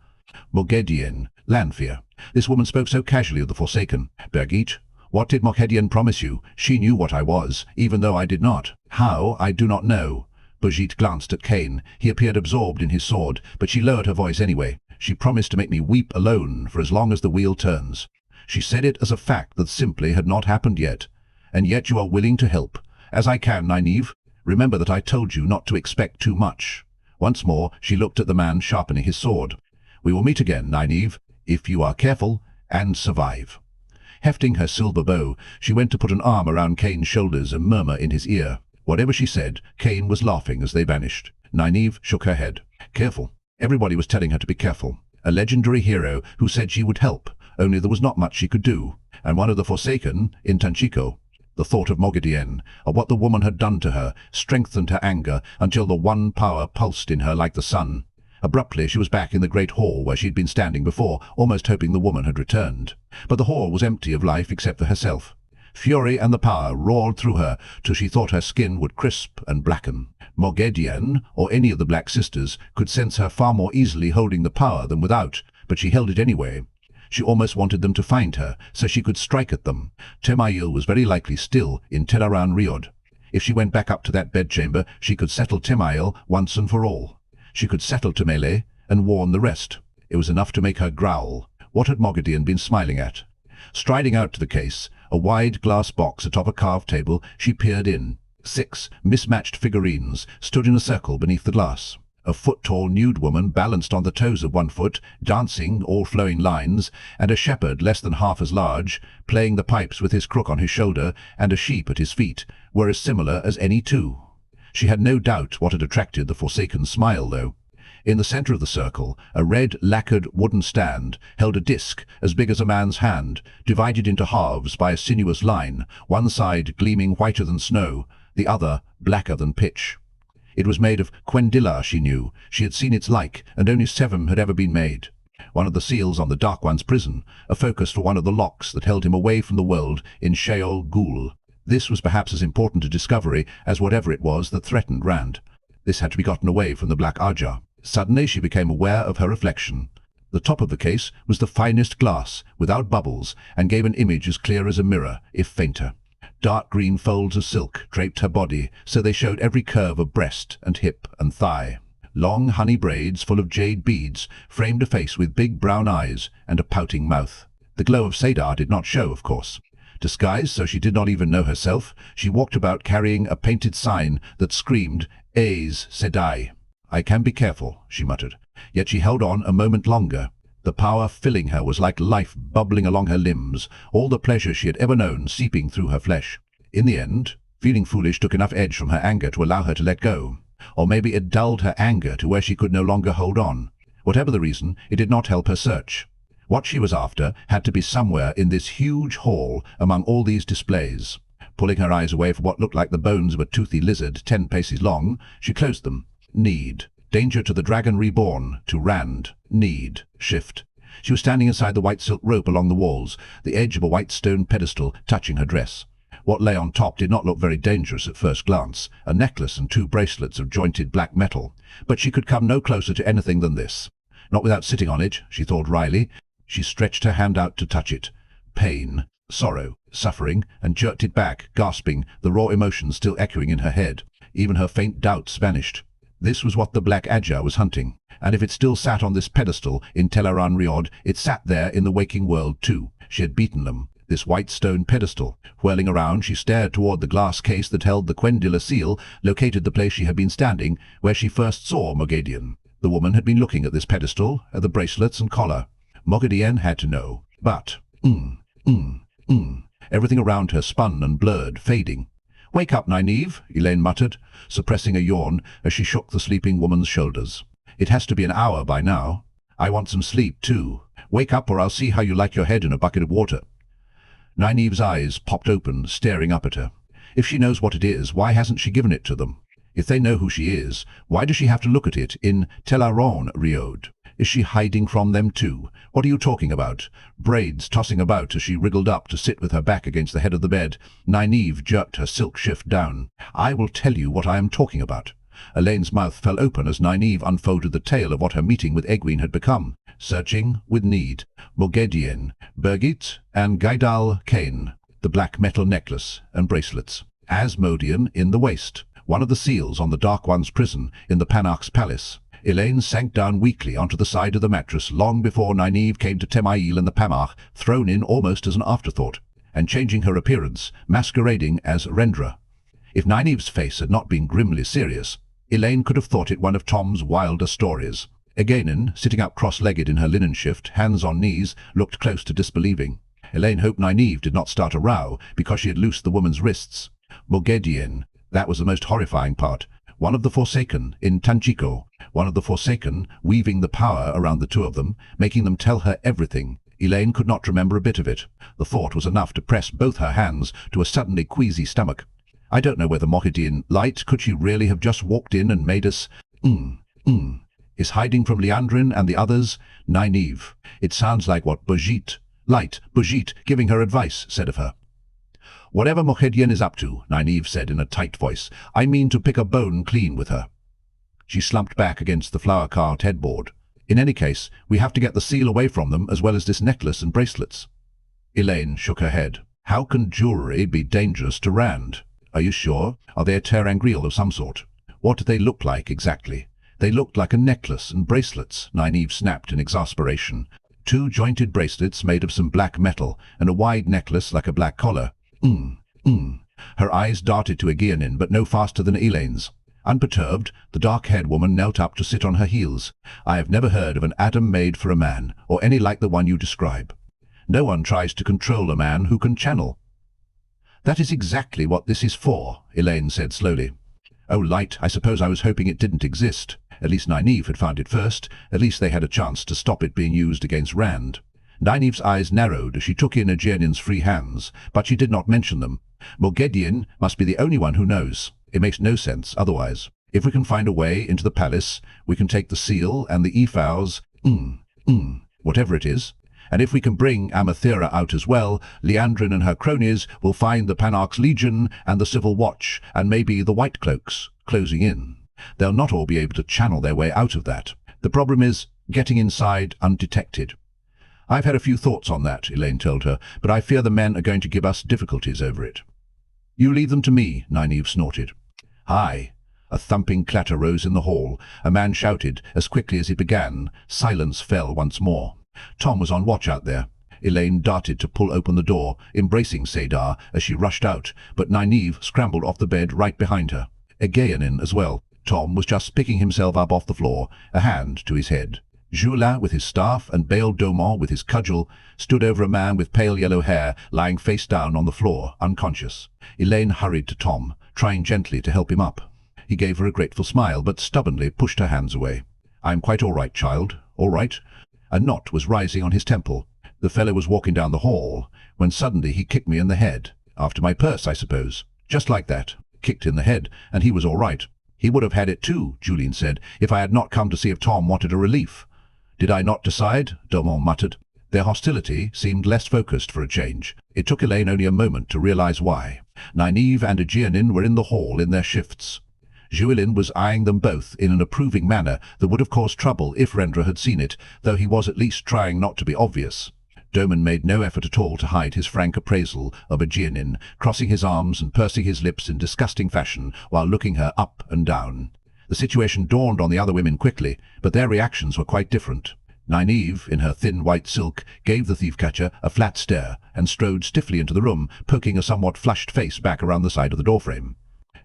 S1: Moiraine, Lanfear. This woman spoke so casually of the Forsaken. Birgitte, what did Moiraine promise you? She knew what I was, even though I did not. How, I do not know. Birgitte glanced at Cain. He appeared absorbed in his sword, but she lowered her voice anyway. She promised to make me weep alone for as long as the wheel turns. She said it as a fact that simply had not happened yet. And yet you are willing to help. As I can, Nynaeve. Remember that I told you not to expect too much. Once more, she looked at the man sharpening his sword. We will meet again, Nynaeve, if you are careful, and survive. Hefting her silver bow, she went to put an arm around Cain's shoulders and murmur in his ear. Whatever she said, Cain was laughing as they vanished. Nynaeve shook her head. Careful. Everybody was telling her to be careful. A legendary hero who said she would help, only there was not much she could do. And one of the Forsaken, in Tanchico. The thought of Moiraine, of what the woman had done to her, strengthened her anger until the one power pulsed in her like the sun. Abruptly she was back in the great hall where she had been standing before, almost hoping the woman had returned. But the hall was empty of life except for herself. Fury and the power roared through her till she thought her skin would crisp and blacken. Moiraine, or any of the Black Sisters, could sense her far more easily holding the power than without, but she held it anyway. She almost wanted them to find her, so she could strike at them. Aiel was very likely still in Teleran Ryod. If she went back up to that bedchamber, she could settle Aiel once and for all. She could settle Temele and warn the rest. It was enough to make her growl. What had Moiraine been smiling at? Striding out to the case, a wide glass box atop a carved table, she peered in. 6 mismatched figurines stood in a circle beneath the glass. A foot-tall nude woman balanced on the toes of one foot, dancing all flowing lines, and a shepherd less than half as large, playing the pipes with his crook on his shoulder and a sheep at his feet, were as similar as any two. She had no doubt what had attracted the Forsaken's smile, though. In the center of the circle, a red, lacquered wooden stand held a disc as big as a man's hand, divided into halves by a sinuous line, one side gleaming whiter than snow, the other blacker than pitch. It was made of quendilla, she knew. She had seen its like, and only 7 had ever been made. One of the seals on the Dark One's prison, a focus for one of the locks that held him away from the world in Sheol Ghul. This was perhaps as important a discovery as whatever it was that threatened Rand. This had to be gotten away from the Black Ajah. Suddenly she became aware of her reflection. The top of the case was the finest glass, without bubbles, and gave an image as clear as a mirror, if fainter. Dark green folds of silk draped her body, so they showed every curve of breast and hip and thigh. Long honey braids full of jade beads framed a face with big brown eyes and a pouting mouth. The glow of Sadar did not show, of course. Disguised so she did not even know herself, she walked about carrying a painted sign that screamed, "Aes Sedai." "I can be careful," she muttered. Yet she held on a moment longer. The power filling her was like life bubbling along her limbs, all the pleasure she had ever known seeping through her flesh. In the end, feeling foolish took enough edge from her anger to allow her to let go. Or maybe it dulled her anger to where she could no longer hold on. Whatever the reason, it did not help her search. What she was after had to be somewhere in this huge hall among all these displays. Pulling her eyes away from what looked like the bones of a toothy lizard 10 paces long, she closed them. Need. Danger to the Dragon Reborn, to Rand. Need. Shift. She was standing inside the white silk rope along the walls, the edge of a white stone pedestal touching her dress. What lay on top did not look very dangerous at first glance, a necklace and 2 bracelets of jointed black metal, but she could come no closer to anything than this. Not without sitting on it, she thought wryly. She stretched her hand out to touch it. Pain, sorrow, suffering, and jerked it back, gasping, the raw emotions still echoing in her head. Even her faint doubts vanished. This was what the Black Ajah was hunting, and if it still sat on this pedestal in Teleran Ryod, it sat there in the waking world too. She had beaten them, this white stone pedestal. Whirling around, she stared toward the glass case that held the Quendilla seal, located the place she had been standing, where she first saw Moiraine. The woman had been looking at this pedestal, at the bracelets and collar. Moiraine had to know, but... Everything around her spun and blurred, fading. "Wake up, Nynaeve," Elaine muttered, suppressing a yawn as she shook the sleeping woman's shoulders. "It has to be an hour by now. I want some sleep, too. Wake up or I'll see how you like your head in a bucket of water." Nynaeve's eyes popped open, staring up at her. If she knows what it is, why hasn't she given it to them? If they know who she is, why does she have to look at it in Telaron Riod? Is she hiding from them too? What are you talking about? Braids tossing about as she wriggled up to sit with her back against the head of the bed, Nynaeve jerked her silk shift down. "I will tell you what I am talking about." Elaine's mouth fell open as Nynaeve unfolded the tale of what her meeting with Egwene had become. Searching with need. Morgedian, Birgit, and Gaidal Kane. The black metal necklace and bracelets. Asmodean in the waste. One of the seals on the Dark One's prison in the Panarch's palace. Elaine sank down weakly onto the side of the mattress long before Nynaeve came to Aiel and the Panarch, thrown in almost as an afterthought, and changing her appearance, masquerading as Rendra. If Nynaeve's face had not been grimly serious, Elaine could have thought it one of Tom's wilder stories. Egwene, sitting up cross-legged in her linen shift, hands on knees, looked close to disbelieving. Elaine hoped Nynaeve did not start a row because she had loosed the woman's wrists. Morgedian, that was the most horrifying part. One of the Forsaken in Tanchico, one of the Forsaken weaving the power around the two of them, making them tell her everything. Elaine could not remember a bit of it. The thought was enough to press both her hands to a suddenly queasy stomach. I don't know whether Morgedian Light could she really have just walked in and made us is hiding from Liandrin and the others. Nynaeve. It sounds like what Brigitte giving her advice, said of her. "Whatever Morgedian is up to," Nynaeve said in a tight voice, "I mean to pick a bone clean with her." She slumped back against the flower-carved headboard. "In any case, we have to get the seal away from them as well as this necklace and bracelets." Elaine shook her head. "How can jewellery be dangerous to Rand? Are you sure? Are they a terangriel of some sort? What do they look like exactly?" "They looked like a necklace and bracelets," Nynaeve snapped in exasperation. "Two jointed bracelets made of some black metal, and a wide necklace like a black collar." Her eyes darted to Egwene, but no faster than Elaine's. Unperturbed, the dark-haired woman knelt up to sit on her heels. "I have never heard of an Adam made for a man, or any like the one you describe. No one tries to control a man who can channel." "That is exactly what this is for," Elaine said slowly. "Oh, Light, I suppose I was hoping it didn't exist. At least Nynaeve had found it first. At least they had a chance to stop it being used against Rand." Nynaeve's eyes narrowed as she took in Egwene's free hands, but she did not mention them. "Morgedian must be the only one who knows. It makes no sense otherwise. If we can find a way into the palace, we can take the seal and the ephals, whatever it is. And if we can bring Amathera out as well, Liandrin and her cronies will find the Panarch's Legion and the Civil Watch, and maybe the White Cloaks, closing in. They'll not all be able to channel their way out of that. The problem is getting inside undetected." "I've had a few thoughts on that," Elaine told her, "but I fear the men are going to give us difficulties over it." "You leave them to me," Nynaeve snorted. "Hi." A thumping clatter rose in the hall. A man shouted. As quickly as he began, silence fell once more. Tom was on watch out there. Elaine darted to pull open the door, embracing Sadar as she rushed out, but Nynaeve scrambled off the bed right behind her. Egwene as well. Tom was just picking himself up off the floor, a hand to his head. Julin with his staff and Bael Domont with his cudgel stood over a man with pale yellow hair lying face down on the floor, unconscious. Elaine hurried to Tom, trying gently to help him up. He gave her a grateful smile, but stubbornly pushed her hands away. "I'm quite all right, child, all right." A knot was rising on his temple. The fellow was walking down the hall, when suddenly he kicked me in the head. After my purse, I suppose. Just like that. Kicked in the head, and he was all right. "He would have had it too," Julien said, "if I had not come to see if Tom wanted a relief." "Did I not decide?" Domont muttered. Their hostility seemed less focused for a change. It took Elaine only a moment to realize why. Nynaeve and Egwene were in the hall in their shifts. Julien was eyeing them both in an approving manner that would have caused trouble if Rendra had seen it, though he was at least trying not to be obvious. Doman made no effort at all to hide his frank appraisal of Egwene, crossing his arms and pursing his lips in disgusting fashion while looking her up and down. The situation dawned on the other women quickly, but their reactions were quite different. Nynaeve, in her thin white silk, gave the thief-catcher a flat stare and strode stiffly into the room, poking a somewhat flushed face back around the side of the doorframe.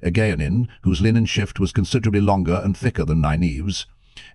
S1: Egwene, whose linen shift was considerably longer and thicker than Nynaeve's.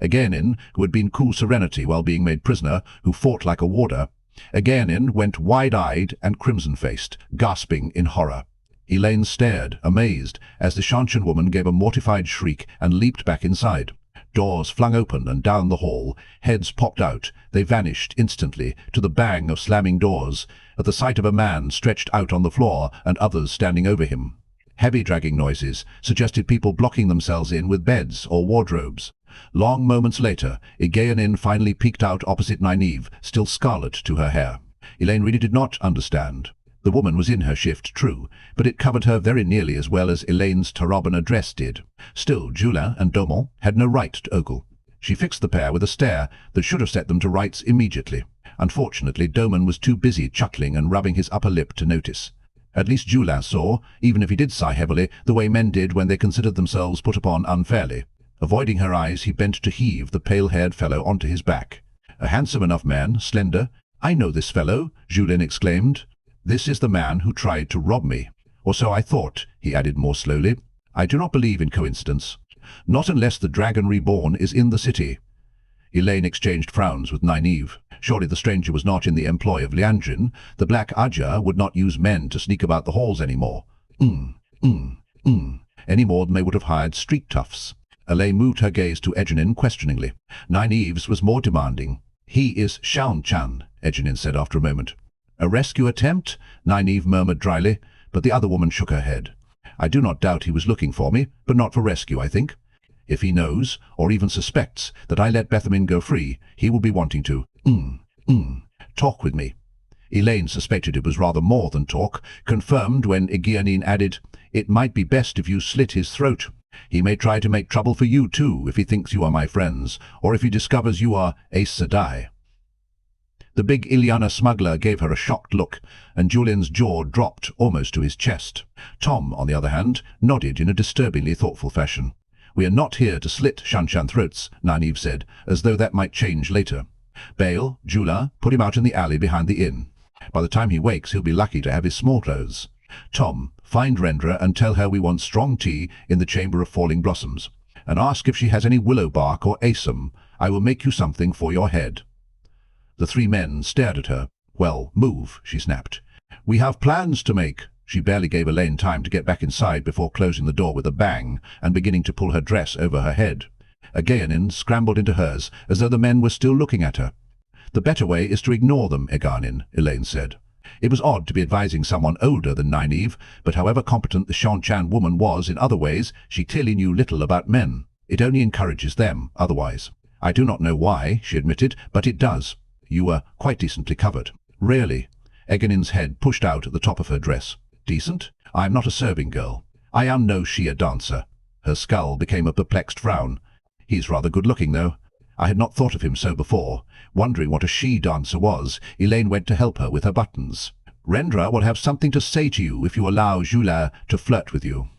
S1: Egwene, who had been cool serenity while being made prisoner, who fought like a warder. Egwene went wide-eyed and crimson-faced, gasping in horror. Elaine stared, amazed, as the seanchan woman gave a mortified shriek and leaped back inside. Doors flung open and down the hall, heads popped out, they vanished instantly, to the bang of slamming doors, at the sight of a man stretched out on the floor and others standing over him. Heavy dragging noises suggested people blocking themselves in with beds or wardrobes. Long moments later, egwene finally peeked out opposite Nynaeve, still scarlet to her hair. Elaine really did not understand. The woman was in her shift, true, but it covered her very nearly as well as Elaine's tarabana dress did. Still, Julin and Domon had no right to ogle. She fixed the pair with a stare that should have set them to rights immediately. Unfortunately, Domon was too busy chuckling and rubbing his upper lip to notice. At least Julin saw, even if he did sigh heavily, the way men did when they considered themselves put upon unfairly. Avoiding her eyes, he bent to heave the pale-haired fellow onto his back. A handsome enough man, slender. "I know this fellow," Julin exclaimed. "This is the man who tried to rob me. Or so I thought," he added more slowly. "I do not believe in coincidence. Not unless the Dragon Reborn is in the city." Elaine exchanged frowns with Nynaeve. Surely the stranger was not in the employ of Liandrin. The black ajah would not use men to sneak about the halls anymore. Any more than they would have hired street toughs. Elaine moved her gaze to egwene questioningly. Nynaeve's was more demanding. "He is seanchan," egwene said after a moment. "A rescue attempt?" Nynaeve murmured dryly, but the other woman shook her head. "I do not doubt he was looking for me, but not for rescue, I think. If he knows, or even suspects, that I let Bethamin go free, he will be wanting to, talk with me." Elaine suspected it was rather more than talk, confirmed when egwene added, "It might be best if you slit his throat. He may try to make trouble for you too, if he thinks you are my friends, or if he discovers you are Aes Sedai." The big Ilyana smuggler gave her a shocked look, and Julian's jaw dropped almost to his chest. Tom, on the other hand, nodded in a disturbingly thoughtful fashion. "We are not here to slit seanchan throats," Nynaeve said, as though that might change later. "Bale, Julin, put him out in the alley behind the inn. By the time he wakes, he'll be lucky to have his small clothes. Tom, find Rendra and tell her we want strong tea in the Chamber of Falling Blossoms, and ask if she has any willow bark or asum. I will make you something for your head." The three men stared at her. "Well, move," she snapped. "We have plans to make." She barely gave Elaine time to get back inside before closing the door with a bang and beginning to pull her dress over her head. Egwene scrambled into hers, as though the men were still looking at her. "The better way is to ignore them, Egwene," Elaine said. It was odd to be advising someone older than Nynaeve, but however competent the seanchan woman was in other ways, she clearly knew little about men. It only encourages them, otherwise. "I do not know why," she admitted, "but it does. You were quite decently covered." "Really?" Egwene's head pushed out at the top of her dress. "Decent? I am not a serving girl. I am no Shia dancer." Her skull became a perplexed frown. "He's rather good-looking, though." I had not thought of him so before. Wondering what a she-dancer was, Elaine went to help her with her buttons. "Rendra will have something to say to you if you allow Julin to flirt with you."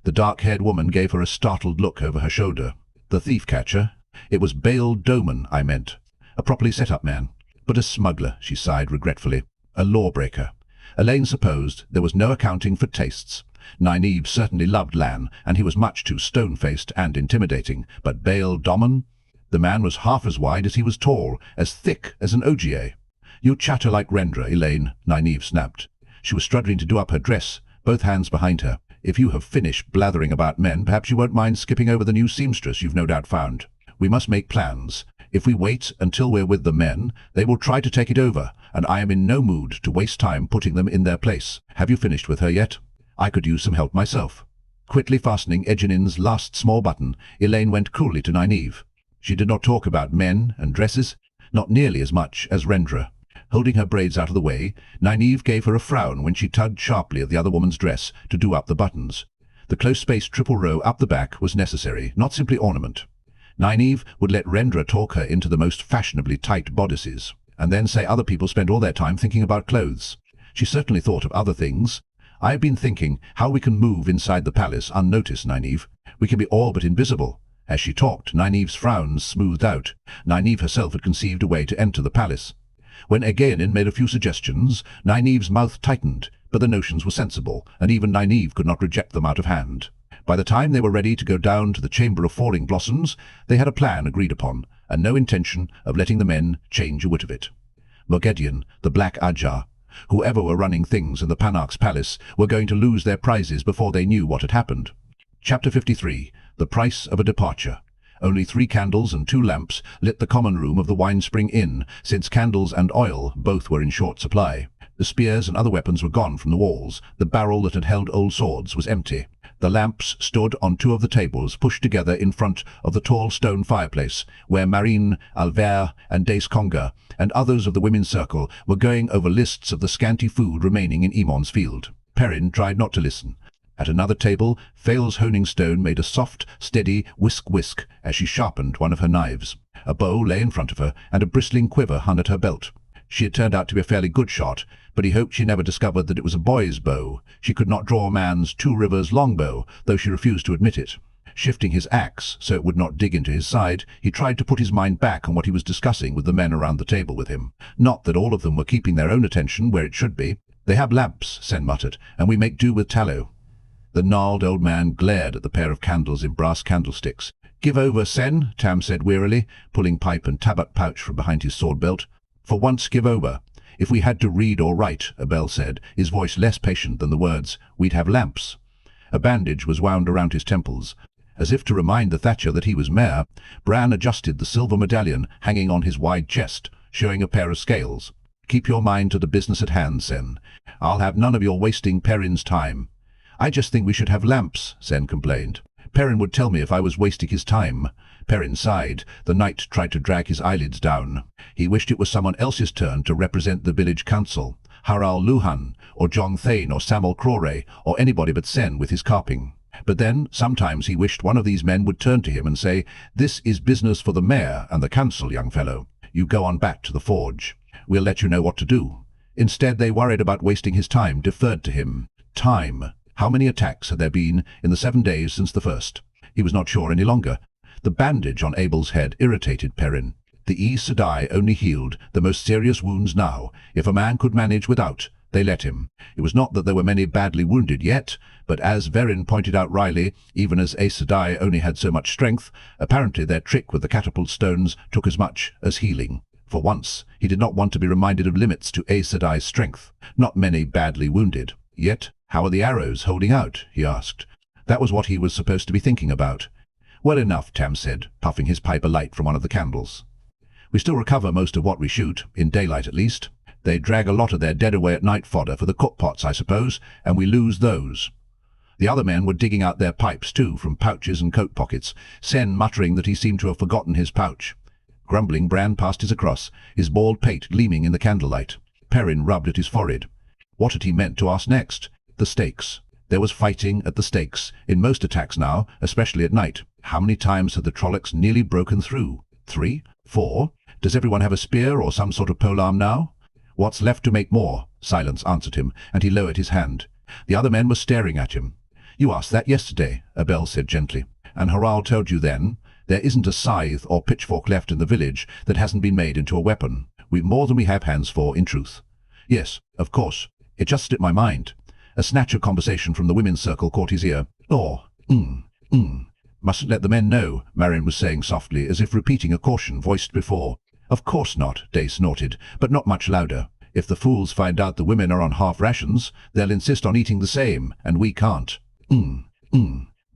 S1: The dark-haired woman gave her a startled look over her shoulder. "The thief-catcher? It was Bale Domon, I meant. A properly set-up man. But a smuggler," she sighed regretfully. "A lawbreaker." Elaine supposed there was no accounting for tastes. Nynaeve certainly loved Lan, and he was much too stone-faced and intimidating, but Bale Domon? The man was half as wide as he was tall, as thick as an ogier. "You chatter like Rendra, Elaine," Nynaeve snapped. She was struggling to do up her dress, both hands behind her. "If you have finished blathering about men, perhaps you won't mind skipping over the new seamstress you've no doubt found. We must make plans. If we wait until we're with the men, they will try to take it over, and I am in no mood to waste time putting them in their place. Have you finished with her yet? I could use some help myself." Quickly fastening Egwene's last small button, Elaine went coolly to Nynaeve. She did not talk about men and dresses, not nearly as much as Rendra. Holding her braids out of the way, Nynaeve gave her a frown when she tugged sharply at the other woman's dress to do up the buttons. The close-spaced triple row up the back was necessary, not simply ornament. Nynaeve would let Rendra talk her into the most fashionably tight bodices, and then say other people spent all their time thinking about clothes. She certainly thought of other things. "I have been thinking how we can move inside the palace unnoticed, Nynaeve. We can be all but invisible." As she talked, Nynaeve's frowns smoothed out. Nynaeve herself had conceived a way to enter the palace. When Egwene made a few suggestions, Nynaeve's mouth tightened, but the notions were sensible, and even Nynaeve could not reject them out of hand. By the time they were ready to go down to the Chamber of Falling Blossoms, they had a plan agreed upon, and no intention of letting the men change a whit of it. Morgedion, the black ajah. Whoever were running things in the Panarch's palace were going to lose their prizes before they knew what had happened. Chapter 53. The Price of a Departure. Only 3 candles and 2 lamps lit the common room of the Winespring Inn, since candles and oil both were in short supply. The spears and other weapons were gone from the walls. The barrel that had held old swords was empty. The lamps stood on 2 of the tables pushed together in front of the tall stone fireplace, where Moiraine, Alver, and Dace Conga, and others of the women's circle were going over lists of the scanty food remaining in Emon's field. Perrin tried not to listen. At another table, Fael's honing stone made a soft, steady whisk-whisk as she sharpened one of her knives. A bow lay in front of her, and a bristling quiver hung at her belt. She had turned out to be a fairly good shot, but he hoped she never discovered that it was a boy's bow. She could not draw a man's 2 rivers longbow, though she refused to admit it. Shifting his axe so it would not dig into his side, he tried to put his mind back on what he was discussing with the men around the table with him. Not that all of them were keeping their own attention where it should be. "They have lamps," Sen muttered, "and we make do with tallow." The gnarled old man glared at the pair of candles in brass candlesticks. "Give over, Sen," Tam said wearily, pulling pipe and tabak pouch from behind his sword belt. "For once, give over. If we had to read or write," Abel said, his voice less patient than the words, "we'd have lamps." A bandage was wound around his temples. As if to remind the Thatcher that he was mayor, Bran adjusted the silver medallion hanging on his wide chest, showing a pair of scales. "Keep your mind to the business at hand, Sen. I'll have none of your wasting Perrin's time." "I just think we should have lamps," Sen complained. "Perrin would tell me if I was wasting his time." Perrin sighed. The knight tried to drag his eyelids down. He wished it was someone else's turn to represent the village council. Harald Luhan, or John Thane, or Samuel Crawray, or anybody but Sen with his carping. But then, sometimes he wished one of these men would turn to him and say, "This is business for the mayor and the council, young fellow. You go on back to the forge. We'll let you know what to do." Instead, they worried about wasting his time, deferred to him. Time. How many attacks had there been in the 7 days since the first? He was not sure any longer. The bandage on Abel's head irritated Perrin. The Aes Sedai only healed the most serious wounds now. If a man could manage without, they let him. It was not that there were many badly wounded yet, but as Verin pointed out wryly, even as Aes Sedai only had so much strength, apparently their trick with the catapult stones took as much as healing. For once, he did not want to be reminded of limits to Aes Sedai's strength. Not many badly wounded. Yet, how are the arrows holding out? He asked. That was what he was supposed to be thinking about. "Well enough," Tam said, puffing his pipe alight from one of the candles. "We still recover most of what we shoot, in daylight at least. They drag a lot of their dead away at night fodder for the cookpots, I suppose, and we lose those." The other men were digging out their pipes too, from pouches and coat pockets, Sen muttering that he seemed to have forgotten his pouch. Grumbling, Bran passed his across, his bald pate gleaming in the candlelight. Perrin rubbed at his forehead. What had he meant to ask next? The stakes. There was fighting at the stakes, in most attacks now, especially at night. How many times had the Trollocs nearly broken through? 3? 4? Does everyone have a spear or some sort of polearm now? "What's left to make more?" Silence answered him, and he lowered his hand. The other men were staring at him. "You asked that yesterday," Abel said gently. "And Harald told you then? There isn't a scythe or pitchfork left in the village that hasn't been made into a weapon. We've more than we have hands for, in truth." "Yes, of course. It just slipped my mind." A snatch of conversation from the women's circle caught his ear. "Oh, Mustn't let the men know," Marion was saying softly, as if repeating a caution voiced before. "Of course not," Day snorted, but not much louder. "If the fools find out the women are on half rations, they'll insist on eating the same, and we can't."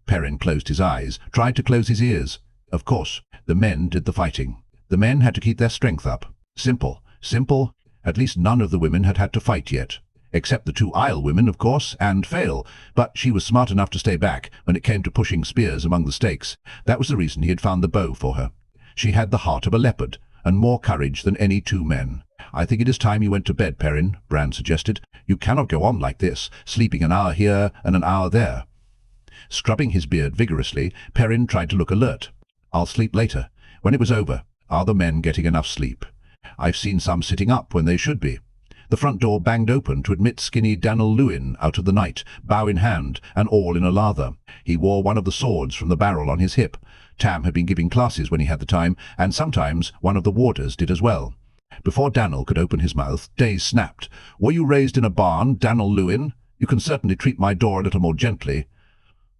S1: Perrin closed his eyes, tried to close his ears. Of course, the men did the fighting. The men had to keep their strength up. Simple. Simple. At least none of the women had had to fight yet. Except the 2 Aiel women, of course, and Fael, but she was smart enough to stay back when it came to pushing spears among the stakes. That was the reason he had found the bow for her. She had the heart of a leopard, and more courage than any 2 men. "I think it is time you went to bed, Perrin," Bran suggested. "You cannot go on like this, sleeping an hour here and an hour there." Scrubbing his beard vigorously, Perrin tried to look alert. "I'll sleep later." When it was over, "Are the men getting enough sleep?" "I've seen some sitting up when they should be." The front door banged open to admit skinny Dan'l Luin out of the night, bow in hand, and all in a lather. He wore one of the swords from the barrel on his hip. Tam had been giving classes when he had the time, and sometimes one of the warders did as well. Before Dan'l could open his mouth, Day snapped. "Were you raised in a barn, Dan'l Luin? You can certainly treat my door a little more gently."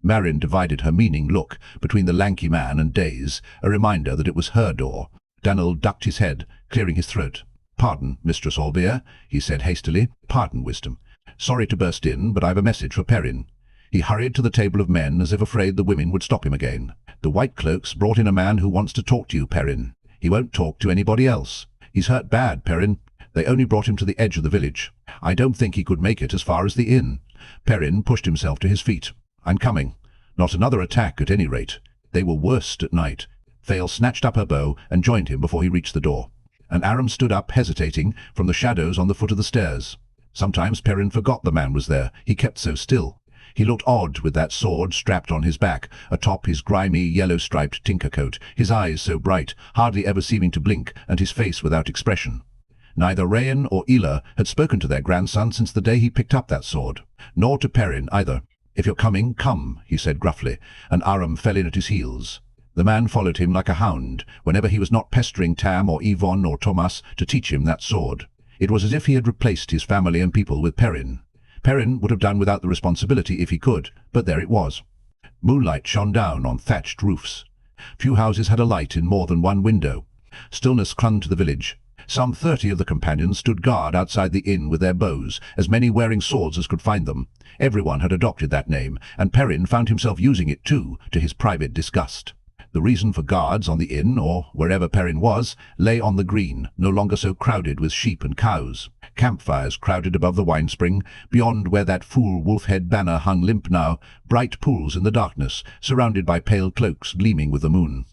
S1: Marion divided her meaning look between the lanky man and Day's, a reminder that it was her door. Dan'l ducked his head, clearing his throat. "Pardon, Mistress Albia," he said hastily. "Pardon, Wisdom. Sorry to burst in, but I've a message for Perrin." He hurried to the table of men as if afraid the women would stop him again. "The White Cloaks brought in a man who wants to talk to you, Perrin. He won't talk to anybody else. He's hurt bad, Perrin. They only brought him to the edge of the village. I don't think he could make it as far as the inn." Perrin pushed himself to his feet. "I'm coming. Not another attack at any rate. They were worst at night." Thale snatched up her bow and joined him before he reached the door. And Aram stood up, hesitating, from the shadows on the foot of the stairs. Sometimes Perrin forgot the man was there. He kept so still. He looked odd with that sword strapped on his back, atop his grimy, yellow-striped tinker coat, his eyes so bright, hardly ever seeming to blink, and his face without expression. Neither Rhuidean or Ela had spoken to their grandson since the day he picked up that sword, nor to Perrin either. "If you're coming, come," he said gruffly, and Aram fell in at his heels. The man followed him like a hound, whenever he was not pestering Tam or Yvonne or Thomas to teach him that sword. It was as if he had replaced his family and people with Perrin. Perrin would have done without the responsibility if he could, but there it was. Moonlight shone down on thatched roofs. Few houses had a light in more than one window. Stillness clung to the village. Some 30 of the companions stood guard outside the inn with their bows, as many wearing swords as could find them. Everyone had adopted that name, and Perrin found himself using it too, to his private disgust. The reason for guards on the inn, or wherever Perrin was, lay on the green, no longer so crowded with sheep and cows. Campfires crowded above the wine-spring, beyond where that fool wolf-head banner hung limp now, bright pools in the darkness, surrounded by pale cloaks gleaming with the moon.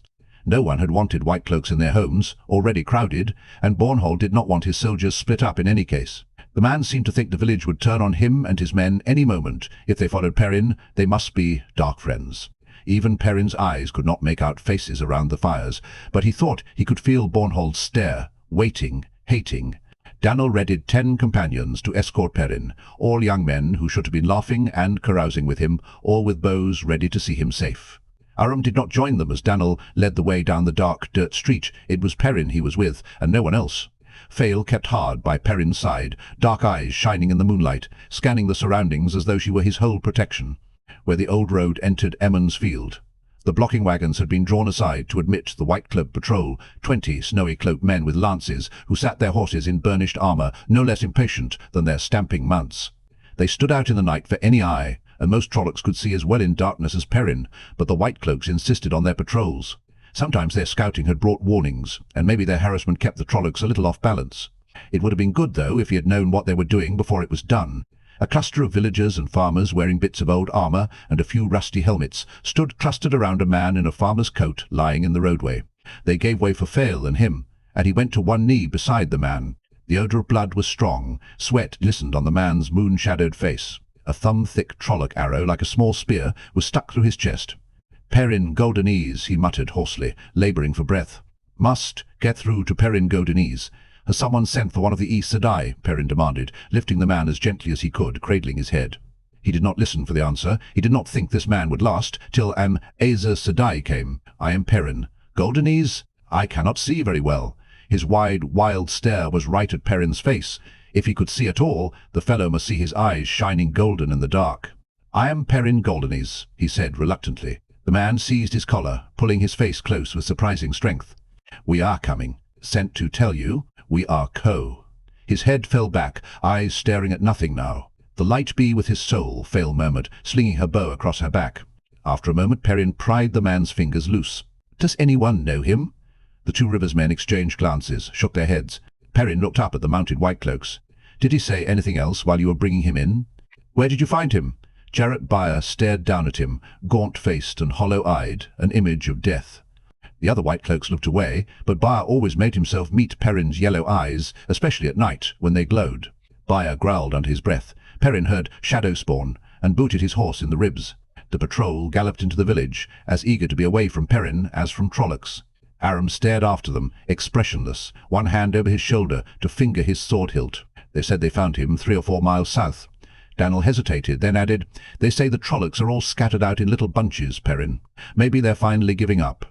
S1: No one had wanted white cloaks in their homes, already crowded, and Bornhold did not want his soldiers split up in any case. The man seemed to think the village would turn on him and his men any moment. If they followed Perrin, they must be dark friends. Even Perrin's eyes could not make out faces around the fires, but he thought he could feel Bornhold stare, waiting, hating. Daniel readied 10 companions to escort Perrin, all young men who should have been laughing and carousing with him, all with bows ready to see him safe. Aram did not join them as Daniel led the way down the dark dirt street. It was Perrin he was with, and no one else. Fale kept hard by Perrin's side, dark eyes shining in the moonlight, scanning the surroundings as though she were his whole protection. Where the old road entered Emmons Field, the blocking wagons had been drawn aside to admit the White Cloak patrol, 20 snowy-cloaked men with lances, who sat their horses in burnished armour, no less impatient than their stamping mounts. They stood out in the night for any eye, and most Trollocs could see as well in darkness as Perrin, but the White Cloaks insisted on their patrols. Sometimes their scouting had brought warnings, and maybe their harassment kept the Trollocs a little off balance. It would have been good, though, if he had known what they were doing before it was done. A cluster of villagers and farmers wearing bits of old armour and a few rusty helmets stood clustered around a man in a farmer's coat lying in the roadway. They gave way for Fale and him, and he went to one knee beside the man. The odour of blood was strong. Sweat glistened on the man's moon-shadowed face. A thumb-thick Trolloc arrow, like a small spear, was stuck through his chest. "Perrin Goldenese," he muttered hoarsely, labouring for breath. "Must get through to Perrin Goldenese. Has someone sent for one of the Aes Sedai?" Perrin demanded, lifting the man as gently as he could, cradling his head. He did not listen for the answer. He did not think this man would last, till an Aes Sedai came. "I am Perrin. Goldenese? I cannot see very well." His wide, wild stare was right at Perrin's face. If he could see at all, the fellow must see his eyes shining golden in the dark. "I am Perrin Goldenese," he said reluctantly. The man seized his collar, pulling his face close with surprising strength. "We are coming. Sent to tell you. We are co." His head fell back, eyes staring at nothing now. "The light be with his soul," Fale murmured, slinging her bow across her back. After a moment Perrin pried the man's fingers loose. "Does anyone know him?" The 2 Rivers men exchanged glances, shook their heads. Perrin looked up at the mounted White Cloaks. "Did he say anything else while you were bringing him in?" "Where did you find him?" Jarrett Byer stared down at him, gaunt-faced and hollow-eyed, an image of death. The other White Cloaks looked away, but Byer always made himself meet Perrin's yellow eyes, especially at night, when they glowed. Byer growled under his breath. Perrin heard shadowspawn, and booted his horse in the ribs. The patrol galloped into the village, as eager to be away from Perrin as from Trollocs. Aram stared after them, expressionless, one hand over his shoulder to finger his sword hilt. They said they found him 3 or 4 miles south. Daniel hesitated, then added, "They say the Trollocs are all scattered out in little bunches, Perrin. Maybe they're finally giving up."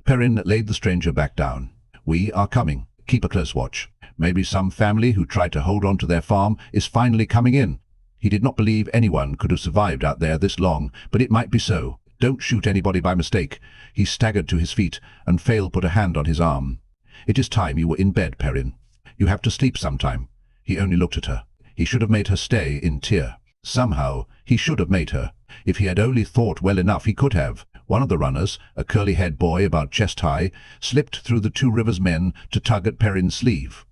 S1: Perrin laid the stranger back down. "We are coming. Keep a close watch. Maybe some family who tried to hold on to their farm is finally coming in." He did not believe anyone could have survived out there this long, but it might be so. "Don't shoot anybody by mistake." He staggered to his feet, and Fale put a hand on his arm. "It is time you were in bed, Perrin." You have to sleep sometime." He only looked at her. He should have made her stay in Tyr. Somehow, he should have made her. If he had only thought well enough, he could have. One of the runners, a curly-haired boy about chest-high, slipped through the Two Rivers men to tug at Perrin's sleeve.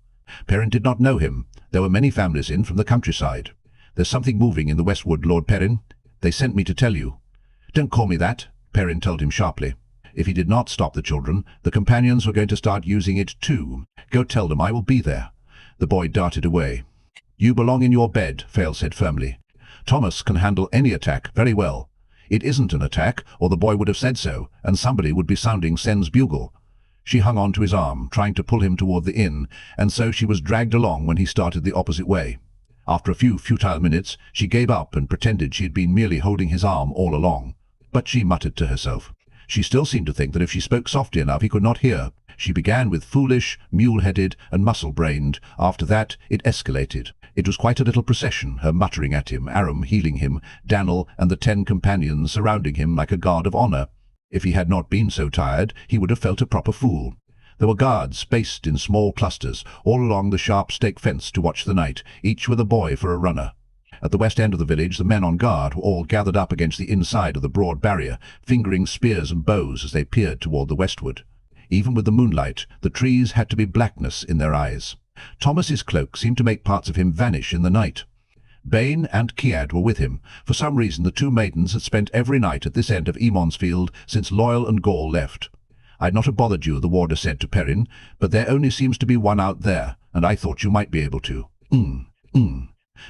S1: Perrin did not know him. There were many families in from the countryside. "There's something moving in the westwood, Lord Perrin. They sent me to tell you." "Don't call me that," Perrin told him sharply. If he did not stop the children, the companions were going to start using it too. "Go tell them I will be there." The boy darted away. "You belong in your bed," Fail said firmly. "Thomas can handle any attack very well." It isn't an attack, or the boy would have said so, and somebody would be sounding Sen's bugle. She hung on to his arm, trying to pull him toward the inn, and so she was dragged along when he started the opposite way. After a few futile minutes, she gave up and pretended she had been merely holding his arm all along. But she muttered to herself. She still seemed to think that if she spoke softly enough he could not hear. She began with foolish, mule-headed and muscle-brained. After that it escalated. It was quite a little procession, her muttering at him, Aram healing him, Dannel and the 10 companions surrounding him like a guard of honor. If he had not been so tired, he would have felt a proper fool. There were guards spaced in small clusters all along the sharp stake fence to watch the night, each with a boy for a runner. At the west end of the village, the men on guard were all gathered up against the inside of the broad barrier, fingering spears and bows as they peered toward the westward. Even with the moonlight, the trees had to be blackness in their eyes. Thomas's cloak seemed to make parts of him vanish in the night. Bane and Kiad were with him. For some reason the two maidens had spent every night at this end of Emonsfield since Loyal and Gaul left. "I'd not have bothered you," the warder said to Perrin, "but there only seems to be one out there, and I thought you might be able to."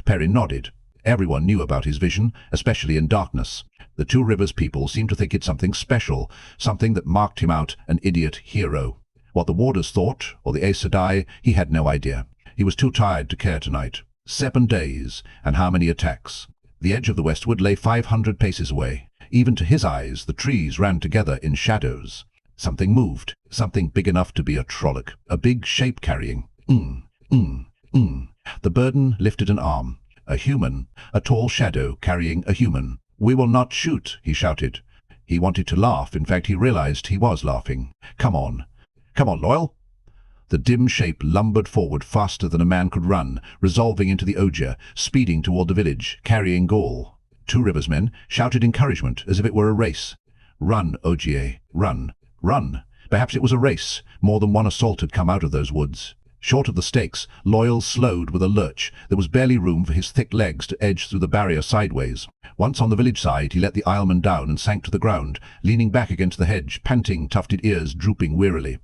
S1: Perrin nodded. Everyone knew about his vision, especially in darkness. The Two Rivers people seemed to think it something special, something that marked him out an idiot hero. What the warders thought, or the Aes Sedai, he had no idea. He was too tired to care tonight. 7 days, and how many attacks? The edge of the westwood lay 500 paces away. Even to his eyes, the trees ran together in shadows. Something moved, something big enough to be a Trolloc, a big shape carrying. The burden lifted an arm. A human, a tall shadow carrying a human. "We will not shoot," he shouted. He wanted to laugh. In fact, he realized he was laughing. Come on, Loyal." The dim shape lumbered forward faster than a man could run, resolving into the ajah, speeding toward the village, carrying Gaul. Two Rivers men shouted encouragement as if it were a race. "Run, Ogier, run, run." Perhaps it was a race. More than one assault had come out of those woods. Short of the stakes, Loyal slowed with a lurch. There was barely room for his thick legs to edge through the barrier sideways. Once on the village side, he let the Aielman down and sank to the ground, leaning back against the hedge, panting, tufted ears drooping wearily.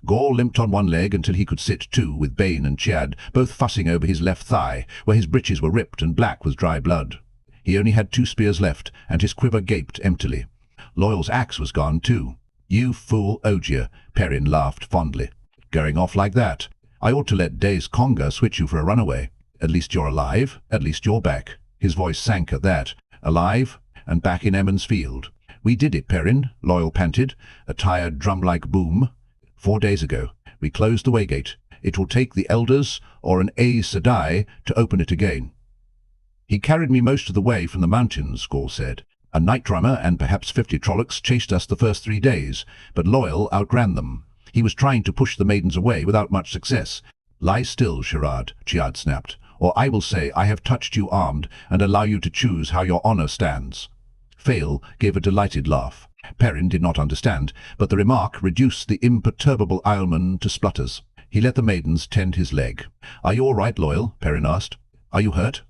S1: Gaul limped on one leg until he could sit too, with Bane and Chiad, both fussing over his left thigh, where his breeches were ripped and black with dry blood. He only had 2 spears left, and his quiver gaped emptily. Loyal's axe was gone too. "You fool, Ogier," Perrin laughed fondly. "Going off like that? I ought to let Dace Conga switch you for a runaway. At least you're alive, at least you're back." His voice sank at that. "Alive, and back in Emonsfield." "We did it, Perrin," Loyal panted, a tired drum-like boom. 4 days ago. We closed the waygate. It will take the elders or an Aes Sedai to open it again." "He carried me most of the way from the mountains," Gaul said. "A night drummer and perhaps 50 Trollocs chased us the first 3 days, but Loyal outran them. He was trying to push the maidens away without much success." "Lie still, Sherard," Chiad snapped, "or I will say I have touched you armed and allow you to choose how your honor stands." Fail gave a delighted laugh. Perrin did not understand, but the remark reduced the imperturbable Aielman to splutters. He let the maidens tend his leg. "Are you all right, Loyal?" Perrin asked. "Are you hurt?"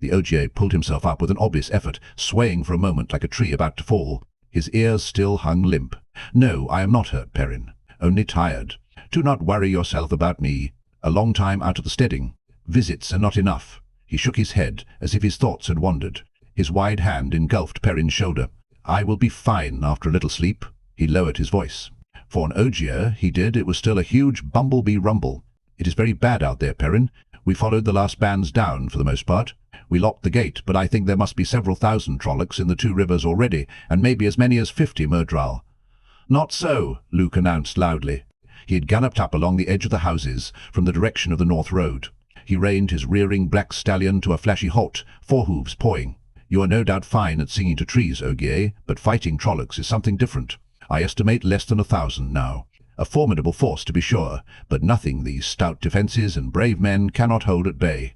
S1: The Ogier pulled himself up with an obvious effort, swaying for a moment like a tree about to fall. His ears still hung limp. "No, I am not hurt, Perrin. Only tired. Do not worry yourself about me. A long time out of the steading. Visits are not enough." He shook his head, as if his thoughts had wandered. His wide hand engulfed Perrin's shoulder. "I will be fine after a little sleep." He lowered his voice. For an Ogier, it was still a huge bumblebee rumble. "It is very bad out there, Perrin. We followed the last bands down for the most part. We locked the gate, but I think there must be several thousand Trollocs in the Two Rivers already, and maybe as many as 50 Myrddraal." "Not so," Luke announced loudly. He had galloped up along the edge of the houses from the direction of the North Road. He reined his rearing black stallion to a flashy halt, forehooves pawing. "You are no doubt fine at singing to trees, Ogier, but fighting Trollocs is something different. I estimate less than 1,000 now. A formidable force, to be sure, but nothing these stout defences and brave men cannot hold at bay.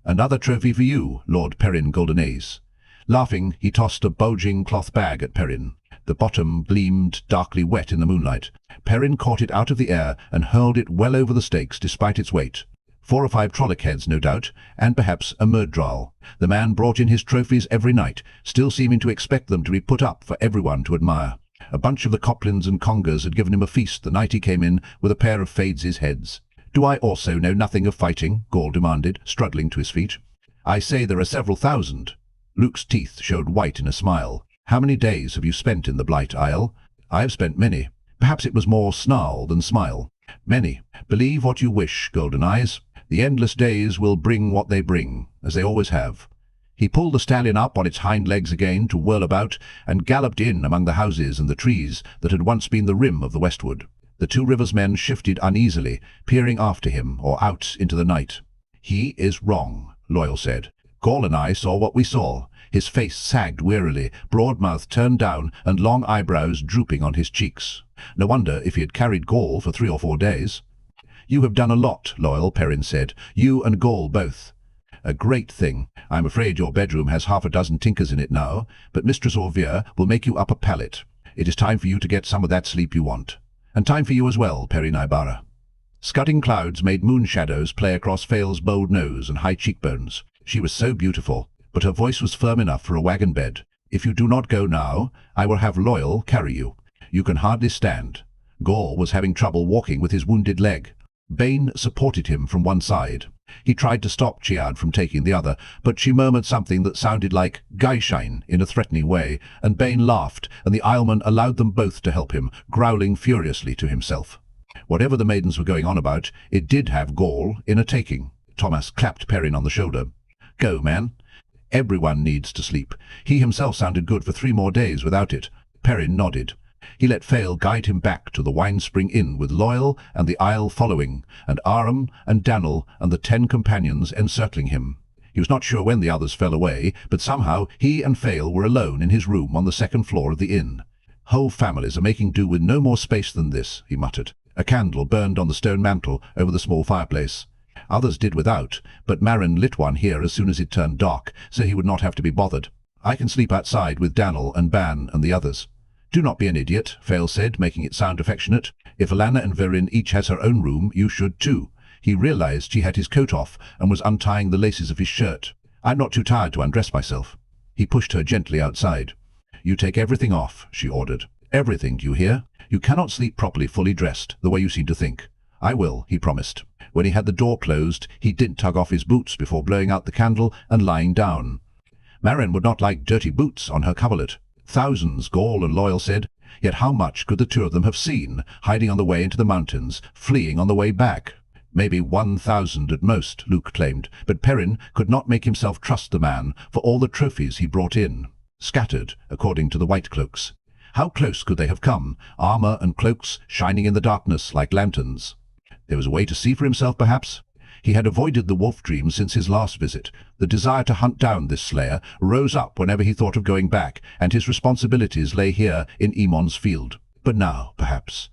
S1: Another trophy for you, Lord Perrin Goldenace. Laughing, he tossed a bulging cloth bag at Perrin. The bottom gleamed darkly wet in the moonlight. Perrin caught it out of the air and hurled it well over the stakes despite its weight. 4 or 5 trolloc heads, no doubt, and perhaps a myrdral. The man brought in his trophies every night, still seeming to expect them to be put up for everyone to admire. A bunch of the coplins and congers had given him a feast the night he came in with a pair of Fades' heads. "Do I also know nothing of fighting?" Gaul demanded, struggling to his feet. "I say there are several thousand." Luke's teeth showed white in a smile. "How many days have you spent in the Blight, Aiel?" "I have spent many." Perhaps it was more snarl than smile. "Many. Believe what you wish, Golden Eyes. The endless days will bring what they bring, as they always have." He pulled the stallion up on its hind legs again to whirl about, and galloped in among the houses and the trees that had once been the rim of the westwood. The 2 Rivers men shifted uneasily, peering after him or out into the night. "He is wrong," Loyal said. "Gaul and I saw what we saw." His face sagged wearily, broad mouth turned down and long eyebrows drooping on his cheeks. No wonder if he had carried Gaul for 3 or 4 days. "You have done a lot, Loyal," Perrin said. "You and Gaul both." "A great thing. I'm afraid your bedroom has half a dozen tinkers in it now, but Mistress Orville will make you up a pallet. It is time for you to get some of that sleep you want. And time for you as well, Perrin Ibarra." Scudding clouds made moon shadows play across Fail's bold nose and high cheekbones. She was so beautiful, but her voice was firm enough for a wagon bed. "If you do not go now, I will have Loyal carry you. You can hardly stand." Gaul was having trouble walking with his wounded leg. Bane supported him from one side. He tried to stop Chiad from taking the other, but she murmured something that sounded like Gaishine in a threatening way, and Bane laughed, and the Aielman allowed them both to help him, growling furiously to himself. Whatever the maidens were going on about, it did have Gaul in a taking. Thomas clapped Perrin on the shoulder. "Go, man. Everyone needs to sleep." He himself sounded good for 3 more days without it. Perrin nodded. He let Fail guide him back to the Winespring Inn with Loyal and the Aiel following, and Aram and Danel and the 10 companions encircling him. He was not sure when the others fell away, but somehow he and Fail were alone in his room on the 2nd floor of the inn. "Whole families are making do with no more space than this," he muttered. A candle burned on the stone mantel over the small fireplace. Others did without, but Marin lit one here as soon as it turned dark, so he would not have to be bothered. "I can sleep outside with Danel and Ban and the others." "Do not be an idiot," Fail said, making it sound affectionate. "If Alana and Verin each has her own room, you should too." He realized she had his coat off and was untying the laces of his shirt. "I'm not too tired to undress myself." He pushed her gently outside. "You take everything off," she ordered. "Everything, do you hear? You cannot sleep properly fully dressed, the way you seem to think." "I will," he promised. When he had the door closed, he did tug off his boots before blowing out the candle and lying down. Marin would not like dirty boots on her coverlet. Thousands, Gaul and Loyal said. Yet how much could the 2 of them have seen, hiding on the way into the mountains, fleeing on the way back? Maybe 1,000 at most, Luke claimed, but Perrin could not make himself trust the man for all the trophies he brought in. Scattered, according to the white cloaks. How close could they have come, armor and cloaks shining in the darkness like lanterns? There was a way to see for himself, perhaps? He had avoided the wolf dream since his last visit. The desire to hunt down this slayer rose up whenever he thought of going back, and his responsibilities lay here in Emon's field. But now, perhaps.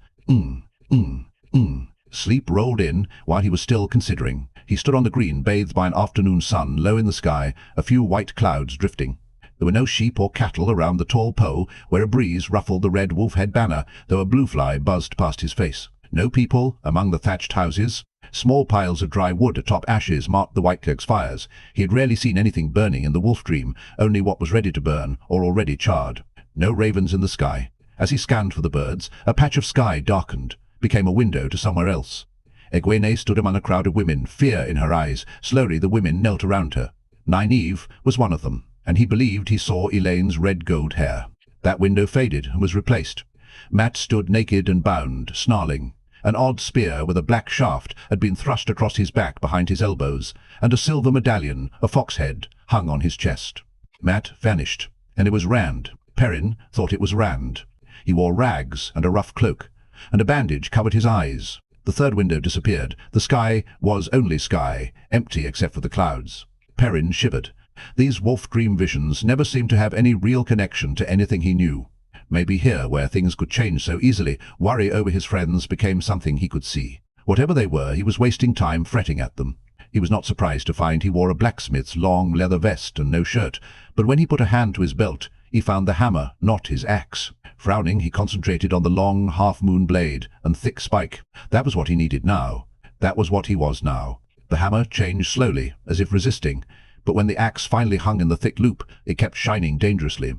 S1: Sleep rolled in while he was still considering. He stood on the green, bathed by an afternoon sun, low in the sky, a few white clouds drifting. There were no sheep or cattle around the tall pole, where a breeze ruffled the red wolf-head banner, though a blue fly buzzed past his face. No people among the thatched houses. Small piles of dry wood atop ashes marked the whitecloaks' fires. He had rarely seen anything burning in the wolf dream, only what was ready to burn or already charred. No ravens in the sky. As he scanned for the birds, a patch of sky darkened, became a window to somewhere else. Egwene stood among a crowd of women, fear in her eyes. Slowly the women knelt around her. Nynaeve was one of them, and he believed he saw Elaine's red-gold hair. That window faded and was replaced. Mat stood naked and bound, snarling. An odd spear with a black shaft had been thrust across his back behind his elbows, and a silver medallion, a fox head, hung on his chest. Mat vanished, and it was Rand. Perrin thought it was Rand. He wore rags and a rough cloak, and a bandage covered his eyes. The third window disappeared. The sky was only sky, empty except for the clouds. Perrin shivered. These wolf dream visions never seemed to have any real connection to anything he knew. Maybe here, where things could change so easily, worry over his friends became something he could see. Whatever they were, he was wasting time fretting at them. He was not surprised to find he wore a blacksmith's long leather vest and no shirt, but when he put a hand to his belt, he found the hammer, not his axe. Frowning, he concentrated on the long half-moon blade and thick spike. That was what he needed now. That was what he was now. The hammer changed slowly, as if resisting, but when the axe finally hung in the thick loop, it kept shining dangerously.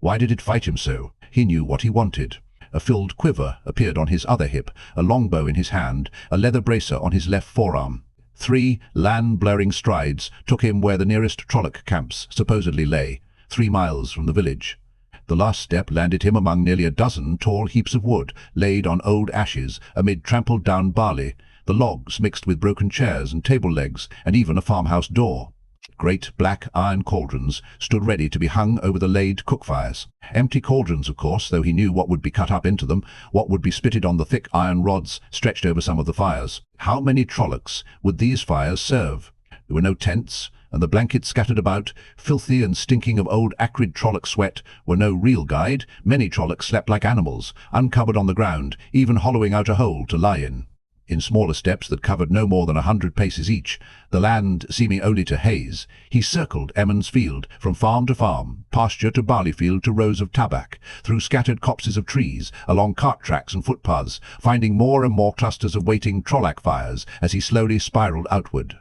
S1: Why did it fight him so? He knew what he wanted. A filled quiver appeared on his other hip, a longbow in his hand, a leather bracer on his left forearm. 3 land-blurring strides took him where the nearest Trolloc camps supposedly lay, 3 miles from the village. The last step landed him among nearly a dozen tall heaps of wood laid on old ashes amid trampled-down barley, the logs mixed with broken chairs and table legs, and even a farmhouse door. Great black iron cauldrons stood ready to be hung over the laid cook-fires. Empty cauldrons, of course, though he knew what would be cut up into them, what would be spitted on the thick iron rods stretched over some of the fires. How many Trollocs would these fires serve? There were no tents, and the blankets scattered about, filthy and stinking of old acrid Trolloc sweat, were no real guide. Many Trollocs slept like animals, uncovered on the ground, even hollowing out a hole to lie in smaller steps that covered no more than 100 paces each, the land seeming only to haze. He circled Emond's field, from farm to farm, pasture to barley field to rows of tabac, through scattered copses of trees, along cart tracks and footpaths, finding more and more clusters of waiting Trolloc fires as he slowly spiraled outward.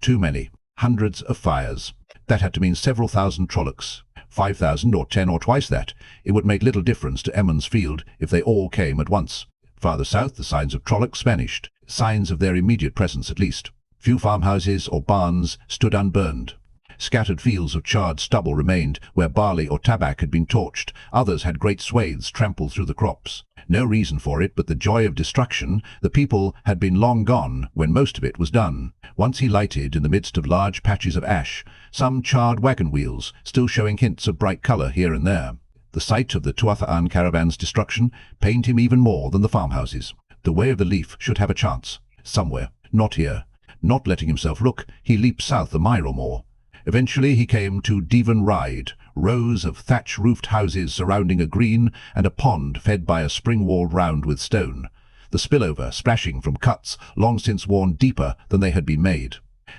S1: Too many. Hundreds of fires. That had to mean several thousand Trollocs. 5,000 or 10 or twice that. It would make little difference to Emond's field if they all came at once. Farther south, the signs of Trollocs vanished, signs of their immediate presence at least. Few farmhouses or barns stood unburned. Scattered fields of charred stubble remained where barley or tabac had been torched. Others had great swathes trampled through the crops. No reason for it but the joy of destruction. The people had been long gone when most of it was done. Once he lighted in the midst of large patches of ash, some charred wagon wheels, still showing hints of bright colour here and there. The sight of the Tuatha'an caravan's destruction pained him even more than the farmhouses. The Way of the Leaf should have a chance. Somewhere. Not here. Not letting himself look, he leaped south a mile or more. Eventually he came to Devon Ride, rows of thatch-roofed houses surrounding a green and a pond fed by a spring walled round with stone, the spillover splashing from cuts long since worn deeper than they had been made.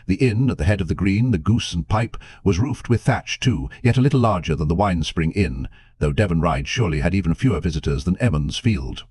S1: The inn at the head of the green, the Goose and Pipe, was roofed with thatch too, yet a little larger than the Wine Spring Inn, though Devon Ride surely had even fewer visitors than Emond's Field.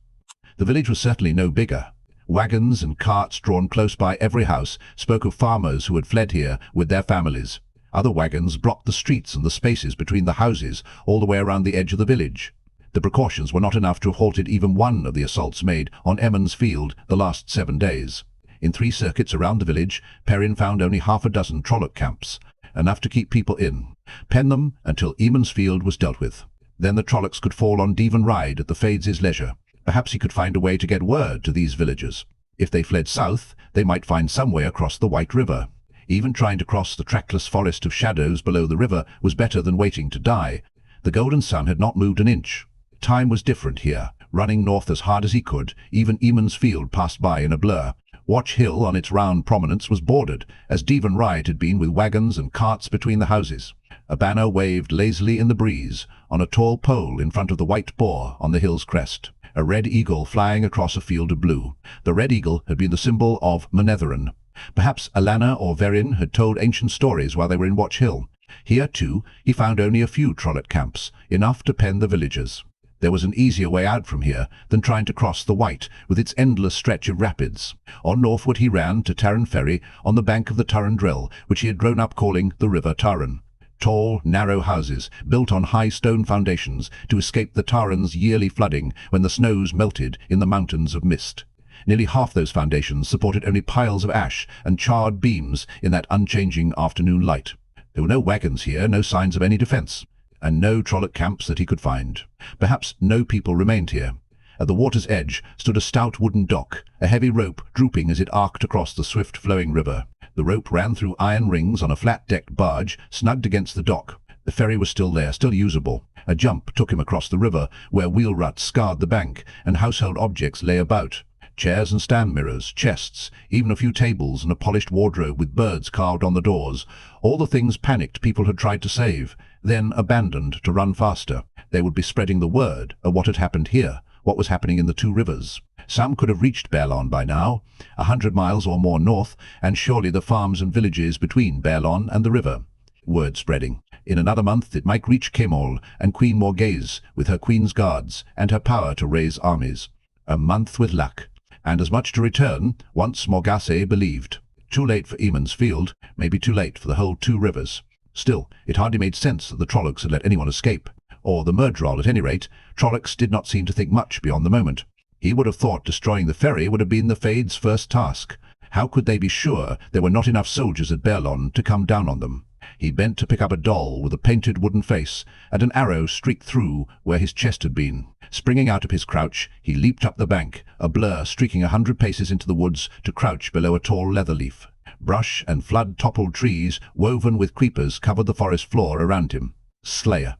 S1: The village was certainly no bigger. Wagons and carts drawn close by every house spoke of farmers who had fled here with their families. Other wagons blocked the streets and the spaces between the houses all the way around the edge of the village. The precautions were not enough to have halted even one of the assaults made on Emond's Field the last 7 days. In 3 circuits around the village, Perrin found only half a dozen Trolloc camps, enough to keep people in. Pen them until Emond's Field was dealt with. Then the Trollocs could fall on Devon Ride at the Fades' leisure. Perhaps he could find a way to get word to these villagers. If they fled south, they might find some way across the White River. Even trying to cross the trackless forest of shadows below the river was better than waiting to die. The golden sun had not moved an inch. Time was different here. Running north as hard as he could, even Emond's Field passed by in a blur. Watch Hill on its round prominence was bordered, as Devon Ride had been, with wagons and carts between the houses. A banner waved lazily in the breeze, on a tall pole in front of the white boar on the hill's crest. A red eagle flying across a field of blue. The red eagle had been the symbol of mandragoran. Perhaps Alanna or Verin had told ancient stories while they were in Watch Hill. Here, too, he found only a few Trolloc camps, enough to pen the villagers. There was an easier way out from here than trying to cross the White with its endless stretch of rapids. On northward he ran to Tarren Ferry on the bank of the Tarren Drill, which he had grown up calling the River Tarren. Tall, narrow houses, built on high stone foundations to escape the Tarren's yearly flooding when the snows melted in the mountains of mist. Nearly half those foundations supported only piles of ash and charred beams in that unchanging afternoon light. There were no wagons here, no signs of any defence, and no Trolloc camps that he could find. Perhaps no people remained here. At the water's edge stood a stout wooden dock, a heavy rope drooping as it arced across the swift-flowing river. The rope ran through iron rings on a flat-decked barge, snugged against the dock. The ferry was still there, still usable. A jump took him across the river, where wheel ruts scarred the bank, and household objects lay about. Chairs and stand mirrors, chests, even a few tables and a polished wardrobe with birds carved on the doors. All the things panicked people had tried to save, then abandoned to run faster. They would be spreading the word of what had happened here, what was happening in the two rivers. Some could have reached Baerlon by now, 100 miles or more north, and surely the farms and villages between Baerlon and the river. Word spreading. In another month it might reach Kemol and Queen Morgase with her queen's guards and her power to raise armies. A month with luck. And as much to return, once Morgase believed. Too late for Eamon's Field, maybe too late for the whole two rivers. Still, it hardly made sense that the Trollocs had let anyone escape. Or the Myrddraal at any rate. Trollocs did not seem to think much beyond the moment. He would have thought destroying the ferry would have been the Fade's first task. How could they be sure there were not enough soldiers at Baerlon to come down on them? He bent to pick up a doll with a painted wooden face, and an arrow streaked through where his chest had been. Springing out of his crouch, he leaped up the bank, a blur streaking 100 paces into the woods to crouch below a tall leather leaf. Brush and flood-toppled trees, woven with creepers, covered the forest floor around him. Slayer.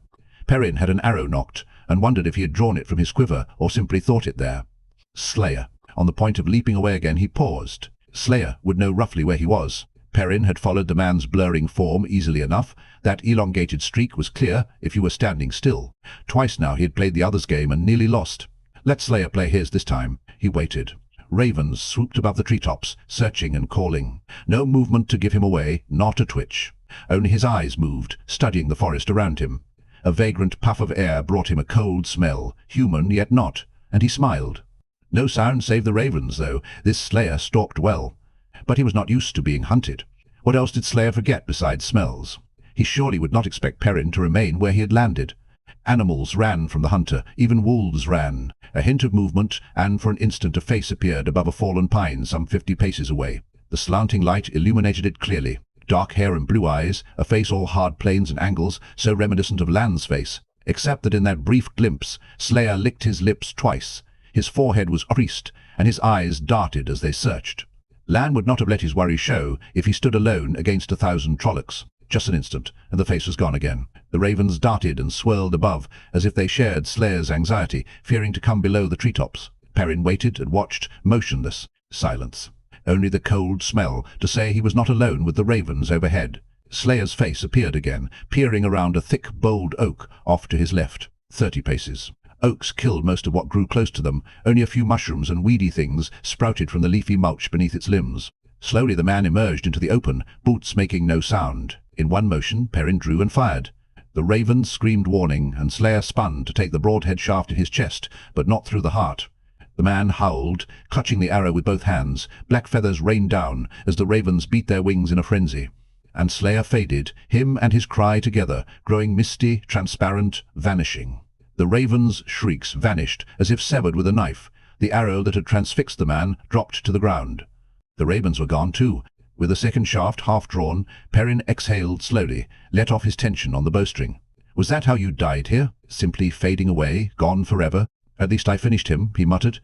S1: Perrin had an arrow knocked, and wondered if he had drawn it from his quiver or simply thought it there. Slayer. On the point of leaping away again, he paused. Slayer would know roughly where he was. Perrin had followed the man's blurring form easily enough. That elongated streak was clear if you were standing still. Twice now he had played the other's game and nearly lost. Let Slayer play his this time. He waited. Ravens swooped above the treetops, searching and calling. No movement to give him away, not a twitch. Only his eyes moved, studying the forest around him. A vagrant puff of air brought him a cold smell, human yet not, and he smiled. No sound save the ravens, though. This Slayer stalked well. But he was not used to being hunted. What else did Slayer forget besides smells? He surely would not expect Perrin to remain where he had landed. Animals ran from the hunter, even wolves ran. A hint of movement, and for an instant a face appeared above a fallen pine some 50 paces away. The slanting light illuminated it clearly. Dark hair and blue eyes, a face all hard planes and angles, so reminiscent of Lan's face. Except that in that brief glimpse, Slayer licked his lips twice. His forehead was creased, and his eyes darted as they searched. Lan would not have let his worry show if he stood alone against 1,000 Trollocs. Just an instant, and the face was gone again. The ravens darted and swirled above, as if they shared Slayer's anxiety, fearing to come below the treetops. Perrin waited and watched, motionless. Silence. Only the cold smell to say he was not alone with the ravens overhead. Slayer's face appeared again, peering around a thick, bold oak off to his left. 30 paces. Oaks killed most of what grew close to them. Only a few mushrooms and weedy things sprouted from the leafy mulch beneath its limbs. Slowly the man emerged into the open, boots making no sound. In one motion, Perrin drew and fired. The ravens screamed warning, and Slayer spun to take the broadhead shaft in his chest, but not through the heart. The man howled, clutching the arrow with both hands. Black feathers rained down as the ravens beat their wings in a frenzy. And Slayer faded, him and his cry together, growing misty, transparent, vanishing. The raven's shrieks vanished, as if severed with a knife. The arrow that had transfixed the man dropped to the ground. The ravens were gone too. With the second shaft half drawn, Perrin exhaled slowly, let off his tension on the bowstring. Was that how you died here? Simply fading away, gone forever? At least I finished him, he muttered,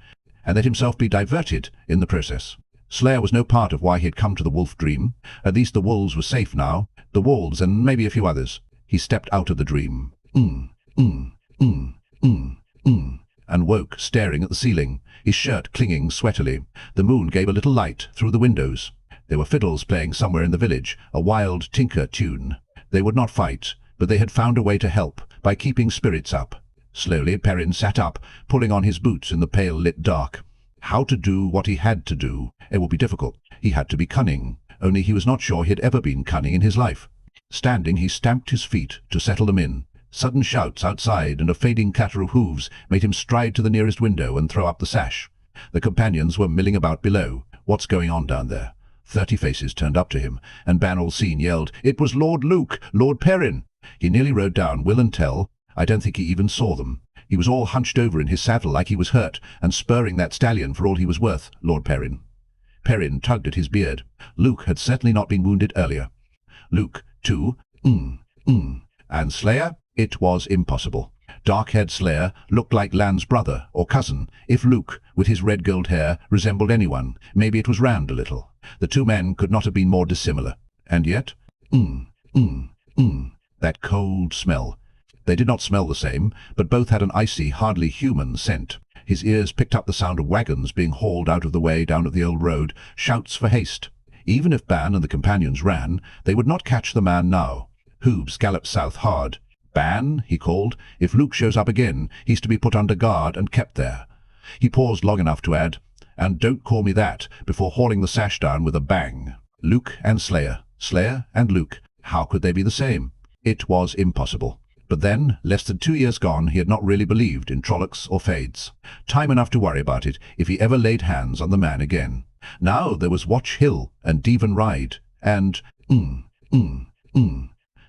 S1: and let himself be diverted in the process. Slayer was no part of why he had come to the wolf dream. At least the wolves were safe now. The wolves and maybe a few others. He stepped out of the dream. And woke, staring at the ceiling, his shirt clinging sweatily. The moon gave a little light through the windows. There were fiddles playing somewhere in the village, a wild tinker tune. They would not fight, but they had found a way to help, by keeping spirits up. Slowly Perrin sat up, pulling on his boots in the pale-lit dark. How to do what he had to do? It would be difficult. He had to be cunning, only he was not sure he had ever been cunning in his life. Standing, he stamped his feet to settle them in. Sudden shouts outside and a fading clatter of hooves made him stride to the nearest window and throw up the sash. The companions were milling about below. What's going on down there? 30 faces turned up to him, and Ban Alcine yelled, "It was Lord Luke! Lord Perrin!" He nearly rode down Will and Tell. I don't think he even saw them. He was all hunched over in his saddle like he was hurt, and spurring that stallion for all he was worth, Lord Perrin. Perrin tugged at his beard. Luke had certainly not been wounded earlier. Luke, too. And Slayer? It was impossible. Dark-haired Slayer looked like Lan's brother or cousin. If Luke, with his red gold hair, resembled anyone, maybe it was Rand a little. The two men could not have been more dissimilar. And yet, that cold smell. They did not smell the same, but both had an icy, hardly human scent. His ears picked up the sound of wagons being hauled out of the way down at the old road, shouts for haste. Even if Ban and the companions ran, they would not catch the man now. Hooves galloped south hard. "Ban," he called. "If Luke shows up again, he's to be put under guard and kept there." He paused long enough to add, "And don't call me that," before hauling the sash down with a bang. Luke and Slayer. Slayer and Luke. How could they be the same? It was impossible. But then, less than 2 years gone, he had not really believed in Trollocs or Fades. Time enough to worry about it if he ever laid hands on the man again. Now there was Watch Hill and Devon Ride, and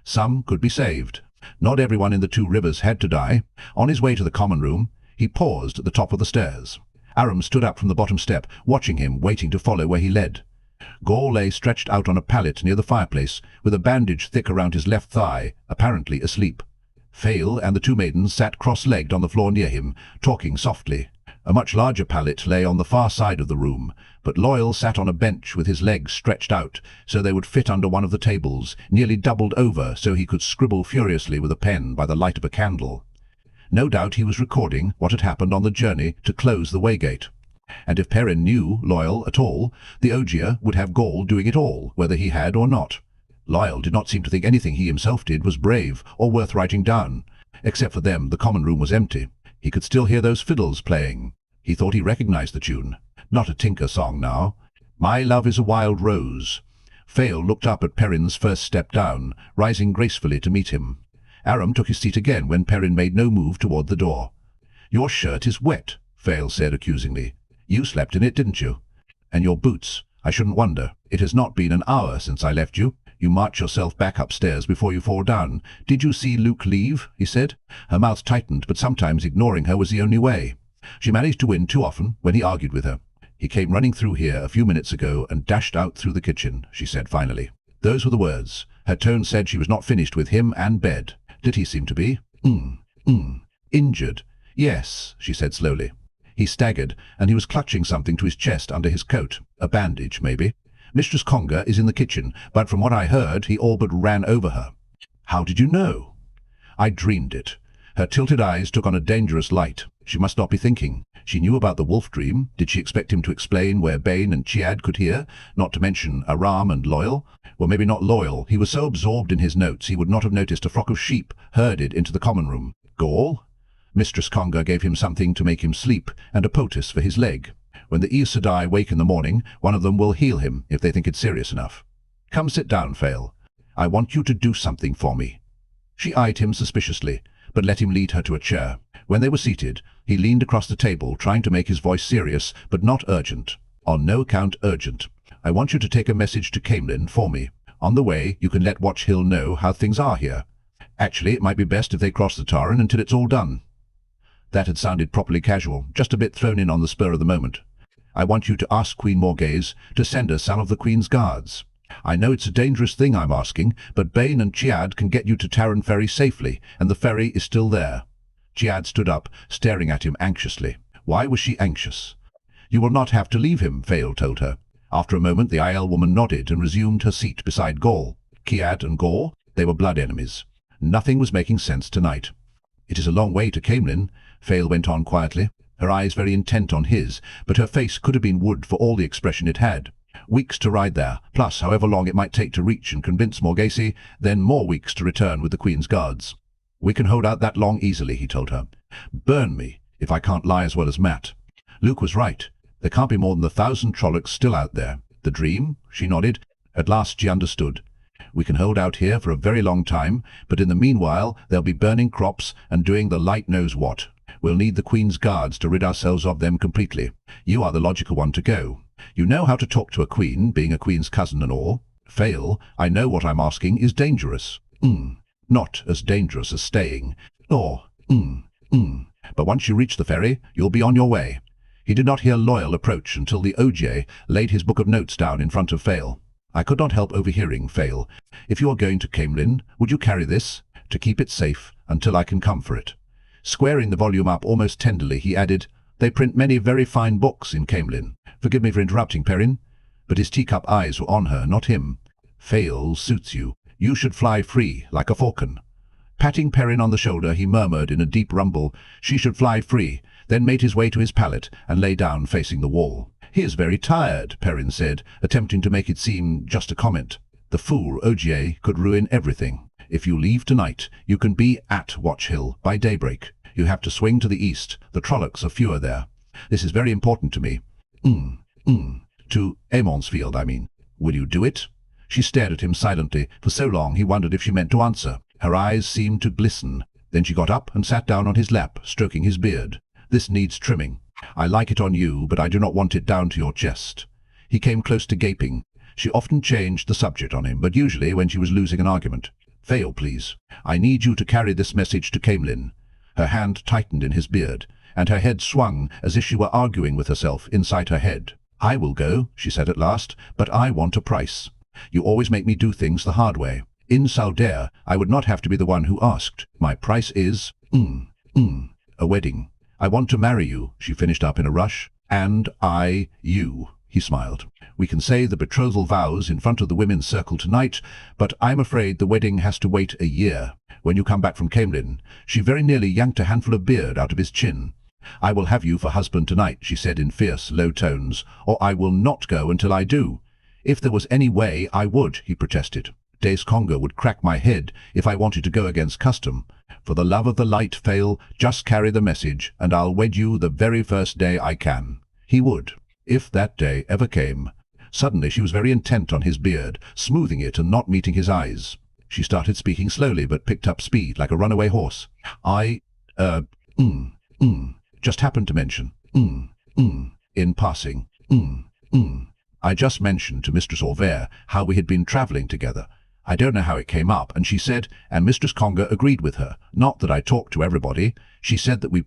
S1: some could be saved. Not everyone in the Two Rivers had to die. On his way to the common room, he paused at the top of the stairs. Aram stood up from the bottom step, watching him, waiting to follow where he led. Gaul lay stretched out on a pallet near the fireplace, with a bandage thick around his left thigh, apparently asleep. Fail and the two maidens sat cross-legged on the floor near him, talking softly. A much larger pallet lay on the far side of the room, but Loyal sat on a bench with his legs stretched out, so they would fit under one of the tables, nearly doubled over so he could scribble furiously with a pen by the light of a candle. No doubt he was recording what had happened on the journey to close the waygate. And if Perrin knew Loyal at all, the ajah would have Gaul doing it all, whether he had or not. Loyal did not seem to think anything he himself did was brave or worth writing down. Except for them, the common room was empty. He could still hear those fiddles playing. He thought he recognized the tune. Not a tinker song now. "My love is a wild rose." Fail looked up at Perrin's first step down, rising gracefully to meet him. Aram took his seat again when Perrin made no move toward the door. "Your shirt is wet," Fail said accusingly. "You slept in it, didn't you? And your boots. I shouldn't wonder. It has not been an hour since I left you. You march yourself back upstairs before you fall down. Did you see Luke leave?" he said. Her mouth tightened, but sometimes ignoring her was the only way. She managed to win too often when he argued with her. "He came running through here a few minutes ago and dashed out through the kitchen," she said finally. Those were the words. Her tone said she was not finished with him and bed. Did he seem to be? Injured. "Yes," she said slowly. He staggered, and he was clutching something to his chest under his coat. A bandage, maybe. "Mistress Conger is in the kitchen, but from what I heard, he all but ran over her." "How did you know?" "I dreamed it." Her tilted eyes took on a dangerous light. She must not be thinking. She knew about the wolf dream. Did she expect him to explain where Bane and Chiad could hear, not to mention Aram and Loyal? Well, maybe not Loyal. He was so absorbed in his notes he would not have noticed a flock of sheep herded into the common room. Gaul? Mistress Conger gave him something to make him sleep, and a poultice for his leg. When the Aes Sedai wake in the morning, one of them will heal him if they think it's serious enough. "Come sit down, Fail. I want you to do something for me." She eyed him suspiciously, but let him lead her to a chair. When they were seated, he leaned across the table, trying to make his voice serious, but not urgent. "On no account urgent. I want you to take a message to Caemlyn for me. On the way, you can let Watch Hill know how things are here. Actually, it might be best if they cross the Tarren until it's all done." That had sounded properly casual, just a bit thrown in on the spur of the moment. "I want you to ask Queen Morghese to send us some of the Queen's guards. I know it's a dangerous thing I'm asking, but Bane and Chiad can get you to Tarren Ferry safely, and the ferry is still there." Chiad stood up, staring at him anxiously. Why was she anxious? "You will not have to leave him," Fail told her. After a moment the Aiel woman nodded and resumed her seat beside Gaul. Chiad and Gaul, they were blood enemies. Nothing was making sense tonight. "It is a long way to Caemlyn," Fail went on quietly, her eyes very intent on his, but her face could have been wood for all the expression it had. "Weeks to ride there, plus however long it might take to reach and convince Morghese, then more weeks to return with the Queen's guards." "We can hold out that long easily," he told her. "Burn me, if I can't lie as well as Matt." Luke was right. There can't be more than 1,000 Trollocs still out there. The dream? She nodded. At last she understood. "We can hold out here for a very long time, but in the meanwhile they'll be burning crops and doing the light knows what. We'll need the Queen's guards to rid ourselves of them completely. You are the logical one to go. You know how to talk to a queen, being a queen's cousin and all. Fail, I know what I'm asking is dangerous. Not as dangerous as staying. Or, But once you reach the ferry, you'll be on your way." He did not hear Loyal approach until the OJ laid his book of notes down in front of Fail. "I could not help overhearing, Fail. If you are going to Caemlyn, would you carry this? To keep it safe until I can come for it." Squaring the volume up almost tenderly, he added, "They print many very fine books in Caemlyn. Forgive me for interrupting, Perrin." But his teacup eyes were on her, not him. "Fail suits you. You should fly free, like a falcon." Patting Perrin on the shoulder, he murmured in a deep rumble, "She should fly free," then made his way to his pallet and lay down facing the wall. "He is very tired," Perrin said, attempting to make it seem just a comment. The fool, Ogier, could ruin everything. If you leave tonight, you can be at Watch Hill by daybreak. You have to swing to the east. The Trollocs are fewer there. This is very important to me. To Amonsfield, I mean. Will you do it?" She stared at him silently. For so long he wondered if she meant to answer. Her eyes seemed to glisten. Then she got up and sat down on his lap, stroking his beard. "This needs trimming. I like it on you, but I do not want it down to your chest." He came close to gaping. She often changed the subject on him, but usually when she was losing an argument. "Fail, please. I need you to carry this message to Camelin." Her hand tightened in his beard, and her head swung as if she were arguing with herself inside her head. "I will go," she said at last, "but I want a price. You always make me do things the hard way. In Saldaire, I would not have to be the one who asked. My price is, a wedding. I want to marry you," she finished up in a rush. "And you," he smiled. "We can say the betrothal vows in front of the women's circle tonight, but I'm afraid the wedding has to wait a year. When you come back from Camelin," she very nearly yanked a handful of beard out of his chin. "I will have you for husband tonight," she said in fierce, low tones, "or I will not go until I do." "If there was any way, I would," he protested. "Days Conga would crack my head if I wanted to go against custom. For the love of the light, Fail, just carry the message, and I'll wed you the very first day I can." He would, if that day ever came. Suddenly she was very intent on his beard, smoothing it and not meeting his eyes. She started speaking slowly, but picked up speed like a runaway horse. Just happened to mention, in passing, I just mentioned to Mistress Orvere how we had been travelling together. I don't know how it came up, and she said, and Mistress Conga agreed with her. Not that I talked to everybody. She said that we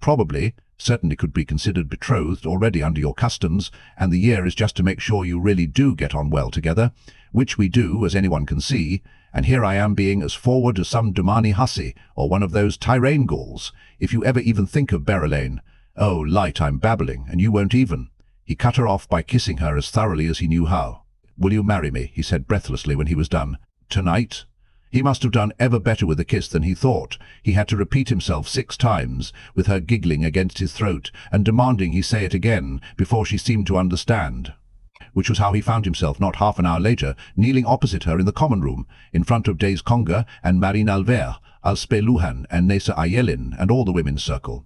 S1: certainly could be considered betrothed already under your customs, and the year is just to make sure you really do get on well together, which we do, as anyone can see, and here I am being as forward as some Dumani hussy, or one of those Tyrain Gauls, if you ever even think of Berylane. Oh, Light, I'm babbling, and you won't even." He cut her off by kissing her as thoroughly as he knew how. "Will you marry me?" he said breathlessly when he was done. "Tonight?" He must have done ever better with the kiss than he thought. He had to repeat himself 6 times, with her giggling against his throat and demanding he say it again before she seemed to understand. Which was how he found himself not half an hour later, kneeling opposite her in the common room, in front of Days Conga and Marine Alver, Alspe Luhan and Nesa Aielin and all the women's circle.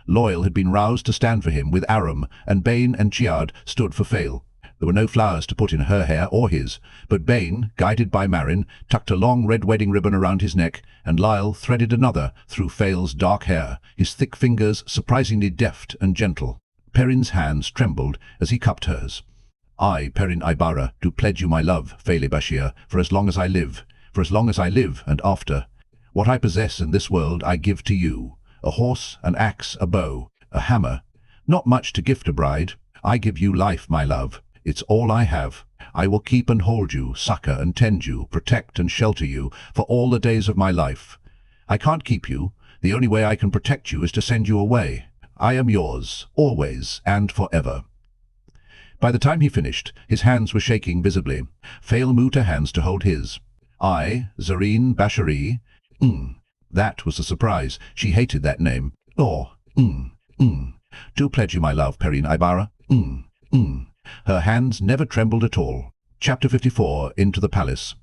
S1: Loyal had been roused to stand for him with Aram, and Bane and Chiard stood for Fail. There were no flowers to put in her hair or his, but Bane, guided by Marin, tucked a long red wedding ribbon around his neck, and Lyle threaded another through Fail's dark hair, his thick fingers surprisingly deft and gentle. Perrin's hands trembled as he cupped hers. "I, Perrin Ibarra, do pledge you my love, Faile Bashir, for as long as I live, and after. What I possess in this world I give to you. A horse, an axe, a bow, a hammer. Not much to gift a bride. I give you life, my love. It's all I have. I will keep and hold you, succor and tend you, protect and shelter you, for all the days of my life. I can't keep you. The only way I can protect you is to send you away. I am yours, always and forever." By the time he finished, his hands were shaking visibly. Fail moved her hands to hold his. "I, Zareen Bashari." That was a surprise. She hated that name. "Or, do pledge you my love, Perrin Ibarra." Her hands never trembled at all. Chapter 54, Into the Palace.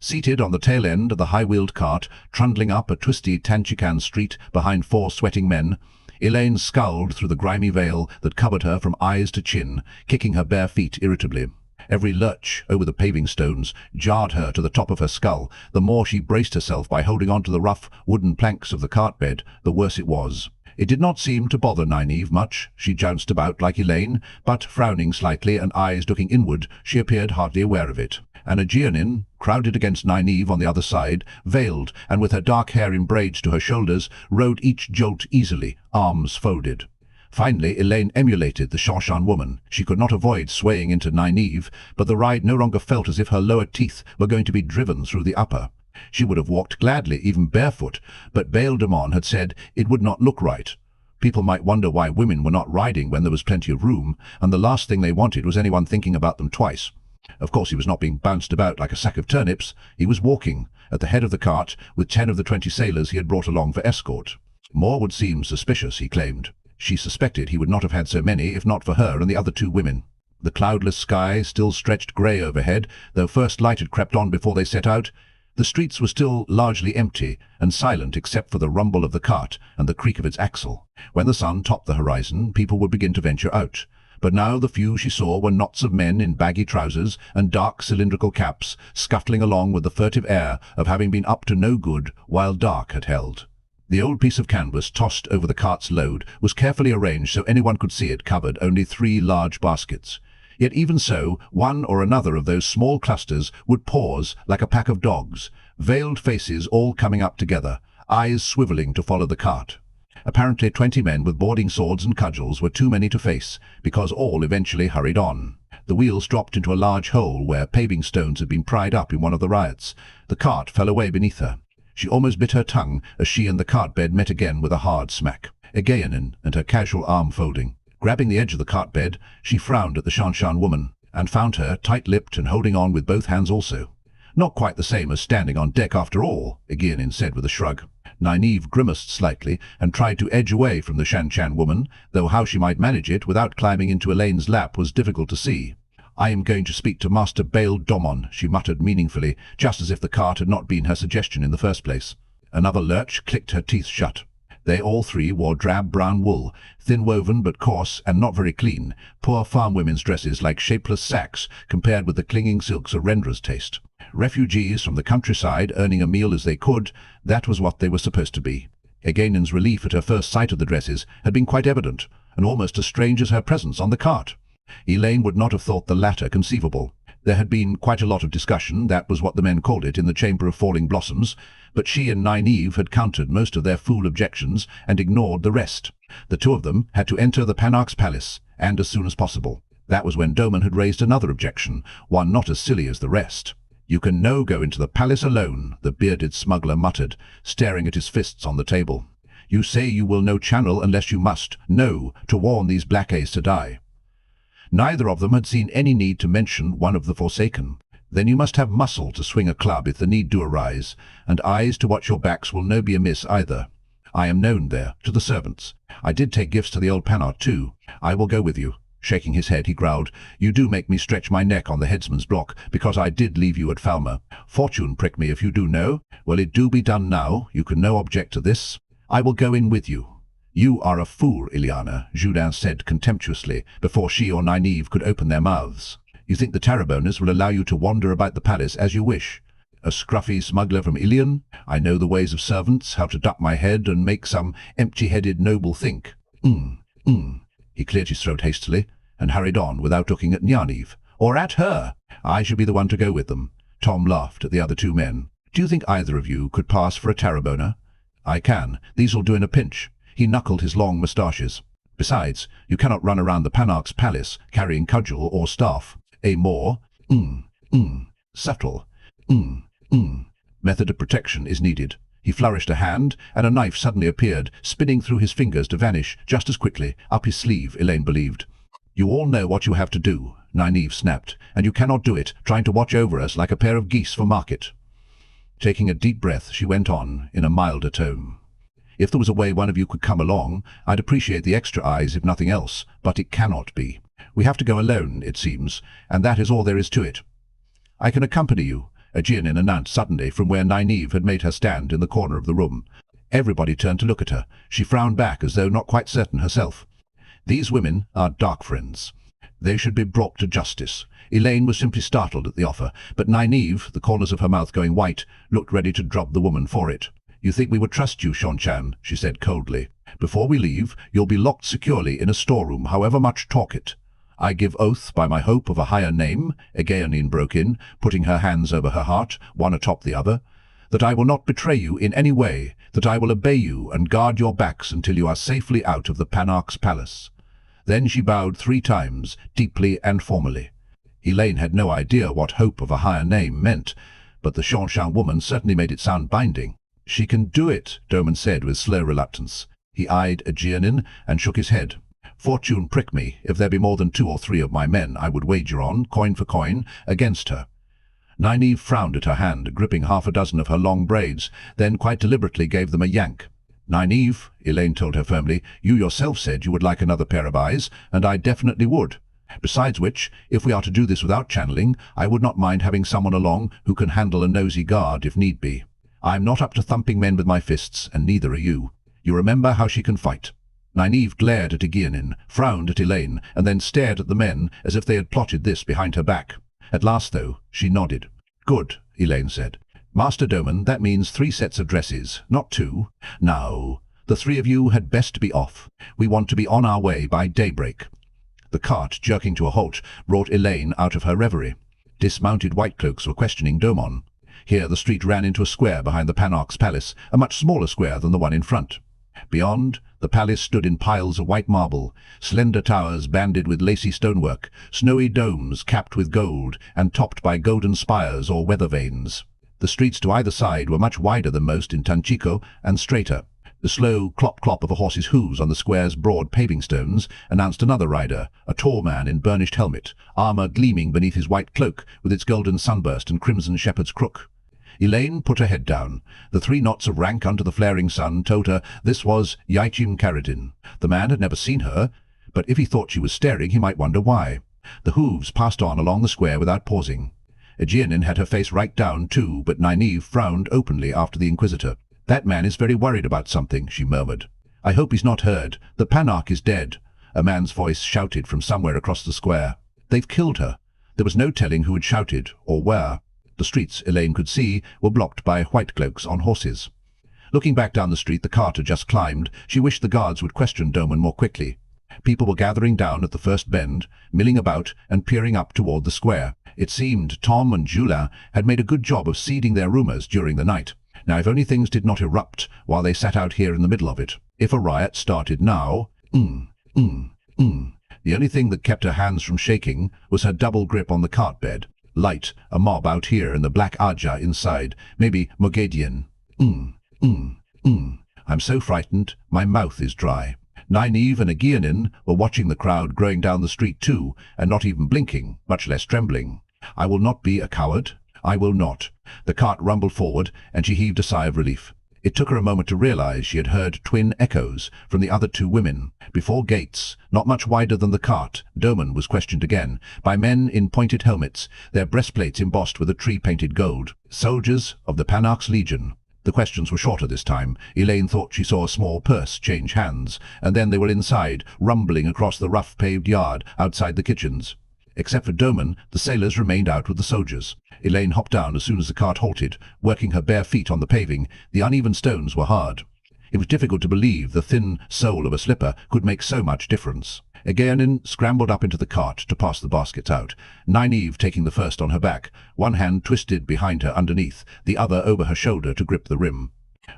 S1: Seated on the tail end of the high-wheeled cart, trundling up a twisty Tanchican street behind 4 sweating men, Elaine scowled through the grimy veil that covered her from eyes to chin, kicking her bare feet irritably. Every lurch over the paving stones jarred her to the top of her skull. The more she braced herself by holding on to the rough wooden planks of the cart bed, the worse it was. It did not seem to bother Nynaeve much. She jounced about like Elaine, but frowning slightly and eyes looking inward, she appeared hardly aware of it. An Aegeanin, crowded against Nynaeve on the other side, veiled, and with her dark hair in braids to her shoulders, rode each jolt easily, arms folded. Finally, Elaine emulated the Seanchan woman. She could not avoid swaying into Nynaeve, but the ride no longer felt as if her lower teeth were going to be driven through the upper. She would have walked gladly, even barefoot, but Bael Damon had said it would not look right. People might wonder why women were not riding when there was plenty of room, and the last thing they wanted was anyone thinking about them twice. Of course he was not being bounced about like a sack of turnips. He was walking, at the head of the cart, with 10 of the 20 sailors he had brought along for escort. More would seem suspicious, he claimed. She suspected he would not have had so many if not for her and the other 2 women. The cloudless sky still stretched grey overhead, though first light had crept on before they set out. The streets were still largely empty and silent except for the rumble of the cart and the creak of its axle. When the sun topped the horizon, people would begin to venture out. But now the few she saw were knots of men in baggy trousers and dark cylindrical caps, scuttling along with the furtive air of having been up to no good while dark had held. The old piece of canvas tossed over the cart's load was carefully arranged so anyone could see it covered only 3 large baskets. Yet even so, one or another of those small clusters would pause like a pack of dogs, veiled faces all coming up together, eyes swivelling to follow the cart. Apparently 20 men with boarding swords and cudgels were too many to face, because all eventually hurried on. The wheels dropped into a large hole where paving stones had been pried up in one of the riots. The cart fell away beneath her. She almost bit her tongue as she and the cart bed met again with a hard smack. Egwene and her casual arm folding. Grabbing the edge of the cart bed, she frowned at the seanchan woman, and found her tight-lipped and holding on with both hands also. Not quite the same as standing on deck after all, Egwene said with a shrug. Nynaeve grimaced slightly and tried to edge away from the seanchan woman, though how she might manage it without climbing into Elaine's lap was difficult to see. "I am going to speak to Master Bael Domon," she muttered meaningfully, just as if the cart had not been her suggestion in the first place. Another lurch clicked her teeth shut. They all 3 wore drab brown wool, thin-woven but coarse and not very clean, poor farm women's dresses like shapeless sacks compared with the clinging silks of Rendra's taste. Refugees from the countryside earning a meal as they could, that was what they were supposed to be. Egwene's relief at her first sight of the dresses had been quite evident, and almost as strange as her presence on the cart. Elaine would not have thought the latter conceivable. There had been quite a lot of discussion, that was what the men called it, in the Chamber of Falling Blossoms, but she and Nynaeve had countered most of their fool objections and ignored the rest. The 2 of them had to enter the Panarch's palace, and as soon as possible. That was when Domon had raised another objection, one not as silly as the rest. "You can no go into the palace alone," the bearded smuggler muttered, staring at his fists on the table. "You say you will no channel unless you must, no, to warn these Black-Aes to die." Neither of them had seen any need to mention one of the Forsaken. Then you must have muscle to swing a club if the need do arise, and eyes to watch your backs will no be amiss either. I am known there, to the servants. I did take gifts to the old Panarch too. I will go with you. Shaking his head, he growled, "You do make me stretch my neck on the headsman's block, because I did leave you at Falmer. Fortune prick me if you do know. Well, it do be done now. You can no object to this. I will go in with you." "You are a fool, Ileana," Rhuidean said contemptuously, before she or Nynaeve could open their mouths. "You think the Taraboners will allow you to wander about the palace as you wish? A scruffy smuggler from Ilion? I know the ways of servants, how to duck my head and make some empty-headed noble think. He cleared his throat hastily and hurried on without looking at Nynaeve, or at her. "I should be the one to go with them." Tom laughed at the other 2 men. "Do you think either of you could pass for a Taraboner?" "I can. These'll do in a pinch." He knuckled his long moustaches. "Besides, you cannot run around the Panarch's palace carrying cudgel or staff. A more, subtle, method of protection is needed." He flourished a hand, and a knife suddenly appeared, spinning through his fingers to vanish just as quickly, up his sleeve, Elaine believed. "You all know what you have to do," Nynaeve snapped, "and you cannot do it, trying to watch over us like a pair of geese for market." Taking a deep breath, she went on, in a milder tone. "If there was a way one of you could come along, I'd appreciate the extra eyes if nothing else, but it cannot be. We have to go alone, it seems, and that is all there is to it." "I can accompany you," Egwene announced suddenly from where Nynaeve had made her stand in the corner of the room. Everybody turned to look at her. She frowned back as though not quite certain herself. "These women are dark friends. They should be brought to justice." Elaine was simply startled at the offer, but Nynaeve, the corners of her mouth going white, looked ready to drub the woman for it. "You think we would trust you, seanchan," she said coldly. "Before we leave, you'll be locked securely in a storeroom, however much talk it." "I give oath by my hope of a higher name," Egwene broke in, putting her hands over her heart, one atop the other, "that I will not betray you in any way, that I will obey you and guard your backs until you are safely out of the Panarch's palace." Then she bowed 3 times, deeply and formally. Elaine had no idea what hope of a higher name meant, but the seanchan woman certainly made it sound binding. "She can do it," Domon said with slow reluctance. He eyed Egwene and shook his head. "Fortune prick me, if there be more than 2 or 3 of my men I would wager on, coin for coin, against her." Nynaeve frowned at her hand, gripping 6 of her long braids, then quite deliberately gave them a yank. "Nynaeve," Elaine told her firmly, "you yourself said you would like another pair of eyes, and I definitely would." Besides which, if we are to do this without channeling, I would not mind having someone along who can handle a nosy guard if need be. I'm not up to thumping men with my fists, and neither are you. You remember how she can fight." Nynaeve glared at Egwene, frowned at Elaine, and then stared at the men as if they had plotted this behind her back. At last, though, she nodded. "Good," Elaine said. "Master Doman, that means 3 sets of dresses, not 2. Now, the 3 of you had best be off. We want to be on our way by daybreak." The cart, jerking to a halt, brought Elaine out of her reverie. Dismounted whitecloaks were questioning Domon. Here the street ran into a square behind the Panarch's palace, a much smaller square than the one in front. Beyond, the palace stood in piles of white marble, slender towers banded with lacy stonework, snowy domes capped with gold and topped by golden spires or weather vanes. The streets to either side were much wider than most in Tanchico and straighter. The slow clop-clop of a horse's hooves on the square's broad paving stones announced another rider, a tall man in burnished helmet, armor gleaming beneath his white cloak with its golden sunburst and crimson shepherd's crook. Elaine put her head down. The 3 knots of rank under the flaring sun told her this was Aiel Waste. The man had never seen her, but if he thought she was staring, he might wonder why. The hooves passed on along the square without pausing. Egwene had her face right down too, but Nynaeve frowned openly after the Inquisitor. "That man is very worried about something," she murmured. "I hope he's not heard. The Panarch is dead," a man's voice shouted from somewhere across the square. "They've killed her." There was no telling who had shouted, or where. The streets, Elaine could see, were blocked by whitecloaks on horses. Looking back down the street the cart had just climbed, she wished the guards would question Doman more quickly. People were gathering down at the first bend, milling about and peering up toward the square. It seemed Tom and Julin had made a good job of seeding their rumors during the night. Now if only things did not erupt while they sat out here in the middle of it. If a riot started now... The only thing that kept her hands from shaking was her double grip on the cart bed. Light, a mob out here and the black ajah inside, maybe Moiraine. I'm so frightened, my mouth is dry. Nynaeve and Egwene were watching the crowd growing down the street too, and not even blinking, much less trembling. I will not be a coward. I will not. The cart rumbled forward, and she heaved a sigh of relief. It took her a moment to realize she had heard twin echoes from the other 2 women. Before gates, not much wider than the cart, Doman was questioned again, by men in pointed helmets, their breastplates embossed with a tree-painted gold. Soldiers of the Panarch's Legion. The questions were shorter this time. Elaine thought she saw a small purse change hands, and then they were inside, rumbling across the rough paved yard outside the kitchens. Except for Doman, the sailors remained out with the soldiers. Elaine hopped down as soon as the cart halted, working her bare feet on the paving. The uneven stones were hard. It was difficult to believe the thin sole of a slipper could make so much difference. Egwene scrambled up into the cart to pass the baskets out, Nynaeve taking the first on her back, one hand twisted behind her underneath, the other over her shoulder to grip the rim.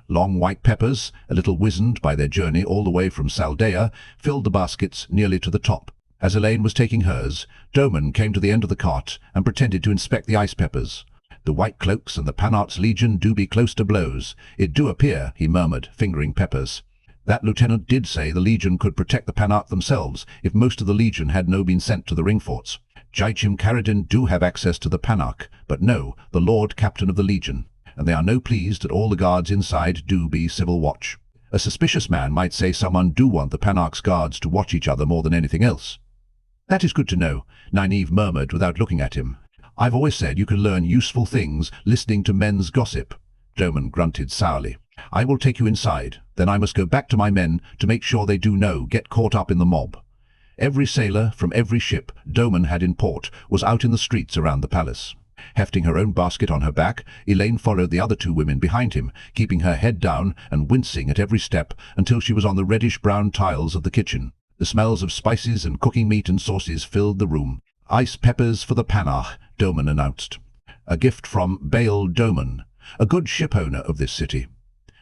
S1: Long white peppers, a little wizened by their journey all the way from Saldea, filled the baskets nearly to the top. As Elaine was taking hers, Doman came to the end of the cart and pretended to inspect the ice peppers. "The white cloaks and the Panarch's Legion do be close to blows. It do appear," he murmured, fingering peppers. "That lieutenant did say the Legion could protect the Panarch themselves if most of the Legion had no been sent to the ring forts. Aiel do have access to the Panarch, but no, the Lord Captain of the Legion, and they are no pleased that all the guards inside do be civil watch. A suspicious man might say someone do want the Panarch's guards to watch each other more than anything else." "That is good to know," Nynaeve murmured without looking at him. "I've always said you can learn useful things listening to men's gossip." Doman grunted sourly. "I will take you inside. Then I must go back to my men to make sure they do get caught up in the mob." Every sailor from every ship Doman had in port was out in the streets around the palace. Hefting her own basket on her back, Elaine followed the other 2 women behind him, keeping her head down and wincing at every step until she was on the reddish-brown tiles of the kitchen. The smells of spices and cooking meat and sauces filled the room. "Ice peppers for the Panarch," Doman announced. "A gift from Bale Doman, a good ship-owner of this city."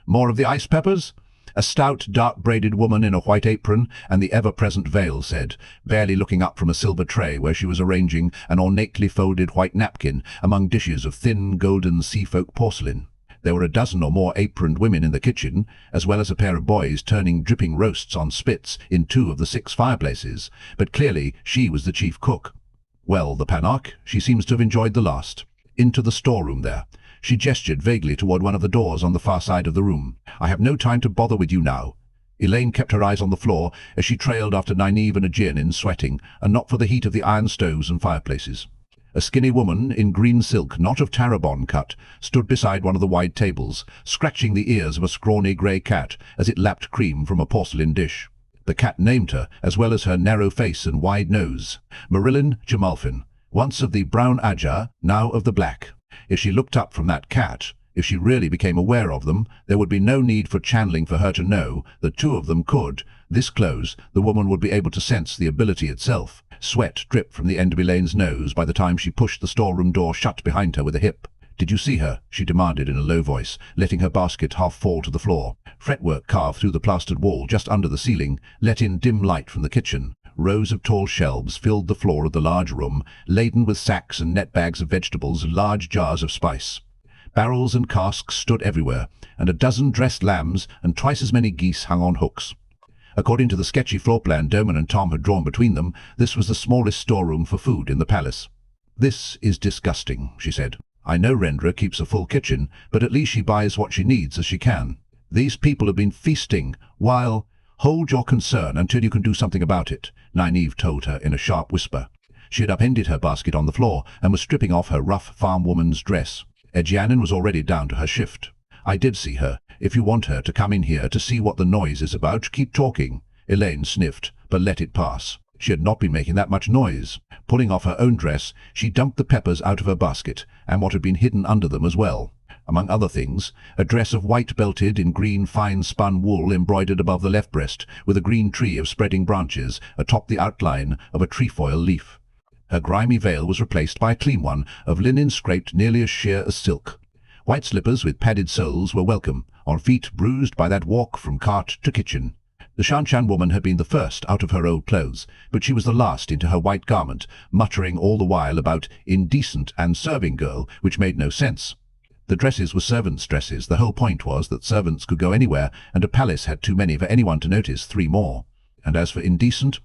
S1: "More of the ice peppers?" A stout, dark-braided woman in a white apron and the ever-present veil said, barely looking up from a silver tray where she was arranging an ornately folded white napkin among dishes of thin, golden seafolk porcelain. There were a dozen or more aproned women in the kitchen, as well as a pair of boys turning dripping roasts on spits in 2 of the 6 fireplaces, but clearly she was the chief cook. "Well, the Panarch, she seems to have enjoyed the last. Into the storeroom there." She gestured vaguely toward one of the doors on the far side of the room. "I have no time to bother with you now. Elaine kept her eyes on the floor as she trailed after Nynaeve and Aegeanin, sweating, and not for the heat of the iron stoves and fireplaces. A skinny woman in green silk, not of tarabon cut, stood beside one of the wide tables, scratching the ears of a scrawny grey cat as it lapped cream from a porcelain dish. The cat named her, as well as her narrow face and wide nose. Amyrlin Jamalfin, once of the brown ajah, now of the black. If she looked up from that cat, if she really became aware of them, there would be no need for channeling for her to know that two of them could. This close, the woman would be able to sense the ability itself. Sweat dripped from the end of Elaine's nose by the time she pushed the storeroom door shut behind her with a hip. "Did you see her?" she demanded in a low voice, letting her basket half fall to the floor. Fretwork carved through the plastered wall just under the ceiling let in dim light from the kitchen. Rows of tall shelves filled the floor of the large room, laden with sacks and net bags of vegetables and large jars of spice. Barrels and casks stood everywhere, and a dozen dressed lambs and twice as many geese hung on hooks. According to the sketchy floor plan Doman and Tom had drawn between them, this was the smallest storeroom for food in the palace. "This is disgusting," she said. "I know Rendra keeps a full kitchen, but at least she buys what she needs as she can. These people have been feasting while—" "Hold your concern until you can do something about it," Nynaeve told her in a sharp whisper. She had upended her basket on the floor and was stripping off her rough farm woman's dress. Aegeanin was already down to her shift. "I did see her. If you want her to come in here to see what the noise is about, keep talking." Elaine sniffed, but let it pass. She had not been making that much noise. Pulling off her own dress, she dumped the peppers out of her basket, and what had been hidden under them as well. Among other things, a dress of white belted in green fine-spun wool embroidered above the left breast, with a green tree of spreading branches atop the outline of a trefoil leaf. Her grimy veil was replaced by a clean one of linen scraped nearly as sheer as silk. White slippers with padded soles were welcome, on feet bruised by that walk from cart to kitchen. The seanchan woman had been the first out of her old clothes, but she was the last into her white garment, muttering all the while about indecent and serving girl, which made no sense. The dresses were servants' dresses. The whole point was that servants could go anywhere, and a palace had too many for anyone to notice 3 more. And as for indecent,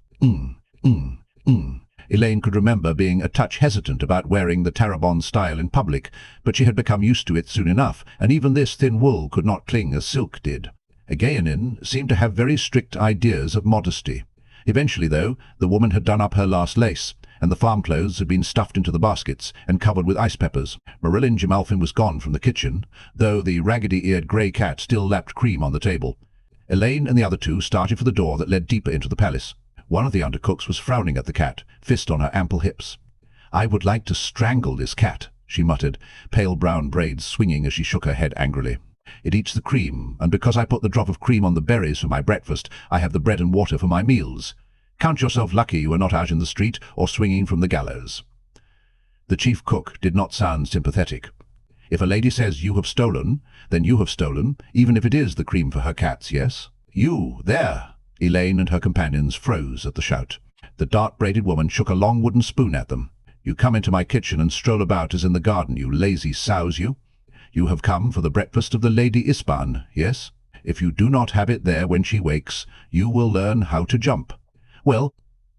S1: Elaine could remember being a touch hesitant about wearing the tarabon style in public, but she had become used to it soon enough, and even this thin wool could not cling as silk did. Egwene seemed to have very strict ideas of modesty. Eventually, though, the woman had done up her last lace, and the farm clothes had been stuffed into the baskets and covered with ice peppers. Amyrlin Jamalfin was gone from the kitchen, though the raggedy-eared grey cat still lapped cream on the table. Elaine and the other two started for the door that led deeper into the palace. One of the undercooks was frowning at the cat, fist on her ample hips. "I would like to strangle this cat," she muttered, pale brown braids swinging as she shook her head angrily. "It eats the cream, and because I put the drop of cream on the berries for my breakfast, I have the bread and water for my meals. Count yourself lucky you are not out in the street or swinging from the gallows." The chief cook did not sound sympathetic. "If a lady says you have stolen, then you have stolen, even if it is the cream for her cats, yes? You, there!" Elaine and her companions froze at the shout. The dark-braided woman shook a long wooden spoon at them. "You come into my kitchen and stroll about as in the garden, you lazy sows, you. You have come for the breakfast of the Lady Ispan, yes? If you do not have it there when she wakes, you will learn how to jump. Well,"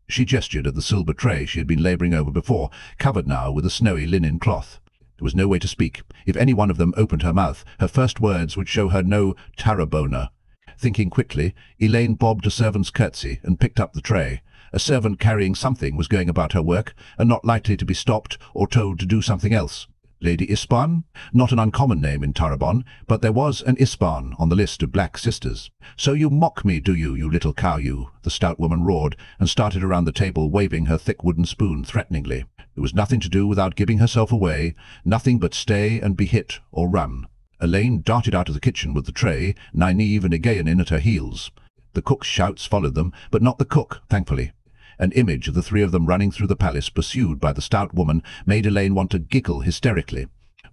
S1: she gestured at the silver tray she had been labouring over before, covered now with a snowy linen cloth. There was no way to speak. If any one of them opened her mouth, her first words would show her no tarabona. Thinking quickly, Elaine bobbed a servant's curtsy and picked up the tray. A servant carrying something was going about her work, and not likely to be stopped or told to do something else. Lady Ispan? Not an uncommon name in Tarabon, but there was an Ispan on the list of black sisters. "So you mock me, do you little cow, you?" the stout woman roared, and started around the table waving her thick wooden spoon threateningly. There was nothing to do without giving herself away, nothing but stay and be hit or run. Elaine darted out of the kitchen with the tray, Nynaeve and Aegeanin at her heels. The cook's shouts followed them, but not the cook, thankfully. An image of the 3 of them running through the palace, pursued by the stout woman, made Elaine want to giggle hysterically.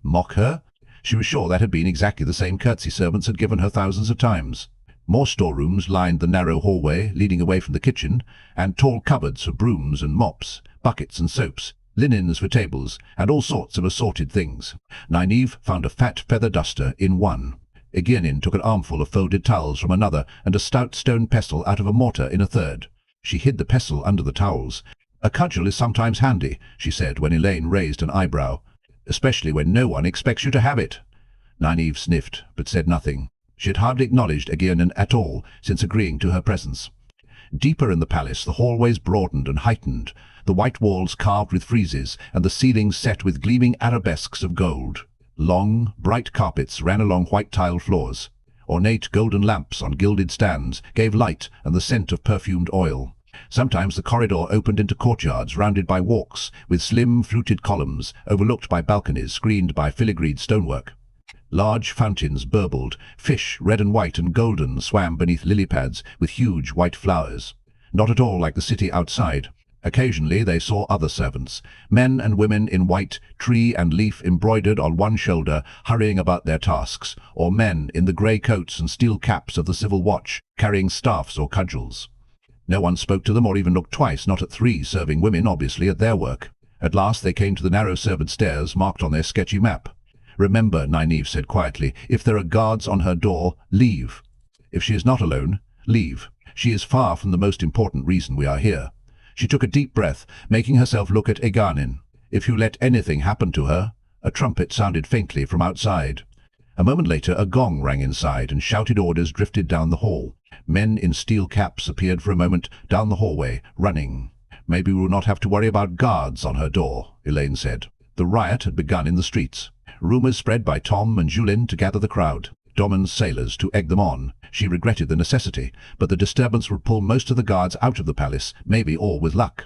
S1: Mock her? She was sure that had been exactly the same curtsy servants had given her thousands of times. More storerooms lined the narrow hallway leading away from the kitchen, and tall cupboards for brooms and mops, buckets and soaps, linens for tables, and all sorts of assorted things. Nynaeve found a fat feather duster in one. Aegeanin took an armful of folded towels from another, and a stout stone pestle out of a mortar in a third. She hid the pestle under the towels. "A cudgel is sometimes handy," she said when Elaine raised an eyebrow. "Especially when no one expects you to have it." Nynaeve sniffed, but said nothing. She had hardly acknowledged egwene at all since agreeing to her presence. Deeper in the palace, the hallways broadened and heightened, the white walls carved with friezes, and the ceilings set with gleaming arabesques of gold. Long, bright carpets ran along white-tiled floors. Ornate golden lamps on gilded stands gave light and the scent of perfumed oil. Sometimes the corridor opened into courtyards rounded by walks, with slim, fluted columns, overlooked by balconies screened by filigreed stonework. Large fountains burbled, fish, red and white and golden, swam beneath lily pads with huge white flowers. Not at all like the city outside. Occasionally they saw other servants, men and women in white, tree and leaf embroidered on one shoulder, hurrying about their tasks, or men in the grey coats and steel caps of the civil watch, carrying staffs or cudgels. No one spoke to them or even looked twice, not at 3 serving women obviously at their work. At last they came to the narrow servant stairs marked on their sketchy map. "Remember," Nynaeve said quietly, "if there are guards on her door, leave. If she is not alone, leave. She is far from the most important reason we are here." She took a deep breath, making herself look at egwene. "If you let anything happen to her—" A trumpet sounded faintly from outside. A moment later a gong rang inside and shouted orders drifted down the hall. Men in steel caps appeared for a moment down the hallway, running. "Maybe we will not have to worry about guards on her door," Elaine said. The riot had begun in the streets. Rumours spread by Tom and Julin to gather the crowd. Domin's sailors to egg them on. She regretted the necessity, but the disturbance would pull most of the guards out of the palace, maybe all with luck.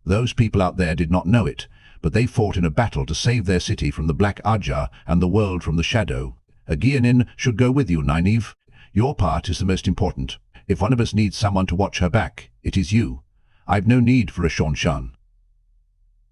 S1: Those people out there did not know it, but they fought in a battle to save their city from the black ajah and the world from the shadow. "Egwene should go with you, Nynaeve. Your part is the most important. If one of us needs someone to watch her back, it is you. I've no need for a seanchan."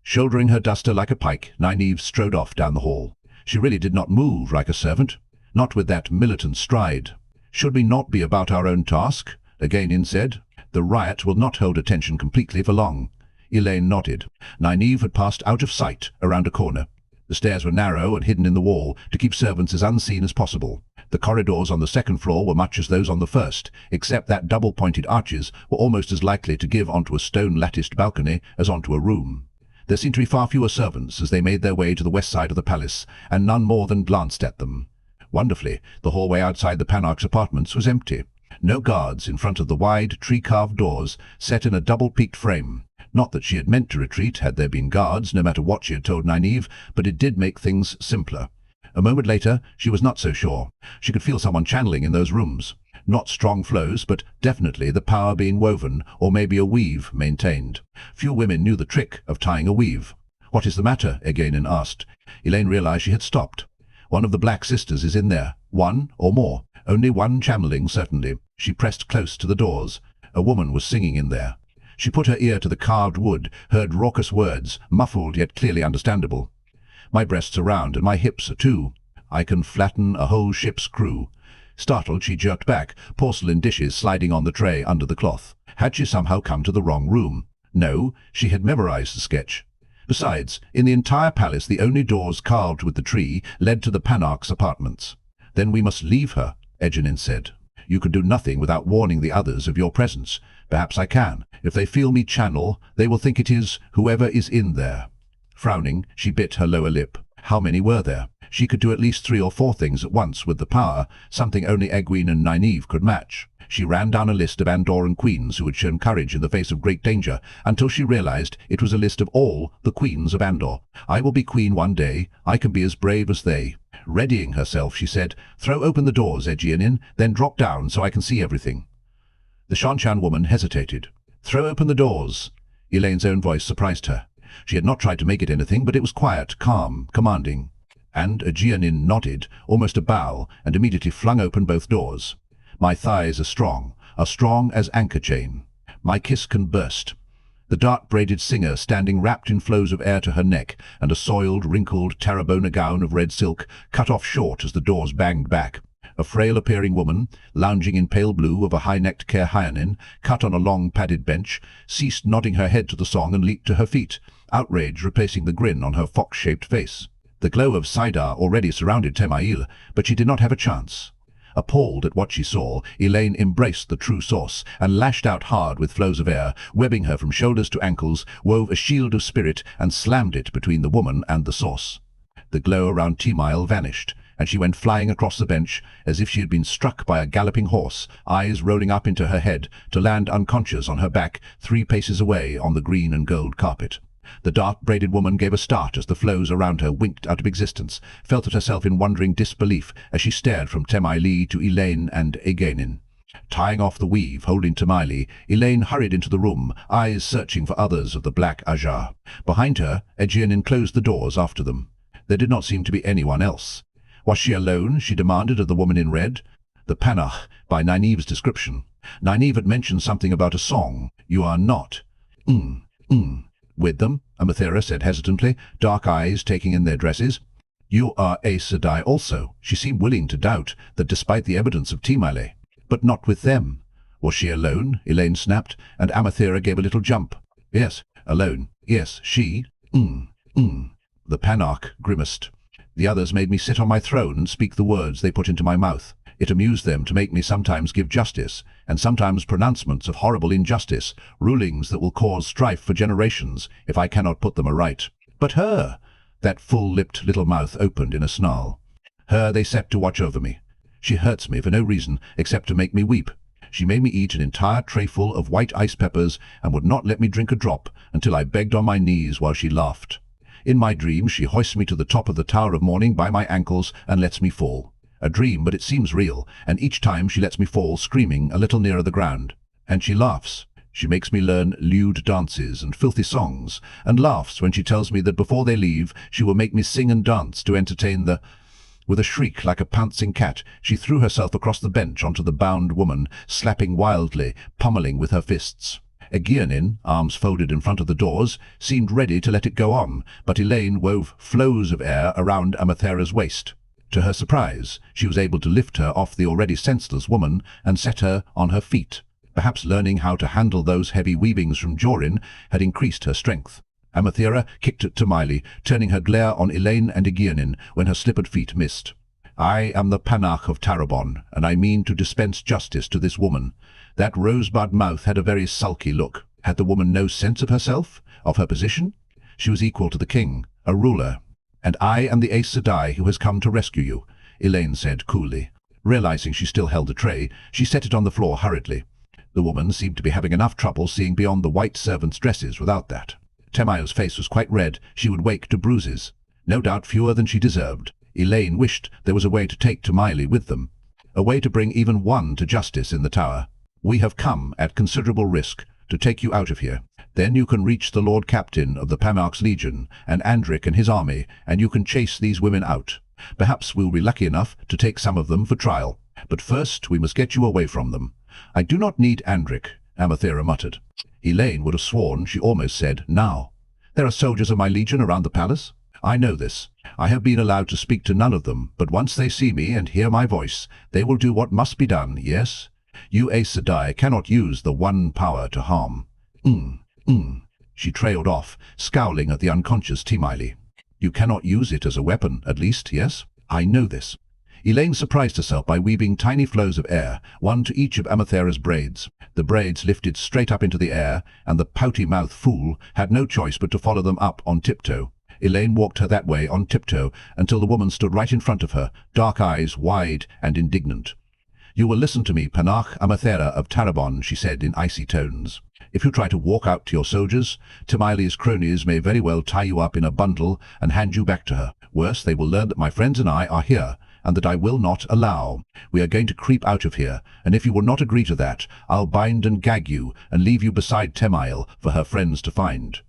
S1: Shouldering her duster like a pike, Nynaeve strode off down the hall. She really did not move like a servant, not with that militant stride. "Should we not be about our own task?" Egwene said. "The riot will not hold attention completely for long." Elaine nodded. Nynaeve had passed out of sight around a corner. The stairs were narrow and hidden in the wall to keep servants as unseen as possible. The corridors on the second floor were much as those on the first, except that double-pointed arches were almost as likely to give onto a stone-latticed balcony as onto a room. There seemed to be far fewer servants as they made their way to the west side of the palace, and none more than glanced at them. Wonderfully, the hallway outside the Panarch's apartments was empty. No guards in front of the wide, tree-carved doors set in a double-peaked frame. Not that she had meant to retreat had there been guards, no matter what she had told Nynaeve, but it did make things simpler. A moment later, she was not so sure. She could feel someone channeling in those rooms. Not strong flows, but definitely the power being woven, or maybe a weave maintained. Few women knew the trick of tying a weave. "What is the matter?" Egwene asked. Elaine realized she had stopped. "One of the Black Sisters is in there. One or more. Only one channeling, certainly." She pressed close to the doors. A woman was singing in there. She put her ear to the carved wood, heard raucous words, muffled yet clearly understandable. "My breasts are round, and my hips are too. I can flatten a whole ship's crew." Startled, she jerked back, porcelain dishes sliding on the tray under the cloth. Had she somehow come to the wrong room? No, she had memorized the sketch. Besides, in the entire palace the only doors carved with the tree led to the Panarch's apartments. "Then we must leave her," Egwene said. "You can do nothing without warning the others of your presence. Perhaps I can. If they feel me channel, they will think it is whoever is in there." Frowning, she bit her lower lip. How many were there? She could do at least 3 or 4 things at once with the power, something only Egwene and Nynaeve could match. She ran down a list of Andoran queens who had shown courage in the face of great danger, until she realized it was a list of all the queens of Andor. "I will be queen one day. I can be as brave as they." Readying herself, she said, "Throw open the doors, Egwene, then drop down so I can see everything." The seanchan woman hesitated. "Throw open the doors." Elaine's own voice surprised her. She had not tried to make it anything, but it was quiet, calm, commanding. And Egwene nodded, almost a bow, and immediately flung open both doors. "My thighs are strong as anchor chain. My kiss can burst." The dark-braided singer, standing wrapped in flows of air to her neck, and a soiled, wrinkled Tarrabona gown of red silk, cut off short as the doors banged back. A frail-appearing woman, lounging in pale blue of a high-necked Hyanin, cut on a long padded bench, ceased nodding her head to the song and leaped to her feet, outrage replacing the grin on her fox-shaped face. The glow of Saidar already surrounded Aiel, but she did not have a chance. Appalled at what she saw, Elaine embraced the true source and lashed out hard with flows of air, webbing her from shoulders to ankles, wove a shield of spirit and slammed it between the woman and the source. The glow around Aiel vanished. and she went flying across the bench as if she had been struck by a galloping horse, eyes rolling up into her head to land unconscious on her back 3 paces away on the green and gold carpet. The dark braided woman gave a start as the flows around her winked out of existence, felt at herself in wondering disbelief as she stared from Temaili to Elaine and egwene. Tying off the weave, holding Temaili, Elaine hurried into the room, eyes searching for others of the black ajah. Behind her, egwene closed the doors after them. There did not seem to be anyone else. Was she alone, she demanded of the woman in red. The Panach, by Nynaeve's description. Nynaeve had mentioned something about a song. You are not. With them, Amathera said hesitantly, dark eyes taking in their dresses. You are Aes Sedai also. She seemed willing to doubt that despite the evidence of Temaili. But not with them. Was she alone? Elaine snapped, and Amathera gave a little jump. Yes, alone. Yes, she. The Panach grimaced. The others made me sit on my throne and speak the words they put into my mouth. It amused them to make me sometimes give justice, and sometimes pronouncements of horrible injustice, rulings that will cause strife for generations if I cannot put them aright. But her! That full-lipped little mouth opened in a snarl. Her they set to watch over me. She hurts me for no reason except to make me weep. She made me eat an entire trayful of white ice peppers and would not let me drink a drop until I begged on my knees while she laughed. In my dream she hoists me to the top of the Tower of Mourning by my ankles and lets me fall. A dream, but it seems real, and each time she lets me fall screaming a little nearer the ground. And she laughs. She makes me learn lewd dances and filthy songs, and laughs when she tells me that before they leave she will make me sing and dance to entertain the... With a shriek like a pouncing cat, she threw herself across the bench onto the bound woman, slapping wildly, pummeling with her fists. Egwene, arms folded in front of the doors, seemed ready to let it go on, but Elaine wove flows of air around Amathera's waist. To her surprise, she was able to lift her off the already senseless woman and set her on her feet. Perhaps learning how to handle those heavy weavings from Jorin had increased her strength. Amathera kicked at Temaili, turning her glare on Elaine and Egwene when her slippered feet missed. I am the Panach of Tarabon, and I mean to dispense justice to this woman. That rosebud mouth had a very sulky look. Had the woman no sense of herself, of her position? She was equal to the king, a ruler. And I am the Aes Sedai who has come to rescue you, Elaine said coolly. Realizing she still held the tray, she set it on the floor hurriedly. The woman seemed to be having enough trouble seeing beyond the white servants' dresses without that. Temail's face was quite red. She would wake to bruises. No doubt fewer than she deserved. Elaine wished there was a way to take Temaili with them. A way to bring even one to justice in the tower. We have come, at considerable risk, to take you out of here. Then you can reach the Lord Captain of the Panach's Legion, and Andric and his army, and you can chase these women out. Perhaps we'll be lucky enough to take some of them for trial. But first we must get you away from them. I do not need Andric, Amathera muttered. Elaine would have sworn she almost said, now. There are soldiers of my legion around the palace. I know this. I have been allowed to speak to none of them, but once they see me and hear my voice, they will do what must be done, yes? You Aes Sedai cannot use the one power to harm. She trailed off, scowling at the unconscious Temaili. You cannot use it as a weapon, at least, yes? I know this. Elaine surprised herself by weaving tiny flows of air, one to each of Amathera's braids. The braids lifted straight up into the air, and the pouty-mouthed fool had no choice but to follow them up on tiptoe. Elaine walked her that way on tiptoe until the woman stood right in front of her, dark eyes wide and indignant. You will listen to me, Panach Amathera of Tarabon, she said in icy tones. If you try to walk out to your soldiers, Temaili's cronies may very well tie you up in a bundle and hand you back to her. Worse, they will learn that my friends and I are here, and that I will not allow. We are going to creep out of here, and if you will not agree to that, I'll bind and gag you and leave you beside Temail for her friends to find.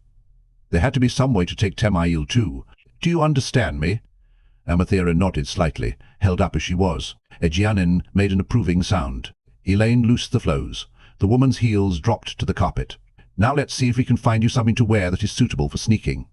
S1: There had to be some way to take Temail too. Do you understand me? Amathera nodded slightly, held up as she was. Egwene made an approving sound. Elaine loosed the flows. The woman's heels dropped to the carpet. Now let's see if we can find you something to wear that is suitable for sneaking.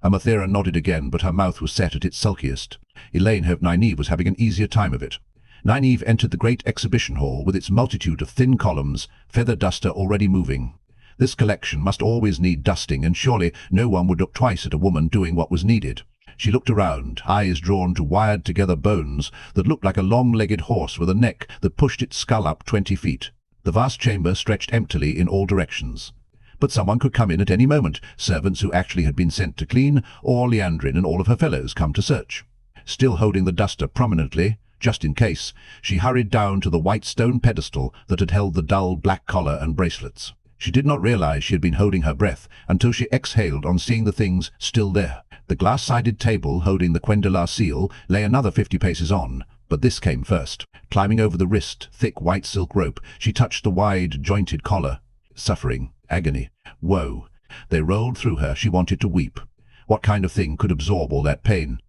S1: Amathera nodded again, but her mouth was set at its sulkiest. Elaine hoped Nynaeve was having an easier time of it. Nynaeve entered the great exhibition hall with its multitude of thin columns, feather duster already moving. This collection must always need dusting, and surely no one would look twice at a woman doing what was needed. She looked around, eyes drawn to wired-together bones that looked like a long-legged horse with a neck that pushed its skull up 20 feet. The vast chamber stretched emptily in all directions. But someone could come in at any moment, servants who actually had been sent to clean, or Liandrin and all of her fellows come to search. Still holding the duster prominently, just in case, she hurried down to the white stone pedestal that had held the dull black collar and bracelets. She did not realize she had been holding her breath until she exhaled on seeing the things still there. The glass-sided table holding the Quendelar seal lay another 50 paces on, but this came first. Climbing over the wrist, thick white silk rope, she touched the wide, jointed collar. Suffering, agony, woe. They rolled through her. She wanted to weep. What kind of thing could absorb all that pain?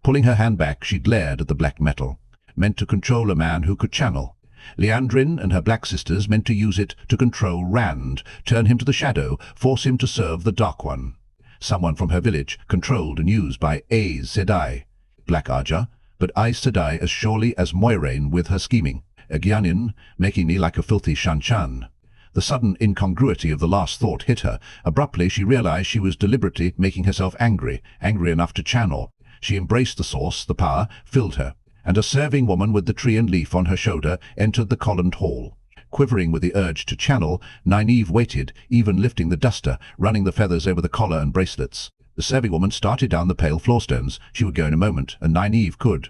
S1: Pulling her hand back, she glared at the black metal. Meant to control a man who could channel. Liandrin and her black sisters meant to use it to control Rand, turn him to the shadow, force him to serve the Dark One. Someone from her village, controlled and used by Aes Sedai. Black Ajah, but Aes Sedai as surely as Moiraine with her scheming. Egwene, making me like a filthy seanchan. The sudden incongruity of the last thought hit her. Abruptly she realized she was deliberately making herself angry enough to channel. She embraced the source, the power, filled her, and a serving woman with the tree and leaf on her shoulder entered the columned hall. Quivering with the urge to channel, Nynaeve waited, even lifting the duster, running the feathers over the collar and bracelets. The serving woman started down the pale floorstones. She would go in a moment, and Nynaeve could.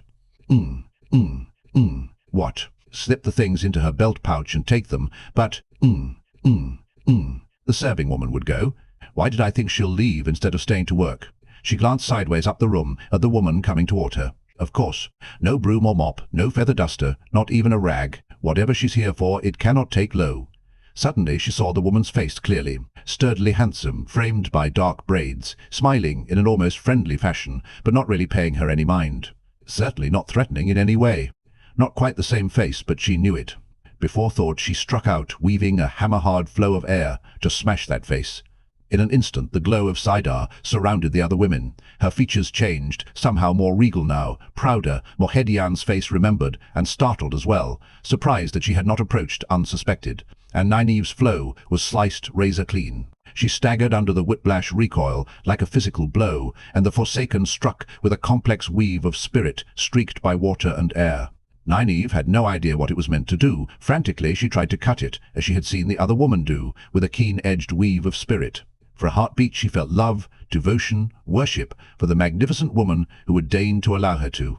S1: What? Slip the things into her belt pouch and take them, but The serving woman would go. Why did I think she'll leave instead of staying to work? She glanced sideways up the room at the woman coming toward her. Of course. No broom or mop, no feather duster, not even a rag. Whatever she's here for, it cannot take low. Suddenly she saw the woman's face clearly, sturdily handsome, framed by dark braids, smiling in an almost friendly fashion, but not really paying her any mind. Certainly not threatening in any way. Not quite the same face, but she knew it. Before thought, she struck out, weaving a hammer-hard flow of air to smash that face. In an instant, the glow of Saidar surrounded the other women. Her features changed, somehow more regal now, prouder. Moiraine's face remembered, and startled as well, surprised that she had not approached unsuspected. And Nynaeve's flow was sliced razor clean. She staggered under the whiplash recoil like a physical blow, and the Forsaken struck with a complex weave of spirit streaked by water and air. Nynaeve had no idea what it was meant to do. Frantically she tried to cut it, as she had seen the other woman do, with a keen-edged weave of spirit. For a heartbeat she felt love, devotion, worship for the magnificent woman who would deign to allow her to.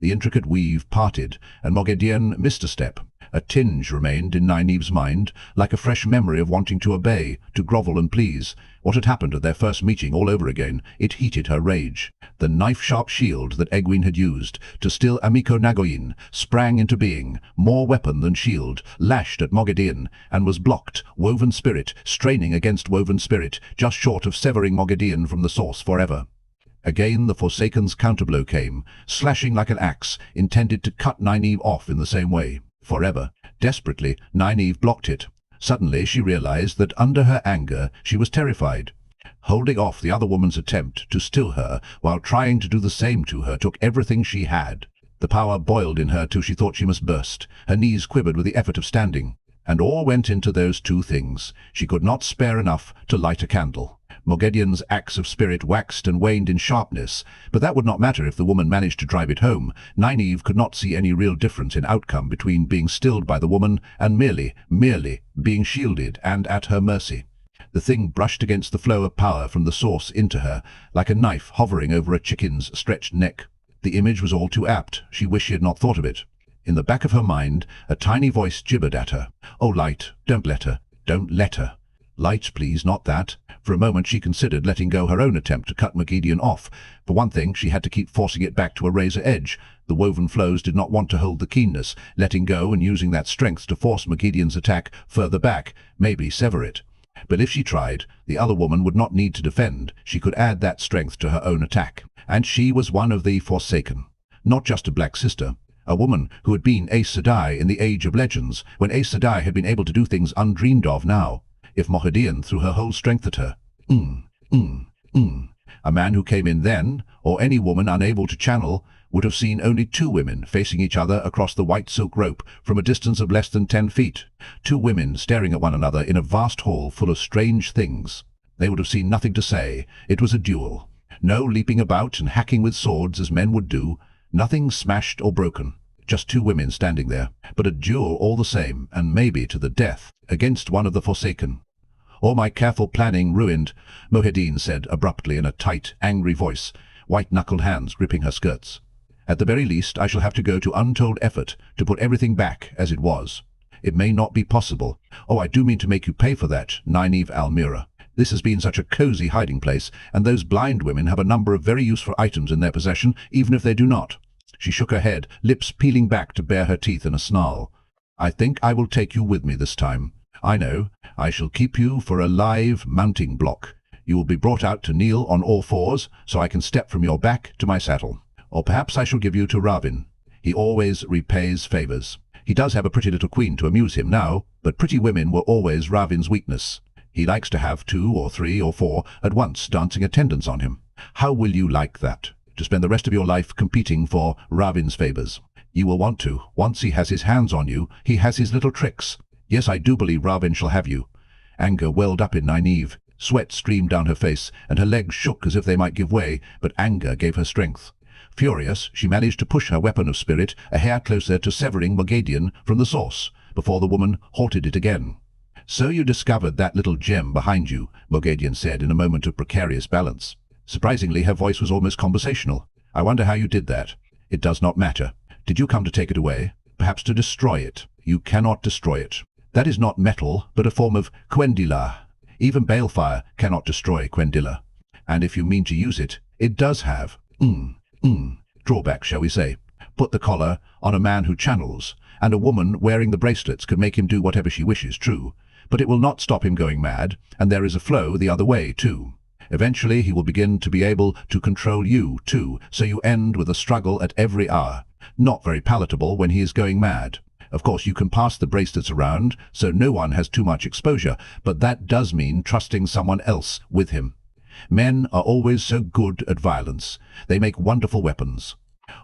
S1: The intricate weave parted, and Moiraine missed a step. A tinge remained in Nynaeve's mind, like a fresh memory of wanting to obey, to grovel and please. What had happened at their first meeting all over again, it heated her rage. The knife-sharp shield that Egwene had used to still Amico Nagoyin sprang into being, more weapon than shield, lashed at Moiraine, and was blocked, woven spirit, straining against woven spirit, just short of severing Moiraine from the source forever. Again the Forsaken's counterblow came, slashing like an axe, intended to cut Nynaeve off in the same way. Forever. Desperately, Nynaeve blocked it. Suddenly she realized that under her anger she was terrified. Holding off the other woman's attempt to still her while trying to do the same to her took everything she had. The power boiled in her till she thought she must burst. Her knees quivered with the effort of standing. And all went into those two things. She could not spare enough to light a candle. Moiraine's axe of spirit waxed and waned in sharpness, but that would not matter if the woman managed to drive it home. Nynaeve could not see any real difference in outcome between being stilled by the woman and merely being shielded and at her mercy. The thing brushed against the flow of power from the source into her, like a knife hovering over a chicken's stretched neck. The image was all too apt. She wished she had not thought of it. In the back of her mind, a tiny voice gibbered at her. "Oh, Light, don't let her. Don't let her." Light, please, not that. For a moment she considered letting go her own attempt to cut Moiraine off. For one thing, she had to keep forcing it back to a razor edge. The woven flows did not want to hold the keenness, letting go and using that strength to force Moiraine's attack further back, maybe sever it. But if she tried, the other woman would not need to defend. She could add that strength to her own attack. And she was one of the Forsaken. Not just a black sister. A woman who had been Aes Sedai in the Age of Legends, when Aes Sedai had been able to do things undreamed of now. If Moiraine threw her whole strength at her. A man who came in then, or any woman unable to channel, would have seen only two women facing each other across the white silk rope from a distance of less than 10 feet. Two women staring at one another in a vast hall full of strange things. They would have seen nothing to say. It was a duel. No leaping about and hacking with swords as men would do. Nothing smashed or broken. Just two women standing there. But a duel all the same, and maybe to the death, against one of the Forsaken. All my careful planning ruined, Moiraine said abruptly in a tight, angry voice. white-knuckled hands gripping her skirts. At the very least, I shall have to go to untold effort to put everything back as it was. It may not be possible. Oh, I do mean to make you pay for that, nynaeve Almira. This has been such a cozy hiding place, and those blind women have a number of very useful items in their possession, even if they do not. She shook her head, lips peeling back to bare her teeth in a snarl. I think I will take you with me this time. I know. I shall keep you for a live mounting block. You will be brought out to kneel on all fours, so I can step from your back to my saddle. Or perhaps I shall give you to Ravin. He always repays favors. He does have a pretty little queen to amuse him now, but pretty women were always Ravin's weakness. He likes to have 2 or 3 or 4 at once dancing attendance on him. How will you like that? To spend the rest of your life competing for Ravin's favors? You will want to. Once he has his hands on you, he has his little tricks. Yes, I do believe Ravin shall have you. Anger welled up in Nynaeve. Sweat streamed down her face, and her legs shook as if they might give way, but anger gave her strength. Furious, she managed to push her weapon of spirit a hair closer to severing Moiraine from the source, before the woman halted it again. So you discovered that little gem behind you, Moiraine said in a moment of precarious balance. Surprisingly, her voice was almost conversational. I wonder how you did that. It does not matter. Did you come to take it away? Perhaps to destroy it? You cannot destroy it. That is not metal, but a form of Quendila. Even balefire cannot destroy Quendila. And if you mean to use it, it does have, drawback, shall we say. Put the collar on a man who channels, and a woman wearing the bracelets can make him do whatever she wishes, true. But it will not stop him going mad, and there is a flow the other way, too. Eventually he will begin to be able to control you, too, so you end with a struggle at every hour. Not very palatable when he is going mad. Of course, you can pass the bracelets around, so no one has too much exposure, but that does mean trusting someone else with him. Men are always so good at violence. They make wonderful weapons.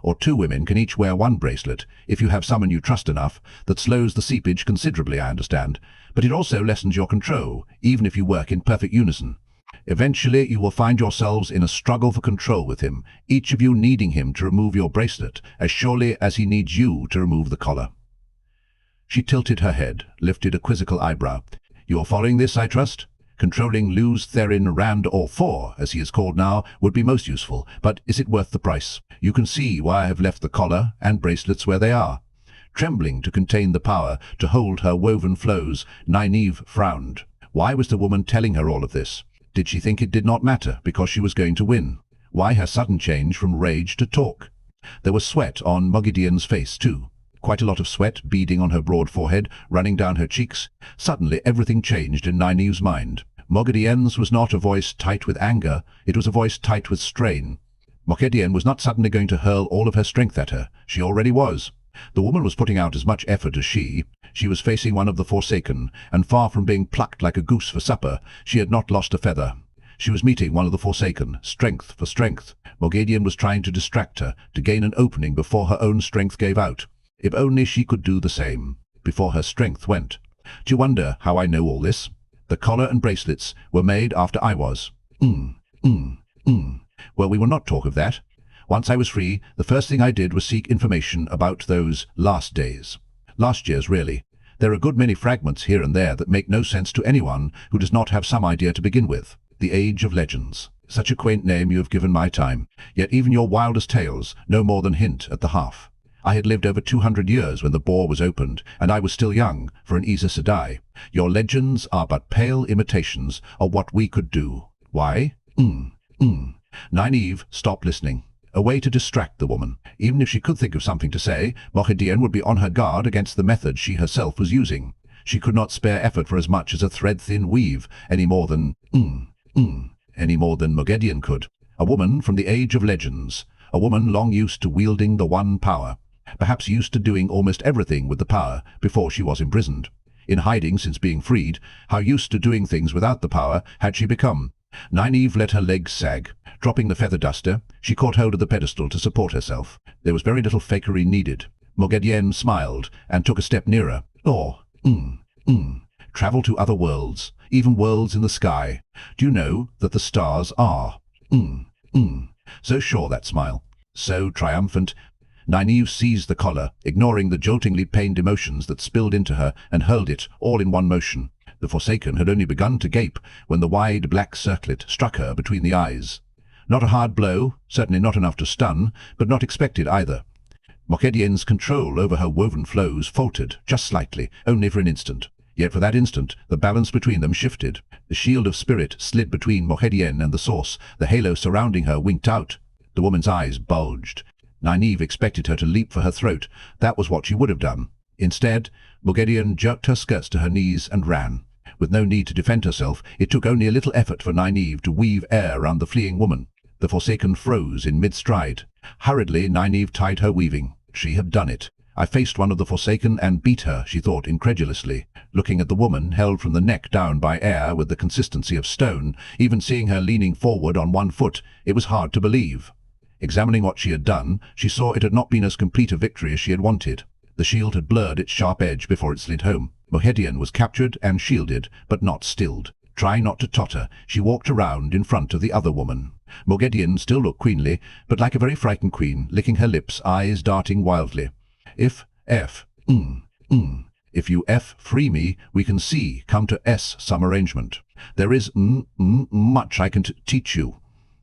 S1: Or 2 women can each wear 1 bracelet, if you have someone you trust enough. That slows the seepage considerably, I understand, but it also lessens your control, even if you work in perfect unison. Eventually you will find yourselves in a struggle for control with him, each of you needing him to remove your bracelet, as surely as he needs you to remove the collar. She tilted her head, lifted a quizzical eyebrow. You are following this, I trust? Controlling Luz Therin Rand or 4, as he is called now, would be most useful, but is it worth the price? You can see why I have left the collar and bracelets where they are. Trembling to contain the power to hold her woven flows, Nynaeve frowned. Why was the woman telling her all of this? Did she think it did not matter because she was going to win? Why her sudden change from rage to talk? There was sweat on Moiraine's face, too. Quite a lot of sweat beading on her broad forehead, running down her cheeks. Suddenly everything changed in Nynaeve's mind. Moiraine's was not a voice tight with anger, it was a voice tight with strain. Moiraine was not suddenly going to hurl all of her strength at her. She already was. The woman was putting out as much effort as she. She was facing one of the Forsaken, and far from being plucked like a goose for supper, she had not lost a feather. She was meeting one of the Forsaken, strength for strength. Moiraine was trying to distract her, to gain an opening before her own strength gave out. If only she could do the same, before her strength went. Do you wonder how I know all this? The collar and bracelets were made after I was. Well, we will not talk of that. Once I was free, the first thing I did was seek information about those last days. Last year's, really. There are a good many fragments here and there that make no sense to anyone who does not have some idea to begin with. The Age of Legends. Such a quaint name you have given my time, yet even your wildest tales no more than hint at the half. I had lived over 200 years when the bore was opened, and I was still young for an Aes Sedai. Your legends are but pale imitations of what we could do. Why? Nynaeve stopped listening. A way to distract the woman. Even if she could think of something to say, Moiraine would be on her guard against the method she herself was using. She could not spare effort for as much as a thread-thin weave, any more than Moiraine could. A woman from the Age of Legends. A woman long used to wielding the one power. Perhaps used to doing almost everything with the power before she was imprisoned. In hiding since being freed, how used to doing things without the power had she become? Nynaeve let her legs sag. Dropping the feather duster, she caught hold of the pedestal to support herself. There was very little fakery needed. Moiraine smiled and took a step nearer. Travel to other worlds, even worlds in the sky. Do you know that the stars are? So sure, that smile. So triumphant. Nynaeve seized the collar, ignoring the joltingly pained emotions that spilled into her, and hurled it, all in one motion. The Forsaken had only begun to gape when the wide black circlet struck her between the eyes. Not a hard blow, certainly not enough to stun, but not expected either. Moghedien's control over her woven flows faltered, just slightly, only for an instant. Yet for that instant, the balance between them shifted. The shield of spirit slid between Moghedien and the source. The halo surrounding her winked out. The woman's eyes bulged. Nynaeve expected her to leap for her throat. That was what she would have done. Instead, Moghedien jerked her skirts to her knees and ran. With no need to defend herself, it took only a little effort for Nynaeve to weave air around the fleeing woman. The Forsaken froze in mid-stride. Hurriedly, Nynaeve tied her weaving. She had done it. I faced one of the Forsaken and beat her, she thought incredulously. Looking at the woman, held from the neck down by air with the consistency of stone, even seeing her leaning forward on one foot, it was hard to believe. Examining what she had done, she saw it had not been as complete a victory as she had wanted. The shield had blurred its sharp edge before it slid home. Moghedien was captured and shielded, but not stilled. Trying not to totter, she walked around in front of the other woman. Moghedien still looked queenly, but like a very frightened queen, licking her lips, eyes darting wildly. If you free me, we can see, come to S some arrangement. There is much I can teach you.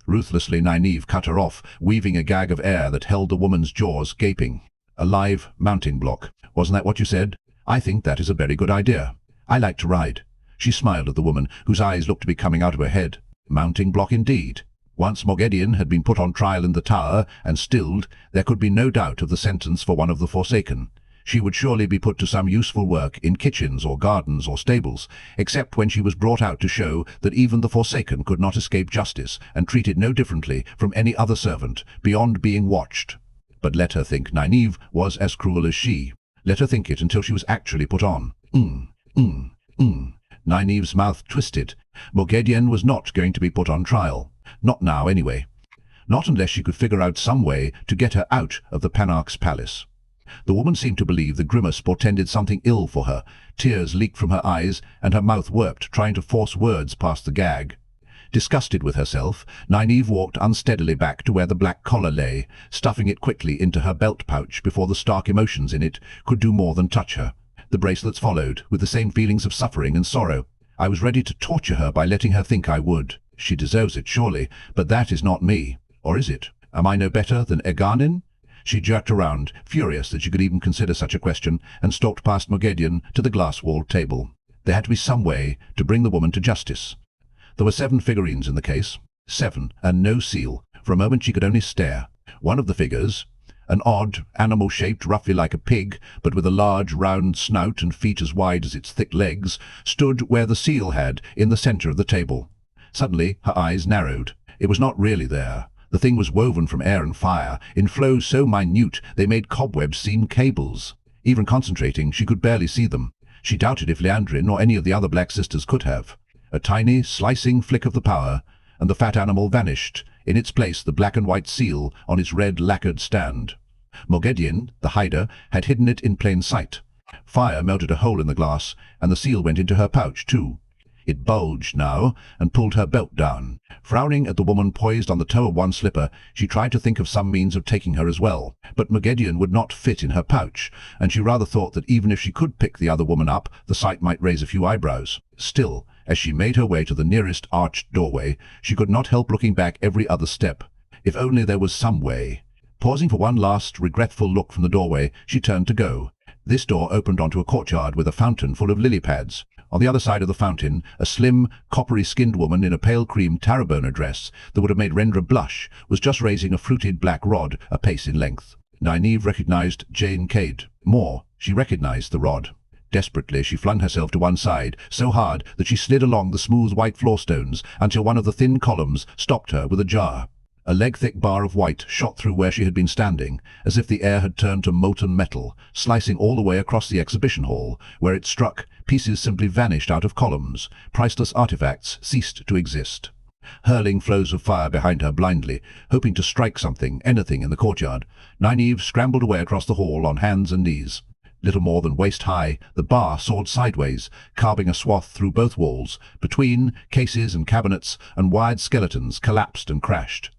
S1: Ruthlessly, Nynaeve cut her off, weaving a gag of air that held the woman's jaws gaping. A live mounting block. Wasn't that what you said? I think that is a very good idea. I like to ride. She smiled at the woman, whose eyes looked to be coming out of her head. Mounting block indeed. Once Moghedien had been put on trial in the tower and stilled, there could be no doubt of the sentence for one of the Forsaken. She would surely be put to some useful work in kitchens or gardens or stables, except when she was brought out to show that even the Forsaken could not escape justice and treated no differently from any other servant, beyond being watched. But let her think Nynaeve was as cruel as she. Let her think it until she was actually put on. Nynaeve's mouth twisted. Moghedien was not going to be put on trial. Not now, anyway. Not unless she could figure out some way to get her out of the Panarch's palace. The woman seemed to believe the grimace portended something ill for her. Tears leaked from her eyes, and her mouth worked, trying to force words past the gag. Disgusted with herself, Nynaeve walked unsteadily back to where the black collar lay, stuffing it quickly into her belt pouch before the stark emotions in it could do more than touch her. The bracelets followed, with the same feelings of suffering and sorrow. I was ready to torture her by letting her think I would. She deserves it, surely, but that is not me. Or is it? Am I no better than egwene? She jerked around, furious that she could even consider such a question, and stalked past Moghedien to the glass-walled table. There had to be some way to bring the woman to justice. There were 7 figurines in the case. 7, and no seal. For a moment she could only stare. One of the figures, an odd, animal shaped roughly like a pig, but with a large, round snout and feet as wide as its thick legs, stood where the seal had, in the center of the table. Suddenly her eyes narrowed. It was not really there. The thing was woven from air and fire, in flows so minute they made cobwebs seem cables. Even concentrating, she could barely see them. She doubted if Liandrin or any of the other Black Sisters could have. A tiny, slicing flick of the power, and the fat animal vanished, in its place the black and white seal on its red lacquered stand. Moghedien, the hider, had hidden it in plain sight. Fire melted a hole in the glass, and the seal went into her pouch too. It bulged now, and pulled her belt down. Frowning at the woman poised on the toe of one slipper, she tried to think of some means of taking her as well. But Moghedien would not fit in her pouch, and she rather thought that even if she could pick the other woman up, the sight might raise a few eyebrows. Still, as she made her way to the nearest arched doorway, she could not help looking back every other step. If only there was some way. Pausing for one last, regretful look from the doorway, she turned to go. This door opened onto a courtyard with a fountain full of lily pads. On the other side of the fountain, a slim, coppery-skinned woman in a pale cream tarabona dress that would have made Rendra blush was just raising a fluted black rod a pace in length. Nynaeve recognized Jane Cade. More, she recognized the rod. Desperately, she flung herself to one side, so hard that she slid along the smooth white floorstones until one of the thin columns stopped her with a jar. A leg-thick bar of white shot through where she had been standing, as if the air had turned to molten metal, slicing all the way across the exhibition hall. Where it struck, pieces simply vanished out of columns. Priceless artifacts ceased to exist. Hurling flows of fire behind her blindly, hoping to strike something, anything in the courtyard, Nynaeve scrambled away across the hall on hands and knees. Little more than waist-high, the bar soared sideways, carving a swath through both walls. Between, cases and cabinets and wired skeletons collapsed and crashed.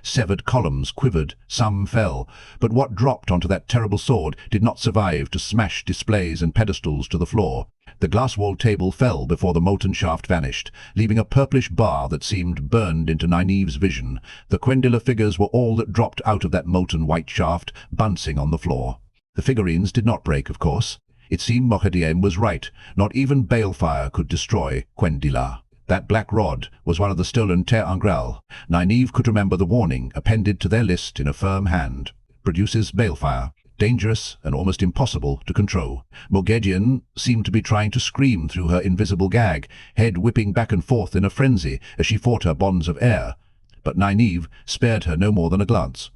S1: Severed columns quivered, some fell, but what dropped onto that terrible sword did not survive to smash displays and pedestals to the floor. The glass-walled table fell before the molten shaft vanished, leaving a purplish bar that seemed burned into Nynaeve's vision. The Quendila figures were all that dropped out of that molten white shaft, bouncing on the floor. The figurines did not break, of course. It seemed Rhuidean was right. Not even balefire could destroy Quendila. That black rod was one of the stolen tarmongaidon. Nynaeve could remember the warning appended to their list in a firm hand. Produces balefire. Dangerous and almost impossible to control. Rhuidean seemed to be trying to scream through her invisible gag, head whipping back and forth in a frenzy as she fought her bonds of air. But Nynaeve spared her no more than a glance.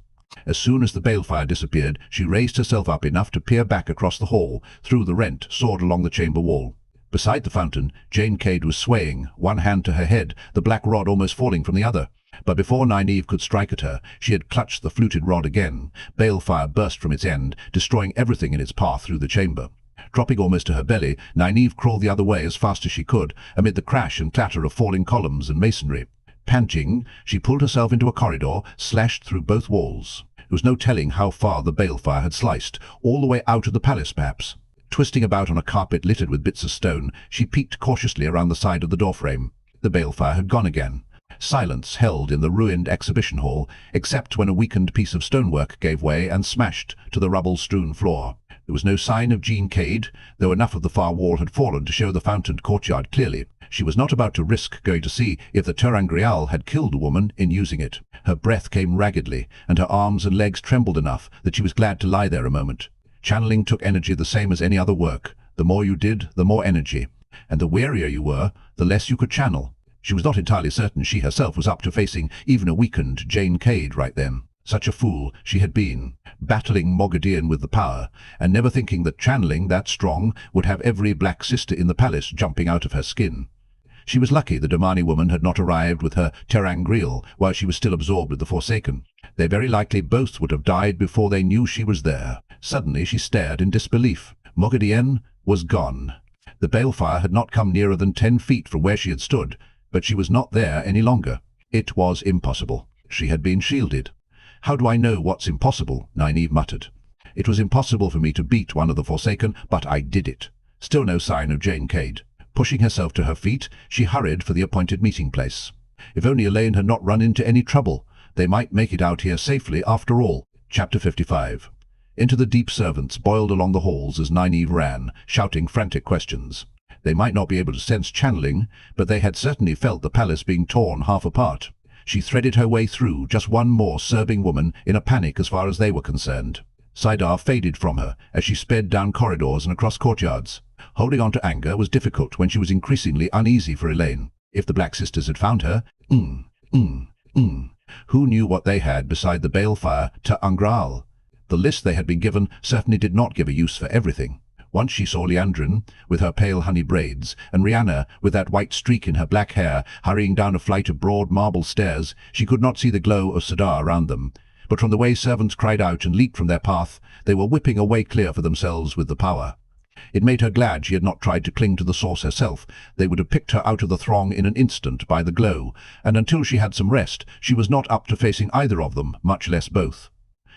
S1: As soon as the balefire disappeared, she raised herself up enough to peer back across the hall, through the rent sawed along the chamber wall. Beside the fountain, Jane Cade was swaying, one hand to her head, the black rod almost falling from the other. But before Nynaeve could strike at her, she had clutched the fluted rod again. Balefire burst from its end, destroying everything in its path through the chamber. Dropping almost to her belly, Nynaeve crawled the other way as fast as she could, amid the crash and clatter of falling columns and masonry. Panting, she pulled herself into a corridor, slashed through both walls. There was no telling how far the balefire had sliced, all the way out of the palace perhaps. Twisting about on a carpet littered with bits of stone, she peeked cautiously around the side of the doorframe. The balefire had gone again. Silence held in the ruined exhibition hall, except when a weakened piece of stonework gave way and smashed to the rubble-strewn floor. There was no sign of Jean Cade, though enough of the far wall had fallen to show the fountained courtyard clearly. She was not about to risk going to see if the tarmongaidon had killed a woman in using it. Her breath came raggedly, and her arms and legs trembled enough that she was glad to lie there a moment. Channeling took energy the same as any other work. The more you did, the more energy. And the wearier you were, the less you could channel. She was not entirely certain she herself was up to facing even a weakened Jane Cade right then. Such a fool she had been, battling Rhuidean with the power, and never thinking that channeling that strong would have every black sister in the palace jumping out of her skin. She was lucky the Domani woman had not arrived with her tarmongaidon while she was still absorbed with the Forsaken. They very likely both would have died before they knew she was there. Suddenly she stared in disbelief. Rhuidean was gone. The balefire had not come nearer than 10 feet from where she had stood, but she was not there any longer. It was impossible. She had been shielded. "How do I know what's impossible?" Nynaeve muttered. "It was impossible for me to beat one of the Forsaken, but I did it." Still no sign of Jane Cade. Pushing herself to her feet, she hurried for the appointed meeting place. If only Elaine had not run into any trouble. They might make it out here safely after all. Chapter 55. Into the deep servants boiled along the halls as Nynaeve ran, shouting frantic questions. They might not be able to sense channeling, but they had certainly felt the palace being torn half apart. She threaded her way through, just one more serving woman, in a panic as far as they were concerned. Saidar faded from her as she sped down corridors and across courtyards. Holding on to anger was difficult when she was increasingly uneasy for Elaine. If the Black Sisters had found her, who knew what they had beside the balefire tarmongaidon? The list they had been given certainly did not give a use for everything. Once she saw Liandrin, with her pale honey braids, and Rhianna, with that white streak in her black hair, hurrying down a flight of broad marble stairs. She could not see the glow of Saidar around them, but from the way servants cried out and leaped from their path, they were whipping a way clear for themselves with the power. It made her glad she had not tried to cling to the source herself. They would have picked her out of the throng in an instant by the glow, and until she had some rest, she was not up to facing either of them, much less both.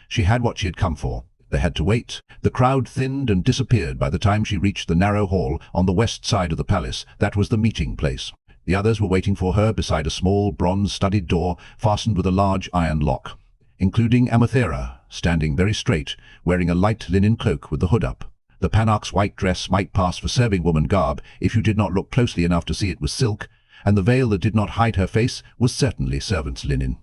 S1: She had what she had come for. They had to wait. The crowd thinned and disappeared by the time she reached the narrow hall on the west side of the palace. That was the meeting place. The others were waiting for her beside a small bronze-studded door fastened with a large iron lock, including Amathera, standing very straight, wearing a light linen cloak with the hood up. The Panarch's white dress might pass for serving woman garb if you did not look closely enough to see it was silk, and the veil that did not hide her face was certainly servant's linen.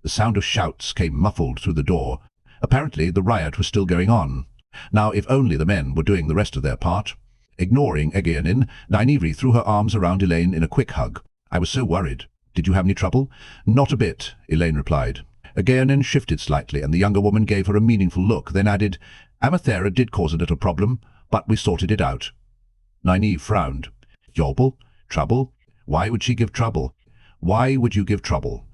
S1: The sound of shouts came muffled through the door. Apparently the riot was still going on. Now if only the men were doing the rest of their part. Ignoring egwene, Nynaeve threw her arms around Elaine in a quick hug. "I was so worried. Did you have any trouble?" "Not a bit," Elaine replied. Egwene shifted slightly, and the younger woman gave her a meaningful look, then added, "Amathera did cause a little problem, but we sorted it out." Nynaeve frowned. "Yobble? Trouble? Why would she give trouble? Why would you give trouble?"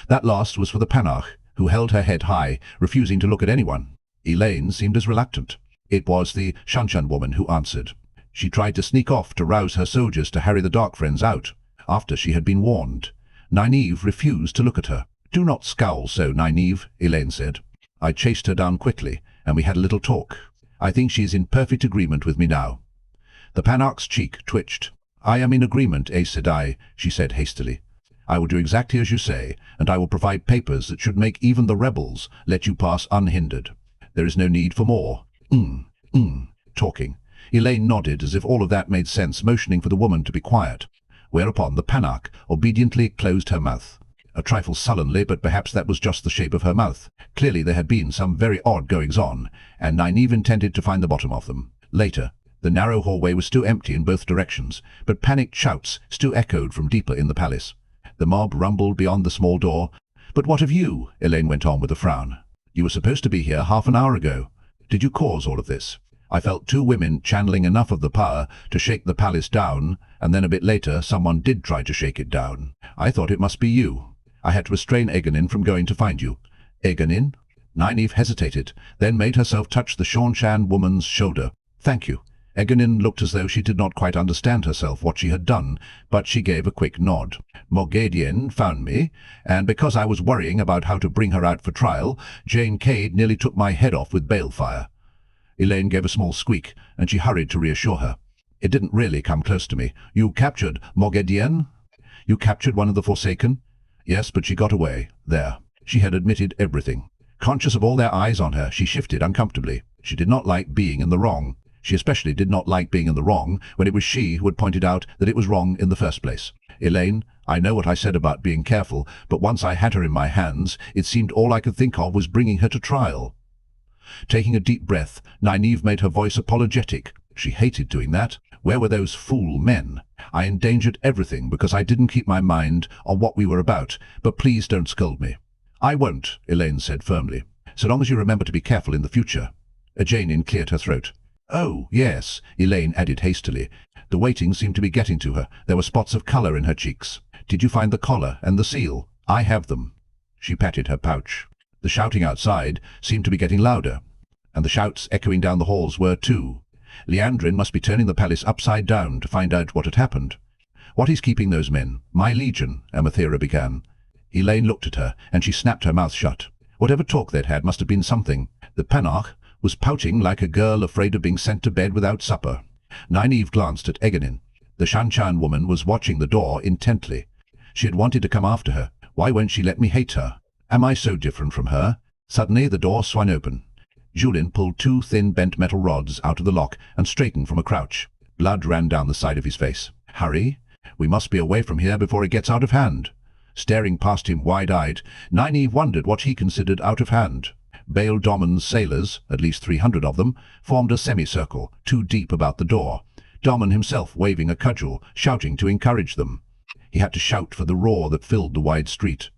S1: That last was for the Panarch, who held her head high, refusing to look at anyone. Elaine seemed as reluctant. It was the seanchan woman who answered. She tried to sneak off to rouse her soldiers to harry the Dark Friends out, after she had been warned. Nynaeve refused to look at her. "Do not scowl so, nynaeve," Elaine said. I chased her down quickly, and we had a little talk. I think she is in perfect agreement with me now. The Panarch's cheek twitched. "I am in agreement, Aes Sedai," she said hastily. "I will do exactly as you say, and I will provide papers that should make even the rebels let you pass unhindered. There is no need for more talking." Elaine nodded as if all of that made sense, motioning for the woman to be quiet, whereupon the Panarch obediently closed her mouth. A trifle sullenly, but perhaps that was just the shape of her mouth. Clearly there had been some very odd goings-on, and nynaeve intended to find the bottom of them. Later, the narrow hallway was still empty in both directions, but panicked shouts still echoed from deeper in the palace. The mob rumbled beyond the small door. "But what of you?" Elaine went on with a frown. "You were supposed to be here half an hour ago. Did you cause all of this?" I felt two women channeling enough of the power to shake the palace down, and then a bit later someone did try to shake it down. I thought it must be you. I had to restrain Egwene from going to find you." "Egwene?" Nynaeve hesitated, then made herself touch the seanchan woman's shoulder. "Thank you." Egwene looked as though she did not quite understand herself what she had done, but she gave a quick nod. "Morgadian found me, and because I was worrying about how to bring her out for trial, Jane Cade nearly took my head off with balefire." Elaine gave a small squeak, and she hurried to reassure her. "It didn't really come close to me. You captured Morgadian?" "You captured one of the Forsaken?" "Yes, but she got away." There. She had admitted everything. Conscious of all their eyes on her, she shifted uncomfortably. She did not like being in the wrong. She especially did not like being in the wrong when it was she who had pointed out that it was wrong in the first place. "Elaine, I know what I said about being careful, but once I had her in my hands, it seemed all I could think of was bringing her to trial." Taking a deep breath, Nynaeve made her voice apologetic. She hated doing that. Where were those fool men? "I endangered everything because I didn't keep my mind on what we were about, but please don't scold me." "I won't," Elaine said firmly, "so long as you remember to be careful in the future." Ajah cleared her throat. "Oh, yes," Elaine added hastily. The waiting seemed to be getting to her. There were spots of colour in her cheeks. "Did you find the collar and the seal?" "I have them." She patted her pouch. The shouting outside seemed to be getting louder, and the shouts echoing down the halls were too. Liandrin must be turning the palace upside down to find out what had happened. "What is keeping those men?" "My legion," Amathera began. Elaine looked at her, and she snapped her mouth shut. Whatever talk they'd had must have been something. The Panarch was pouting like a girl afraid of being sent to bed without supper. Nynaeve glanced at Egwene. The seanchan woman was watching the door intently. She had wanted to come after her. Why won't she let me hate her? Am I so different from her? Suddenly the door swung open. Julin pulled two thin bent metal rods out of the lock and straightened from a crouch. Blood ran down the side of his face. "Hurry! We must be away from here before it gets out of hand." Staring past him wide-eyed, Nynaeve wondered what he considered out of hand. Bail Domon's sailors, at least 300 of them, formed a semicircle, too deep about the door, Domon himself waving a cudgel, shouting to encourage them. He had to shout for the roar that filled the wide street.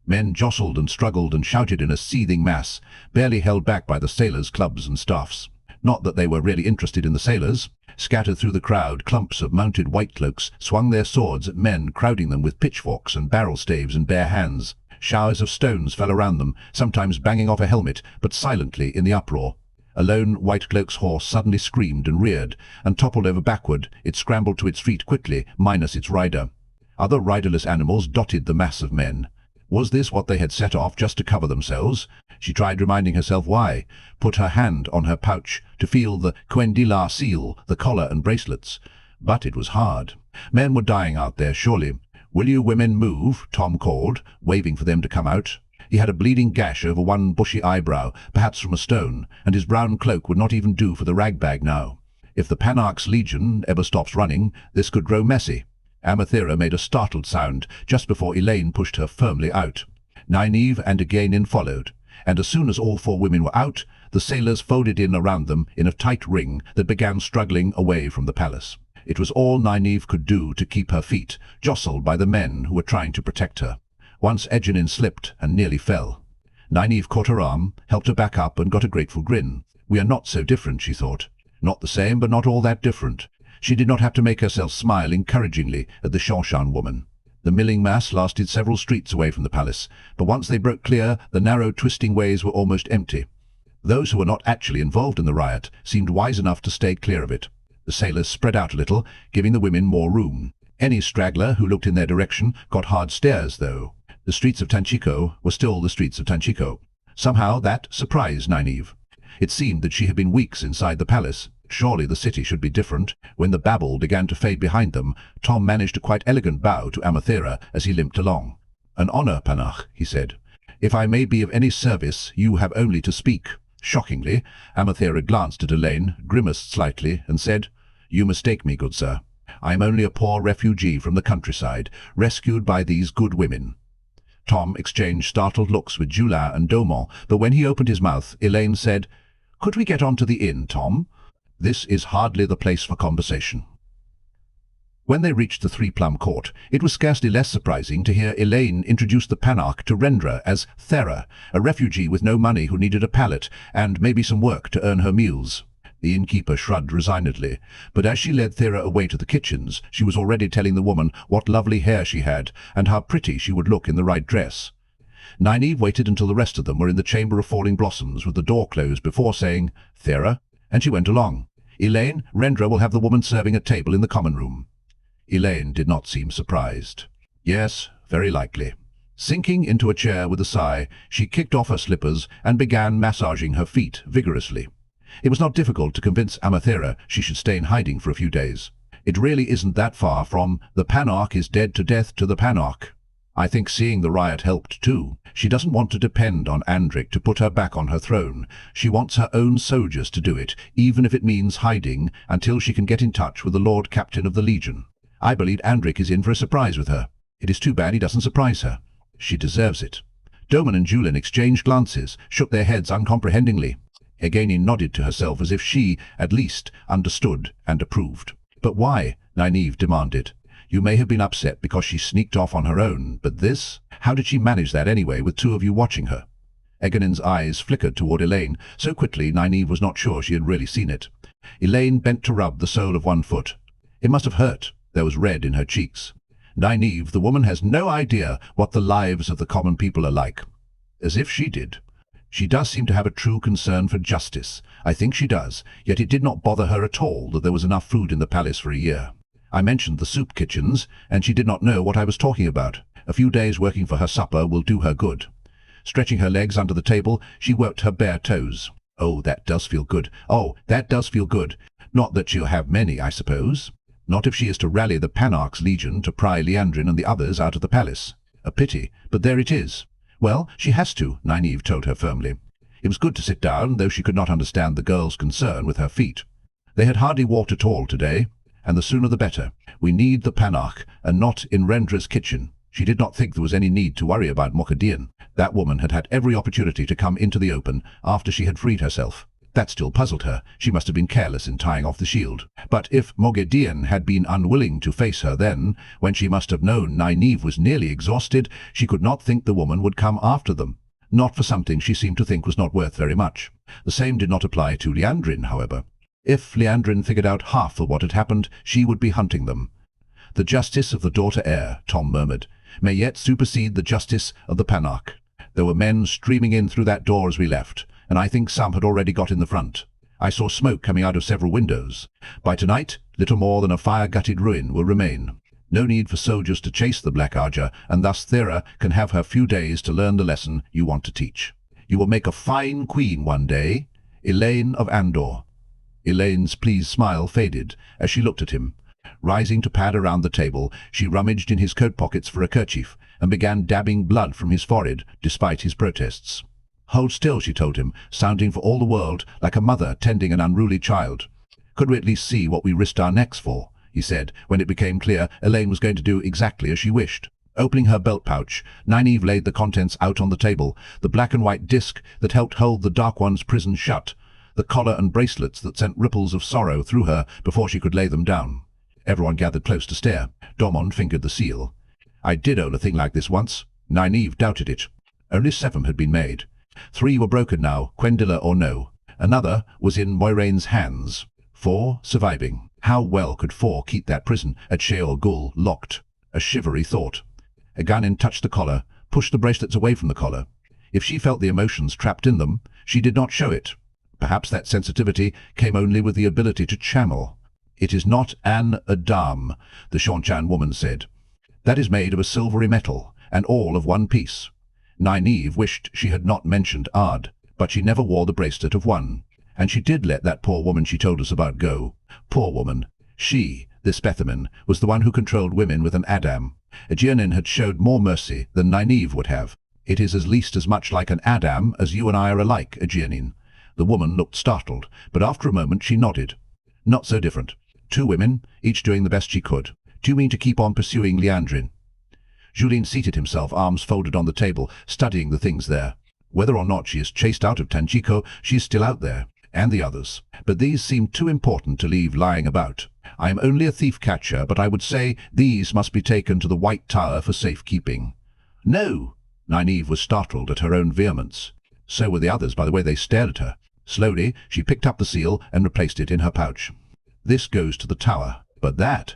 S1: Men jostled and struggled and shouted in a seething mass, barely held back by the sailors' clubs and staffs. Not that they were really interested in the sailors. Scattered through the crowd, clumps of mounted white cloaks swung their swords at men crowding them with pitchforks and barrel staves in bare hands. Showers of stones fell around them, sometimes banging off a helmet, but silently in the uproar. A lone white cloak's horse suddenly screamed and reared, and toppled over backward. It scrambled to its feet quickly, minus its rider. Other riderless animals dotted the mass of men. Was this what they had set off just to cover themselves? She tried reminding herself why, put her hand on her pouch to feel the Quendila seal, the collar and bracelets. But it was hard. Men were dying out there, surely. "Will you women move?" Tom called, waving for them to come out. He had a bleeding gash over one bushy eyebrow, perhaps from a stone, and his brown cloak would not even do for the ragbag now. If the Panarch's legion ever stops running, this could grow messy. Amathera made a startled sound just before Elaine pushed her firmly out. Nynaeve and Egwene followed, and as soon as all four women were out, the sailors folded in around them in a tight ring that began struggling away from the palace. It was all Nynaeve could do to keep her feet, jostled by the men who were trying to protect her. Once Egwene slipped and nearly fell. Nynaeve caught her arm, helped her back up, and got a grateful grin. "We are not so different," she thought. Not the same, but not all that different. She did not have to make herself smile encouragingly at the seanchan woman. The milling mass lasted several streets away from the palace, but once they broke clear, the narrow, twisting ways were almost empty. Those who were not actually involved in the riot seemed wise enough to stay clear of it. The sailors spread out a little, giving the women more room. Any straggler who looked in their direction got hard stares, though. The streets of Tanchico were still the streets of Tanchico. Somehow that surprised Nynaeve. It seemed that she had been weeks inside the palace. Surely the city should be different. When the babble began to fade behind them, Tom managed a quite elegant bow to Amathera as he limped along. "An honor, Panach," he said. "If I may be of any service, you have only to speak." Shockingly, Amathera glanced at Elaine, grimaced slightly, and said, "You mistake me, good sir. I am only a poor refugee from the countryside, rescued by these good women." Tom exchanged startled looks with Julin and Domon, but when he opened his mouth, Elaine said, "Could we get on to the inn, Tom? This is hardly the place for conversation." When they reached the Three-Plum Court, it was scarcely less surprising to hear Elaine introduce the Panarch to Rendra as Thera, a refugee with no money who needed a pallet and maybe some work to earn her meals. The innkeeper shrugged resignedly, but as she led Thera away to the kitchens, she was already telling the woman what lovely hair she had and how pretty she would look in the right dress. Nynaeve waited until the rest of them were in the Chamber of Falling Blossoms with the door closed before saying, "Thera," and she went along. "Elaine, Rendra will have the woman serving at table in the common room." Elaine did not seem surprised. "Yes, very likely." Sinking into a chair with a sigh, she kicked off her slippers and began massaging her feet vigorously. It was not difficult to convince Amathera she should stay in hiding for a few days. It really isn't that far from "the Panarch is dead to death to the Panarch." I think seeing the riot helped too. She doesn't want to depend on Andric to put her back on her throne. She wants her own soldiers to do it, even if it means hiding until she can get in touch with the Lord Captain of the Legion. I believe Andric is in for a surprise with her. It is too bad he doesn't surprise her. She deserves it. Domon and Julin exchanged glances, shook their heads uncomprehendingly. Egwene nodded to herself as if she, at least, understood and approved. "But why?" Nynaeve demanded. "You may have been upset because she sneaked off on her own, but this? How did she manage that anyway, with two of you watching her?" Egwene's eyes flickered toward Elaine, so quickly Nynaeve was not sure she had really seen it. Elaine bent to rub the sole of one foot. It must have hurt. There was red in her cheeks. "Nynaeve, the woman has no idea what the lives of the common people are like." As if she did. "She does seem to have a true concern for justice. I think she does, yet it did not bother her at all that there was enough food in the palace for a year. I mentioned the soup kitchens, and she did not know what I was talking about. A few days working for her supper will do her good." Stretching her legs under the table, she worked her bare toes. "Oh, that does feel good. Oh, that does feel good. Not that she'll have many, I suppose. Not if she is to rally the Panarch's legion to pry Liandrin and the others out of the palace. A pity, but there it is." "Well, she has to," Nynaeve told her firmly. It was good to sit down, though she could not understand the girl's concern with her feet. They had hardly walked at all today, and the sooner the better. We need the Panarch, and not in Rendra's kitchen. She did not think there was any need to worry about Mokadian. That woman had had every opportunity to come into the open after she had freed herself. That still puzzled her. She must have been careless in tying off the shield. But if Mokadian had been unwilling to face her then, when she must have known Nynaeve was nearly exhausted, she could not think the woman would come after them. Not for something she seemed to think was not worth very much. The same did not apply to Liandrin, however. If Liandrin figured out half of what had happened, she would be hunting them. "The justice of the daughter heir," Tom murmured, "may yet supersede the justice of the Panarch." There were men streaming in through that door as we left, and I think some had already got in the front. I saw smoke coming out of several windows. By tonight, little more than a fire-gutted ruin will remain. No need for soldiers to chase the Black Ajah, and thus Thera can have her few days to learn the lesson you want to teach. You will make a fine queen one day, Elaine of Andor. Elaine's pleased smile faded as she looked at him. Rising to pad around the table, she rummaged in his coat pockets for a kerchief and began dabbing blood from his forehead, despite his protests. "Hold still," she told him, sounding for all the world like a mother tending an unruly child. "Could we at least see what we risked our necks for?" he said, when it became clear Elaine was going to do exactly as she wished. Opening her belt pouch, Nynaeve laid the contents out on the table, the black and white disc that helped hold the Dark One's prison shut, the collar and bracelets that sent ripples of sorrow through her before she could lay them down. Everyone gathered close to stare. Domon fingered the seal. "I did own a thing like this once." Nynaeve doubted it. Only 7 had been made. 3 were broken now, Quendilla or no. Another was in Moiraine's hands. 4 surviving. How well could 4 keep that prison at Sheol Gul locked? A shivery thought. Egwene touched the collar, pushed the bracelets away from the collar. If she felt the emotions trapped in them, she did not show it. Perhaps that sensitivity came only with the ability to channel. "It is not an Adam," the seanchan woman said. "That is made of a silvery metal. and all of one piece. Nynaeve wished she had not mentioned Ard, but she never wore the bracelet of one. And she did let that poor woman she told us about go. Poor woman. She, this specimen, was the one who controlled women with an Adam. Egwene had showed more mercy than Nynaeve would have. It is at least as much like an Adam as you and I are alike, Egwene. The woman looked startled, but after a moment she nodded. Not so different. 2 women, each doing the best she could. Do you mean to keep on pursuing Liandrin? Julien seated himself, arms folded on the table, studying the things there. Whether or not she is chased out of Tanchico, she is still out there, and the others. But these seem too important to leave lying about. I am only a thief-catcher, but I would say these must be taken to the White Tower for safekeeping. No! Nynaeve was startled at her own vehemence. So were the others by the way they stared at her. Slowly, she picked up the seal and replaced it in her pouch. This goes to the tower, but that,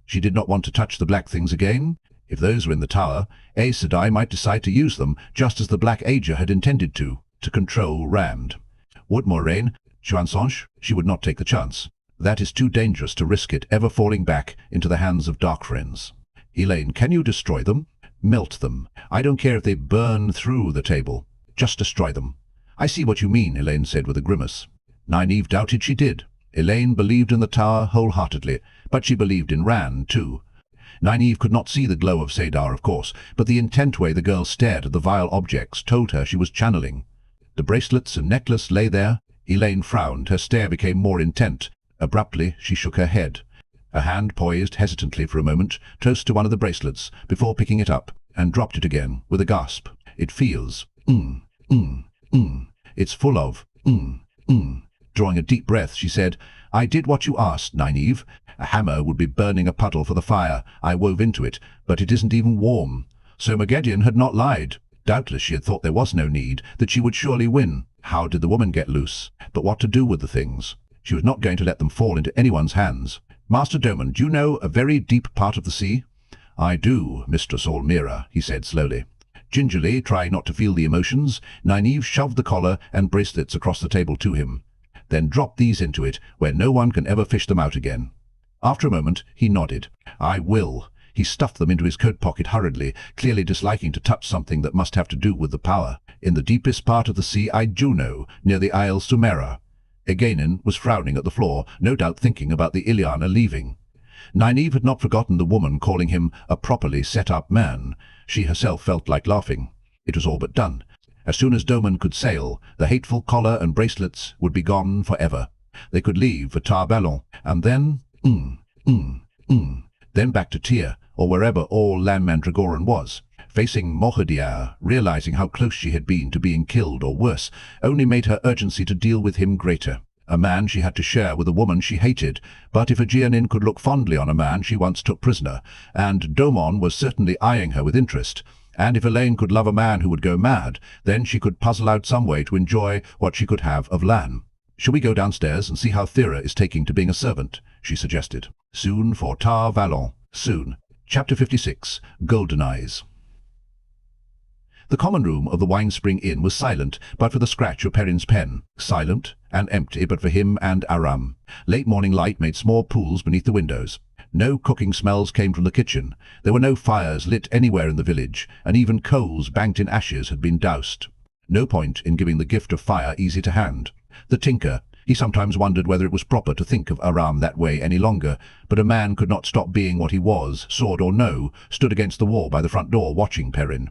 S1: She did not want to touch the black things again. If those were in the tower, Aes Sedai might decide to use them, just as the black Ajah had intended to control Rand. Would Moiraine, Juansonge, she would not take the chance. That is too dangerous to risk it ever falling back into the hands of dark friends. Elaine, can you destroy them? Melt them. I don't care if they burn through the table. Just destroy them. I see what you mean, Elaine said with a grimace. Nynaeve doubted she did. Elaine believed in the tower wholeheartedly, but she believed in Rand too. Nynaeve could not see the glow of Sadar, of course, but the intent way the girl stared at the vile objects told her she was channeling. The bracelets and necklace lay there. Elaine frowned. Her stare became more intent. Abruptly, she shook her head. A hand poised hesitantly for a moment, close to one of the bracelets, before picking it up, and dropped it again, with a gasp. It feels, It's full of, Drawing a deep breath, she said, I did what you asked, Nynaeve. A hammer would be burning a puddle for the fire I wove into it, but it isn't even warm. So Moghedien had not lied. Doubtless she had thought there was no need, that she would surely win. How did the woman get loose? But what to do with the things? She was not going to let them fall into anyone's hands. Master Doman, do you know a very deep part of the sea? I do, Mistress Almira, he said slowly. Gingerly, trying not to feel the emotions, Nynaeve shoved the collar and bracelets across the table to him. Then dropped these into it, where no one can ever fish them out again. After a moment, he nodded. I will. He stuffed them into his coat pocket hurriedly, clearly disliking to touch something that must have to do with the power. In the deepest part of the sea I do know, near the Isle Sumera. Egwene was frowning at the floor, no doubt thinking about the Ileana leaving. Nynaeve had not forgotten the woman calling him a properly set-up man. She herself felt like laughing. It was all but done. As soon as Doman could sail, the hateful collar and bracelets would be gone forever. They could leave for Tar Valon, and then, then back to Tyr, or wherever all Lan Mandragoran was. Facing Moghedien, realizing how close she had been to being killed or worse, only made her urgency to deal with him greater. A man she had to share with a woman she hated, but if Egwene could look fondly on a man she once took prisoner, and Domon was certainly eyeing her with interest, and if Elaine could love a man who would go mad, then she could puzzle out some way to enjoy what she could have of Lan. Shall we go downstairs and see how Thera is taking to being a servant? She suggested. Soon for Tar Valon. Soon. Chapter 56. Golden Eyes. The common room of the Wine Spring Inn was silent, but for the scratch of Perrin's pen. Silent and empty, but for him and Aram. Late morning light made small pools beneath the windows. No cooking smells came from the kitchen. There were no fires lit anywhere in the village, and even coals banked in ashes had been doused. No point in giving the gift of fire easy to hand. The tinker, he sometimes wondered whether it was proper to think of Aram that way any longer, but a man could not stop being what he was, sword or no, stood against the wall by the front door watching Perrin.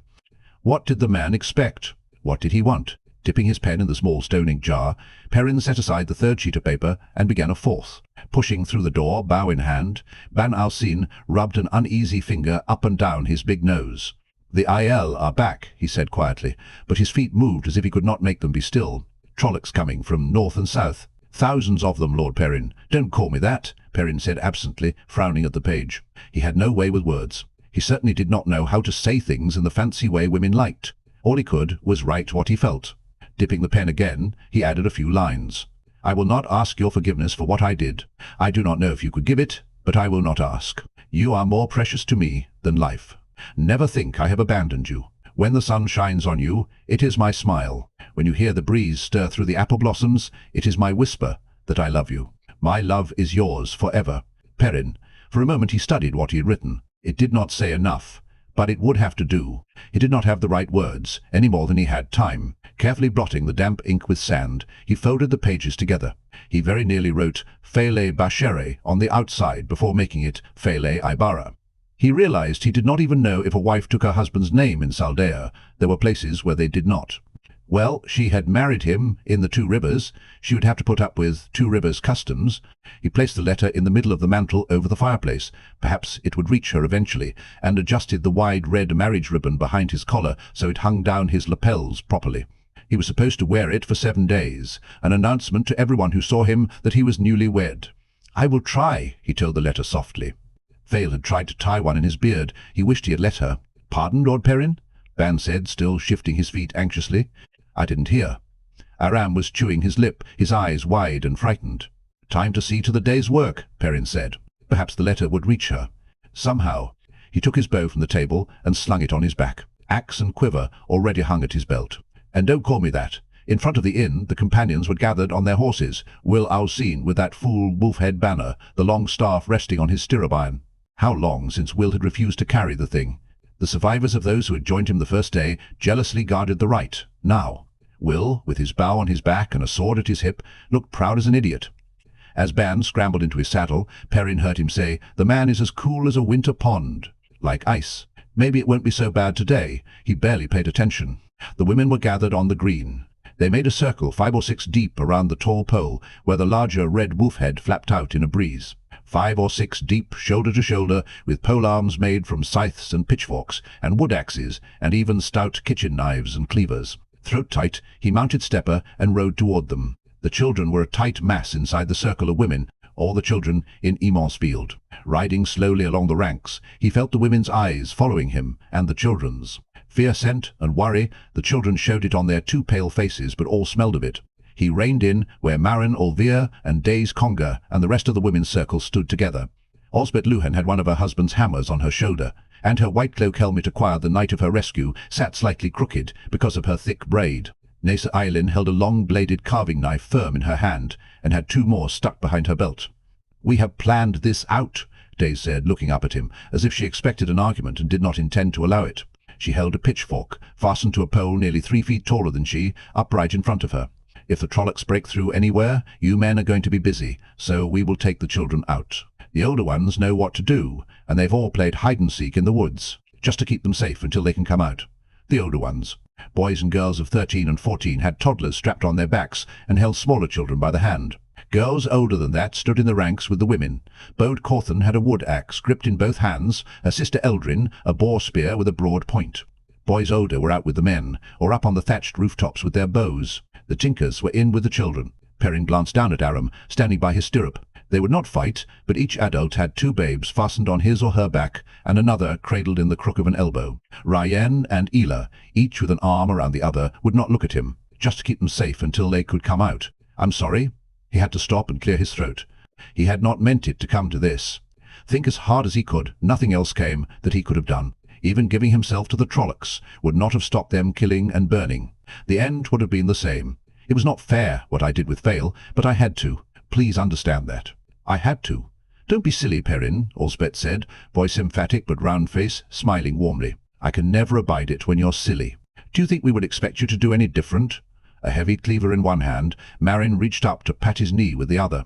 S1: What did the man expect? What did he want? Dipping his pen in the small stone ink jar, Perrin set aside the third sheet of paper and began a fourth. Pushing through the door, bow in hand, Ban Alcine rubbed an uneasy finger up and down his big nose. The Aiel are back, he said quietly, but his feet moved as if he could not make them be still. Trollocs coming from north and south. Thousands of them, Lord Perrin. Don't call me that, Perrin said absently, frowning at the page. He had no way with words. He certainly did not know how to say things in the fancy way women liked. All he could was write what he felt. Dipping the pen again, he added a few lines. I will not ask your forgiveness for what I did. I do not know if you could give it, but I will not ask. You are more precious to me than life. Never think I have abandoned you. When the sun shines on you, it is my smile. When you hear the breeze stir through the apple blossoms, it is my whisper that I love you. My love is yours forever. Perrin. For a moment he studied what he had written. It did not say enough, But it would have to do. He did not have the right words, any more than he had time. Carefully blotting the damp ink with sand, he folded the pages together. He very nearly wrote Fele Bashere on the outside before making it Fele Ibara. He realized he did not even know if a wife took her husband's name in Saldea. There were places where they did not. Well, she had married him in the Two Rivers. She would have to put up with Two Rivers customs. He placed the letter in the middle of the mantel over the fireplace. Perhaps it would reach her eventually, and adjusted the wide red marriage ribbon behind his collar so it hung down his lapels properly. He was supposed to wear it for 7 days, an announcement to everyone who saw him that he was newly wed. "I will try," he told the letter softly. Vale had tried to tie one in his beard. He wished he had let her. "Pardon, Lord Perrin?" Ban said, still shifting his feet anxiously. "I didn't hear." Aram was chewing his lip, his eyes wide and frightened. "Time to see to the day's work," Perrin said. Perhaps the letter would reach her. Somehow. He took his bow from the table and slung it on his back. Axe and quiver already hung at his belt. "And don't call me that." In front of the inn, the companions were gathered on their horses, Will Alcine with that fool wolf-head banner, the long staff resting on his stirrup iron. How long since Will had refused to carry the thing? The survivors of those who had joined him the first day jealously guarded the right. Now, Will, with his bow on his back and a sword at his hip, looked proud as an idiot. As Ban scrambled into his saddle, Perrin heard him say, "The man is as cool as a winter pond." Like ice. Maybe it won't be so bad today. He barely paid attention. The women were gathered on the green. They made a circle 5 or 6 deep around the tall pole, where the larger red wolf head flapped out in a breeze. 5 or 6 deep, shoulder to shoulder, with polearms made from scythes and pitchforks, and wood axes, and even stout kitchen knives and cleavers. Throat tight, he mounted Stepper and rode toward them. The children were a tight mass inside the circle of women, all the children in Imansfield. Riding slowly along the ranks, he felt the women's eyes following him, and the children's. Fear scent and worry, the children showed it on their 2 pale faces, but all smelled of it. He reined in where Marin Olvir and Days Conger and the rest of the women's circle stood together. Osbert Luhan had one of her husband's hammers on her shoulder, and her white cloak helmet acquired the night of her rescue sat slightly crooked because of her thick braid. Nasa Ailen held a long-bladed carving knife firm in her hand, and had 2 more stuck behind her belt. "We have planned this out," Days said, looking up at him, as if she expected an argument and did not intend to allow it. She held a pitchfork, fastened to a pole nearly 3 feet taller than she, upright in front of her. "If the Trollocs break through anywhere, you men are going to be busy, so we will take the children out. The older ones know what to do, and they've all played hide-and-seek in the woods, just to keep them safe until they can come out. The older ones. Boys and girls of 13 and 14 had toddlers strapped on their backs and held smaller children by the hand. Girls older than that stood in the ranks with the women. Bode Cauthon had a wood axe gripped in both hands, her sister Eldrin a boar spear with a broad point. Boys older were out with the men, or up on the thatched rooftops with their bows. The Tinkers were in with the children. Perrin glanced down at Aram, standing by his stirrup. They would not fight, but each adult had 2 babes fastened on his or her back, and another cradled in the crook of an elbow. Rhuidean and Ela, each with an arm around the other, would not look at him, just to keep them safe until they could come out. "I'm sorry." He had to stop and clear his throat. He had not meant it to come to this. Think as hard as he could, nothing else came that he could have done. Even giving himself to the Trollocs would not have stopped them killing and burning. The end would have been the same. It was not fair, what I did with Vale, but I had to. Please understand that. I had to. "Don't be silly, Perrin," Osbert said, voice emphatic but round face, smiling warmly. "I can never abide it when you're silly. Do you think we would expect you to do any different?" A heavy cleaver in one hand, Marin reached up to pat his knee with the other.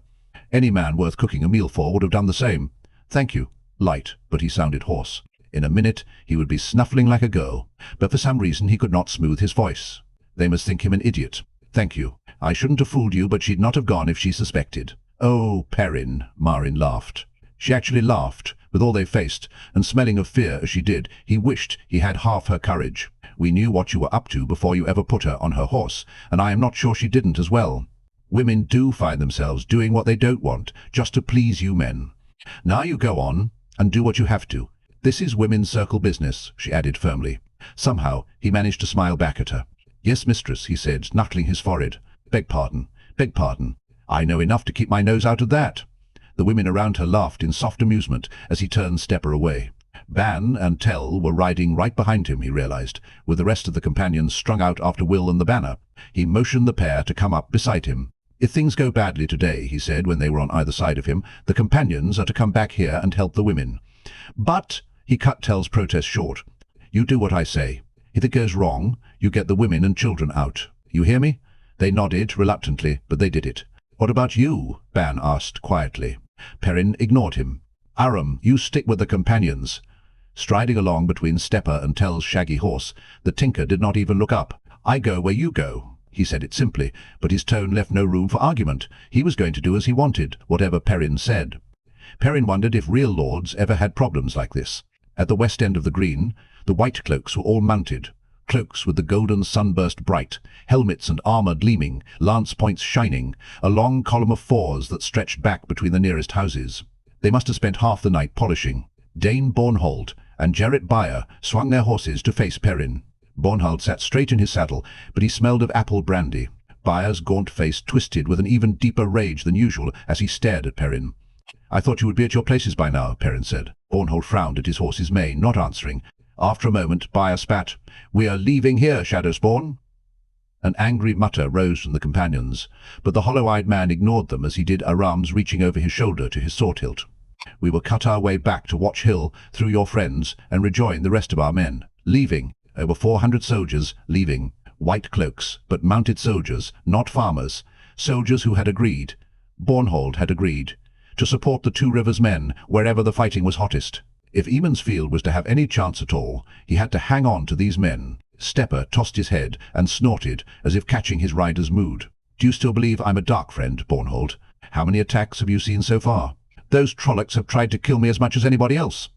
S1: Any man worth cooking a meal for would have done the same. "Thank you." Light, but he sounded hoarse. In a minute he would be snuffling like a girl, but for some reason he could not smooth his voice. They must think him an idiot. "Thank you. I shouldn't have fooled you, but she'd not have gone if she suspected." "Oh, Perrin," Marin laughed. She actually laughed, with all they faced, and smelling of fear as she did, he wished he had half her courage. "We knew what you were up to before you ever put her on her horse, and I am not sure she didn't as well. Women do find themselves doing what they don't want, just to please you men. Now you go on, and do what you have to. This is women's circle business," she added firmly. Somehow he managed to smile back at her. "Yes, mistress," he said, knuckling his forehead. Beg pardon. I know enough to keep my nose out of that." The women around her laughed in soft amusement as he turned Stepper away. Ban and Tell were riding right behind him, he realized, with the rest of the companions strung out after Will and the banner. He motioned the pair to come up beside him. "If things go badly today," he said when they were on either side of him, "the companions are to come back here and help the women." "But," he cut Tell's protest short, You do what I say. If it goes wrong, you get the women and children out. You hear me?" They nodded reluctantly, but they did it. "What about you?" Ban asked quietly. Perrin ignored him. "Aram, you stick with the companions." Striding along between Stepper and Tell's shaggy horse, the tinker did not even look up. "I go where you go." He said it simply, but his tone left no room for argument. He was going to do as he wanted, whatever Perrin said. Perrin wondered if real lords ever had problems like this. At the west end of the green, the white cloaks were all mounted. Cloaks with the golden sunburst bright, helmets and armor gleaming, lance points shining, a long column of fours that stretched back between the nearest houses. They must have spent half the night polishing. Dane Bornhold and Jarrett Byer swung their horses to face Perrin. Bornhold sat straight in his saddle, but he smelled of apple brandy. Byer's gaunt face twisted with an even deeper rage than usual as he stared at Perrin. "I thought you would be at your places by now," Perrin said. Bornhold frowned at his horse's mane, not answering. After a moment, Byer spat. "We are leaving here, shadowspawn." An angry mutter rose from the companions, but the hollow-eyed man ignored them as he did Aram's reaching over his shoulder to his sword hilt. "We will cut our way back to Watch Hill through your friends and rejoin the rest of our men. Leaving. Over 400 soldiers, leaving. White cloaks, but mounted soldiers, not farmers. Soldiers who had agreed. Bornhold had agreed. To support the Two Rivers men wherever the fighting was hottest. If Emansfield was to have any chance at all, he had to hang on to these men." Stepper tossed his head and snorted as if catching his rider's mood. "Do you still believe I'm a dark friend, Bornhold? How many attacks have you seen so far?" "Those Trollocs have tried to kill me as much as anybody else."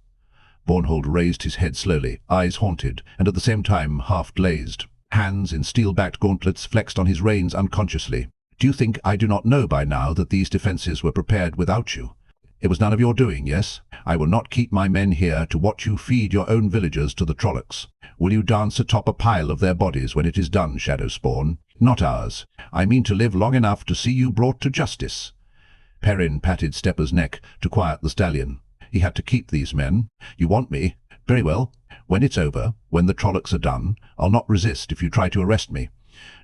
S1: Bornhold raised his head slowly, eyes haunted, and at the same time half glazed. Hands in steel-backed gauntlets flexed on his reins unconsciously. "Do you think I do not know by now that these defenses were prepared without you? It was none of your doing, yes? I will not keep my men here to watch you feed your own villagers to the Trollocs. Will you dance atop a pile of their bodies when it is done, Shadowspawn? Not ours. I mean to live long enough to see you brought to justice." Perrin patted Stepper's neck to quiet the stallion. He had to keep these men. "You want me? Very well. When it's over, when the Trollocs are done, I'll not resist if you try to arrest me."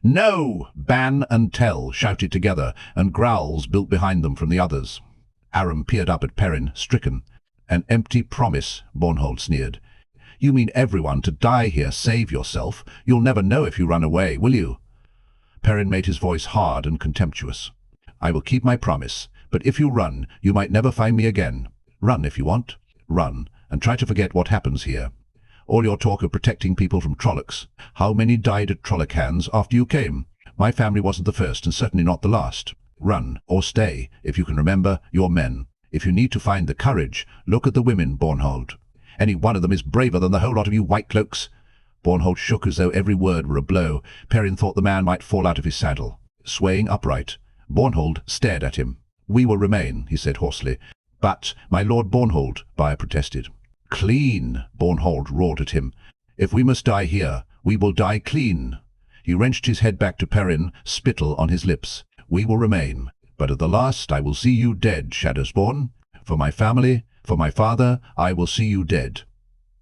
S1: "No!" Ban and Tell shouted together, and growls built behind them from the others. Aram peered up at Perrin, stricken. "An empty promise," Bornhold sneered. "You mean everyone to die here save yourself? You'll never know if you run away, will you?" Perrin made his voice hard and contemptuous. "I will keep my promise, but if you run, you might never find me again. Run if you want. Run, and try to forget what happens here. All your talk of protecting people from Trollocs. How many died at Trolloc hands after you came? My family wasn't the first, and certainly not the last. Run, or stay, if you can remember your men. If you need to find the courage, look at the women, Bornhold. Any one of them is braver than the whole lot of you white cloaks." Bornhold shook as though every word were a blow. Perrin thought the man might fall out of his saddle. Swaying upright, Bornhold stared at him. "We will remain," he said hoarsely. "But, my Lord Bornhold," Byer protested. "Clean," Bornhold roared at him. "If we must die here, we will die clean." He wrenched his head back to Perrin, spittle on his lips. "We will remain, but at the last I will see you dead, Shadowspawn. For my family, for my father, I will see you dead."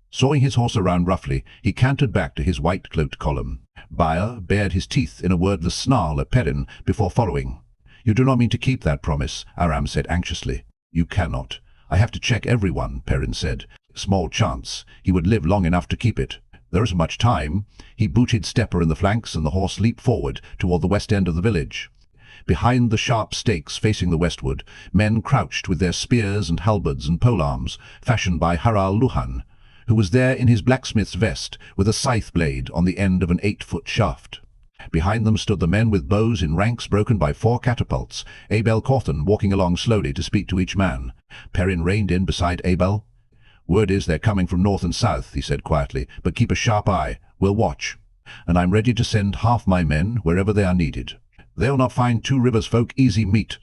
S1: Sawing his horse around roughly, he cantered back to his white-cloaked column. Byer bared his teeth in a wordless snarl at Perrin before following. "You do not mean to keep that promise," Aram said anxiously. "You cannot. I have to check everyone," Perrin said. Small chance he would live long enough to keep it. There isn't much time. He booted Stepper in the flanks, and the horse leaped forward toward the west end of the village. Behind the sharp stakes facing the westward, men crouched with their spears and halberds and polearms, fashioned by Harald Luhan, who was there in his blacksmith's vest, with a scythe blade on the end of an 8-foot shaft. Behind them stood the men with bows in ranks broken by 4 catapults, Abel Cauthon walking along slowly to speak to each man. Perrin reined in beside Abel. "Word is they're coming from north and south," he said quietly, "but keep a sharp eye. We'll watch. And I'm ready to send half my men wherever they are needed. They'll not find Two Rivers folk easy meat."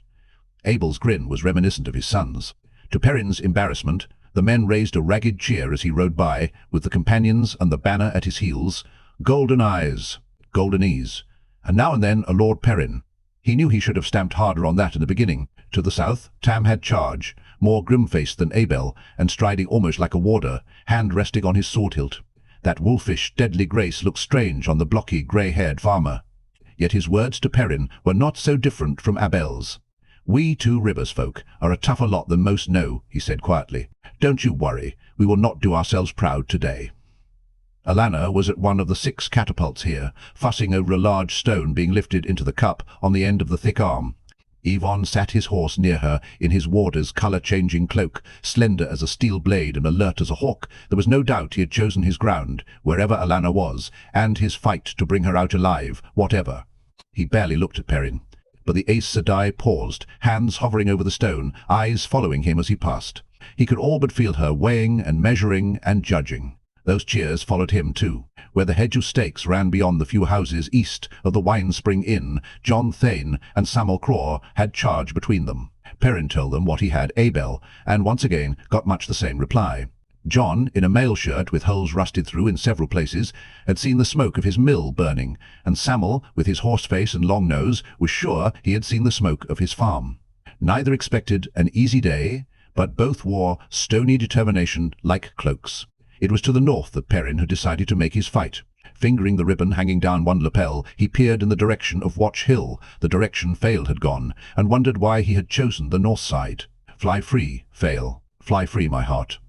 S1: Abel's grin was reminiscent of his son's. To Perrin's embarrassment, the men raised a ragged cheer as he rode by, with the companions and the banner at his heels. Golden eyes, golden ease, and now and then a Lord Perrin. He knew he should have stamped harder on that in the beginning. To the south, Tam had charge, more grim-faced than Abel, and striding almost like a warder, hand resting on his sword hilt. That wolfish, deadly grace looked strange on the blocky, grey-haired farmer. Yet his words to Perrin were not so different from Abel's. "We Two Rivers folk are a tougher lot than most know," he said quietly. "Don't you worry, we will not do ourselves proud today." Alanna was at one of the 6 catapults here, fussing over a large stone being lifted into the cup on the end of the thick arm. Yvonne sat his horse near her in his warder's colour-changing cloak, slender as a steel blade and alert as a hawk. There was no doubt he had chosen his ground, wherever Alanna was, and his fight to bring her out alive, whatever. He barely looked at Perrin, but the Aes Sedai paused, hands hovering over the stone, eyes following him as he passed. He could all but feel her weighing and measuring and judging. Those cheers followed him too. Where the hedge of stakes ran beyond the few houses east of the Wine Spring Inn, John Thane and Sam'el Craw had charge between them. Perrin told them what he had Abel, and once again got much the same reply. John, in a mail shirt with holes rusted through in several places, had seen the smoke of his mill burning, and Sam'el, with his horse face and long nose, was sure he had seen the smoke of his farm. Neither expected an easy day, but both wore stony determination like cloaks. It was to the north that Perrin had decided to make his fight. Fingering the ribbon hanging down one lapel, he peered in the direction of Watch Hill, the direction Fail had gone, and wondered why he had chosen the north side. Fly free, Fail. Fly free, my heart.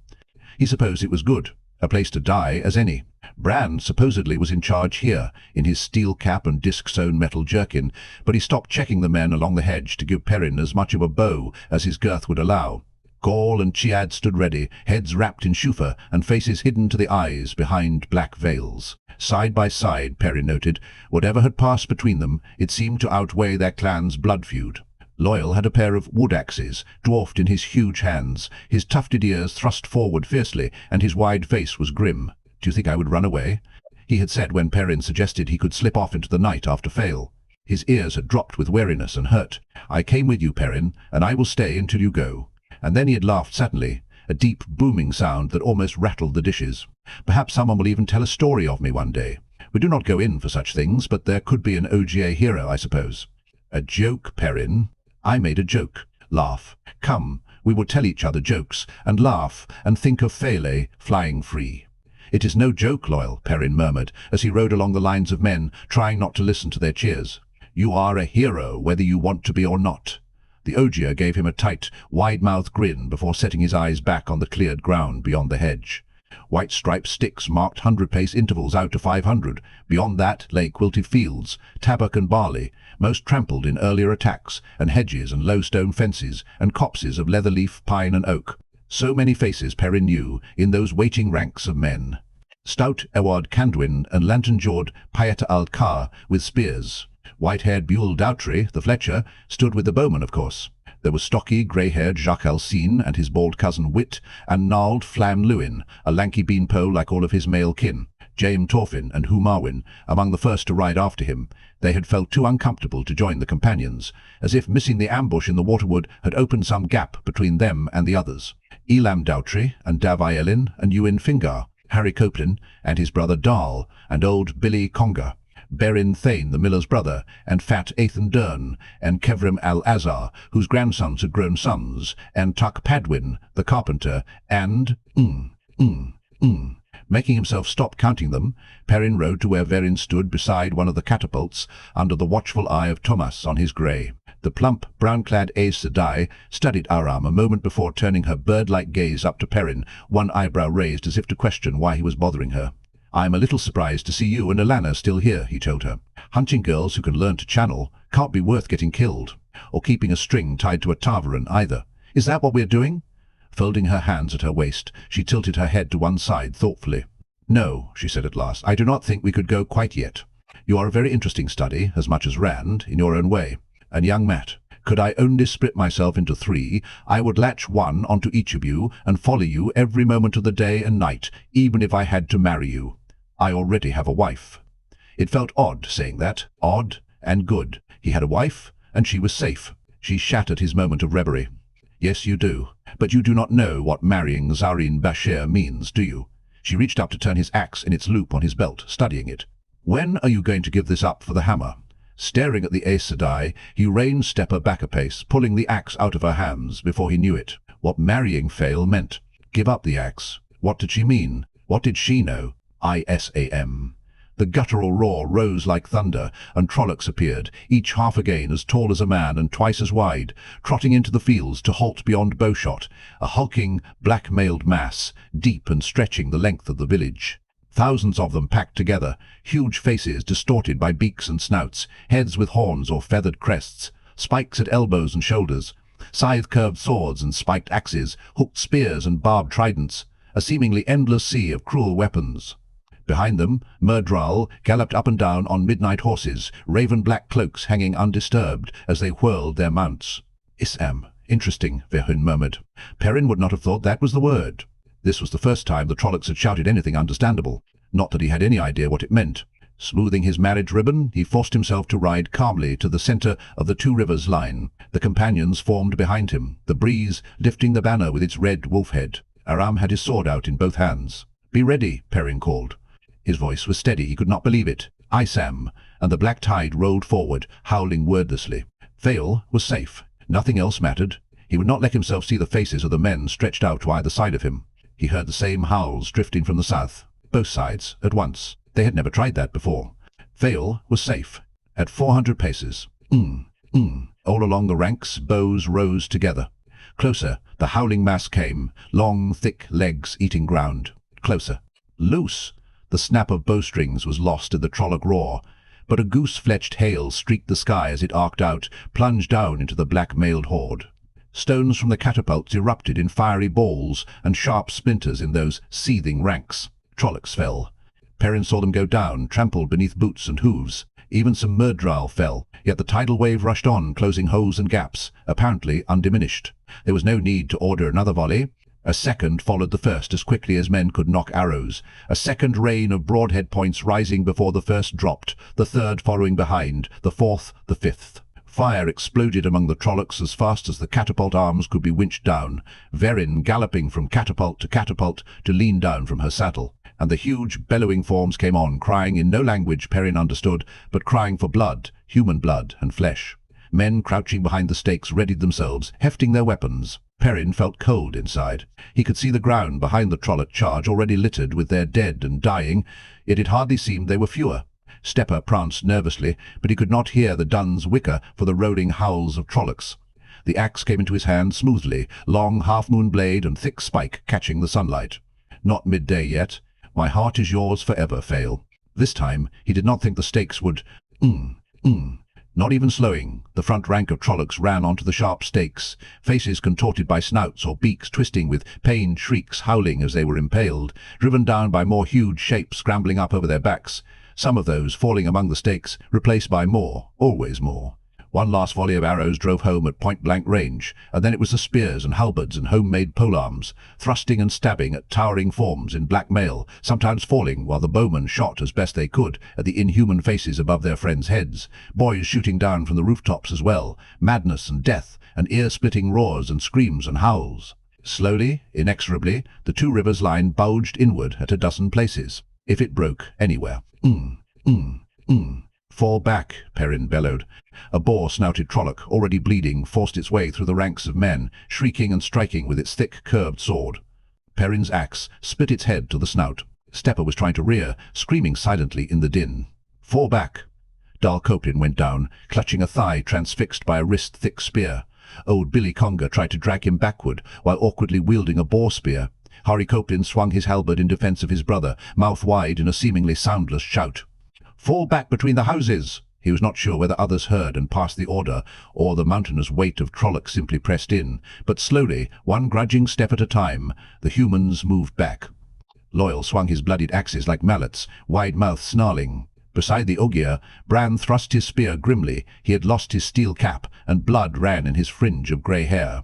S1: He supposed it was good, a place to die as any. Bran supposedly was in charge here, in his steel cap and disc-sewn metal jerkin, but he stopped checking the men along the hedge to give Perrin as much of a bow as his girth would allow. Gaul and Chiad stood ready, heads wrapped in shufa and faces hidden to the eyes behind black veils. Side by side, Perrin noted, whatever had passed between them, it seemed to outweigh their clan's blood feud. Loyal had a pair of wood axes, dwarfed in his huge hands. His tufted ears thrust forward fiercely, and his wide face was grim. "Do you think I would run away?" he had said when Perrin suggested he could slip off into the night after Fail. His ears had dropped with weariness and hurt. "I came with you, Perrin, and I will stay until you go." And then he had laughed suddenly, a deep, booming sound that almost rattled the dishes. "Perhaps someone will even tell a story of me one day. We do not go in for such things, but there could be an OGA hero, I suppose." "A joke, Perrin." "I made a joke. Laugh. Come, we will tell each other jokes, and laugh, and think of Fele flying free." "It is no joke, Loyal," Perrin murmured, as he rode along the lines of men, trying not to listen to their cheers. "You are a hero, whether you want to be or not." The Ogier gave him a tight, wide-mouthed grin before setting his eyes back on the cleared ground beyond the hedge. White striped sticks marked 100-pace intervals out to 500. Beyond that lay quilted fields, tabak and barley, most trampled in earlier attacks, and hedges and low stone fences, and copses of leather leaf, pine and oak. So many faces Perrin knew in those waiting ranks of men. Stout Eward Candwin and lantern-jawed Paeta al-Kar with spears. White-haired Buell Doutry, the Fletcher, stood with the bowmen, of course. There was stocky, grey-haired Jacques Alcine and his bald cousin Wit, and gnarled Flam Lewin, a lanky beanpole like all of his male kin. Jaime Torfin and Hugh Marwyn, among the first to ride after him. They had felt too uncomfortable to join the companions, as if missing the ambush in the waterwood had opened some gap between them and the others. Elam Doutry and Dav Aielin and Ewan Fingar, Harry Copeland and his brother Darl, and old Billy Conger. Berrin Thane, the miller's brother, and fat Athan Dern, and Kevrim al-Azar, whose grandsons had grown sons, and Tuck Padwin, the carpenter, and Making himself stop counting them, Perrin rode to where Verin stood beside one of the catapults, under the watchful eye of Thomas on his grey. The plump, brown-clad Aes Sedai studied Aram a moment before turning her bird-like gaze up to Perrin, one eyebrow raised as if to question why he was bothering her. "I'm a little surprised to see you and Alanna still here," he told her. "Hunting girls who can learn to channel can't be worth getting killed, or keeping a string tied to a tarvaran either. Is that what we're doing?" Folding her hands at her waist, she tilted her head to one side thoughtfully. "No," she said at last, "I do not think we could go quite yet. You are a very interesting study, as much as Rand, in your own way. And young Matt, could I only split myself into 3, I would latch one onto each of you and follow you every moment of the day and night, even if I had to marry you. I already have a wife." It felt odd saying that, odd and good. He had a wife, and she was safe. She shattered his moment of reverie. "Yes, you do. But you do not know what marrying Zareen Bashir means, do you?" She reached up to turn his axe in its loop on his belt, studying it. "When are you going to give this up for the hammer?" Staring at the Aes Sedai, he reined Stepper back a pace, pulling the axe out of her hands before he knew it. What marrying Fail meant. Give up the axe. What did she mean? What did she know? ISAM. The guttural roar rose like thunder, and Trollocs appeared, each half again as tall as a man and twice as wide, trotting into the fields to halt beyond bowshot, a hulking, black-mailed mass, deep and stretching the length of the village. Thousands of them packed together, huge faces distorted by beaks and snouts, heads with horns or feathered crests, spikes at elbows and shoulders, scythe-curved swords and spiked axes, hooked spears and barbed tridents, a seemingly endless sea of cruel weapons. Behind them, Myrddraal galloped up and down on midnight horses, raven-black cloaks hanging undisturbed as they whirled their mounts. Isam. Interesting, Verhun murmured. Perrin would not have thought that was the word. This was the first time the Trollocs had shouted anything understandable. Not that he had any idea what it meant. Smoothing his marriage ribbon, he forced himself to ride calmly to the center of the Two Rivers line. The companions formed behind him, the breeze lifting the banner with its red wolf head. Aram had his sword out in both hands. "Be ready," Perrin called. His voice was steady, he could not believe it. "Isam," and the black tide rolled forward, howling wordlessly. Fael was safe. Nothing else mattered. He would not let himself see the faces of the men stretched out to either side of him. He heard the same howls drifting from the south. Both sides, at once. They had never tried that before. Fael was safe. At 400 paces. All along the ranks, bows rose together. Closer, the howling mass came, long, thick legs eating ground. Closer. Loose! The snap of bowstrings was lost in the Trolloc roar, but a goose-fletched hail streaked the sky as it arced out, plunged down into the black-mailed horde. Stones from the catapults erupted in fiery balls and sharp splinters in those seething ranks. Trollocs fell. Perrin saw them go down, trampled beneath boots and hooves. Even some Myrddraal fell, yet the tidal wave rushed on, closing holes and gaps, apparently undiminished. There was no need to order another volley. A second followed the first as quickly as men could knock arrows, a second rain of broadhead points rising before the first dropped, the third following behind, the fourth, the fifth. Fire exploded among the Trollocs as fast as the catapult arms could be winched down, Verrin galloping from catapult to lean down from her saddle. And the huge, bellowing forms came on, crying in no language Perrin understood, but crying for blood, human blood and flesh. Men crouching behind the stakes readied themselves, hefting their weapons. Perrin felt cold inside. He could see the ground behind the Trolloc charge already littered with their dead and dying, yet it hardly seemed they were fewer. Stepper pranced nervously, but he could not hear the Dun's wicker for the rolling howls of Trollocs. The axe came into his hand smoothly, long half-moon blade and thick spike catching the sunlight. Not midday yet. My heart is yours forever, Fael. This time, he did not think the stakes would... Not even slowing, the front rank of Trollocs ran onto the sharp stakes, faces contorted by snouts or beaks twisting with pained shrieks howling as they were impaled, driven down by more huge shapes scrambling up over their backs, some of those falling among the stakes, replaced by more, always more. One last volley of arrows drove home at point-blank range, and then it was the spears and halberds and home-made polearms, thrusting and stabbing at towering forms in black mail, sometimes falling while the bowmen shot as best they could at the inhuman faces above their friends' heads, boys shooting down from the rooftops as well, madness and death, and ear-splitting roars and screams and howls. Slowly, inexorably, the Two Rivers line bulged inward at a dozen places, if it broke anywhere. Fall back, Perrin bellowed. A boar-snouted Trolloc, already bleeding, forced its way through the ranks of men, shrieking and striking with its thick, curved sword. Perrin's axe split its head to the snout. Stepper was trying to rear, screaming silently in the din. Fall back. Dal Coplin went down, clutching a thigh transfixed by a wrist-thick spear. Old Billy Conger tried to drag him backward, while awkwardly wielding a boar spear. Hari Coplin swung his halberd in defense of his brother, mouth wide in a seemingly soundless shout. Fall back between the houses! He was not sure whether others heard and passed the order, or the mountainous weight of Trolloc simply pressed in, but slowly, one grudging step at a time, the humans moved back. Loyal swung his bloodied axes like mallets, wide mouth snarling. Beside the Ogier, Bran thrust his spear grimly. He had lost his steel cap, and blood ran in his fringe of grey hair.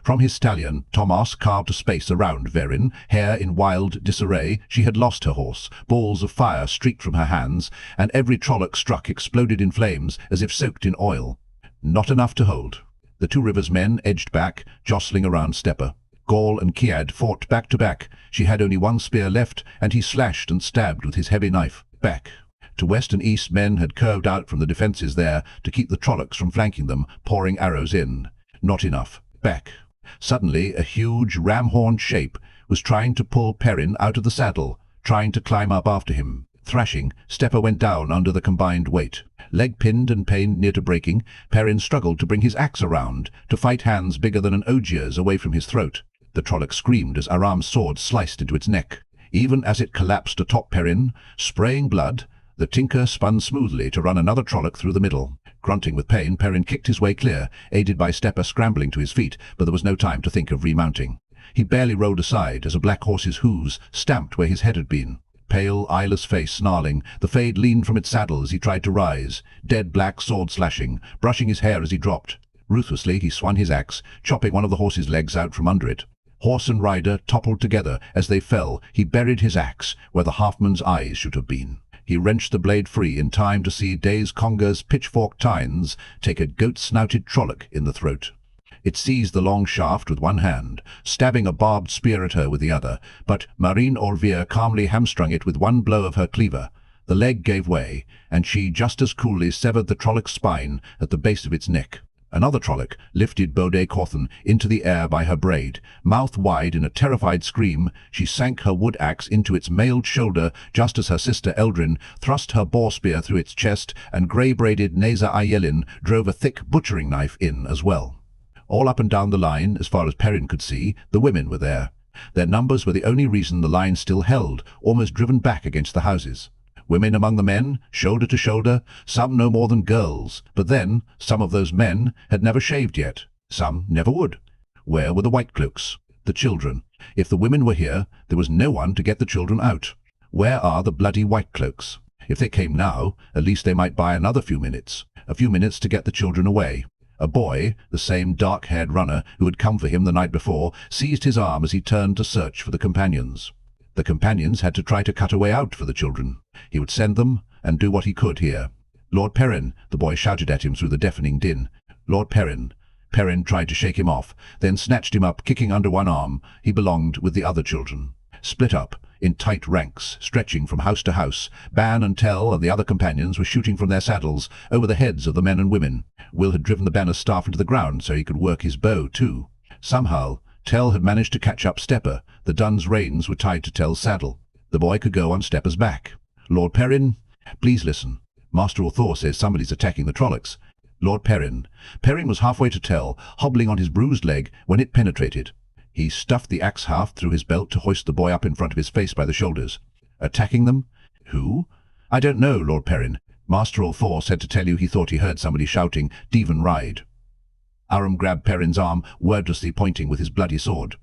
S1: From his stallion, Tomas carved a space around Verrin, hair in wild disarray. She had lost her horse. Balls of fire streaked from her hands, and every Trolloc struck exploded in flames as if soaked in oil. Not enough to hold. The Two Rivers men edged back, jostling around Stepper. Gaul and Kiad fought back to back. She had only one spear left, and he slashed and stabbed with his heavy knife. Back. To west and east men had curved out from the defences there to keep the Trollocs from flanking them, pouring arrows in. Not enough. Back. Suddenly, a huge, ram-horned shape was trying to pull Perrin out of the saddle, trying to climb up after him. Thrashing, Stepper went down under the combined weight. Leg-pinned and pained near to breaking, Perrin struggled to bring his axe around, to fight hands bigger than an ogier's away from his throat. The Trolloc screamed as Aram's sword sliced into its neck. Even as it collapsed atop Perrin, spraying blood, the tinker spun smoothly to run another Trolloc through the middle. Grunting with pain, Perrin kicked his way clear, aided by Stepper scrambling to his feet, but there was no time to think of remounting. He barely rolled aside as a black horse's hooves stamped where his head had been. Pale, eyeless face snarling, the Fade leaned from its saddle as he tried to rise, dead black sword slashing, brushing his hair as he dropped. Ruthlessly he swung his axe, chopping one of the horse's legs out from under it. Horse and rider toppled together. As they fell, he buried his axe where the halfman's eyes should have been. He wrenched the blade free in time to see Days Conger's pitchfork tines take a goat-snouted Trolloc in the throat. It seized the long shaft with one hand, stabbing a barbed spear at her with the other, but Moiraine Orville calmly hamstrung it with one blow of her cleaver. The leg gave way, and she just as coolly severed the Trolloc's spine at the base of its neck. Another Trolloc lifted Bode cauthon into the air by her braid. Mouth wide in a terrified scream, she sank her wood axe into its mailed shoulder just as her sister Eldrin thrust her boar spear through its chest, and grey-braided Neza Aielin drove a thick butchering knife in as well. All up and down the line, as far as Perrin could see, the women were there. Their numbers were the only reason the line still held, almost driven back against the houses. Women among the men, shoulder to shoulder, some no more than girls. But then, some of those men had never shaved yet. Some never would. Where were the white cloaks? The children? If the women were here, there was no one to get the children out. Where are the bloody white cloaks? If they came now, at least they might buy another few minutes. A few minutes to get the children away. A boy, the same dark-haired runner who had come for him the night before, seized his arm as he turned to search for the companions. The companions had to try to cut a way out for the children. He would send them, and do what he could here. "Lord Perrin," the boy shouted at him through the deafening din. "Lord Perrin." Perrin tried to shake him off, then snatched him up, kicking under one arm. He belonged with the other children. Split up, in tight ranks, stretching from house to house, Ban and Tell and the other companions were shooting from their saddles, over the heads of the men and women. Will had driven the banner's staff into the ground so he could work his bow too. Somehow, Tell had managed to catch up Stepper. The Dun's reins were tied to Tell's saddle. The boy could go on Stepper's back. "Lord Perrin, please listen. Master Thor says somebody's attacking the Trollocs." "Lord Perrin." Perrin was halfway to Tell, hobbling on his bruised leg, when it penetrated. He stuffed the axe haft through his belt to hoist the boy up in front of his face by the shoulders. "Attacking them? Who?" "I don't know, Lord Perrin. Master Thor said to tell you he thought he heard somebody shouting, 'Devon ride.'" Aram grabbed Perrin's arm, wordlessly pointing with his bloody sword.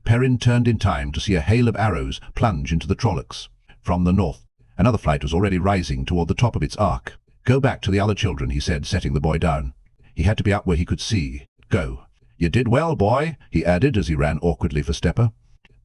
S1: Perrin turned in time to see a hail of arrows plunge into the Trollocs. From the north, another flight was already rising toward the top of its arc. "Go back to the other children," he said, setting the boy down. He had to be up where he could see. "Go." "You did well, boy," he added as he ran awkwardly for Stepper.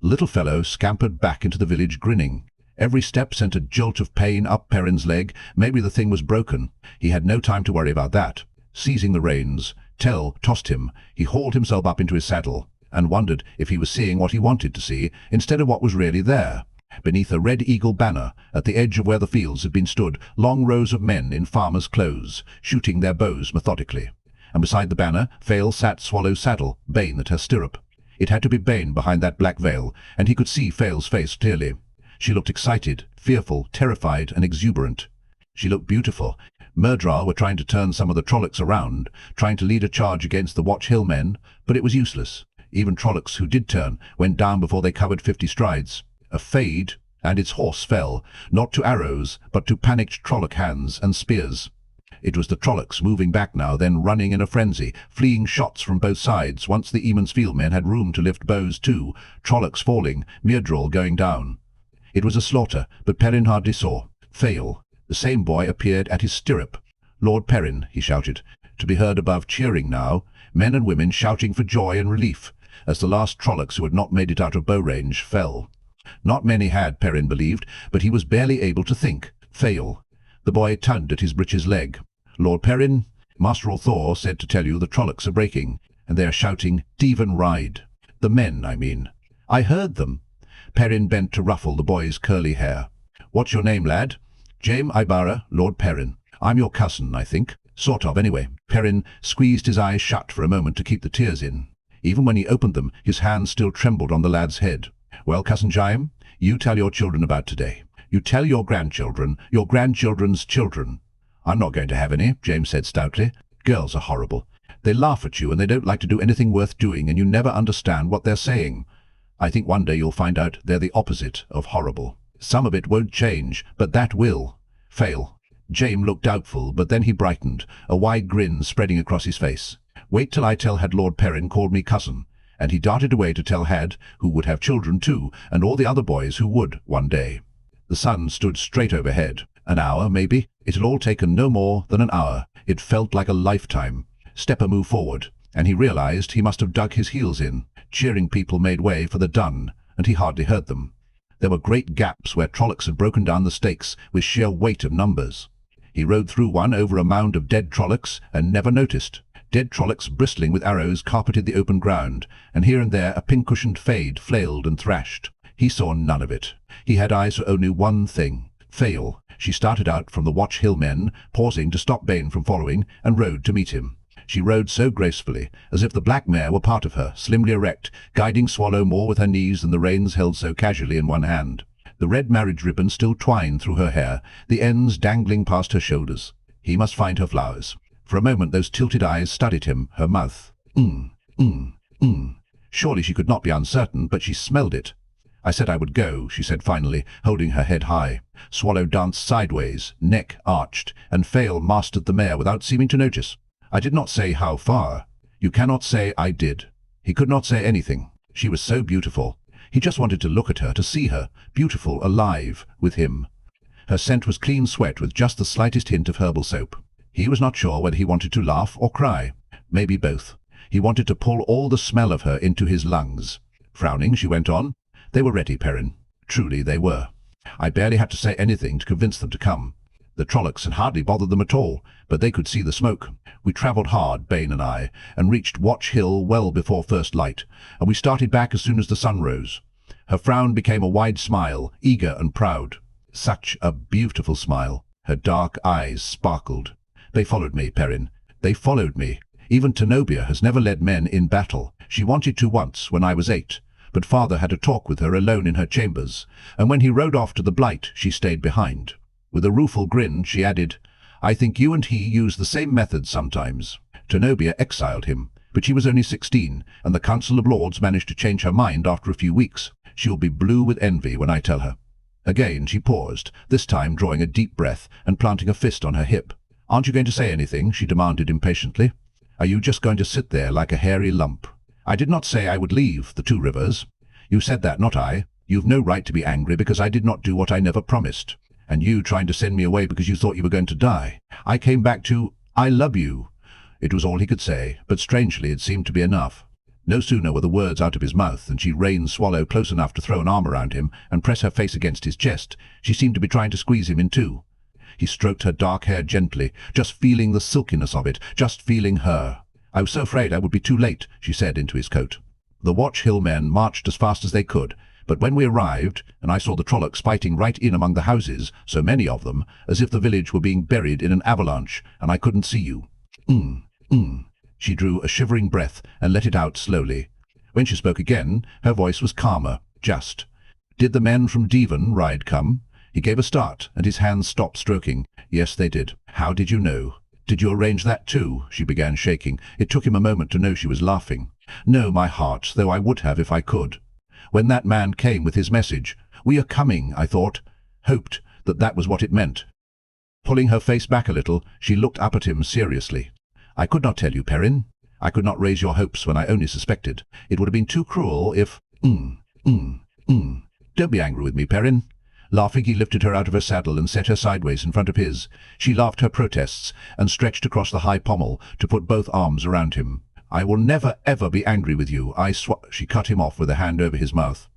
S1: The little fellow scampered back into the village, grinning. Every step sent a jolt of pain up Perrin's leg. Maybe the thing was broken. He had no time to worry about that. Seizing the reins, Tell tossed him. He hauled himself up into his saddle, and wondered if he was seeing what he wanted to see, instead of what was really there. Beneath a red eagle banner, at the edge of where the fields had been stood, long rows of men in farmers' clothes, shooting their bows methodically. And beside the banner, Fail sat Swallow's saddle, Bane at her stirrup. It had to be Bane behind that black veil, and he could see Fail's face clearly. She looked excited, fearful, terrified, and exuberant. She looked beautiful. Myrddraal were trying to turn some of the Trollocs around, trying to lead a charge against the Watch Hill men, but it was useless. Even Trollocs who did turn went down before they covered 50 strides. A Fade, and its horse fell, not to arrows, but to panicked Trolloc hands and spears. It was the Trollocs moving back now, then running in a frenzy, fleeing shots from both sides. Once the Eamon's men had room to lift bows too, Trollocs falling, Myrddraal going down. It was a slaughter, but Perrin hardly saw. Fail. The same boy appeared at his stirrup. "Lord Perrin," he shouted, to be heard above cheering now, men and women shouting for joy and relief, as the last Trollocs who had not made it out of bow range fell. Not many had, Perrin believed, but he was barely able to think. Fail. The boy tugged at his breeches leg. "Lord Perrin, Master Thor said to tell you the Trollocs are breaking, and they are shouting, 'Devon ride.' The men, I mean." "I heard them." Perrin bent to ruffle the boy's curly hair. "What's your name, lad?" "Jaime Ibarra, Lord Perrin. I'm your cousin, I think. Sort of, anyway." Perrin squeezed his eyes shut for a moment to keep the tears in. Even when he opened them, his hand still trembled on the lad's head. "Well, Cousin Jaime, you tell your children about today. You tell your grandchildren, your grandchildren's children." "I'm not going to have any," Jaime said stoutly. "Girls are horrible. They laugh at you and they don't like to do anything worth doing, and you never understand what they're saying." I think one day you'll find out they're the opposite of horrible. Some of it won't change, but that will. Fail. James looked doubtful, but then he brightened, a wide grin spreading across his face. Wait till I tell Had Lord Perrin called me cousin. And he darted away to tell Had, who would have children too, and all the other boys who would, one day. The sun stood straight overhead. An hour, maybe. It had all taken no more than an hour. It felt like a lifetime. Stepper moved forward, and he realized he must have dug his heels in. Cheering people made way for the dun, and he hardly heard them. There were great gaps where Trollocs had broken down the stakes with sheer weight of numbers. He rode through one over a mound of dead Trollocs and never noticed. Dead Trollocs bristling with arrows carpeted the open ground, and here and there a pin-cushioned fade flailed and thrashed. He saw none of it. He had eyes for only one thing. Fail. She started out from the Watch Hill men, pausing to stop Bane from following, and rode to meet him. She rode so gracefully, as if the black mare were part of her, slimly erect, guiding Swallow more with her knees than the reins held so casually in one hand. The red marriage ribbon still twined through her hair, the ends dangling past her shoulders. He must find her flowers. For a moment those tilted eyes studied him, her mouth. Surely she could not be uncertain, but she smelled it. I said I would go, she said finally, holding her head high. Swallow danced sideways, neck arched, and Fail mastered the mare without seeming to notice. I did not say how far. You cannot say I did. He could not say anything. She was so beautiful. He just wanted to look at her, to see her, beautiful, alive, with him. Her scent was clean sweat with just the slightest hint of herbal soap. He was not sure whether he wanted to laugh or cry. Maybe both. He wanted to pull all the smell of her into his lungs. Frowning, she went on. They were ready, Perrin. Truly they were. I barely had to say anything to convince them to come. The Trollocs had hardly bothered them at all, but they could see the smoke. We travelled hard, Bane and I, and reached Watch Hill well before first light, and we started back as soon as the sun rose. Her frown became a wide smile, eager and proud. Such a beautiful smile. Her dark eyes sparkled. They followed me, Perrin. They followed me. Even Tenobia has never led men in battle. She wanted to once, when I was 8, but father had a talk with her alone in her chambers, and when he rode off to the Blight, she stayed behind. With a rueful grin, she added, I think you and he use the same method sometimes. Tenobia exiled him, but she was only 16, and the Council of Lords managed to change her mind after a few weeks. She'll be blue with envy when I tell her. Again she paused, this time drawing a deep breath and planting a fist on her hip. Aren't you going to say anything? She demanded impatiently. Are you just going to sit there like a hairy lump? I did not say I would leave the Two Rivers. You said that, not I. You've no right to be angry because I did not do what I never promised. And you trying to send me away because you thought you were going to die. I came back to, I love you. It was all he could say, but strangely it seemed to be enough. No sooner were the words out of his mouth than she reined Swallow close enough to throw an arm around him and press her face against his chest. She seemed to be trying to squeeze him in two. He stroked her dark hair gently, just feeling the silkiness of it, just feeling her. I was so afraid I would be too late, she said into his coat. The Watch Hill men marched as fast as they could, but when we arrived, and I saw the Trollocs fighting right in among the houses, so many of them, as if the village were being buried in an avalanche, and I couldn't see you. She drew a shivering breath and let it out slowly. When she spoke again, her voice was calmer, just. Did the men from Devon ride come? He gave a start, and his hands stopped stroking. Yes, they did. How did you know? Did you arrange that too? She began shaking. It took him a moment to know she was laughing. No, my heart, though I would have if I could. When that man came with his message, we are coming, I thought, hoped that was what it meant. Pulling her face back a little, she looked up at him seriously. I could not tell you, Perrin. I could not raise your hopes when I only suspected. It would have been too cruel if... Don't be angry with me, Perrin. Laughing, he lifted her out of her saddle and set her sideways in front of his. She laughed her protests and stretched across the high pommel to put both arms around him. I will never, ever be angry with you. She cut him off with a hand over his mouth.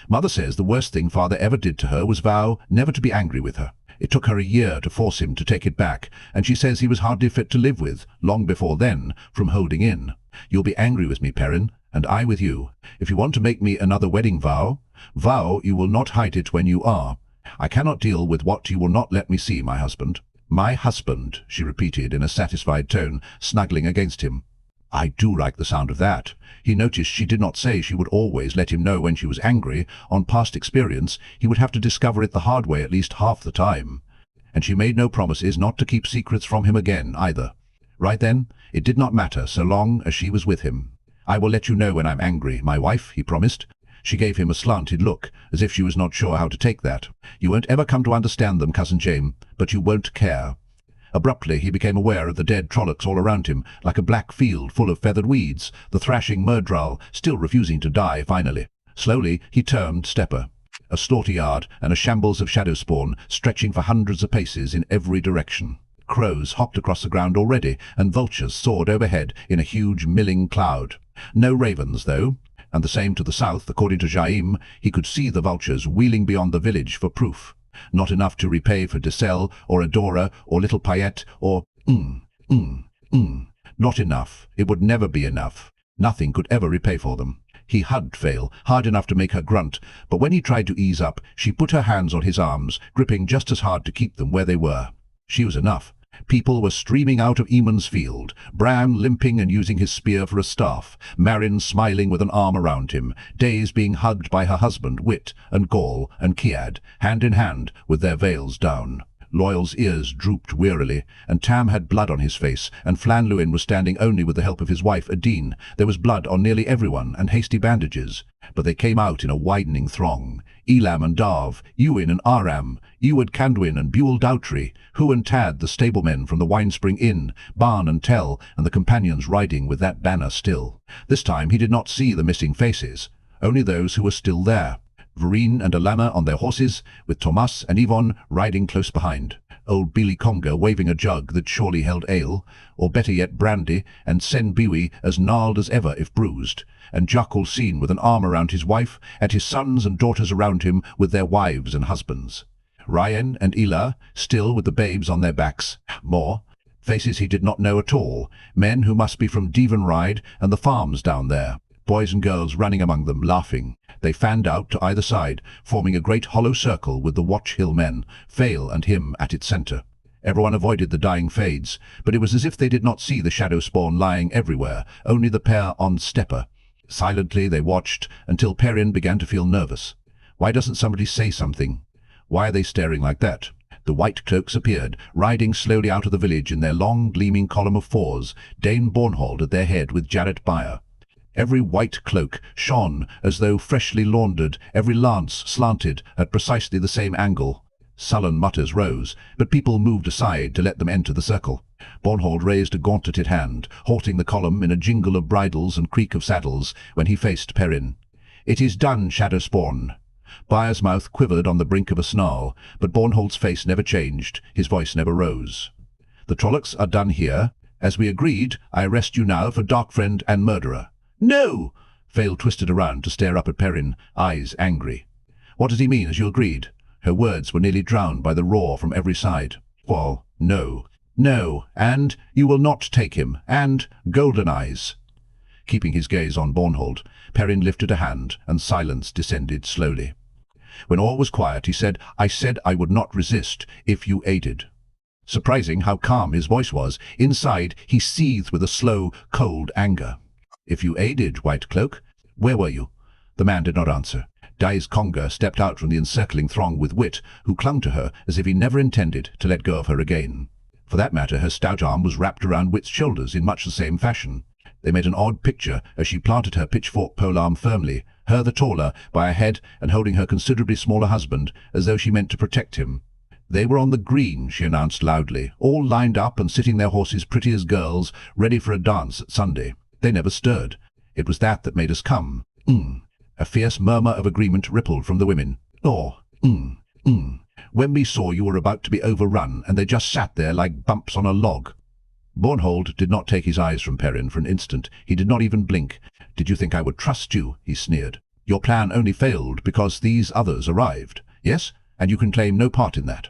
S1: Mother says the worst thing father ever did to her was vow never to be angry with her. It took her a year to force him to take it back, and she says he was hardly fit to live with, long before then, from holding in. You'll be angry with me, Perrin, and I with you. If you want to make me another wedding vow you will not hide it when you are. I cannot deal with what you will not let me see, my husband. My husband, she repeated in a satisfied tone, snuggling against him. I do like the sound of that. He noticed she did not say she would always let him know when she was angry. On past experience, he would have to discover it the hard way at least half the time. And she made no promises not to keep secrets from him again, either. Right then, it did not matter so long as she was with him. I will let you know when I'm angry, my wife, he promised. She gave him a slanted look, as if she was not sure how to take that. "You won't ever come to understand them, Cousin James, but you won't care." Abruptly he became aware of the dead trollocs all around him, like a black field full of feathered weeds, the thrashing murdral still refusing to die finally. Slowly he turned stepper. A slaughter yard and a shambles of shadowspawn stretching for hundreds of paces in every direction. Crows hopped across the ground already, and vultures soared overhead in a huge milling cloud. No ravens, though, and the same to the south, according to Jaim. He could see the vultures wheeling beyond the village for proof. Not enough to repay for Dessel, or Adora, or Little Payette, or Not enough. It would never be enough. Nothing could ever repay for them. He hugged Fail, hard enough to make her grunt, but when he tried to ease up, she put her hands on his arms, gripping just as hard to keep them where they were. She was enough. People were streaming out of Eamon's field, Bran limping and using his spear for a staff, Marin smiling with an arm around him, Daze being hugged by her husband, Wit, and Gaul, and Kiad, hand in hand, with their veils down. Loyal's ears drooped wearily, and Tam had blood on his face, and Flanluin was standing only with the help of his wife, Adine. There was blood on nearly everyone, and hasty bandages. But they came out in a widening throng. Elam and Darv, Ewan and Aram, Eward Candwin and Buell Doutry, Hu and Tad, the stablemen from the Winespring Inn, Barn and Tell, and the companions riding with that banner still. This time he did not see the missing faces, only those who were still there. Vereen and Alama on their horses, with Tomas and Yvonne riding close behind. Old Billy Conga waving a jug that surely held ale, or better yet brandy, and Sen Biwi as gnarled as ever if bruised, and Jackal seen with an arm around his wife, and his sons and daughters around him with their wives and husbands. Ryan and Ela, still with the babes on their backs. More faces he did not know at all, men who must be from Devonride and the farms down there. Boys and girls running among them, laughing. They fanned out to either side, forming a great hollow circle with the Watch Hill men, Fail and him at its centre. Everyone avoided the dying fades, but it was as if they did not see the shadow spawn lying everywhere, only the pair on stepper. Silently they watched, until Perrin began to feel nervous. Why doesn't somebody say something? Why are they staring like that? The white cloaks appeared, riding slowly out of the village in their long gleaming column of fours, Dane Bornhold at their head with Jarrett Byer. Every white cloak shone as though freshly laundered, every lance slanted at precisely the same angle. Sullen mutters rose, but people moved aside to let them enter the circle. Bornhold raised a gauntleted hand, halting the column in a jingle of bridles and creak of saddles, when he faced Perrin. "It is done, Shadowspawn." Byer's mouth quivered on the brink of a snarl, but Bornhold's face never changed, his voice never rose. "The Trollocs are done here. As we agreed, I arrest you now for dark friend and murderer." "No!" Fail twisted around to stare up at Perrin, eyes angry. "What does he mean, as you agreed?" Her words were nearly drowned by the roar from every side. "Well, no. No, and you will not take him, and Golden Eyes." Keeping his gaze on Bornhold, Perrin lifted a hand, and silence descended slowly. When all was quiet, he said I would not resist if you aided." Surprising how calm his voice was. Inside, he seethed with a slow, cold anger. "If you aided, White Cloak, where were you?" The man did not answer. Dai's Conga stepped out from the encircling throng with Wit, who clung to her as if he never intended to let go of her again. For that matter, her stout arm was wrapped around Wit's shoulders in much the same fashion. They made an odd picture as she planted her pitchfork polearm firmly, her the taller, by a head and holding her considerably smaller husband, as though she meant to protect him. They were on the green, she announced loudly, all lined up and sitting their horses pretty as girls, ready for a dance at Sunday. They never stirred. It was that made us come. A fierce murmur of agreement rippled from the women. When we saw you were about to be overrun, and they just sat there like bumps on a log." Bornhold did not take his eyes from Perrin for an instant. He did not even blink. "Did you think I would trust you?" he sneered. "Your plan only failed because these others arrived. Yes? And you can claim no part in that."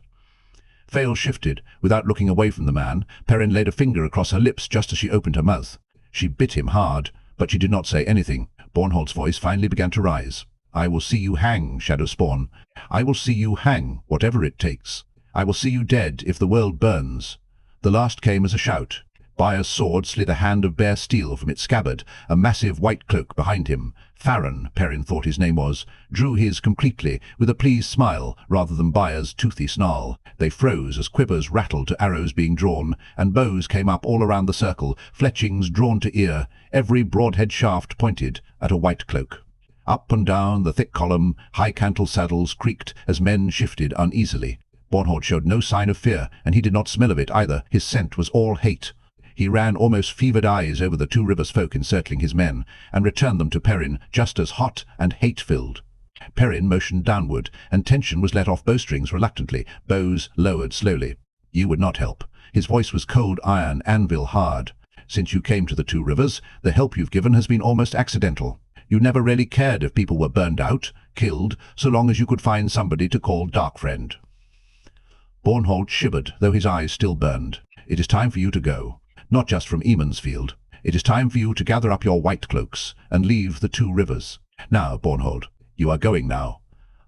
S1: Fail shifted. Without looking away from the man, Perrin laid a finger across her lips just as she opened her mouth. She bit him hard, but she did not say anything. Bornhold's voice finally began to rise. "I will see you hang, Shadowspawn. I will see you hang, whatever it takes. I will see you dead if the world burns." The last came as a shout. Byer's sword slid a hand of bare steel from its scabbard, a massive white cloak behind him. Farron, Perrin thought his name was, drew his completely, with a pleased smile, rather than Byer's toothy snarl. They froze as quivers rattled to arrows being drawn, and bows came up all around the circle, fletchings drawn to ear, every broadhead shaft pointed at a white cloak. Up and down the thick column, high-cantled saddles creaked as men shifted uneasily. Bornhold showed no sign of fear, and he did not smell of it either. His scent was all hate. He ran almost fevered eyes over the two rivers folk encircling his men, and returned them to Perrin just as hot and hate-filled. Perrin motioned downward, and tension was let off bowstrings reluctantly, bows lowered slowly. You would not help. His voice was cold iron, anvil hard. Since you came to the two rivers, the help you've given has been almost accidental. You never really cared if people were burned out, killed, so long as you could find somebody to call dark friend. Bornhold shivered, though his eyes still burned. It is time for you to go. Not just from Emansfield. It is time for you to gather up your white cloaks and leave the two rivers. Now, Bornhold, you are going now.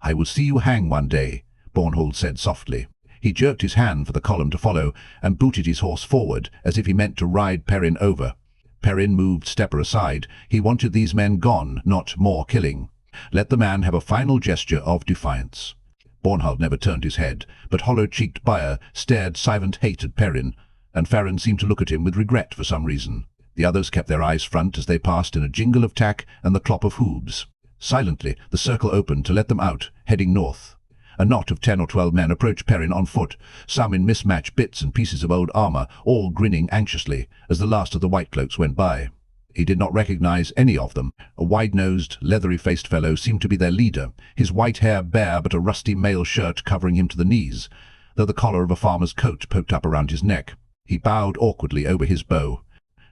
S1: I will see you hang one day, Bornhold said softly. He jerked his hand for the column to follow and booted his horse forward as if he meant to ride Perrin over. Perrin moved Stepper aside. He wanted these men gone, not more killing. Let the man have a final gesture of defiance. Bornhold never turned his head, but hollow-cheeked Buyer stared silent hate at Perrin, and Farron seemed to look at him with regret for some reason. The others kept their eyes front as they passed in a jingle of tack and the clop of hooves. Silently, the circle opened to let them out, heading north. A knot of 10 or 12 men approached Perrin on foot, some in mismatched bits and pieces of old armor, all grinning anxiously as the last of the white cloaks went by. He did not recognize any of them. A wide-nosed, leathery-faced fellow seemed to be their leader, his white hair bare but a rusty mail shirt covering him to the knees, though the collar of a farmer's coat poked up around his neck. He bowed awkwardly over his bow.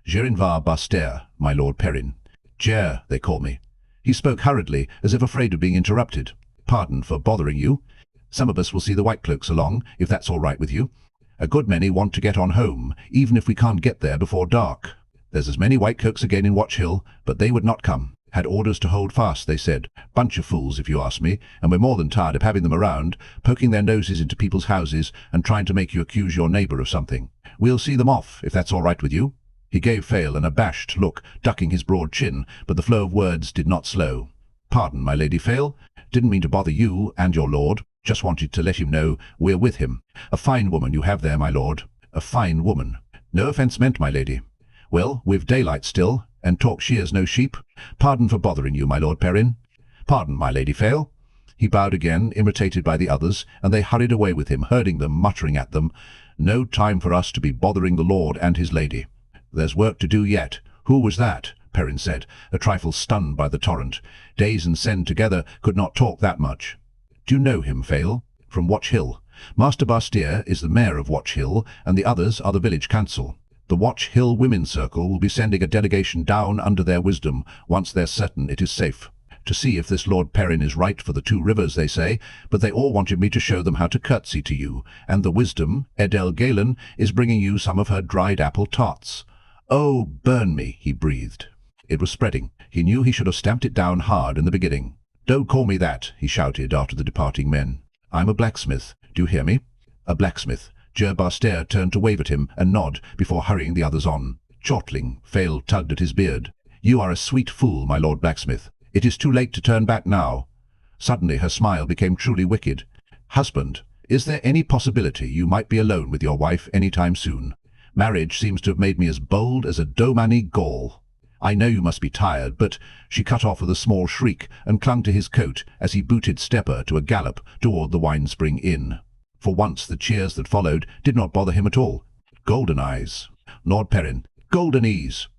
S1: Gerinvar Baster, my Lord Perrin. Ger, they call me. He spoke hurriedly, as if afraid of being interrupted. Pardon for bothering you. Some of us will see the white cloaks along, if that's all right with you. A good many want to get on home, even if we can't get there before dark. There's as many white cloaks again in Watch Hill, but they would not come. Had orders to hold fast, they said. Bunch of fools, if you ask me, and we're more than tired of having them around, poking their noses into people's houses and trying to make you accuse your neighbour of something. We'll see them off, if that's all right with you. He gave Fail an abashed look, ducking his broad chin, but the flow of words did not slow. Pardon, my Lady Fail. Didn't mean to bother you and your lord. Just wanted to let him know we're with him. A fine woman you have there, my lord. A fine woman. No offence meant, my lady. Well, we've daylight still, and talk shears no sheep. Pardon for bothering you, my Lord Perrin. Pardon, my Lady Fail. He bowed again, imitated by the others, and they hurried away with him, herding them, muttering at them. No time for us to be bothering the Lord and his lady. There's work to do yet. Who was that? Perrin said, a trifle stunned by the torrent. Days and Sen together could not talk that much. Do you know him, Fail? From Watch Hill. Master Bastier is the mayor of Watch Hill, and the others are the village council. The Watch Hill Women's Circle will be sending a delegation down under their wisdom, once they're certain it is safe. To see if this Lord Perrin is right for the two rivers, they say, but they all wanted me to show them how to curtsy to you, and the wisdom, Edel Galen, is bringing you some of her dried apple tarts. Oh, burn me, he breathed. It was spreading. He knew he should have stamped it down hard in the beginning. Don't call me that, he shouted after the departing men. I'm a blacksmith. Do you hear me? A blacksmith. Ger Baster turned to wave at him and nod before hurrying the others on. Chortling, Fail tugged at his beard. You are a sweet fool, my Lord Blacksmith. It is too late to turn back now. Suddenly her smile became truly wicked. Husband, is there any possibility you might be alone with your wife any time soon? Marriage seems to have made me as bold as a Domani Gaul. I know you must be tired, but she cut off with a small shriek and clung to his coat as he booted Stepper to a gallop toward the Winespring Inn. For once the cheers that followed did not bother him at all. Golden eyes. Lord Perrin. Golden ease.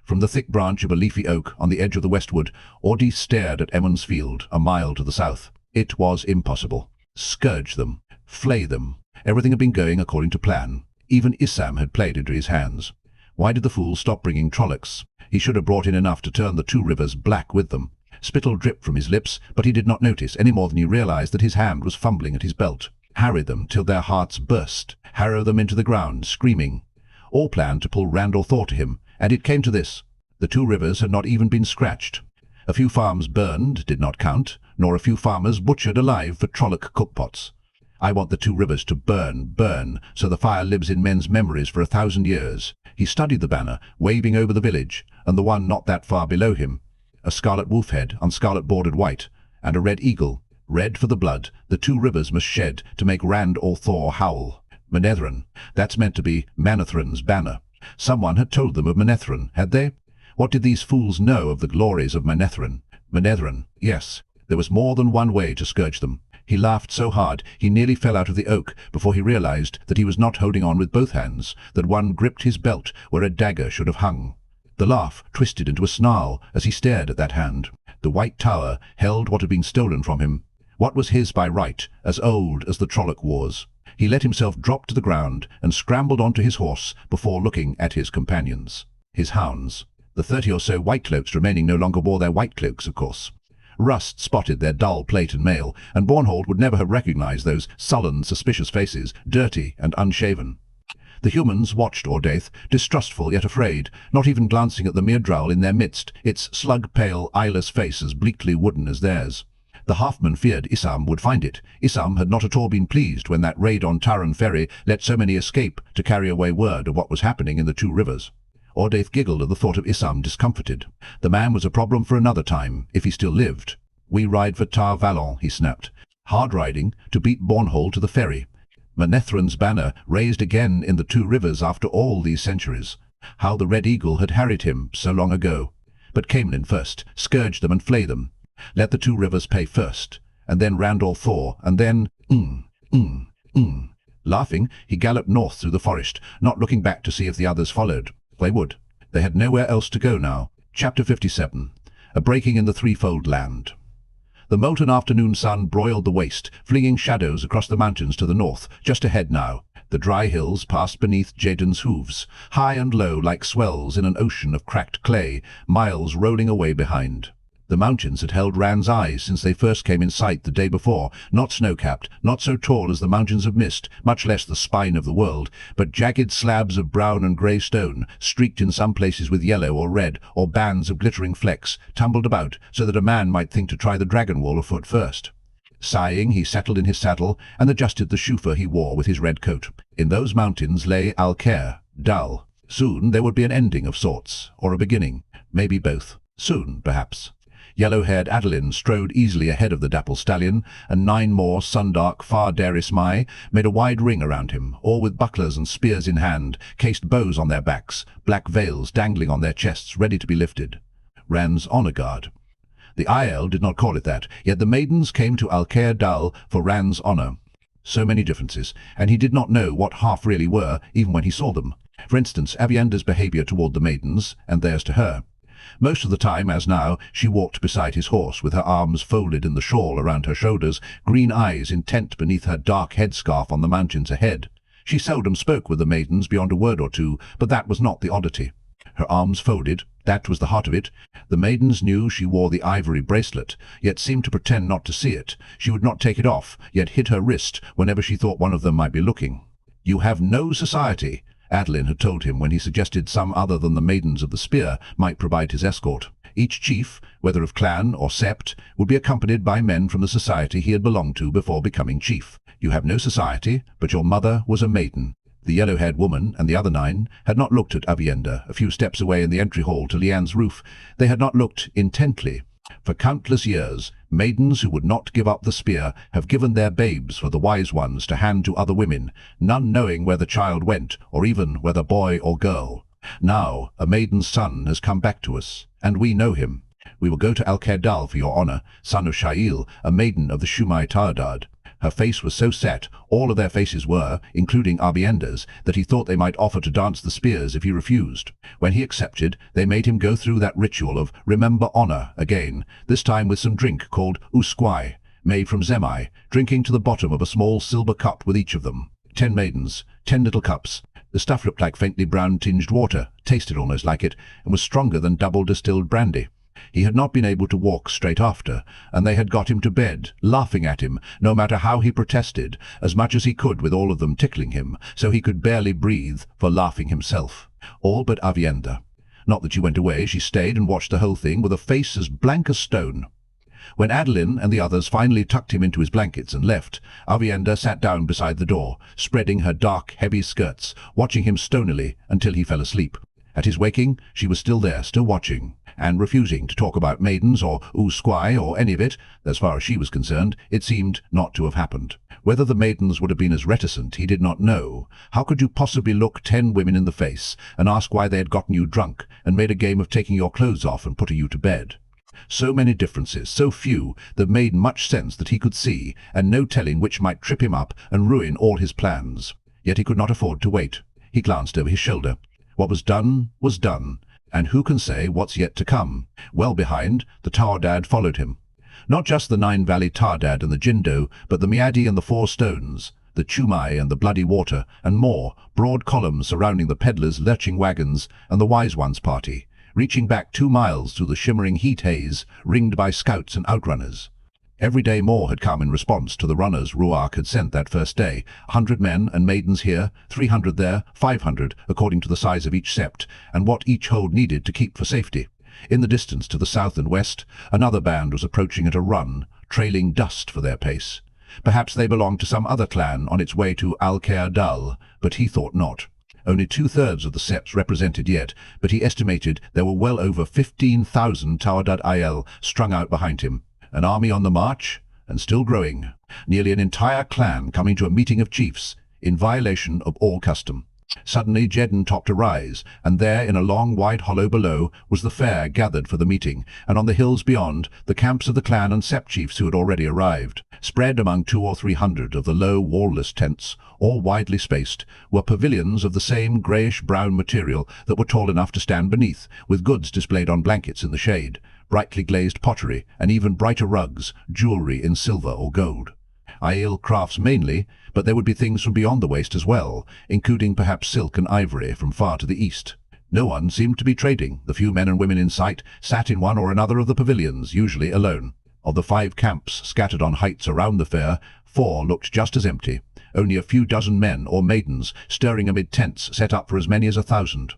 S1: From the thick branch of a leafy oak on the edge of the westwood, Audie stared at Emansfield, a mile to the south. It was impossible. Scourge them. Flay them. Everything had been going according to plan. Even Issam had played into his hands. Why did the fool stop bringing Trollocs? He should have brought in enough to turn the two rivers black with them. Spittle dripped from his lips, but he did not notice any more than he realized that his hand was fumbling at his belt. Harry them till their hearts burst. Harrow them into the ground, screaming. All planned to pull Randall Thor to him, and it came to this. The two rivers had not even been scratched. A few farms burned did not count, nor a few farmers butchered alive for Trolloc cookpots. I want the two rivers to burn, so the fire lives in men's memories for 1,000 years. He studied the banner, waving over the village, and the one not that far below him. A scarlet wolf head on scarlet bordered white, and a red eagle. Red for the blood the two rivers must shed to make Rand or Thor howl. Manethran, that's meant to be Manethran's banner. Someone had told them of Manethran, had they? What did these fools know of the glories of Manethran? Mandragoran, yes. There was more than one way to scourge them. He laughed so hard he nearly fell out of the oak before he realized that he was not holding on with both hands, that one gripped his belt where a dagger should have hung. The laugh twisted into a snarl as he stared at that hand. The white tower held what had been stolen from him. What was his by right, as old as the Trolloc Wars. He let himself drop to the ground and scrambled onto his horse before looking at his companions. His hounds. The 30 or so white cloaks remaining no longer wore their white cloaks, of course. Rust spotted their dull plate and mail, and Bornhold would never have recognized those sullen, suspicious faces, dirty and unshaven. The humans watched Ordaith, distrustful yet afraid, not even glancing at the Myrddraul in their midst, its slug-pale, eyeless face as bleakly wooden as theirs. The halfman feared Issam would find it. Issam had not at all been pleased when that raid on Taran Ferry let so many escape to carry away word of what was happening in the two rivers. Ordaith giggled at the thought of Issam, discomfited. The man was a problem for another time, if he still lived. "We ride for Tar Valon," he snapped. Hard riding to beat Bornhold to the ferry. Manethran's banner raised again in the two rivers after all these centuries. How the Red Eagle had harried him so long ago. But Caemlyn first, scourge them and flay them. Let the two rivers pay first, and then Randall Thor, and then Laughing, he galloped north through the forest, not looking back to see if the others followed. They would. They had nowhere else to go now. Chapter 57. A breaking in the threefold land. The molten afternoon sun broiled the waste, flinging shadows across the mountains to the north, just ahead now. The dry hills passed beneath Jaden's hooves, high and low like swells in an ocean of cracked clay, miles rolling away behind. The mountains had held Rand's eyes since they first came in sight the day before, not snow-capped, not so tall as the mountains of mist, much less the spine of the world, but jagged slabs of brown and grey stone, streaked in some places with yellow or red, or bands of glittering flecks, tumbled about so that a man might think to try the dragon wall afoot first. Sighing, he settled in his saddle and adjusted the shufur he wore with his red coat. In those mountains lay Alcair, Dal. Soon there would be an ending of sorts, or a beginning, maybe both. Soon, perhaps. Yellow-haired Adolin strode easily ahead of the dapple stallion, and 9 more sundark far Darismai made a wide ring around him, all with bucklers and spears in hand, cased bows on their backs, black veils dangling on their chests ready to be lifted. Rand's honor guard. The Aiel did not call it that, yet the maidens came to Alcair Dal for Rand's honor. So many differences, and he did not know what half really were, even when he saw them. For instance, Avienda's behavior toward the maidens, and theirs to her. Most of the time, as now, she walked beside his horse with her arms folded in the shawl around her shoulders, green eyes intent beneath her dark headscarf on the mountains ahead. She seldom spoke with the maidens beyond a word or two, but that was not the oddity. Her arms folded, that was the heart of it. The maidens knew she wore the ivory bracelet, yet seemed to pretend not to see it. She would not take it off, yet hid her wrist whenever she thought one of them might be looking. "You have no society," Adolin had told him when he suggested some other than the Maidens of the Spear might provide his escort. Each chief, whether of clan or sept, would be accompanied by men from the society he had belonged to before becoming chief. You have no society, but your mother was a maiden. The yellow-haired woman and the other 9 had not looked at Avienda, a few steps away in the entry hall to Leanne's roof. They had not looked intently. For countless years, maidens who would not give up the spear have given their babes for the wise ones to hand to other women, none knowing where the child went, or even whether boy or girl. Now, a maiden's son has come back to us, and we know him. We will go to Alcair Dal for your honor, son of Shail, a maiden of the Shumai Tardad. Her face was so set, all of their faces were, including Abienda's, that he thought they might offer to dance the spears if he refused. When he accepted, they made him go through that ritual of remember honor again, this time with some drink called usquai, made from zemai, drinking to the bottom of a small silver cup with each of them. 10 maidens, 10 little cups. The stuff looked like faintly brown-tinged water, tasted almost like it, and was stronger than double-distilled brandy. He had not been able to walk straight after, and they had got him to bed, laughing at him, no matter how he protested, as much as he could with all of them tickling him, so he could barely breathe for laughing himself. All but Avienda. Not that she went away, she stayed and watched the whole thing with a face as blank as stone. When Adolin and the others finally tucked him into his blankets and left, Avienda sat down beside the door, spreading her dark, heavy skirts, watching him stonily until he fell asleep. At his waking, she was still there, still watching, and refusing to talk about maidens or usquai or any of it. As far as she was concerned, it seemed not to have happened. Whether the maidens would have been as reticent, he did not know. How could you possibly look 10 women in the face and ask why they had gotten you drunk and made a game of taking your clothes off and putting you to bed? So many differences, so few that made much sense that he could see, and no telling which might trip him up and ruin all his plans. Yet he could not afford to wait. He glanced over his shoulder. What was done, and who can say what's yet to come? Well behind, the Tardad followed him. Not just the Nine-Valley Tardad and the Jindo, but the Miadi and the Four Stones, the Chumai and the Bloody Water, and more, broad columns surrounding the peddlers' lurching wagons and the Wise Ones party, reaching back 2 miles through the shimmering heat haze, ringed by scouts and outrunners. Every day more had come in response to the runners Rhuarc had sent that first day. 100 men and maidens here, 300 there, 500 according to the size of each sept, and what each hold needed to keep for safety. In the distance to the south and west, another band was approaching at a run, trailing dust for their pace. Perhaps they belonged to some other clan on its way to Alcair-Dal, but he thought not. Only 2/3 of the septs represented yet, but he estimated there were well over 15,000 Tardad Aiel strung out behind him. An army on the march, and still growing. Nearly an entire clan coming to a meeting of chiefs, in violation of all custom. Suddenly Jedden topped a rise, and there in a long wide hollow below was the fair gathered for the meeting, and on the hills beyond, the camps of the clan and sept chiefs who had already arrived. Spread among 200 or 300 of the low wall-less tents, all widely spaced, were pavilions of the same greyish-brown material that were tall enough to stand beneath, with goods displayed on blankets in the shade, brightly glazed pottery, and even brighter rugs, jewellery in silver or gold. Aiel crafts mainly, but there would be things from beyond the waste as well, including perhaps silk and ivory from far to the east. No one seemed to be trading. The few men and women in sight sat in one or another of the pavilions, usually alone. Of the 5 camps scattered on heights around the fair, 4 looked just as empty, only a few dozen men or maidens stirring amid tents set up for as many as 1,000.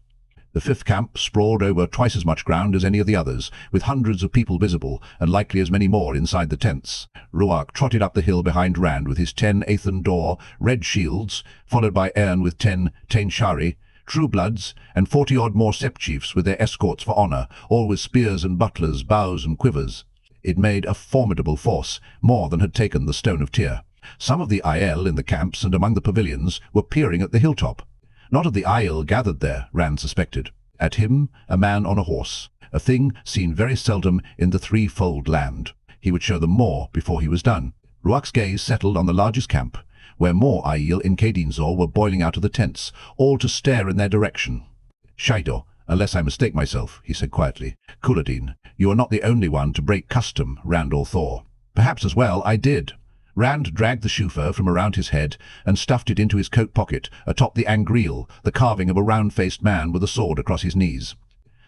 S1: The 5th camp sprawled over twice as much ground as any of the others, with hundreds of people visible, and likely as many more inside the tents. Rhuarc trotted up the hill behind Rand with his 10 Athan Dor red shields, followed by Ern with 10 Tainshari, Truebloods, and 40-odd more sept chiefs with their escorts for honour, all with spears and bucklers, bows and quivers. It made a formidable force, more than had taken the Stone of Tyr. Some of the Aiel in the camps and among the pavilions were peering at the hilltop. Not at the Aiel gathered there, Rand suspected. At him, a man on a horse, a thing seen very seldom in the threefold land. He would show them more before he was done. Rhuarc's gaze settled on the largest camp, where more Aiel in Cadinzor were boiling out of the tents, all to stare in their direction. "Shaido, unless I mistake myself," he said quietly. "Couladin, you are not the only one to break custom, Randall Thor." "Perhaps as well I did." Rand dragged the shufur from around his head and stuffed it into his coat pocket atop the angreel, the carving of a round-faced man with a sword across his knees.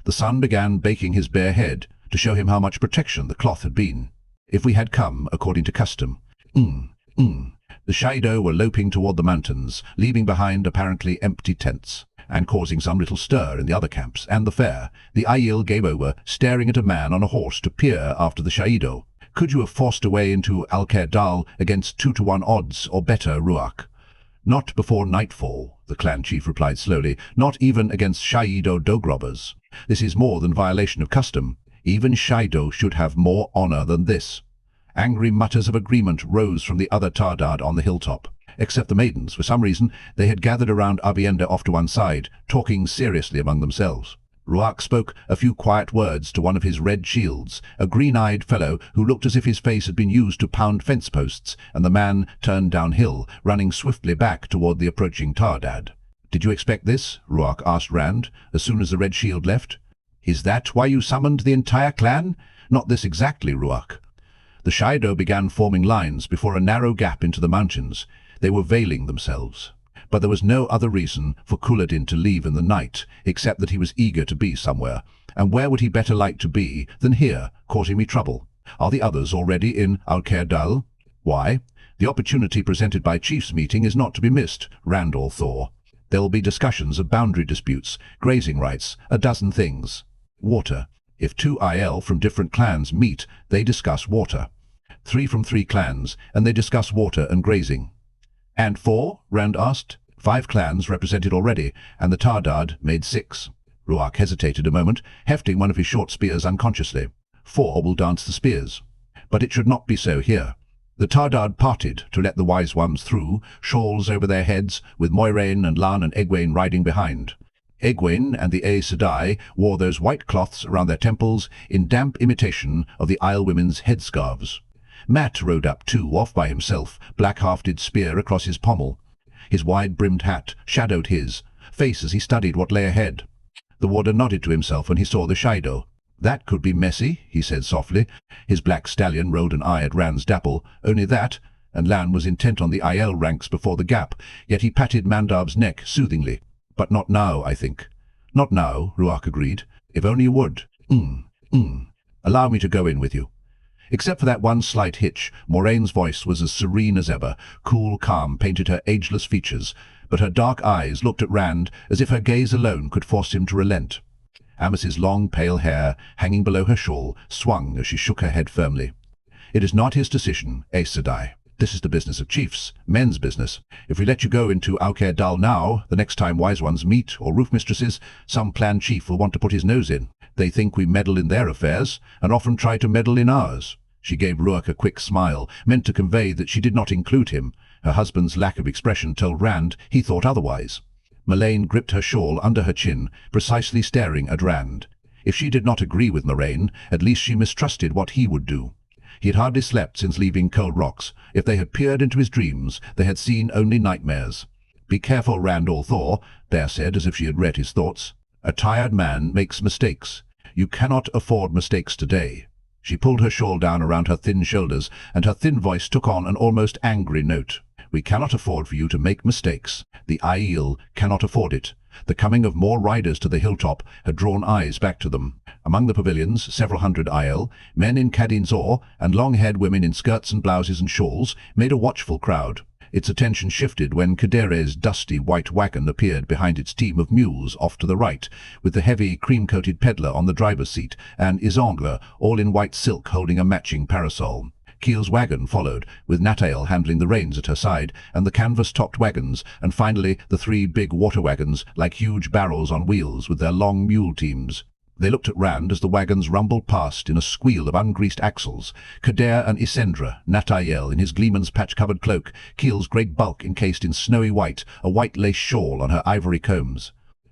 S1: The sun began baking his bare head to show him how much protection the cloth had been. If we had come according to custom. The Shaido were loping toward the mountains, leaving behind apparently empty tents, and causing some little stir in the other camps and the fair. The Aiel gave over, staring at a man on a horse to peer after the Shaido. "Could you have forced a way into Alcair-Dal against 2-to-1 odds or better, Rhuarc?" "Not before nightfall," the clan chief replied slowly. "Not even against Shaido dogrobbers. This is more than violation of custom. Even Shaido should have more honor than this." Angry mutters of agreement rose from the other Tardad on the hilltop. Except the maidens, for some reason, they had gathered around Abienda off to one side, talking seriously among themselves. Rhuarc spoke a few quiet words to one of his red shields, a green-eyed fellow who looked as if his face had been used to pound fence posts, and the man turned downhill, running swiftly back toward the approaching Tardad. "Did you expect this?" Rhuarc asked Rand, as soon as the red shield left. "Is that why you summoned the entire clan?" "Not this exactly, Rhuarc." The Shaido began forming lines before a narrow gap into the mountains. They were veiling themselves. But there was no other reason for Couladin to leave in the night, except that he was eager to be somewhere. And where would he better like to be than here, causing me trouble? Are the others already in Alcair-Dal? Why? The opportunity presented by Chiefs' meeting is not to be missed, Randall Thor. There will be discussions of boundary disputes, grazing rights, a dozen things. Water. If 2 Aiel from different clans meet, they discuss water. 3 from 3 clans, and they discuss water and grazing. "And 4?" Rand asked. 5 clans represented already, and the Tardad made 6. Rhuarc hesitated a moment, hefting one of his short spears unconsciously. 4 will dance the spears. But it should not be so here. The Tardad parted to let the wise ones through, shawls over their heads, with Moiraine and Lan and Egwene riding behind. Egwene and the Aes Sedai wore those white cloths around their temples in damp imitation of the Aiel women's headscarves. Mat rode up too, off by himself, black-hafted spear across his pommel. His wide-brimmed hat shadowed his face as he studied what lay ahead. The warder nodded to himself when he saw the shadow. "That could be messy," he said softly. His black stallion rolled an eye at Rand's dapple. "Only that," and Lan was intent on the Aiel ranks before the gap, yet he patted Mandarb's neck soothingly. "But not now, I think." "Not now," Rhuidean agreed. "If only you would. Allow me to go in with you." Except for that one slight hitch, Moraine's voice was as serene as ever. Cool calm painted her ageless features, but her dark eyes looked at Rand as if her gaze alone could force him to relent. Amis's long pale hair, hanging below her shawl, swung as she shook her head firmly. "It is not his decision, Aes Sedai. This is the business of chiefs, men's business. If we let you go into Aukher Dal now, the next time wise ones meet, or roof mistresses, some clan chief will want to put his nose in. They think we meddle in their affairs, and often try to meddle in ours." She gave Rhuidean a quick smile, meant to convey that she did not include him. Her husband's lack of expression told Rand he thought otherwise. Moiraine gripped her shawl under her chin, precisely staring at Rand. If she did not agree with Moiraine, at least she mistrusted what he would do. He had hardly slept since leaving Cold Rocks. If they had peered into his dreams, they had seen only nightmares. "Be careful, Rand Althor," Bear said, as if she had read his thoughts. "A tired man makes mistakes. You cannot afford mistakes today." She pulled her shawl down around her thin shoulders, and her thin voice took on an almost angry note. "We cannot afford for you to make mistakes. The Aiel cannot afford it." The coming of more riders to the hilltop had drawn eyes back to them. Among the pavilions, several hundred Aiel, men in Cadin's Or, and long-haired women in skirts and blouses and shawls, made a watchful crowd. Its attention shifted when Kadere's dusty white wagon appeared behind its team of mules off to the right, with the heavy, cream-coated peddler on the driver's seat, and Isangla, all in white silk, holding a matching parasol. Keel's wagon followed, with Natael handling the reins at her side, and the canvas-topped wagons, and finally the three big water wagons, like huge barrels on wheels, with their long mule teams. They looked at Rand as the wagons rumbled past in a squeal of ungreased axles. Kadere and Isendra, Natael in his gleeman's patch-covered cloak, Keel's great bulk encased in snowy white, a white lace shawl on her ivory combs.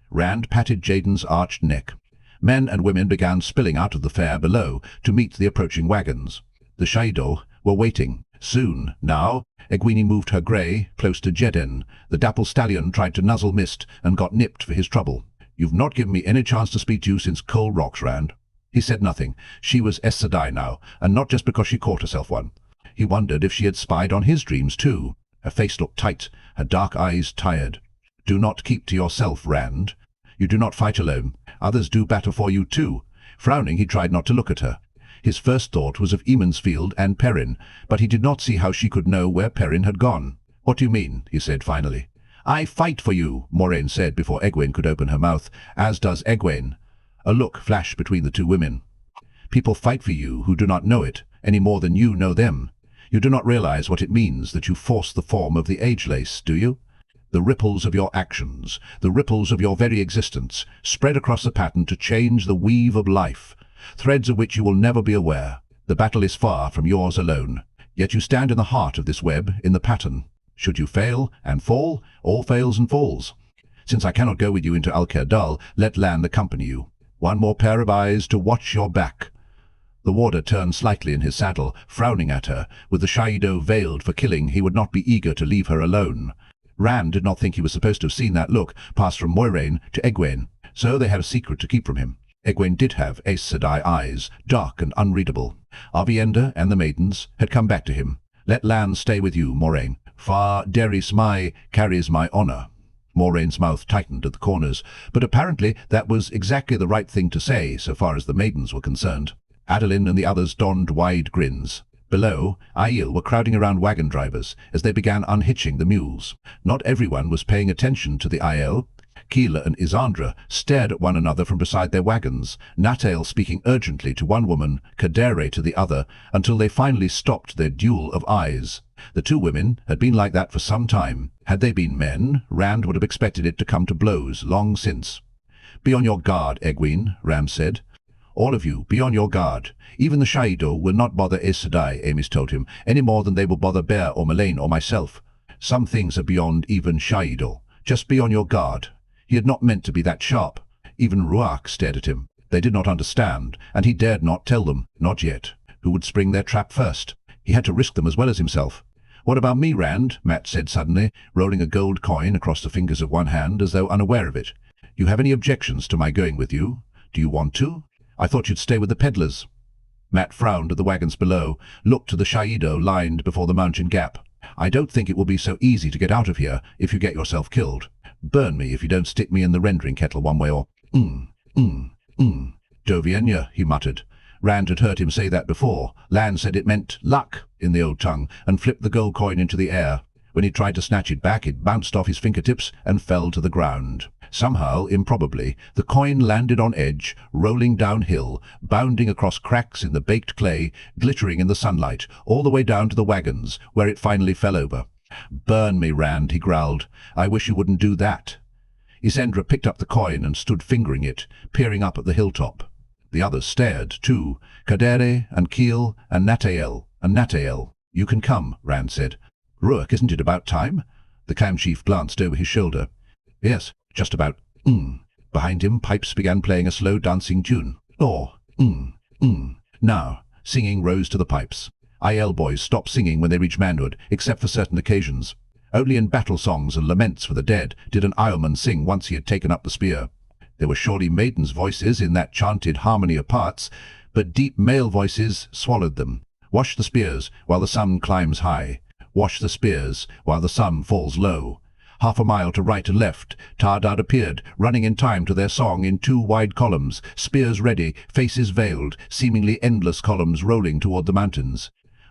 S1: Rand patted Jaden's arched neck. Men and women began spilling out of the fair below to meet the approaching wagons. The Shaido were waiting. Soon, now, Egwene moved her grey close to Jeden. The dapple stallion tried to nuzzle Mist and got nipped for his trouble. "You've not given me any chance to speak to you since Cold Rocks, Rand." He said nothing. She was Aes Sedai now, and not just because she caught herself one. He wondered if she had spied on his dreams too. Her face looked tight, her dark eyes tired. "Do not keep to yourself, Rand. You do not fight alone. Others do battle for you too." Frowning, he tried not to look at her. His first thought was of Emansfield and Perrin, but he did not see how she could know where Perrin had gone. "What do you mean?" he said finally. "I fight for you," Moiraine said before Egwene could open her mouth, "as does Egwene." A look flashed between the two women. "People fight for you who do not know it, any more than you know them. You do not realize what it means that you force the form of the age lace, do you? The ripples of your actions, the ripples of your very existence, spread across the pattern to change the weave of life, threads of which you will never be aware. The battle is far from yours alone, yet you stand in the heart of this web, in the pattern. Should you fail and fall, all fails and falls. Since I cannot go with you into Aukher Dal, let Lan accompany you. One more pair of eyes to watch your back." The warder turned slightly in his saddle, frowning at her. With the Shaido veiled for killing, he would not be eager to leave her alone. Rand did not think he was supposed to have seen that look pass from Moiraine to Egwene, so they had a secret to keep from him. Egwene did have Aes Sedai eyes, dark and unreadable. Avienda and the maidens had come back to him. "Let Lan stay with you, Moiraine. Far Deris Mai carries my honor." Moraine's mouth tightened at the corners, but apparently that was exactly the right thing to say so far as the maidens were concerned. Adolin and the others donned wide grins. Below, Aiel were crowding around wagon drivers as they began unhitching the mules. Not everyone was paying attention to the Aiel. Keela and Isandra stared at one another from beside their wagons, Natael speaking urgently to one woman, Kadere to the other, until they finally stopped their duel of eyes. The two women had been like that for some time. Had they been men, Rand would have expected it to come to blows long since. "Be on your guard, Egwene," Rand said. "All of you, be on your guard. Even the Shaido will not bother Aes Sedai," Amis told him, "any more than they will bother Bear or Moiraine or myself. Some things are beyond even Shaido. Just be on your guard." He had not meant to be that sharp. Even Rhuidean stared at him. They did not understand, and he dared not tell them, not yet, who would spring their trap first. He had to risk them as well as himself. "What about me, Rand?" Matt said suddenly, rolling a gold coin across the fingers of one hand as though unaware of it. "You have any objections to my going with you? Do you want to? I thought you'd stay with the peddlers." Matt frowned at the wagons below, looked to the shaido lined before the mountain gap. "I don't think it will be so easy to get out of here if you get yourself killed. Burn me if you don't stick me in the rendering kettle one way or... Dovienya," he muttered. Rand had heard him say that before. Lan said it meant luck in the old tongue, and flipped the gold coin into the air. When he tried to snatch it back, it bounced off his fingertips and fell to the ground. Somehow, improbably, the coin landed on edge, rolling downhill, bounding across cracks in the baked clay, glittering in the sunlight, all the way down to the wagons, where it finally fell over. "Burn me, Rand," he growled. "I wish you wouldn't do that." Isendra picked up the coin and stood fingering it, peering up at the hilltop. The others stared, too. Kadere and Keel and Natael. "You can come," Rand said. "Rhuidean, isn't it about time?" The clan chief glanced over his shoulder. "Yes, just about. Behind him, pipes began playing a slow dancing tune. Now, singing rose to the pipes. Aiel boys stopped singing when they reached manhood, except for certain occasions. Only in battle songs and laments for the dead did an Aielman sing once he had taken up the spear. There were surely maidens' voices in that chanted harmony of parts, but deep male voices swallowed them. "Wash the spears while the sun climbs high. Wash the spears while the sun falls low." Half a mile to right and left, Tardad appeared, running in time to their song in 2 wide columns, spears ready, faces veiled, seemingly endless columns rolling toward the mountains.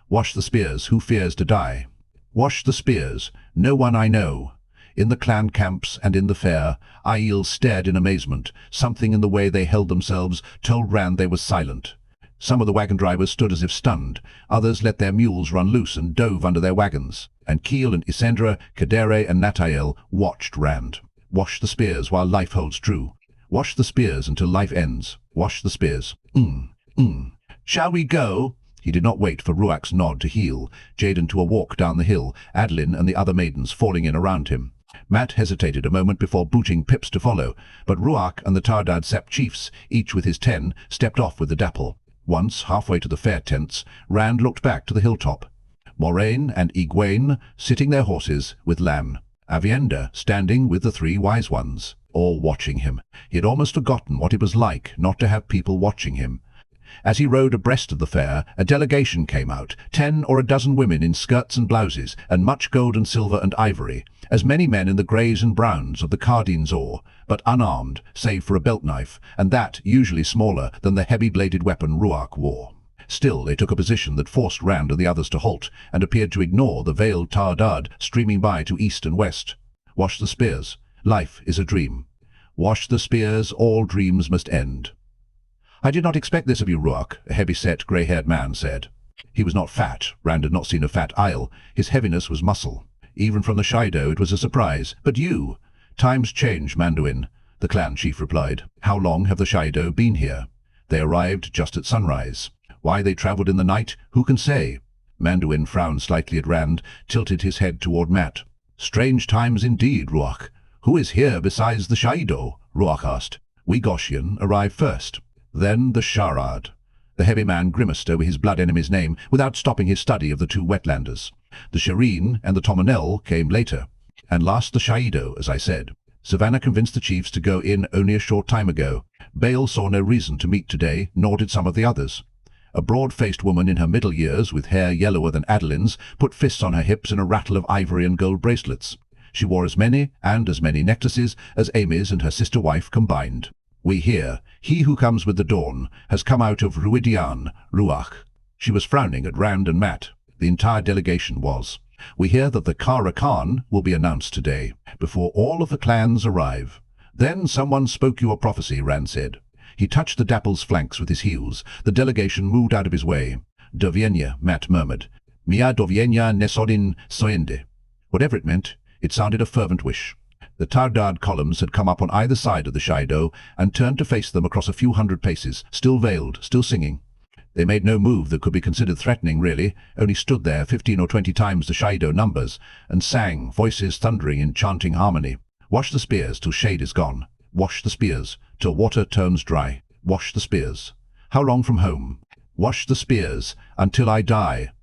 S1: "Wash the spears, who fears to die? Wash the spears, no one I know." In the clan camps and in the fair, Aiel stared in amazement. Something in the way they held themselves told Rand they were silent. Some of the wagon drivers stood as if stunned. Others let their mules run loose and dove under their wagons. And Keel and Isendra, Kadere and Natael watched Rand. "Wash the spears while life holds true. Wash the spears until life ends. Wash the spears. Shall we go?" He did not wait for Rhuidean's nod to heel, Jaden to a walk down the hill, Adeline and the other maidens falling in around him. Matt hesitated a moment before booting Pips to follow, but Rhuidean and the Tardad Sept chiefs, each with his 10, stepped off with the dapple. Once, halfway to the fair tents, Rand looked back to the hilltop. Moiraine and egwene sitting their horses with Lan. Avienda standing with the 3 wise ones, all watching him. He had almost forgotten what it was like not to have people watching him. As he rode abreast of the fair, a delegation came out, 10 or a dozen women in skirts and blouses, and much gold and silver and ivory, as many men in the greys and browns of the Cardin's ore, but unarmed, save for a belt knife, and that usually smaller than the heavy-bladed weapon Rhuidean wore. Still, they took a position that forced Rand and the others to halt, and appeared to ignore the veiled Tardad streaming by to east and west. "Wash the spears. Life is a dream. Wash the spears, all dreams must end." "I did not expect this of you, Rhuidean," a heavy-set, grey-haired man said. He was not fat. Rand had not seen a fat Aiel. His heaviness was muscle. Even from the Shido it was a surprise. "But you—" "Times change, Manduin," the clan chief replied. "How long have the Shido been here?" "They arrived just at sunrise. Why they travelled in the night, who can say?" Manduin frowned slightly at Rand, tilted his head toward Matt. "Strange times indeed, Rhuidean. Who is here besides the Shido?" Rhuidean asked. "We Goshian arrived first. Then the Sharad." The heavy man grimaced over his blood enemy's name without stopping his study of the 2 wetlanders. "The Shireen and the Tomonel came later. And last the Shaido, as I said. Savannah convinced the chiefs to go in only a short time ago. Bale saw no reason to meet today, nor did some of the others." A broad-faced woman in her middle years, with hair yellower than Adeline's, put fists on her hips in a rattle of ivory and gold bracelets. She wore as many necklaces as Amy's and her sister-wife combined. "We hear, he who comes with the dawn has come out of Rhuidean, Rhuidean." She was frowning at Rand and Matt. The entire delegation was. "We hear that the Kara Khan will be announced today, before all of the clans arrive." "Then someone spoke you a prophecy," Rand said. He touched the dapple's flanks with his heels. The delegation moved out of his way. "Dovienya," Matt murmured. "Mia Dovienya Nesodin Soende." Whatever it meant, it sounded a fervent wish. The Tardad columns had come up on either side of the Shido and turned to face them across a few hundred paces, still veiled, still singing. They made no move that could be considered threatening, really, only stood there 15 or 20 times the Shido numbers, and sang, voices thundering in chanting harmony. Wash the spears till shade is gone. Wash the spears till water turns dry. Wash the spears. How long from home? Wash the spears until I die.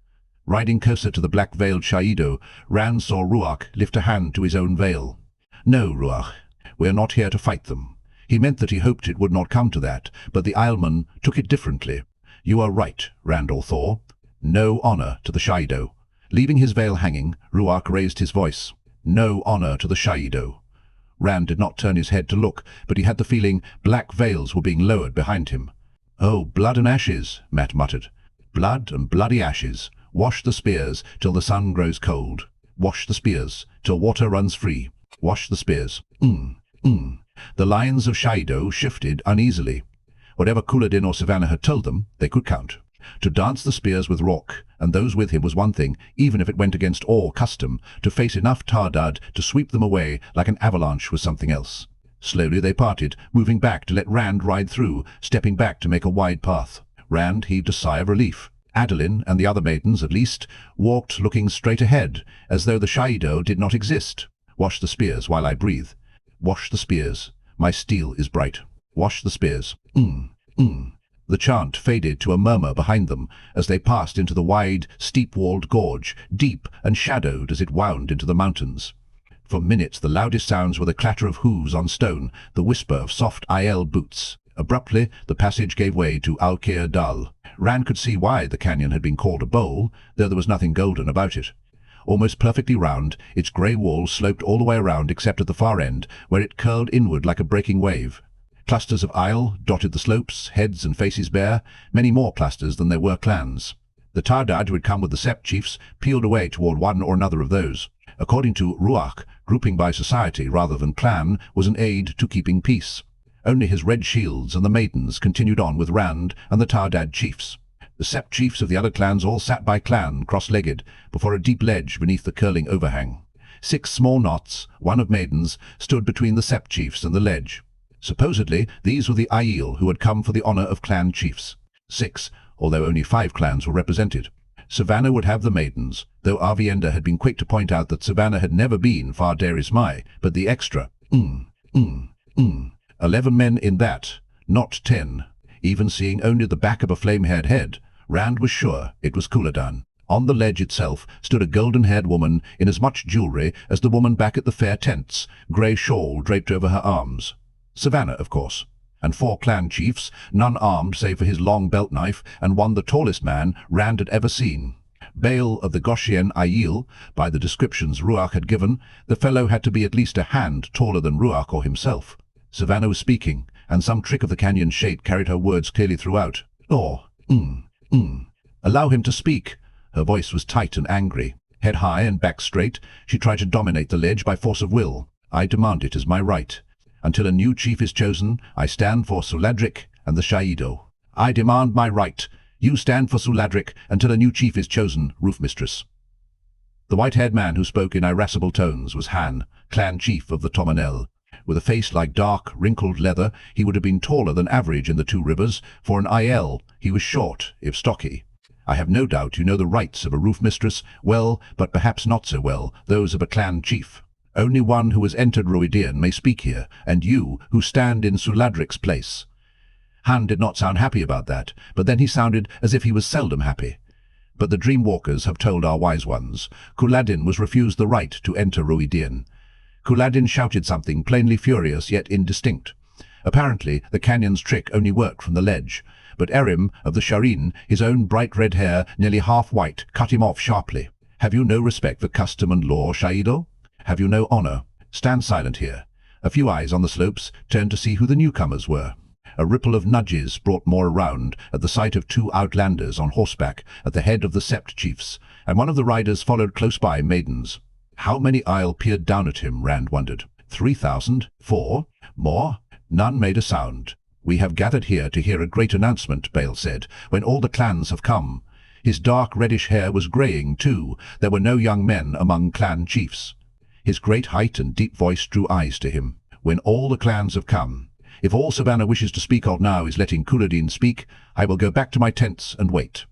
S1: Riding closer to the black-veiled Shaido, Rand saw Rhuidean lift a hand to his own veil. No, Rhuidean, we are not here to fight them. He meant that he hoped it would not come to that, but the Aielman took it differently. You are right, Randall thought. No honor to the Shaido. Leaving his veil hanging, Rhuidean raised his voice. No honor to the Shaido. Rand did not turn his head to look, but he had the feeling black veils were being lowered behind him. Oh, blood and ashes, Mat muttered. Blood and bloody ashes. Wash the spears till the sun grows cold. Wash the spears till water runs free. Wash the spears. The lines of Shaido shifted uneasily. Whatever Couladin or Savannah had told them, they could count. To dance the spears with Rock and those with him was one thing, even if it went against all custom. To face enough Tardad to sweep them away like an avalanche was something else. Slowly they parted, moving back to let Rand ride through, stepping back to make a wide path. Rand heaved a sigh of relief. Adeline and the other maidens, at least, walked looking straight ahead, as though the Shaido did not exist. Wash the spears while I breathe. Wash the spears. My steel is bright. Wash the spears. The chant faded to a murmur behind them as they passed into the wide, steep-walled gorge, deep and shadowed as it wound into the mountains. For minutes the loudest sounds were the clatter of hooves on stone, the whisper of soft Aiel boots. Abruptly, the passage gave way to Alkir Dal. Rand could see why the canyon had been called a bowl, though there was nothing golden about it. Almost perfectly round, its grey walls sloped all the way around except at the far end, where it curled inward like a breaking wave. Clusters of Aiel dotted the slopes, heads and faces bare, many more clusters than there were clans. The Tardad who had come with the Sept chiefs peeled away toward one or another of those. According to Rhuidean, grouping by society rather than clan was an aid to keeping peace. Only his red shields and the maidens continued on with Rand and the Tardad chiefs. The Sept chiefs of the other clans all sat by clan, cross-legged, before a deep ledge beneath the curling overhang. 6 small knots, one of maidens, stood between the Sept chiefs and the ledge. Supposedly, these were the Aiel who had come for the honor of clan chiefs. 6, although only 5 clans were represented. Savannah would have the maidens, though Avienda had been quick to point out that Savannah had never been Far Derismai, but the extra. 11 men in that, not 10. Even seeing only the back of a flame-haired head, Rand was sure it was Couladin. On the ledge itself stood a golden-haired woman in as much jewelry as the woman back at the fair tents, grey shawl draped over her arms. Savannah, of course. And 4 clan chiefs, none armed save for his long belt knife, and one the tallest man Rand had ever seen. Bale of the Goshen Aiel, by the descriptions Rhuidean had given, the fellow had to be at least a hand taller than Rhuidean or himself. Savannah was speaking, and some trick of the canyon's shape carried her words clearly throughout. Allow him to speak. Her voice was tight and angry. Head high and back straight, she tried to dominate the ledge by force of will. I demand it as my right. Until a new chief is chosen, I stand for Suladric and the Shaido. I demand my right. You stand for Suladric until a new chief is chosen, Roof Mistress. The white-haired man who spoke in irascible tones was Han, clan chief of the Tomanel. With a face like dark, wrinkled leather, he would have been taller than average in the 2 rivers. For an Aiel, he was short, if stocky. I have no doubt you know the rights of a roof mistress, well, but perhaps not so well, those of a clan chief. Only one who has entered Rhuidean may speak here, and you, who stand in Suladric's place. Han did not sound happy about that, but then he sounded as if he was seldom happy. But the Dreamwalkers have told our wise ones. Couladin was refused the right to enter Rhuidean. Couladin shouted something plainly furious yet indistinct. Apparently, the canyon's trick only worked from the ledge. But Erim of the Shireen, his own bright red hair, nearly half white, cut him off sharply. Have you no respect for custom and law, Shaido? Have you no honor? Stand silent here. A few eyes on the slopes turned to see who the newcomers were. A ripple of nudges brought more around at the sight of 2 outlanders on horseback at the head of the Sept chiefs, and one of the riders followed close by maidens. How many Aiel peered down at him, Rand wondered. 3,000? 4? More? None made a sound. We have gathered here to hear a great announcement, Bale said, when all the clans have come. His dark reddish hair was greying too. There were no young men among clan chiefs. His great height and deep voice drew eyes to him. When all the clans have come. If all Savannah wishes to speak of now is letting Couladin speak, I will go back to my tents and wait.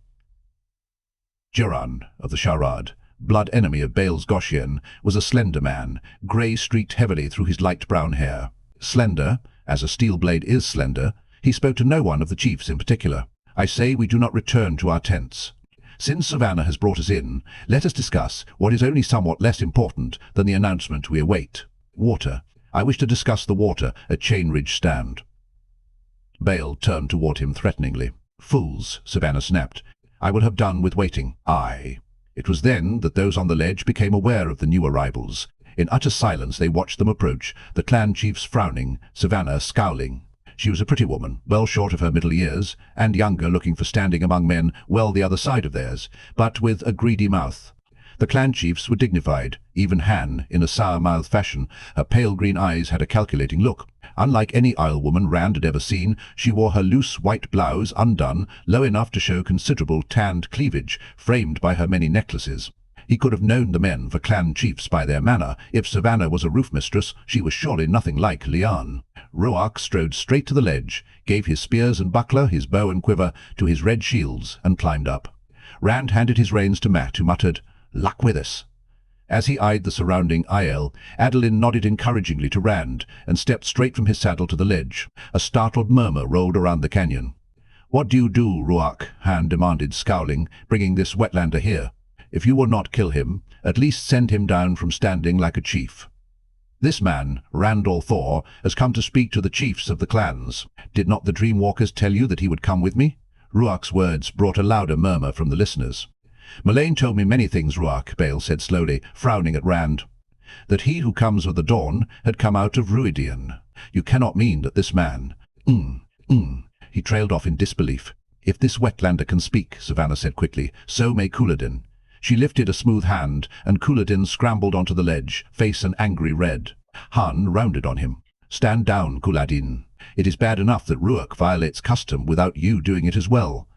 S1: Jiran of the Sharad, blood enemy of Bael's Goshen, was a slender man, grey streaked heavily through his light brown hair. Slender, as a steel blade is slender, he spoke to no one of the chiefs in particular. "I say we do not return to our tents. Since Savannah has brought us in, let us discuss what is only somewhat less important than the announcement we await. Water. I wish to discuss the water at Chainridge Stand." Bael turned toward him threateningly. "Fools," Savannah snapped. "I will have done with waiting. Aye." It was then that those on the ledge became aware of the new arrivals. In utter silence they watched them approach, the clan chiefs frowning, Savannah scowling. She was a pretty woman, well short of her middle years, and younger, looking for standing among men well the other side of theirs, but with a greedy mouth. The clan chiefs were dignified, even Han, in a sour-mouthed fashion. Her pale green eyes had a calculating look. Unlike any Aiel woman Rand had ever seen, she wore her loose white blouse undone, low enough to show considerable tanned cleavage, framed by her many necklaces. He could have known the men for clan chiefs by their manner. If Savannah was a roof mistress, she was surely nothing like Lian. Rhuidean strode straight to the ledge, gave his spears and buckler, his bow and quiver, to his red shields, and climbed up. Rand handed his reins to Mat, who muttered, "Luck with us." As he eyed the surrounding Aiel, Adolin nodded encouragingly to Rand, and stepped straight from his saddle to the ledge. A startled murmur rolled around the canyon. "What do you do, Rhuidean?" Han demanded, scowling, "bringing this wetlander here? If you will not kill him, at least send him down from standing like a chief. This man, Randall Thor, has come to speak to the chiefs of the clans. Did not the Dreamwalkers tell you that he would come with me?" Rhuidean's words brought a louder murmur from the listeners. "Moiraine told me many things, Rhuidean," Bael said slowly, frowning at Rand. "That he who comes with the dawn had come out of Rhuidean. You cannot mean that this man—" He trailed off in disbelief. "If this wetlander can speak," Savannah said quickly, "so may Couladin." She lifted a smooth hand, and Couladin scrambled onto the ledge, face an angry red. Han rounded on him. "Stand down, Couladin. It is bad enough that Rhuidean violates custom without you doing it as well."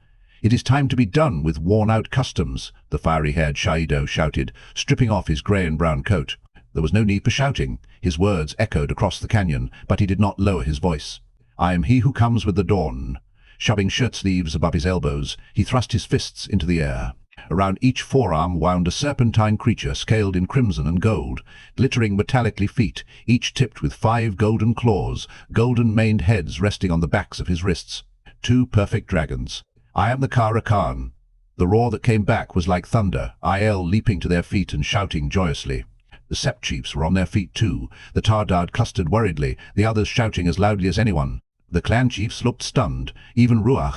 S1: "It is time to be done with worn-out customs," the fiery-haired Shaido shouted, stripping off his grey and brown coat. There was no need for shouting. His words echoed across the canyon, but he did not lower his voice. "I am he who comes with the dawn." Shoving shirt-sleeves above his elbows, he thrust his fists into the air. Around each forearm wound a serpentine creature scaled in crimson and gold, glittering metallically feet, each tipped with 5 golden claws, golden-maned heads resting on the backs of his wrists. 2 perfect dragons. "I am the Kara Khan." The roar that came back was like thunder, Aiel leaping to their feet and shouting joyously. The Sept chiefs were on their feet too, the Tardad clustered worriedly, the others shouting as loudly as anyone. The clan chiefs looked stunned, even Rhuidean.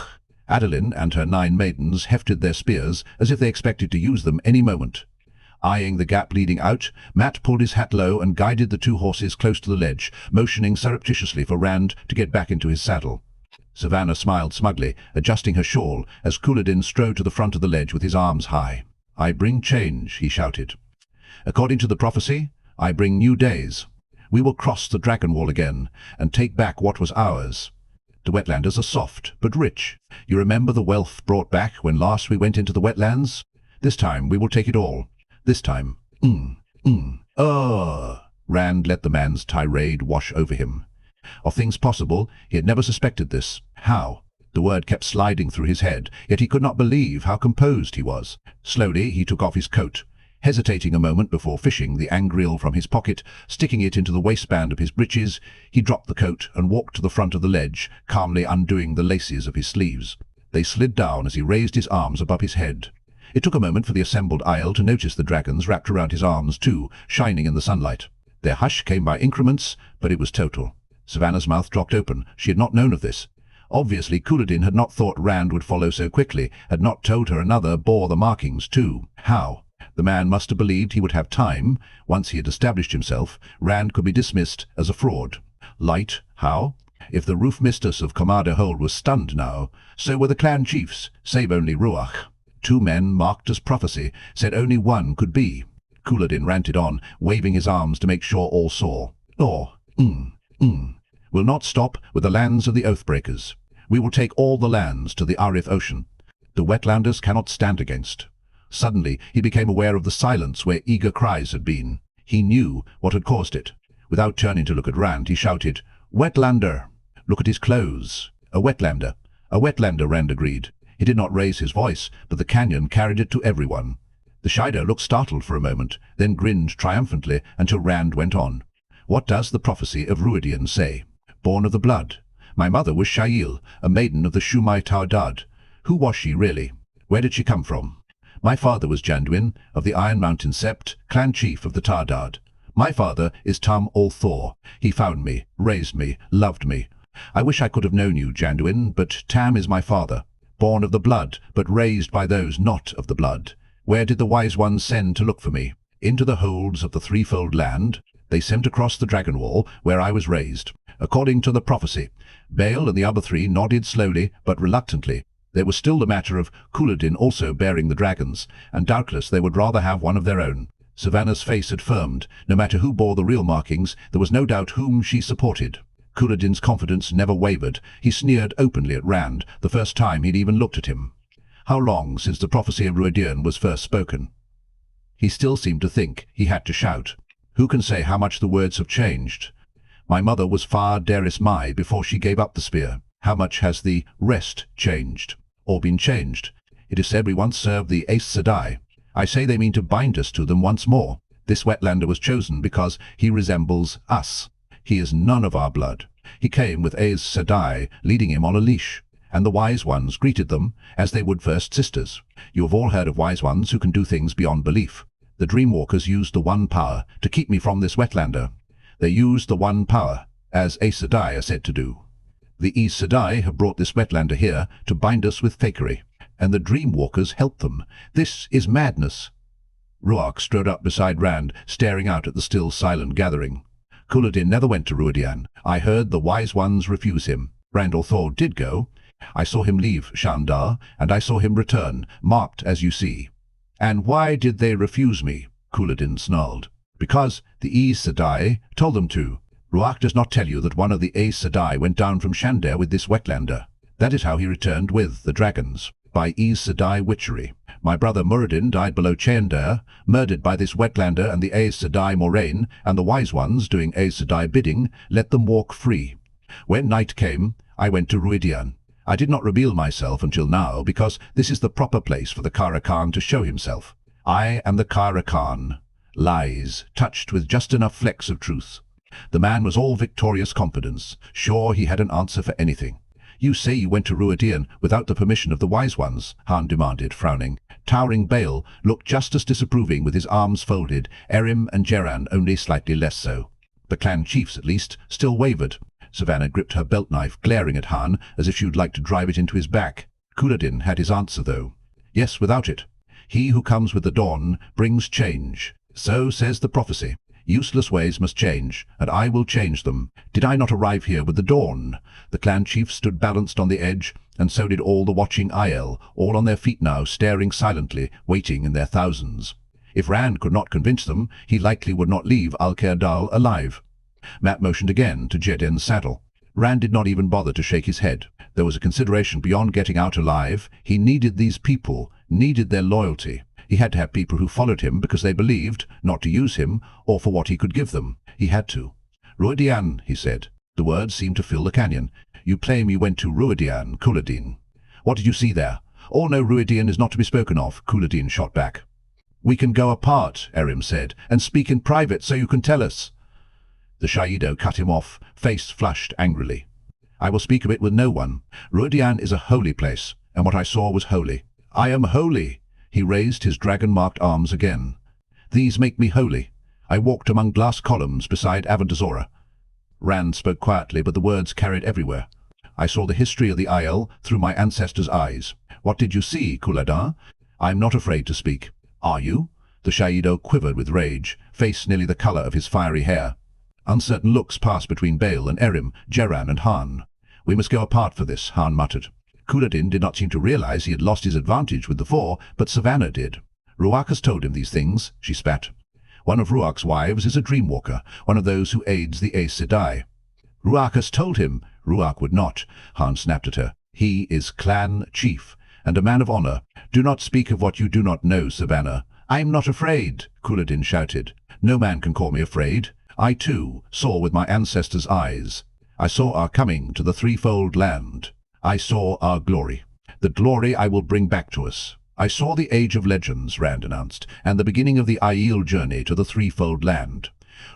S1: Adolin and her 9 maidens hefted their spears as if they expected to use them any moment. Eyeing the gap leading out, Mat pulled his hat low and guided the 2 horses close to the ledge, motioning surreptitiously for Rand to get back into his saddle. Savannah smiled smugly, adjusting her shawl, as Couladin strode to the front of the ledge with his arms high. "I bring change," he shouted. "According to the prophecy, I bring new days. We will cross the dragon wall again, and take back what was ours. The wetlanders are soft, but rich. You remember the wealth brought back when last we went into the wetlands? This time we will take it all. This time. Rand let the man's tirade wash over him. Of things possible, he had never suspected this. How? The word kept sliding through his head, yet he could not believe how composed he was. Slowly he took off his coat, hesitating a moment before fishing the angriel from his pocket, sticking it into the waistband of his breeches. He dropped the coat and walked to the front of the ledge, calmly undoing the laces of his sleeves. They slid down as he raised his arms above his head. It took a moment for the assembled Aiel to notice the dragons wrapped around his arms too, shining in the sunlight. Their hush came by increments, but it was total. Savannah's mouth dropped open. She had not known of this. Obviously Couladin had not thought Rand would follow so quickly, had not told her another bore the markings too. How? The man must have believed he would have time. Once he had established himself, Rand could be dismissed as a fraud. Light? How? If the roof mistress of Commander Hold was stunned now, so were the clan chiefs, save only Rhuidean. 2 men marked as prophecy said only one could be. Couladin ranted on, waving his arms to make sure all saw. Will not stop with the lands of the Oathbreakers. We will take all the lands to the Arif Ocean. The wetlanders cannot stand against. Suddenly he became aware of the silence where eager cries had been. He knew what had caused it. Without turning to look at Rand, he shouted, "Wetlander! Look at his clothes." "A wetlander. A wetlander," Rand agreed. He did not raise his voice, but the canyon carried it to everyone. The shadow looked startled for a moment, then grinned triumphantly until Rand went on. What does the prophecy of Rhuidean say? Born of the blood. My mother was Shail, a maiden of the Shumai Tardad. Who was she really? Where did she come from? My father was Janduin, of the Iron Mountain Sept, clan chief of the Tardad. My father is Tam All Thor. He found me, raised me, loved me. I wish I could have known you, Janduin, but Tam is my father. Born of the blood, but raised by those not of the blood. Where did the wise ones send to look for me? Into the holds of the threefold land. They sent across the dragon wall, where I was raised. According to the prophecy, Bael and the other three nodded slowly but reluctantly. There was still the matter of Couladin also bearing the dragons, and doubtless they would rather have one of their own. Savannah's face had firmed. No matter who bore the real markings, there was no doubt whom she supported. Couladin's confidence never wavered. He sneered openly at Rand, the first time he'd even looked at him. How long since the prophecy of Rhuidean was first spoken? He still seemed to think he had to shout. Who can say how much the words have changed? My mother was far Deris Mai before she gave up the spear. How much has the rest changed? Or been changed? It is said we once served the Aes Sedai. I say they mean to bind us to them once more. This wetlander was chosen because he resembles us. He is none of our blood. He came with Aes Sedai leading him on a leash, and the wise ones greeted them as they would first sisters. You have all heard of wise ones who can do things beyond belief. The Dreamwalkers used the One Power to keep me from this wetlander. They used the One Power, as Aes Sedai are said to do. The Aes Sedai have brought this wetlander here to bind us with fakery, and the Dreamwalkers helped them. This is madness. Rhuarc strode up beside Rand, staring out at the still silent gathering. Couladin never went to Rhuidean. I heard the wise ones refuse him. Rand al'Thor did go. I saw him leave Shandar, and I saw him return, marked as you see. And why did they refuse me? Couladin snarled. Because the Aes Sedai told them to. Rhuarc does not tell you that one of the Aes Sedai went down from Shandar with this wetlander. That is how he returned with the dragons, by Aes Sedai witchery. My brother Muradin died below Chandar, murdered by this wetlander, and the Aes Sedai moiraine, and the wise ones, doing Aes Sedai bidding, let them walk free. When night came, I went to Rhuidean. I did not reveal myself until now, because this is the proper place for the Kara Khan to show himself. I am the Kara Khan. Lies, touched with just enough flecks of truth. The man was all victorious confidence, sure he had an answer for anything. You say you went to Rhuidean without the permission of the wise ones, Han demanded, frowning. Towering Bael looked just as disapproving with his arms folded, Erim and Jeran only slightly less so. The clan chiefs, at least, still wavered. Savannah gripped her belt knife, glaring at Han as if she would like to drive it into his back. Couladin had his answer, though. Yes, without it. He who comes with the dawn brings change. So says the prophecy. Useless ways must change, and I will change them. Did I not arrive here with the dawn? The clan chiefs stood balanced on the edge, and so did all the watching Aiel, all on their feet now, staring silently, waiting in their thousands. If Rand could not convince them, he likely would not leave Al-Kerdal alive. Matt motioned again to Jeden's saddle. Rand did not even bother to shake his head. There was a consideration beyond getting out alive. He needed these people, needed their loyalty. He had to have people who followed him because they believed, not to use him, or for what he could give them. He had to. Rhuidean, he said. The words seemed to fill the canyon. You claim you went to Rhuidean, Couladin. What did you see there? Oh no, Rhuidean is not to be spoken of, Couladin shot back. We can go apart, Erim said, and speak in private so you can tell us. The Shaido cut him off, face flushed angrily. I will speak of it with no one. Rhuidean is a holy place, and what I saw was holy. I am holy. He raised his dragon-marked arms again. These make me holy. I walked among glass columns beside Avantazora. Rand spoke quietly, but the words carried everywhere. I saw the history of the Aiel through my ancestors' eyes. What did you see, Couladin? I am not afraid to speak. Are you? The Shaido quivered with rage, face nearly the color of his fiery hair. Uncertain looks passed between Bael and Erim, Jeran and Han. We must go apart for this, Han muttered. Couladin did not seem to realize he had lost his advantage with the four, but Savannah did. Rhuarc has told him these things, she spat. One of Rhuarc's wives is a dreamwalker, one of those who aids the Aes Sedai. Rhuarc has told him. Rhuarc would not, Han snapped at her. He is clan chief, and a man of honor. Do not speak of what you do not know, Savannah. I am not afraid, Couladin shouted. No man can call me afraid. I, too, saw with my ancestors' eyes. I saw our coming to the threefold land. I saw our glory. The glory I will bring back to us. "I saw the Age of Legends," Rand announced, "and the beginning of the Aiel journey to the Threefold Land."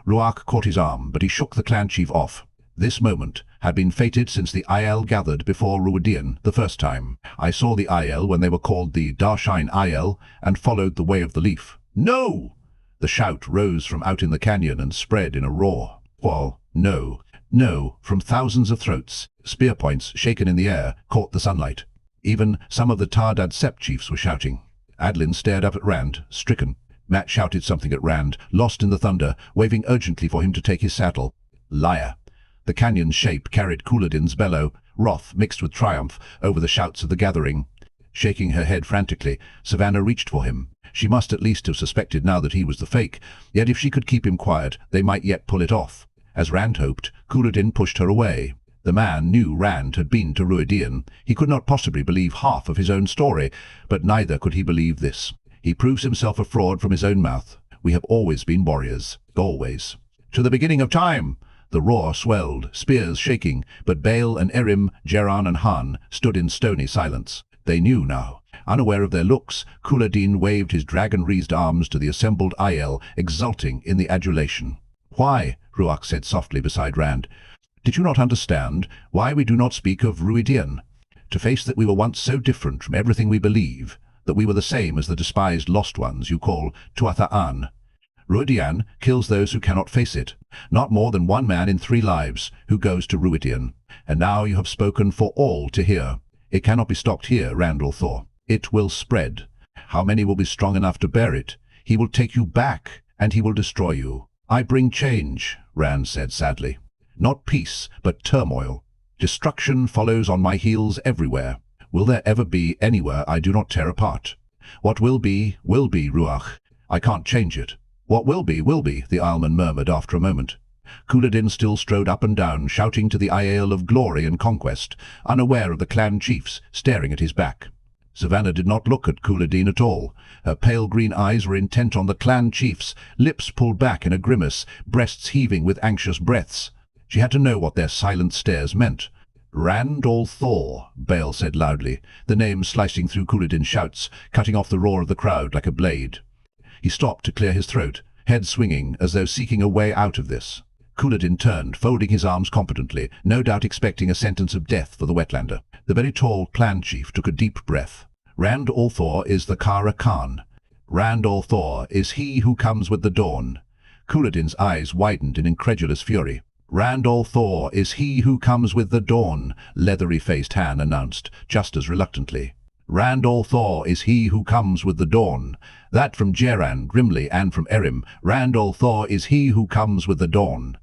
S1: Rhuidean caught his arm, but he shook the clan chief off. This moment had been fated since the Aiel gathered before Rhuidean the first time. "I saw the Aiel when they were called the Darshine Aiel and followed the Way of the Leaf." "No!" The shout rose from out in the canyon and spread in a roar. Well, no, from thousands of throats, spear points shaken in the air caught the sunlight. Even some of the Tardad Sept chiefs were shouting. Adlin stared up at Rand, stricken. Matt shouted something at Rand, lost in the thunder, waving urgently for him to take his saddle. Liar. The canyon's shape carried Couladin's bellow, wrath mixed with triumph, over the shouts of the gathering. Shaking her head frantically, Savannah reached for him. She must at least have suspected now that he was the fake, yet if she could keep him quiet, they might yet pull it off. As Rand hoped, Couladin pushed her away. The man knew Rand had been to Rhuidean. He could not possibly believe half of his own story, but neither could he believe this. He proves himself a fraud from his own mouth. We have always been warriors. Always. "To the beginning of time!" The roar swelled, spears shaking, but Baal and Erim, Geran and Han stood in stony silence. They knew now. Unaware of their looks, Couladin waved his dragon-wreathed arms to the assembled Aiel, exulting in the adulation. "Why?" Rhuidean said softly beside Rand. "Did you not understand why we do not speak of Rhuidean? To face that we were once so different from everything we believe, that we were the same as the despised lost ones you call Tuatha'an. Rhuidean kills those who cannot face it. Not more than one man in 3 lives who goes to Rhuidean. And now you have spoken for all to hear. It cannot be stopped here, Randall thought. It will spread. How many will be strong enough to bear it? He will take you back, and he will destroy you. I bring change," Rand said sadly. "Not peace, but turmoil. Destruction follows on my heels everywhere. Will there ever be anywhere I do not tear apart? What will be, Rhuidean. I can't change it." "What will be, the Aielman murmured after a moment. Couladin still strode up and down, shouting to the Aiel of glory and conquest, unaware of the clan chiefs staring at his back. Savannah did not look at Couladin at all. Her pale green eyes were intent on the clan chiefs, lips pulled back in a grimace, breasts heaving with anxious breaths. She had to know what their silent stares meant. "Randall Thor," Baal said loudly, the name slicing through Couladin's shouts, cutting off the roar of the crowd like a blade. He stopped to clear his throat, head swinging as though seeking a way out of this. Couladin turned, folding his arms competently, no doubt expecting a sentence of death for the wetlander. The very tall clan chief took a deep breath. "Randall Thor is the Kara Khan. Randall Thor is he who comes with the dawn." Couladin's eyes widened in incredulous fury. "Randall Thor is he who comes with the dawn," leathery-faced Han announced, just as reluctantly. "Randall Thor is he who comes with the dawn." That from Geran grimly and from Erim. "Randall Thor is he who comes with the dawn."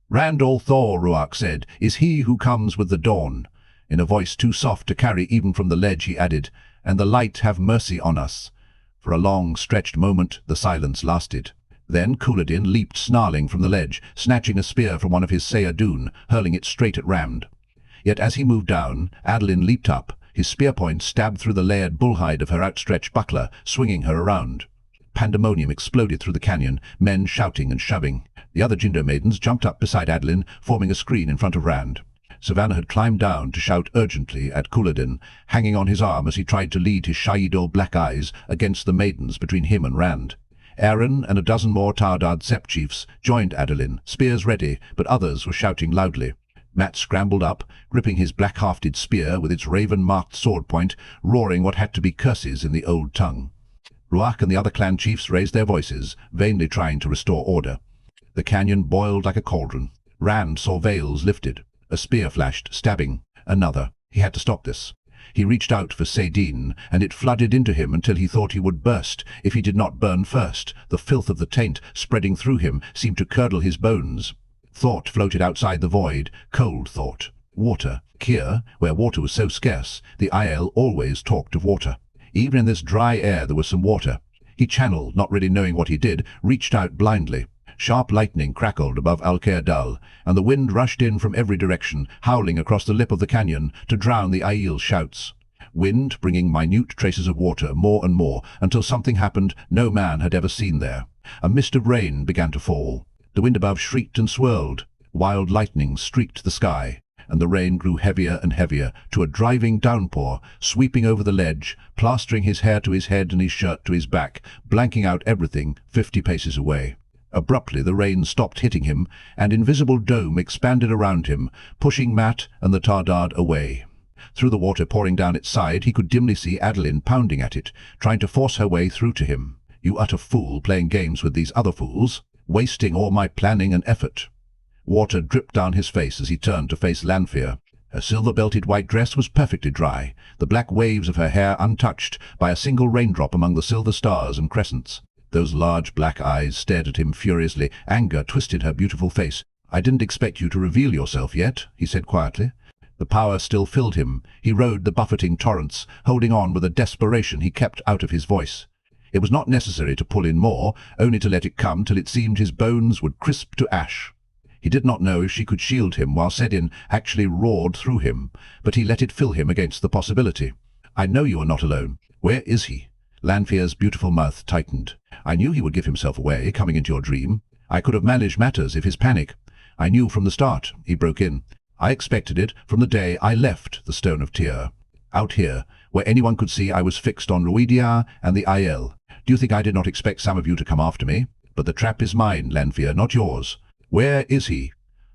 S1: "Randall Thor," Rhuidean said, "is he who comes with the dawn." In a voice too soft to carry even from the ledge he added, "And the light have mercy on us." For a long stretched moment the silence lasted. Then Couladin leaped snarling from the ledge, snatching a spear from one of his Sayadun, hurling it straight at Rand. Yet as he moved down, Adlin leaped up, his spear point stabbed through the layered bullhide of her outstretched buckler, swinging her around. Pandemonium exploded through the canyon, men shouting and shoving. The other Jindo maidens jumped up beside Adlin, forming a screen in front of Rand. Savannah had climbed down to shout urgently at Couladin, hanging on his arm as he tried to lead his Shaido black eyes against the maidens between him and Rand. Aaron and a dozen more Tardad Sept chiefs joined Adlin, spears ready, but others were shouting loudly. Matt scrambled up, gripping his black-hafted spear with its raven-marked sword point, roaring what had to be curses in the old tongue. Rhuidean and the other clan chiefs raised their voices, vainly trying to restore order. The canyon boiled like a cauldron. Rand saw veils lifted. A spear flashed, stabbing. Another. He had to stop this. He reached out for Saidin, and it flooded into him until he thought he would burst if he did not burn first. The filth of the taint, spreading through him, seemed to curdle his bones. Thought floated outside the void, cold thought. Water. Here, where water was so scarce, the Aiel always talked of water. Even in this dry air there was some water. He channeled, not really knowing what he did, reached out blindly. Sharp lightning crackled above Alcair Dal, and the wind rushed in from every direction, howling across the lip of the canyon to drown the Aiel's shouts. Wind bringing minute traces of water more and more, until something happened no man had ever seen there. A mist of rain began to fall. The wind above shrieked and swirled. Wild lightning streaked the sky. and the rain grew heavier and heavier, to a driving downpour, sweeping over the ledge, plastering his hair to his head and his shirt to his back, blanking out everything 50 paces away. Abruptly the rain stopped hitting him, and invisible dome expanded around him, pushing Matt and the Tardard away. Through the water pouring down its side, he could dimly see Adeline pounding at it, trying to force her way through to him. "You utter fool, playing games with these other fools, wasting all my planning and effort." Water dripped down his face as he turned to face Lanfear. Her silver-belted white dress was perfectly dry, the black waves of her hair untouched by a single raindrop among the silver stars and crescents. Those large black eyes stared at him furiously. Anger twisted her beautiful face. "I didn't expect you to reveal yourself yet," he said quietly. The power still filled him. He rode the buffeting torrents, holding on with a desperation he kept out of his voice. It was not necessary to pull in more, only to let it come till it seemed his bones would crisp to ash. He did not know if she could shield him while Sedin actually roared through him, but he let it fill him against the possibility. "I know you are not alone. Where is he?" Lanfear's beautiful mouth tightened. "I knew he would give himself away, coming into your dream. I could have managed matters if his panic. I knew from the start," he broke in. "I expected it from the day I left the Stone of Tyr. Out here, where anyone could see I was fixed on Rhuidean and the Aiel. Do you think I did not expect some of you to come after me? But the trap is mine, Lanfear, not yours. Where is he?"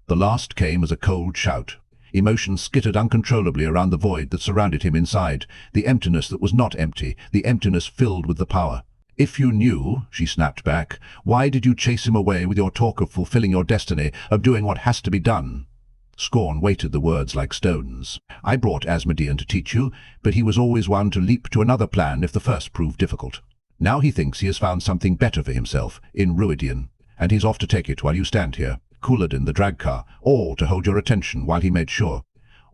S1: The last came as a cold shout. Emotion skittered uncontrollably around the void that surrounded him inside, the emptiness that was not empty, the emptiness filled with the power. "If you knew," she snapped back, "why did you chase him away with your talk of fulfilling your destiny, of doing what has to be done?" Scorn weighted the words like stones. "I brought Asmodean to teach you, but he was always one to leap to another plan if the first proved difficult. Now he thinks he has found something better for himself, in Rhuidean, and he's off to take it while you stand here, Couladin the dragcar, all to hold your attention while he made sure.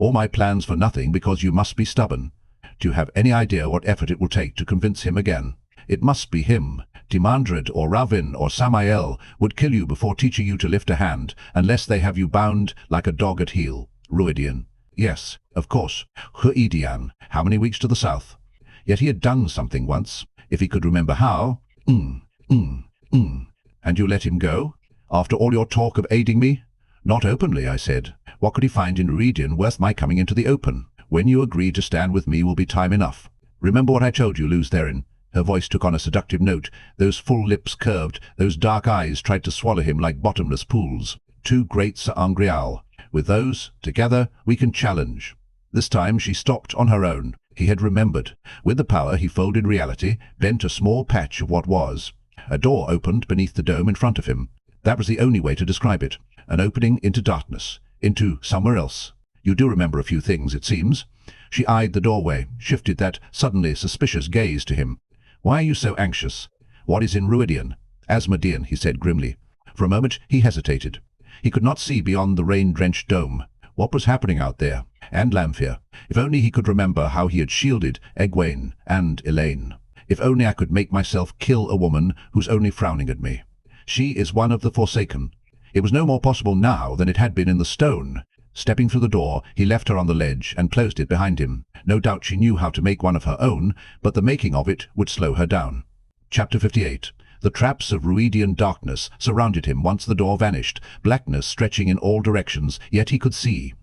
S1: All my plans for nothing because you must be stubborn. Do you have any idea what effort it will take to convince him again? It must be him. Timandred or Ravin or Samael would kill you before teaching you to lift a hand, unless they have you bound like a dog at heel. Rhuidean. Yes, of course. Rhuidean. How many weeks to the south? Yet he had done something once, if he could remember how. And you let him go? After all your talk of aiding me? Not openly, I said. What could he find in Rhuidean worth my coming into the open? When you agree to stand with me will be time enough. Remember what I told you, Luz Therin. Her voice took on a seductive note. Those full lips curved, those dark eyes tried to swallow him like bottomless pools. Two great Sir Angreal. With those, together, we can challenge. This time she stopped on her own. He had remembered. With the power he folded reality, bent a small patch of what was. A door opened beneath the dome in front of him. That was the only way to describe it. An opening into darkness. Into somewhere else. You do remember a few things, it seems. She eyed the doorway, shifted that suddenly suspicious gaze to him. Why are you so anxious? What is in Rhuidean? Asmodean, he said grimly. For a moment he hesitated. He could not see beyond the rain-drenched dome. What was happening out there? And Lanfear. If only he could remember how he had shielded Egwene and Elaine. If only I could make myself kill a woman who's only frowning at me. She is one of the Forsaken. It was no more possible now than it had been in the stone. Stepping through the door, he left her on the ledge and closed it behind him. No doubt she knew how to make one of her own, but the making of it would slow her down. Chapter 58. The traps of Rhuidean darkness surrounded him once the door vanished, blackness stretching in all directions, yet he could see.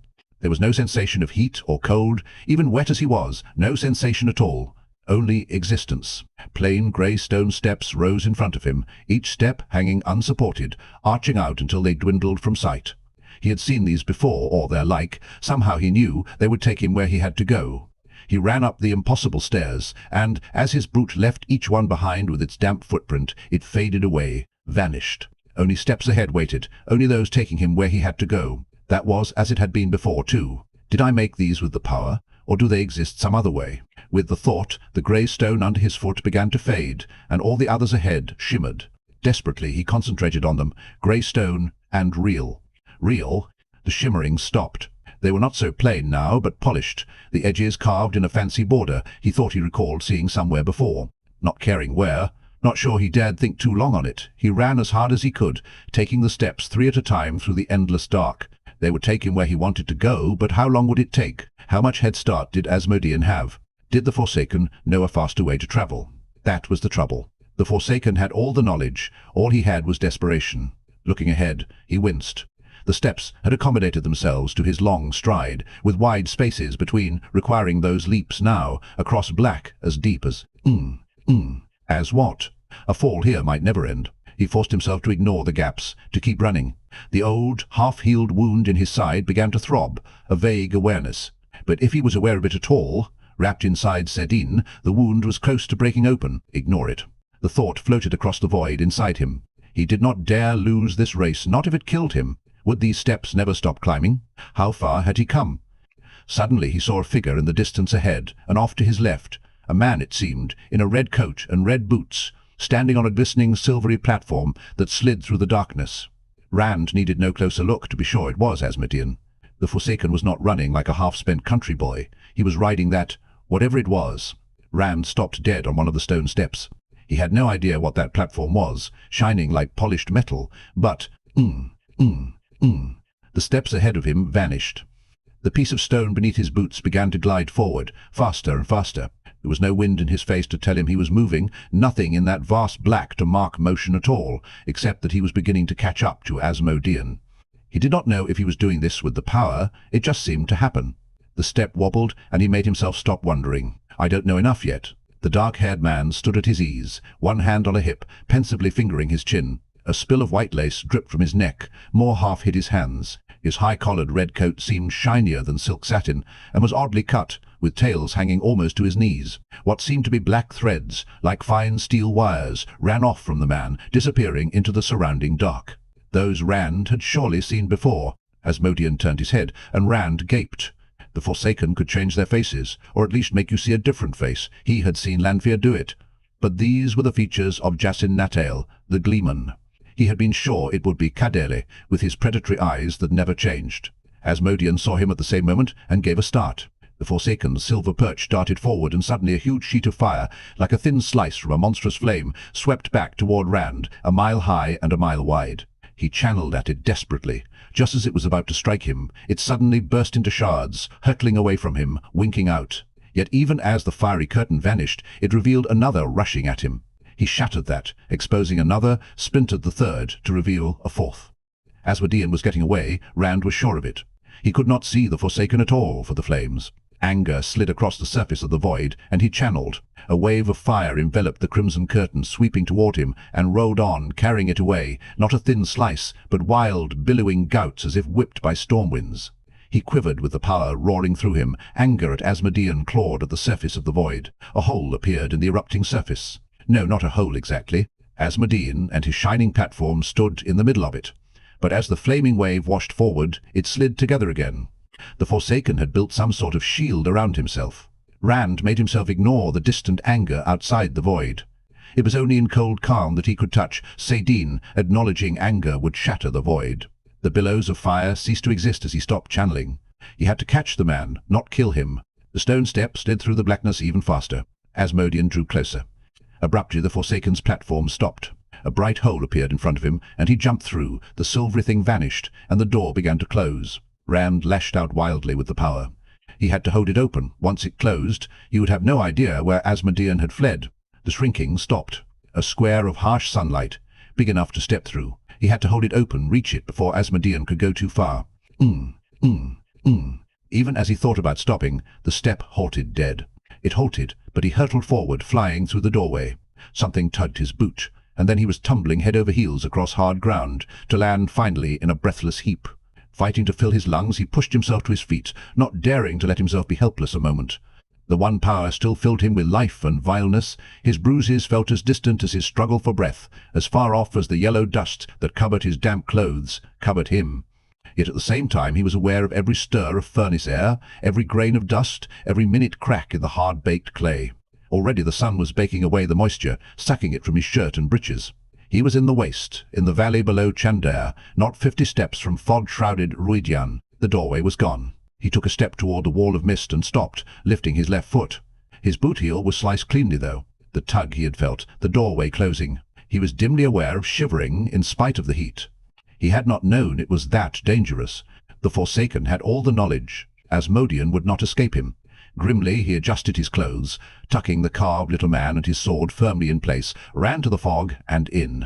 S1: There was no sensation of heat or cold, even wet as he was, no sensation at all. Only existence. Plain grey stone steps rose in front of him, each step hanging unsupported, arching out until they dwindled from sight. He had seen these before, or their like. Somehow he knew they would take him where he had to go. He ran up the impossible stairs, and, as his brute left each one behind with its damp footprint, it faded away, vanished. Only steps ahead waited, only those taking him where he had to go. That was as it had been before, too. Did I make these with the power, or do they exist some other way? With the thought, the grey stone under his foot began to fade, and all the others ahead shimmered. Desperately he concentrated on them, grey stone and real. Real? The shimmering stopped. They were not so plain now, but polished, the edges carved in a fancy border he thought he recalled seeing somewhere before. Not caring where, not sure he dared think too long on it, he ran as hard as he could, taking the steps 3 at a time through the endless dark. They would take him where he wanted to go, but how long would it take? How much head start did Asmodean have? Did the Forsaken know a faster way to travel? That was the trouble. The Forsaken had all the knowledge. All he had was desperation. Looking ahead, he winced. The steps had accommodated themselves to his long stride, with wide spaces between, requiring those leaps now, across black as deep as... As what? A fall here might never end. He forced himself to ignore the gaps, to keep running. The old, half-healed wound in his side began to throb, a vague awareness. But if he was aware of it at all, wrapped inside Sedin, the wound was close to breaking open. Ignore it. The thought floated across the void inside him. He did not dare lose this race, not if it killed him. Would these steps never stop climbing? How far had he come? Suddenly he saw a figure in the distance ahead, and off to his left. A man, it seemed, in a red coat and red boots, standing on a glistening silvery platform that slid through the darkness. Rand needed no closer look to be sure it was Asmodean. The Forsaken was not running like a half-spent country boy. He was riding that, whatever it was. Rand stopped dead on one of the stone steps. He had no idea what that platform was, shining like polished metal, but the steps ahead of him vanished. The piece of stone beneath his boots began to glide forward, faster and faster. There was no wind in his face to tell him he was moving, nothing in that vast black to mark motion at all, except that he was beginning to catch up to Asmodean. He did not know if he was doing this with the power, it just seemed to happen. The step wobbled, and he made himself stop wondering. I don't know enough yet. The dark-haired man stood at his ease, one hand on a hip, pensively fingering his chin. A spill of white lace dripped from his neck, more half hid his hands. His high-collared red coat seemed shinier than silk satin, and was oddly cut, with tails hanging almost to his knees. What seemed to be black threads, like fine steel wires, ran off from the man, disappearing into the surrounding dark. Those Rand had surely seen before. Asmodean turned his head, and Rand gaped. The Forsaken could change their faces, or at least make you see a different face. He had seen Lanfear do it. But these were the features of Jasin Natael, the Gleeman. He had been sure it would be Kadele, with his predatory eyes that never changed. Asmodean saw him at the same moment, and gave a start. The Forsaken's silver perch darted forward, and suddenly a huge sheet of fire, like a thin slice from a monstrous flame, swept back toward Rand, a mile high and a mile wide. He channeled at it desperately. Just as it was about to strike him, it suddenly burst into shards, hurtling away from him, winking out. Yet even as the fiery curtain vanished, it revealed another rushing at him. He shattered that, exposing another, splintered the third, to reveal a fourth. Asmodean was getting away, Rand was sure of it. He could not see the Forsaken at all for the flames. Anger slid across the surface of the void, and he channeled. A wave of fire enveloped the crimson curtain, sweeping toward him, and rode on, carrying it away, not a thin slice, but wild, billowing gouts as if whipped by storm winds. He quivered with the power roaring through him. Anger at Asmodean clawed at the surface of the void. A hole appeared in the erupting surface. No, not a hole exactly. Asmodean and his shining platform stood in the middle of it. But as the flaming wave washed forward, it slid together again. The Forsaken had built some sort of shield around himself. Rand made himself ignore the distant anger outside the void. It was only in cold calm that he could touch Sedin, acknowledging anger would shatter the void. The billows of fire ceased to exist as he stopped channeling. He had to catch the man, not kill him. The stone step slid through the blackness even faster. Asmodean drew closer. Abruptly the Forsaken's platform stopped. A bright hole appeared in front of him, and he jumped through. The silvery thing vanished, and the door began to close. Rand lashed out wildly with the power. He had to hold it open. Once it closed, he would have no idea where Asmodean had fled. The shrinking stopped. A square of harsh sunlight, big enough to step through. He had to hold it open, reach it, before Asmodean could go too far. Even as he thought about stopping, the step halted dead. It halted, but he hurtled forward, flying through the doorway. Something tugged his boot, and then he was tumbling head over heels across hard ground, to land finally in a breathless heap. Fighting to fill his lungs, he pushed himself to his feet, not daring to let himself be helpless a moment. The one power still filled him with life and vileness. His bruises felt as distant as his struggle for breath, as far off as the yellow dust that covered his damp clothes, covered him. Yet at the same time he was aware of every stir of furnace air, every grain of dust, every minute crack in the hard-baked clay. Already the sun was baking away the moisture, sucking it from his shirt and breeches. He was in the waste, in the valley below Chandar, not 50 steps from fog-shrouded Rhuidean. The doorway was gone. He took a step toward the wall of mist and stopped, lifting his left foot. His boot heel was sliced cleanly, though. The tug he had felt, the doorway closing. He was dimly aware of shivering in spite of the heat. He had not known it was that dangerous. The Forsaken had all the knowledge. Asmodean would not escape him. Grimly he adjusted his clothes, tucking the carved little man and his sword firmly in place, ran to the fog and in.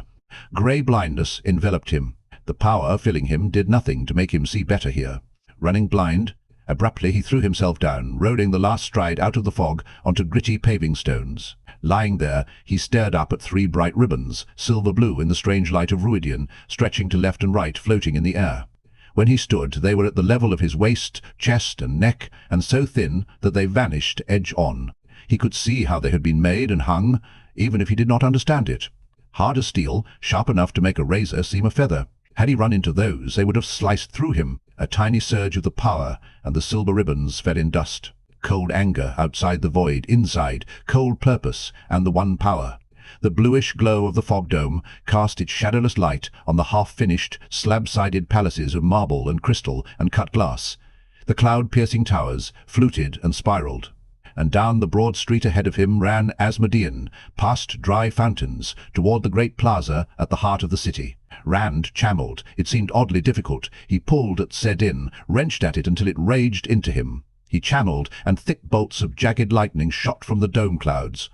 S1: Grey blindness enveloped him. The power filling him did nothing to make him see better here. Running blind, abruptly he threw himself down, rolling the last stride out of the fog onto gritty paving stones. Lying there, he stared up at 3 bright ribbons, silver blue in the strange light of Rhuidean, stretching to left and right, floating in the air. When he stood, they were at the level of his waist, chest and neck, and so thin that they vanished edge on. He could see how they had been made and hung, even if he did not understand it. Hard as steel, sharp enough to make a razor seem a feather. Had he run into those, they would have sliced through him. A tiny surge of the power, and the silver ribbons fell in dust. Cold anger outside the void, inside, cold purpose, and the one power. The bluish glow of the fog dome cast its shadowless light on the half-finished, slab-sided palaces of marble and crystal and cut glass. The cloud-piercing towers fluted and spiraled. And down the broad street ahead of him ran Asmodean, past dry fountains, toward the great plaza at the heart of the city. Rand chammeled. It seemed oddly difficult. He pulled at Sedin, wrenched at it until it raged into him. He channeled, and thick bolts of jagged lightning shot from the dome clouds.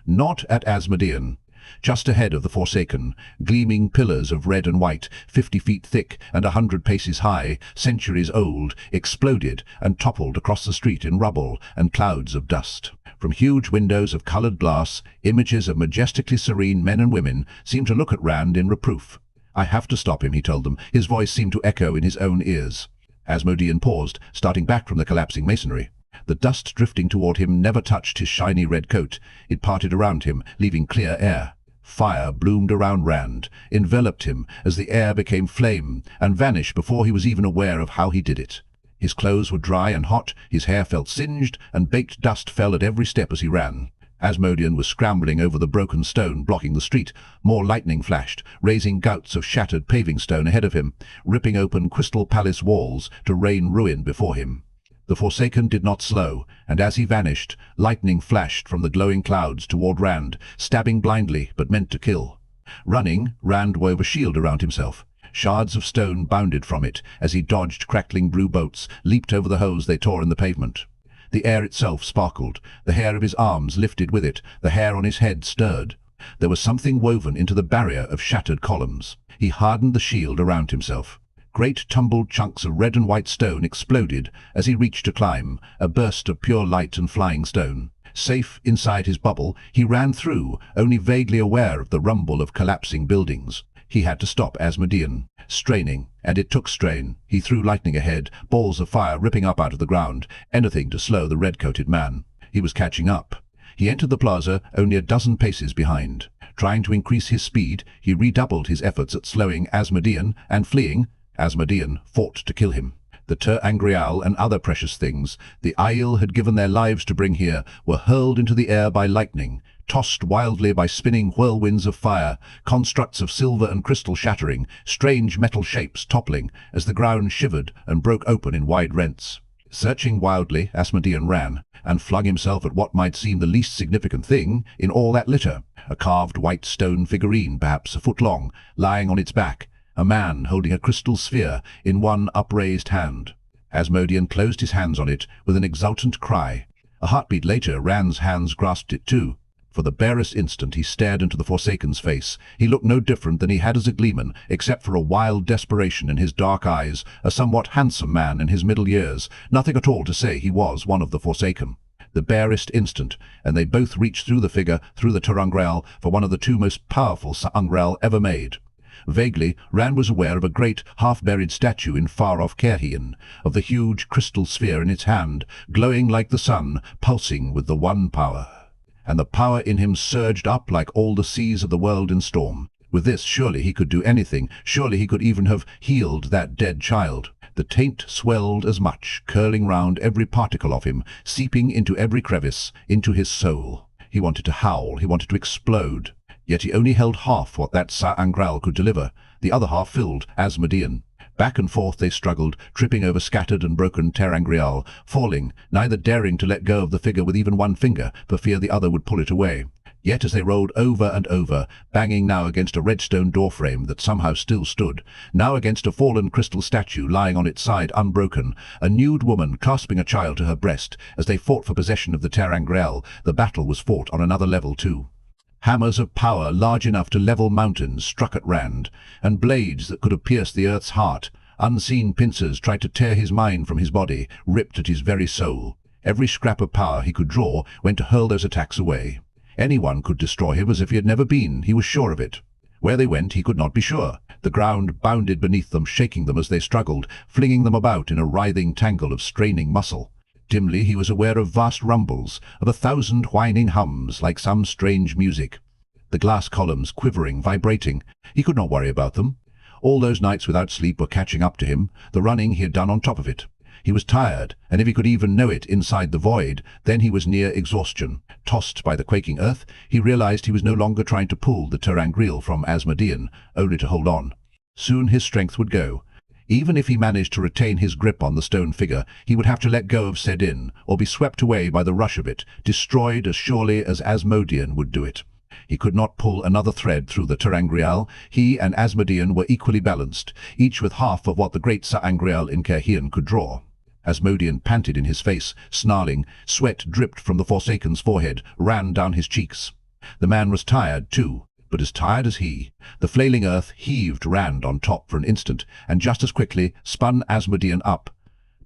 S1: Not at Asmodean. Just ahead of the Forsaken, gleaming pillars of red and white, 50 feet thick and 100 paces high, centuries old, exploded and toppled across the street in rubble and clouds of dust. From huge windows of coloured glass, images of majestically serene men and women seemed to look at Rand in reproof. "I have to stop him," he told them. His voice seemed to echo in his own ears. Asmodean paused, starting back from the collapsing masonry. The dust drifting toward him never touched his shiny red coat. It parted around him, leaving clear air. Fire bloomed around Rand, enveloped him as the air became flame, and vanished before he was even aware of how he did it. His clothes were dry and hot, his hair felt singed, and baked dust fell at every step as he ran. Asmodean was scrambling over the broken stone blocking the street. More lightning flashed, raising gouts of shattered paving stone ahead of him, ripping open Crystal Palace walls to rain ruin before him. The Forsaken did not slow, and as he vanished, lightning flashed from the glowing clouds toward Rand, stabbing blindly but meant to kill. Running, Rand wove a shield around himself. Shards of stone bounded from it as he dodged crackling blue bolts, leaped over the holes they tore in the pavement. The air itself sparkled. The hair of his arms lifted with it. The hair on his head stirred. There was something woven into the barrier of shattered columns. He hardened the shield around himself. Great tumbled chunks of red and white stone exploded as he reached to climb, a burst of pure light and flying stone. Safe inside his bubble, he ran through, only vaguely aware of the rumble of collapsing buildings. He had to stop Asmodean. Straining, and it took strain. He threw lightning ahead, balls of fire ripping up out of the ground, anything to slow the red-coated man. He was catching up. He entered the plaza only a dozen paces behind. Trying to increase his speed, he redoubled his efforts at slowing Asmodean, and fleeing, Asmodean fought to kill him. The Angreal and other precious things the Aiel had given their lives to bring here were hurled into the air by lightning, tossed wildly by spinning whirlwinds of fire, constructs of silver and crystal shattering, strange metal shapes toppling as the ground shivered and broke open in wide rents. Searching wildly, Asmodean ran, and flung himself at what might seem the least significant thing in all that litter, a carved white stone figurine perhaps a foot long, lying on its back, a man holding a crystal sphere in one upraised hand. Asmodean closed his hands on it with an exultant cry. A heartbeat later, Rand's hands grasped it too. For the barest instant he stared into the Forsaken's face. He looked no different than he had as a gleeman, except for a wild desperation in his dark eyes, a somewhat handsome man in his middle years, nothing at all to say he was one of the Forsaken. The barest instant, and they both reached through the figure, through the tarmongaidon, for one of the 2 most powerful tarmongaidon ever made. Vaguely, Rand was aware of a great, half-buried statue in far-off Rhuidean, of the huge crystal sphere in its hand, glowing like the sun, pulsing with the one power. And the power in him surged up like all the seas of the world in storm. With this, surely he could do anything. Surely he could even have healed that dead child. The taint swelled as much, curling round every particle of him, seeping into every crevice, into his soul. He wanted to howl, he wanted to explode. Yet he only held half what that tarmongaidon could deliver. The other half filled Asmodean. Back and forth they struggled, tripping over scattered and broken tarmongaidon, falling, neither daring to let go of the figure with even one finger, for fear the other would pull it away. Yet as they rolled over and over, banging now against a redstone doorframe that somehow still stood, now against a fallen crystal statue lying on its side unbroken, a nude woman clasping a child to her breast, as they fought for possession of the tarmongaidon, the battle was fought on another level too. Hammers of power large enough to level mountains struck at Rand, and blades that could have pierced the earth's heart. Unseen pincers tried to tear his mind from his body, ripped at his very soul. Every scrap of power he could draw went to hurl those attacks away. Anyone could destroy him as if he had never been, he was sure of it. Where they went he could not be sure. The ground bounded beneath them, shaking them as they struggled, flinging them about in a writhing tangle of straining muscle. Dimly he was aware of vast rumbles, of 1,000 whining hums like some strange music. The glass columns quivering, vibrating. He could not worry about them. All those nights without sleep were catching up to him, the running he had done on top of it. He was tired, and if he could even know it inside the void, then he was near exhaustion. Tossed by the quaking earth, he realized he was no longer trying to pull the ter'angreal from Asmodean, only to hold on. Soon his strength would go. Even if he managed to retain his grip on the stone figure, he would have to let go of Sedin, or be swept away by the rush of it, destroyed as surely as Asmodean would do it. He could not pull another thread through the ter'angreal. He and Asmodean were equally balanced, each with half of what the great sa'angreal in Kerhian could draw. Asmodean panted in his face, snarling. Sweat dripped from the Forsaken's forehead, ran down his cheeks. The man was tired, too, but as tired as he. The flailing earth heaved Rand on top for an instant, and just as quickly spun Asmodean up.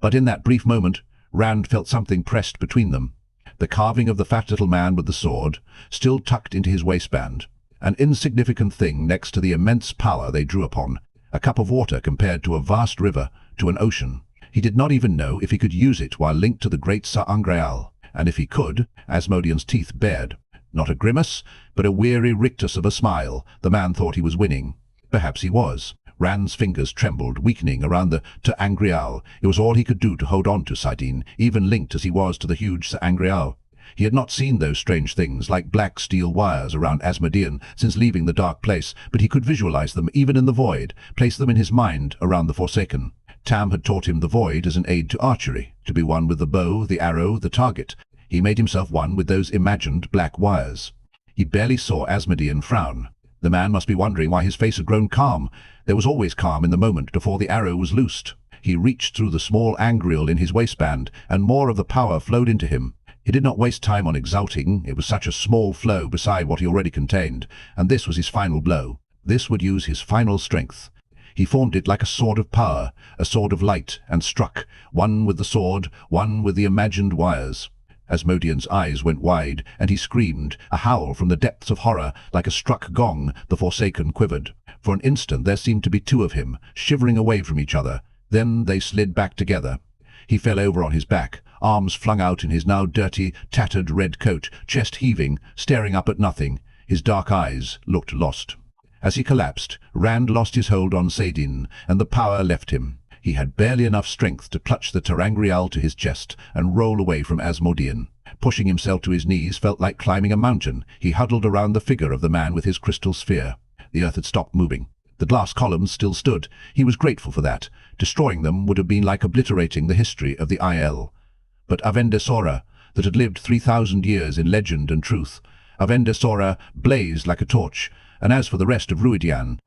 S1: But in that brief moment, Rand felt something pressed between them. The carving of the fat little man with the sword, still tucked into his waistband. An insignificant thing next to the immense power they drew upon. A cup of water compared to a vast river, to an ocean. He did not even know if he could use it while linked to the great sa'angreal, and if he could, Asmodean's teeth bared. Not a grimace, but a weary rictus of a smile. The man thought he was winning. Perhaps he was. Rand's fingers trembled, weakening around the ter'angreal. It was all he could do to hold on to Sidene, even linked as he was to the huge sa'angreal. He had not seen those strange things, like black steel wires around Asmodean, since leaving the dark place, but he could visualize them even in the void, place them in his mind around the Forsaken. Tam had taught him the void as an aid to archery, to be one with the bow, the arrow, the target. He made himself one with those imagined black wires. He barely saw Asmodean frown. The man must be wondering why his face had grown calm. There was always calm in the moment before the arrow was loosed. He reached through the small angreal in his waistband, and more of the power flowed into him. He did not waste time on exulting. It was such a small flow beside what he already contained, and this was his final blow. This would use his final strength. He formed it like a sword of power, a sword of light, and struck, one with the sword, one with the imagined wires. Asmodean's eyes went wide, and he screamed, a howl from the depths of horror. Like a struck gong, the Forsaken quivered. For an instant there seemed to be two of him, shivering away from each other. Then they slid back together. He fell over on his back, arms flung out in his now dirty, tattered red coat, chest heaving, staring up at nothing. His dark eyes looked lost. As he collapsed, Rand lost his hold on Sedin, and the power left him. He had barely enough strength to clutch the ter'angreal to his chest and roll away from Asmodean. Pushing himself to his knees felt like climbing a mountain. He huddled around the figure of the man with his crystal sphere. The earth had stopped moving. The glass columns still stood. He was grateful for that. Destroying them would have been like obliterating the history of the Aiel. But Avendesora, that had lived 3,000 years in legend and truth, Avendesora blazed like a torch. And as for the rest of Rhuidean,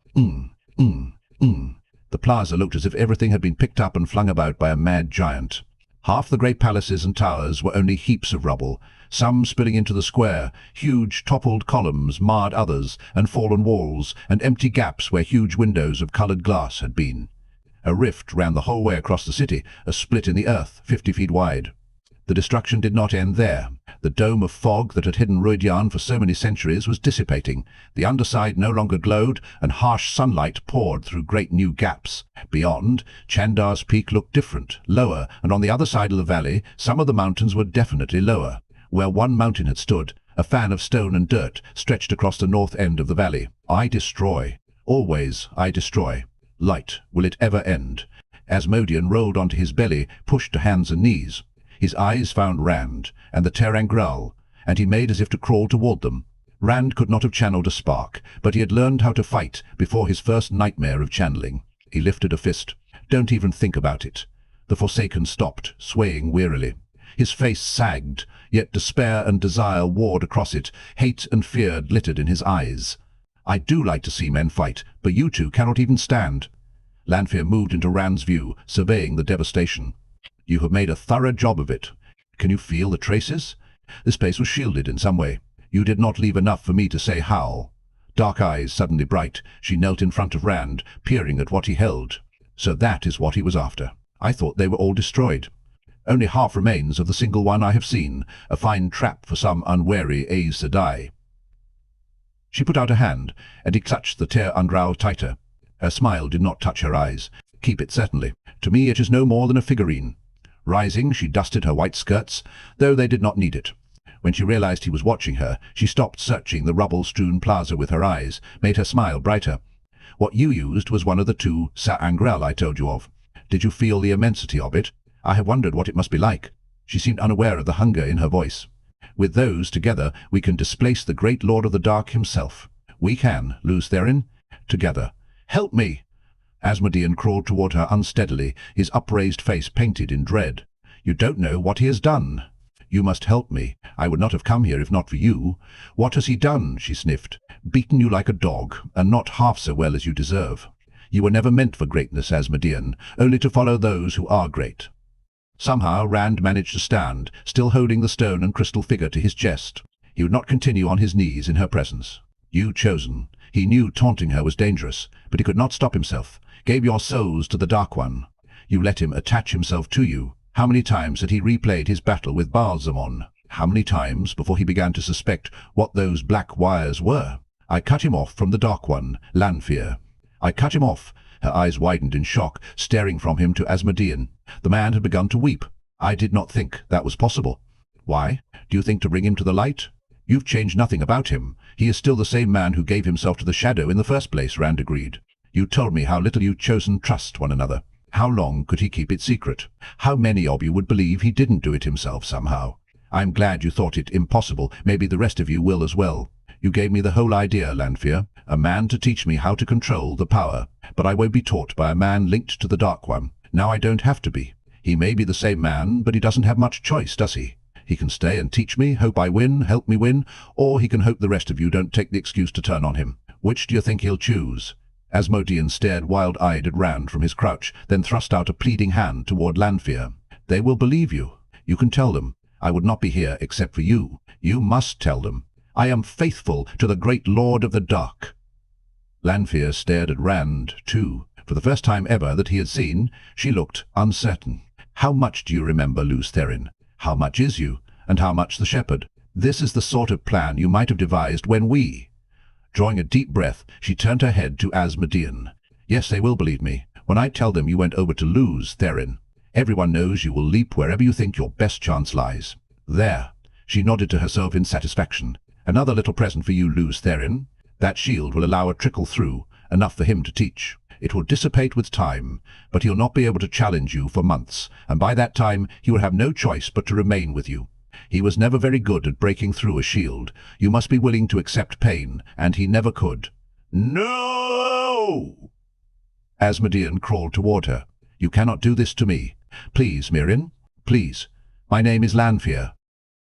S1: the plaza looked as if everything had been picked up and flung about by a mad giant. Half the great palaces and towers were only heaps of rubble, some spilling into the square. Huge toppled columns marred others, and fallen walls, and empty gaps where huge windows of coloured glass had been. A rift ran the whole way across the city, a split in the earth, 50 feet wide. The destruction did not end there. The dome of fog that had hidden Rhuidean for so many centuries was dissipating. The underside no longer glowed, and harsh sunlight poured through great new gaps. Beyond, Chandar's peak looked different, lower, and on the other side of the valley, some of the mountains were definitely lower. Where one mountain had stood, a fan of stone and dirt stretched across the north end of the valley. I destroy. Always I destroy. Light, will it ever end? Asmodean rolled onto his belly, pushed to hands and knees. His eyes found Rand and the ter'angreal, and he made as if to crawl toward them. Rand could not have channeled a spark, but he had learned how to fight before his first nightmare of channeling. He lifted a fist. Don't even think about it. The Forsaken stopped, swaying wearily. His face sagged, yet despair and desire warred across it. Hate and fear glittered in his eyes. I do like to see men fight, but you two cannot even stand. Lanfear moved into Rand's view, surveying the devastation. You have made a thorough job of it. Can you feel the traces? This place was shielded in some way. You did not leave enough for me to say how. Dark eyes suddenly bright, she knelt in front of Rand, peering at what he held. So that is what he was after. I thought they were all destroyed. Only half remains of the single one I have seen, a fine trap for some unwary Aes Sedai. She put out a hand, and he clutched the tear undraw tighter. Her smile did not touch her eyes. Keep it, certainly. To me it is no more than a figurine. Rising, she dusted her white skirts, though they did not need it. When she realized he was watching her, she stopped searching the rubble-strewn plaza with her eyes, made her smile brighter. What you used was one of the two Sa'angrel I told you of. Did you feel the immensity of it? I have wondered what it must be like. She seemed unaware of the hunger in her voice. With those together, we can displace the great Lord of the Dark himself. We can, Lews Therin. Together. Help me! Asmodean crawled toward her unsteadily, his upraised face painted in dread. You don't know what he has done. You must help me. I would not have come here if not for you. What has he done? She sniffed. Beaten you like a dog, and not half so well as you deserve. You were never meant for greatness, Asmodean, only to follow those who are great. Somehow Rand managed to stand, still holding the stone and crystal figure to his chest. He would not continue on his knees in her presence. You chosen. He knew taunting her was dangerous, but he could not stop himself. Gave your souls to the Dark One. You let him attach himself to you. How many times had he replayed his battle with Baalzamon? How many times before he began to suspect what those black wires were? I cut him off from the Dark One, Lanfear. I cut him off. Her eyes widened in shock, staring from him to Asmodean. The man had begun to weep. I did not think that was possible. Why? Do you think to bring him to the light? You've changed nothing about him. He is still the same man who gave himself to the shadow in the first place, Rand agreed. You told me how little you chosen trust one another. How long could he keep it secret? How many of you would believe he didn't do it himself somehow? I'm glad you thought it impossible. Maybe the rest of you will as well. You gave me the whole idea, Lanfear. A man to teach me how to control the power. But I won't be taught by a man linked to the Dark One. Now I don't have to be. He may be the same man, but he doesn't have much choice, does he? He can stay and teach me, hope I win, help me win, or he can hope the rest of you don't take the excuse to turn on him. Which do you think he'll choose? Asmodean stared wild-eyed at Rand from his crouch, then thrust out a pleading hand toward Lanfear. They will believe you. You can tell them. I would not be here except for you. You must tell them. I am faithful to the great Lord of the Dark. Lanfear stared at Rand, too. For the first time ever that he had seen, she looked uncertain. How much do you remember, Lews Therin? How much is you, and how much the shepherd? This is the sort of plan you might have devised when we... Drawing a deep breath, she turned her head to Asmodean. Yes, they will believe me. When I tell them you went over to Lews Therin, everyone knows you will leap wherever you think your best chance lies. There. She nodded to herself in satisfaction. Another little present for you, Lews Therin. That shield will allow a trickle through, enough for him to teach. It will dissipate with time, but he'll not be able to challenge you for months, and by that time he will have no choice but to remain with you. He was never very good at breaking through a shield. You must be willing to accept pain, and he never could. No! Asmodean crawled toward her. You cannot do this to me. Please, Myrian. Please. My name is Lanfear.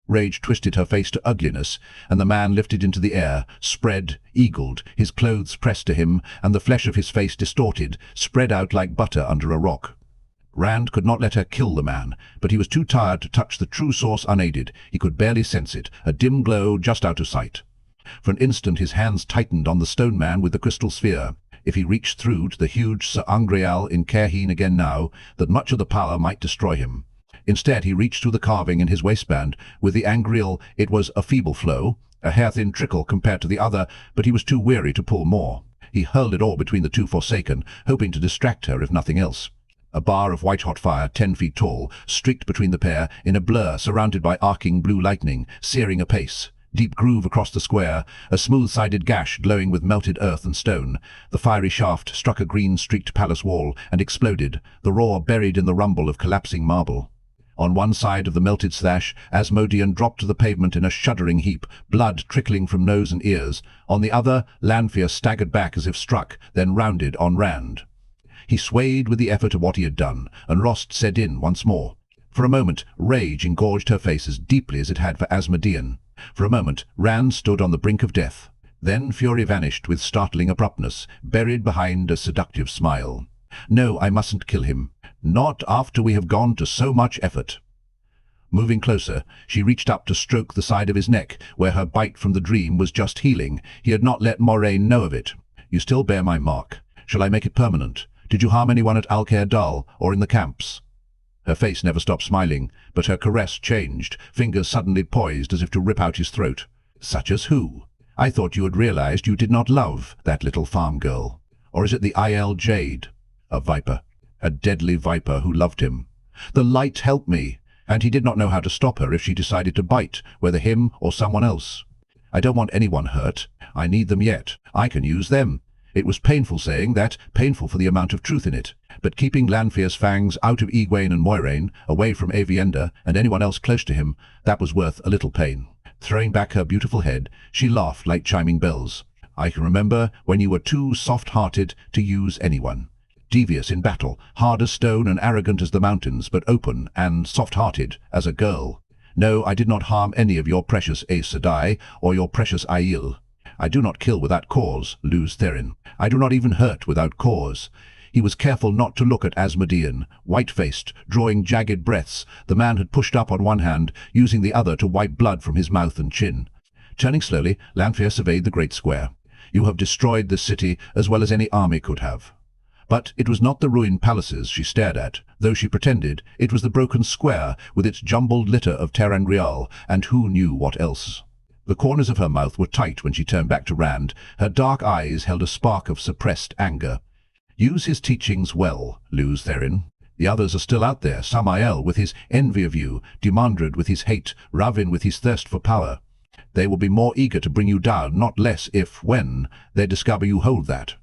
S1: Rage twisted her face to ugliness, and the man lifted into the air, spread, eagled, his clothes pressed to him, and the flesh of his face distorted, spread out like butter under a rock. Rand could not let her kill the man, but he was too tired to touch the true source unaided. He could barely sense it, a dim glow just out of sight. For an instant his hands tightened on the stone man with the crystal sphere. If he reached through to the huge Sa'angreal in Cairhien again now, that much of the power might destroy him. Instead he reached through the carving in his waistband. With the Angreal it was a feeble flow, a hair-thin trickle compared to the other, but he was too weary to pull more. He hurled it all between the two Forsaken, hoping to distract her if nothing else. A bar of white-hot fire, 10 feet tall, streaked between the pair, in a blur surrounded by arcing blue lightning, searing apace. Deep groove across the square, a smooth-sided gash glowing with melted earth and stone. The fiery shaft struck a green-streaked palace wall and exploded, the roar buried in the rumble of collapsing marble. On one side of the melted slash, Asmodean dropped to the pavement in a shuddering heap, blood trickling from nose and ears. On the other, Lanfear staggered back as if struck, then rounded on Rand. He swayed with the effort of what he had done, and Rost set in once more. For a moment, rage engorged her face as deeply as it had for Asmodean. For a moment, Rand stood on the brink of death. Then fury vanished with startling abruptness, buried behind a seductive smile. No, I mustn't kill him. Not after we have gone to so much effort. Moving closer, she reached up to stroke the side of his neck, where her bite from the dream was just healing. He had not let Moiraine know of it. "You still bear my mark. Shall I make it permanent? Did you harm anyone at Alcair Dal, or in the camps?" Her face never stopped smiling, but her caress changed, fingers suddenly poised as if to rip out his throat. "Such as who? I thought you had realized you did not love that little farm girl. Or is it the Aiel Jade? A viper. A deadly viper who loved him. The light help me, and he did not know how to stop her if she decided to bite, whether him or someone else. I don't want anyone hurt. I need them yet. I can use them." It was painful saying that, painful for the amount of truth in it. But keeping Lanfear's fangs out of Egwene and Moiraine, away from Avienda and anyone else close to him, that was worth a little pain. Throwing back her beautiful head, she laughed like chiming bells. "I can remember when you were too soft-hearted to use anyone. Devious in battle, hard as stone and arrogant as the mountains, but open and soft-hearted as a girl. No, I did not harm any of your precious Aes Sedai or your precious Aiel. I do not kill without cause, Luz Therin. I do not even hurt without cause." He was careful not to look at Asmodean, white-faced, drawing jagged breaths. The man had pushed up on one hand, using the other to wipe blood from his mouth and chin. Turning slowly, Lanfear surveyed the great square. "You have destroyed this city as well as any army could have." But it was not the ruined palaces she stared at, though she pretended it was the broken square with its jumbled litter of ter'angreal, and who knew what else. The corners of her mouth were tight when she turned back to Rand. Her dark eyes held a spark of suppressed anger. "Use his teachings well, Luz Therin. The others are still out there, Samael with his envy of you, Demandred with his hate, Ravin with his thirst for power. They will be more eager to bring you down, not less if, when, they discover you hold that."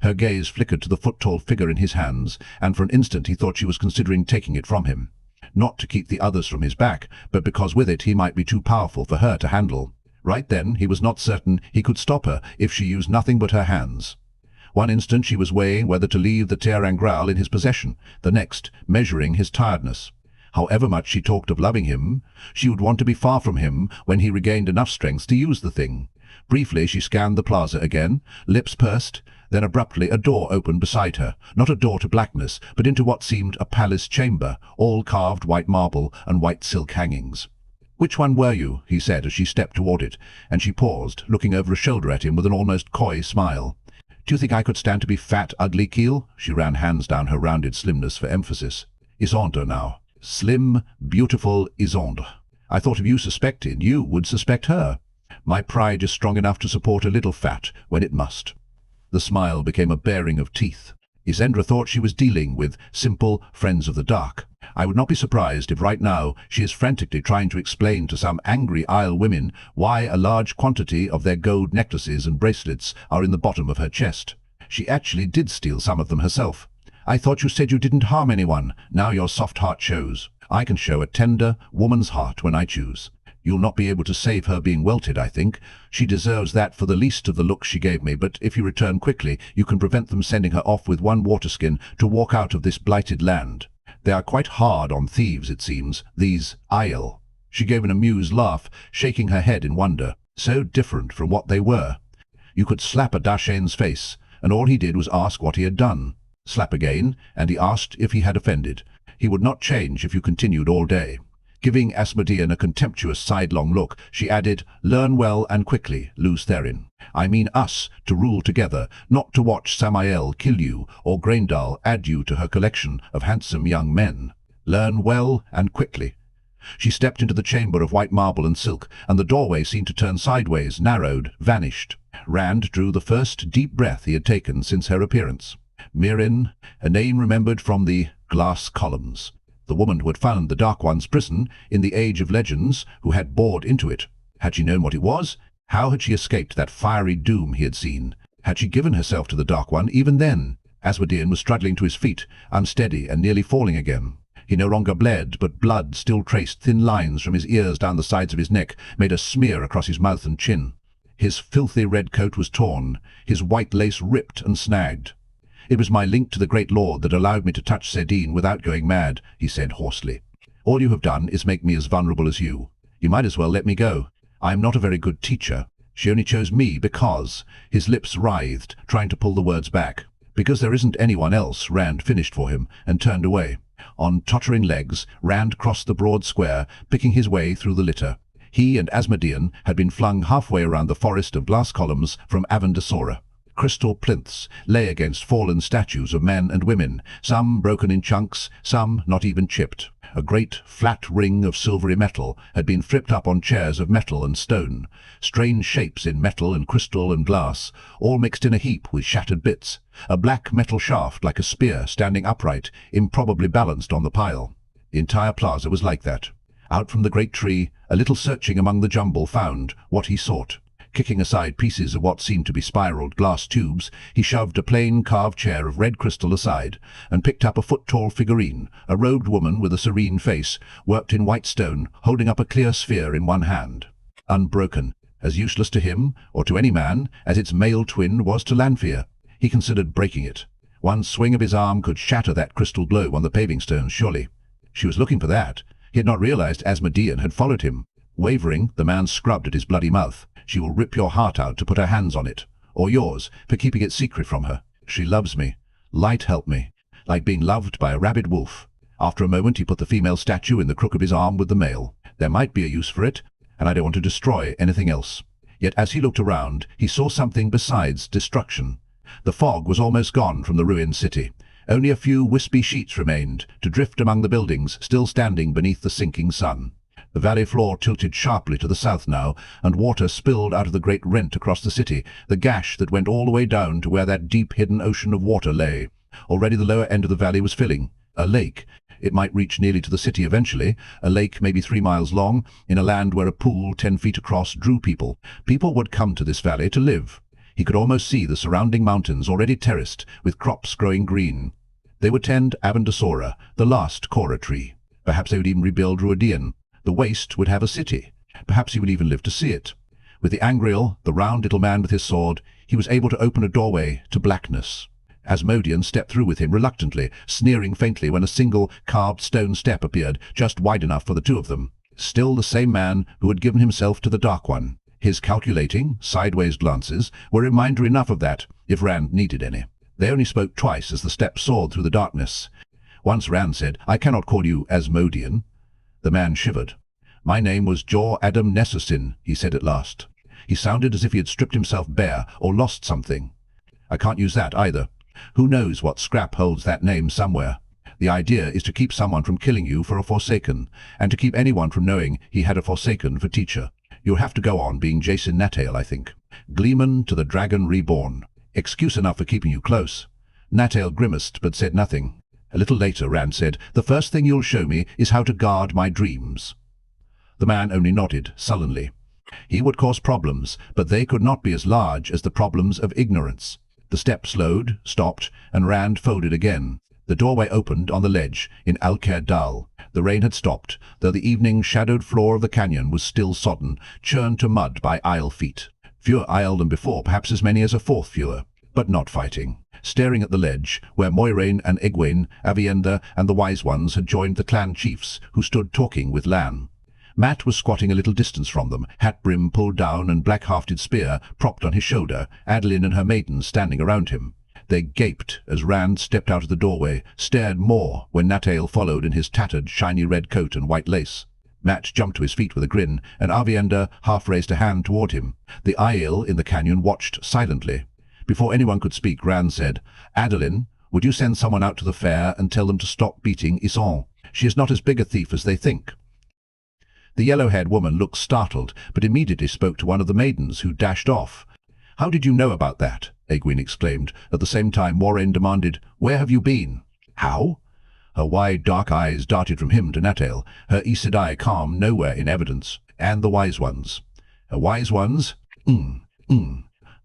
S1: Her gaze flickered to the foot-tall figure in his hands, and for an instant he thought she was considering taking it from him. Not to keep the others from his back, but because with it he might be too powerful for her to handle. Right then he was not certain he could stop her if she used nothing but her hands. One instant she was weighing whether to leave the ter'angreal in his possession, the next measuring his tiredness. However much she talked of loving him, she would want to be far from him when he regained enough strength to use the thing. Briefly she scanned the plaza again, lips pursed, then abruptly a door opened beside her, not a door to blackness, but into what seemed a palace chamber, all carved white marble and white silk hangings. "Which one were you?" he said as she stepped toward it, and she paused, looking over her shoulder at him with an almost coy smile. "Do you think I could stand to be fat, ugly, Keel?" She ran hands down her rounded slimness for emphasis. "Isandre now. Slim, beautiful Isandre. I thought if you suspected, you would suspect her. My pride is strong enough to support a little fat when it must." The smile became a baring of teeth. Isandre thought she was dealing with simple friends of the dark. I would not be surprised if right now she is frantically trying to explain to some angry Aiel women why a large quantity of their gold necklaces and bracelets are in the bottom of her chest. She actually did steal some of them herself. "I thought you said you didn't harm anyone. Now your soft heart shows. I can show a tender woman's heart when I choose. You'll not be able to save her being welted, I think. She deserves that for the least of the looks she gave me, but if you return quickly, you can prevent them sending her off with one waterskin to walk out of this blighted land. They are quite hard on thieves, it seems, these Aiel." She gave an amused laugh, shaking her head in wonder. So different from what they were. You could slap a Dashane's face, and all he did was ask what he had done. Slap again, and he asked if he had offended. He would not change if you continued all day. Giving Asmodean a contemptuous sidelong look, she added, "Learn well and quickly, Luz Therin. I mean us to rule together, not to watch Samael kill you or Graendal add you to her collection of handsome young men. Learn well and quickly." She stepped into the chamber of white marble and silk, and the doorway seemed to turn sideways, narrowed, vanished. Rand drew the first deep breath he had taken since her appearance. Myrian, a name remembered from the glass columns. The woman who had found the Dark One's prison in the Age of Legends, who had bored into it. Had she known what it was? How had she escaped that fiery doom he had seen? Had she given herself to the Dark One even then? Asmodean was struggling to his feet, unsteady and nearly falling again. He no longer bled, but blood still traced thin lines from his ears down the sides of his neck, made a smear across his mouth and chin. His filthy red coat was torn, his white lace ripped and snagged. "It was my link to the Great Lord that allowed me to touch Sedin without going mad," he said hoarsely. "All you have done is make me as vulnerable as you. You might as well let me go. I am not a very good teacher. She only chose me because—" His lips writhed, trying to pull the words back. "Because there isn't anyone else," Rand finished for him, and turned away. On tottering legs, Rand crossed the broad square, picking his way through the litter. He and Asmodean had been flung halfway around the forest of glass columns from Avendasora. Crystal plinths lay against fallen statues of men and women, some broken in chunks, some not even chipped. A great, flat ring of silvery metal had been flipped up on chairs of metal and stone, strange shapes in metal and crystal and glass, all mixed in a heap with shattered bits. A black metal shaft like a spear standing upright, improbably balanced on the pile. The entire plaza was like that. Out from the great tree, a little searching among the jumble found what he sought. Kicking aside pieces of what seemed to be spiraled glass tubes, he shoved a plain carved chair of red crystal aside, and picked up a foot-tall figurine, a robed woman with a serene face, worked in white stone, holding up a clear sphere in one hand. Unbroken, as useless to him, or to any man, as its male twin was to Lanfear. He considered breaking it. One swing of his arm could shatter that crystal globe on the paving stones, surely. She was looking for that. He had not realized Asmodean had followed him. Wavering, the man scrubbed at his bloody mouth. She will rip your heart out to put her hands on it, or yours, for keeping it secret from her. She loves me. Light help me. Like being loved by a rabid wolf. After a moment he put the female statue in the crook of his arm with the male. There might be a use for it, and I don't want to destroy anything else. Yet as he looked around, he saw something besides destruction. The fog was almost gone from the ruined city. Only a few wispy sheets remained, to drift among the buildings still standing beneath the sinking sun. The valley floor tilted sharply to the south now, and water spilled out of the great rent across the city, the gash that went all the way down to where that deep hidden ocean of water lay. Already the lower end of the valley was filling. A lake. It might reach nearly to the city eventually, a lake maybe 3 miles long, in a land where a pool 10 feet across drew people. People would come to this valley to live. He could almost see the surrounding mountains already terraced, with crops growing green. They would tend Avendasora, the last Korra tree. Perhaps they would even rebuild Rhuidean. The Waste would have a city. Perhaps he would even live to see it. With the Angreal, the round little man with his sword, he was able to open a doorway to blackness. Asmodean stepped through with him reluctantly, sneering faintly when a single carved stone step appeared, just wide enough for the two of them. Still the same man who had given himself to the Dark One. His calculating, sideways glances were reminder enough of that, if Rand needed any. They only spoke twice as the steps soared through the darkness. Once Rand said, "I cannot call you Asmodean." The man shivered. "My name was Jor Adam Nessusin," he said at last. He sounded as if he had stripped himself bare or lost something. "I can't use that either. Who knows what scrap holds that name somewhere? The idea is to keep someone from killing you for a Forsaken, and to keep anyone from knowing he had a Forsaken for teacher. You'll have to go on being Jason Natail, I think. Gleeman to the Dragon Reborn. Excuse enough for keeping you close." Natail grimaced but said nothing. A little later Rand said, "The first thing you'll show me is how to guard my dreams." The man only nodded, sullenly. He would cause problems, but they could not be as large as the problems of ignorance. The step slowed, stopped, and Rand folded again. The doorway opened on the ledge in Alker Dal. The rain had stopped, though the evening-shadowed floor of the canyon was still sodden, churned to mud by Aiel feet. Fewer Aiel than before, perhaps as many as a fourth fewer, but not fighting. Staring at the ledge, where Moiraine and Egwene, Avienda and the Wise Ones had joined the clan chiefs, who stood talking with Lan. Matt was squatting a little distance from them, hat-brim pulled down and black-hafted spear propped on his shoulder, Adeline and her maidens standing around him. They gaped as Rand stepped out of the doorway, stared more when Natail followed in his tattered, shiny red coat and white lace. Matt jumped to his feet with a grin, and Avienda half raised a hand toward him. The Aiel in the canyon watched silently. Before anyone could speak, Rand said, "Adeline, would you send someone out to the fair and tell them to stop beating Isan? She is not as big a thief as they think." The yellow-haired woman looked startled, but immediately spoke to one of the maidens, who dashed off. "How did you know about that?" Egwene exclaimed. At the same time, Moiraine demanded, "Where have you been?" "How?" Her wide, dark eyes darted from him to Natail, her Aes Sedai calm nowhere in evidence. "And the Wise Ones." "The Wise Ones?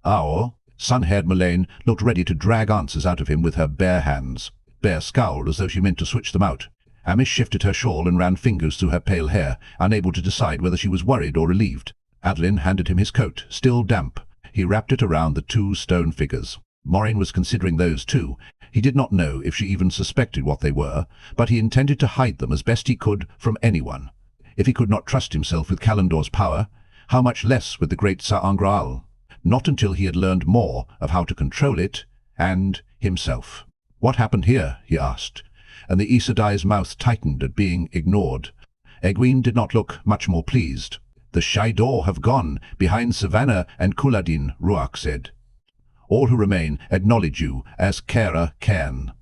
S1: Our sun-haired Mylaine looked ready to drag answers out of him with her bare hands. Bear scowled as though she meant to switch them out. Amish shifted her shawl and ran fingers through her pale hair, unable to decide whether she was worried or relieved. Adeline handed him his coat, still damp. He wrapped it around the two stone figures. Moiraine was considering those too. He did not know if she even suspected what they were, but he intended to hide them as best he could from anyone. If he could not trust himself with Kalandor's power, how much less with the great Sa'angreal? Not until he had learned more of how to control it, and himself. "What happened here?" he asked. and the Aes Sedai's mouth tightened at being ignored. Egwene did not look much more pleased. "The Shaido have gone, behind Savannah and Couladin," Rhuidean said. "All who remain acknowledge you as Kara Cairn."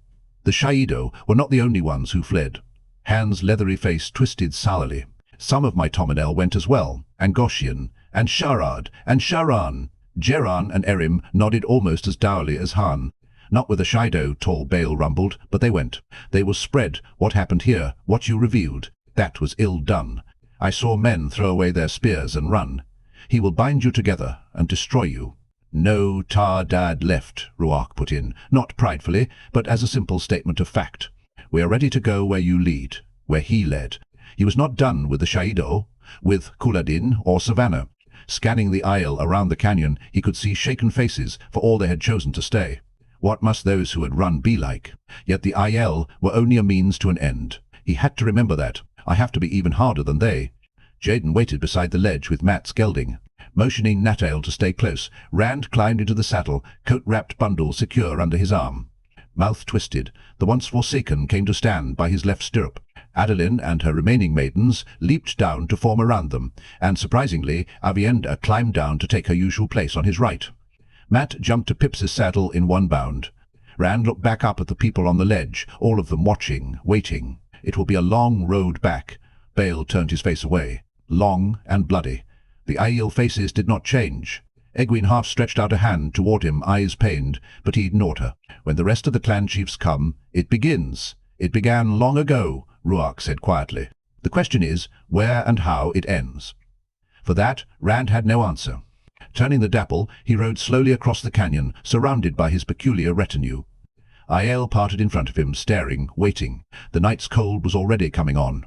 S1: The Shaido were not the only ones who fled. Han's leathery face twisted sourly. "Some of my Tominel went as well, and Goshian, and Sharad, and Sharan." Geran and Erim nodded almost as dourly as Han. "Not with the Shaido," tall Bale rumbled, "but they went. They will spread what happened here, what you revealed. That was ill done. I saw men throw away their spears and run. He will bind you together and destroy you." "No Tar-Dad left," Rhuidean put in, not pridefully, but as a simple statement of fact. "We are ready to go where you lead, where he led." He was not done with the Shaido, with Couladin or Savannah. Scanning the Aiel around the canyon, he could see shaken faces, for all they had chosen to stay. What must those who had run be like? Yet the Aiel were only a means to an end. He had to remember that. "I have to be even harder than they." Jaden waited beside the ledge with Mat gelding. Motioning Natael to stay close, Rand climbed into the saddle, coat-wrapped bundle secure under his arm. Mouth twisted, the once Forsaken came to stand by his left stirrup. Adolin and her remaining maidens leaped down to form around them, and surprisingly, Avienda climbed down to take her usual place on his right. Mat jumped to Pips's saddle in one bound. Rand looked back up at the people on the ledge, all of them watching, waiting. It will be a long road back. Bale turned his face away. Long and bloody. The Aiel faces did not change. Egwene half stretched out a hand toward him, eyes pained, but he ignored her. "When the rest of the clan chiefs come, it begins. It began long ago," Rhuidean said quietly. "The question is, where and how it ends." For that, Rand had no answer. Turning the dapple, he rode slowly across the canyon, surrounded by his peculiar retinue. Aiel parted in front of him, staring, waiting. The night's cold was already coming on.